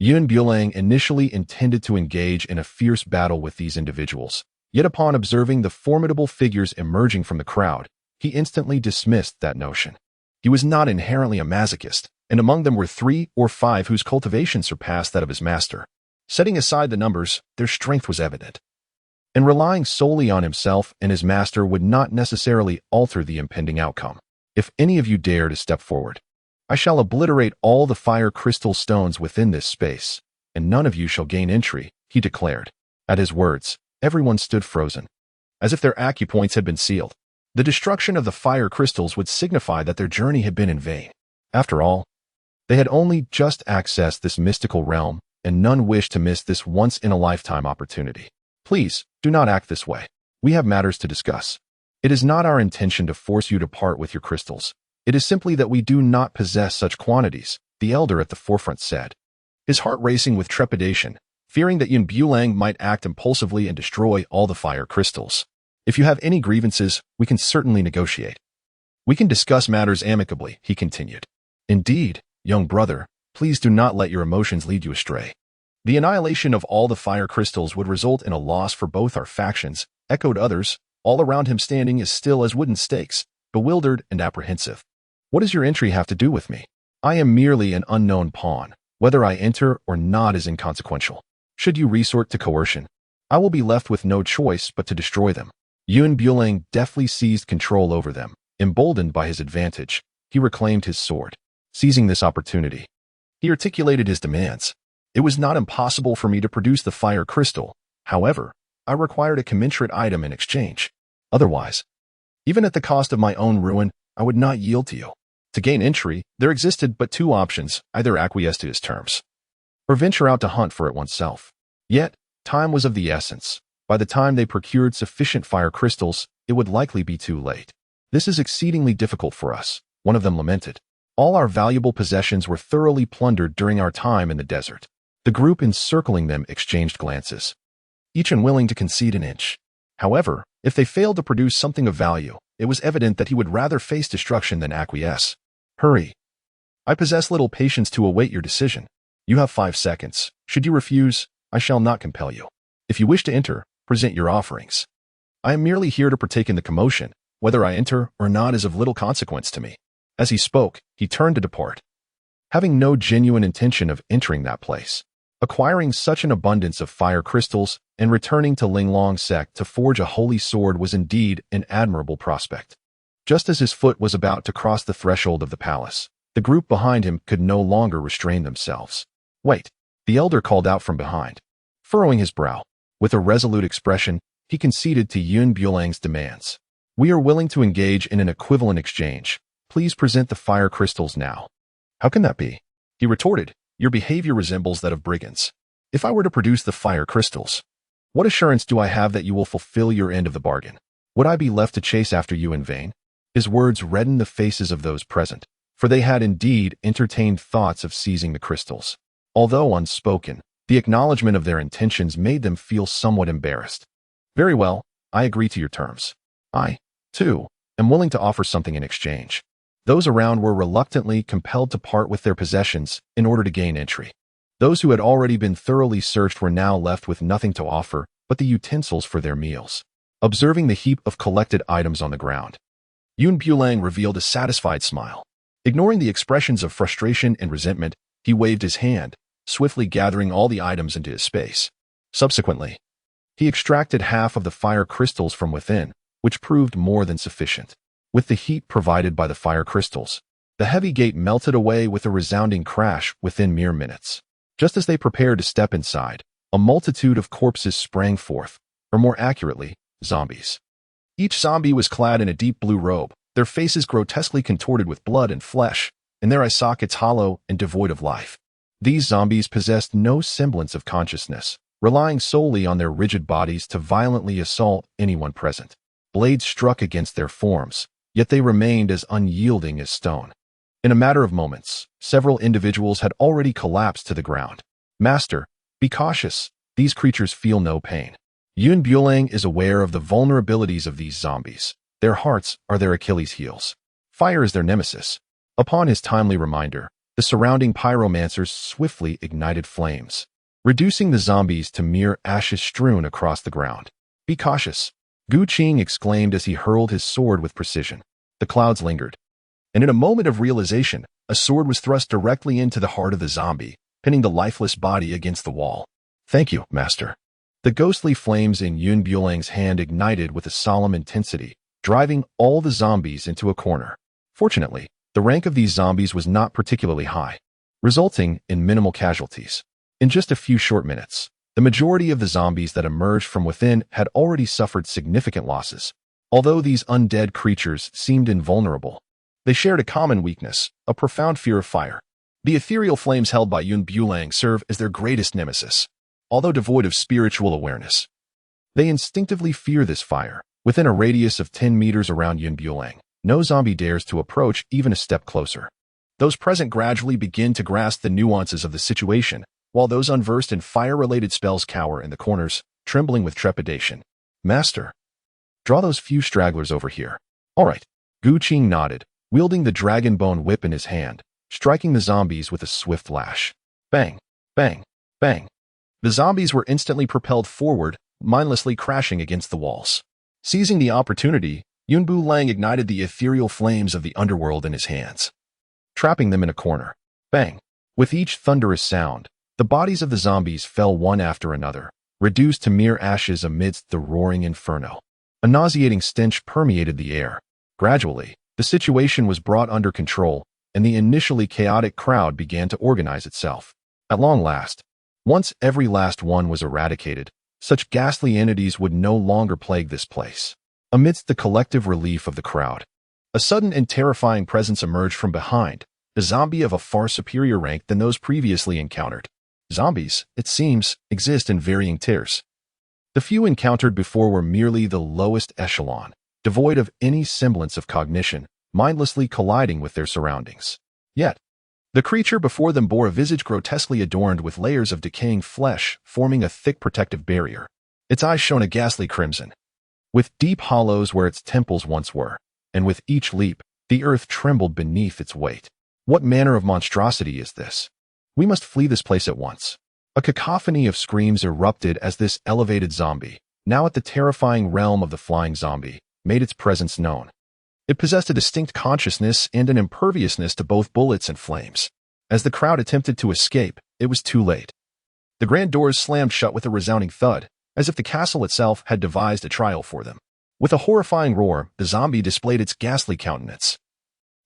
Bulang initially intended to engage in a fierce battle with these individuals, yet upon observing the formidable figures emerging from the crowd, he instantly dismissed that notion. He was not inherently a masochist, and among them were 3 or 5 whose cultivation surpassed that of his master. Setting aside the numbers, their strength was evident. And relying solely on himself and his master would not necessarily alter the impending outcome. "If any of you dare to step forward, I shall obliterate all the fire crystal stones within this space, and none of you shall gain entry," he declared. At his words, everyone stood frozen, as if their acupoints had been sealed. The destruction of the fire crystals would signify that their journey had been in vain. After all, they had only just accessed this mystical realm, and none wished to miss this once-in-a-lifetime opportunity. "Please, do not act this way. We have matters to discuss. It is not our intention to force you to part with your crystals. It is simply that we do not possess such quantities," the elder at the forefront said, his heart racing with trepidation, fearing that Bulang might act impulsively and destroy all the fire crystals. "If you have any grievances, we can certainly negotiate. We can discuss matters amicably," he continued. "Indeed, young brother, please do not let your emotions lead you astray. The annihilation of all the fire crystals would result in a loss for both our factions," echoed others, all around him standing as still as wooden stakes, bewildered and apprehensive. "What does your entry have to do with me? I am merely an unknown pawn. Whether I enter or not is inconsequential. Should you resort to coercion, I will be left with no choice but to destroy them." Bulang deftly seized control over them. Emboldened by his advantage, he reclaimed his sword. Seizing this opportunity, he articulated his demands. "It was not impossible for me to produce the fire crystal. However, I required a commensurate item in exchange. Otherwise, even at the cost of my own ruin, I would not yield to you." To gain entry, there existed but 2 options: either acquiesce to his terms, or venture out to hunt for it oneself. Yet, time was of the essence. By the time they procured sufficient fire crystals, it would likely be too late. "This is exceedingly difficult for us," one of them lamented. "All our valuable possessions were thoroughly plundered during our time in the desert." The group encircling them exchanged glances, each unwilling to concede an inch. However, if they failed to produce something of value, it was evident that he would rather face destruction than acquiesce. "Hurry. I possess little patience to await your decision. You have 5 seconds. Should you refuse, I shall not compel you. If you wish to enter, present your offerings. I am merely here to partake in the commotion. Whether I enter or not is of little consequence to me." As he spoke, he turned to depart, having no genuine intention of entering that place. Acquiring such an abundance of fire crystals and returning to Linglong Sect to forge a holy sword was indeed an admirable prospect. Just as his foot was about to cross the threshold of the palace, the group behind him could no longer restrain themselves. "Wait," the elder called out from behind. Furrowing his brow, with a resolute expression, he conceded to Bulang's demands. "We are willing to engage in an equivalent exchange. Please present the fire crystals now." "How can that be?" he retorted. "Your behavior resembles that of brigands. If I were to produce the fire crystals, what assurance do I have that you will fulfill your end of the bargain?" Would I be left to chase after you in vain? His words reddened the faces of those present, for they had indeed entertained thoughts of seizing the crystals. Although unspoken, the acknowledgement of their intentions made them feel somewhat embarrassed. Very well, I agree to your terms. I, too, am willing to offer something in exchange. Those around were reluctantly compelled to part with their possessions in order to gain entry. Those who had already been thoroughly searched were now left with nothing to offer but the utensils for their meals. Observing the heap of collected items on the ground, Bulang revealed a satisfied smile. Ignoring the expressions of frustration and resentment, he waved his hand, swiftly gathering all the items into his space. Subsequently, he extracted half of the fire crystals from within, which proved more than sufficient. With the heat provided by the fire crystals, the heavy gate melted away with a resounding crash within mere minutes. Just as they prepared to step inside, a multitude of corpses sprang forth, or more accurately, zombies. Each zombie was clad in a deep blue robe, their faces grotesquely contorted with blood and flesh, and their eye sockets hollow and devoid of life. These zombies possessed no semblance of consciousness, relying solely on their rigid bodies to violently assault anyone present. Blades struck against their forms, yet they remained as unyielding as stone. In a matter of moments, several individuals had already collapsed to the ground. Master, be cautious. These creatures feel no pain. Bulang is aware of the vulnerabilities of these zombies. Their hearts are their Achilles' heels. Fire is their nemesis. Upon his timely reminder, the surrounding pyromancers swiftly ignited flames, reducing the zombies to mere ashes strewn across the ground. Be cautious, Qing exclaimed as he hurled his sword with precision. The clouds lingered, and in a moment of realization, a sword was thrust directly into the heart of the zombie, pinning the lifeless body against the wall. Thank you, Master. The ghostly flames in Bulang's hand ignited with a solemn intensity, driving all the zombies into a corner. Fortunately, the rank of these zombies was not particularly high, resulting in minimal casualties. In just a few short minutes, the majority of the zombies that emerged from within had already suffered significant losses. Although these undead creatures seemed invulnerable, they shared a common weakness, a profound fear of fire. The ethereal flames held by Bulang serve as their greatest nemesis. Although devoid of spiritual awareness, they instinctively fear this fire. Within a radius of 10 meters around Bulang, no zombie dares to approach even a step closer. Those present gradually begin to grasp the nuances of the situation, while those unversed in fire-related spells cower in the corners, trembling with trepidation. Master, draw those few stragglers over here. All right. Qing nodded, wielding the dragon bone whip in his hand, striking the zombies with a swift lash. Bang, bang, bang. The zombies were instantly propelled forward, mindlessly crashing against the walls. Seizing the opportunity, Bulang ignited the ethereal flames of the underworld in his hands, trapping them in a corner. Bang! With each thunderous sound, the bodies of the zombies fell one after another, reduced to mere ashes amidst the roaring inferno. A nauseating stench permeated the air. Gradually, the situation was brought under control, and the initially chaotic crowd began to organize itself. At long last, once every last one was eradicated, such ghastly entities would no longer plague this place. Amidst the collective relief of the crowd, a sudden and terrifying presence emerged from behind, a zombie of a far superior rank than those previously encountered. Zombies, it seems, exist in varying tiers. The few encountered before were merely the lowest echelon, devoid of any semblance of cognition, mindlessly colliding with their surroundings. Yet, the creature before them bore a visage grotesquely adorned with layers of decaying flesh, forming a thick protective barrier. Its eyes shone a ghastly crimson, with deep hollows where its temples once were, and with each leap, the earth trembled beneath its weight. What manner of monstrosity is this? We must flee this place at once. A cacophony of screams erupted as this elevated zombie, now at the terrifying realm of the flying zombie, made its presence known. It possessed a distinct consciousness and an imperviousness to both bullets and flames. As the crowd attempted to escape, it was too late. The grand doors slammed shut with a resounding thud, as if the castle itself had devised a trial for them. With a horrifying roar, the zombie displayed its ghastly countenance,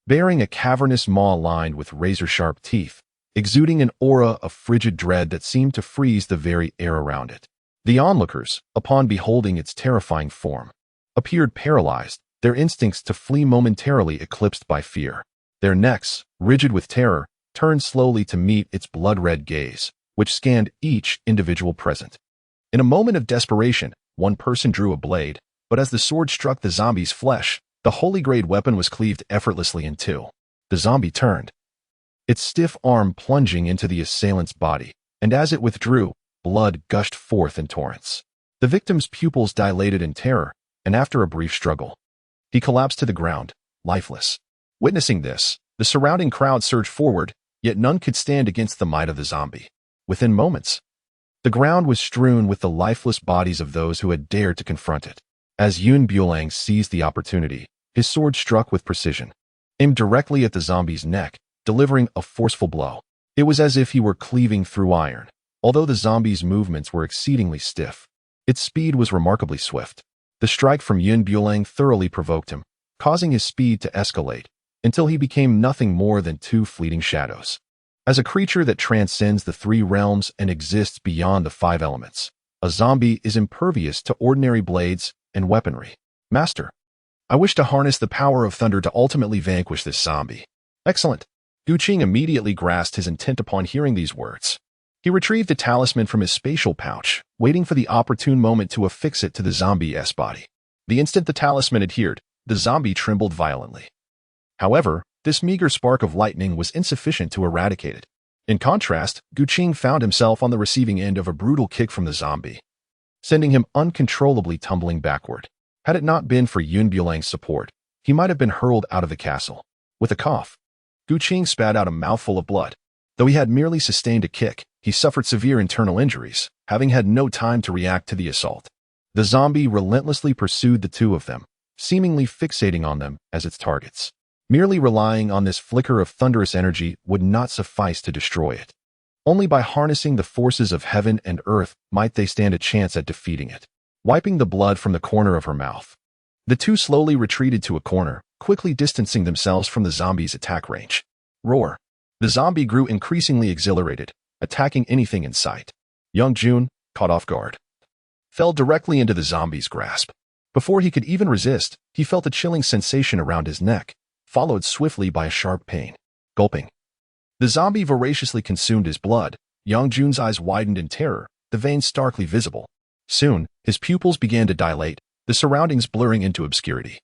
bearing a cavernous maw lined with razor-sharp teeth, exuding an aura of frigid dread that seemed to freeze the very air around it. The onlookers, upon beholding its terrifying form, appeared paralyzed, their instincts to flee momentarily eclipsed by fear. Their necks, rigid with terror, turned slowly to meet its blood-red gaze, which scanned each individual present. In a moment of desperation, one person drew a blade, But as the sword struck the zombie's flesh, the holy-grade weapon was cleaved effortlessly in two. The zombie turned, its stiff arm plunging into the assailant's body, and as it withdrew, blood gushed forth in torrents. The victim's pupils dilated in terror, and after a brief struggle, he collapsed to the ground, lifeless. Witnessing this, the surrounding crowd surged forward, yet none could stand against the might of the zombie. Within moments, the ground was strewn with the lifeless bodies of those who had dared to confront it. As Bulang seized the opportunity, his sword struck with precision, aimed directly at the zombie's neck, delivering a forceful blow. It was as if he were cleaving through iron. Although the zombie's movements were exceedingly stiff, its speed was remarkably swift. The strike from Bulang thoroughly provoked him, causing his speed to escalate, until he became nothing more than two fleeting shadows. As a creature that transcends the three realms and exists beyond the five elements, a zombie is impervious to ordinary blades and weaponry. Master, I wish to harness the power of thunder to ultimately vanquish this zombie. Excellent. Qing immediately grasped his intent upon hearing these words. He retrieved the talisman from his spatial pouch, waiting for the opportune moment to affix it to the zombie's body. The instant the talisman adhered, the zombie trembled violently. However, this meager spark of lightning was insufficient to eradicate it. In contrast, Qing found himself on the receiving end of a brutal kick from the zombie, sending him uncontrollably tumbling backward. Had it not been for Bulang's support, he might have been hurled out of the castle. With a cough, Qing spat out a mouthful of blood. Though he had merely sustained a kick, he suffered severe internal injuries, having had no time to react to the assault. The zombie relentlessly pursued the two of them, seemingly fixating on them as its targets. Merely relying on this flicker of thunderous energy would not suffice to destroy it. Only by harnessing the forces of heaven and earth might they stand a chance at defeating it. Wiping the blood from the corner of her mouth, the two slowly retreated to a corner, quickly distancing themselves from the zombie's attack range. Roar. The zombie grew increasingly exhilarated, attacking anything in sight. Jun, caught off guard, fell directly into the zombie's grasp. Before he could even resist, he felt a chilling sensation around his neck, followed swiftly by a sharp pain. Gulping. The zombie voraciously consumed his blood. Jun's eyes widened in terror, the veins starkly visible. Soon, his pupils began to dilate, the surroundings blurring into obscurity.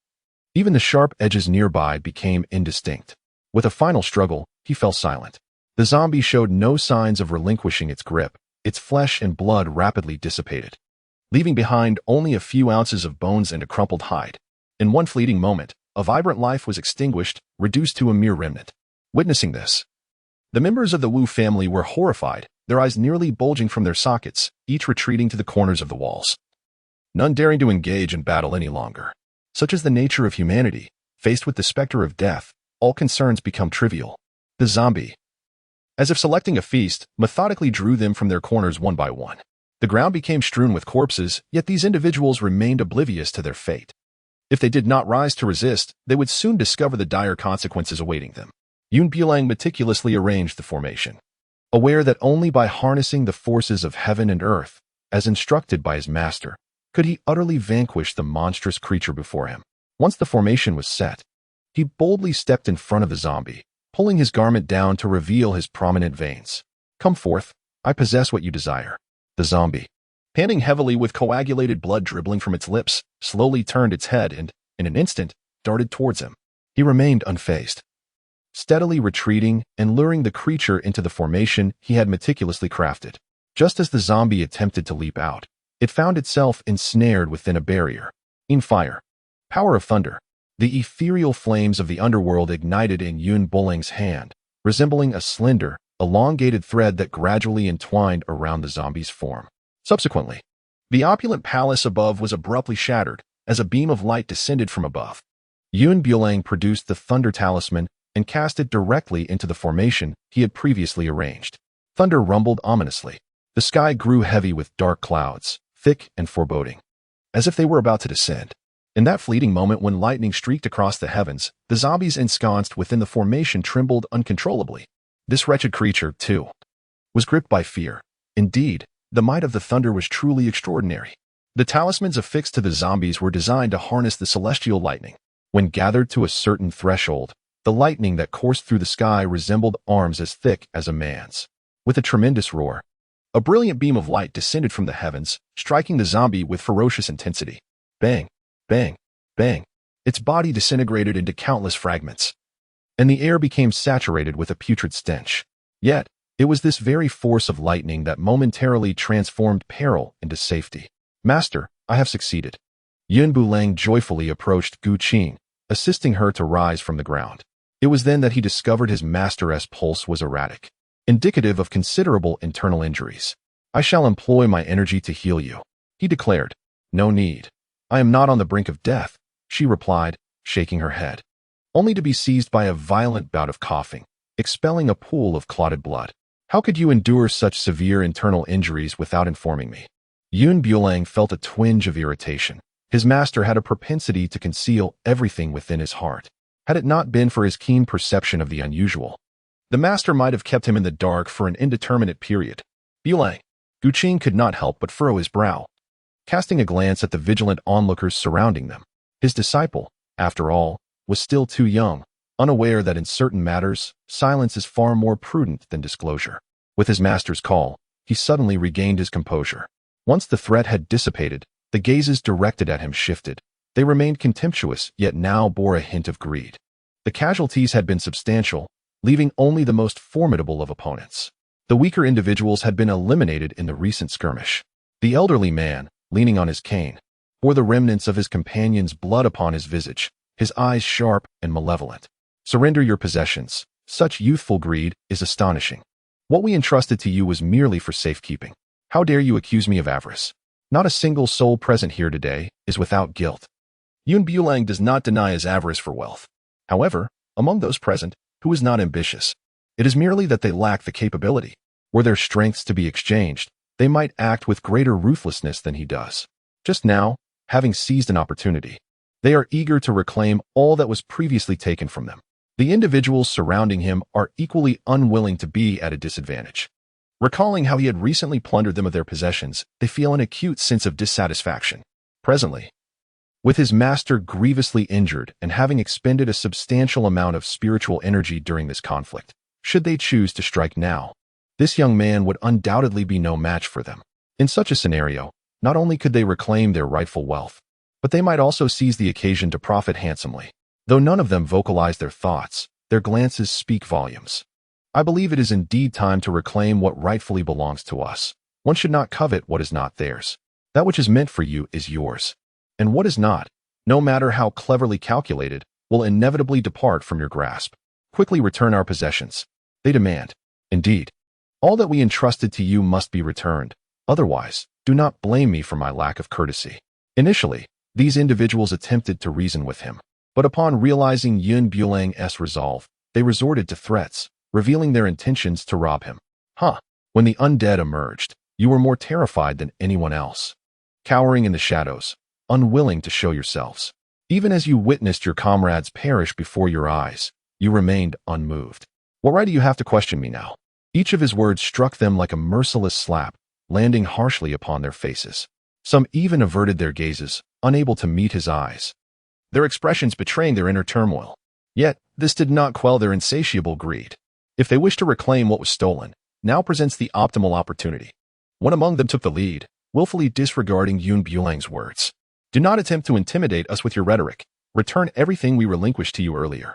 Even the sharp edges nearby became indistinct. With a final struggle, he fell silent. The zombie showed no signs of relinquishing its grip. Its flesh and blood rapidly dissipated, leaving behind only a few ounces of bones and a crumpled hide. In one fleeting moment, a vibrant life was extinguished, reduced to a mere remnant. Witnessing this, the members of the Wu family were horrified, their eyes nearly bulging from their sockets, each retreating to the corners of the walls. None daring to engage in battle any longer. Such is the nature of humanity. Faced with the specter of death, all concerns become trivial. The zombie, as if selecting a feast, methodically drew them from their corners one by one. The ground became strewn with corpses, yet these individuals remained oblivious to their fate. If they did not rise to resist, they would soon discover the dire consequences awaiting them. Bulang meticulously arranged the formation, aware that only by harnessing the forces of heaven and earth, as instructed by his master, could he utterly vanquish the monstrous creature before him. Once the formation was set, he boldly stepped in front of the zombie, pulling his garment down to reveal his prominent veins. Come forth, I possess what you desire. The zombie, panting heavily with coagulated blood dribbling from its lips, slowly turned its head and, in an instant, darted towards him. He remained unfazed, steadily retreating and luring the creature into the formation he had meticulously crafted. Just as the zombie attempted to leap out, it found itself ensnared within a barrier. In fire. Power of thunder. The ethereal flames of the underworld ignited in Bulang's hand, resembling a slender, elongated thread that gradually entwined around the zombie's form. Subsequently, the opulent palace above was abruptly shattered as a beam of light descended from above. Bulang produced the thunder talisman and cast it directly into the formation he had previously arranged. Thunder rumbled ominously. The sky grew heavy with dark clouds, thick and foreboding, as if they were about to descend. In that fleeting moment when lightning streaked across the heavens, the zombies ensconced within the formation trembled uncontrollably. This wretched creature, too, was gripped by fear. Indeed, the might of the thunder was truly extraordinary. The talismans affixed to the zombies were designed to harness the celestial lightning. When gathered to a certain threshold, the lightning that coursed through the sky resembled arms as thick as a man's. With a tremendous roar, a brilliant beam of light descended from the heavens, striking the zombie with ferocious intensity. Bang! Bang, bang. Its body disintegrated into countless fragments, and the air became saturated with a putrid stench. Yet, it was this very force of lightning that momentarily transformed peril into safety. Master, I have succeeded. Yun Bulang joyfully approached Gu Qing, assisting her to rise from the ground. It was then that he discovered his master's pulse was erratic, indicative of considerable internal injuries. I shall employ my energy to heal you, he declared. No need. I am not on the brink of death, she replied, shaking her head, only to be seized by a violent bout of coughing, expelling a pool of clotted blood. How could you endure such severe internal injuries without informing me? Yun Bulang felt a twinge of irritation. His master had a propensity to conceal everything within his heart. Had it not been for his keen perception of the unusual, the master might have kept him in the dark for an indeterminate period. Bulang. Gu Qing could not help but furrow his brow, casting a glance at the vigilant onlookers surrounding them. His disciple, after all, was still too young, unaware that in certain matters, silence is far more prudent than disclosure. With his master's call, he suddenly regained his composure. Once the threat had dissipated, the gazes directed at him shifted. They remained contemptuous, yet now bore a hint of greed. The casualties had been substantial, leaving only the most formidable of opponents. The weaker individuals had been eliminated in the recent skirmish. The elderly man, leaning on his cane, bore the remnants of his companion's blood upon his visage, his eyes sharp and malevolent. Surrender your possessions. Such youthful greed is astonishing. What we entrusted to you was merely for safekeeping. How dare you accuse me of avarice? Not a single soul present here today is without guilt. Yun Bulang does not deny his avarice for wealth. However, among those present, who is not ambitious? It is merely that they lack the capability. Were their strengths to be exchanged, they might act with greater ruthlessness than he does. Just now, having seized an opportunity, they are eager to reclaim all that was previously taken from them. The individuals surrounding him are equally unwilling to be at a disadvantage. Recalling how he had recently plundered them of their possessions, they feel an acute sense of dissatisfaction. Presently, with his master grievously injured and having expended a substantial amount of spiritual energy during this conflict, should they choose to strike now, this young man would undoubtedly be no match for them. In such a scenario, not only could they reclaim their rightful wealth, but they might also seize the occasion to profit handsomely. Though none of them vocalize their thoughts, their glances speak volumes. I believe it is indeed time to reclaim what rightfully belongs to us. One should not covet what is not theirs. That which is meant for you is yours. And what is not, no matter how cleverly calculated, will inevitably depart from your grasp. Quickly return our possessions, they demand. Indeed, all that we entrusted to you must be returned. Otherwise, do not blame me for my lack of courtesy. Initially, these individuals attempted to reason with him, but upon realizing Yun Bulang's resolve, they resorted to threats, revealing their intentions to rob him. When the undead emerged, you were more terrified than anyone else. Cowering in the shadows, unwilling to show yourselves. Even as you witnessed your comrades perish before your eyes, you remained unmoved. What right do you have to question me now? Each of his words struck them like a merciless slap, landing harshly upon their faces. Some even averted their gazes, unable to meet his eyes, their expressions betraying their inner turmoil. Yet, this did not quell their insatiable greed. If they wished to reclaim what was stolen, now presents the optimal opportunity. One among them took the lead, willfully disregarding Yun Bulang's words. Do not attempt to intimidate us with your rhetoric. Return everything we relinquished to you earlier.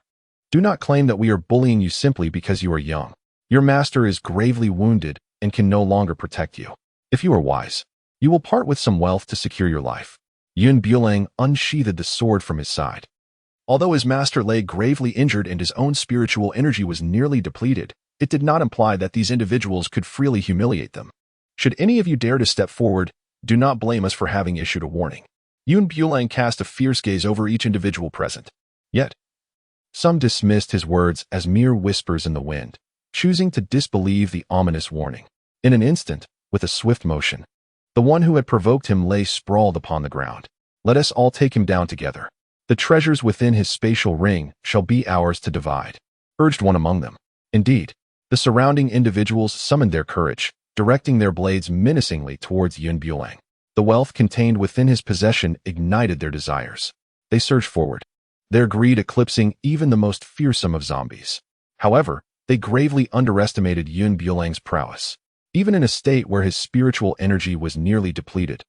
Do not claim that we are bullying you simply because you are young. Your master is gravely wounded and can no longer protect you. If you are wise, you will part with some wealth to secure your life. Yun Bulang unsheathed the sword from his side. Although his master lay gravely injured and his own spiritual energy was nearly depleted, it did not imply that these individuals could freely humiliate them. Should any of you dare to step forward, do not blame us for having issued a warning. Yun Bulang cast a fierce gaze over each individual present. Yet, some dismissed his words as mere whispers in the wind, choosing to disbelieve the ominous warning. In an instant, with a swift motion, the one who had provoked him lay sprawled upon the ground. Let us all take him down together. The treasures within his spatial ring shall be ours to divide, urged one among them. Indeed, the surrounding individuals summoned their courage, directing their blades menacingly towards Yun Bulang. The wealth contained within his possession ignited their desires. They surged forward, their greed eclipsing even the most fearsome of zombies. However, they gravely underestimated Yun Bulang's prowess. Even in a state where his spiritual energy was nearly depleted,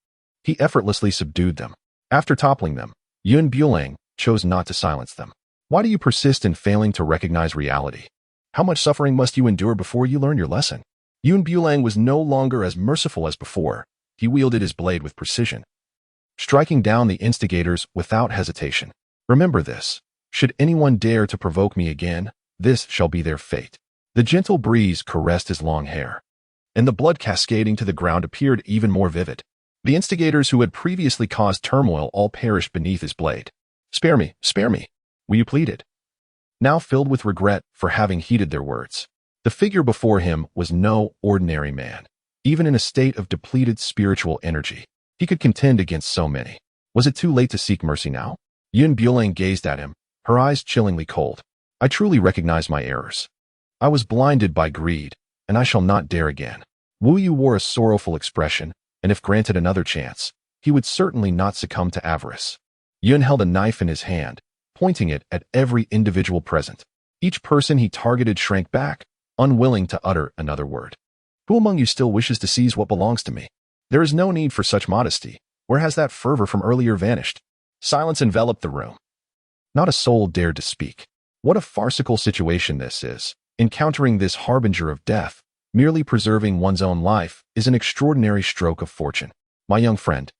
he effortlessly subdued them. After toppling them, Yun Bulang chose not to silence them. Why do you persist in failing to recognize reality? How much suffering must you endure before you learn your lesson? Yun Bulang was no longer as merciful as before. He wielded his blade with precision, striking down the instigators without hesitation. Remember this. Should anyone dare to provoke me again, this shall be their fate. The gentle breeze caressed his long hair, and the blood cascading to the ground appeared even more vivid. The instigators who had previously caused turmoil all perished beneath his blade. Spare me, will you pleaded, now filled with regret for having heeded their words. The figure before him was no ordinary man. Even in a state of depleted spiritual energy, he could contend against so many. Was it too late to seek mercy now? Yun Bulang gazed at him, her eyes chillingly cold. I truly recognize my errors. I was blinded by greed, and I shall not dare again. Wu Yu wore a sorrowful expression, and if granted another chance, he would certainly not succumb to avarice. Yun held a knife in his hand, pointing it at every individual present. Each person he targeted shrank back, unwilling to utter another word. Who among you still wishes to seize what belongs to me? There is no need for such modesty. Where has that fervor from earlier vanished? Silence enveloped the room. Not a soul dared to speak. What a farcical situation this is. Encountering this harbinger of death, merely preserving one's own life, is an extraordinary stroke of fortune. My young friend,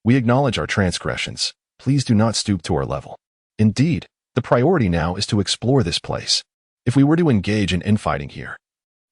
we acknowledge our transgressions. Please do not stoop to our level. Indeed, the priority now is to explore this place. If we were to engage in infighting here,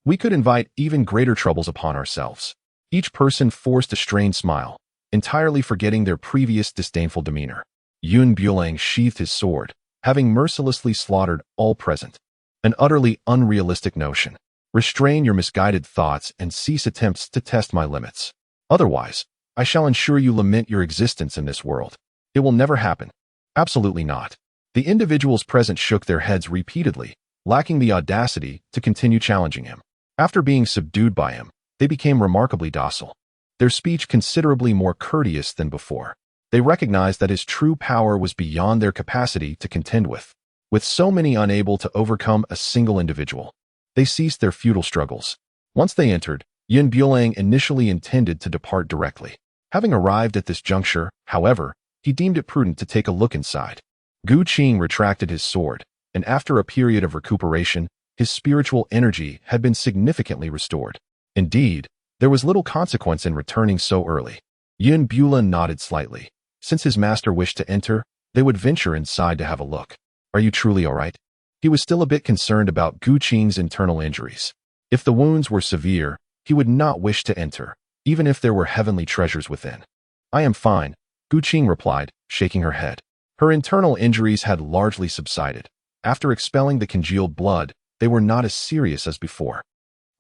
we could invite even greater troubles upon ourselves. Each person forced a strained smile, entirely forgetting their previous disdainful demeanor. Yun Bulang sheathed his sword, having mercilessly slaughtered all present. An utterly unrealistic notion. Restrain your misguided thoughts and cease attempts to test my limits. Otherwise, I shall ensure you lament your existence in this world. It will never happen. Absolutely not. The individuals present shook their heads repeatedly, lacking the audacity to continue challenging him. After being subdued by him, they became remarkably docile, their speech considerably more courteous than before. They recognized that his true power was beyond their capacity to contend with. With so many unable to overcome a single individual, they ceased their futile struggles. Once they entered, Yun Bulang initially intended to depart directly. Having arrived at this juncture, however, he deemed it prudent to take a look inside. Qing retracted his sword, and after a period of recuperation, his spiritual energy had been significantly restored. Indeed, there was little consequence in returning so early. Yun Bulang nodded slightly. Since his master wished to enter, they would venture inside to have a look. Are you truly all right? He was still a bit concerned about Qing's internal injuries. If the wounds were severe, he would not wish to enter, even if there were heavenly treasures within. I am fine, Qing replied, shaking her head. Her internal injuries had largely subsided. After expelling the congealed blood, they were not as serious as before.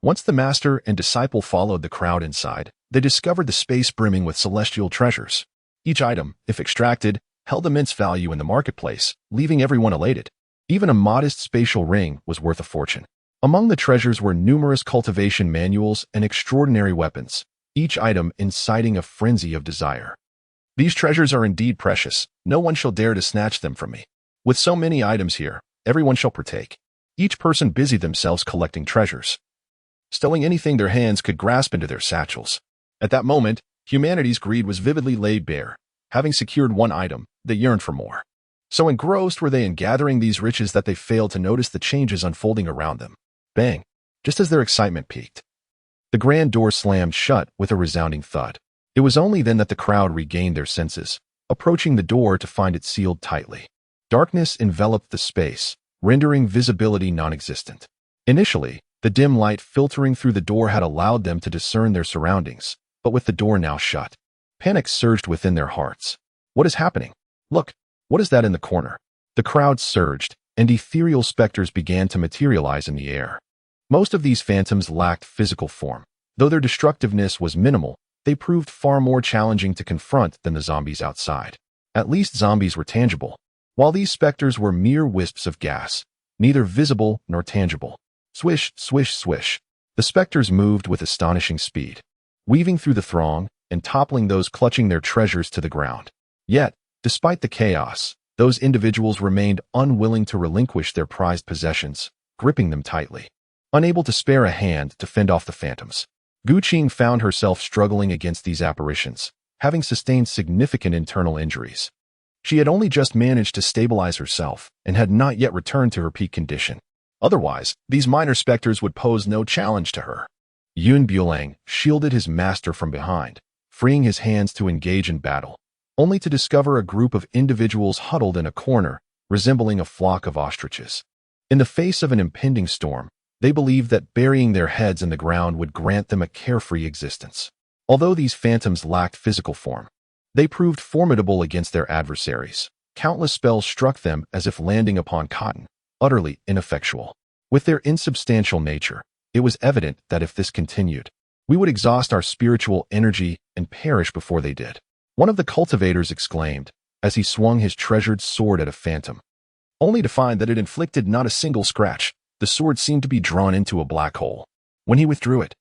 Once the master and disciple followed the crowd inside, they discovered the space brimming with celestial treasures. Each item, if extracted, held immense value in the marketplace, leaving everyone elated. Even a modest spatial ring was worth a fortune. Among the treasures were numerous cultivation manuals and extraordinary weapons, each item inciting a frenzy of desire. These treasures are indeed precious. No one shall dare to snatch them from me. With so many items here, everyone shall partake. Each person busied themselves collecting treasures, stowing anything their hands could grasp into their satchels. At that moment, humanity's greed was vividly laid bare. Having secured one item, they yearned for more. So engrossed were they in gathering these riches that they failed to notice the changes unfolding around them. Bang! Just as their excitement peaked, the grand door slammed shut with a resounding thud. It was only then that the crowd regained their senses, approaching the door to find it sealed tightly. Darkness enveloped the space, rendering visibility non-existent. Initially, the dim light filtering through the door had allowed them to discern their surroundings, but with the door now shut, panic surged within their hearts. What is happening? Look, what is that in the corner? The crowd surged, and ethereal specters began to materialize in the air. Most of these phantoms lacked physical form. Though their destructiveness was minimal, they proved far more challenging to confront than the zombies outside. At least zombies were tangible, while these specters were mere wisps of gas, neither visible nor tangible. Swish, swish, swish. The specters moved with astonishing speed, weaving through the throng and toppling those clutching their treasures to the ground. Yet, despite the chaos, those individuals remained unwilling to relinquish their prized possessions, gripping them tightly. Unable to spare a hand to fend off the phantoms, Qing found herself struggling against these apparitions, having sustained significant internal injuries. She had only just managed to stabilize herself and had not yet returned to her peak condition. Otherwise, these minor specters would pose no challenge to her. Bulang shielded his master from behind, freeing his hands to engage in battle, only to discover a group of individuals huddled in a corner, resembling a flock of ostriches. In the face of an impending storm, they believed that burying their heads in the ground would grant them a carefree existence. Although these phantoms lacked physical form, they proved formidable against their adversaries. Countless spells struck them as if landing upon cotton, utterly ineffectual. With their insubstantial nature, it was evident that if this continued, we would exhaust our spiritual energy and perish before they did. One of the cultivators exclaimed, as he swung his treasured sword at a phantom, only to find that it inflicted not a single scratch. The sword seemed to be drawn into a black hole. When he withdrew it,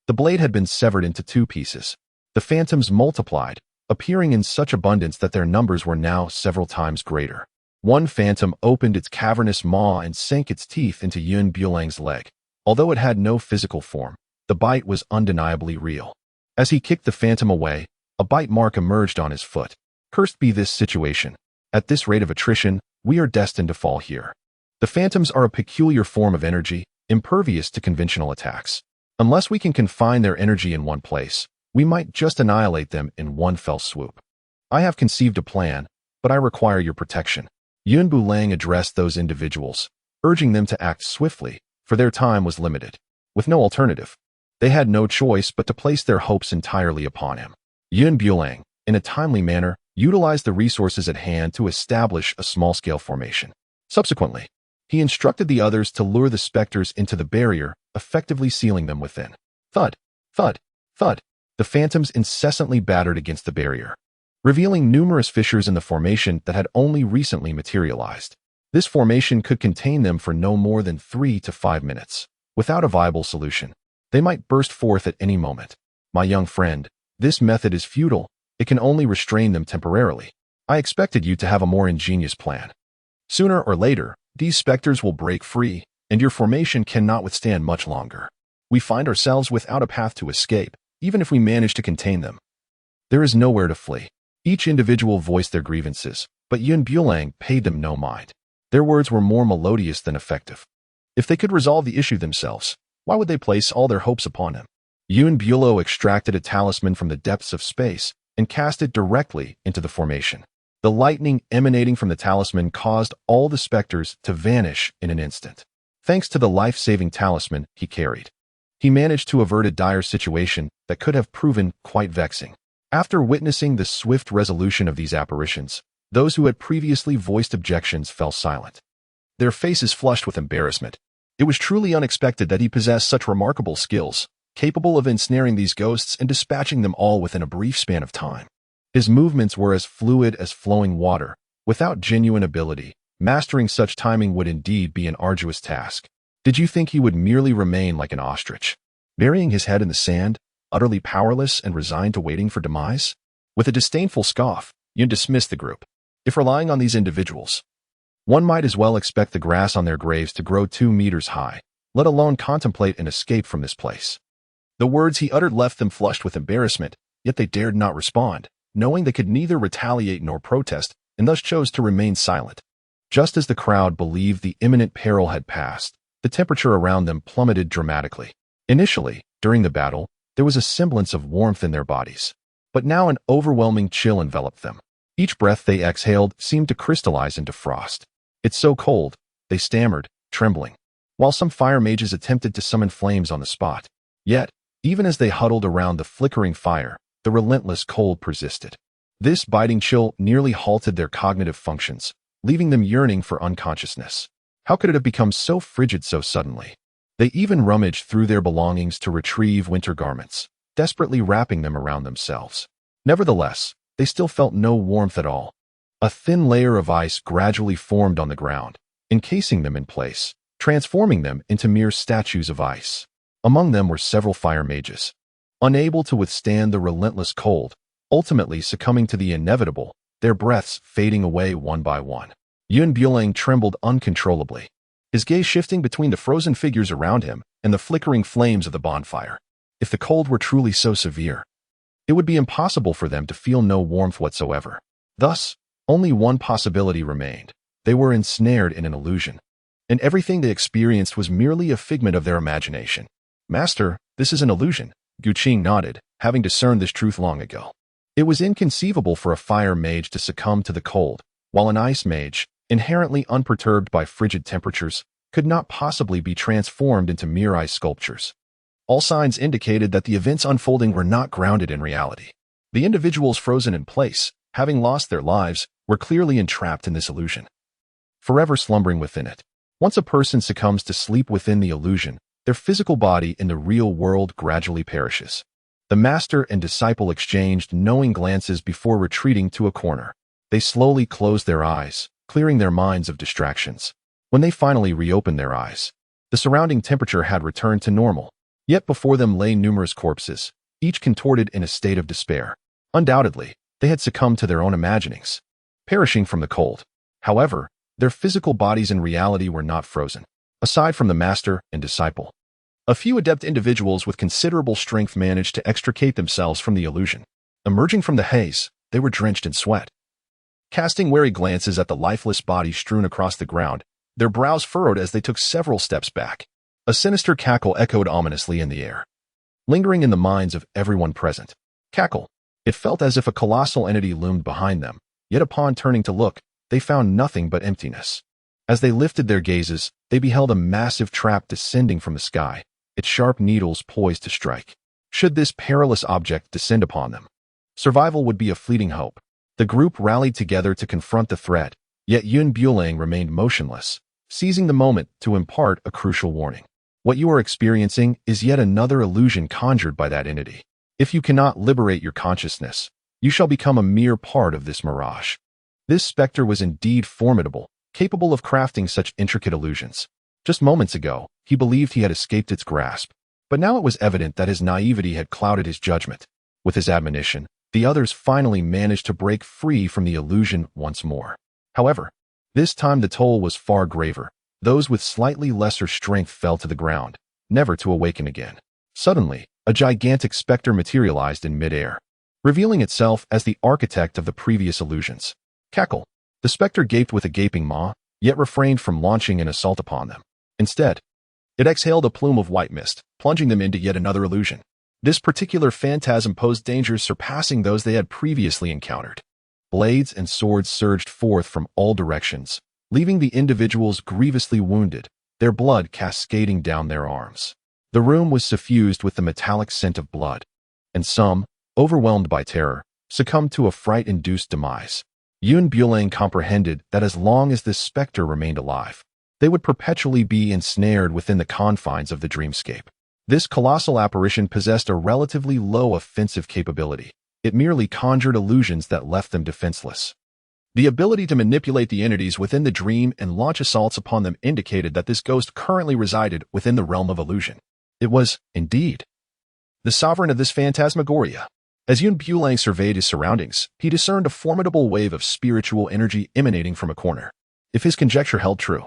the blade had been severed into 2 pieces. The phantoms multiplied, appearing in such abundance that their numbers were now several times greater. One phantom opened its cavernous maw and sank its teeth into Bulang's leg. Although it had no physical form, the bite was undeniably real. As he kicked the phantom away, a bite mark emerged on his foot. Cursed be this situation. At this rate of attrition, we are destined to fall here. The phantoms are a peculiar form of energy, impervious to conventional attacks. Unless we can confine their energy in one place, we might just annihilate them in one fell swoop. I have conceived a plan, but I require your protection. Bulang addressed those individuals, urging them to act swiftly, for their time was limited. With no alternative, they had no choice but to place their hopes entirely upon him. Bulang, in a timely manner, utilized the resources at hand to establish a small-scale formation. Subsequently, he instructed the others to lure the specters into the barrier, effectively sealing them within. Thud, thud, thud. The phantoms incessantly battered against the barrier, revealing numerous fissures in the formation that had only recently materialized. This formation could contain them for no more than 3 to 5 minutes. Without a viable solution, they might burst forth at any moment. My young friend, this method is futile. It can only restrain them temporarily. I expected you to have a more ingenious plan. Sooner or later, these specters will break free, and your formation cannot withstand much longer. We find ourselves without a path to escape, even if we manage to contain them. There is nowhere to flee. Each individual voiced their grievances, but Bulang paid them no mind. Their words were more melodious than effective. If they could resolve the issue themselves, why would they place all their hopes upon him? Bulang extracted a talisman from the depths of space and cast it directly into the formation. The lightning emanating from the talisman caused all the specters to vanish in an instant. Thanks to the life-saving talisman he carried, he managed to avert a dire situation that could have proven quite vexing. After witnessing the swift resolution of these apparitions, those who had previously voiced objections fell silent, their faces flushed with embarrassment. It was truly unexpected that he possessed such remarkable skills, capable of ensnaring these ghosts and dispatching them all within a brief span of time. His movements were as fluid as flowing water. Without genuine ability, mastering such timing would indeed be an arduous task. Did you think he would merely remain like an ostrich, burying his head in the sand, utterly powerless and resigned to waiting for demise? With a disdainful scoff, Yun dismissed the group. If relying on these individuals, one might as well expect the grass on their graves to grow 2 meters high, let alone contemplate an escape from this place. The words he uttered left them flushed with embarrassment, yet they dared not respond, knowing they could neither retaliate nor protest, and thus chose to remain silent. Just as the crowd believed the imminent peril had passed, the temperature around them plummeted dramatically. Initially, during the battle, there was a semblance of warmth in their bodies, but now an overwhelming chill enveloped them. Each breath they exhaled seemed to crystallize into frost. "It's so cold," they stammered, trembling, while some fire mages attempted to summon flames on the spot. Yet, even as they huddled around the flickering fire, the relentless cold persisted. This biting chill nearly halted their cognitive functions, leaving them yearning for unconsciousness. How could it have become so frigid so suddenly? They even rummaged through their belongings to retrieve winter garments, desperately wrapping them around themselves. Nevertheless, they still felt no warmth at all. A thin layer of ice gradually formed on the ground, encasing them in place, transforming them into mere statues of ice. Among them were several fire mages, unable to withstand the relentless cold, ultimately succumbing to the inevitable, their breaths fading away one by one. Bulang trembled uncontrollably, his gaze shifting between the frozen figures around him and the flickering flames of the bonfire. If the cold were truly so severe, it would be impossible for them to feel no warmth whatsoever. Thus, Only one possibility remained. They were ensnared in an illusion, and everything they experienced was merely a figment of their imagination. Master, this is an illusion, Qing nodded, having discerned this truth long ago. It was inconceivable for a fire mage to succumb to the cold, while an ice mage, inherently unperturbed by frigid temperatures, could not possibly be transformed into mere ice sculptures. All signs indicated that the events unfolding were not grounded in reality. The individuals frozen in place, having lost their lives, were clearly entrapped in this illusion, forever slumbering within it. Once a person succumbs to sleep within the illusion, their physical body in the real world gradually perishes. The master and disciple exchanged knowing glances before retreating to a corner. They slowly closed their eyes, clearing their minds of distractions. When they finally reopened their eyes, the surrounding temperature had returned to normal. Yet before them lay numerous corpses, each contorted in a state of despair. Undoubtedly, they had succumbed to their own imaginings, perishing from the cold. However, their physical bodies in reality were not frozen. Aside from the master and disciple, a few adept individuals with considerable strength managed to extricate themselves from the illusion. Emerging from the haze, they were drenched in sweat. Casting wary glances at the lifeless bodies strewn across the ground, their brows furrowed as they took several steps back. A sinister cackle echoed ominously in the air, lingering in the minds of everyone present. Cackle. It felt as if a colossal entity loomed behind them, yet upon turning to look, they found nothing but emptiness. As they lifted their gazes, they beheld a massive trap descending from the sky, its sharp needles poised to strike. Should this perilous object descend upon them, survival would be a fleeting hope. The group rallied together to confront the threat, yet Bulang remained motionless, seizing the moment to impart a crucial warning. What you are experiencing is yet another illusion conjured by that entity. If you cannot liberate your consciousness, you shall become a mere part of this mirage. This specter was indeed formidable, capable of crafting such intricate illusions. Just moments ago, he believed he had escaped its grasp, but now it was evident that his naivety had clouded his judgment. With his admonition, the others finally managed to break free from the illusion once more. However, this time the toll was far graver. Those with slightly lesser strength fell to the ground, never to awaken again. Suddenly, a gigantic specter materialized in midair, revealing itself as the architect of the previous illusions. Cackle. The specter gaped with a gaping maw, yet refrained from launching an assault upon them. Instead, it exhaled a plume of white mist, plunging them into yet another illusion. This particular phantasm posed dangers surpassing those they had previously encountered. Blades and swords surged forth from all directions, leaving the individuals grievously wounded, their blood cascading down their arms. The room was suffused with the metallic scent of blood, and some, overwhelmed by terror, succumbed to a fright-induced demise. Bulang comprehended that as long as this specter remained alive, they would perpetually be ensnared within the confines of the dreamscape. This colossal apparition possessed a relatively low offensive capability. It merely conjured illusions that left them defenseless. The ability to manipulate the entities within the dream and launch assaults upon them indicated that this ghost currently resided within the realm of illusion. It was, indeed, the sovereign of this phantasmagoria. As Bulang surveyed his surroundings, he discerned a formidable wave of spiritual energy emanating from a corner. If his conjecture held true,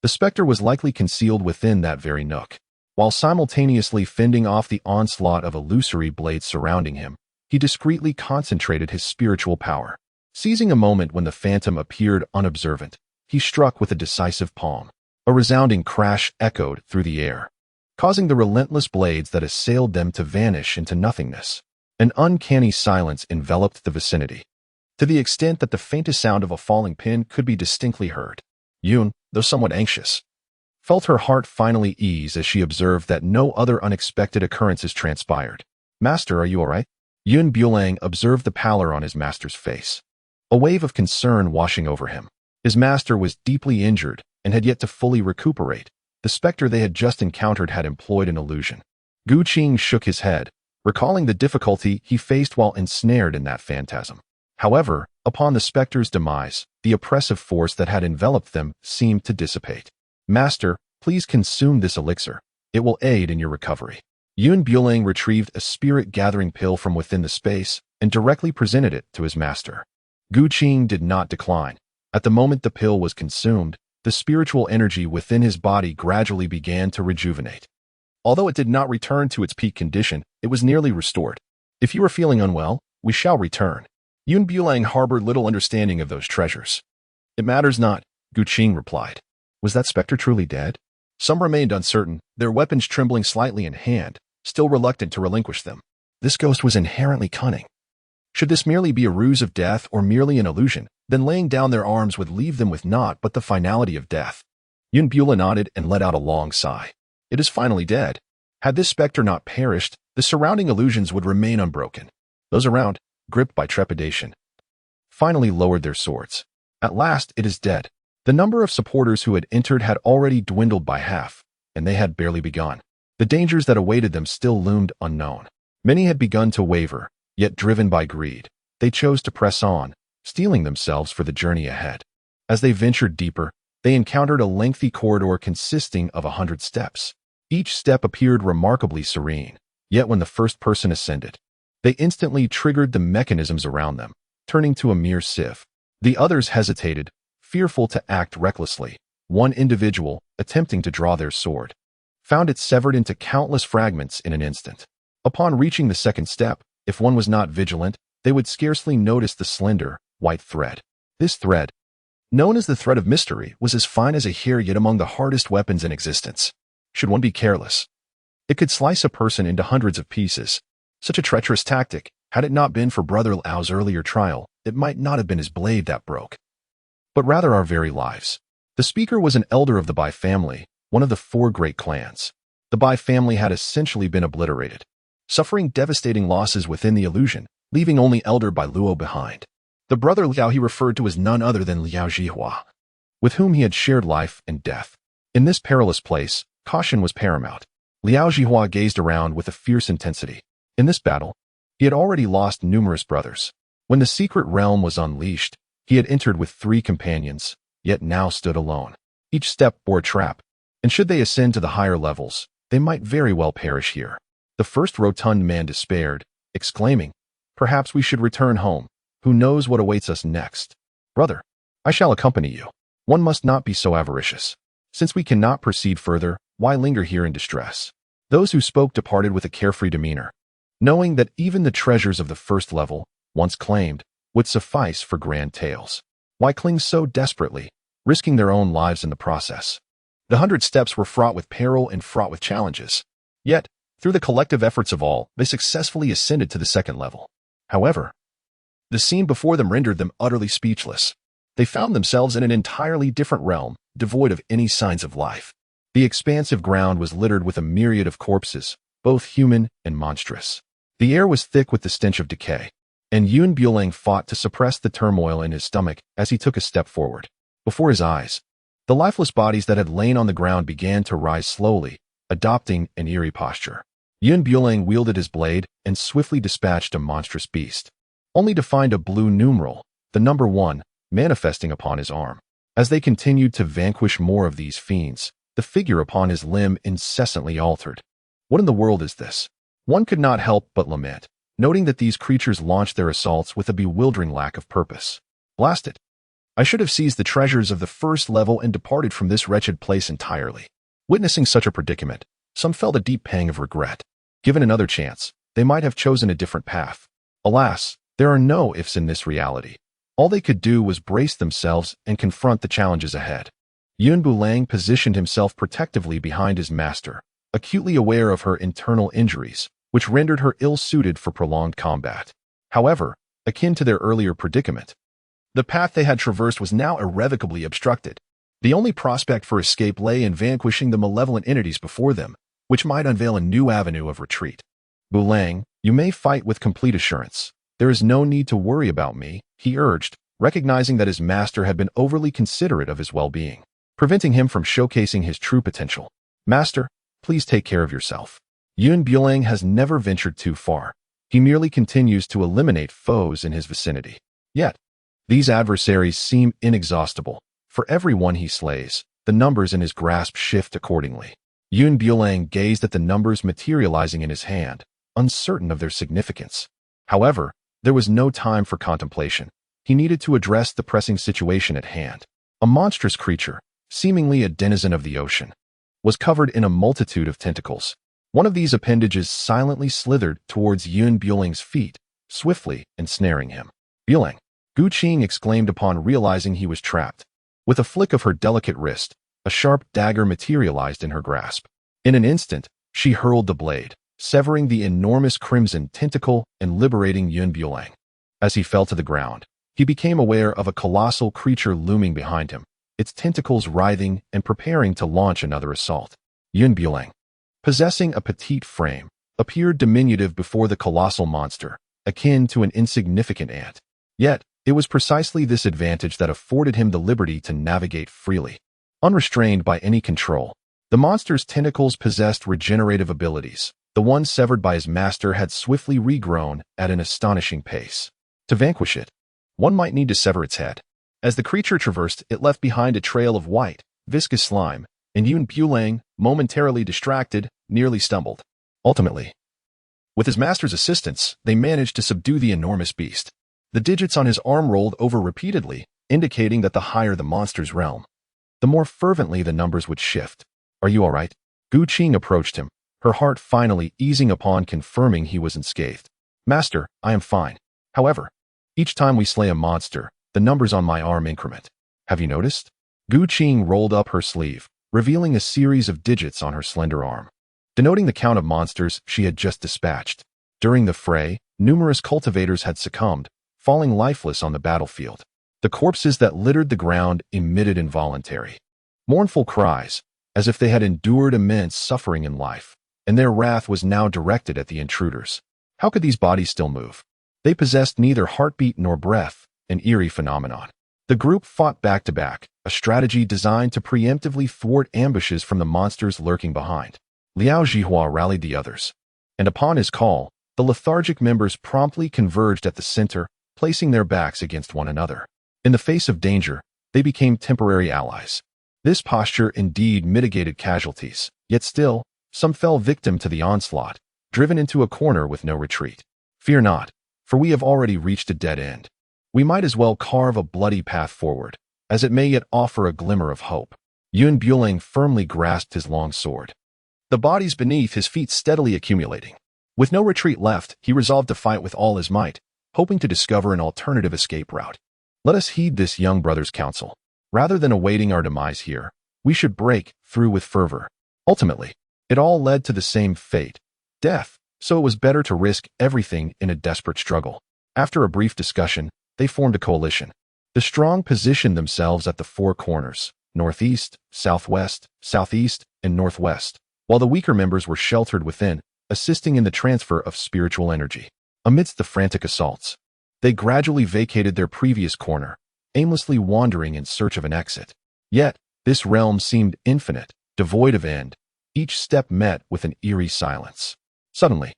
the specter was likely concealed within that very nook. While simultaneously fending off the onslaught of illusory blades surrounding him, he discreetly concentrated his spiritual power. Seizing a moment when the phantom appeared unobservant, he struck with a decisive palm. A resounding crash echoed through the air, causing the relentless blades that assailed them to vanish into nothingness. An uncanny silence enveloped the vicinity, to the extent that the faintest sound of a falling pin could be distinctly heard. Yun, though somewhat anxious, felt her heart finally ease as she observed that no other unexpected occurrences transpired. "Master, are you all right?" Bulang observed the pallor on his master's face, a wave of concern washing over him. His master was deeply injured and had yet to fully recuperate. The specter they had just encountered had employed an illusion. Qing shook his head, recalling the difficulty he faced while ensnared in that phantasm. However, upon the specter's demise, the oppressive force that had enveloped them seemed to dissipate. "Master, please consume this elixir. It will aid in your recovery." Bulang retrieved a spirit-gathering pill from within the space and directly presented it to his master. Qing did not decline. At the moment the pill was consumed, the spiritual energy within his body gradually began to rejuvenate. Although it did not return to its peak condition, it was nearly restored. "If you are feeling unwell, we shall return," Yun Bulang harbored little understanding of those treasures. It matters not, Qing replied. Was that spectre truly dead? Some remained uncertain, their weapons trembling slightly in hand, still reluctant to relinquish them. This ghost was inherently cunning. Should this merely be a ruse of death or merely an illusion, then laying down their arms would leave them with naught but the finality of death. Yun Bulang nodded and let out a long sigh. It is finally dead. Had this spectre not perished, the surrounding illusions would remain unbroken. Those around, gripped by trepidation, finally lowered their swords. At last, it is dead. The number of supporters who had entered had already dwindled by half, and they had barely begun. The dangers that awaited them still loomed unknown. Many had begun to waver, yet driven by greed, they chose to press on, steeling themselves for the journey ahead. As they ventured deeper, they encountered a lengthy corridor consisting of 100 steps. Each step appeared remarkably serene, yet when the first person ascended, they instantly triggered the mechanisms around them, turning to a mere sieve. The others hesitated, fearful to act recklessly. One individual, attempting to draw their sword, found it severed into countless fragments in an instant. Upon reaching the second step, if one was not vigilant, they would scarcely notice the slender, white thread. This thread, known as the thread of mystery, was as fine as a hair, yet among the hardest weapons in existence. Should one be careless, it could slice a person into hundreds of pieces. Such a treacherous tactic, had it not been for Brother Liao's earlier trial, it might not have been his blade that broke, but rather our very lives. The speaker was an elder of the Bai family, one of the 4 great clans. The Bai family had essentially been obliterated, suffering devastating losses within the illusion, leaving only elder Bai Luo behind. The brother Liao he referred to as none other than Liao Zhihua, with whom he had shared life and death. In this perilous place, caution was paramount. Liao Zhihua gazed around with a fierce intensity. In this battle, he had already lost numerous brothers. When the secret realm was unleashed, he had entered with 3 companions, yet now stood alone. Each step bore a trap, and should they ascend to the higher levels, they might very well perish here. The first rotund man despaired, exclaiming, "Perhaps we should return home. Who knows what awaits us next? Brother, I shall accompany you. One must not be so avaricious. Since we cannot proceed further, why linger here in distress?" Those who spoke departed with a carefree demeanor, knowing that even the treasures of the first level, once claimed, would suffice for grand tales. Why cling so desperately, risking their own lives in the process? The 100 steps were fraught with peril and fraught with challenges. Yet, through the collective efforts of all, they successfully ascended to the second level. However, the scene before them rendered them utterly speechless. They found themselves in an entirely different realm, devoid of any signs of life. The expansive ground was littered with a myriad of corpses, both human and monstrous. The air was thick with the stench of decay, and Yun Bulang fought to suppress the turmoil in his stomach as he took a step forward. Before his eyes, the lifeless bodies that had lain on the ground began to rise slowly, adopting an eerie posture. Yun Bulang wielded his blade and swiftly dispatched a monstrous beast, only to find a blue numeral, the number 1, manifesting upon his arm. As they continued to vanquish more of these fiends, the figure upon his limb incessantly altered. What in the world is this? One could not help but lament, noting that these creatures launched their assaults with a bewildering lack of purpose. Blast it! I should have seized the treasures of the first level and departed from this wretched place entirely. Witnessing such a predicament, some felt a deep pang of regret. Given another chance, they might have chosen a different path. Alas, there are no ifs in this reality. All they could do was brace themselves and confront the challenges ahead. Yun Bulang positioned himself protectively behind his master, acutely aware of her internal injuries, which rendered her ill-suited for prolonged combat. However, akin to their earlier predicament, the path they had traversed was now irrevocably obstructed. The only prospect for escape lay in vanquishing the malevolent entities before them, which might unveil a new avenue of retreat. "Bulang, you may fight with complete assurance. There is no need to worry about me," he urged, recognizing that his master had been overly considerate of his well-being, preventing him from showcasing his true potential. "Master, please take care of yourself." Yun Bulang has never ventured too far. He merely continues to eliminate foes in his vicinity. Yet, these adversaries seem inexhaustible. For every one he slays, the numbers in his grasp shift accordingly. Yun Bulang gazed at the numbers materializing in his hand, uncertain of their significance. However, there was no time for contemplation. He needed to address the pressing situation at hand. A monstrous creature, seemingly a denizen of the ocean, was covered in a multitude of tentacles. One of these appendages silently slithered towards Yun Bulang's feet, swiftly ensnaring him. Bulang. Qing exclaimed upon realizing he was trapped. With a flick of her delicate wrist, a sharp dagger materialized in her grasp. In an instant, she hurled the blade, severing the enormous crimson tentacle and liberating Bulang. As he fell to the ground, he became aware of a colossal creature looming behind him, its tentacles writhing and preparing to launch another assault. Bulang, possessing a petite frame, appeared diminutive before the colossal monster, akin to an insignificant ant. Yet, it was precisely this advantage that afforded him the liberty to navigate freely. Unrestrained by any control, the monster's tentacles possessed regenerative abilities. The one severed by his master had swiftly regrown at an astonishing pace. To vanquish it, one might need to sever its head. As the creature traversed, it left behind a trail of white, viscous slime, and Bulang, momentarily distracted, nearly stumbled. Ultimately, with his master's assistance, they managed to subdue the enormous beast. The digits on his arm rolled over repeatedly, indicating that the higher the monster's realm, the more fervently the numbers would shift. "Are you all right?" Qing approached him, her heart finally easing upon confirming he was unscathed. "Master, I am fine. However, each time we slay a monster, the numbers on my arm increment. Have you noticed?" Qing rolled up her sleeve, revealing a series of digits on her slender arm, denoting the count of monsters she had just dispatched. During the fray, numerous cultivators had succumbed, falling lifeless on the battlefield. The corpses that littered the ground emitted involuntary, mournful cries, as if they had endured immense suffering in life, and their wrath was now directed at the intruders. How could these bodies still move? They possessed neither heartbeat nor breath, an eerie phenomenon. The group fought back to back, a strategy designed to preemptively thwart ambushes from the monsters lurking behind. Liao Zhihua rallied the others, and upon his call, the lethargic members promptly converged at the center, placing their backs against one another. In the face of danger, they became temporary allies. This posture indeed mitigated casualties, yet still, some fell victim to the onslaught, driven into a corner with no retreat. "Fear not, for we have already reached a dead end. We might as well carve a bloody path forward, as it may yet offer a glimmer of hope." Bulang firmly grasped his long sword, the bodies beneath his feet steadily accumulating. With no retreat left, he resolved to fight with all his might, hoping to discover an alternative escape route. "Let us heed this young brother's counsel. Rather than awaiting our demise here, we should break through with fervor." Ultimately, it all led to the same fate, death, so it was better to risk everything in a desperate struggle. After a brief discussion, they formed a coalition. The strong positioned themselves at the four corners, northeast, southwest, southeast, and northwest, while the weaker members were sheltered within, assisting in the transfer of spiritual energy. Amidst the frantic assaults, they gradually vacated their previous corner, aimlessly wandering in search of an exit. Yet, this realm seemed infinite, devoid of end, each step met with an eerie silence. Suddenly,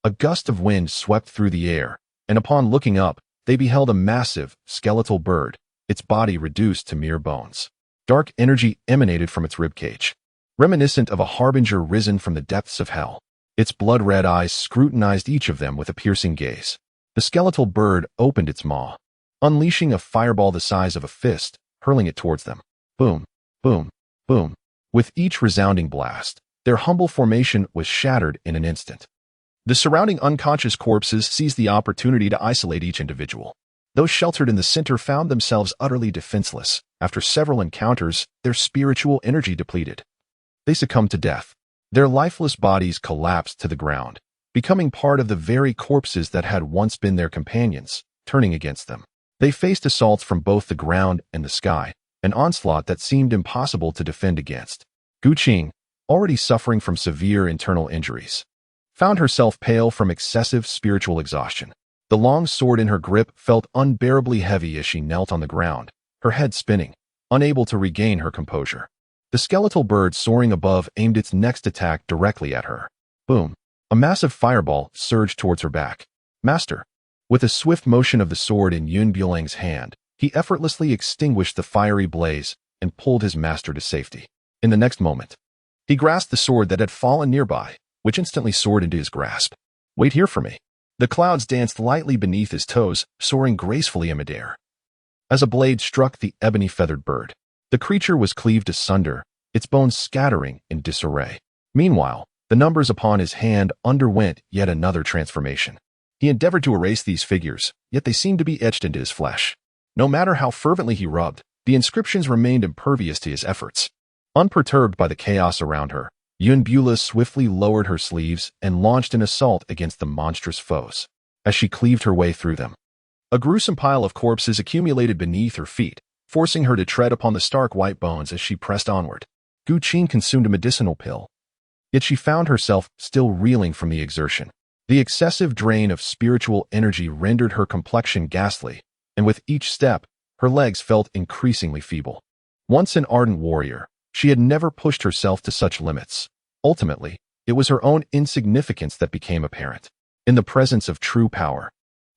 a gust of wind swept through the air, and upon looking up, they beheld a massive, skeletal bird, its body reduced to mere bones. Dark energy emanated from its ribcage, reminiscent of a harbinger risen from the depths of hell. Its blood-red eyes scrutinized each of them with a piercing gaze. The skeletal bird opened its maw, unleashing a fireball the size of a fist, hurling it towards them. Boom, boom, boom. With each resounding blast, their humble formation was shattered in an instant. The surrounding unconscious corpses seized the opportunity to isolate each individual. Those sheltered in the center found themselves utterly defenseless. After several encounters, their spiritual energy depleted. They succumbed to death. Their lifeless bodies collapsed to the ground, becoming part of the very corpses that had once been their companions, turning against them. They faced assaults from both the ground and the sky, an onslaught that seemed impossible to defend against. Qing, already suffering from severe internal injuries, found herself pale from excessive spiritual exhaustion. The long sword in her grip felt unbearably heavy as she knelt on the ground, her head spinning, unable to regain her composure. The skeletal bird soaring above aimed its next attack directly at her. Boom! A massive fireball surged towards her back. "Master!" With a swift motion of the sword in Bulang's hand, he effortlessly extinguished the fiery blaze and pulled his master to safety. In the next moment, he grasped the sword that had fallen nearby, which instantly soared into his grasp. "Wait here for me." The clouds danced lightly beneath his toes, soaring gracefully in midair. As a blade struck the ebony-feathered bird, the creature was cleaved asunder, its bones scattering in disarray. Meanwhile, the numbers upon his hand underwent yet another transformation. He endeavored to erase these figures, yet they seemed to be etched into his flesh. No matter how fervently he rubbed, the inscriptions remained impervious to his efforts. Unperturbed by the chaos around her, Yun Bula swiftly lowered her sleeves and launched an assault against the monstrous foes. As she cleaved her way through them, a gruesome pile of corpses accumulated beneath her feet, forcing her to tread upon the stark white bones as she pressed onward. Qing consumed a medicinal pill, yet she found herself still reeling from the exertion. The excessive drain of spiritual energy rendered her complexion ghastly, and with each step, her legs felt increasingly feeble. Once an ardent warrior, she had never pushed herself to such limits. Ultimately, it was her own insignificance that became apparent. In the presence of true power,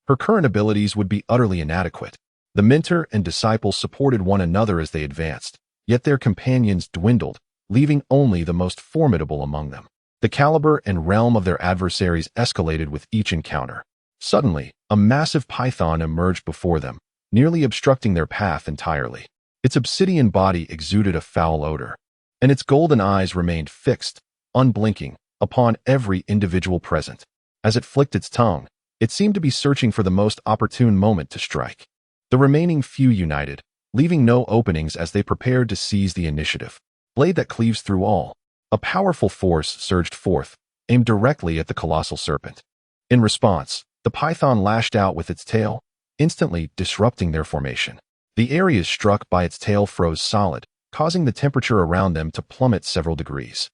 her current abilities would be utterly inadequate. The mentor and disciple supported one another as they advanced, yet their companions dwindled, leaving only the most formidable among them. The caliber and realm of their adversaries escalated with each encounter. Suddenly, a massive python emerged before them, nearly obstructing their path entirely. Its obsidian body exuded a foul odor, and its golden eyes remained fixed, unblinking, upon every individual present. As it flicked its tongue, it seemed to be searching for the most opportune moment to strike. The remaining few united, leaving no openings as they prepared to seize the initiative. Blade that cleaves through all. A powerful force surged forth, aimed directly at the colossal serpent. In response, the python lashed out with its tail, instantly disrupting their formation. The areas struck by its tail froze solid, causing the temperature around them to plummet several degrees.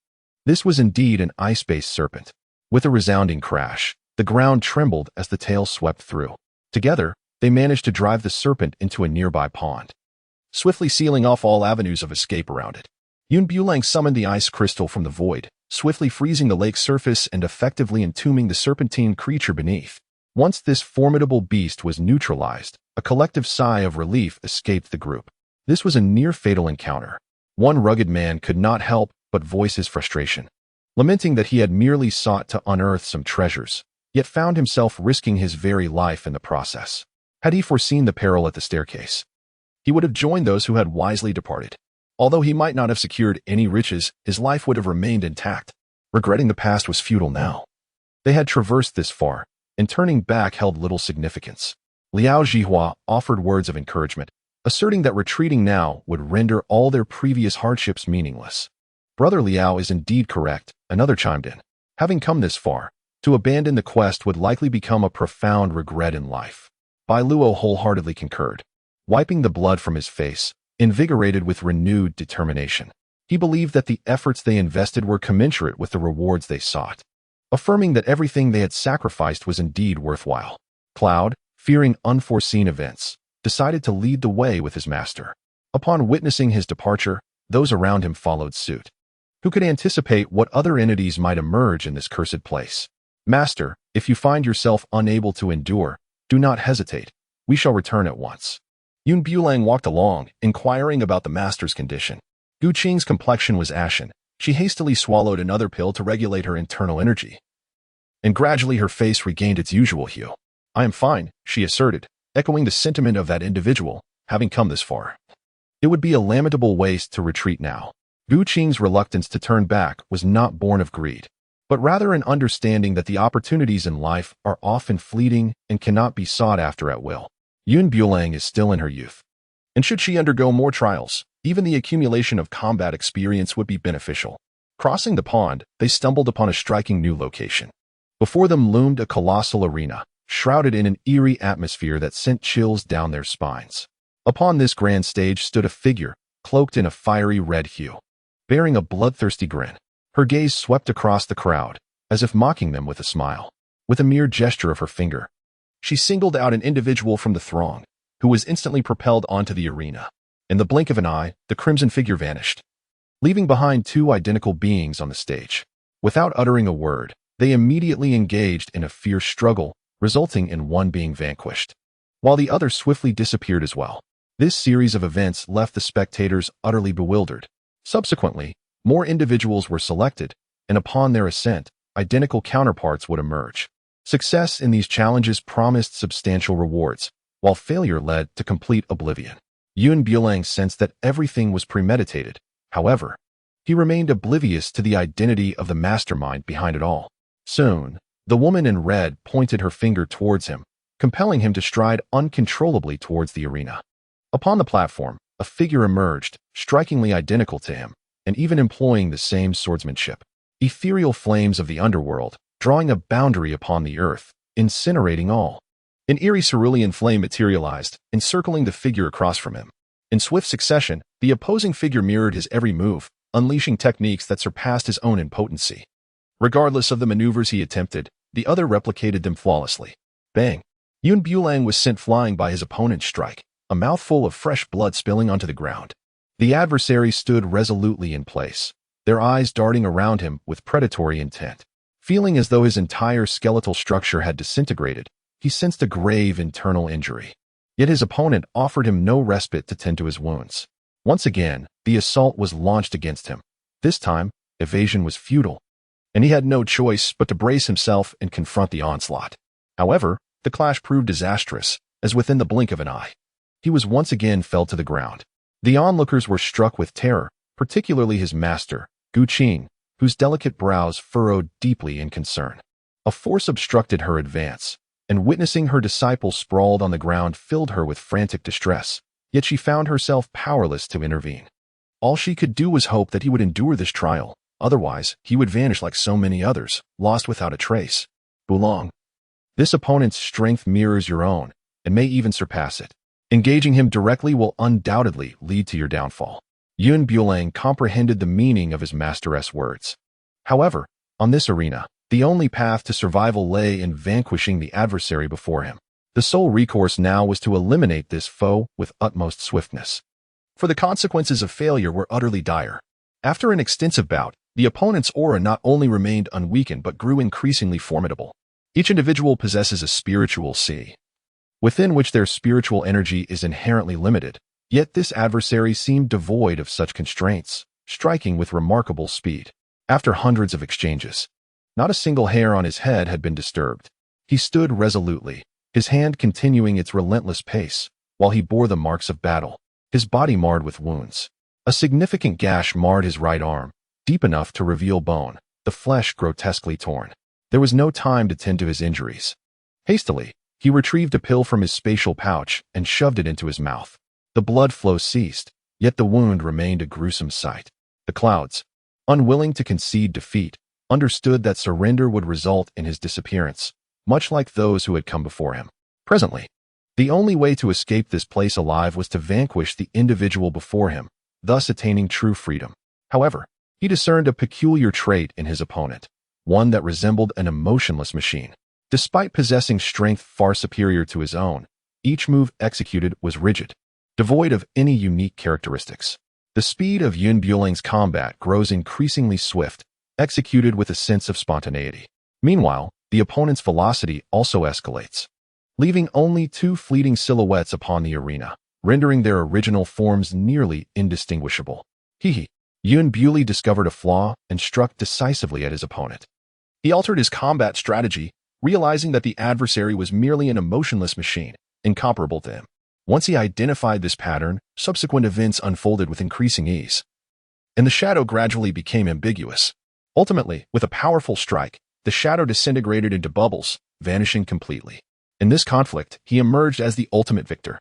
This was indeed an ice-based serpent. With a resounding crash, the ground trembled as the tail swept through. Together, they managed to drive the serpent into a nearby pond, swiftly sealing off all avenues of escape around it. Yun Bulang summoned the ice crystal from the void, swiftly freezing the lake's surface and effectively entombing the serpentine creature beneath. Once this formidable beast was neutralized, a collective sigh of relief escaped the group. This was a near-fatal encounter. One rugged man could not help but voice his frustration, lamenting that he had merely sought to unearth some treasures, yet found himself risking his very life in the process. Had he foreseen the peril at the staircase, he would have joined those who had wisely departed. Although he might not have secured any riches, his life would have remained intact. Regretting the past was futile now. They had traversed this far, and turning back held little significance. Liao Zhihua offered words of encouragement, asserting that retreating now would render all their previous hardships meaningless. Brother Liao is indeed correct, another chimed in. Having come this far, to abandon the quest would likely become a profound regret in life. Bai Luo wholeheartedly concurred, wiping the blood from his face, invigorated with renewed determination. He believed that the efforts they invested were commensurate with the rewards they sought, affirming that everything they had sacrificed was indeed worthwhile. Cloud, fearing unforeseen events, decided to lead the way with his master. Upon witnessing his departure, those around him followed suit. Who could anticipate what other entities might emerge in this cursed place? Master, if you find yourself unable to endure, do not hesitate. We shall return at once. Yun Bulang walked along, inquiring about the master's condition. Qing's complexion was ashen. She hastily swallowed another pill to regulate her internal energy, and gradually her face regained its usual hue. I am fine, she asserted, echoing the sentiment of that individual, having come this far. It would be a lamentable waste to retreat now. Qing's reluctance to turn back was not born of greed, but rather an understanding that the opportunities in life are often fleeting and cannot be sought after at will. Yun Bulang is still in her youth, and should she undergo more trials, even the accumulation of combat experience would be beneficial. Crossing the pond, they stumbled upon a striking new location. Before them loomed a colossal arena, shrouded in an eerie atmosphere that sent chills down their spines. Upon this grand stage stood a figure, cloaked in a fiery red hue, bearing a bloodthirsty grin. Her gaze swept across the crowd, as if mocking them with a smile. With a mere gesture of her finger, she singled out an individual from the throng, who was instantly propelled onto the arena. In the blink of an eye, the crimson figure vanished, leaving behind two identical beings on the stage. Without uttering a word, they immediately engaged in a fierce struggle, resulting in one being vanquished, while the other swiftly disappeared as well. This series of events left the spectators utterly bewildered. Subsequently, more individuals were selected, and upon their ascent, identical counterparts would emerge. Success in these challenges promised substantial rewards, while failure led to complete oblivion. Yun Bulang sensed that everything was premeditated. However, he remained oblivious to the identity of the mastermind behind it all. Soon, The woman in red pointed her finger towards him, compelling him to stride uncontrollably towards the arena. Upon the platform, a figure emerged, strikingly identical to him, and even employing the same swordsmanship. Ethereal flames of the underworld, drawing a boundary upon the earth, incinerating all. An eerie cerulean flame materialized, encircling the figure across from him. In swift succession, the opposing figure mirrored his every move, unleashing techniques that surpassed his own in potency. Regardless of the maneuvers he attempted, the other replicated them flawlessly. Bang! Bulang was sent flying by his opponent's strike, a mouthful of fresh blood spilling onto the ground. The adversary stood resolutely in place, their eyes darting around him with predatory intent. Feeling as though his entire skeletal structure had disintegrated, he sensed a grave internal injury. Yet his opponent offered him no respite to tend to his wounds. Once again, the assault was launched against him. This time, evasion was futile, and he had no choice but to brace himself and confront the onslaught. However, the clash proved disastrous, as within the blink of an eye, he was once again felled to the ground. The onlookers were struck with terror, particularly his master, Qing, whose delicate brows furrowed deeply in concern. A force obstructed her advance, and witnessing her disciple sprawled on the ground filled her with frantic distress, yet she found herself powerless to intervene. All she could do was hope that he would endure this trial, otherwise he would vanish like so many others, lost without a trace. Bulang. This opponent's strength mirrors your own, and may even surpass it. Engaging him directly will undoubtedly lead to your downfall. Bulang comprehended the meaning of his master's words. However, on this arena, the only path to survival lay in vanquishing the adversary before him. The sole recourse now was to eliminate this foe with utmost swiftness. For the consequences of failure were utterly dire. After an extensive bout, the opponent's aura not only remained unweakened but grew increasingly formidable. Each individual possesses a spiritual sea, within which their spiritual energy is inherently limited. Yet this adversary seemed devoid of such constraints, striking with remarkable speed. After hundreds of exchanges, not a single hair on his head had been disturbed. He stood resolutely, his hand continuing its relentless pace, while he bore the marks of battle, his body marred with wounds. A significant gash marred his right arm, deep enough to reveal bone, the flesh grotesquely torn. There was no time to tend to his injuries. Hastily, he retrieved a pill from his spatial pouch and shoved it into his mouth. The blood flow ceased, yet the wound remained a gruesome sight. The clouds, unwilling to concede defeat, understood that surrender would result in his disappearance, much like those who had come before him. Presently, the only way to escape this place alive was to vanquish the individual before him, thus attaining true freedom. However, he discerned a peculiar trait in his opponent, one that resembled an emotionless machine. Despite possessing strength far superior to his own, each move executed was rigid, devoid of any unique characteristics. The speed of Bulang's combat grows increasingly swift, executed with a sense of spontaneity. Meanwhile, the opponent's velocity also escalates, leaving only two fleeting silhouettes upon the arena, rendering their original forms nearly indistinguishable. Bulang discovered a flaw and struck decisively at his opponent. He altered his combat strategy, realizing that the adversary was merely an emotionless machine, incomparable to him. Once he identified this pattern, subsequent events unfolded with increasing ease, and the shadow gradually became ambiguous. Ultimately, with a powerful strike, the shadow disintegrated into bubbles, vanishing completely. In this conflict, he emerged as the ultimate victor.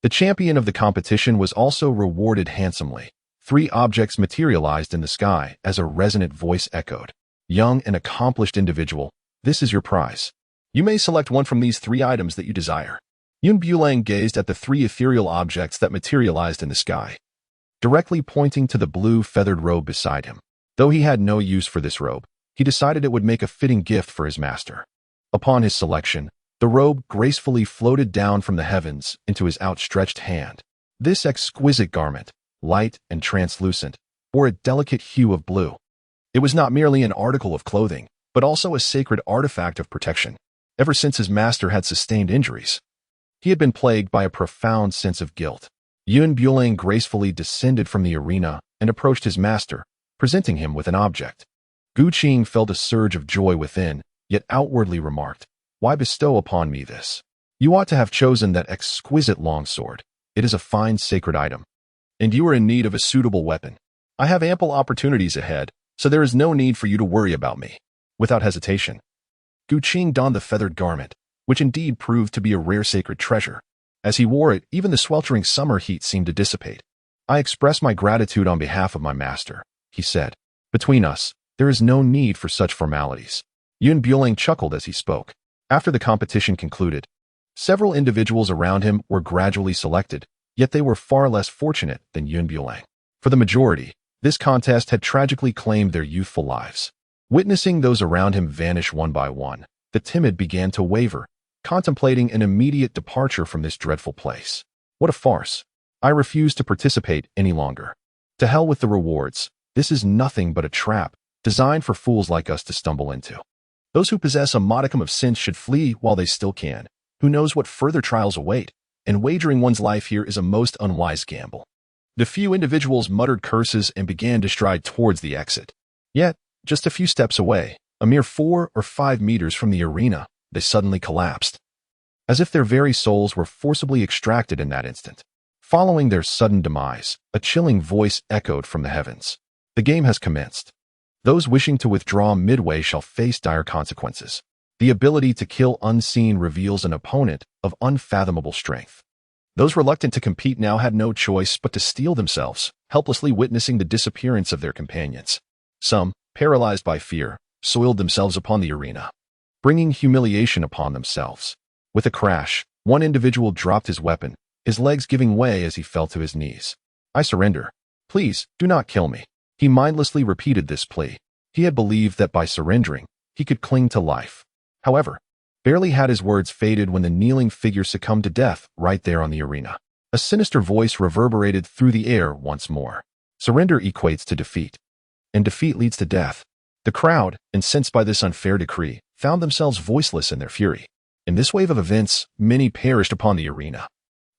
The champion of the competition was also rewarded handsomely. 3 objects materialized in the sky as a resonant voice echoed. Young and accomplished individual, this is your prize. You may select one from these 3 items that you desire. Bulang gazed at the 3 ethereal objects that materialized in the sky, directly pointing to the blue feathered robe beside him. Though he had no use for this robe, he decided it would make a fitting gift for his master. Upon his selection, the robe gracefully floated down from the heavens into his outstretched hand. This exquisite garment, light and translucent, bore a delicate hue of blue. It was not merely an article of clothing, but also a sacred artifact of protection. Ever since his master had sustained injuries, he had been plagued by a profound sense of guilt. Bulang gracefully descended from the arena and approached his master, presenting him with an object. Qing felt a surge of joy within, yet outwardly remarked, "Why bestow upon me this? You ought to have chosen that exquisite longsword. It is a fine sacred item, and you are in need of a suitable weapon. I have ample opportunities ahead, so there is no need for you to worry about me." Without hesitation, Qing donned the feathered garment, which indeed proved to be a rare sacred treasure. As he wore it, even the sweltering summer heat seemed to dissipate. "I express my gratitude on behalf of my master," he said. "Between us, there is no need for such formalities." Bulang chuckled as he spoke. After the competition concluded, several individuals around him were gradually selected, yet they were far less fortunate than Bulang. For the majority, this contest had tragically claimed their youthful lives. Witnessing those around him vanish one by one, the timid began to waver, contemplating an immediate departure from this dreadful place. What a farce. I refuse to participate any longer. To hell with the rewards. This is nothing but a trap, designed for fools like us to stumble into. Those who possess a modicum of sense should flee while they still can. Who knows what further trials await, and wagering one's life here is a most unwise gamble. The few individuals muttered curses and began to stride towards the exit. Yet, just a few steps away, a mere 4 or 5 meters from the arena, they suddenly collapsed. As if their very souls were forcibly extracted in that instant. Following their sudden demise, a chilling voice echoed from the heavens. "The game has commenced. Those wishing to withdraw midway shall face dire consequences." The ability to kill unseen reveals an opponent of unfathomable strength. Those reluctant to compete now had no choice but to steel themselves, helplessly witnessing the disappearance of their companions. Some, paralyzed by fear, soiled themselves upon the arena, bringing humiliation upon themselves. With a crash, one individual dropped his weapon, his legs giving way as he fell to his knees. "I surrender. Please, do not kill me." He mindlessly repeated this plea. He had believed that by surrendering, he could cling to life. However, barely had his words faded when the kneeling figure succumbed to death right there on the arena. A sinister voice reverberated through the air once more. "Surrender equates to defeat, and defeat leads to death." The crowd, incensed by this unfair decree, found themselves voiceless in their fury. In this wave of events, many perished upon the arena,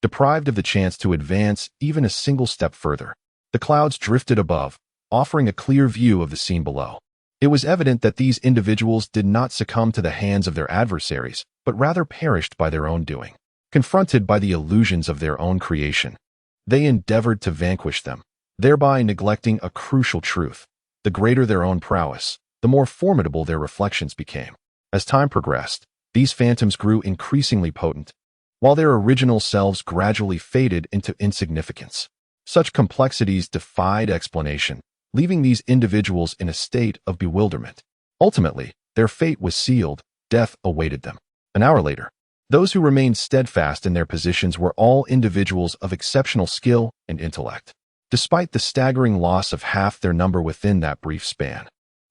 deprived of the chance to advance even a single step further. The clouds drifted above, offering a clear view of the scene below. It was evident that these individuals did not succumb to the hands of their adversaries, but rather perished by their own doing. Confronted by the illusions of their own creation, they endeavored to vanquish them, thereby neglecting a crucial truth. The greater their own prowess, the more formidable their reflections became. As time progressed, these phantoms grew increasingly potent, while their original selves gradually faded into insignificance. Such complexities defied explanation, leaving these individuals in a state of bewilderment. Ultimately, their fate was sealed. Death awaited them. An hour later, those who remained steadfast in their positions were all individuals of exceptional skill and intellect, despite the staggering loss of half their number within that brief span.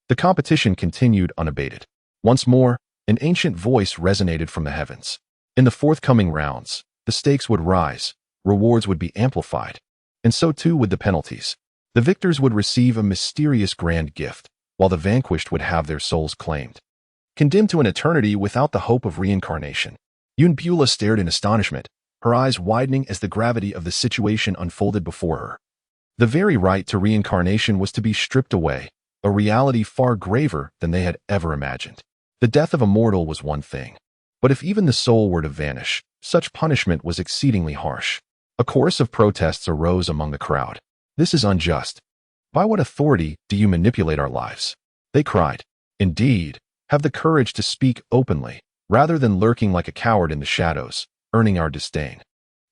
The competition continued unabated. Once more, an ancient voice resonated from the heavens. In the forthcoming rounds, the stakes would rise, rewards would be amplified, and so too would the penalties. The victors would receive a mysterious grand gift, while the vanquished would have their souls claimed. Condemned to an eternity without the hope of reincarnation, Beulah stared in astonishment, her eyes widening as the gravity of the situation unfolded before her. The very right to reincarnation was to be stripped away, a reality far graver than they had ever imagined. The death of a mortal was one thing, but if even the soul were to vanish, such punishment was exceedingly harsh. A chorus of protests arose among the crowd. "This is unjust. By what authority do you manipulate our lives?" they cried. "Indeed, have the courage to speak openly, rather than lurking like a coward in the shadows, earning our disdain."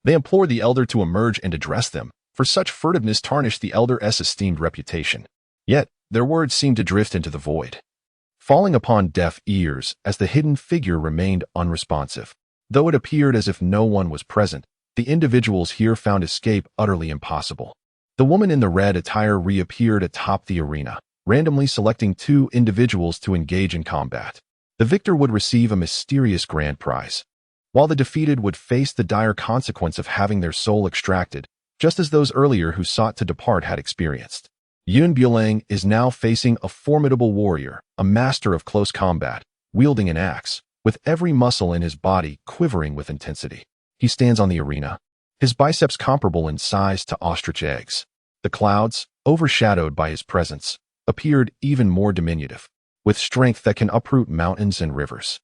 They implored the elder to emerge and address them, for such furtiveness tarnished the elder's esteemed reputation. Yet, their words seemed to drift into the void, falling upon deaf ears as the hidden figure remained unresponsive. Though it appeared as if no one was present, the individuals here found escape utterly impossible. The woman in the red attire reappeared atop the arena, randomly selecting 2 individuals to engage in combat. The victor would receive a mysterious grand prize, while the defeated would face the dire consequence of having their soul extracted, just as those earlier who sought to depart had experienced. Bulang is now facing a formidable warrior, a master of close combat, wielding an axe, with every muscle in his body quivering with intensity. He stands on the arena, his biceps comparable in size to ostrich eggs. The clouds, overshadowed by his presence, appeared even more diminutive, with strength that can uproot mountains and rivers.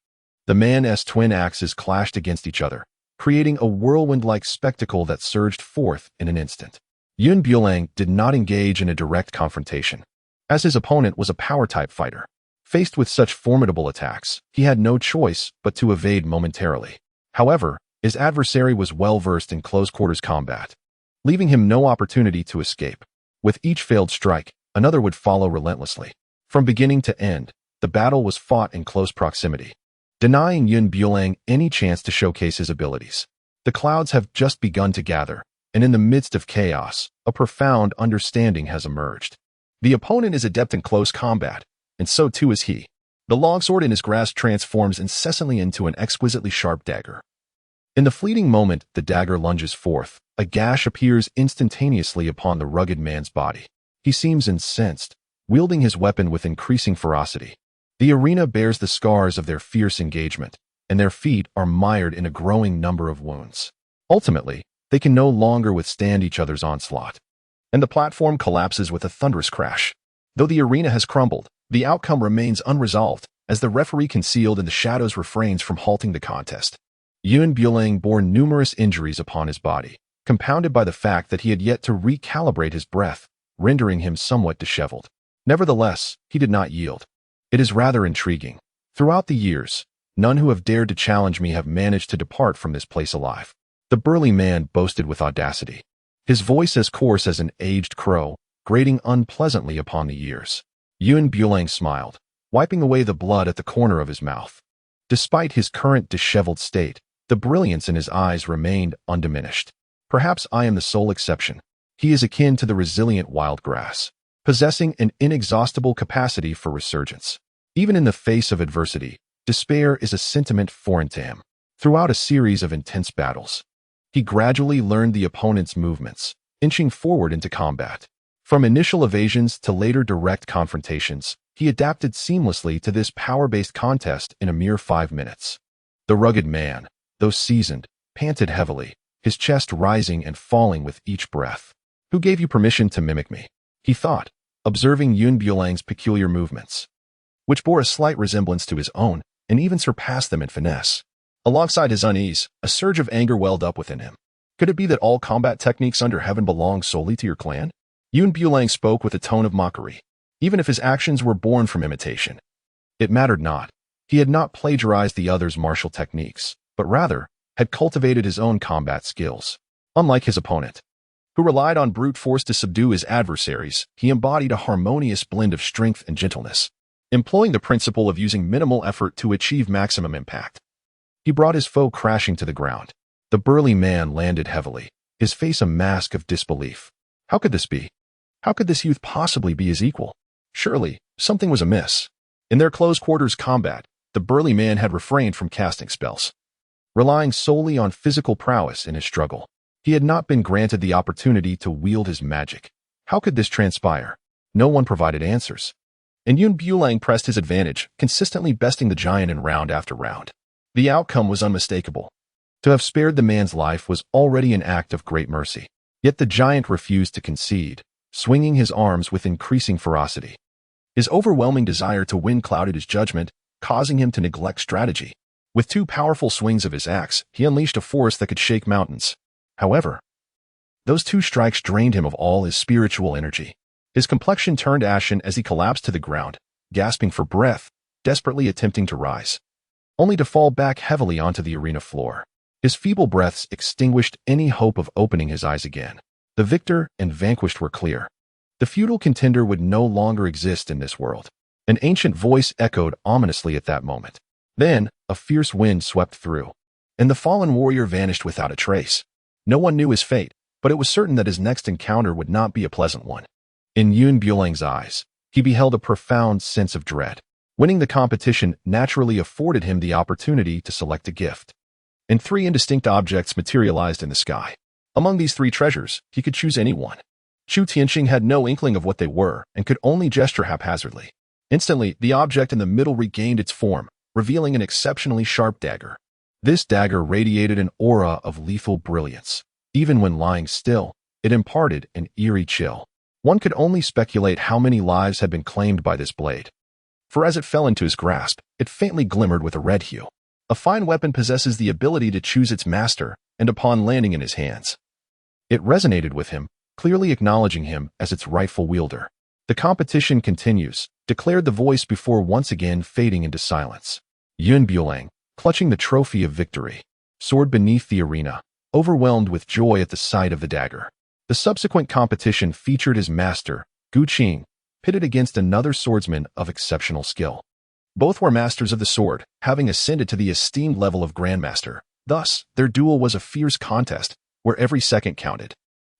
The man's twin axes clashed against each other, creating a whirlwind-like spectacle that surged forth in an instant. Bulang did not engage in a direct confrontation, as his opponent was a power-type fighter. Faced with such formidable attacks, he had no choice but to evade momentarily. However, his adversary was well versed in close-quarters combat, leaving him no opportunity to escape. With each failed strike, another would follow relentlessly. From beginning to end, the battle was fought in close proximity, denying Yun Bulang any chance to showcase his abilities. The clouds have just begun to gather, and in the midst of chaos, a profound understanding has emerged. The opponent is adept in close combat, and so too is he. The longsword in his grasp transforms incessantly into an exquisitely sharp dagger. In the fleeting moment the dagger lunges forth, a gash appears instantaneously upon the rugged man's body. He seems incensed, wielding his weapon with increasing ferocity. The arena bears the scars of their fierce engagement, and their feet are mired in a growing number of wounds. Ultimately, they can no longer withstand each other's onslaught, and the platform collapses with a thunderous crash. Though the arena has crumbled, the outcome remains unresolved, as the referee concealed in the shadows refrains from halting the contest. Yun Bulang bore numerous injuries upon his body, compounded by the fact that he had yet to recalibrate his breath, rendering him somewhat disheveled. Nevertheless, he did not yield. It is rather intriguing. Throughout the years, none who have dared to challenge me have managed to depart from this place alive. The burly man boasted with audacity, his voice as coarse as an aged crow, grating unpleasantly upon the ears. Yun Bulang smiled, wiping away the blood at the corner of his mouth. Despite his current disheveled state, the brilliance in his eyes remained undiminished. Perhaps I am the sole exception. He is akin to the resilient wild grass, possessing an inexhaustible capacity for resurgence. Even in the face of adversity, despair is a sentiment foreign to him. Throughout a series of intense battles, he gradually learned the opponent's movements, inching forward into combat. From initial evasions to later direct confrontations, he adapted seamlessly to this power-based contest in a mere 5 minutes. The rugged man, though seasoned, panted heavily, his chest rising and falling with each breath. "Who gave you permission to mimic me?" he thought, observing Yun Bulang's peculiar movements, which bore a slight resemblance to his own and even surpassed them in finesse. Alongside his unease, a surge of anger welled up within him. Could it be that all combat techniques under heaven belong solely to your clan? Yun Bulang spoke with a tone of mockery. Even if his actions were born from imitation, it mattered not. He had not plagiarized the others' martial techniques, but rather had cultivated his own combat skills. Unlike his opponent, who relied on brute force to subdue his adversaries, he embodied a harmonious blend of strength and gentleness, employing the principle of using minimal effort to achieve maximum impact. He brought his foe crashing to the ground. The burly man landed heavily, his face a mask of disbelief. How could this be? How could this youth possibly be his equal? Surely, something was amiss. In their close-quarters combat, the burly man had refrained from casting spells, relying solely on physical prowess in his struggle. He had not been granted the opportunity to wield his magic. How could this transpire? No one provided answers, and Yun Bulang pressed his advantage, consistently besting the giant in round after round. The outcome was unmistakable. To have spared the man's life was already an act of great mercy. Yet the giant refused to concede, swinging his arms with increasing ferocity. His overwhelming desire to win clouded his judgment, causing him to neglect strategy. With 2 powerful swings of his axe, he unleashed a force that could shake mountains. However, those 2 strikes drained him of all his spiritual energy. His complexion turned ashen as he collapsed to the ground, gasping for breath, desperately attempting to rise, only to fall back heavily onto the arena floor. His feeble breaths extinguished any hope of opening his eyes again. The victor and vanquished were clear. The feudal contender would no longer exist in this world. An ancient voice echoed ominously at that moment. Then, a fierce wind swept through, and the fallen warrior vanished without a trace. No one knew his fate, but it was certain that his next encounter would not be a pleasant one. In Yun Bulang's eyes, he beheld a profound sense of dread. Winning the competition naturally afforded him the opportunity to select a gift, and 3 indistinct objects materialized in the sky. Among these 3 treasures, he could choose any one. Chu Tianxing had no inkling of what they were and could only gesture haphazardly. Instantly, the object in the middle regained its form, revealing an exceptionally sharp dagger. This dagger radiated an aura of lethal brilliance. Even when lying still, it imparted an eerie chill. One could only speculate how many lives had been claimed by this blade, for as it fell into his grasp, it faintly glimmered with a red hue. A fine weapon possesses the ability to choose its master, and upon landing in his hands, it resonated with him, clearly acknowledging him as its rightful wielder. The competition continues, declared the voice before once again fading into silence. Yun Bulang, clutching the trophy of victory, soared beneath the arena, overwhelmed with joy at the sight of the dagger. The subsequent competition featured his master, Qing, pitted against another swordsman of exceptional skill. Both were masters of the sword, having ascended to the esteemed level of grandmaster. Thus, their duel was a fierce contest, where every second counted.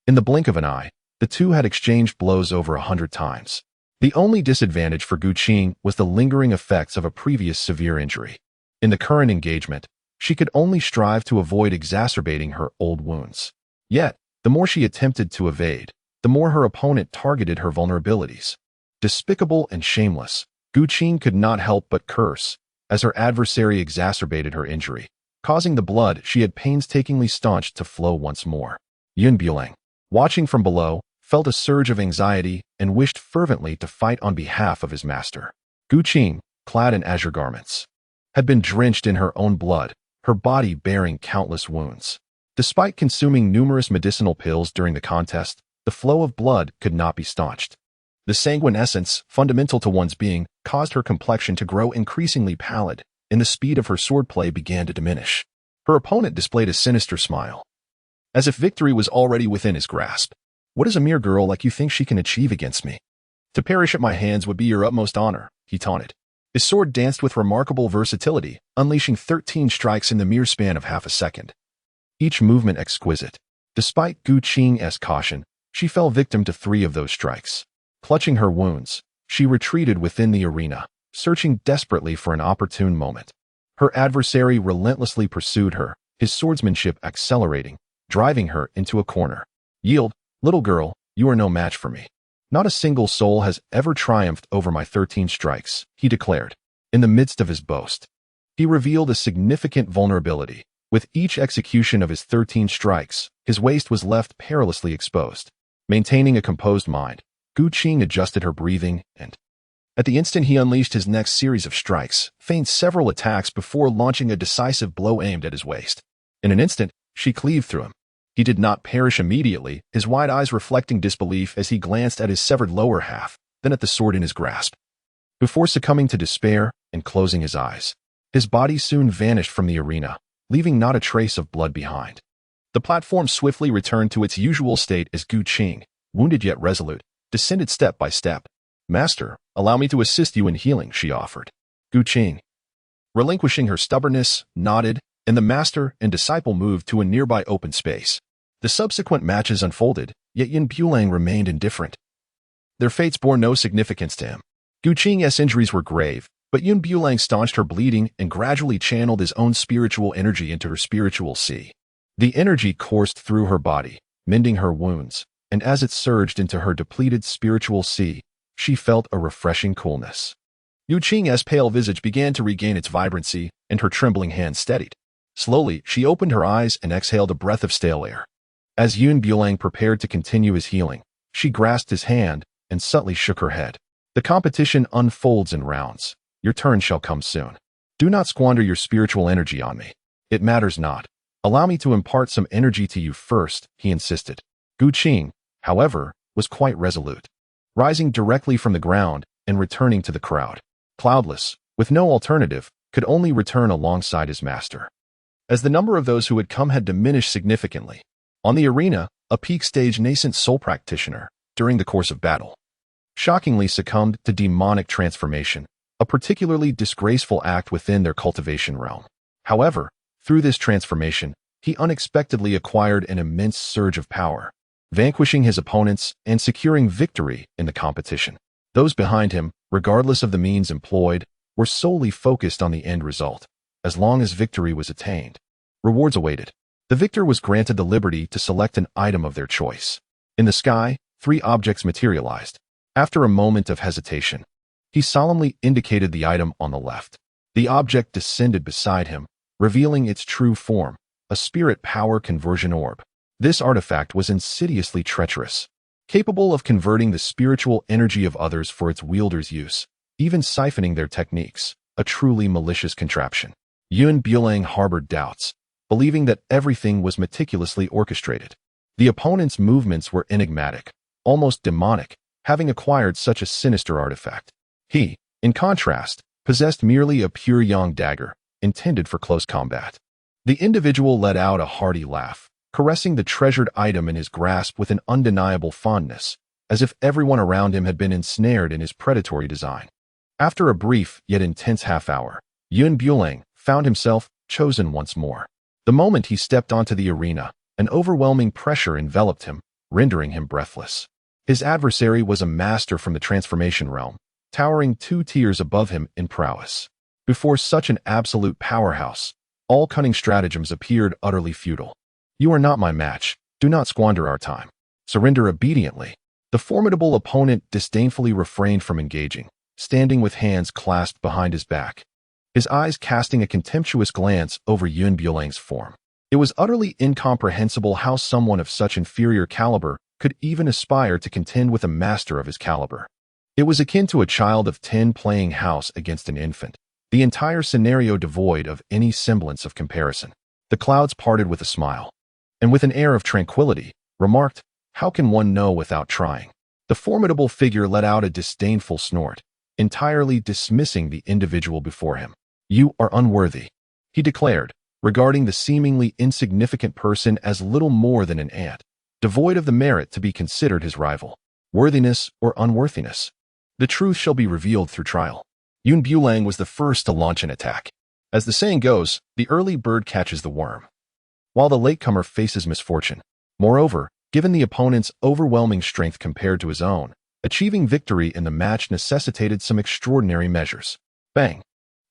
In the blink of an eye, the two had exchanged blows over 100 times. The only disadvantage for Qing was the lingering effects of a previous severe injury. In the current engagement, she could only strive to avoid exacerbating her old wounds. Yet, the more she attempted to evade, the more her opponent targeted her vulnerabilities. Despicable and shameless, Qing could not help but curse, as her adversary exacerbated her injury, causing the blood she had painstakingly staunched to flow once more. Yun Bulang, watching from below, felt a surge of anxiety and wished fervently to fight on behalf of his master. Qing, clad in azure garments, had been drenched in her own blood, her body bearing countless wounds. Despite consuming numerous medicinal pills during the contest, the flow of blood could not be staunched. The sanguine essence, fundamental to one's being, caused her complexion to grow increasingly pallid, and the speed of her swordplay began to diminish. Her opponent displayed a sinister smile, as if victory was already within his grasp. "What does a mere girl like you think she can achieve against me? To perish at my hands would be your utmost honor," he taunted. His sword danced with remarkable versatility, unleashing 13 strikes in the mere span of half a second. Each movement exquisite. Despite Qing's caution, she fell victim to 3 of those strikes. Clutching her wounds, she retreated within the arena, searching desperately for an opportune moment. Her adversary relentlessly pursued her, his swordsmanship accelerating, driving her into a corner. "Yield, little girl, you are no match for me. Not a single soul has ever triumphed over my 13 strikes," he declared. In the midst of his boast, he revealed a significant vulnerability. With each execution of his 13 strikes, his waist was left perilously exposed. Maintaining a composed mind, Qing adjusted her breathing, and at the instant he unleashed his next series of strikes, feigned several attacks before launching a decisive blow aimed at his waist. In an instant, she cleaved through him. He did not perish immediately, his wide eyes reflecting disbelief as he glanced at his severed lower half, then at the sword in his grasp. Before succumbing to despair and closing his eyes, his body soon vanished from the arena, leaving not a trace of blood behind. The platform swiftly returned to its usual state as Qing, wounded yet resolute, descended step by step. "Master, allow me to assist you in healing," she offered. Qing, relinquishing her stubbornness, nodded, and the master and disciple moved to a nearby open space. The subsequent matches unfolded, yet Yun Bulang remained indifferent. Their fates bore no significance to him. Qing's injuries were grave, but Yun Bulang staunched her bleeding and gradually channeled his own spiritual energy into her spiritual sea. The energy coursed through her body, mending her wounds, and as it surged into her depleted spiritual sea, she felt a refreshing coolness. Qing's pale visage began to regain its vibrancy, and her trembling hands steadied. Slowly, she opened her eyes and exhaled a breath of stale air. As Yun Bulang prepared to continue his healing, she grasped his hand and subtly shook her head. "The competition unfolds in rounds. Your turn shall come soon. Do not squander your spiritual energy on me. It matters not. Allow me to impart some energy to you first," he insisted. Qing, however, was quite resolute, rising directly from the ground and returning to the crowd. Cloudless, with no alternative, could only return alongside his master. As the number of those who had come had diminished significantly, on the arena, a peak stage nascent soul practitioner, during the course of battle, shockingly succumbed to demonic transformation, a particularly disgraceful act within their cultivation realm. However, through this transformation, he unexpectedly acquired an immense surge of power, vanquishing his opponents and securing victory in the competition. Those behind him, regardless of the means employed, were solely focused on the end result. As long as victory was attained, rewards awaited. The victor was granted the liberty to select an item of their choice. In the sky, 3 objects materialized. After a moment of hesitation, he solemnly indicated the item on the left. The object descended beside him, revealing its true form, a spirit power conversion orb. This artifact was insidiously treacherous, capable of converting the spiritual energy of others for its wielder's use, even siphoning their techniques, a truly malicious contraption. Yun Bulang harbored doubts, believing that everything was meticulously orchestrated. The opponent's movements were enigmatic, almost demonic, having acquired such a sinister artifact. He, in contrast, possessed merely a pure yang dagger, intended for close combat. The individual let out a hearty laugh, caressing the treasured item in his grasp with an undeniable fondness, as if everyone around him had been ensnared in his predatory design. After a brief yet intense half-hour, Bulang found himself chosen once more. The moment he stepped onto the arena, an overwhelming pressure enveloped him, rendering him breathless. His adversary was a master from the transformation realm, towering 2 tiers above him in prowess. Before such an absolute powerhouse, all cunning stratagems appeared utterly futile. "You are not my match. Do not squander our time. Surrender obediently." The formidable opponent disdainfully refrained from engaging, standing with hands clasped behind his back, his eyes casting a contemptuous glance over Bulang's form. It was utterly incomprehensible how someone of such inferior caliber could even aspire to contend with a master of his caliber. It was akin to a child of 10 playing house against an infant, the entire scenario devoid of any semblance of comparison. The clouds parted with a smile, and with an air of tranquility, remarked, "How can one know without trying?" The formidable figure let out a disdainful snort, entirely dismissing the individual before him. "You are unworthy," he declared, regarding the seemingly insignificant person as little more than an ant, devoid of the merit to be considered his rival. Worthiness or unworthiness? The truth shall be revealed through trial. Bulang was the first to launch an attack. As the saying goes, the early bird catches the worm, while the latecomer faces misfortune. Moreover, given the opponent's overwhelming strength compared to his own, achieving victory in the match necessitated some extraordinary measures. Bang!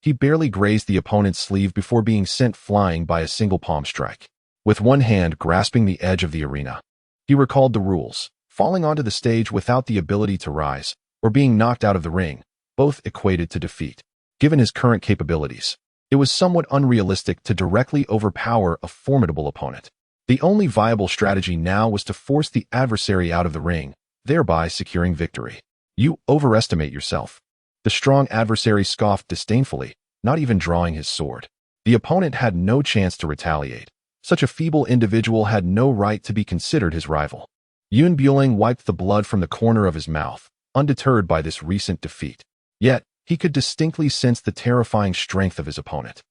He barely grazed the opponent's sleeve before being sent flying by a single palm strike. With one hand grasping the edge of the arena, he recalled the rules, falling onto the stage without the ability to rise, or being knocked out of the ring, both equated to defeat. Given his current capabilities, it was somewhat unrealistic to directly overpower a formidable opponent. The only viable strategy now was to force the adversary out of the ring, thereby securing victory. "You overestimate yourself." The strong adversary scoffed disdainfully, not even drawing his sword. The opponent had no chance to retaliate. Such a feeble individual had no right to be considered his rival. Bulang wiped the blood from the corner of his mouth, undeterred by this recent defeat. Yet, he could distinctly sense the terrifying strength of his opponent.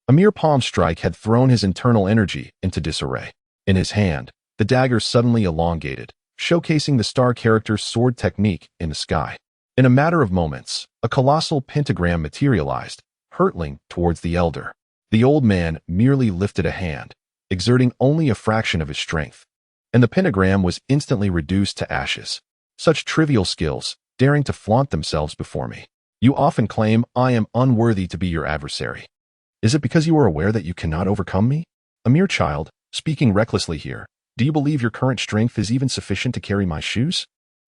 A mere palm strike had thrown his internal energy into disarray. In his hand, the dagger suddenly elongated, showcasing the star character's sword technique in the sky. In a matter of moments, a colossal pentagram materialized, hurtling towards the elder. The old man merely lifted a hand, exerting only a fraction of his strength, and the pentagram was instantly reduced to ashes. Such trivial skills, daring to flaunt themselves before me. You often claim I am unworthy to be your adversary. Is it because you are aware that you cannot overcome me? A mere child, speaking recklessly here, do you believe your current strength is even sufficient to carry my shoes?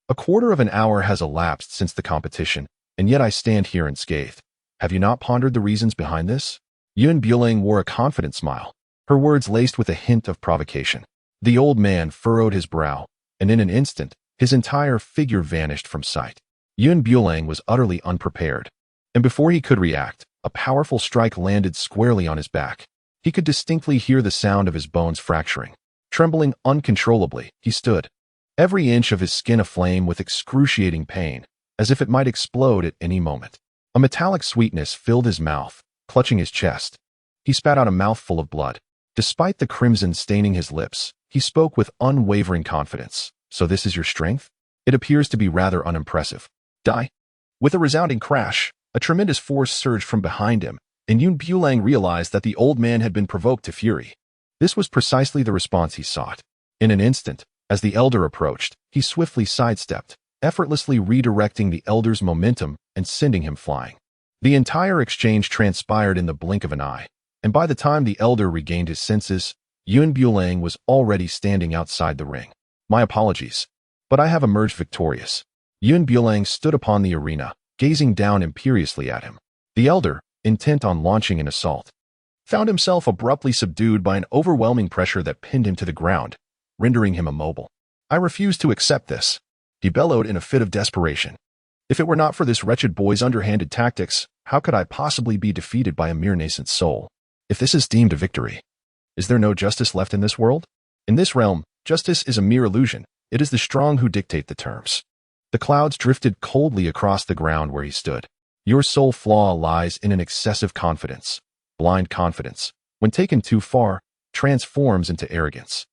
A quarter of an hour has elapsed since the competition, and yet I stand here unscathed. Have you not pondered the reasons behind this? Bulang wore a confident smile, her words laced with a hint of provocation. The old man furrowed his brow, and in an instant, his entire figure vanished from sight. Bulang was utterly unprepared, and before he could react, a powerful strike landed squarely on his back. He could distinctly hear the sound of his bones fracturing. Trembling uncontrollably, he stood, every inch of his skin aflame with excruciating pain, as if it might explode at any moment. A metallic sweetness filled his mouth, clutching his chest. He spat out a mouthful of blood. Despite the crimson staining his lips, he spoke with unwavering confidence. "So this is your strength? It appears to be rather unimpressive. Die." With a resounding crash, a tremendous force surged from behind him, and Bulang realized that the old man had been provoked to fury. This was precisely the response he sought. In an instant, as the elder approached, he swiftly sidestepped, effortlessly redirecting the elder's momentum and sending him flying. The entire exchange transpired in the blink of an eye, and by the time the elder regained his senses, Bulang was already standing outside the ring. "My apologies, but I have emerged victorious." Bulang stood upon the arena, gazing down imperiously at him. The elder, intent on launching an assault, found himself abruptly subdued by an overwhelming pressure that pinned him to the ground, rendering him immobile. "I refuse to accept this," he bellowed in a fit of desperation. "If it were not for this wretched boy's underhanded tactics, how could I possibly be defeated by a mere nascent soul? If this is deemed a victory, is there no justice left in this world? In this realm, justice is a mere illusion. It is the strong who dictate the terms." The clouds drifted coldly across the ground where he stood. Your sole flaw lies in an excessive confidence. Blind confidence, when taken too far, transforms into arrogance.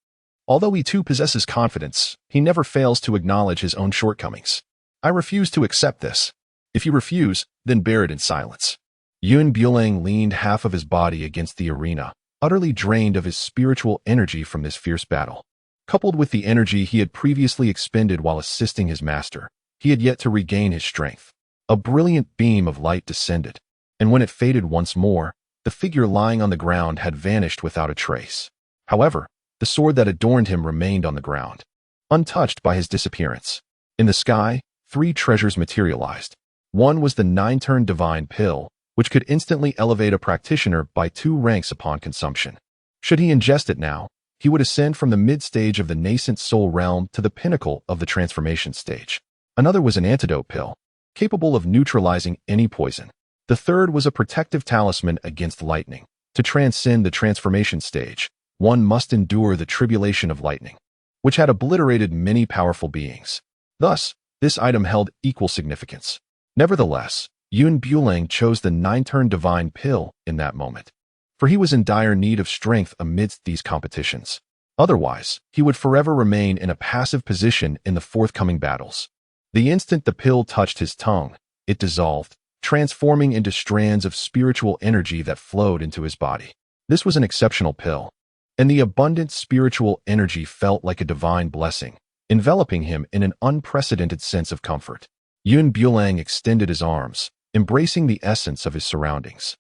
Although he too possesses confidence, he never fails to acknowledge his own shortcomings. I refuse to accept this. If you refuse, then bear it in silence. Bulang leaned half of his body against the arena, utterly drained of his spiritual energy from this fierce battle. Coupled with the energy he had previously expended while assisting his master, he had yet to regain his strength. A brilliant beam of light descended, and when it faded once more, the figure lying on the ground had vanished without a trace. However, the sword that adorned him remained on the ground, untouched by his disappearance. In the sky, 3 treasures materialized. One was the 9-turned divine pill, which could instantly elevate a practitioner by 2 ranks upon consumption. Should he ingest it now, he would ascend from the mid-stage of the nascent soul realm to the pinnacle of the transformation stage. Another was an antidote pill, capable of neutralizing any poison. The third was a protective talisman against lightning. To transcend the transformation stage, one must endure the tribulation of lightning, which had obliterated many powerful beings. Thus, this item held equal significance. Nevertheless, Bulang chose the 9-turned divine pill in that moment, for he was in dire need of strength amidst these competitions. Otherwise, he would forever remain in a passive position in the forthcoming battles. The instant the pill touched his tongue, it dissolved, transforming into strands of spiritual energy that flowed into his body. This was an exceptional pill, and the abundant spiritual energy felt like a divine blessing, enveloping him in an unprecedented sense of comfort. Bulang extended his arms, embracing the essence of his surroundings.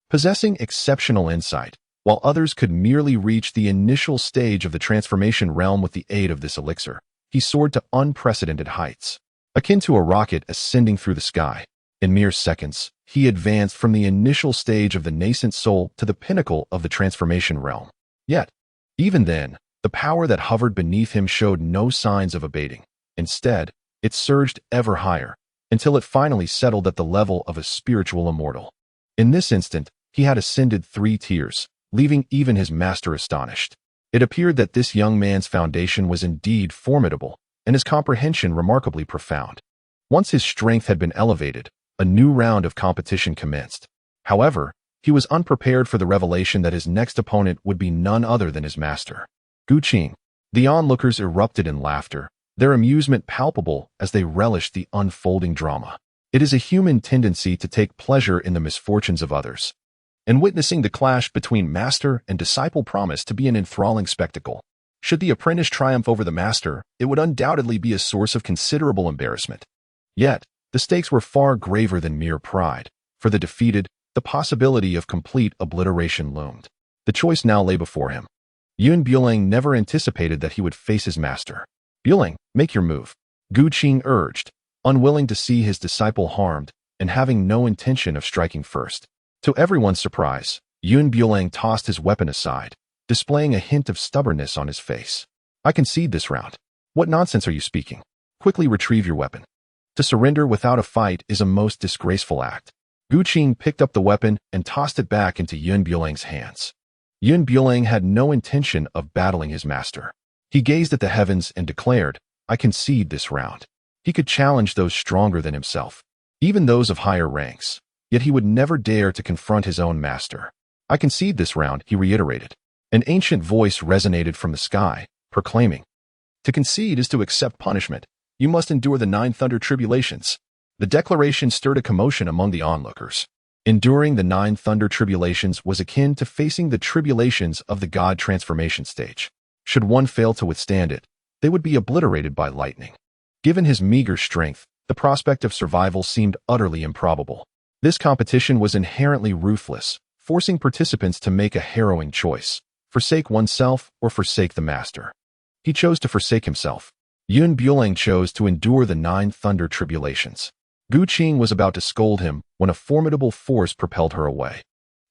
Possessing exceptional insight, while others could merely reach the initial stage of the transformation realm with the aid of this elixir, he soared to unprecedented heights. Akin to a rocket ascending through the sky, in mere seconds, he advanced from the initial stage of the nascent soul to the pinnacle of the transformation realm. Yet, even then, the power that hovered beneath him showed no signs of abating. Instead, it surged ever higher, until it finally settled at the level of a spiritual immortal. In this instant, he had ascended 3 tiers, leaving even his master astonished. It appeared that this young man's foundation was indeed formidable, and his comprehension remarkably profound. Once his strength had been elevated, a new round of competition commenced. However, he was unprepared for the revelation that his next opponent would be none other than his master, Qing. The onlookers erupted in laughter, their amusement palpable as they relished the unfolding drama. It is a human tendency to take pleasure in the misfortunes of others, and witnessing the clash between master and disciple promised to be an enthralling spectacle. Should the apprentice triumph over the master, it would undoubtedly be a source of considerable embarrassment. Yet, the stakes were far graver than mere pride. For the defeated, the possibility of complete obliteration loomed. The choice now lay before him. Bulang never anticipated that he would face his master. "Bulang, make your move," Qing urged, unwilling to see his disciple harmed and having no intention of striking first. To everyone's surprise, Bulang tossed his weapon aside, displaying a hint of stubbornness on his face. "I concede this round." "What nonsense are you speaking? Quickly retrieve your weapon. To surrender without a fight is a most disgraceful act." Qing picked up the weapon and tossed it back into Bulang's hands. Bulang had no intention of battling his master. He gazed at the heavens and declared, "I concede this round." He could challenge those stronger than himself, even those of higher ranks, yet he would never dare to confront his own master. "I concede this round," he reiterated. An ancient voice resonated from the sky, proclaiming, "To concede is to accept punishment. You must endure the 9 thunder tribulations." The declaration stirred a commotion among the onlookers. Enduring the 9 thunder tribulations was akin to facing the tribulations of the god transformation stage. Should one fail to withstand it, they would be obliterated by lightning. Given his meager strength, the prospect of survival seemed utterly improbable. This competition was inherently ruthless, forcing participants to make a harrowing choice: forsake oneself or forsake the master. He chose to forsake himself. Bulang chose to endure the 9 thunder tribulations. Qing was about to scold him when a formidable force propelled her away,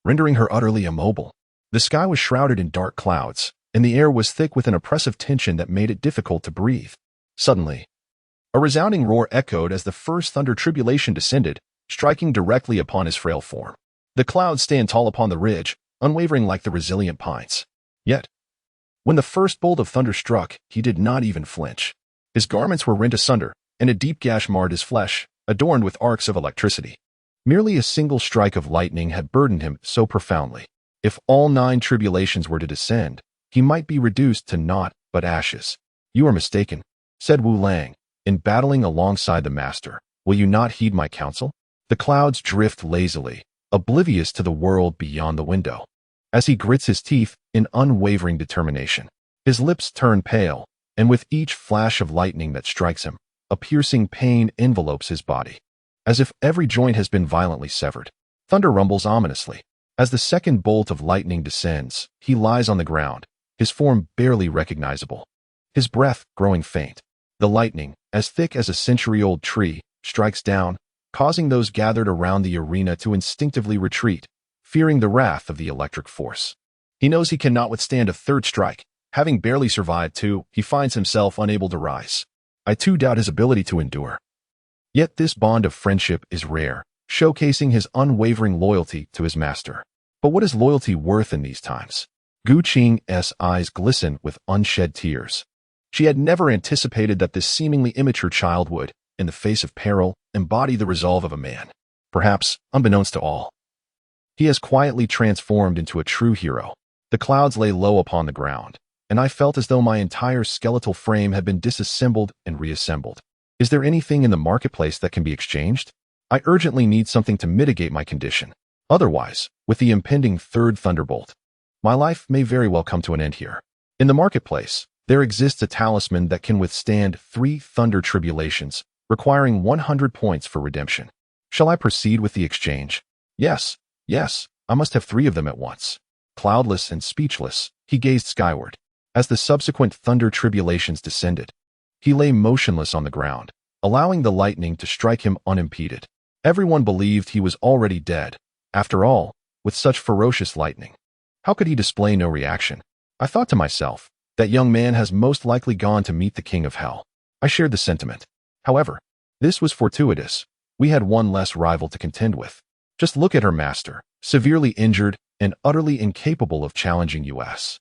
rendering her utterly immobile. The sky was shrouded in dark clouds, and the air was thick with an oppressive tension that made it difficult to breathe. Suddenly, a resounding roar echoed as the first thunder tribulation descended, striking directly upon his frail form. The clouds stand tall upon the ridge, unwavering like the resilient pines. Yet, when the first bolt of thunder struck, he did not even flinch. His garments were rent asunder, and a deep gash marred his flesh, adorned with arcs of electricity. Merely a single strike of lightning had burdened him so profoundly. If all 9 tribulations were to descend, he might be reduced to naught but ashes. "You are mistaken," said Wu Lang, "in battling alongside the master. Will you not heed my counsel?" The clouds drift lazily, oblivious to the world beyond the window. As he grits his teeth in unwavering determination, his lips turn pale, and with each flash of lightning that strikes him, a piercing pain envelopes his body, as if every joint has been violently severed. Thunder rumbles ominously. As the second bolt of lightning descends, he lies on the ground, his form barely recognizable, his breath growing faint. The lightning, as thick as a century-old tree, strikes down, causing those gathered around the arena to instinctively retreat, fearing the wrath of the electric force. He knows he cannot withstand a third strike. Having barely survived 2, he finds himself unable to rise. I too doubt his ability to endure. Yet this bond of friendship is rare, showcasing his unwavering loyalty to his master. But what is loyalty worth in these times? Gu Qing's eyes glisten with unshed tears. She had never anticipated that this seemingly immature child would, in the face of peril, embody the resolve of a man. Perhaps, unbeknownst to all, he has quietly transformed into a true hero. The clouds lay low upon the ground, and I felt as though my entire skeletal frame had been disassembled and reassembled. Is there anything in the marketplace that can be exchanged? I urgently need something to mitigate my condition. Otherwise, with the impending third thunderbolt, my life may very well come to an end here. In the marketplace, there exists a talisman that can withstand 3 thunder tribulations, requiring 100 points for redemption. Shall I proceed with the exchange? Yes, I must have 3 of them at once. Cloudless and speechless, he gazed skyward. As the subsequent thunder tribulations descended, he lay motionless on the ground, allowing the lightning to strike him unimpeded. Everyone believed he was already dead. After all, with such ferocious lightning, how could he display no reaction? I thought to myself, that young man has most likely gone to meet the king of hell. I shared the sentiment. However, this was fortuitous. We had one less rival to contend with. Just look at her master, severely injured and utterly incapable of challenging us.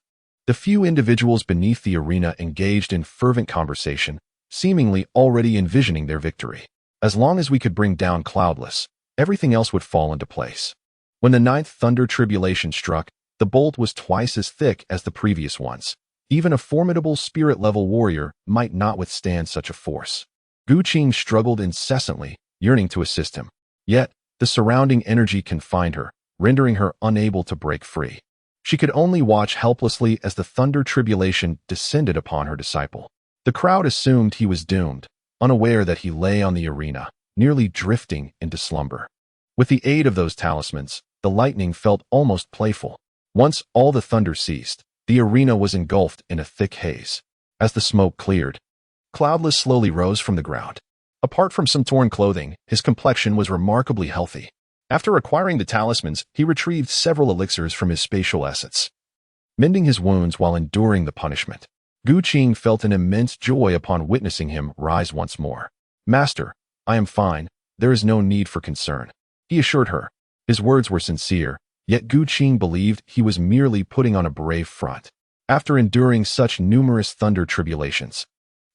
The few individuals beneath the arena engaged in fervent conversation, seemingly already envisioning their victory. As long as we could bring down Cloudless, everything else would fall into place. When the 9th thunder tribulation struck, the bolt was twice as thick as the previous ones. Even a formidable spirit-level warrior might not withstand such a force. Gu Qing struggled incessantly, yearning to assist him. Yet, the surrounding energy confined her, rendering her unable to break free. She could only watch helplessly as the thunder tribulation descended upon her disciple. The crowd assumed he was doomed, unaware that he lay on the arena, nearly drifting into slumber. With the aid of those talismans, the lightning felt almost playful. Once all the thunder ceased, the arena was engulfed in a thick haze. As the smoke cleared, Cloudless slowly rose from the ground. Apart from some torn clothing, his complexion was remarkably healthy. After acquiring the talismans, he retrieved several elixirs from his spatial essence, mending his wounds while enduring the punishment. Gu Qing felt an immense joy upon witnessing him rise once more. "Master, I am fine. There is no need for concern," he assured her. His words were sincere, yet Gu Qing believed he was merely putting on a brave front. After enduring such numerous thunder tribulations,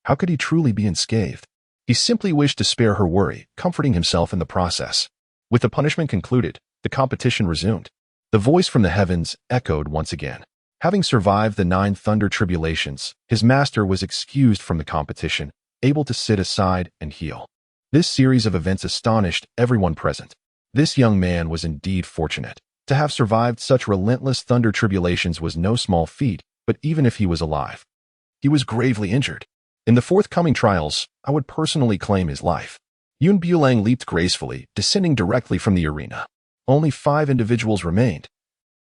how could he truly be unscathed? He simply wished to spare her worry, comforting himself in the process. With the punishment concluded, the competition resumed. The voice from the heavens echoed once again. Having survived the 9 thunder tribulations, his master was excused from the competition, able to sit aside and heal. This series of events astonished everyone present. This young man was indeed fortunate. To have survived such relentless thunder tribulations was no small feat, but even if he was alive, he was gravely injured. In the forthcoming trials, I would personally claim his life. Bulang leaped gracefully, descending directly from the arena. Only 5 individuals remained,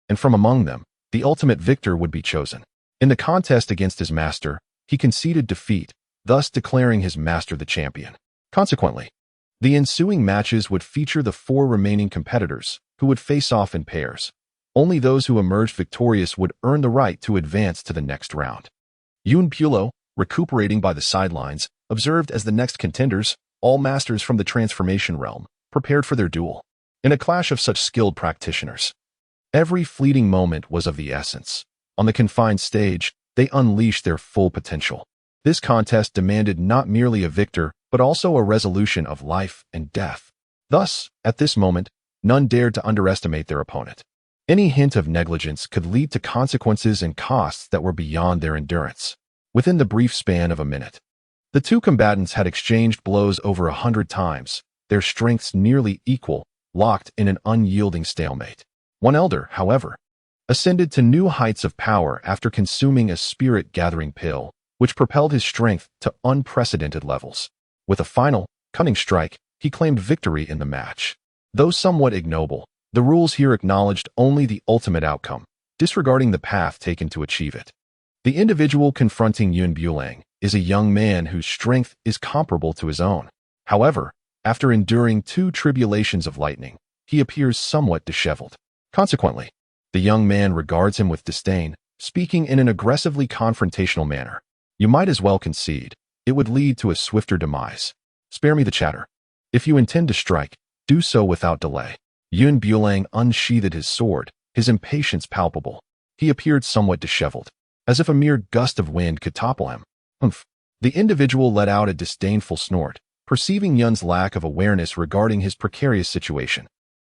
and from among them, the ultimate victor would be chosen. In the contest against his master, he conceded defeat, thus declaring his master the champion. Consequently, the ensuing matches would feature the 4 remaining competitors, who would face off in pairs. Only those who emerged victorious would earn the right to advance to the next round. Pulo, recuperating by the sidelines, observed as the next contenders, all masters from the transformation realm, prepared for their duel. In a clash of such skilled practitioners, every fleeting moment was of the essence. On the confined stage, they unleashed their full potential. This contest demanded not merely a victor, but also a resolution of life and death. Thus, at this moment, none dared to underestimate their opponent. Any hint of negligence could lead to consequences and costs that were beyond their endurance. Within the brief span of a minute, the two combatants had exchanged blows over 100 times, their strengths nearly equal, locked in an unyielding stalemate. One elder, however, ascended to new heights of power after consuming a spirit-gathering pill, which propelled his strength to unprecedented levels. With a final, cunning strike, he claimed victory in the match. Though somewhat ignoble, the rules here acknowledged only the ultimate outcome, disregarding the path taken to achieve it. The individual confronting Yun Bulang is a young man whose strength is comparable to his own. However, after enduring 2 tribulations of lightning, he appears somewhat disheveled. Consequently, the young man regards him with disdain, speaking in an aggressively confrontational manner. You might as well concede. It would lead to a swifter demise. Spare me the chatter. If you intend to strike, do so without delay. Yun Bulang unsheathed his sword, his impatience palpable. He appeared somewhat disheveled, as if a mere gust of wind could topple him. Humph. The individual let out a disdainful snort, perceiving Yun's lack of awareness regarding his precarious situation.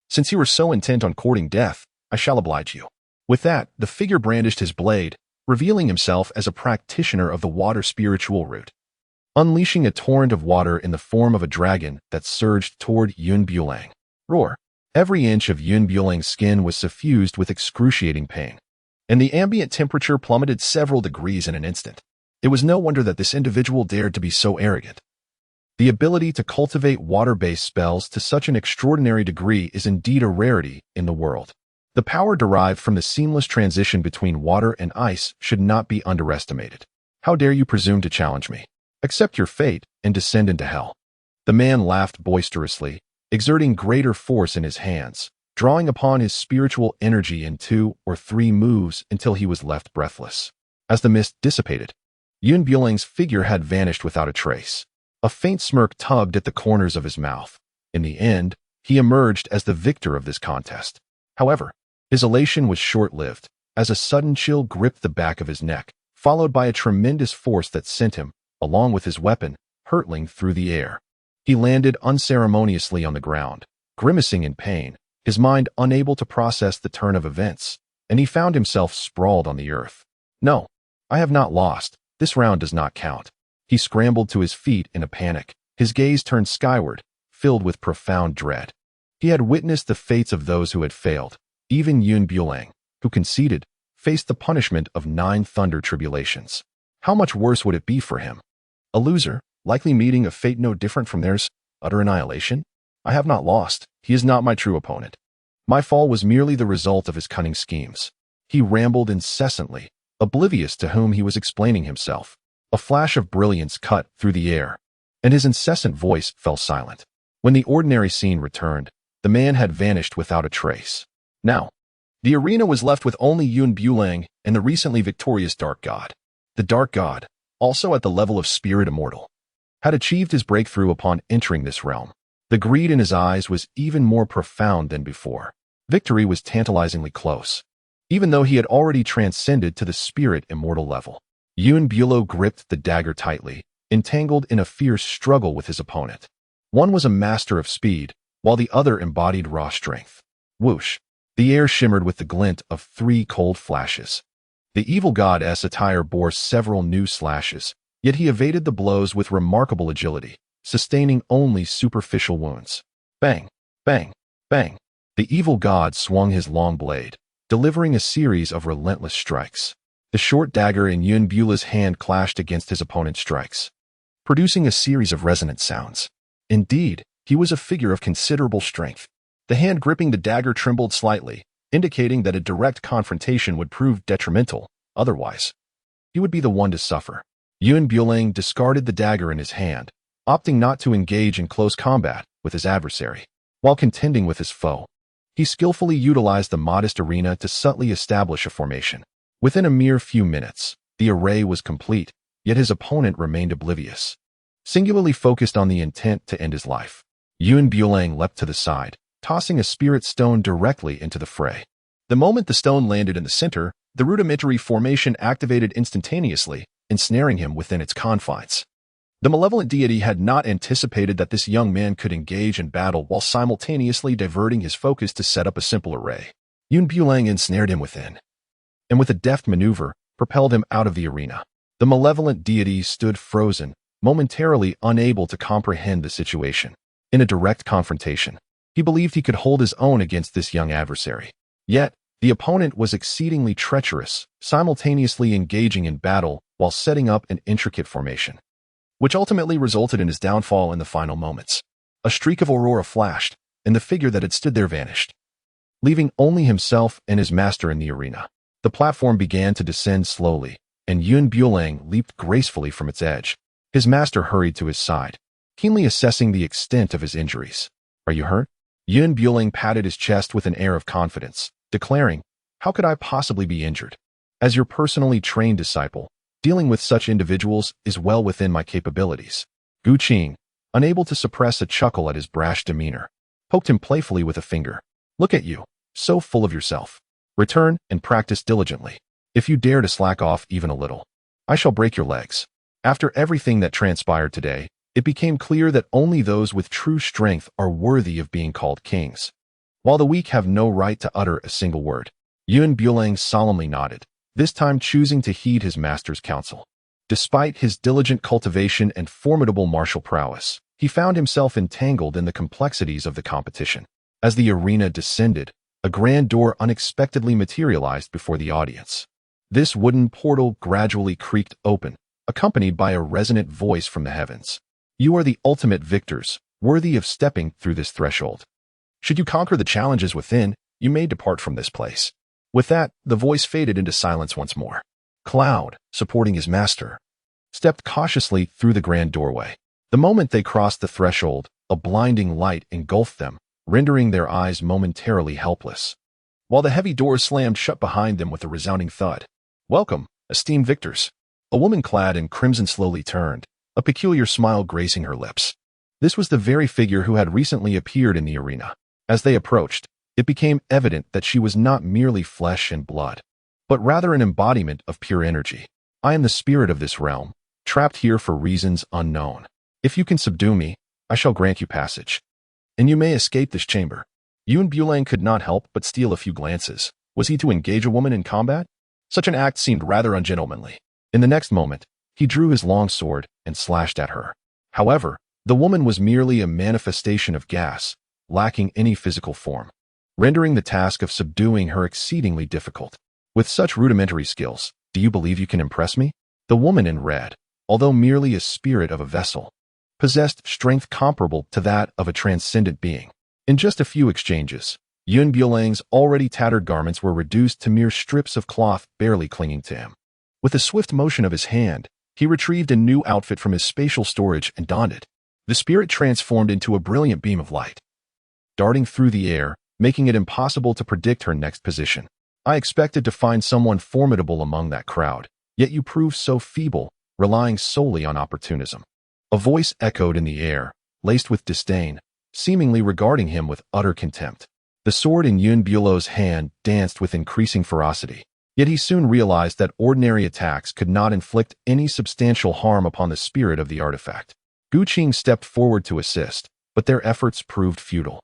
Since you were so intent on courting death, I shall oblige you. With that, the figure brandished his blade, revealing himself as a practitioner of the water spiritual route, unleashing a torrent of water in the form of a dragon that surged toward Yun Bulang. Roar! Every inch of Yun Bulang's skin was suffused with excruciating pain, and the ambient temperature plummeted several degrees in an instant. It was no wonder that this individual dared to be so arrogant. The ability to cultivate water-based spells to such an extraordinary degree is indeed a rarity in the world. The power derived from the seamless transition between water and ice should not be underestimated. How dare you presume to challenge me? Accept your fate and descend into hell. The man laughed boisterously, exerting greater force in his hands, drawing upon his spiritual energy in 2 or 3 moves until he was left breathless. As the mist dissipated, Yun Bulang's figure had vanished without a trace. A faint smirk tugged at the corners of his mouth. In the end, he emerged as the victor of this contest. However, his elation was short-lived, as a sudden chill gripped the back of his neck, followed by a tremendous force that sent him, along with his weapon, hurtling through the air. He landed unceremoniously on the ground, grimacing in pain, his mind unable to process the turn of events, and he found himself sprawled on the earth. No, I have not lost. This round does not count. He scrambled to his feet in a panic, his gaze turned skyward, filled with profound dread. He had witnessed the fates of those who had failed. Even Yun Bulang, who conceded, faced the punishment of 9 thunder tribulations. How much worse would it be for him? A loser, likely meeting a fate no different from theirs, utter annihilation? I have not lost. He is not my true opponent. My fall was merely the result of his cunning schemes. He rambled incessantly, oblivious to whom he was explaining himself. A flash of brilliance cut through the air, and his incessant voice fell silent. When the ordinary scene returned, the man had vanished without a trace. Now, the arena was left with only Yun Bulang and the recently victorious Dark God. The Dark God, also at the level of spirit immortal, had achieved his breakthrough upon entering this realm. The greed in his eyes was even more profound than before. Victory was tantalizingly close, even though he had already transcended to the spirit immortal level. Yun Bulang gripped the dagger tightly, entangled in a fierce struggle with his opponent. One was a master of speed, while the other embodied raw strength. Whoosh! The air shimmered with the glint of 3 cold flashes. The evil god's attire bore several new slashes, yet he evaded the blows with remarkable agility, sustaining only superficial wounds. Bang! Bang! Bang! The evil god swung his long blade, delivering a series of relentless strikes. The short dagger in Yun Bulang's hand clashed against his opponent's strikes, producing a series of resonant sounds. Indeed, he was a figure of considerable strength. The hand gripping the dagger trembled slightly, indicating that a direct confrontation would prove detrimental. Otherwise, he would be the one to suffer. Yun Bulang discarded the dagger in his hand, opting not to engage in close combat with his adversary. While contending with his foe, he skillfully utilized the modest arena to subtly establish a formation. Within a mere few minutes, the array was complete, yet his opponent remained oblivious, singularly focused on the intent to end his life. Yun Bulang leapt to the side, tossing a spirit stone directly into the fray. The moment the stone landed in the center, the rudimentary formation activated instantaneously, ensnaring him within its confines. The malevolent deity had not anticipated that this young man could engage in battle while simultaneously diverting his focus to set up a simple array. Bulang ensnared him within, and with a deft maneuver, propelled him out of the arena. The malevolent deity stood frozen, momentarily unable to comprehend the situation. In a direct confrontation, he believed he could hold his own against this young adversary. Yet, the opponent was exceedingly treacherous, simultaneously engaging in battle while setting up an intricate formation, which ultimately resulted in his downfall in the final moments. A streak of aurora flashed, and the figure that had stood there vanished, leaving only himself and his master in the arena. The platform began to descend slowly, and Bulang leaped gracefully from its edge. His master hurried to his side, keenly assessing the extent of his injuries. "Are you hurt?" Bulang patted his chest with an air of confidence, declaring, "How could I possibly be injured? As your personally trained disciple, dealing with such individuals is well within my capabilities." Qing, unable to suppress a chuckle at his brash demeanor, poked him playfully with a finger. "Look at you, so full of yourself. Return and practice diligently. If you dare to slack off even a little, I shall break your legs." After everything that transpired today, it became clear that only those with true strength are worthy of being called kings, while the weak have no right to utter a single word. Bulang solemnly nodded, this time choosing to heed his master's counsel. Despite his diligent cultivation and formidable martial prowess, he found himself entangled in the complexities of the competition. As the arena descended, a grand door unexpectedly materialized before the audience. This wooden portal gradually creaked open, accompanied by a resonant voice from the heavens. "You are the ultimate victors, worthy of stepping through this threshold. Should you conquer the challenges within, you may depart from this place." With that, the voice faded into silence once more. Cloud, supporting his master, stepped cautiously through the grand doorway. The moment they crossed the threshold, a blinding light engulfed them, rendering their eyes momentarily helpless, while the heavy doors slammed shut behind them with a resounding thud. "Welcome, esteemed victors." A woman clad in crimson slowly turned, a peculiar smile gracing her lips. This was the very figure who had recently appeared in the arena. As they approached, it became evident that she was not merely flesh and blood, but rather an embodiment of pure energy. "I am the spirit of this realm, trapped here for reasons unknown. If you can subdue me, I shall grant you passage, and you may escape this chamber." Bulang could not help but steal a few glances. Was he to engage a woman in combat? Such an act seemed rather ungentlemanly. In the next moment, he drew his long sword and slashed at her. However, the woman was merely a manifestation of gas, lacking any physical form, rendering the task of subduing her exceedingly difficult. "With such rudimentary skills, do you believe you can impress me?" The woman in red, although merely a spirit of a vessel, possessed strength comparable to that of a transcendent being. In just a few exchanges, Bulang's already tattered garments were reduced to mere strips of cloth barely clinging to him. With a swift motion of his hand, he retrieved a new outfit from his spatial storage and donned it. The spirit transformed into a brilliant beam of light, darting through the air, making it impossible to predict her next position. "I expected to find someone formidable among that crowd, yet you proved so feeble, relying solely on opportunism." A voice echoed in the air, laced with disdain, seemingly regarding him with utter contempt. The sword in Bulang's hand danced with increasing ferocity. Yet he soon realized that ordinary attacks could not inflict any substantial harm upon the spirit of the artifact. Qing stepped forward to assist, but their efforts proved futile.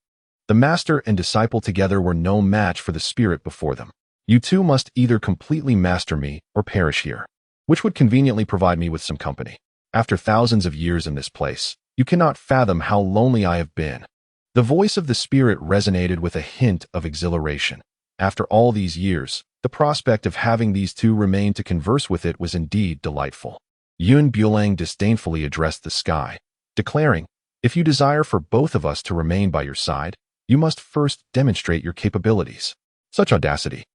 The master and disciple together were no match for the spirit before them. "You two must either completely master me or perish here, which would conveniently provide me with some company. After thousands of years in this place, you cannot fathom how lonely I have been." The voice of the spirit resonated with a hint of exhilaration. After all these years, the prospect of having these two remain to converse with it was indeed delightful. Bulang disdainfully addressed the sky, declaring, "If you desire for both of us to remain by your side, you must first demonstrate your capabilities." Such audacity!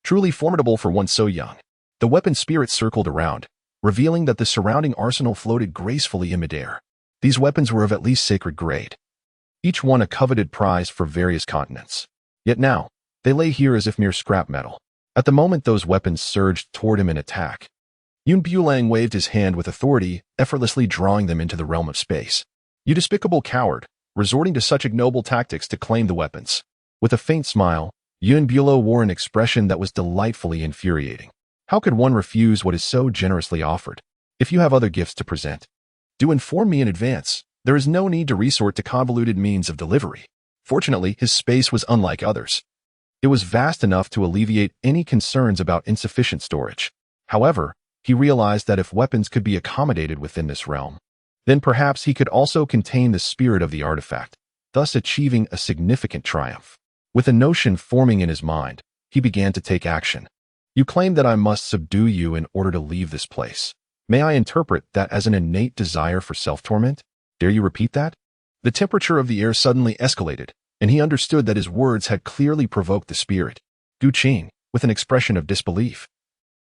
Truly formidable for one so young. The weapon spirit circled around, revealing that the surrounding arsenal floated gracefully in midair. These weapons were of at least sacred grade, each one a coveted prize for various continents. Yet now, they lay here as if mere scrap metal. At the moment those weapons surged toward him in attack, Bulang waved his hand with authority, effortlessly drawing them into the realm of space. "You despicable coward, resorting to such ignoble tactics to claim the weapons." With a faint smile, Bulang wore an expression that was delightfully infuriating. How could one refuse what is so generously offered? "If you have other gifts to present, Do inform me in advance. There is no need to resort to convoluted means of delivery. Fortunately, his space was unlike others. It was vast enough to alleviate any concerns about insufficient storage. However, he realized that if weapons could be accommodated within this realm, then perhaps he could also contain the spirit of the artifact, thus achieving a significant triumph. With a notion forming in his mind, he began to take action. You claim that I must subdue you in order to leave this place. May I interpret that as an innate desire for self-torment? Dare you repeat that? The temperature of the air suddenly escalated, and he understood that his words had clearly provoked the spirit. Qing, with an expression of disbelief,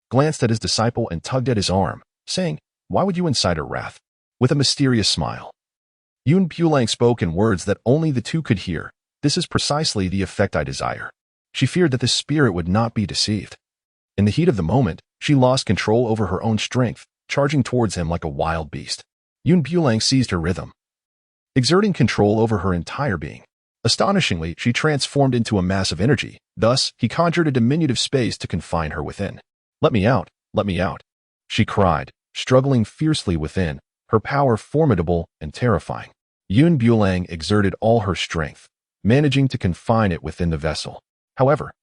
glanced at his disciple and tugged at his arm, saying, "Why would you incite her wrath?" With a mysterious smile, Bulang spoke in words that only the two could hear. "This is precisely the effect I desire." She feared that the spirit would not be deceived. In the heat of the moment, she lost control over her own strength, charging towards him like a wild beast. Bulang seized her rhythm, exerting control over her entire being. Astonishingly, she transformed into a mass of energy. Thus, he conjured a diminutive space to confine her within. Let me out, she cried, struggling fiercely within, her power formidable and terrifying. Bulang exerted all her strength, managing to confine it within the vessel. However,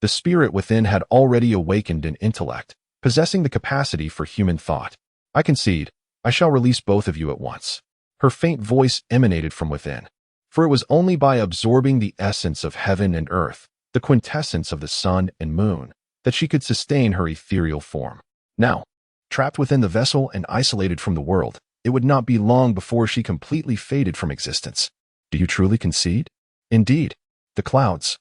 the spirit within had already awakened an intellect, possessing the capacity for human thought. I concede, I shall release both of you at once. Her faint voice emanated from within. For it was only by absorbing the essence of heaven and earth, the quintessence of the sun and moon, that she could sustain her ethereal form. Now, trapped within the vessel and isolated from the world, it would not be long before she completely faded from existence. Do you truly concede? Indeed, the clouds,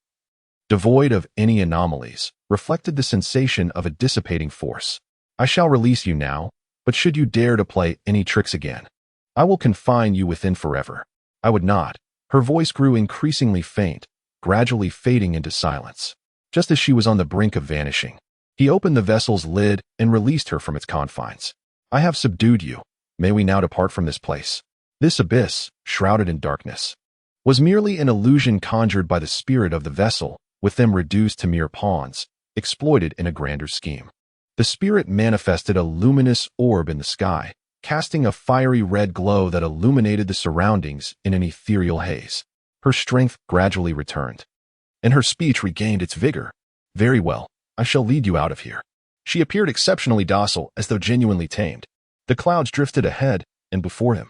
devoid of any anomalies, reflected the sensation of a dissipating force. I shall release you now, but should you dare to play any tricks again, I will confine you within forever. I would not. Her voice grew increasingly faint, gradually fading into silence. Just as she was on the brink of vanishing, he opened the vessel's lid and released her from its confines. I have subdued you. May we now depart from this place? This abyss, shrouded in darkness, was merely an illusion conjured by the spirit of the vessel, with them reduced to mere pawns, exploited in a grander scheme. The spirit manifested a luminous orb in the sky, casting a fiery red glow that illuminated the surroundings in an ethereal haze. Her strength gradually returned, and her speech regained its vigor. Very well, I shall lead you out of here. She appeared exceptionally docile, as though genuinely tamed. The clouds drifted ahead and before him.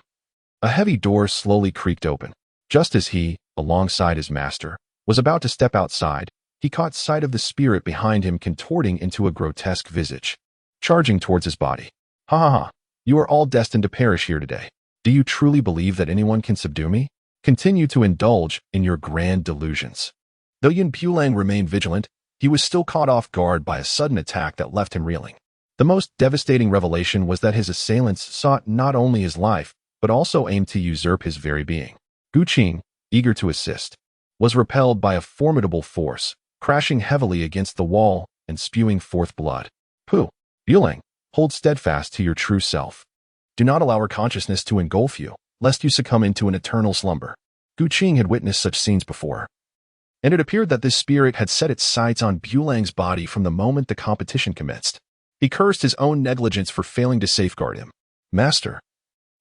A heavy door slowly creaked open. Just as he, alongside his master, was about to step outside, he caught sight of the spirit behind him contorting into a grotesque visage, charging towards his body. Ha ha ha. You are all destined to perish here today. Do you truly believe that anyone can subdue me? Continue to indulge in your grand delusions. Though Bulang remained vigilant, he was still caught off guard by a sudden attack that left him reeling. The most devastating revelation was that his assailants sought not only his life, but also aimed to usurp his very being. Qing, eager to assist, was repelled by a formidable force, crashing heavily against the wall and spewing forth blood. Pooh! Bulang, hold steadfast to your true self. Do not allow her consciousness to engulf you, lest you succumb into an eternal slumber. Qing had witnessed such scenes before, and it appeared that this spirit had set its sights on Bulang's body from the moment the competition commenced. He cursed his own negligence for failing to safeguard him. Master,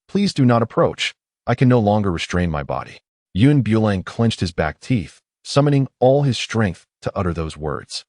please do not approach. I can no longer restrain my body. Bulang clenched his back teeth, summoning all his strength to utter those words.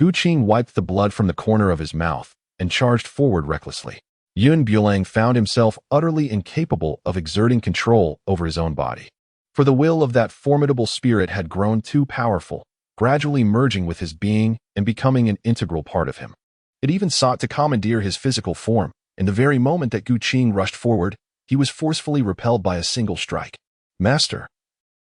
Qing wiped the blood from the corner of his mouth and charged forward recklessly. Bulang found himself utterly incapable of exerting control over his own body. For the will of that formidable spirit had grown too powerful, gradually merging with his being and becoming an integral part of him. It even sought to commandeer his physical form. In the very moment that Qing rushed forward, he was forcefully repelled by a single strike. Master,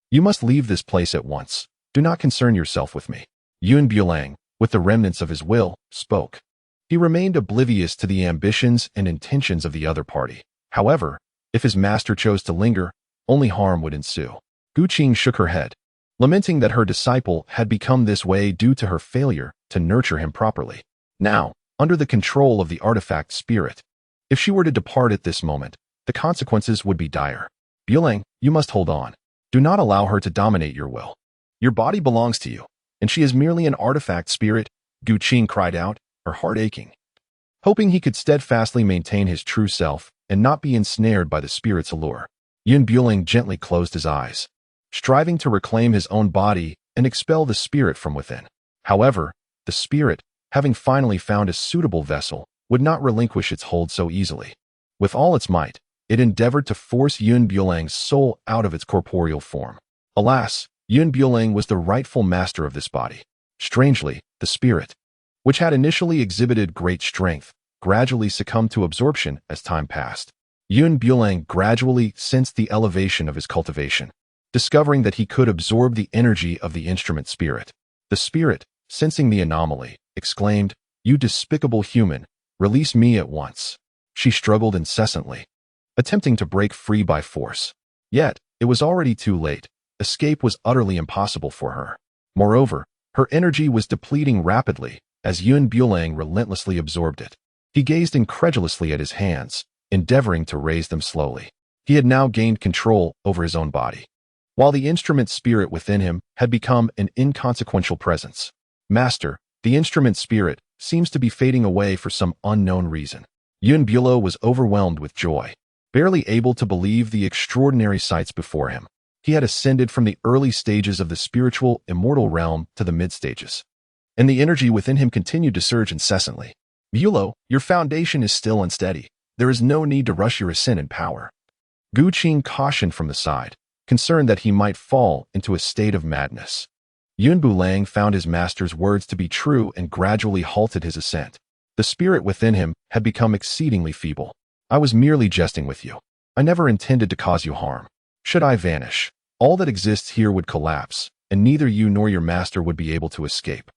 you must leave this place at once. Do not concern yourself with me. Bulang, with the remnants of his will, spoke. He remained oblivious to the ambitions and intentions of the other party. However, if his master chose to linger, only harm would ensue. Qing shook her head, lamenting that her disciple had become this way due to her failure to nurture him properly. Now, under the control of the artifact spirit, if she were to depart at this moment, the consequences would be dire. Bulang, you must hold on. Do not allow her to dominate your will. Your body belongs to you, and she is merely an artifact spirit, Qing cried out, her heart aching. Hoping he could steadfastly maintain his true self, and not be ensnared by the spirit's allure. Yun Bulang gently closed his eyes, striving to reclaim his own body and expel the spirit from within. However, the spirit, having finally found a suitable vessel, would not relinquish its hold so easily. With all its might, it endeavored to force Yun Bulang's soul out of its corporeal form. Alas, Yun Bulang was the rightful master of this body. Strangely, the spirit, which had initially exhibited great strength, gradually succumbed to absorption as time passed. Yun Bulang gradually sensed the elevation of his cultivation, discovering that he could absorb the energy of the instrument spirit. The spirit, sensing the anomaly, exclaimed, "You despicable human, release me at once." She struggled incessantly, attempting to break free by force. Yet, it was already too late. Escape was utterly impossible for her. Moreover, her energy was depleting rapidly as Yun Bulang relentlessly absorbed it. He gazed incredulously at his hands, endeavoring to raise them slowly. He had now gained control over his own body, while the instrument spirit within him had become an inconsequential presence. "Master, the instrument spirit seems to be fading away for some unknown reason." Yun Bulo was overwhelmed with joy, barely able to believe the extraordinary sights before him. He had ascended from the early stages of the spiritual, immortal realm to the mid-stages, and the energy within him continued to surge incessantly. "Bulo, your foundation is still unsteady. There is no need to rush your ascent in power." Qing cautioned from the side, concerned that he might fall into a state of madness. Yun Bulang found his master's words to be true and gradually halted his ascent. The spirit within him had become exceedingly feeble. "I was merely jesting with you. I never intended to cause you harm. Should I vanish, all that exists here would collapse, and neither you nor your master would be able to escape."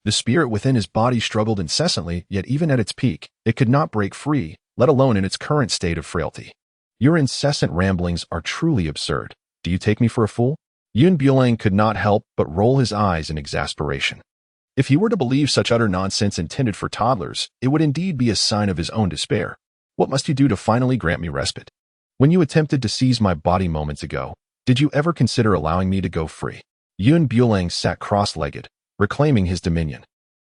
The spirit within his body struggled incessantly, yet even at its peak, it could not break free, let alone in its current state of frailty. "Your incessant ramblings are truly absurd. Do you take me for a fool?" Yun Bulang could not help but roll his eyes in exasperation. If he were to believe such utter nonsense intended for toddlers, it would indeed be a sign of his own despair. "What must you do to finally grant me respite? When you attempted to seize my body moments ago, did you ever consider allowing me to go free?" Yun Bulang sat cross-legged, reclaiming his dominion,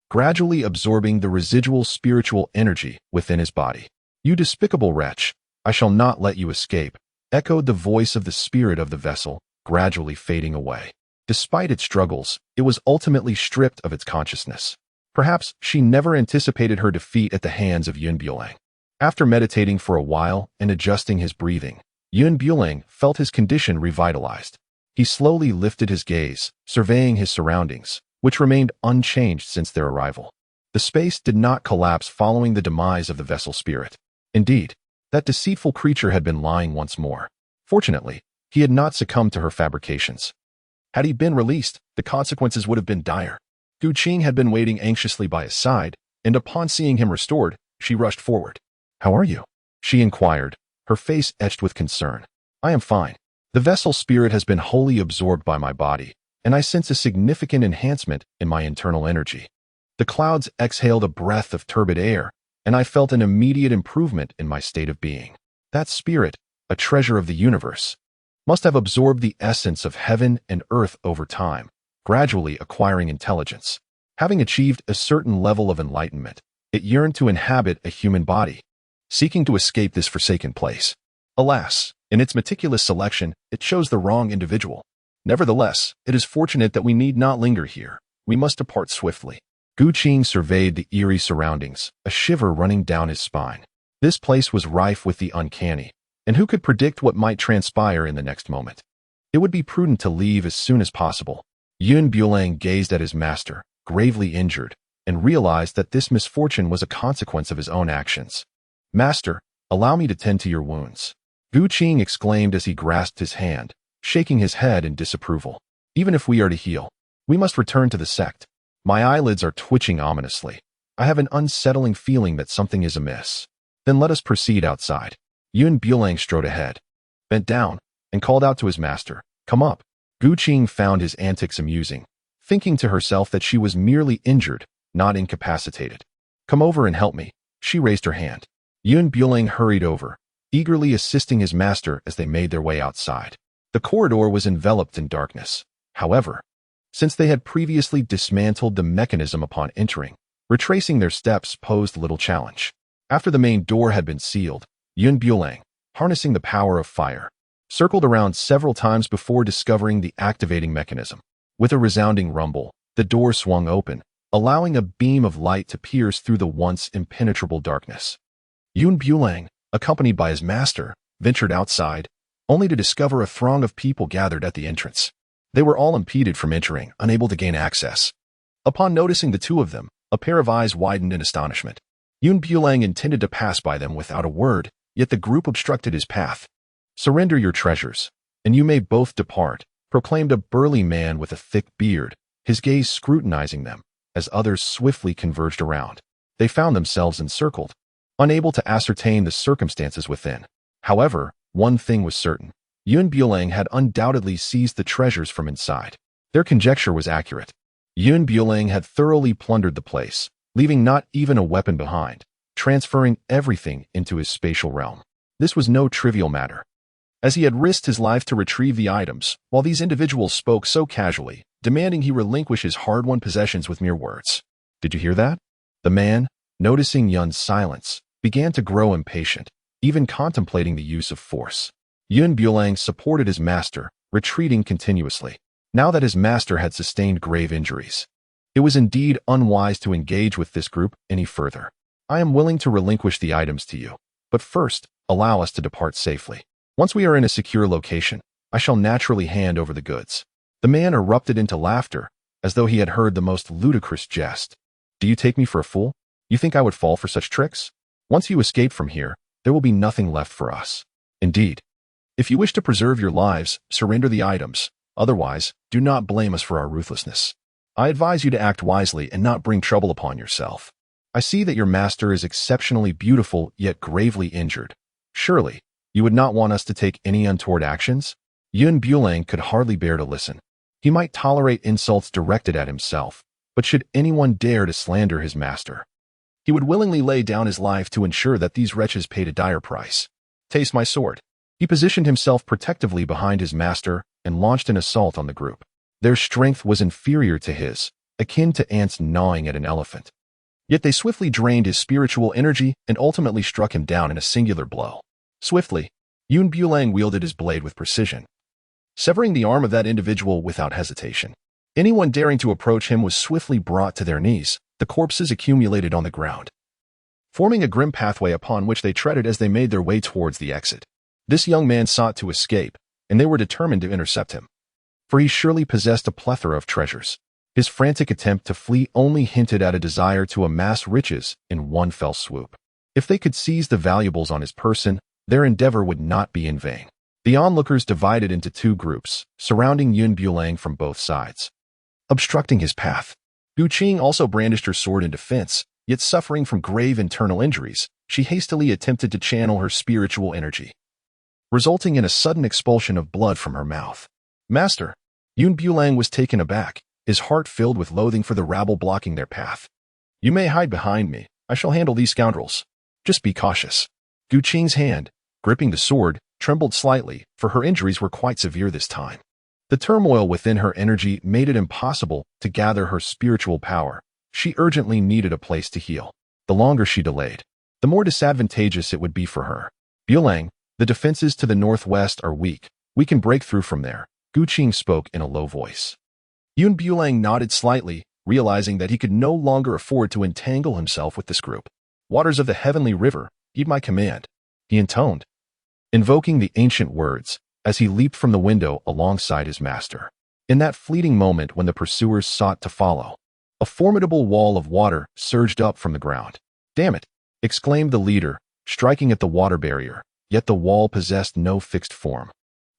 gradually absorbing the residual spiritual energy within his body. "You despicable wretch, I shall not let you escape," echoed the voice of the spirit of the vessel, gradually fading away. Despite its struggles, it was ultimately stripped of its consciousness. Perhaps she never anticipated her defeat at the hands of Yun Bulang. After meditating for a while and adjusting his breathing, Yun Bulang felt his condition revitalized. He slowly lifted his gaze, surveying his surroundings, which remained unchanged since their arrival. The space did not collapse following the demise of the vessel spirit. Indeed, that deceitful creature had been lying once more. Fortunately, he had not succumbed to her fabrications. Had he been released, the consequences would have been dire. Qing had been waiting anxiously by his side, and upon seeing him restored, she rushed forward. "How are you?" she inquired, her face etched with concern. "I am fine. The vessel spirit has been wholly absorbed by my body, and I sense a significant enhancement in my internal energy." The clouds exhaled a breath of turbid air, and I felt an immediate improvement in my state of being. That spirit, a treasure of the universe, must have absorbed the essence of heaven and earth over time, gradually acquiring intelligence. Having achieved a certain level of enlightenment, it yearned to inhabit a human body, seeking to escape this forsaken place. Alas, in its meticulous selection, it chose the wrong individual. Nevertheless, it is fortunate that we need not linger here. We must depart swiftly. Qing surveyed the eerie surroundings, a shiver running down his spine. This place was rife with the uncanny, and who could predict what might transpire in the next moment? It would be prudent to leave as soon as possible. Yun Bulang gazed at his master, gravely injured, and realized that this misfortune was a consequence of his own actions. "Master, allow me to tend to your wounds," Qing exclaimed as he grasped his hand, shaking his head in disapproval. "Even if we are to heal, we must return to the sect. My eyelids are twitching ominously. I have an unsettling feeling that something is amiss." "Then let us proceed outside." Yun Bulang strode ahead, bent down, and called out to his master, "Come up." Qing found his antics amusing, thinking to herself that she was merely injured, not incapacitated. "Come over and help me." She raised her hand. Yun Bulang hurried over, eagerly assisting his master as they made their way outside. The corridor was enveloped in darkness. However, since they had previously dismantled the mechanism upon entering, retracing their steps posed little challenge. After the main door had been sealed, Yun Bulang, harnessing the power of fire, circled around several times before discovering the activating mechanism. With a resounding rumble, the door swung open, allowing a beam of light to pierce through the once impenetrable darkness. Yun Bulang, accompanied by his master, ventured outside, only to discover a throng of people gathered at the entrance. They were all impeded from entering, unable to gain access. Upon noticing the two of them, a pair of eyes widened in astonishment. Yun Bulang intended to pass by them without a word, yet the group obstructed his path. "Surrender your treasures, and you may both depart," proclaimed a burly man with a thick beard, his gaze scrutinizing them, as others swiftly converged around. They found themselves encircled, unable to ascertain the circumstances within. However, one thing was certain. Yun Bulang had undoubtedly seized the treasures from inside. Their conjecture was accurate. Yun Bulang had thoroughly plundered the place, leaving not even a weapon behind, transferring everything into his spatial realm. This was no trivial matter, as he had risked his life to retrieve the items, while these individuals spoke so casually, demanding he relinquish his hard-won possessions with mere words. "Did you hear that?" The man, noticing Yun's silence, began to grow impatient, even contemplating the use of force. Yun Bulang supported his master, retreating continuously, now that his master had sustained grave injuries. It was indeed unwise to engage with this group any further. "I am willing to relinquish the items to you, but first, allow us to depart safely. Once we are in a secure location, I shall naturally hand over the goods." The man erupted into laughter, as though he had heard the most ludicrous jest. "Do you take me for a fool? You think I would fall for such tricks? Once you escape from here, there will be nothing left for us. Indeed, if you wish to preserve your lives, surrender the items. Otherwise, do not blame us for our ruthlessness. I advise you to act wisely and not bring trouble upon yourself. I see that your master is exceptionally beautiful yet gravely injured. Surely, you would not want us to take any untoward actions?" Yun Bulang could hardly bear to listen. He might tolerate insults directed at himself, but should anyone dare to slander his master, he would willingly lay down his life to ensure that these wretches paid a dire price. "Taste my sword." He positioned himself protectively behind his master and launched an assault on the group. Their strength was inferior to his, akin to ants gnawing at an elephant. Yet they swiftly drained his spiritual energy and ultimately struck him down in a singular blow. Swiftly, Yun Bulang wielded his blade with precision, severing the arm of that individual without hesitation. Anyone daring to approach him was swiftly brought to their knees, the corpses accumulated on the ground, forming a grim pathway upon which they treaded as they made their way towards the exit. This young man sought to escape, and they were determined to intercept him, for he surely possessed a plethora of treasures. His frantic attempt to flee only hinted at a desire to amass riches in one fell swoop. If they could seize the valuables on his person, their endeavor would not be in vain. The onlookers divided into two groups, surrounding Yun Bulang from both sides, obstructing his path. Qing also brandished her sword in defense, yet suffering from grave internal injuries, she hastily attempted to channel her spiritual energy, resulting in a sudden expulsion of blood from her mouth. "Master!" Yun Bulang was taken aback, his heart filled with loathing for the rabble blocking their path. "You may hide behind me. I shall handle these scoundrels. Just be cautious." Qing's hand, gripping the sword, trembled slightly, for her injuries were quite severe this time. The turmoil within her energy made it impossible to gather her spiritual power. She urgently needed a place to heal. The longer she delayed, the more disadvantageous it would be for her. "Bulang, the defenses to the northwest are weak. We can break through from there," Qing spoke in a low voice. Yun Bulang nodded slightly, realizing that he could no longer afford to entangle himself with this group. "Waters of the heavenly river, heed my command," he intoned, invoking the ancient words as he leaped from the window alongside his master. In that fleeting moment when the pursuers sought to follow, a formidable wall of water surged up from the ground. "Damn it!" exclaimed the leader, striking at the water barrier, yet the wall possessed no fixed form.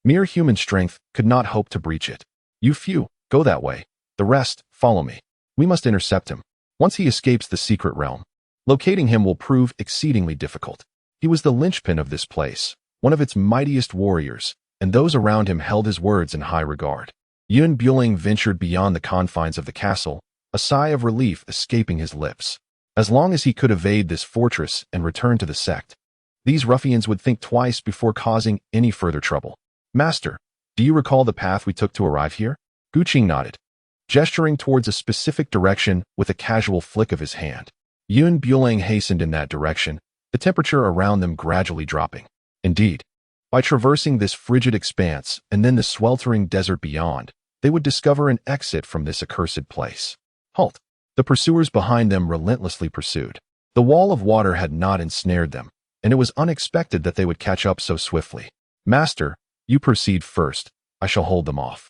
Mere human strength could not hope to breach it. "You few, go that way. The rest, follow me. We must intercept him. Once he escapes the secret realm, locating him will prove exceedingly difficult. He was the linchpin of this place, one of its mightiest warriors, and those around him held his words in high regard." Yun Bulang ventured beyond the confines of the castle, a sigh of relief escaping his lips. As long as he could evade this fortress and return to the sect, these ruffians would think twice before causing any further trouble. "Master, do you recall the path we took to arrive here?" Qing nodded, gesturing towards a specific direction with a casual flick of his hand. Yun Bulang hastened in that direction, the temperature around them gradually dropping. Indeed, by traversing this frigid expanse and then the sweltering desert beyond, they would discover an exit from this accursed place. Halt! The pursuers behind them relentlessly pursued. The wall of water had not ensnared them, and it was unexpected that they would catch up so swiftly. Master, you proceed first. I shall hold them off.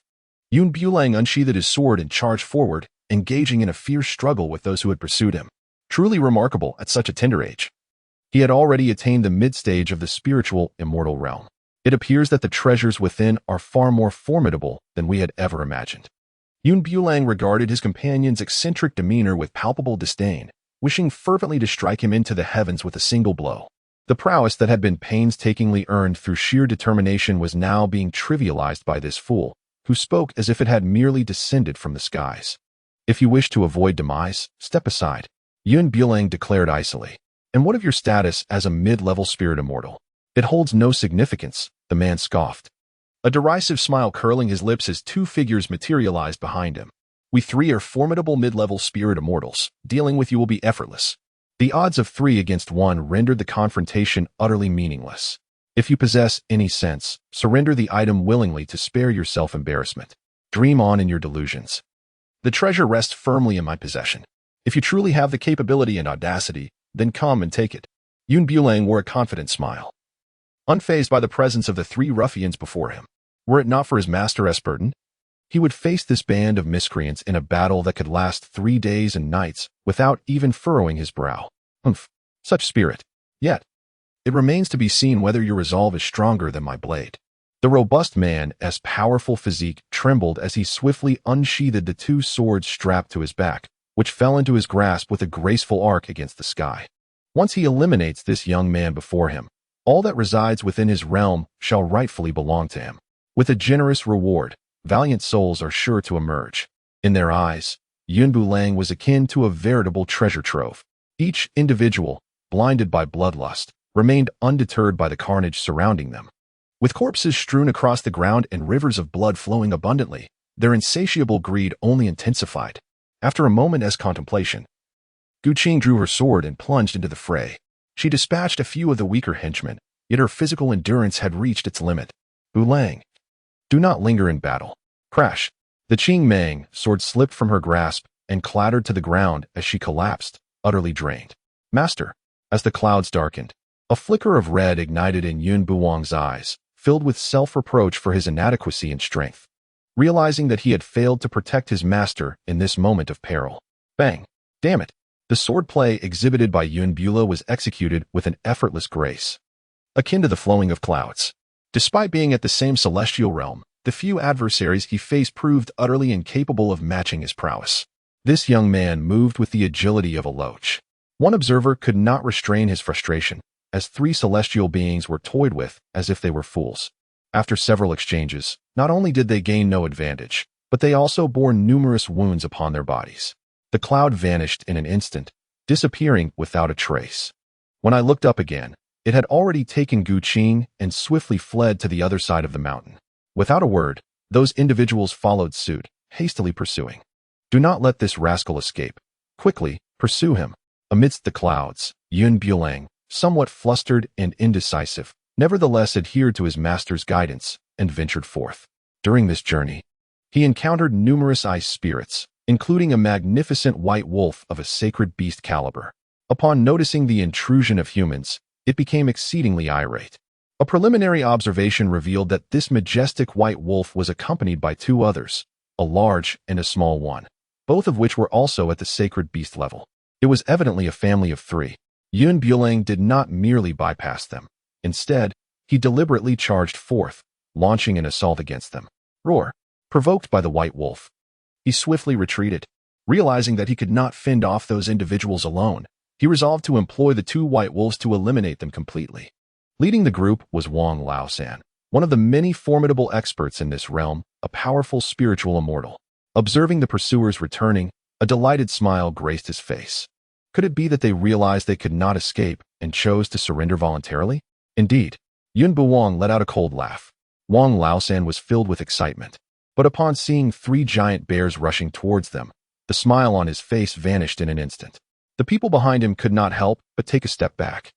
Bulang unsheathed his sword and charged forward, engaging in a fierce struggle with those who had pursued him. Truly remarkable at such a tender age. He had already attained the mid-stage of the spiritual, immortal realm. It appears that the treasures within are far more formidable than we had ever imagined. Bulang regarded his companion's eccentric demeanor with palpable disdain, wishing fervently to strike him into the heavens with a single blow. The prowess that had been painstakingly earned through sheer determination was now being trivialized by this fool, who spoke as if it had merely descended from the skies. If you wish to avoid demise, step aside, Bulang declared icily. And what of your status as a mid-level spirit immortal? It holds no significance, the man scoffed, a derisive smile curling his lips as two figures materialized behind him. We three are formidable mid-level spirit immortals. Dealing with you will be effortless. The odds of 3 against 1 rendered the confrontation utterly meaningless. If you possess any sense, surrender the item willingly to spare yourself embarrassment. Dream on in your delusions. The treasure rests firmly in my possession. If you truly have the capability and audacity, then come and take it. Bulang wore a confident smile, unfazed by the presence of the 3 ruffians before him. Were it not for his master as burdened, he would face this band of miscreants in a battle that could last 3 days and nights without even furrowing his brow. Humph, such spirit. Yet, it remains to be seen whether your resolve is stronger than my blade. The robust man's powerful physique trembled as he swiftly unsheathed the 2 swords strapped to his back, which fell into his grasp with a graceful arc against the sky. Once he eliminates this young man before him, all that resides within his realm shall rightfully belong to him. With a generous reward, valiant souls are sure to emerge. In their eyes, Bulang was akin to a veritable treasure trove. Each individual, blinded by bloodlust, remained undeterred by the carnage surrounding them. With corpses strewn across the ground and rivers of blood flowing abundantly, their insatiable greed only intensified. After a moment's contemplation, Qing drew her sword and plunged into the fray. She dispatched a few of the weaker henchmen, yet her physical endurance had reached its limit. Bulang, do not linger in battle. Crash! The Qing sword slipped from her grasp and clattered to the ground as she collapsed, utterly drained. Master, as the clouds darkened, a flicker of red ignited in Bulang's eyes, filled with self-reproach for his inadequacy and strength. Realizing that he had failed to protect his master in this moment of peril. Bang! Damn it! The swordplay exhibited by Bulang was executed with an effortless grace, akin to the flowing of clouds. Despite being at the same celestial realm, the few adversaries he faced proved utterly incapable of matching his prowess. This young man moved with the agility of a loach. One observer could not restrain his frustration, as 3 celestial beings were toyed with as if they were fools. After several exchanges, not only did they gain no advantage, but they also bore numerous wounds upon their bodies. The cloud vanished in an instant, disappearing without a trace. When I looked up again, it had already taken Qing and swiftly fled to the other side of the mountain. Without a word, those individuals followed suit, hastily pursuing. Do not let this rascal escape. Quickly, pursue him. Amidst the clouds, Bulang, somewhat flustered and indecisive, nevertheless adhered to his master's guidance and ventured forth. During this journey, he encountered numerous ice spirits, including a magnificent white wolf of a sacred beast caliber. Upon noticing the intrusion of humans, it became exceedingly irate. A preliminary observation revealed that this majestic white wolf was accompanied by 2 others, a large and a small one, both of which were also at the sacred beast level. It was evidently a family of 3. Bulang did not merely bypass them. Instead, he deliberately charged forth, launching an assault against them. Roar! Provoked by the white wolf, he swiftly retreated. Realizing that he could not fend off those individuals alone, he resolved to employ the 2 white wolves to eliminate them completely. Leading the group was Wang Feifei, one of the many formidable experts in this realm, a powerful spiritual immortal. Observing the pursuers returning, a delighted smile graced his face. Could it be that they realized they could not escape and chose to surrender voluntarily? Indeed, Bulang let out a cold laugh. Wang Feifei was filled with excitement. But upon seeing 3 giant bears rushing towards them, the smile on his face vanished in an instant. The people behind him could not help but take a step back.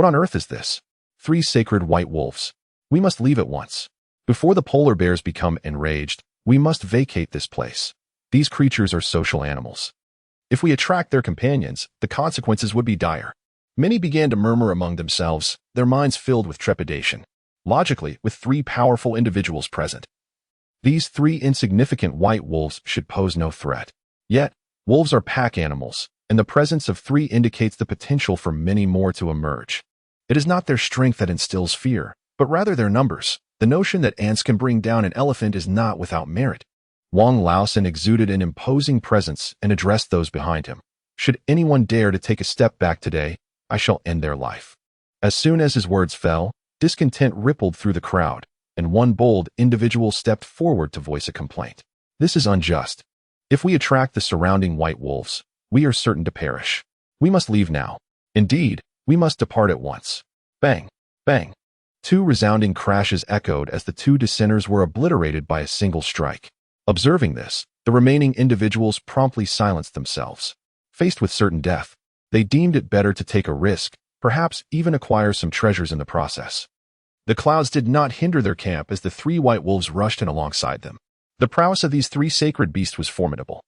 What on earth is this? 3 sacred white wolves. We must leave at once. Before the polar bears become enraged, we must vacate this place. These creatures are social animals. If we attract their companions, the consequences would be dire. Many began to murmur among themselves, their minds filled with trepidation. Logically, with 3 powerful individuals present, these 3 insignificant white wolves should pose no threat. Yet, wolves are pack animals, and the presence of 3 indicates the potential for many more to emerge. It is not their strength that instills fear, but rather their numbers. The notion that ants can bring down an elephant is not without merit. Wang Feifei exuded an imposing presence and addressed those behind him. Should anyone dare to take a step back today, I shall end their life. As soon as his words fell, discontent rippled through the crowd, and one bold individual stepped forward to voice a complaint. This is unjust. If we attract the surrounding white wolves, we are certain to perish. We must leave now. Indeed, we must depart at once. Bang! Bang! 2 resounding crashes echoed as the 2 dissenters were obliterated by a single strike. Observing this, the remaining individuals promptly silenced themselves. Faced with certain death, they deemed it better to take a risk, perhaps even acquire some treasures in the process. The clouds did not hinder their camp as the 3 white wolves rushed in alongside them. The prowess of these 3 sacred beasts was formidable.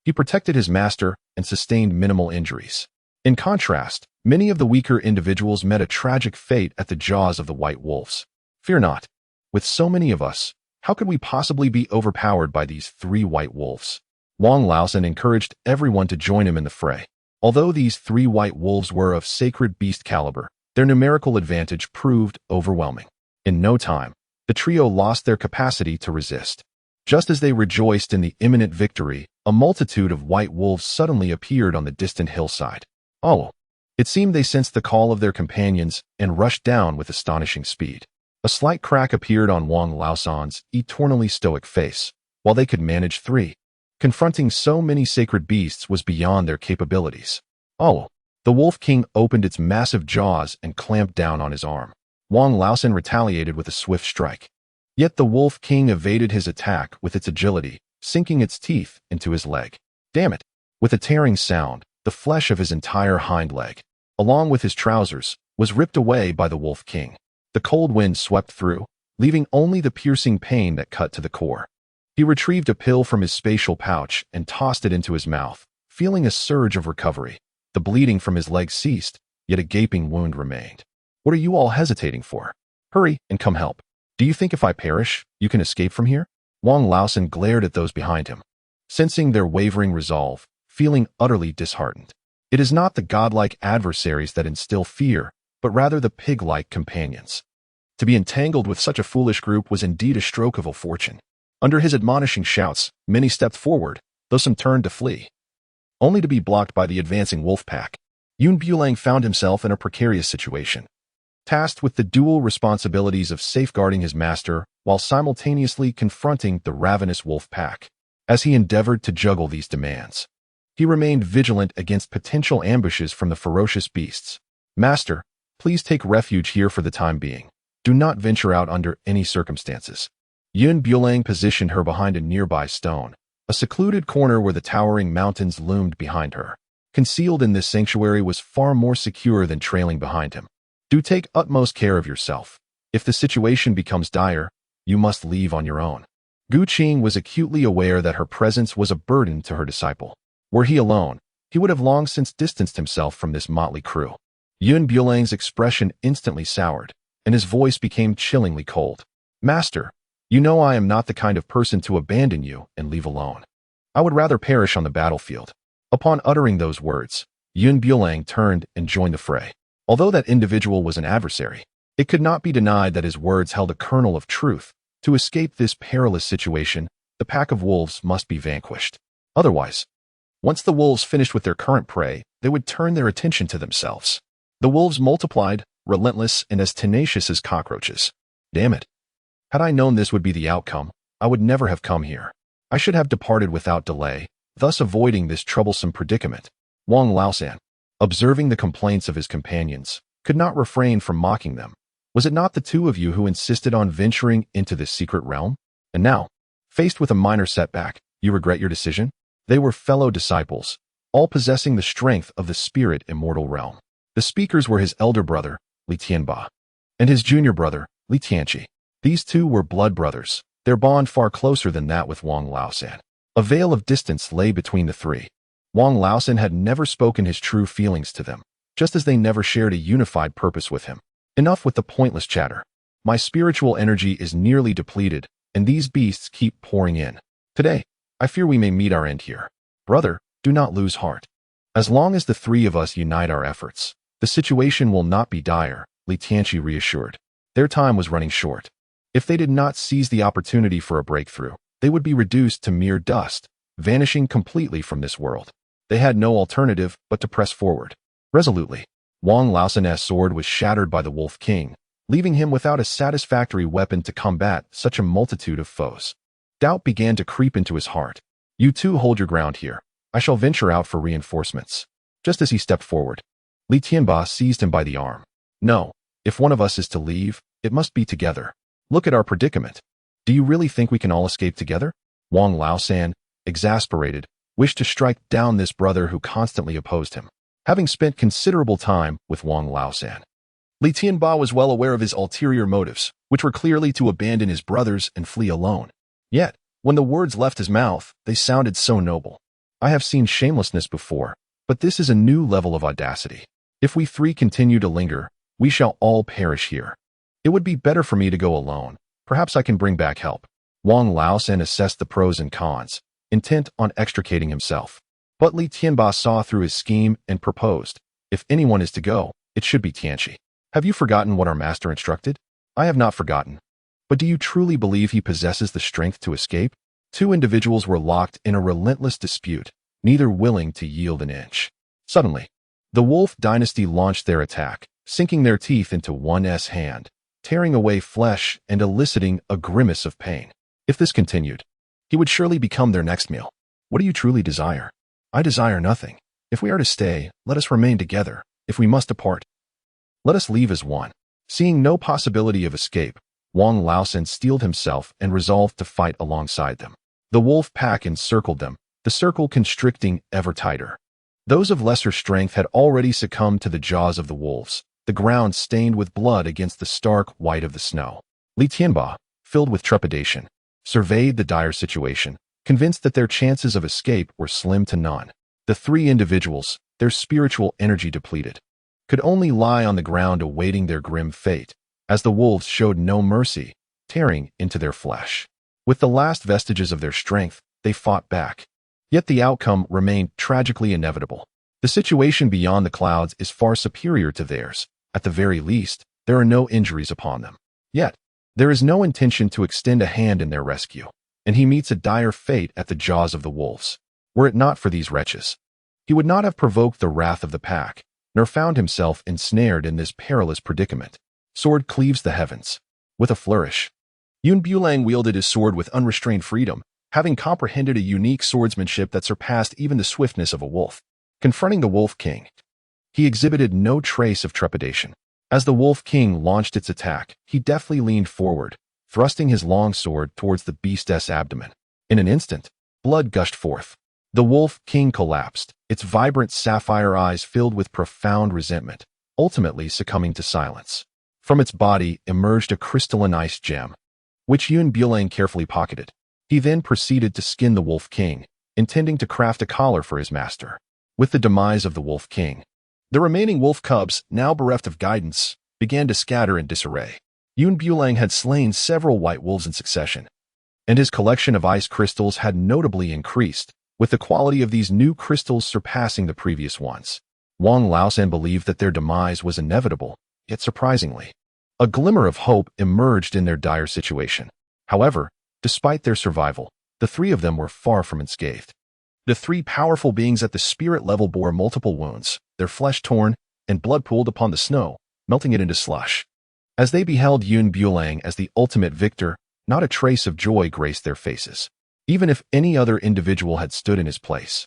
He protected his master and sustained minimal injuries. In contrast, many of the weaker individuals met a tragic fate at the jaws of the white wolves. Fear not. With so many of us, how could we possibly be overpowered by these 3 white wolves? Wang Feifei encouraged everyone to join him in the fray. Although these 3 white wolves were of sacred beast caliber, their numerical advantage proved overwhelming. In no time, the trio lost their capacity to resist. Just as they rejoiced in the imminent victory, a multitude of white wolves suddenly appeared on the distant hillside. Oh! It seemed they sensed the call of their companions and rushed down with astonishing speed. A slight crack appeared on Wang Feifei's eternally stoic face. While they could manage 3, confronting so many sacred beasts was beyond their capabilities. Oh! The Wolf King opened its massive jaws and clamped down on his arm. Wang Feifei retaliated with a swift strike. Yet the Wolf King evaded his attack with its agility, sinking its teeth into his leg. Damn it! With a tearing sound, the flesh of his entire hind leg, along with his trousers, was ripped away by the Wolf King. The cold wind swept through, leaving only the piercing pain that cut to the core. He retrieved a pill from his spatial pouch and tossed it into his mouth, feeling a surge of recovery. The bleeding from his leg ceased, yet a gaping wound remained. What are you all hesitating for? Hurry and come help. Do you think if I perish, you can escape from here? Wang Feifei glared at those behind him, sensing their wavering resolve, feeling utterly disheartened. It is not the godlike adversaries that instill fear, but rather the pig-like companions. To be entangled with such a foolish group was indeed a stroke of ill fortune. Under his admonishing shouts, many stepped forward, though some turned to flee, only to be blocked by the advancing wolf pack. Bulang found himself in a precarious situation, tasked with the dual responsibilities of safeguarding his master while simultaneously confronting the ravenous wolf pack. As he endeavored to juggle these demands, he remained vigilant against potential ambushes from the ferocious beasts. Master, please take refuge here for the time being. Do not venture out under any circumstances. Bulang positioned her behind a nearby stone, a secluded corner where the towering mountains loomed behind her. Concealed in this sanctuary was far more secure than trailing behind him. Do take utmost care of yourself. If the situation becomes dire, you must leave on your own. Qing was acutely aware that her presence was a burden to her disciple. Were he alone, he would have long since distanced himself from this motley crew. Bulang's expression instantly soured, and his voice became chillingly cold. Master, you know I am not the kind of person to abandon you and leave alone. I would rather perish on the battlefield. Upon uttering those words, Bulang turned and joined the fray. Although that individual was an adversary, it could not be denied that his words held a kernel of truth. To escape this perilous situation, the pack of wolves must be vanquished. Otherwise, once the wolves finished with their current prey, they would turn their attention to themselves. The wolves multiplied, relentless and as tenacious as cockroaches. Damn it. Had I known this would be the outcome, I would never have come here. I should have departed without delay, thus avoiding this troublesome predicament. Wang Feifei, observing the complaints of his companions, could not refrain from mocking them. Was it not the 2 of you who insisted on venturing into this secret realm? And now, faced with a minor setback, you regret your decision? They were fellow disciples, all possessing the strength of the spirit immortal realm. The speakers were his elder brother, Li Tianba, and his junior brother, Li Tianqi. These two were blood brothers, their bond far closer than that with Wang Laosan. A veil of distance lay between the three. Wang Laosan had never spoken his true feelings to them, just as they never shared a unified purpose with him. Enough with the pointless chatter. My spiritual energy is nearly depleted, and these beasts keep pouring in. Today, I fear we may meet our end here. Brother, do not lose heart. As long as the three of us unite our efforts, the situation will not be dire, Li Tianqi reassured. Their time was running short. If they did not seize the opportunity for a breakthrough, they would be reduced to mere dust, vanishing completely from this world. They had no alternative but to press forward. Resolutely, Wang Laosan's sword was shattered by the Wolf King, leaving him without a satisfactory weapon to combat such a multitude of foes. Doubt began to creep into his heart. You two hold your ground here. I shall venture out for reinforcements. Just as he stepped forward, Li Tianba seized him by the arm. No, if one of us is to leave, it must be together. Look at our predicament. Do you really think we can all escape together? Wang Laosan, exasperated, wished to strike down this brother who constantly opposed him. Having spent considerable time with Wang Laosan, Li Tianba was well aware of his ulterior motives, which were clearly to abandon his brothers and flee alone. Yet, when the words left his mouth, they sounded so noble. I have seen shamelessness before, but this is a new level of audacity. If we three continue to linger, we shall all perish here. It would be better for me to go alone. Perhaps I can bring back help. Wang Laosan assessed the pros and cons, intent on extricating himself. But Li Tianba saw through his scheme and proposed, if anyone is to go, it should be Tianqi. Have you forgotten what our master instructed? I have not forgotten. But do you truly believe he possesses the strength to escape? Two individuals were locked in a relentless dispute, neither willing to yield an inch. Suddenly, the Wolf dynasty launched their attack, sinking their teeth into one's hand, tearing away flesh and eliciting a grimace of pain. If this continued, he would surely become their next meal. What do you truly desire? I desire nothing. If we are to stay, let us remain together. If we must depart, let us leave as one. Seeing no possibility of escape, Wang Laosan steeled himself and resolved to fight alongside them. The wolf pack encircled them, the circle constricting ever tighter. Those of lesser strength had already succumbed to the jaws of the wolves, the ground stained with blood against the stark white of the snow. Li Tianba, filled with trepidation, surveyed the dire situation, convinced that their chances of escape were slim to none. The three individuals, their spiritual energy depleted, could only lie on the ground awaiting their grim fate, as the wolves showed no mercy, tearing into their flesh. With the last vestiges of their strength, they fought back. Yet the outcome remained tragically inevitable. The situation beyond the clouds is far superior to theirs. At the very least, there are no injuries upon them. Yet, there is no intention to extend a hand in their rescue, and he meets a dire fate at the jaws of the wolves. Were it not for these wretches, he would not have provoked the wrath of the pack, nor found himself ensnared in this perilous predicament. Sword cleaves the heavens. With a flourish, Bulang wielded his sword with unrestrained freedom, having comprehended a unique swordsmanship that surpassed even the swiftness of a wolf. Confronting the Wolf King, he exhibited no trace of trepidation. As the Wolf King launched its attack, he deftly leaned forward, thrusting his long sword towards the beast's abdomen. In an instant, blood gushed forth. The Wolf King collapsed, its vibrant sapphire eyes filled with profound resentment, ultimately succumbing to silence. From its body emerged a crystalline ice gem, which Bulang carefully pocketed. He then proceeded to skin the Wolf King, intending to craft a collar for his master. With the demise of the Wolf King, the remaining wolf cubs, now bereft of guidance, began to scatter in disarray. Bulang had slain several white wolves in succession, and his collection of ice crystals had notably increased, with the quality of these new crystals surpassing the previous ones. Wang Laosan believed that their demise was inevitable, yet surprisingly, a glimmer of hope emerged in their dire situation. However, despite their survival, the three of them were far from unscathed. The three powerful beings at the spirit level bore multiple wounds, their flesh torn, and blood pooled upon the snow, melting it into slush. As they beheld Bulang as the ultimate victor, not a trace of joy graced their faces. Even if any other individual had stood in his place,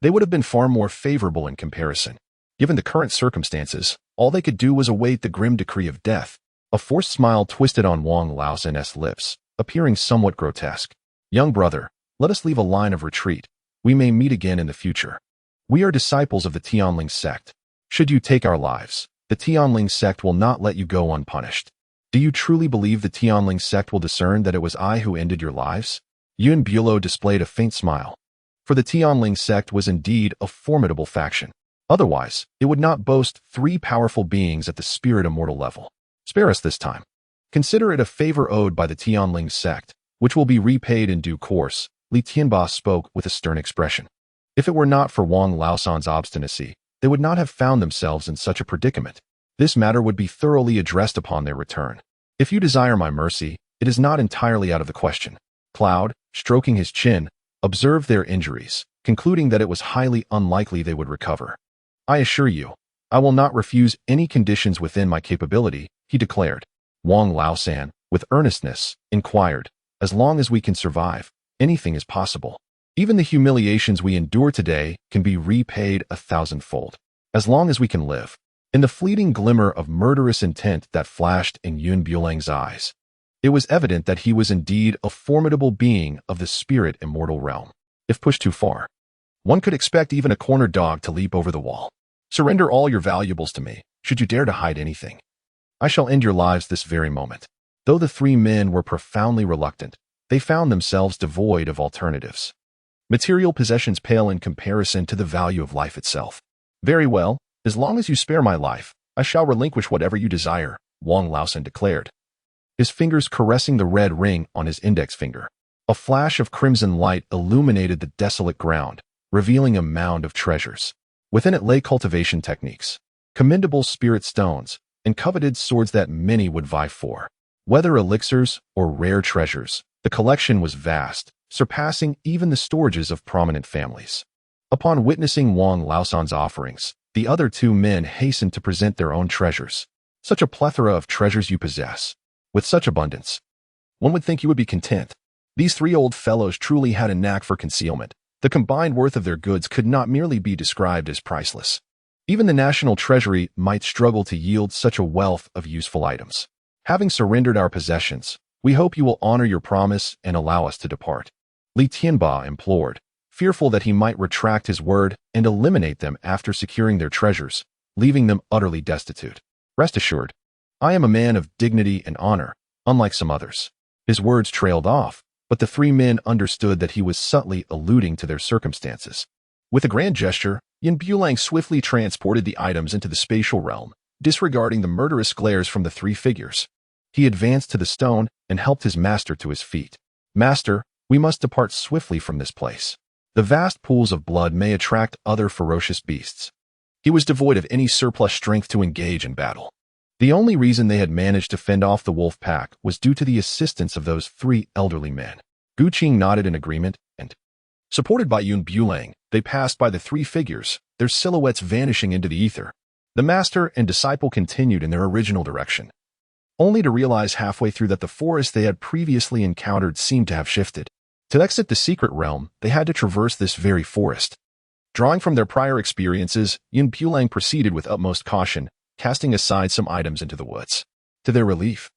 they would have been far more favorable in comparison. Given the current circumstances, all they could do was await the grim decree of death. A forced smile twisted on Wang Laosan's lips, appearing somewhat grotesque. Young brother, let us leave a line of retreat. We may meet again in the future. We are disciples of the Linglong Sect. Should you take our lives, The Tianling sect will not let you go unpunished. Do you truly believe the Tianling sect will discern that it was I who ended your lives? Yun Bulo displayed a faint smile. For the Tianling sect was indeed a formidable faction. Otherwise, it would not boast 3 powerful beings at the spirit immortal level. Spare us this time. Consider it a favor owed by the Tianling sect, which will be repaid in due course. Li Tianba spoke with a stern expression. If it were not for Wang Laosan's obstinacy, they would not have found themselves in such a predicament. This matter would be thoroughly addressed upon their return. If you desire my mercy, it is not entirely out of the question. Cloud, stroking his chin, observed their injuries, concluding that it was highly unlikely they would recover. I assure you, I will not refuse any conditions within my capability, he declared. Wang Laosan, with earnestness, inquired, as long as we can survive, anything is possible. Even the humiliations we endure today can be repaid 1,000-fold. As long as we can live. In the fleeting glimmer of murderous intent that flashed in Yun Bulang's eyes, it was evident that he was indeed a formidable being of the spirit immortal realm. If pushed too far, one could expect even a cornered dog to leap over the wall. Surrender all your valuables to me, should you dare to hide anything. I shall end your lives this very moment. Though the 3 men were profoundly reluctant, they found themselves devoid of alternatives. Material possessions pale in comparison to the value of life itself. Very well, as long as you spare my life, I shall relinquish whatever you desire, Wang Laosan declared, his fingers caressing the red ring on his index finger. A flash of crimson light illuminated the desolate ground, revealing a mound of treasures. Within it lay cultivation techniques, commendable spirit stones, and coveted swords that many would vie for. Whether elixirs or rare treasures, the collection was vast, surpassing even the storages of prominent families. Upon witnessing Wang Laosan's offerings, the other 2 men hastened to present their own treasures. Such a plethora of treasures you possess. With such abundance, one would think you would be content. These 3 old fellows truly had a knack for concealment. The combined worth of their goods could not merely be described as priceless. Even the national treasury might struggle to yield such a wealth of useful items. Having surrendered our possessions, we hope you will honor your promise and allow us to depart. Li Tianba implored, fearful that he might retract his word and eliminate them after securing their treasures, leaving them utterly destitute. Rest assured, I am a man of dignity and honor, unlike some others. His words trailed off, but the 3 men understood that he was subtly alluding to their circumstances. With a grand gesture, Yun Bulang swiftly transported the items into the spatial realm, disregarding the murderous glares from the 3 figures. He advanced to the stone and helped his master to his feet. Master, we must depart swiftly from this place. The vast pools of blood may attract other ferocious beasts. He was devoid of any surplus strength to engage in battle. The only reason they had managed to fend off the wolf pack was due to the assistance of those 3 elderly men. Qing nodded in agreement, and, supported by Yun Bulang, they passed by the 3 figures, their silhouettes vanishing into the ether. The master and disciple continued in their original direction, only to realize halfway through that the forest they had previously encountered seemed to have shifted. To exit the secret realm, they had to traverse this very forest. Drawing from their prior experiences, Yun Bulang proceeded with utmost caution, casting aside some items into the woods. To their relief,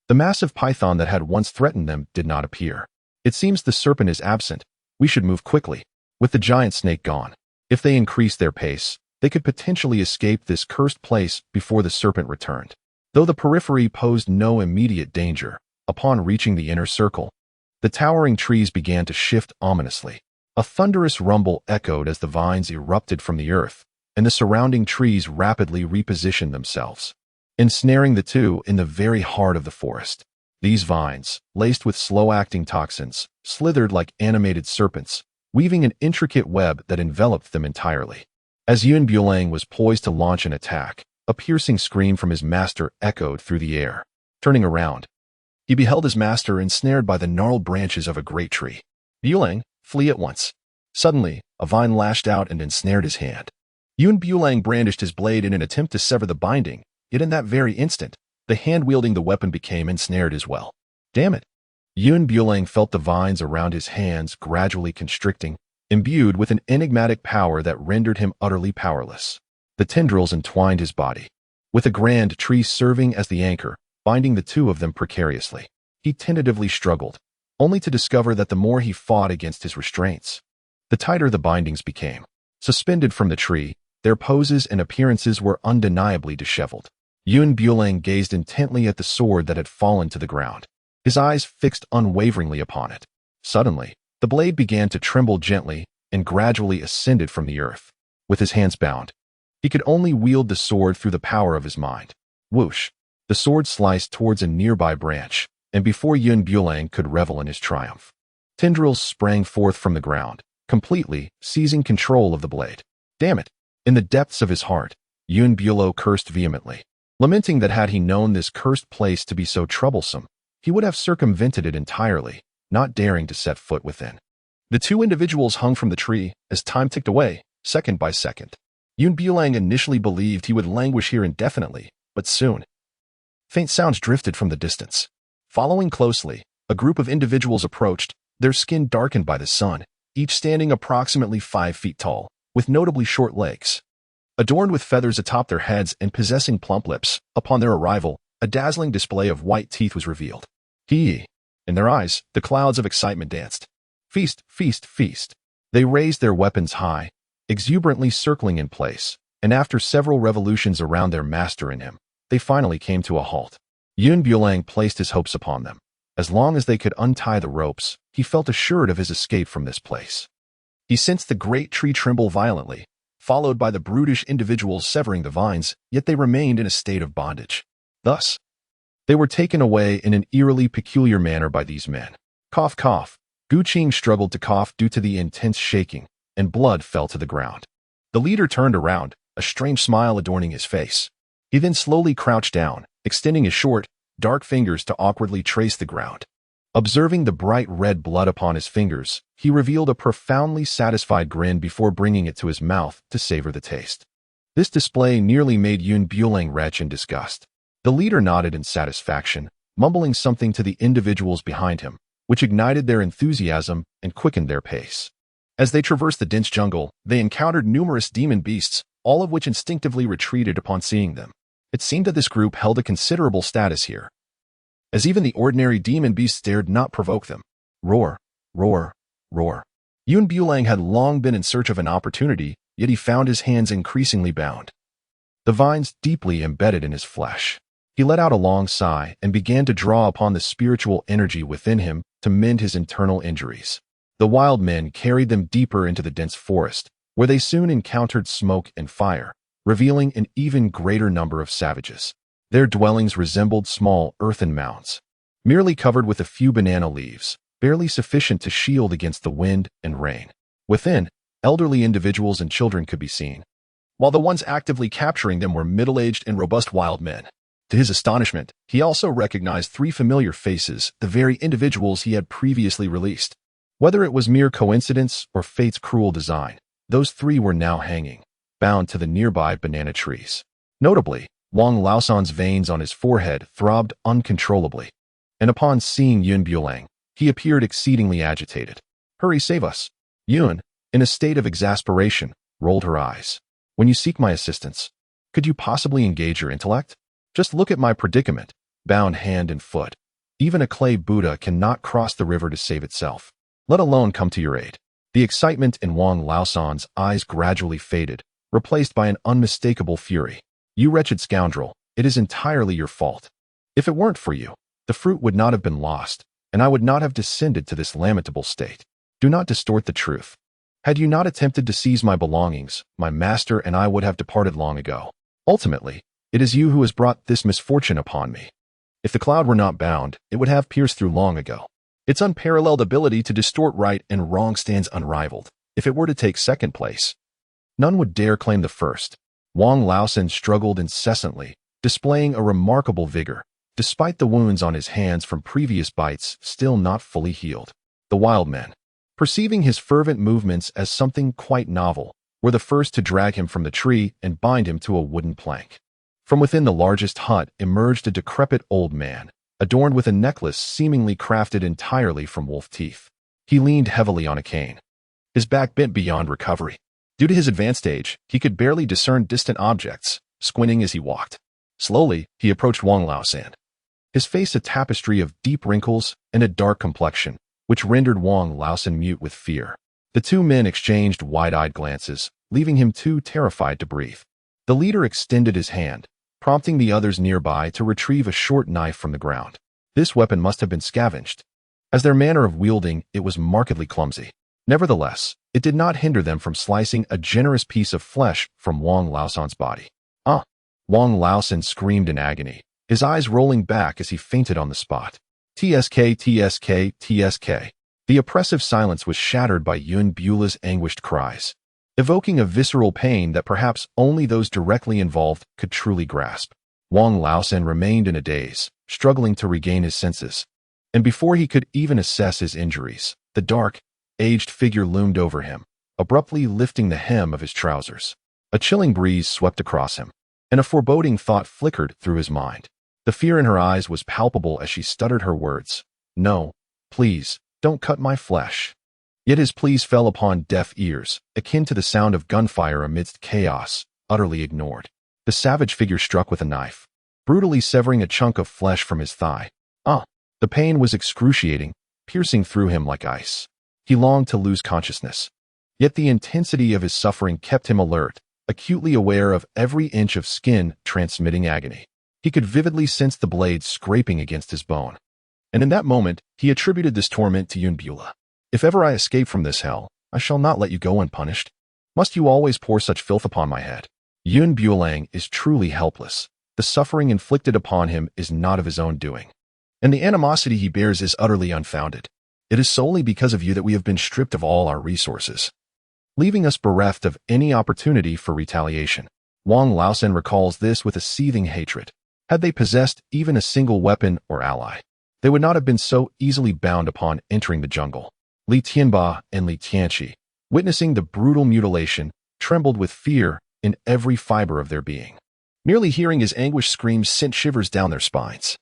the massive python that had once threatened them did not appear. It seems the serpent is absent. We should move quickly. With the giant snake gone, if they increase their pace, they could potentially escape this cursed place before the serpent returned. Though the periphery posed no immediate danger, upon reaching the inner circle, the towering trees began to shift ominously. A thunderous rumble echoed as the vines erupted from the earth, and the surrounding trees rapidly repositioned themselves, ensnaring the 2 in the very heart of the forest. These vines, laced with slow-acting toxins, slithered like animated serpents, weaving an intricate web that enveloped them entirely. As Yun Bulang was poised to launch an attack, a piercing scream from his master echoed through the air. Turning around, he beheld his master ensnared by the gnarled branches of a great tree. Bulang, flee at once. Suddenly, a vine lashed out and ensnared his hand. Yun Bulang brandished his blade in an attempt to sever the binding, yet in that very instant, the hand wielding the weapon became ensnared as well. Damn it! Yun Bulang felt the vines around his hands gradually constricting, imbued with an enigmatic power that rendered him utterly powerless. The tendrils entwined his body, with a grand tree serving as the anchor, binding the 2 of them precariously. He tentatively struggled, only to discover that the more he fought against his restraints, the tighter the bindings became. Suspended from the tree, Their poses and appearances were undeniably disheveled. Yun Bulang gazed intently at the sword that had fallen to the ground, his eyes fixed unwaveringly upon it. Suddenly, the blade began to tremble gently and gradually ascended from the earth. With his hands bound, he could only wield the sword through the power of his mind. Whoosh! The sword sliced towards a nearby branch, and before Yun Bulang could revel in his triumph, tendrils sprang forth from the ground, completely seizing control of the blade. Damn it! In the depths of his heart, Yun Bulo cursed vehemently, lamenting that had he known this cursed place to be so troublesome, he would have circumvented it entirely, not daring to set foot within. The two individuals hung from the tree as time ticked away, second by second. Yun Bulang initially believed he would languish here indefinitely, but soon, faint sounds drifted from the distance. Following closely, a group of individuals approached, their skin darkened by the sun, each standing approximately 5 feet tall, with notably short legs. Adorned with feathers atop their heads and possessing plump lips, upon their arrival, a dazzling display of white teeth was revealed. In their eyes, the clouds of excitement danced. Feast, feast, feast. They raised their weapons high, exuberantly circling in place, and after several revolutions around their master and him, they finally came to a halt. Yun Bulang placed his hopes upon them. As long as they could untie the ropes, he felt assured of his escape from this place. He sensed the great tree tremble violently, followed by the brutish individuals severing the vines, yet they remained in a state of bondage. Thus, they were taken away in an eerily peculiar manner by these men. Cough, cough. Qing struggled to cough due to the intense shaking, and blood fell to the ground. The leader turned around, a strange smile adorning his face. He then slowly crouched down, extending his short, dark fingers to awkwardly trace the ground. Observing the bright red blood upon his fingers, he revealed a profoundly satisfied grin before bringing it to his mouth to savor the taste. This display nearly made Yun Bulang retch in disgust. The leader nodded in satisfaction, mumbling something to the individuals behind him, which ignited their enthusiasm and quickened their pace. As they traversed the dense jungle, they encountered numerous demon beasts, all of which instinctively retreated upon seeing them. It seemed that this group held a considerable status here, as even the ordinary demon beasts dared not provoke them. Roar, roar, roar. Yun Bulang had long been in search of an opportunity, yet he found his hands increasingly bound, the vines deeply embedded in his flesh. He let out a long sigh and began to draw upon the spiritual energy within him to mend his internal injuries. The wild men carried them deeper into the dense forest, where they soon encountered smoke and fire, revealing an even greater number of savages. Their dwellings resembled small earthen mounds, merely covered with a few banana leaves, barely sufficient to shield against the wind and rain. Within, elderly individuals and children could be seen, while the ones actively capturing them were middle-aged and robust wild men. To his astonishment, he also recognized 3 familiar faces, the very individuals he had previously released. Whether it was mere coincidence or fate's cruel design, those 3 were now hanging, bound to the nearby banana trees. Notably, Wang Laosan's veins on his forehead throbbed uncontrollably, and upon seeing Yun Bulang, he appeared exceedingly agitated. Hurry, save us. Yun, in a state of exasperation, rolled her eyes. When you seek my assistance, could you possibly engage your intellect? Just look at my predicament, bound hand and foot. Even a clay Buddha cannot cross the river to save itself, let alone come to your aid. The excitement in Wang Laosan's eyes gradually faded, replaced by an unmistakable fury. You wretched scoundrel, it is entirely your fault. If it weren't for you, the fruit would not have been lost, and I would not have descended to this lamentable state. Do not distort the truth. Had you not attempted to seize my belongings, my master and I would have departed long ago. Ultimately, it is you who has brought this misfortune upon me. If the cloud were not bound, it would have pierced through long ago. Its unparalleled ability to distort right and wrong stands unrivaled. If it were to take second place, none would dare claim the first. Wang Laosan struggled incessantly, displaying a remarkable vigor, despite the wounds on his hands from previous bites still not fully healed. The wild men, perceiving his fervent movements as something quite novel, were the first to drag him from the tree and bind him to a wooden plank. From within the largest hut emerged a decrepit old man, adorned with a necklace seemingly crafted entirely from wolf teeth. He leaned heavily on a cane, his back bent beyond recovery. Due to his advanced age, he could barely discern distant objects, squinting as he walked. Slowly, he approached Wang Laosan, his face a tapestry of deep wrinkles and a dark complexion, which rendered Wang Laosan mute with fear. The 2 men exchanged wide-eyed glances, leaving him too terrified to breathe. The leader extended his hand, prompting the others nearby to retrieve a short knife from the ground. This weapon must have been scavenged. As their manner of wielding, it was markedly clumsy. Nevertheless, it did not hinder them from slicing a generous piece of flesh from Wang Laosan's body. Ah! Wang Laosan screamed in agony, his eyes rolling back as he fainted on the spot. TSK, TSK, TSK. The oppressive silence was shattered by Yun Bula's anguished cries, evoking a visceral pain that perhaps only those directly involved could truly grasp. Wang Laosan remained in a daze, struggling to regain his senses. And before he could even assess his injuries, the dark, aged figure loomed over him, abruptly lifting the hem of his trousers. A chilling breeze swept across him, and a foreboding thought flickered through his mind. The fear in her eyes was palpable as she stuttered her words. No, please, don't cut my flesh. Yet his pleas fell upon deaf ears, akin to the sound of gunfire amidst chaos, utterly ignored. The savage figure struck with a knife, brutally severing a chunk of flesh from his thigh. Ah! The pain was excruciating, piercing through him like ice. He longed to lose consciousness. Yet the intensity of his suffering kept him alert, acutely aware of every inch of skin transmitting agony. He could vividly sense the blade scraping against his bone. And in that moment, he attributed this torment to Yun Bula. If ever I escape from this hell, I shall not let you go unpunished. Must you always pour such filth upon my head? Yun Bulang is truly helpless. The suffering inflicted upon him is not of his own doing. And the animosity he bears is utterly unfounded. It is solely because of you that we have been stripped of all our resources, leaving us bereft of any opportunity for retaliation. Wang Laosan recalls this with a seething hatred. Had they possessed even a single weapon or ally, they would not have been so easily bound upon entering the jungle. Li Tianba and Li Tianqi, witnessing the brutal mutilation, trembled with fear in every fiber of their being. Merely hearing his anguished screams sent shivers down their spines.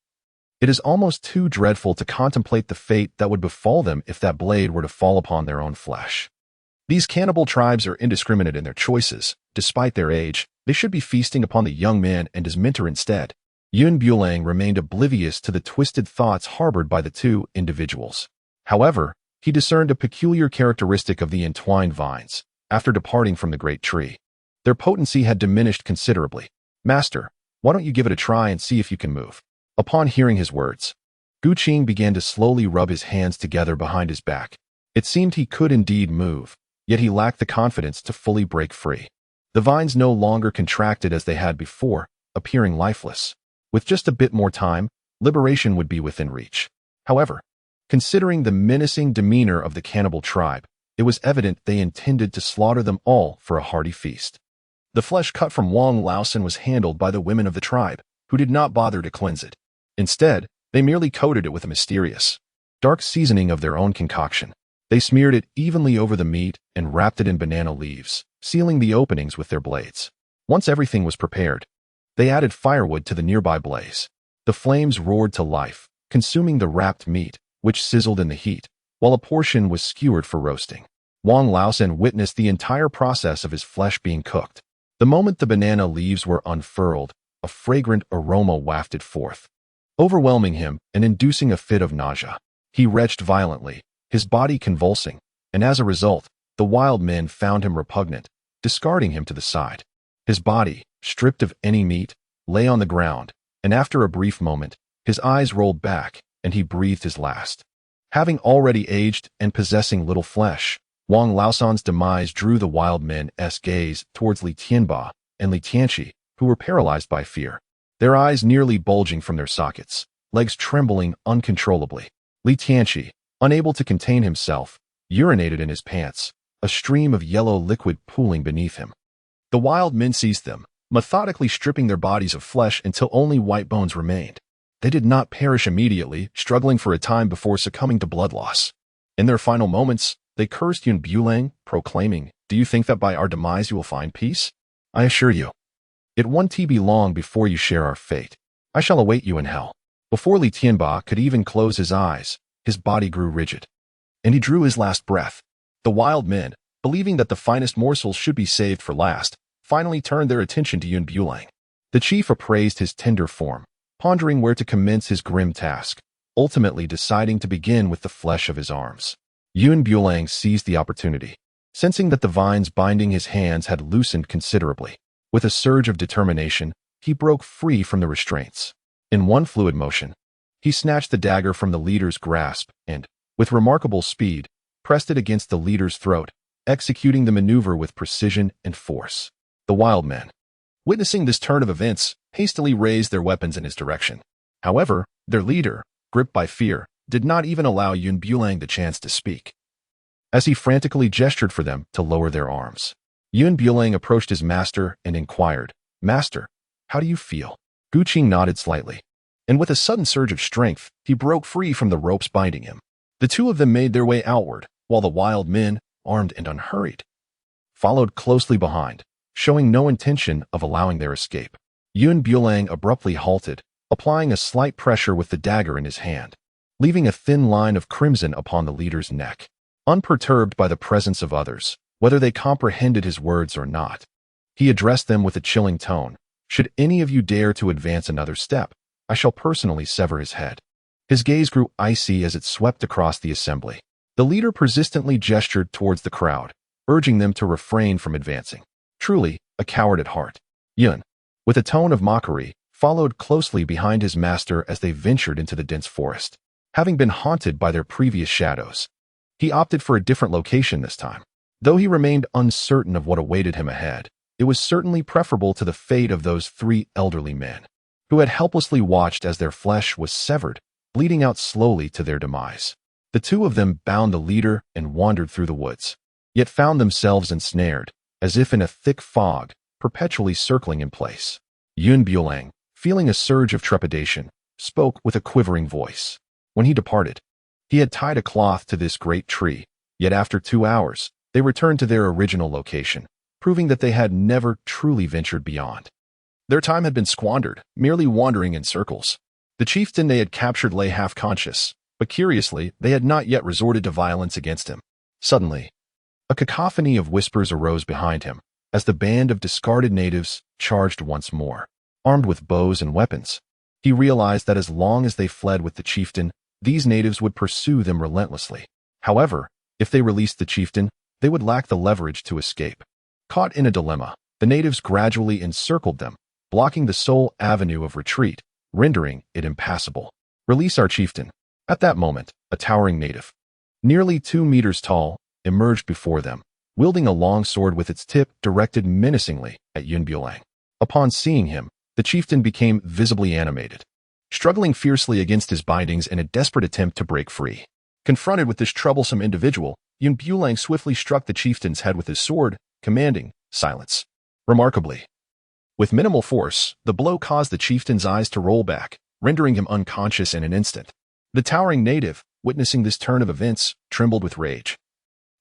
It is almost too dreadful to contemplate the fate that would befall them if that blade were to fall upon their own flesh. These cannibal tribes are indiscriminate in their choices. Despite their age, they should be feasting upon the young man and his mentor instead. Yun Bulang remained oblivious to the twisted thoughts harbored by the two individuals. However, he discerned a peculiar characteristic of the entwined vines after departing from the great tree. Their potency had diminished considerably. Master, why don't you give it a try and see if you can move? Upon hearing his words, Qing began to slowly rub his hands together behind his back. It seemed he could indeed move, yet he lacked the confidence to fully break free. The vines no longer contracted as they had before, appearing lifeless. With just a bit more time, liberation would be within reach. However, considering the menacing demeanor of the cannibal tribe, it was evident they intended to slaughter them all for a hearty feast. The flesh cut from Wang Laosan was handled by the women of the tribe, who did not bother to cleanse it. Instead, they merely coated it with a mysterious, dark seasoning of their own concoction. They smeared it evenly over the meat and wrapped it in banana leaves, sealing the openings with their blades. Once everything was prepared, they added firewood to the nearby blaze. The flames roared to life, consuming the wrapped meat, which sizzled in the heat, while a portion was skewered for roasting. Wang Laosan witnessed the entire process of his flesh being cooked. The moment the banana leaves were unfurled, a fragrant aroma wafted forth, overwhelming him and inducing a fit of nausea. He retched violently, his body convulsing, and as a result, the wild men found him repugnant, discarding him to the side. His body, stripped of any meat, lay on the ground, and after a brief moment, his eyes rolled back, and he breathed his last. Having already aged and possessing little flesh, Wang Laosan's demise drew the wild men's gaze towards Li Tianba and Li Tianqi, who were paralyzed by fear, their eyes nearly bulging from their sockets, legs trembling uncontrollably. Li Tianqi, unable to contain himself, urinated in his pants, a stream of yellow liquid pooling beneath him. The wild men seized them, methodically stripping their bodies of flesh until only white bones remained. They did not perish immediately, struggling for a time before succumbing to blood loss. In their final moments, they cursed Yun Bulang, proclaiming, "Do you think that by our demise you will find peace? I assure you, it won't be long before you share our fate. I shall await you in hell." Before Li Tianba could even close his eyes, his body grew rigid, and he drew his last breath. The wild men, believing that the finest morsels should be saved for last, finally turned their attention to Yun Bulang. The chief appraised his tender form, pondering where to commence his grim task, ultimately deciding to begin with the flesh of his arms. Yun Bulang seized the opportunity. sensing that the vines binding his hands had loosened considerably. With a surge of determination, he broke free from the restraints. In one fluid motion, he snatched the dagger from the leader's grasp and, with remarkable speed, pressed it against the leader's throat, executing the maneuver with precision and force. The wild men, witnessing this turn of events, hastily raised their weapons in his direction. However, their leader, gripped by fear, did not even allow Yun Bulang the chance to speak, as he frantically gestured for them to lower their arms. Yun Bulang approached his master and inquired, "Master, how do you feel?" Qing nodded slightly, and with a sudden surge of strength, he broke free from the ropes binding him. The two of them made their way outward, while the wild men, armed and unhurried, followed closely behind, showing no intention of allowing their escape. Yun Bulang abruptly halted, applying a slight pressure with the dagger in his hand, leaving a thin line of crimson upon the leader's neck. Unperturbed by the presence of others, whether they comprehended his words or not, he addressed them with a chilling tone. "Should any of you dare to advance another step, I shall personally sever his head." His gaze grew icy as it swept across the assembly. The leader persistently gestured towards the crowd, urging them to refrain from advancing. Truly, a coward at heart. Yun, with a tone of mockery, followed closely behind his master as they ventured into the dense forest. Having been haunted by their previous shadows, he opted for a different location this time. Though he remained uncertain of what awaited him ahead, it was certainly preferable to the fate of those three elderly men, who had helplessly watched as their flesh was severed, bleeding out slowly to their demise. The two of them bound the leader and wandered through the woods, yet found themselves ensnared, as if in a thick fog, perpetually circling in place. Yun Bulang, feeling a surge of trepidation, spoke with a quivering voice. When he departed, he had tied a cloth to this great tree, yet after 2 hours, they returned to their original location, proving that they had never truly ventured beyond. Their time had been squandered, merely wandering in circles. The chieftain they had captured lay half-conscious, but curiously, they had not yet resorted to violence against him. Suddenly, a cacophony of whispers arose behind him, as the band of discarded natives charged once more, armed with bows and weapons. He realized that as long as they fled with the chieftain, these natives would pursue them relentlessly. However, if they released the chieftain, they would lack the leverage to escape. Caught in a dilemma, the natives gradually encircled them, blocking the sole avenue of retreat, rendering it impassable. "Release our chieftain." At that moment, a towering native, nearly 2 meters tall, emerged before them, wielding a long sword with its tip directed menacingly at Yun Bulang. Upon seeing him, the chieftain became visibly animated, struggling fiercely against his bindings in a desperate attempt to break free. Confronted with this troublesome individual, Yun Bulang swiftly struck the chieftain's head with his sword, commanding silence. Remarkably, with minimal force, the blow caused the chieftain's eyes to roll back, rendering him unconscious in an instant. The towering native, witnessing this turn of events, trembled with rage,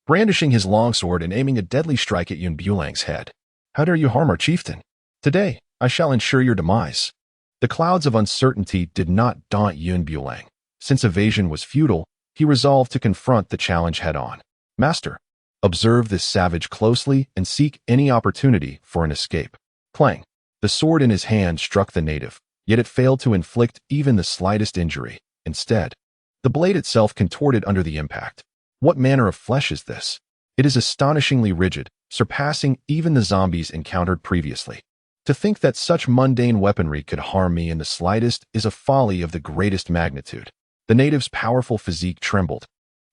brandishing his longsword and aiming a deadly strike at Yun Bulang's head. "How dare you harm our chieftain? Today, I shall ensure your demise." The clouds of uncertainty did not daunt Yun Bulang. Since evasion was futile, he resolved to confront the challenge head-on. "Master, observe this savage closely and seek any opportunity for an escape." Clang! The sword in his hand struck the native, yet it failed to inflict even the slightest injury. Instead, the blade itself contorted under the impact. What manner of flesh is this? It is astonishingly rigid, surpassing even the zombies encountered previously. To think that such mundane weaponry could harm me in the slightest is a folly of the greatest magnitude. The native's powerful physique trembled,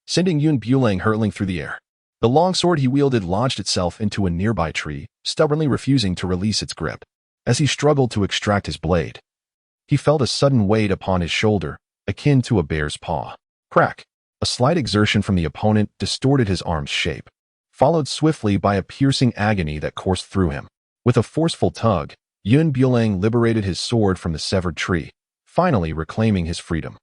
sending Yun Bulang hurtling through the air. The longsword he wielded launched itself into a nearby tree, stubbornly refusing to release its grip. As he struggled to extract his blade, he felt a sudden weight upon his shoulder, akin to a bear's paw. Crack! A slight exertion from the opponent distorted his arm's shape, followed swiftly by a piercing agony that coursed through him. With a forceful tug, Yun Bulang liberated his sword from the severed tree, finally reclaiming his freedom.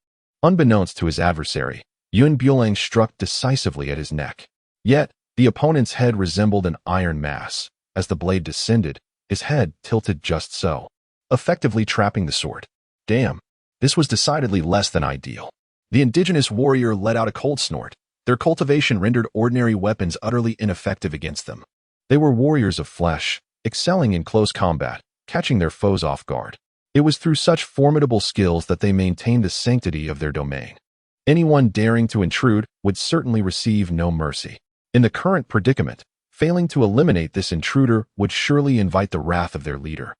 Unbeknownst to his adversary, Yun Bulang struck decisively at his neck. Yet, the opponent's head resembled an iron mass. As the blade descended, his head tilted just so, effectively trapping the sword. Damn, this was decidedly less than ideal. The indigenous warrior let out a cold snort. Their cultivation rendered ordinary weapons utterly ineffective against them. They were warriors of flesh, excelling in close combat, catching their foes off guard. It was through such formidable skills that they maintained the sanctity of their domain. Anyone daring to intrude would certainly receive no mercy. In the current predicament, Failing to eliminate this intruder would surely invite the wrath of their leader,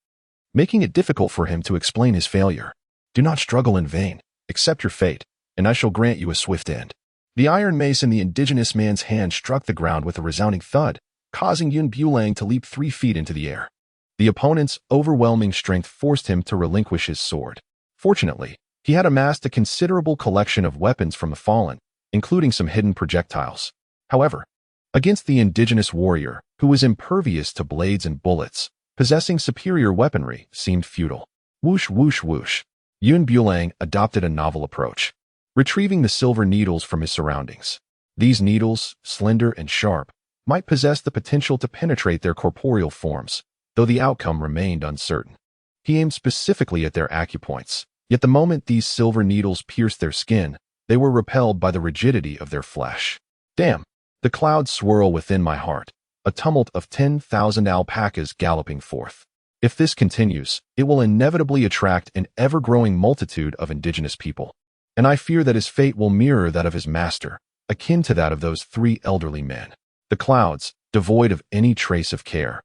making it difficult for him to explain his failure. Do not struggle in vain. Accept your fate, and I shall grant you a swift end. The iron mace in the indigenous man's hand struck the ground with a resounding thud, causing Yun Bulang to leap 3 feet into the air. The opponent's overwhelming strength forced him to relinquish his sword. Fortunately, he had amassed a considerable collection of weapons from the fallen, including some hidden projectiles. However, against the indigenous warrior, who was impervious to blades and bullets, possessing superior weaponry seemed futile. Whoosh, whoosh, whoosh. Yun Bulang adopted a novel approach, retrieving the silver needles from his surroundings. These needles, slender and sharp, might possess the potential to penetrate their corporeal forms, though the outcome remained uncertain. He aimed specifically at their acupoints, yet the moment these silver needles pierced their skin, they were repelled by the rigidity of their flesh. Damn! The clouds swirl within my heart, a tumult of 10,000 alpacas galloping forth. If this continues, it will inevitably attract an ever-growing multitude of indigenous people, and I fear that his fate will mirror that of his master, akin to that of those 3 elderly men. The clouds, devoid of any trace of care,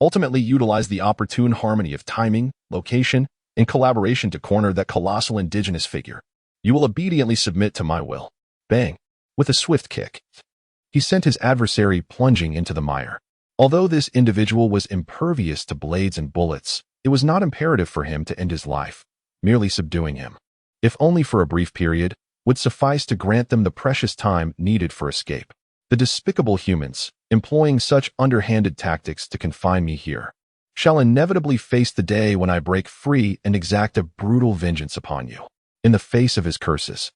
ultimately utilize the opportune harmony of timing, location, and collaboration to corner that colossal indigenous figure. You will obediently submit to my will. Bang! With a swift kick, he sent his adversary plunging into the mire. Although this individual was impervious to blades and bullets, it was not imperative for him to end his life. Merely subduing him, if only for a brief period, would suffice to grant them the precious time needed for escape. The despicable humans, employing such underhanded tactics to confine me here, shall inevitably face the day when I break free and exact a brutal vengeance upon you. In the face of his curses,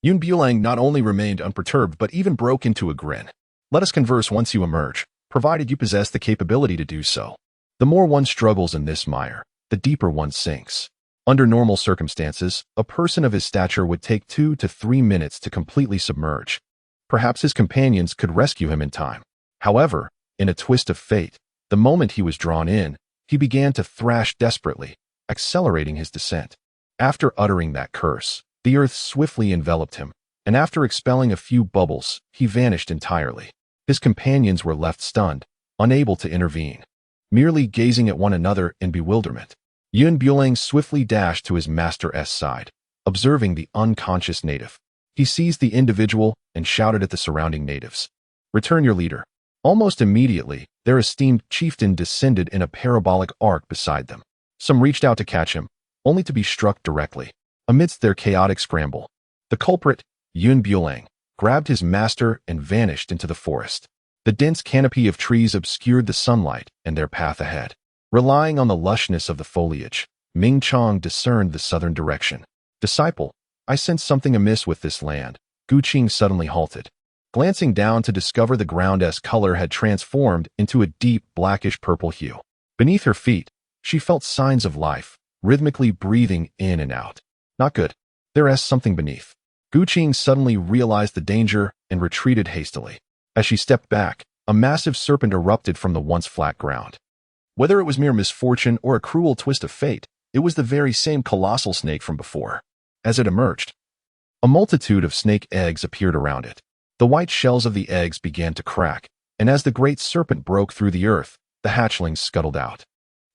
Yun Bulang not only remained unperturbed but even broke into a grin. Let us converse once you emerge, provided you possess the capability to do so. The more one struggles in this mire, the deeper one sinks. Under normal circumstances, a person of his stature would take 2 to 3 minutes to completely submerge. Perhaps his companions could rescue him in time. However, in a twist of fate, the moment he was drawn in, he began to thrash desperately, accelerating his descent. After uttering that curse, the earth swiftly enveloped him, and after expelling a few bubbles, he vanished entirely. His companions were left stunned, unable to intervene, merely gazing at one another in bewilderment. Yun Bulang swiftly dashed to his master's side, observing the unconscious native. He seized the individual and shouted at the surrounding natives, "Return your leader." Almost immediately, their esteemed chieftain descended in a parabolic arc beside them. Some reached out to catch him, only to be struck directly. Amidst their chaotic scramble, the culprit, Yun Bulang, grabbed his master and vanished into the forest. The dense canopy of trees obscured the sunlight and their path ahead. Relying on the lushness of the foliage, Ming Chong discerned the southern direction. "Disciple, I sense something amiss with this land." Qing suddenly halted, glancing down to discover the ground's color had transformed into a deep blackish-purple hue. Beneath her feet, she felt signs of life, rhythmically breathing in and out. Not good. There is something beneath. Qing suddenly realized the danger and retreated hastily. As she stepped back, a massive serpent erupted from the once flat ground. Whether it was mere misfortune or a cruel twist of fate, it was the very same colossal snake from before. As it emerged, a multitude of snake eggs appeared around it. The white shells of the eggs began to crack, and as the great serpent broke through the earth, the hatchlings scuttled out.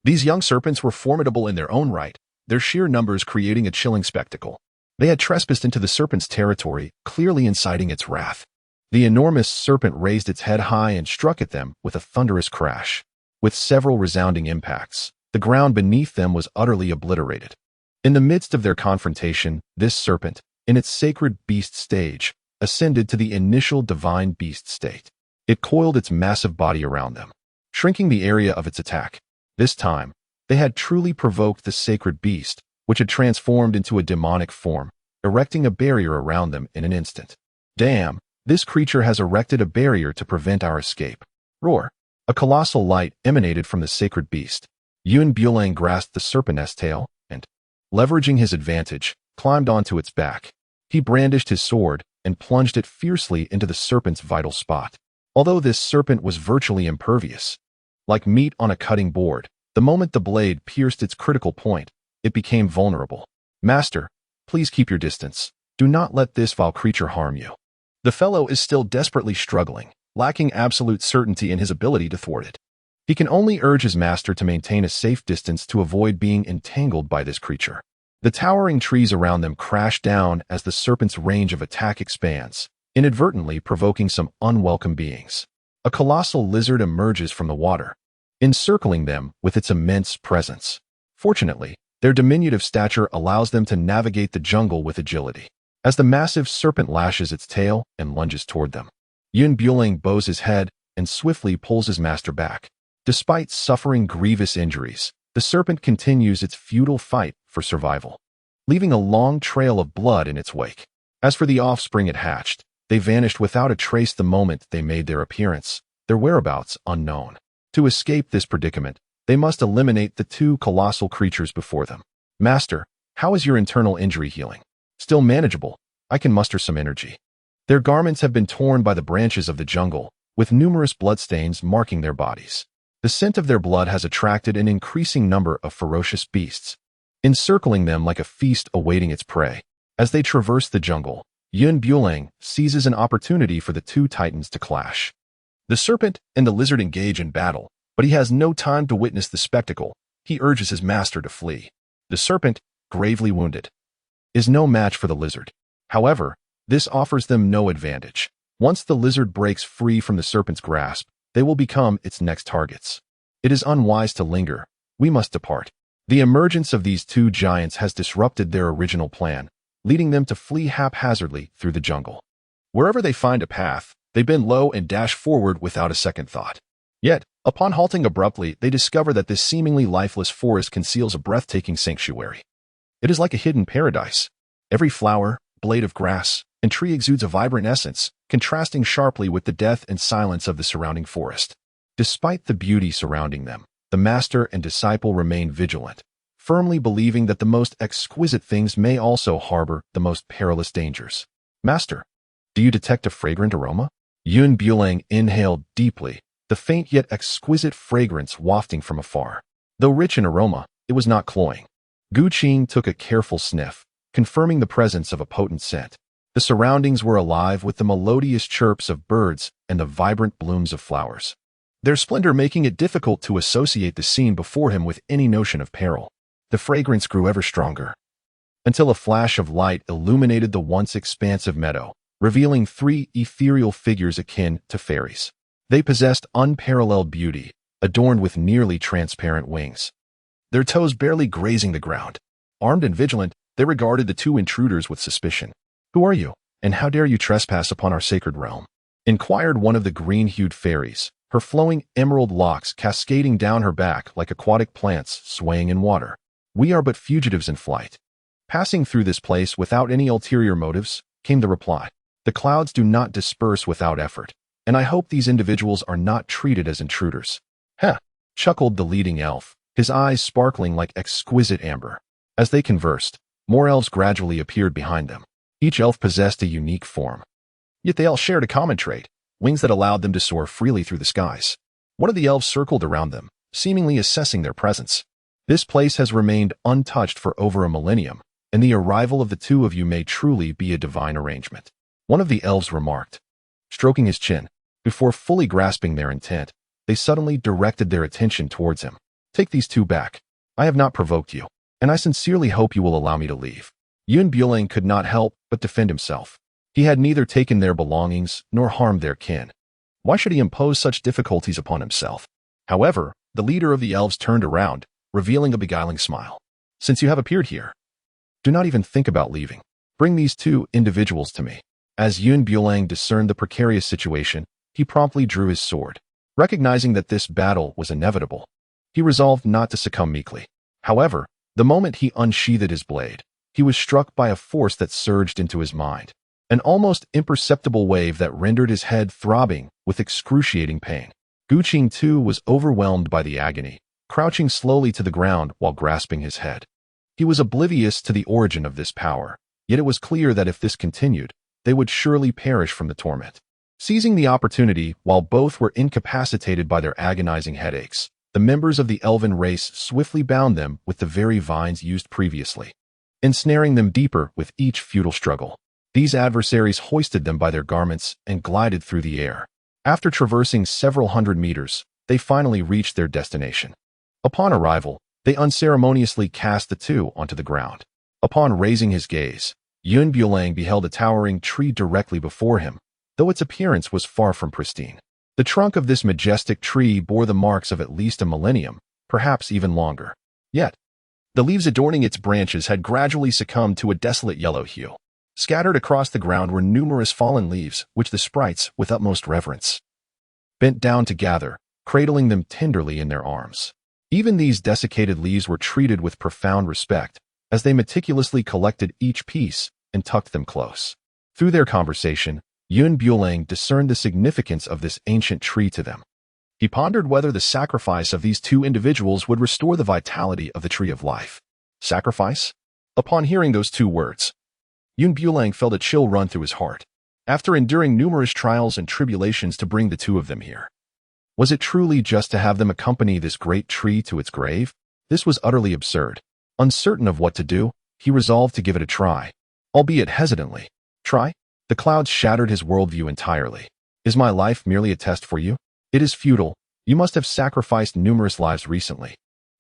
These young serpents were formidable in their own right, their sheer numbers creating a chilling spectacle. They had trespassed into the serpent's territory, clearly inciting its wrath. The enormous serpent raised its head high and struck at them with a thunderous crash. With several resounding impacts, the ground beneath them was utterly obliterated. In the midst of their confrontation, this serpent, in its sacred beast stage, ascended to the initial divine beast state. It coiled its massive body around them, shrinking the area of its attack. This time, they had truly provoked the sacred beast, which had transformed into a demonic form, erecting a barrier around them in an instant. Damn, this creature has erected a barrier to prevent our escape. Roar. A colossal light emanated from the sacred beast. Yun Bulang grasped the serpent's tail and, leveraging his advantage, climbed onto its back. He brandished his sword and plunged it fiercely into the serpent's vital spot. Although this serpent was virtually impervious, like meat on a cutting board, the moment the blade pierced its critical point, it became vulnerable. "Master, please keep your distance. Do not let this vile creature harm you." The fellow is still desperately struggling, lacking absolute certainty in his ability to thwart it. He can only urge his master to maintain a safe distance to avoid being entangled by this creature. The towering trees around them crash down as the serpent's range of attack expands, inadvertently provoking some unwelcome beings. A colossal lizard emerges from the water, encircling them with its immense presence. Fortunately, their diminutive stature allows them to navigate the jungle with agility. As the massive serpent lashes its tail and lunges toward them, Bulang bows his head and swiftly pulls his master back. Despite suffering grievous injuries, the serpent continues its futile fight for survival, leaving a long trail of blood in its wake. As for the offspring it hatched, they vanished without a trace the moment they made their appearance, their whereabouts unknown. To escape this predicament, they must eliminate the two colossal creatures before them. Master, how is your internal injury healing? Still manageable. I can muster some energy. Their garments have been torn by the branches of the jungle, with numerous bloodstains marking their bodies. The scent of their blood has attracted an increasing number of ferocious beasts, encircling them like a feast awaiting its prey. As they traverse the jungle, Bulang seizes an opportunity for the two titans to clash. The serpent and the lizard engage in battle, but he has no time to witness the spectacle. He urges his master to flee. The serpent, gravely wounded, is no match for the lizard. However, this offers them no advantage. Once the lizard breaks free from the serpent's grasp, they will become its next targets. It is unwise to linger. We must depart. The emergence of these two giants has disrupted their original plan, leading them to flee haphazardly through the jungle. Wherever they find a path, they bend low and dash forward without a second thought. Yet, upon halting abruptly, they discover that this seemingly lifeless forest conceals a breathtaking sanctuary. It is like a hidden paradise. Every flower, blade of grass, and tree exudes a vibrant essence, contrasting sharply with the death and silence of the surrounding forest. Despite the beauty surrounding them, the master and disciple remain vigilant, firmly believing that the most exquisite things may also harbor the most perilous dangers. Master, do you detect a fragrant aroma? Bulang inhaled deeply, the faint yet exquisite fragrance wafting from afar. Though rich in aroma, it was not cloying. Qing took a careful sniff, confirming the presence of a potent scent. The surroundings were alive with the melodious chirps of birds and the vibrant blooms of flowers, their splendor making it difficult to associate the scene before him with any notion of peril. The fragrance grew ever stronger, until a flash of light illuminated the once expansive meadow, revealing three ethereal figures akin to fairies. They possessed unparalleled beauty, adorned with nearly transparent wings, their toes barely grazing the ground. Armed and vigilant, they regarded the two intruders with suspicion. "Who are you, and how dare you trespass upon our sacred realm?" inquired one of the green-hued fairies, her flowing emerald locks cascading down her back like aquatic plants swaying in water. "We are but fugitives in flight, passing through this place without any ulterior motives," came the reply. "The clouds do not disperse without effort, and I hope these individuals are not treated as intruders." "Heh," chuckled the leading elf, his eyes sparkling like exquisite amber. As they conversed, more elves gradually appeared behind them. Each elf possessed a unique form, yet they all shared a common trait: wings that allowed them to soar freely through the skies. One of the elves circled around them, seemingly assessing their presence. "This place has remained untouched for over a millennium, and the arrival of the two of you may truly be a divine arrangement," one of the elves remarked, stroking his chin. Before fully grasping their intent, they suddenly directed their attention towards him. "Take these two back. I have not provoked you, and I sincerely hope you will allow me to leave." Bulang could not help but defend himself. He had neither taken their belongings nor harmed their kin. Why should he impose such difficulties upon himself? However, the leader of the elves turned around, revealing a beguiling smile. "Since you have appeared here, do not even think about leaving. Bring these two individuals to me." As Bulang discerned the precarious situation, he promptly drew his sword. Recognizing that this battle was inevitable, he resolved not to succumb meekly. However, the moment he unsheathed his blade, he was struck by a force that surged into his mind, an almost imperceptible wave that rendered his head throbbing with excruciating pain. Qing too was overwhelmed by the agony, crouching slowly to the ground while grasping his head. He was oblivious to the origin of this power, yet it was clear that if this continued, they would surely perish from the torment. Seizing the opportunity while both were incapacitated by their agonizing headaches, the members of the elven race swiftly bound them with the very vines used previously, ensnaring them deeper with each futile struggle. These adversaries hoisted them by their garments and glided through the air, After traversing several hundred meters, they finally reached their destination. Upon arrival, they unceremoniously cast the two onto the ground. Upon raising his gaze, Bulang beheld a towering tree directly before him, though its appearance was far from pristine. The trunk of this majestic tree bore the marks of at least a millennium, perhaps even longer. Yet, the leaves adorning its branches had gradually succumbed to a desolate yellow hue. Scattered across the ground were numerous fallen leaves, which the sprites, with utmost reverence, bent down to gather, cradling them tenderly in their arms. Even these desiccated leaves were treated with profound respect, as they meticulously collected each piece and tucked them close. Through their conversation, Bulang discerned the significance of this ancient tree to them. He pondered whether the sacrifice of these two individuals would restore the vitality of the tree of life. Sacrifice? Upon hearing those two words, Bulang felt a chill run through his heart. After enduring numerous trials and tribulations to bring the two of them here, was it truly just to have them accompany this great tree to its grave? This was utterly absurd. Uncertain of what to do, he resolved to give it a try, albeit hesitantly. Try? The clouds shattered his worldview entirely. Is my life merely a test for you? It is futile. You must have sacrificed numerous lives recently,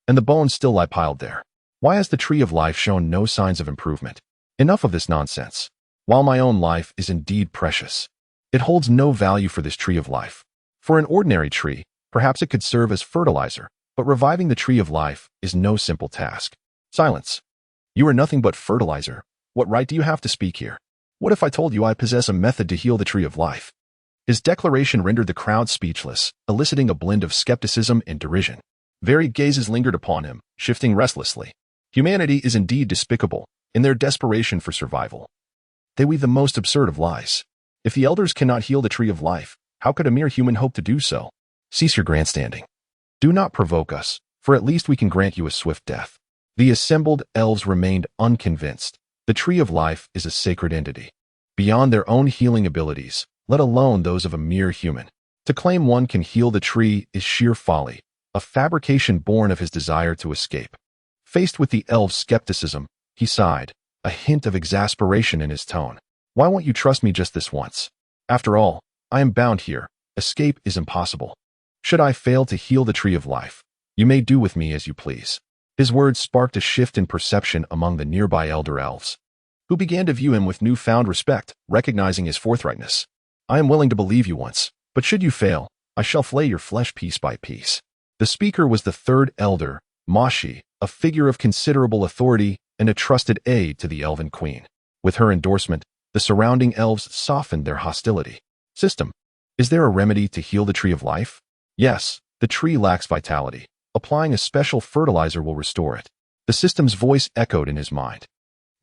and the bones still lie piled there. Why has the tree of life shown no signs of improvement? Enough of this nonsense. While my own life is indeed precious, it holds no value for this tree of life. For an ordinary tree, perhaps it could serve as fertilizer, but reviving the tree of life is no simple task. Silence. You are nothing but fertilizer. What right do you have to speak here? What if I told you I possess a method to heal the tree of life? His declaration rendered the crowd speechless, eliciting a blend of skepticism and derision. Varied gazes lingered upon him, shifting restlessly. Humanity is indeed despicable, in their desperation for survival. They weave the most absurd of lies. If the elders cannot heal the tree of life, how could a mere human hope to do so? Cease your grandstanding. Do not provoke us, for at least we can grant you a swift death. The assembled elves remained unconvinced. The tree of life is a sacred entity, beyond their own healing abilities, let alone those of a mere human. To claim one can heal the tree is sheer folly, a fabrication born of his desire to escape. Faced with the elf's skepticism, he sighed, a hint of exasperation in his tone. Why won't you trust me just this once? After all, I am bound here. Escape is impossible. Should I fail to heal the tree of life, you may do with me as you please. His words sparked a shift in perception among the nearby elder elves, who began to view him with newfound respect, recognizing his forthrightness. I am willing to believe you once, but should you fail, I shall flay your flesh piece by piece. The speaker was the third elder, Mashi, a figure of considerable authority and a trusted aide to the elven queen. With her endorsement, the surrounding elves softened their hostility. System. Is there a remedy to heal the tree of life? Yes, the tree lacks vitality. Applying a special fertilizer will restore it. The system's voice echoed in his mind.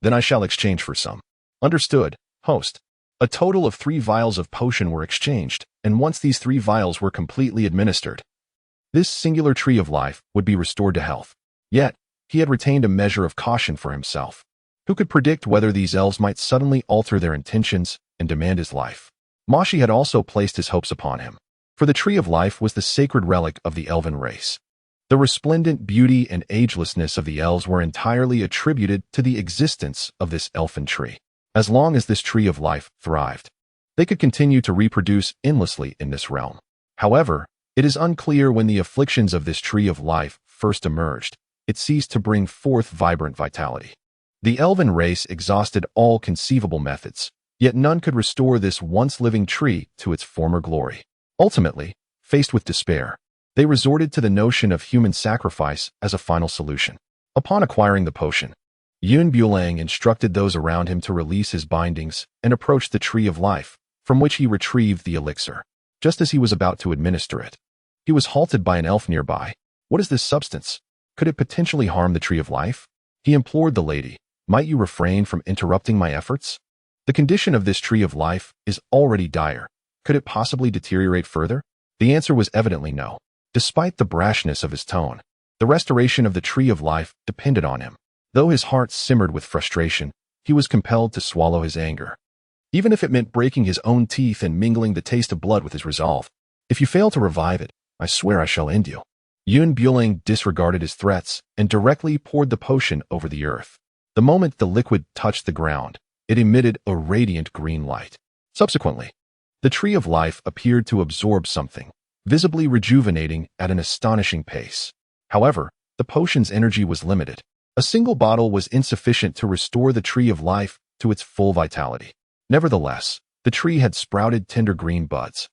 Then I shall exchange for some. Understood, host. A total of 3 vials of potion were exchanged, and once these 3 vials were completely administered, this singular tree of life would be restored to health. Yet, he had retained a measure of caution for himself. Who could predict whether these elves might suddenly alter their intentions and demand his life? Mashi had also placed his hopes upon him, for the tree of life was the sacred relic of the elven race. The resplendent beauty and agelessness of the elves were entirely attributed to the existence of this elfin tree. As long as this tree of life thrived, they could continue to reproduce endlessly in this realm. However, it is unclear when the afflictions of this tree of life first emerged. It ceased to bring forth vibrant vitality. The elven race exhausted all conceivable methods, yet none could restore this once living tree to its former glory. Ultimately, faced with despair, they resorted to the notion of human sacrifice as a final solution. Upon acquiring the potion, Bulang instructed those around him to release his bindings and approach the tree of life, from which he retrieved the elixir. Just as he was about to administer it, he was halted by an elf nearby. What is this substance? Could it potentially harm the tree of life? He implored the lady, might you refrain from interrupting my efforts? The condition of this tree of life is already dire. Could it possibly deteriorate further? The answer was evidently no. Despite the brashness of his tone, the restoration of the tree of life depended on him. Though his heart simmered with frustration, he was compelled to swallow his anger, even if it meant breaking his own teeth and mingling the taste of blood with his resolve. If you fail to revive it, I swear I shall end you. Bulang disregarded his threats and directly poured the potion over the earth. The moment the liquid touched the ground, it emitted a radiant green light. Subsequently, The tree of life appeared to absorb something, visibly rejuvenating at an astonishing pace. However, the potion's energy was limited. A single bottle was insufficient to restore the tree of life to its full vitality. Nevertheless, the tree had sprouted tender green buds.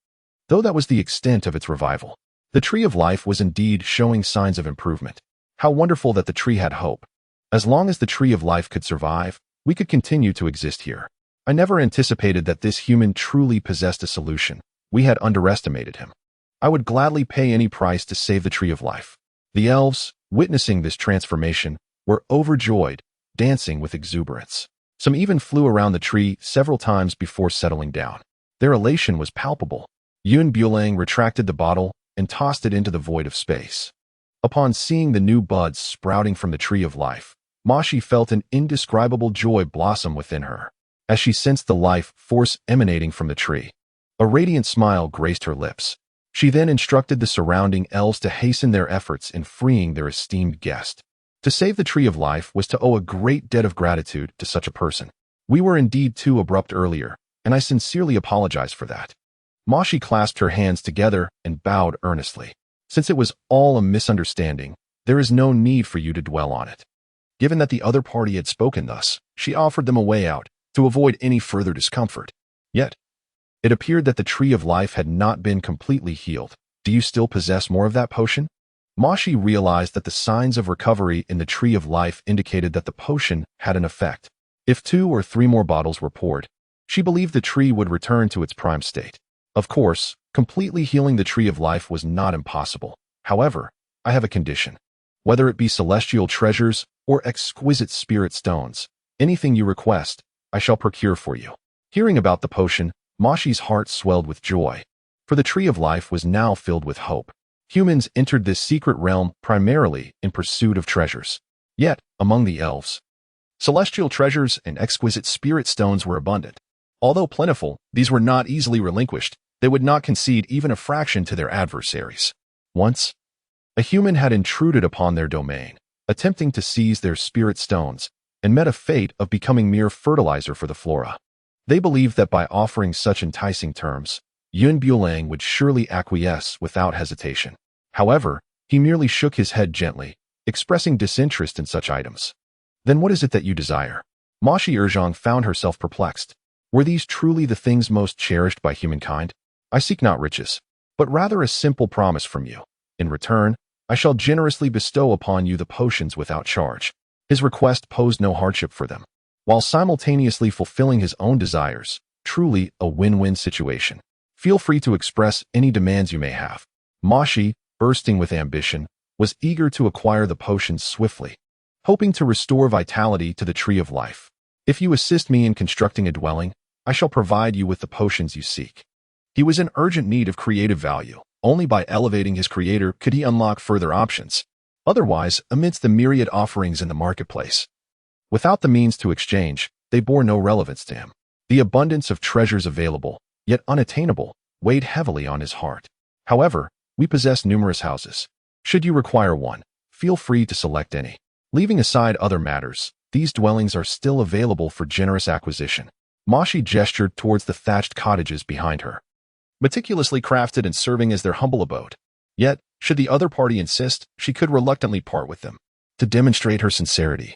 Though that was the extent of its revival, the tree of life was indeed showing signs of improvement. How wonderful that the tree had hope. As long as the tree of life could survive, we could continue to exist here. I never anticipated that this human truly possessed a solution. We had underestimated him. I would gladly pay any price to save the tree of life. The elves, witnessing this transformation, were overjoyed, dancing with exuberance. Some even flew around the tree several times before settling down. Their elation was palpable. Bulang retracted the bottle and tossed it into the void of space. Upon seeing the new buds sprouting from the tree of life, Mashi felt an indescribable joy blossom within her. As she sensed the life force emanating from the tree, a radiant smile graced her lips. She then instructed the surrounding elves to hasten their efforts in freeing their esteemed guest. To save the tree of life was to owe a great debt of gratitude to such a person. We were indeed too abrupt earlier, and I sincerely apologize for that. Mashi clasped her hands together and bowed earnestly. Since it was all a misunderstanding, there is no need for you to dwell on it. Given that the other party had spoken thus, she offered them a way out to avoid any further discomfort. Yet, it appeared that the tree of life had not been completely healed. Do you still possess more of that potion? Mashi realized that the signs of recovery in the tree of life indicated that the potion had an effect. If 2 or 3 more bottles were poured, she believed the tree would return to its prime state. Of course, completely healing the tree of life was not impossible. However, I have a condition. Whether it be celestial treasures or exquisite spirit stones, anything you request, I shall procure for you. Hearing about the potion, Mashi's heart swelled with joy, for the tree of life was now filled with hope. Humans entered this secret realm primarily in pursuit of treasures. Yet, among the elves, celestial treasures and exquisite spirit stones were abundant. Although plentiful, these were not easily relinquished. They would not concede even a fraction to their adversaries. Once, a human had intruded upon their domain, attempting to seize their spirit stones, and met a fate of becoming mere fertilizer for the flora. They believed that by offering such enticing terms, Bulang would surely acquiesce without hesitation. However, he merely shook his head gently, expressing disinterest in such items. Then what is it that you desire? Mashi Erjiang found herself perplexed. Were these truly the things most cherished by humankind? I seek not riches, but rather a simple promise from you. In return, I shall generously bestow upon you the potions without charge. His request posed no hardship for them, while simultaneously fulfilling his own desires. Truly a win-win situation. Feel free to express any demands you may have. Mashi, bursting with ambition, was eager to acquire the potions swiftly, hoping to restore vitality to the tree of life. If you assist me in constructing a dwelling, I shall provide you with the potions you seek. He was in urgent need of creative value. Only by elevating his creator could he unlock further options. Otherwise, amidst the myriad offerings in the marketplace, without the means to exchange, they bore no relevance to him. The abundance of treasures available, yet unattainable, weighed heavily on his heart. However, we possess numerous houses. Should you require one, feel free to select any. Leaving aside other matters, these dwellings are still available for generous acquisition. Mashi gestured towards the thatched cottages behind her, meticulously crafted and serving as their humble abode. Yet, should the other party insist, she could reluctantly part with them. To demonstrate her sincerity,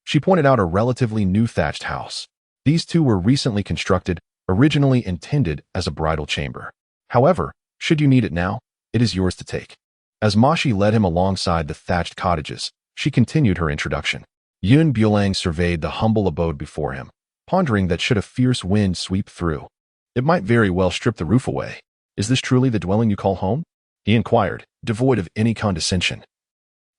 she pointed out a relatively new thatched house. These 2 were recently constructed, originally intended as a bridal chamber. However, should you need it now, it is yours to take. As Mashi led him alongside the thatched cottages, she continued her introduction. Bulang surveyed the humble abode before him, pondering that should a fierce wind sweep through, it might very well strip the roof away. Is this truly the dwelling you call home? He inquired, devoid of any condescension.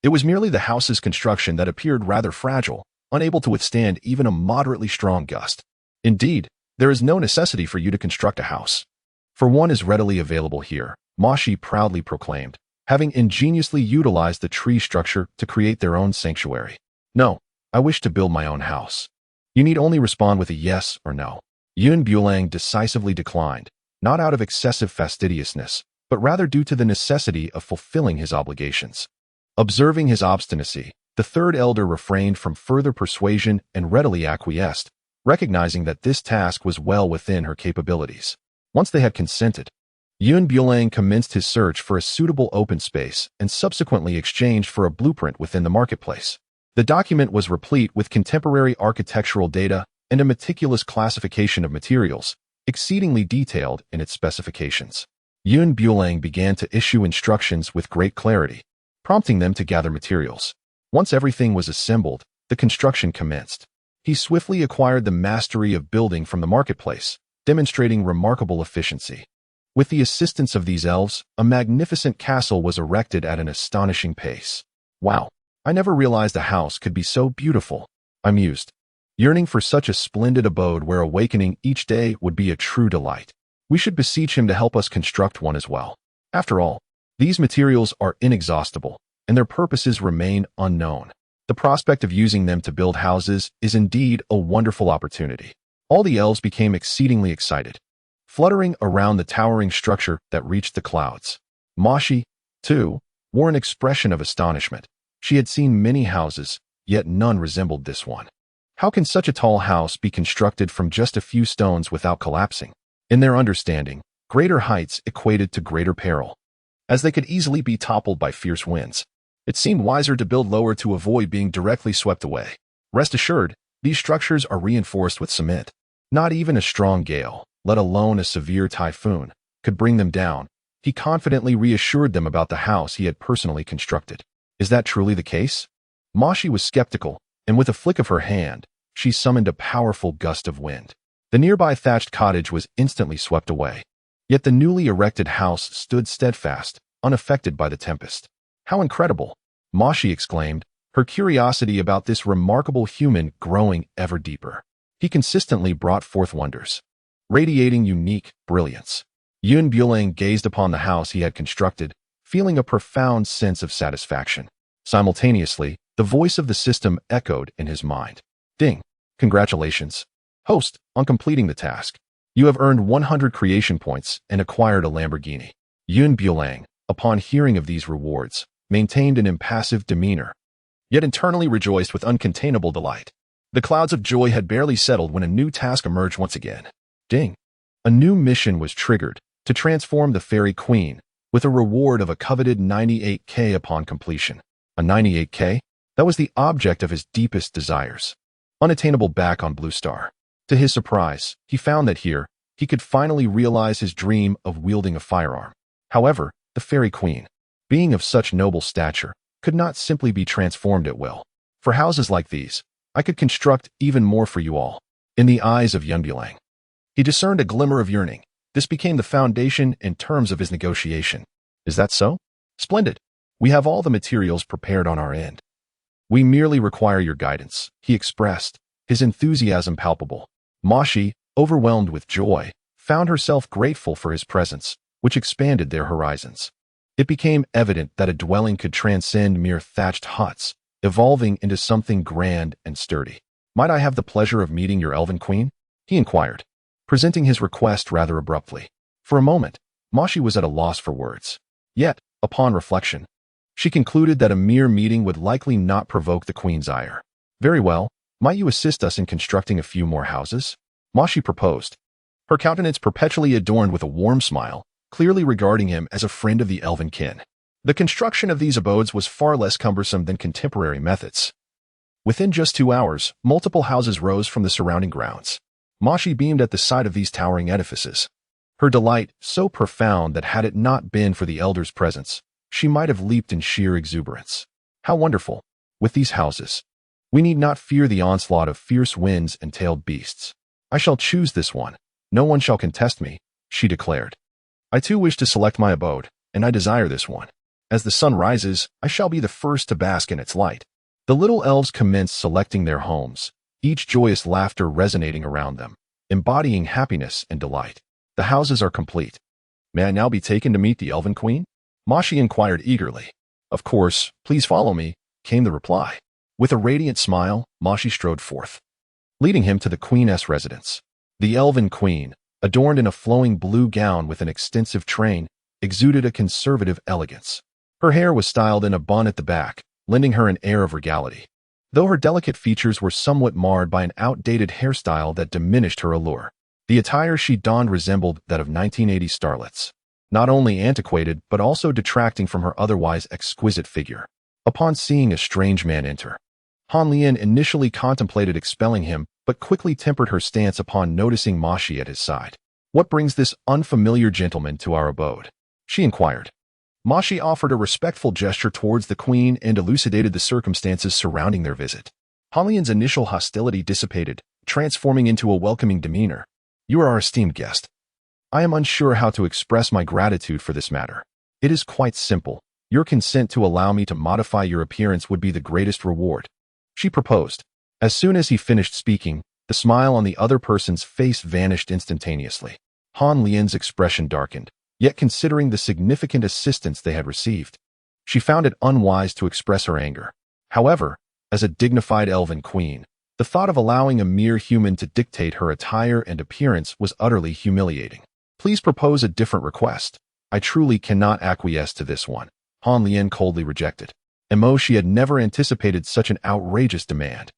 It was merely the house's construction that appeared rather fragile, unable to withstand even a moderately strong gust. Indeed, there is no necessity for you to construct a house, for one is readily available here, Mashi proudly proclaimed, having ingeniously utilized the tree structure to create their own sanctuary. No, I wish to build my own house. You need only respond with a yes or no. Bulang decisively declined, not out of excessive fastidiousness, but rather due to the necessity of fulfilling his obligations. Observing his obstinacy, the third elder refrained from further persuasion and readily acquiesced, recognizing that this task was well within her capabilities. Once they had consented, Bulang commenced his search for a suitable open space and subsequently exchanged for a blueprint within the marketplace. The document was replete with contemporary architectural data and a meticulous classification of materials, exceedingly detailed in its specifications. Bulang began to issue instructions with great clarity, prompting them to gather materials. Once everything was assembled, the construction commenced. He swiftly acquired the mastery of building from the marketplace, demonstrating remarkable efficiency. With the assistance of these elves, a magnificent castle was erected at an astonishing pace. Wow, I never realized a house could be so beautiful, I mused, yearning for such a splendid abode where awakening each day would be a true delight. We should beseech him to help us construct one as well. After all, these materials are inexhaustible, and their purposes remain unknown. The prospect of using them to build houses is indeed a wonderful opportunity. All the elves became exceedingly excited, fluttering around the towering structure that reached the clouds. Mashi, too, wore an expression of astonishment. She had seen many houses, yet none resembled this one. How can such a tall house be constructed from just a few stones without collapsing? In their understanding, greater heights equated to greater peril, as they could easily be toppled by fierce winds. It seemed wiser to build lower to avoid being directly swept away. Rest assured, these structures are reinforced with cement. Not even a strong gale, let alone a severe typhoon, could bring them down. He confidently reassured them about the house he had personally constructed. Is that truly the case? Mashi was skeptical, and with a flick of her hand, she summoned a powerful gust of wind. The nearby thatched cottage was instantly swept away. Yet the newly erected house stood steadfast, unaffected by the tempest. How incredible! Mashi exclaimed, her curiosity about this remarkable human growing ever deeper. He consistently brought forth wonders, radiating unique brilliance. Bulang gazed upon the house he had constructed, feeling a profound sense of satisfaction. Simultaneously, the voice of the system echoed in his mind. Ding! Congratulations, host, on completing the task. You have earned 100 creation points and acquired a Lamborghini. Bulang, upon hearing of these rewards, maintained an impassive demeanor, yet internally rejoiced with uncontainable delight. The clouds of joy had barely settled when a new task emerged once again. Ding! A new mission was triggered to transform the fairy queen, with a reward of a coveted 98K upon completion. A 98K? That was the object of his deepest desires. Unattainable back on Blue Star. To his surprise, he found that here, he could finally realize his dream of wielding a firearm. However, the fairy queen, being of such noble stature, could not simply be transformed at will. For houses like these, I could construct even more for you all. In the eyes of Bulang, he discerned a glimmer of yearning. This became the foundation in terms of his negotiation. Is that so? Splendid. We have all the materials prepared on our end. We merely require your guidance, he expressed, his enthusiasm palpable. Mashi, overwhelmed with joy, found herself grateful for his presence, which expanded their horizons. It became evident that a dwelling could transcend mere thatched huts, evolving into something grand and sturdy. Might I have the pleasure of meeting your elven queen? He inquired, presenting his request rather abruptly. For a moment, Mashi was at a loss for words. Yet, upon reflection, she concluded that a mere meeting would likely not provoke the queen's ire. Very well, might you assist us in constructing a few more houses? Mashi proposed, her countenance perpetually adorned with a warm smile, clearly regarding him as a friend of the elven kin. The construction of these abodes was far less cumbersome than contemporary methods. Within just 2 hours, multiple houses rose from the surrounding grounds. Mashi beamed at the sight of these towering edifices, her delight so profound that had it not been for the elder's presence, she might have leaped in sheer exuberance. How wonderful! With these houses, we need not fear the onslaught of fierce winds and tailed beasts. I shall choose this one. No one shall contest me, she declared. I too wish to select my abode, and I desire this one. As the sun rises, I shall be the first to bask in its light. The little elves commenced selecting their homes, each joyous laughter resonating around them, embodying happiness and delight. The houses are complete. May I now be taken to meet the elven queen? Mashi inquired eagerly. Of course, please follow me, came the reply. With a radiant smile, Mashi strode forth, leading him to the queen's residence. The elven queen, adorned in a flowing blue gown with an extensive train, exuded a conservative elegance. Her hair was styled in a bun at the back, lending her an air of regality, though her delicate features were somewhat marred by an outdated hairstyle that diminished her allure. The attire she donned resembled that of 1980s starlets, not only antiquated but also detracting from her otherwise exquisite figure. Upon seeing a strange man enter, Han Lian initially contemplated expelling him, but quickly tempered her stance upon noticing Mao Xi at his side. "What brings this unfamiliar gentleman to our abode?" she inquired. Mao Xi offered a respectful gesture towards the queen and elucidated the circumstances surrounding their visit. Han Lian's initial hostility dissipated, transforming into a welcoming demeanor. "You are our esteemed guest. I am unsure how to express my gratitude for this matter. It is quite simple. Your consent to allow me to modify your appearance would be the greatest reward," she proposed. As soon as he finished speaking, the smile on the other person's face vanished instantaneously. Han Lian's expression darkened, yet considering the significant assistance they had received, she found it unwise to express her anger. However, as a dignified elven queen, the thought of allowing a mere human to dictate her attire and appearance was utterly humiliating. "Please propose a different request. I truly cannot acquiesce to this one," Han Lian coldly rejected. She had never anticipated such an outrageous demand.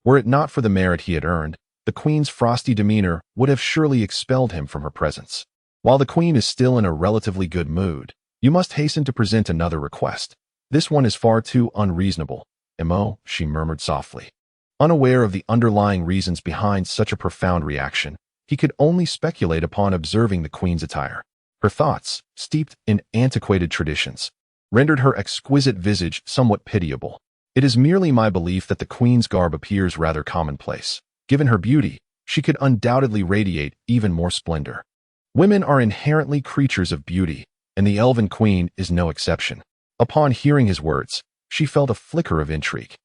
Were it not for the merit he had earned, the queen's frosty demeanor would have surely expelled him from her presence. "While the queen is still in a relatively good mood, you must hasten to present another request. This one is far too unreasonable, she murmured softly. Unaware of the underlying reasons behind such a profound reaction, he could only speculate upon observing the queen's attire. Her thoughts, steeped in antiquated traditions, rendered her exquisite visage somewhat pitiable. "It is merely my belief that the queen's garb appears rather commonplace. Given her beauty, she could undoubtedly radiate even more splendor. Women are inherently creatures of beauty, and the elven queen is no exception." Upon hearing his words, she felt a flicker of intrigue.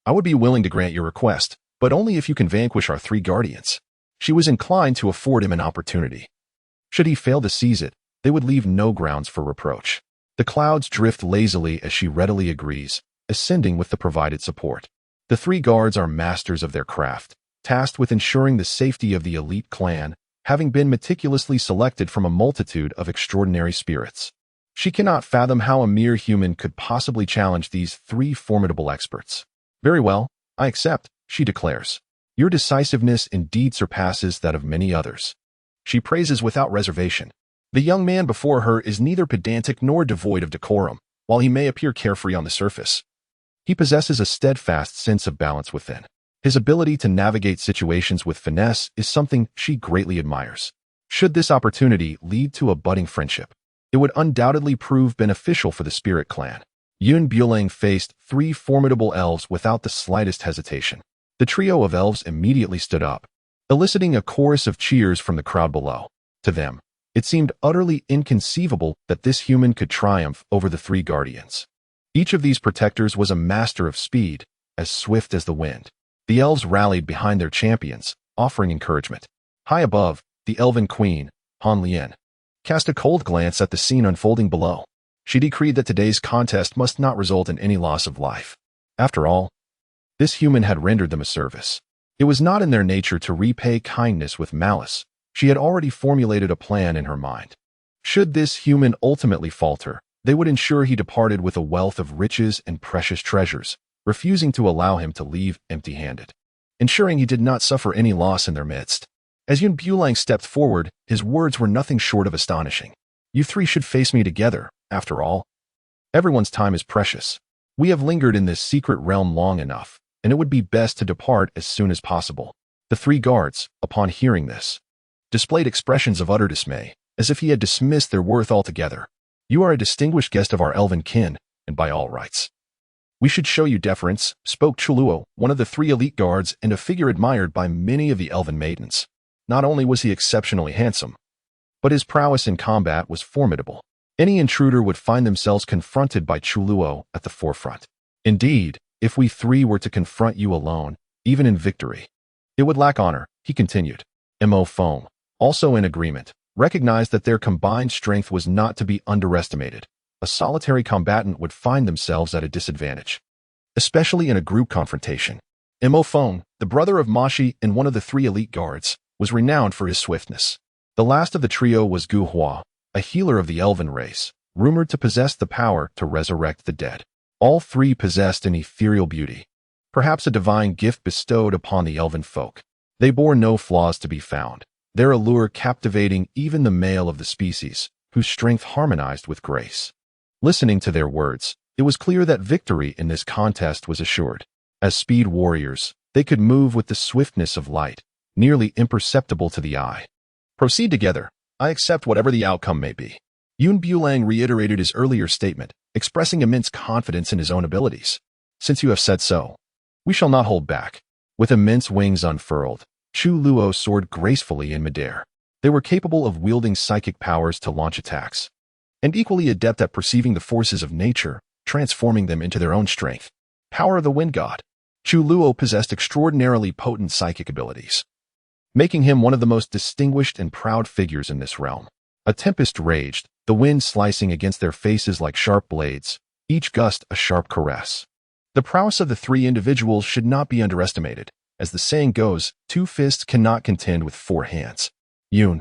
"I would be willing to grant your request, but only if you can vanquish our 3 guardians." She was inclined to afford him an opportunity. Should he fail to seize it, they would leave no grounds for reproach. The clouds drift lazily as she readily agrees, ascending with the provided support. The 3 guards are masters of their craft, tasked with ensuring the safety of the elite clan, having been meticulously selected from a multitude of extraordinary spirits. She cannot fathom how a mere human could possibly challenge these 3 formidable experts. "Very well, I accept," she declares. "Your decisiveness indeed surpasses that of many others." She praises without reservation. The young man before her is neither pedantic nor devoid of decorum, while he may appear carefree on the surface. He possesses a steadfast sense of balance within. His ability to navigate situations with finesse is something she greatly admires. Should this opportunity lead to a budding friendship, it would undoubtedly prove beneficial for the spirit clan. Bulang faced 3 formidable elves without the slightest hesitation. The trio of elves immediately stood up, eliciting a chorus of cheers from the crowd below. To them, it seemed utterly inconceivable that this human could triumph over the 3 guardians. Each of these protectors was a master of speed, as swift as the wind. The elves rallied behind their champions, offering encouragement. High above, the elven queen, Han Lian, cast a cold glance at the scene unfolding below. She decreed that today's contest must not result in any loss of life. After all, this human had rendered them a service. It was not in their nature to repay kindness with malice. She had already formulated a plan in her mind. Should this human ultimately falter, they would ensure he departed with a wealth of riches and precious treasures, refusing to allow him to leave empty-handed, ensuring he did not suffer any loss in their midst. As Bulang stepped forward, his words were nothing short of astonishing. "You 3 should face me together, after all. Everyone's time is precious. We have lingered in this secret realm long enough, and it would be best to depart as soon as possible." The 3 guards, upon hearing this, displayed expressions of utter dismay, as if he had dismissed their worth altogether. "You are a distinguished guest of our elven kin, and by all rights, we should show you deference," spoke Chuluo, one of the 3 elite guards and a figure admired by many of the elven maidens. Not only was he exceptionally handsome, but his prowess in combat was formidable. Any intruder would find themselves confronted by Chuluo at the forefront. "Indeed, if we 3 were to confront you alone, even in victory, it would lack honor," he continued. Fong, also in agreement, recognized that their combined strength was not to be underestimated. A solitary combatant would find themselves at a disadvantage, especially in a group confrontation. Fong, the brother of Mao Xi and one of the 3 elite guards, was renowned for his swiftness. The last of the trio was Gu Hua, a healer of the elven race, rumored to possess the power to resurrect the dead. All 3 possessed an ethereal beauty, perhaps a divine gift bestowed upon the elven folk. They bore no flaws to be found, their allure captivating even the male of the species, whose strength harmonized with grace. Listening to their words, it was clear that victory in this contest was assured. As speed warriors, they could move with the swiftness of light, nearly imperceptible to the eye. Proceed together. I accept whatever the outcome may be. Bulang reiterated his earlier statement, expressing immense confidence in his own abilities. Since you have said so, we shall not hold back. With immense wings unfurled, Chu Luo soared gracefully in midair. They were capable of wielding psychic powers to launch attacks, and equally adept at perceiving the forces of nature, transforming them into their own strength. Power of the Wind God. Chu Luo possessed extraordinarily potent psychic abilities, making him one of the most distinguished and proud figures in this realm. A tempest raged, the wind slicing against their faces like sharp blades, each gust a sharp caress. The prowess of the three individuals should not be underestimated. As the saying goes, 2 fists cannot contend with 4 hands. Yun,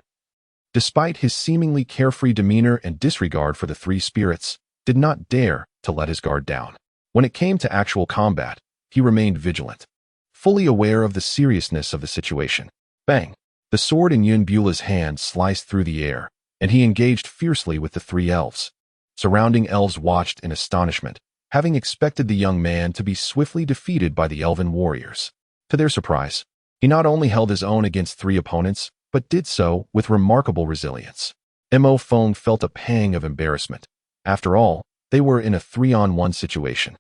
despite his seemingly carefree demeanor and disregard for the 3 spirits, did not dare to let his guard down. When it came to actual combat, he remained vigilant, fully aware of the seriousness of the situation. Bang! The sword in Yun Bula's hand sliced through the air, and he engaged fiercely with the 3 elves. Surrounding elves watched in astonishment, having expected the young man to be swiftly defeated by the elven warriors. To their surprise, he not only held his own against 3 opponents, but did so with remarkable resilience. Mo Feng felt a pang of embarrassment. After all, they were in a 3-on-1 situation.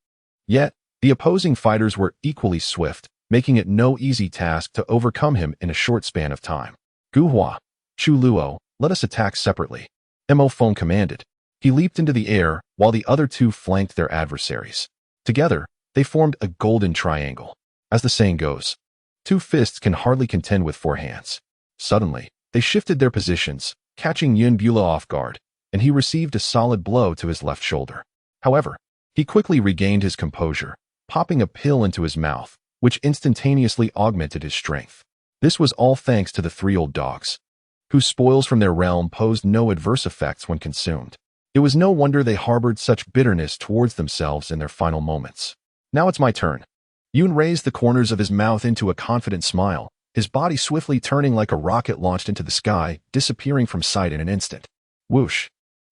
Yet, the opposing fighters were equally swift, making it no easy task to overcome him in a short span of time. Gu Hua, Chu Luo, let us attack separately, Mo Feng commanded. He leaped into the air while the other 2 flanked their adversaries. Together, they formed a golden triangle. As the saying goes, 2 fists can hardly contend with 4 hands. Suddenly, they shifted their positions, catching Yun Bula off guard, and he received a solid blow to his left shoulder. However, he quickly regained his composure, popping a pill into his mouth, which instantaneously augmented his strength. This was all thanks to the 3 old dogs, whose spoils from their realm posed no adverse effects when consumed. It was no wonder they harbored such bitterness towards themselves in their final moments. Now it's my turn. Yun raised the corners of his mouth into a confident smile, his body swiftly turning like a rocket launched into the sky, disappearing from sight in an instant. Whoosh!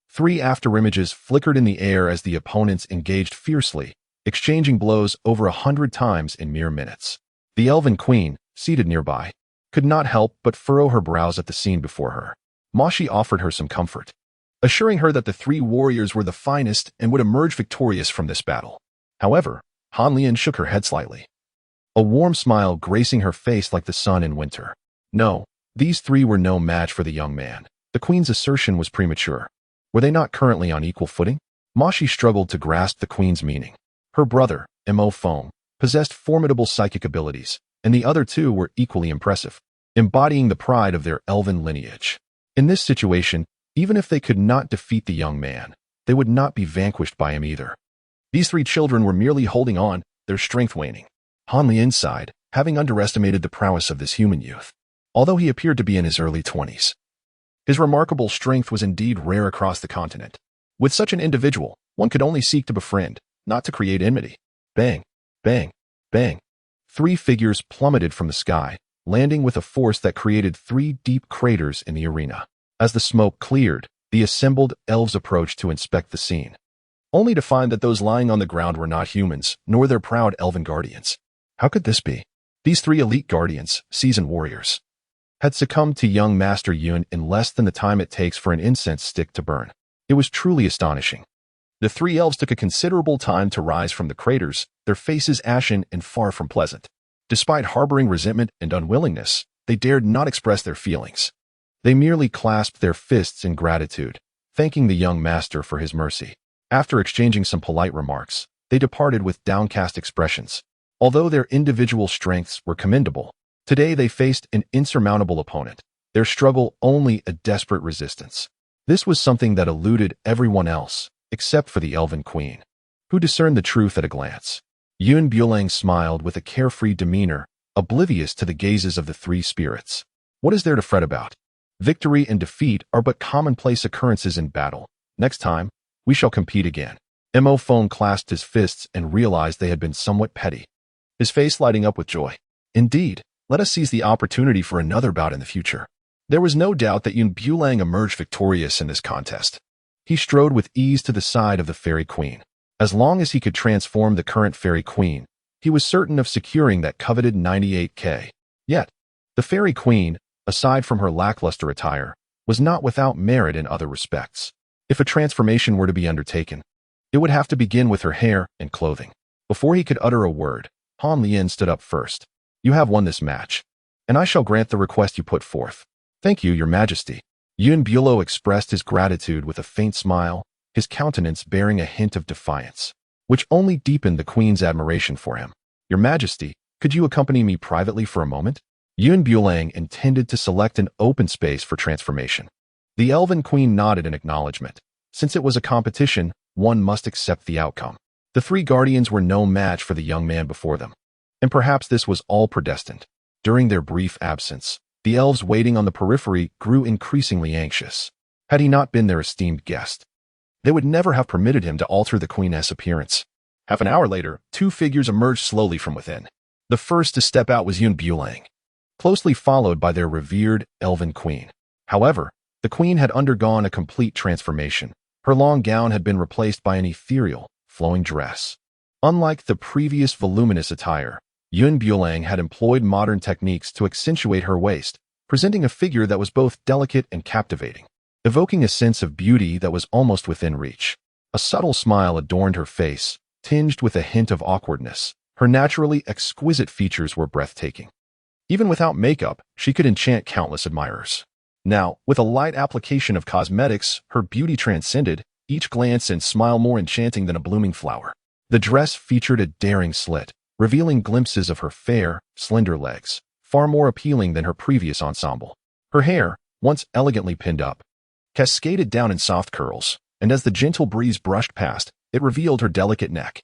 3 afterimages flickered in the air as the opponents engaged fiercely, exchanging blows over 100 times in mere minutes. The elven queen, seated nearby, could not help but furrow her brows at the scene before her. Mashi offered her some comfort, assuring her that the 3 warriors were the finest and would emerge victorious from this battle. However, Han Lian shook her head slightly, a warm smile gracing her face like the sun in winter. No, these 3 were no match for the young man. The queen's assertion was premature. Were they not currently on equal footing? Mashi struggled to grasp the queen's meaning. Her brother, Mo Feng, possessed formidable psychic abilities, and the other 2 were equally impressive, embodying the pride of their elven lineage. In this situation, even if they could not defeat the young man, they would not be vanquished by him either. These 3 children were merely holding on, their strength waning. Han Lian sighed, having underestimated the prowess of this human youth. Although he appeared to be in his early 20s, his remarkable strength was indeed rare across the continent. With such an individual, one could only seek to befriend, not to create enmity. Bang, bang, bang. 3 figures plummeted from the sky, landing with a force that created 3 deep craters in the arena. As the smoke cleared, the assembled elves approached to inspect the scene, only to find that those lying on the ground were not humans, nor their proud elven guardians. How could this be? These 3 elite guardians, seasoned warriors, had succumbed to young Master Yun in less than the time it takes for an incense stick to burn. It was truly astonishing. The 3 elves took a considerable time to rise from the craters, their faces ashen and far from pleasant. Despite harboring resentment and unwillingness, they dared not express their feelings. They merely clasped their fists in gratitude, thanking the young master for his mercy. After exchanging some polite remarks, they departed with downcast expressions. Although their individual strengths were commendable, today they faced an insurmountable opponent, their struggle only a desperate resistance. This was something that eluded everyone else, except for the elven queen, who discerned the truth at a glance. Yun Bulang smiled with a carefree demeanor, oblivious to the gazes of the 3 spirits. What is there to fret about? Victory and defeat are but commonplace occurrences in battle. Next time, we shall compete again. Mo Feng clasped his fists and realized they had been somewhat petty, his face lighting up with joy. Indeed, let us seize the opportunity for another bout in the future. There was no doubt that Bulang emerged victorious in this contest. He strode with ease to the side of the fairy queen. As long as he could transform the current fairy queen, he was certain of securing that coveted 98K. Yet, the fairy queen, aside from her lackluster attire, was not without merit in other respects. If a transformation were to be undertaken, it would have to begin with her hair and clothing. Before he could utter a word, Han Lian stood up first. You have won this match, and I shall grant the request you put forth. Thank you, Your Majesty. Yun Bulo expressed his gratitude with a faint smile, his countenance bearing a hint of defiance, which only deepened the queen's admiration for him. Your Majesty, could you accompany me privately for a moment? Yun Bulang intended to select an open space for transformation. The elven queen nodded in acknowledgement. Since it was a competition, one must accept the outcome. The three guardians were no match for the young man before them, and perhaps this was all predestined. During their brief absence, the elves waiting on the periphery grew increasingly anxious. Had he not been their esteemed guest, they would never have permitted him to alter the queen's appearance. Half an hour later, two figures emerged slowly from within. The first to step out was Yun Bulang, closely followed by their revered elven queen. However, the queen had undergone a complete transformation. Her long gown had been replaced by an ethereal, flowing dress. Unlike the previous voluminous attire, Yun Bulang had employed modern techniques to accentuate her waist, presenting a figure that was both delicate and captivating, evoking a sense of beauty that was almost within reach. A subtle smile adorned her face, tinged with a hint of awkwardness. Her naturally exquisite features were breathtaking. Even without makeup, she could enchant countless admirers. Now, with a light application of cosmetics, her beauty transcended, each glance and smile more enchanting than a blooming flower. The dress featured a daring slit, revealing glimpses of her fair, slender legs, far more appealing than her previous ensemble. Her hair, once elegantly pinned up, cascaded down in soft curls, and as the gentle breeze brushed past, it revealed her delicate neck.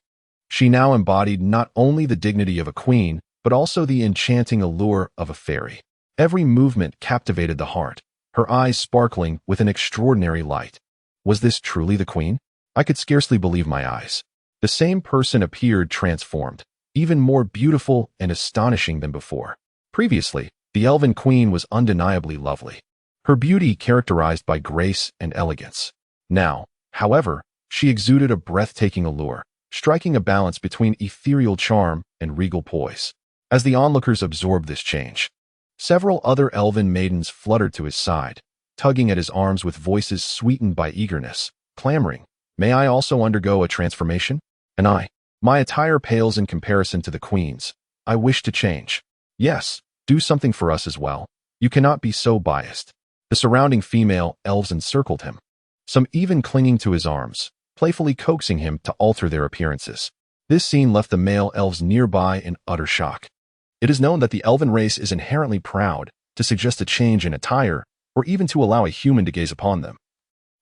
She now embodied not only the dignity of a queen, but also the enchanting allure of a fairy. Every movement captivated the heart, her eyes sparkling with an extraordinary light. Was this truly the queen? I could scarcely believe my eyes. The same person appeared transformed, even more beautiful and astonishing than before. Previously, the elven queen was undeniably lovely, her beauty characterized by grace and elegance. Now, however, she exuded a breathtaking allure, striking a balance between ethereal charm and regal poise. As the onlookers absorbed this change, several other elven maidens fluttered to his side, tugging at his arms with voices sweetened by eagerness, clamoring, "May I also undergo a transformation?" And my attire pales in comparison to the queen's. I wish to change. Yes, do something for us as well. You cannot be so biased. The surrounding female elves encircled him, some even clinging to his arms, playfully coaxing him to alter their appearances. This scene left the male elves nearby in utter shock. It is known that the elven race is inherently proud. To suggest a change in attire, or even to allow a human to gaze upon them,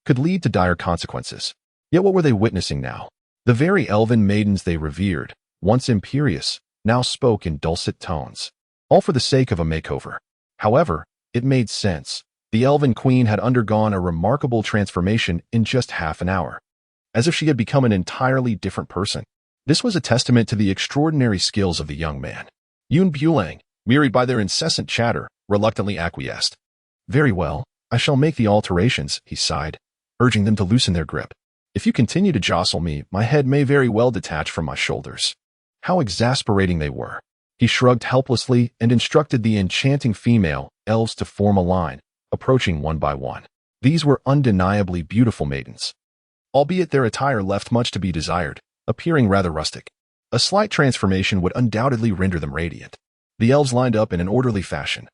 could lead to dire consequences. Yet what were they witnessing now? The very elven maidens they revered, once imperious, now spoke in dulcet tones, all for the sake of a makeover. However, it made sense. The elven queen had undergone a remarkable transformation in just half an hour, as if she had become an entirely different person. This was a testament to the extraordinary skills of the young man. Yun Bulang, wearied by their incessant chatter, reluctantly acquiesced. Very well, I shall make the alterations, he sighed, urging them to loosen their grip. If you continue to jostle me, my head may very well detach from my shoulders. How exasperating they were. He shrugged helplessly and instructed the enchanting female elves to form a line, approaching one by one. These were undeniably beautiful maidens, albeit their attire left much to be desired, appearing rather rustic. A slight transformation would undoubtedly render them radiant. The elves lined up in an orderly fashion,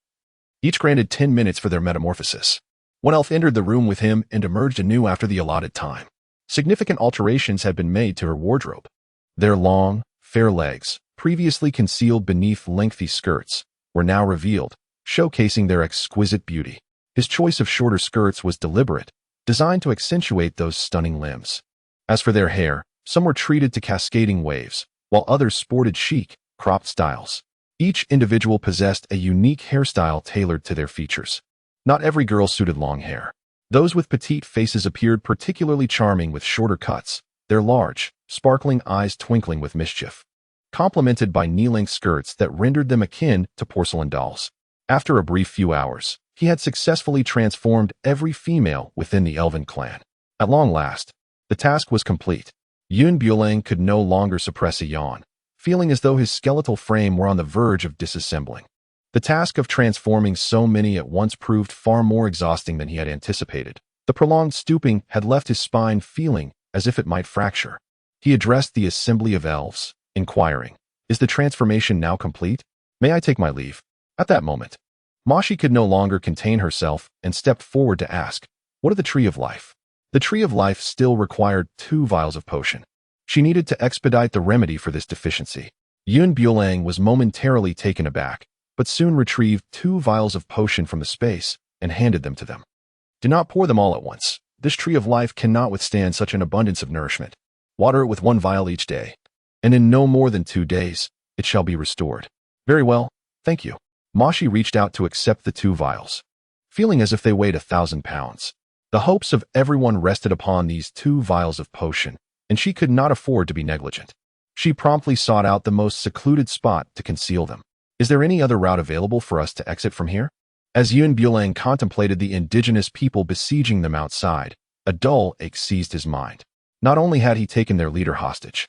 each granted 10 minutes for their metamorphosis. One elf entered the room with him and emerged anew after the allotted time. Significant alterations had been made to her wardrobe. Their long, fair legs, previously concealed beneath lengthy skirts, were now revealed, showcasing their exquisite beauty. His choice of shorter skirts was deliberate, designed to accentuate those stunning limbs. As for their hair, some were treated to cascading waves, while others sported chic, cropped styles. Each individual possessed a unique hairstyle tailored to their features. Not every girl suited long hair. Those with petite faces appeared particularly charming with shorter cuts, their large, sparkling eyes twinkling with mischief, complemented by knee-length skirts that rendered them akin to porcelain dolls. After a brief few hours, He had successfully transformed every female within the elven clan. At long last, the task was complete. Bulang could no longer suppress a yawn, feeling as though his skeletal frame were on the verge of disassembling. The task of transforming so many at once proved far more exhausting than he had anticipated. The prolonged stooping had left his spine feeling as if it might fracture. He addressed the assembly of elves, inquiring, "Is the transformation now complete? May I take my leave?" At that moment, Moshi could no longer contain herself and stepped forward to ask, "What of the Tree of Life?" The Tree of Life still required 2 vials of potion. She needed to expedite the remedy for this deficiency. Bulang was momentarily taken aback, but soon retrieved 2 vials of potion from the space and handed them to them. "Do not pour them all at once. This Tree of Life cannot withstand such an abundance of nourishment. Water it with 1 vial each day, and in no more than 2 days, it shall be restored." "Very well, thank you." Moshi reached out to accept the 2 vials, feeling as if they weighed 1,000 pounds. The hopes of everyone rested upon these 2 vials of potion, and she could not afford to be negligent. She promptly sought out the most secluded spot to conceal them. "Is there any other route available for us to exit from here?" As Bulang contemplated the indigenous people besieging them outside, a dull ache seized his mind. Not only had he taken their leader hostage,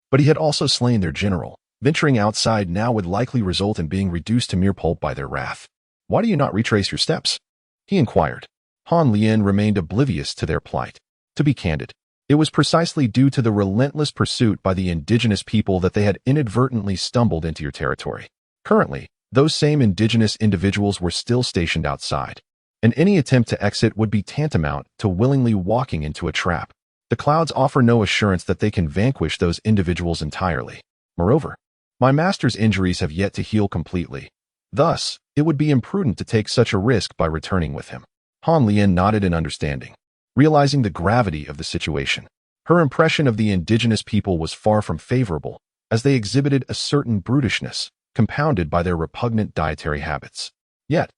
but he had also slain their general. Venturing outside now would likely result in being reduced to mere pulp by their wrath. "Why do you not retrace your steps?" he inquired. Han Lian remained oblivious to their plight. To be candid, it was precisely due to the relentless pursuit by the indigenous people that they had inadvertently stumbled into your territory. Currently, those same indigenous individuals were still stationed outside, and any attempt to exit would be tantamount to willingly walking into a trap. The clouds offer no assurance that they can vanquish those individuals entirely. Moreover, my master's injuries have yet to heal completely. Thus, it would be imprudent to take such a risk by returning with him. Han Lian nodded in understanding, realizing the gravity of the situation. Her impression of the indigenous people was far from favorable, as they exhibited a certain brutishness, compounded by their repugnant dietary habits. Yet,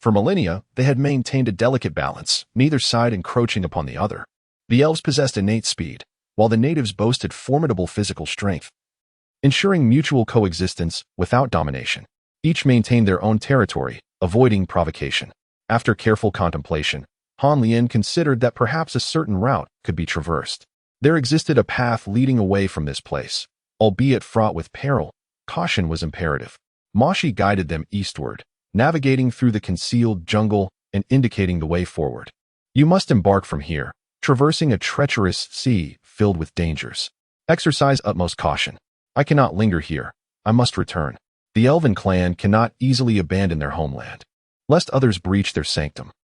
for millennia, they had maintained a delicate balance, neither side encroaching upon the other. The elves possessed innate speed, while the natives boasted formidable physical strength, ensuring mutual coexistence without domination. Each maintained their own territory, avoiding provocation. After careful contemplation, Han Lian considered that perhaps a certain route could be traversed. There existed a path leading away from this place. Albeit fraught with peril, caution was imperative. Moshi guided them eastward, navigating through the concealed jungle and indicating the way forward. "You must embark from here, traversing a treacherous sea filled with dangers. Exercise utmost caution. I cannot linger here. I must return. The elven clan cannot easily abandon their homeland, lest others breach their sanctum."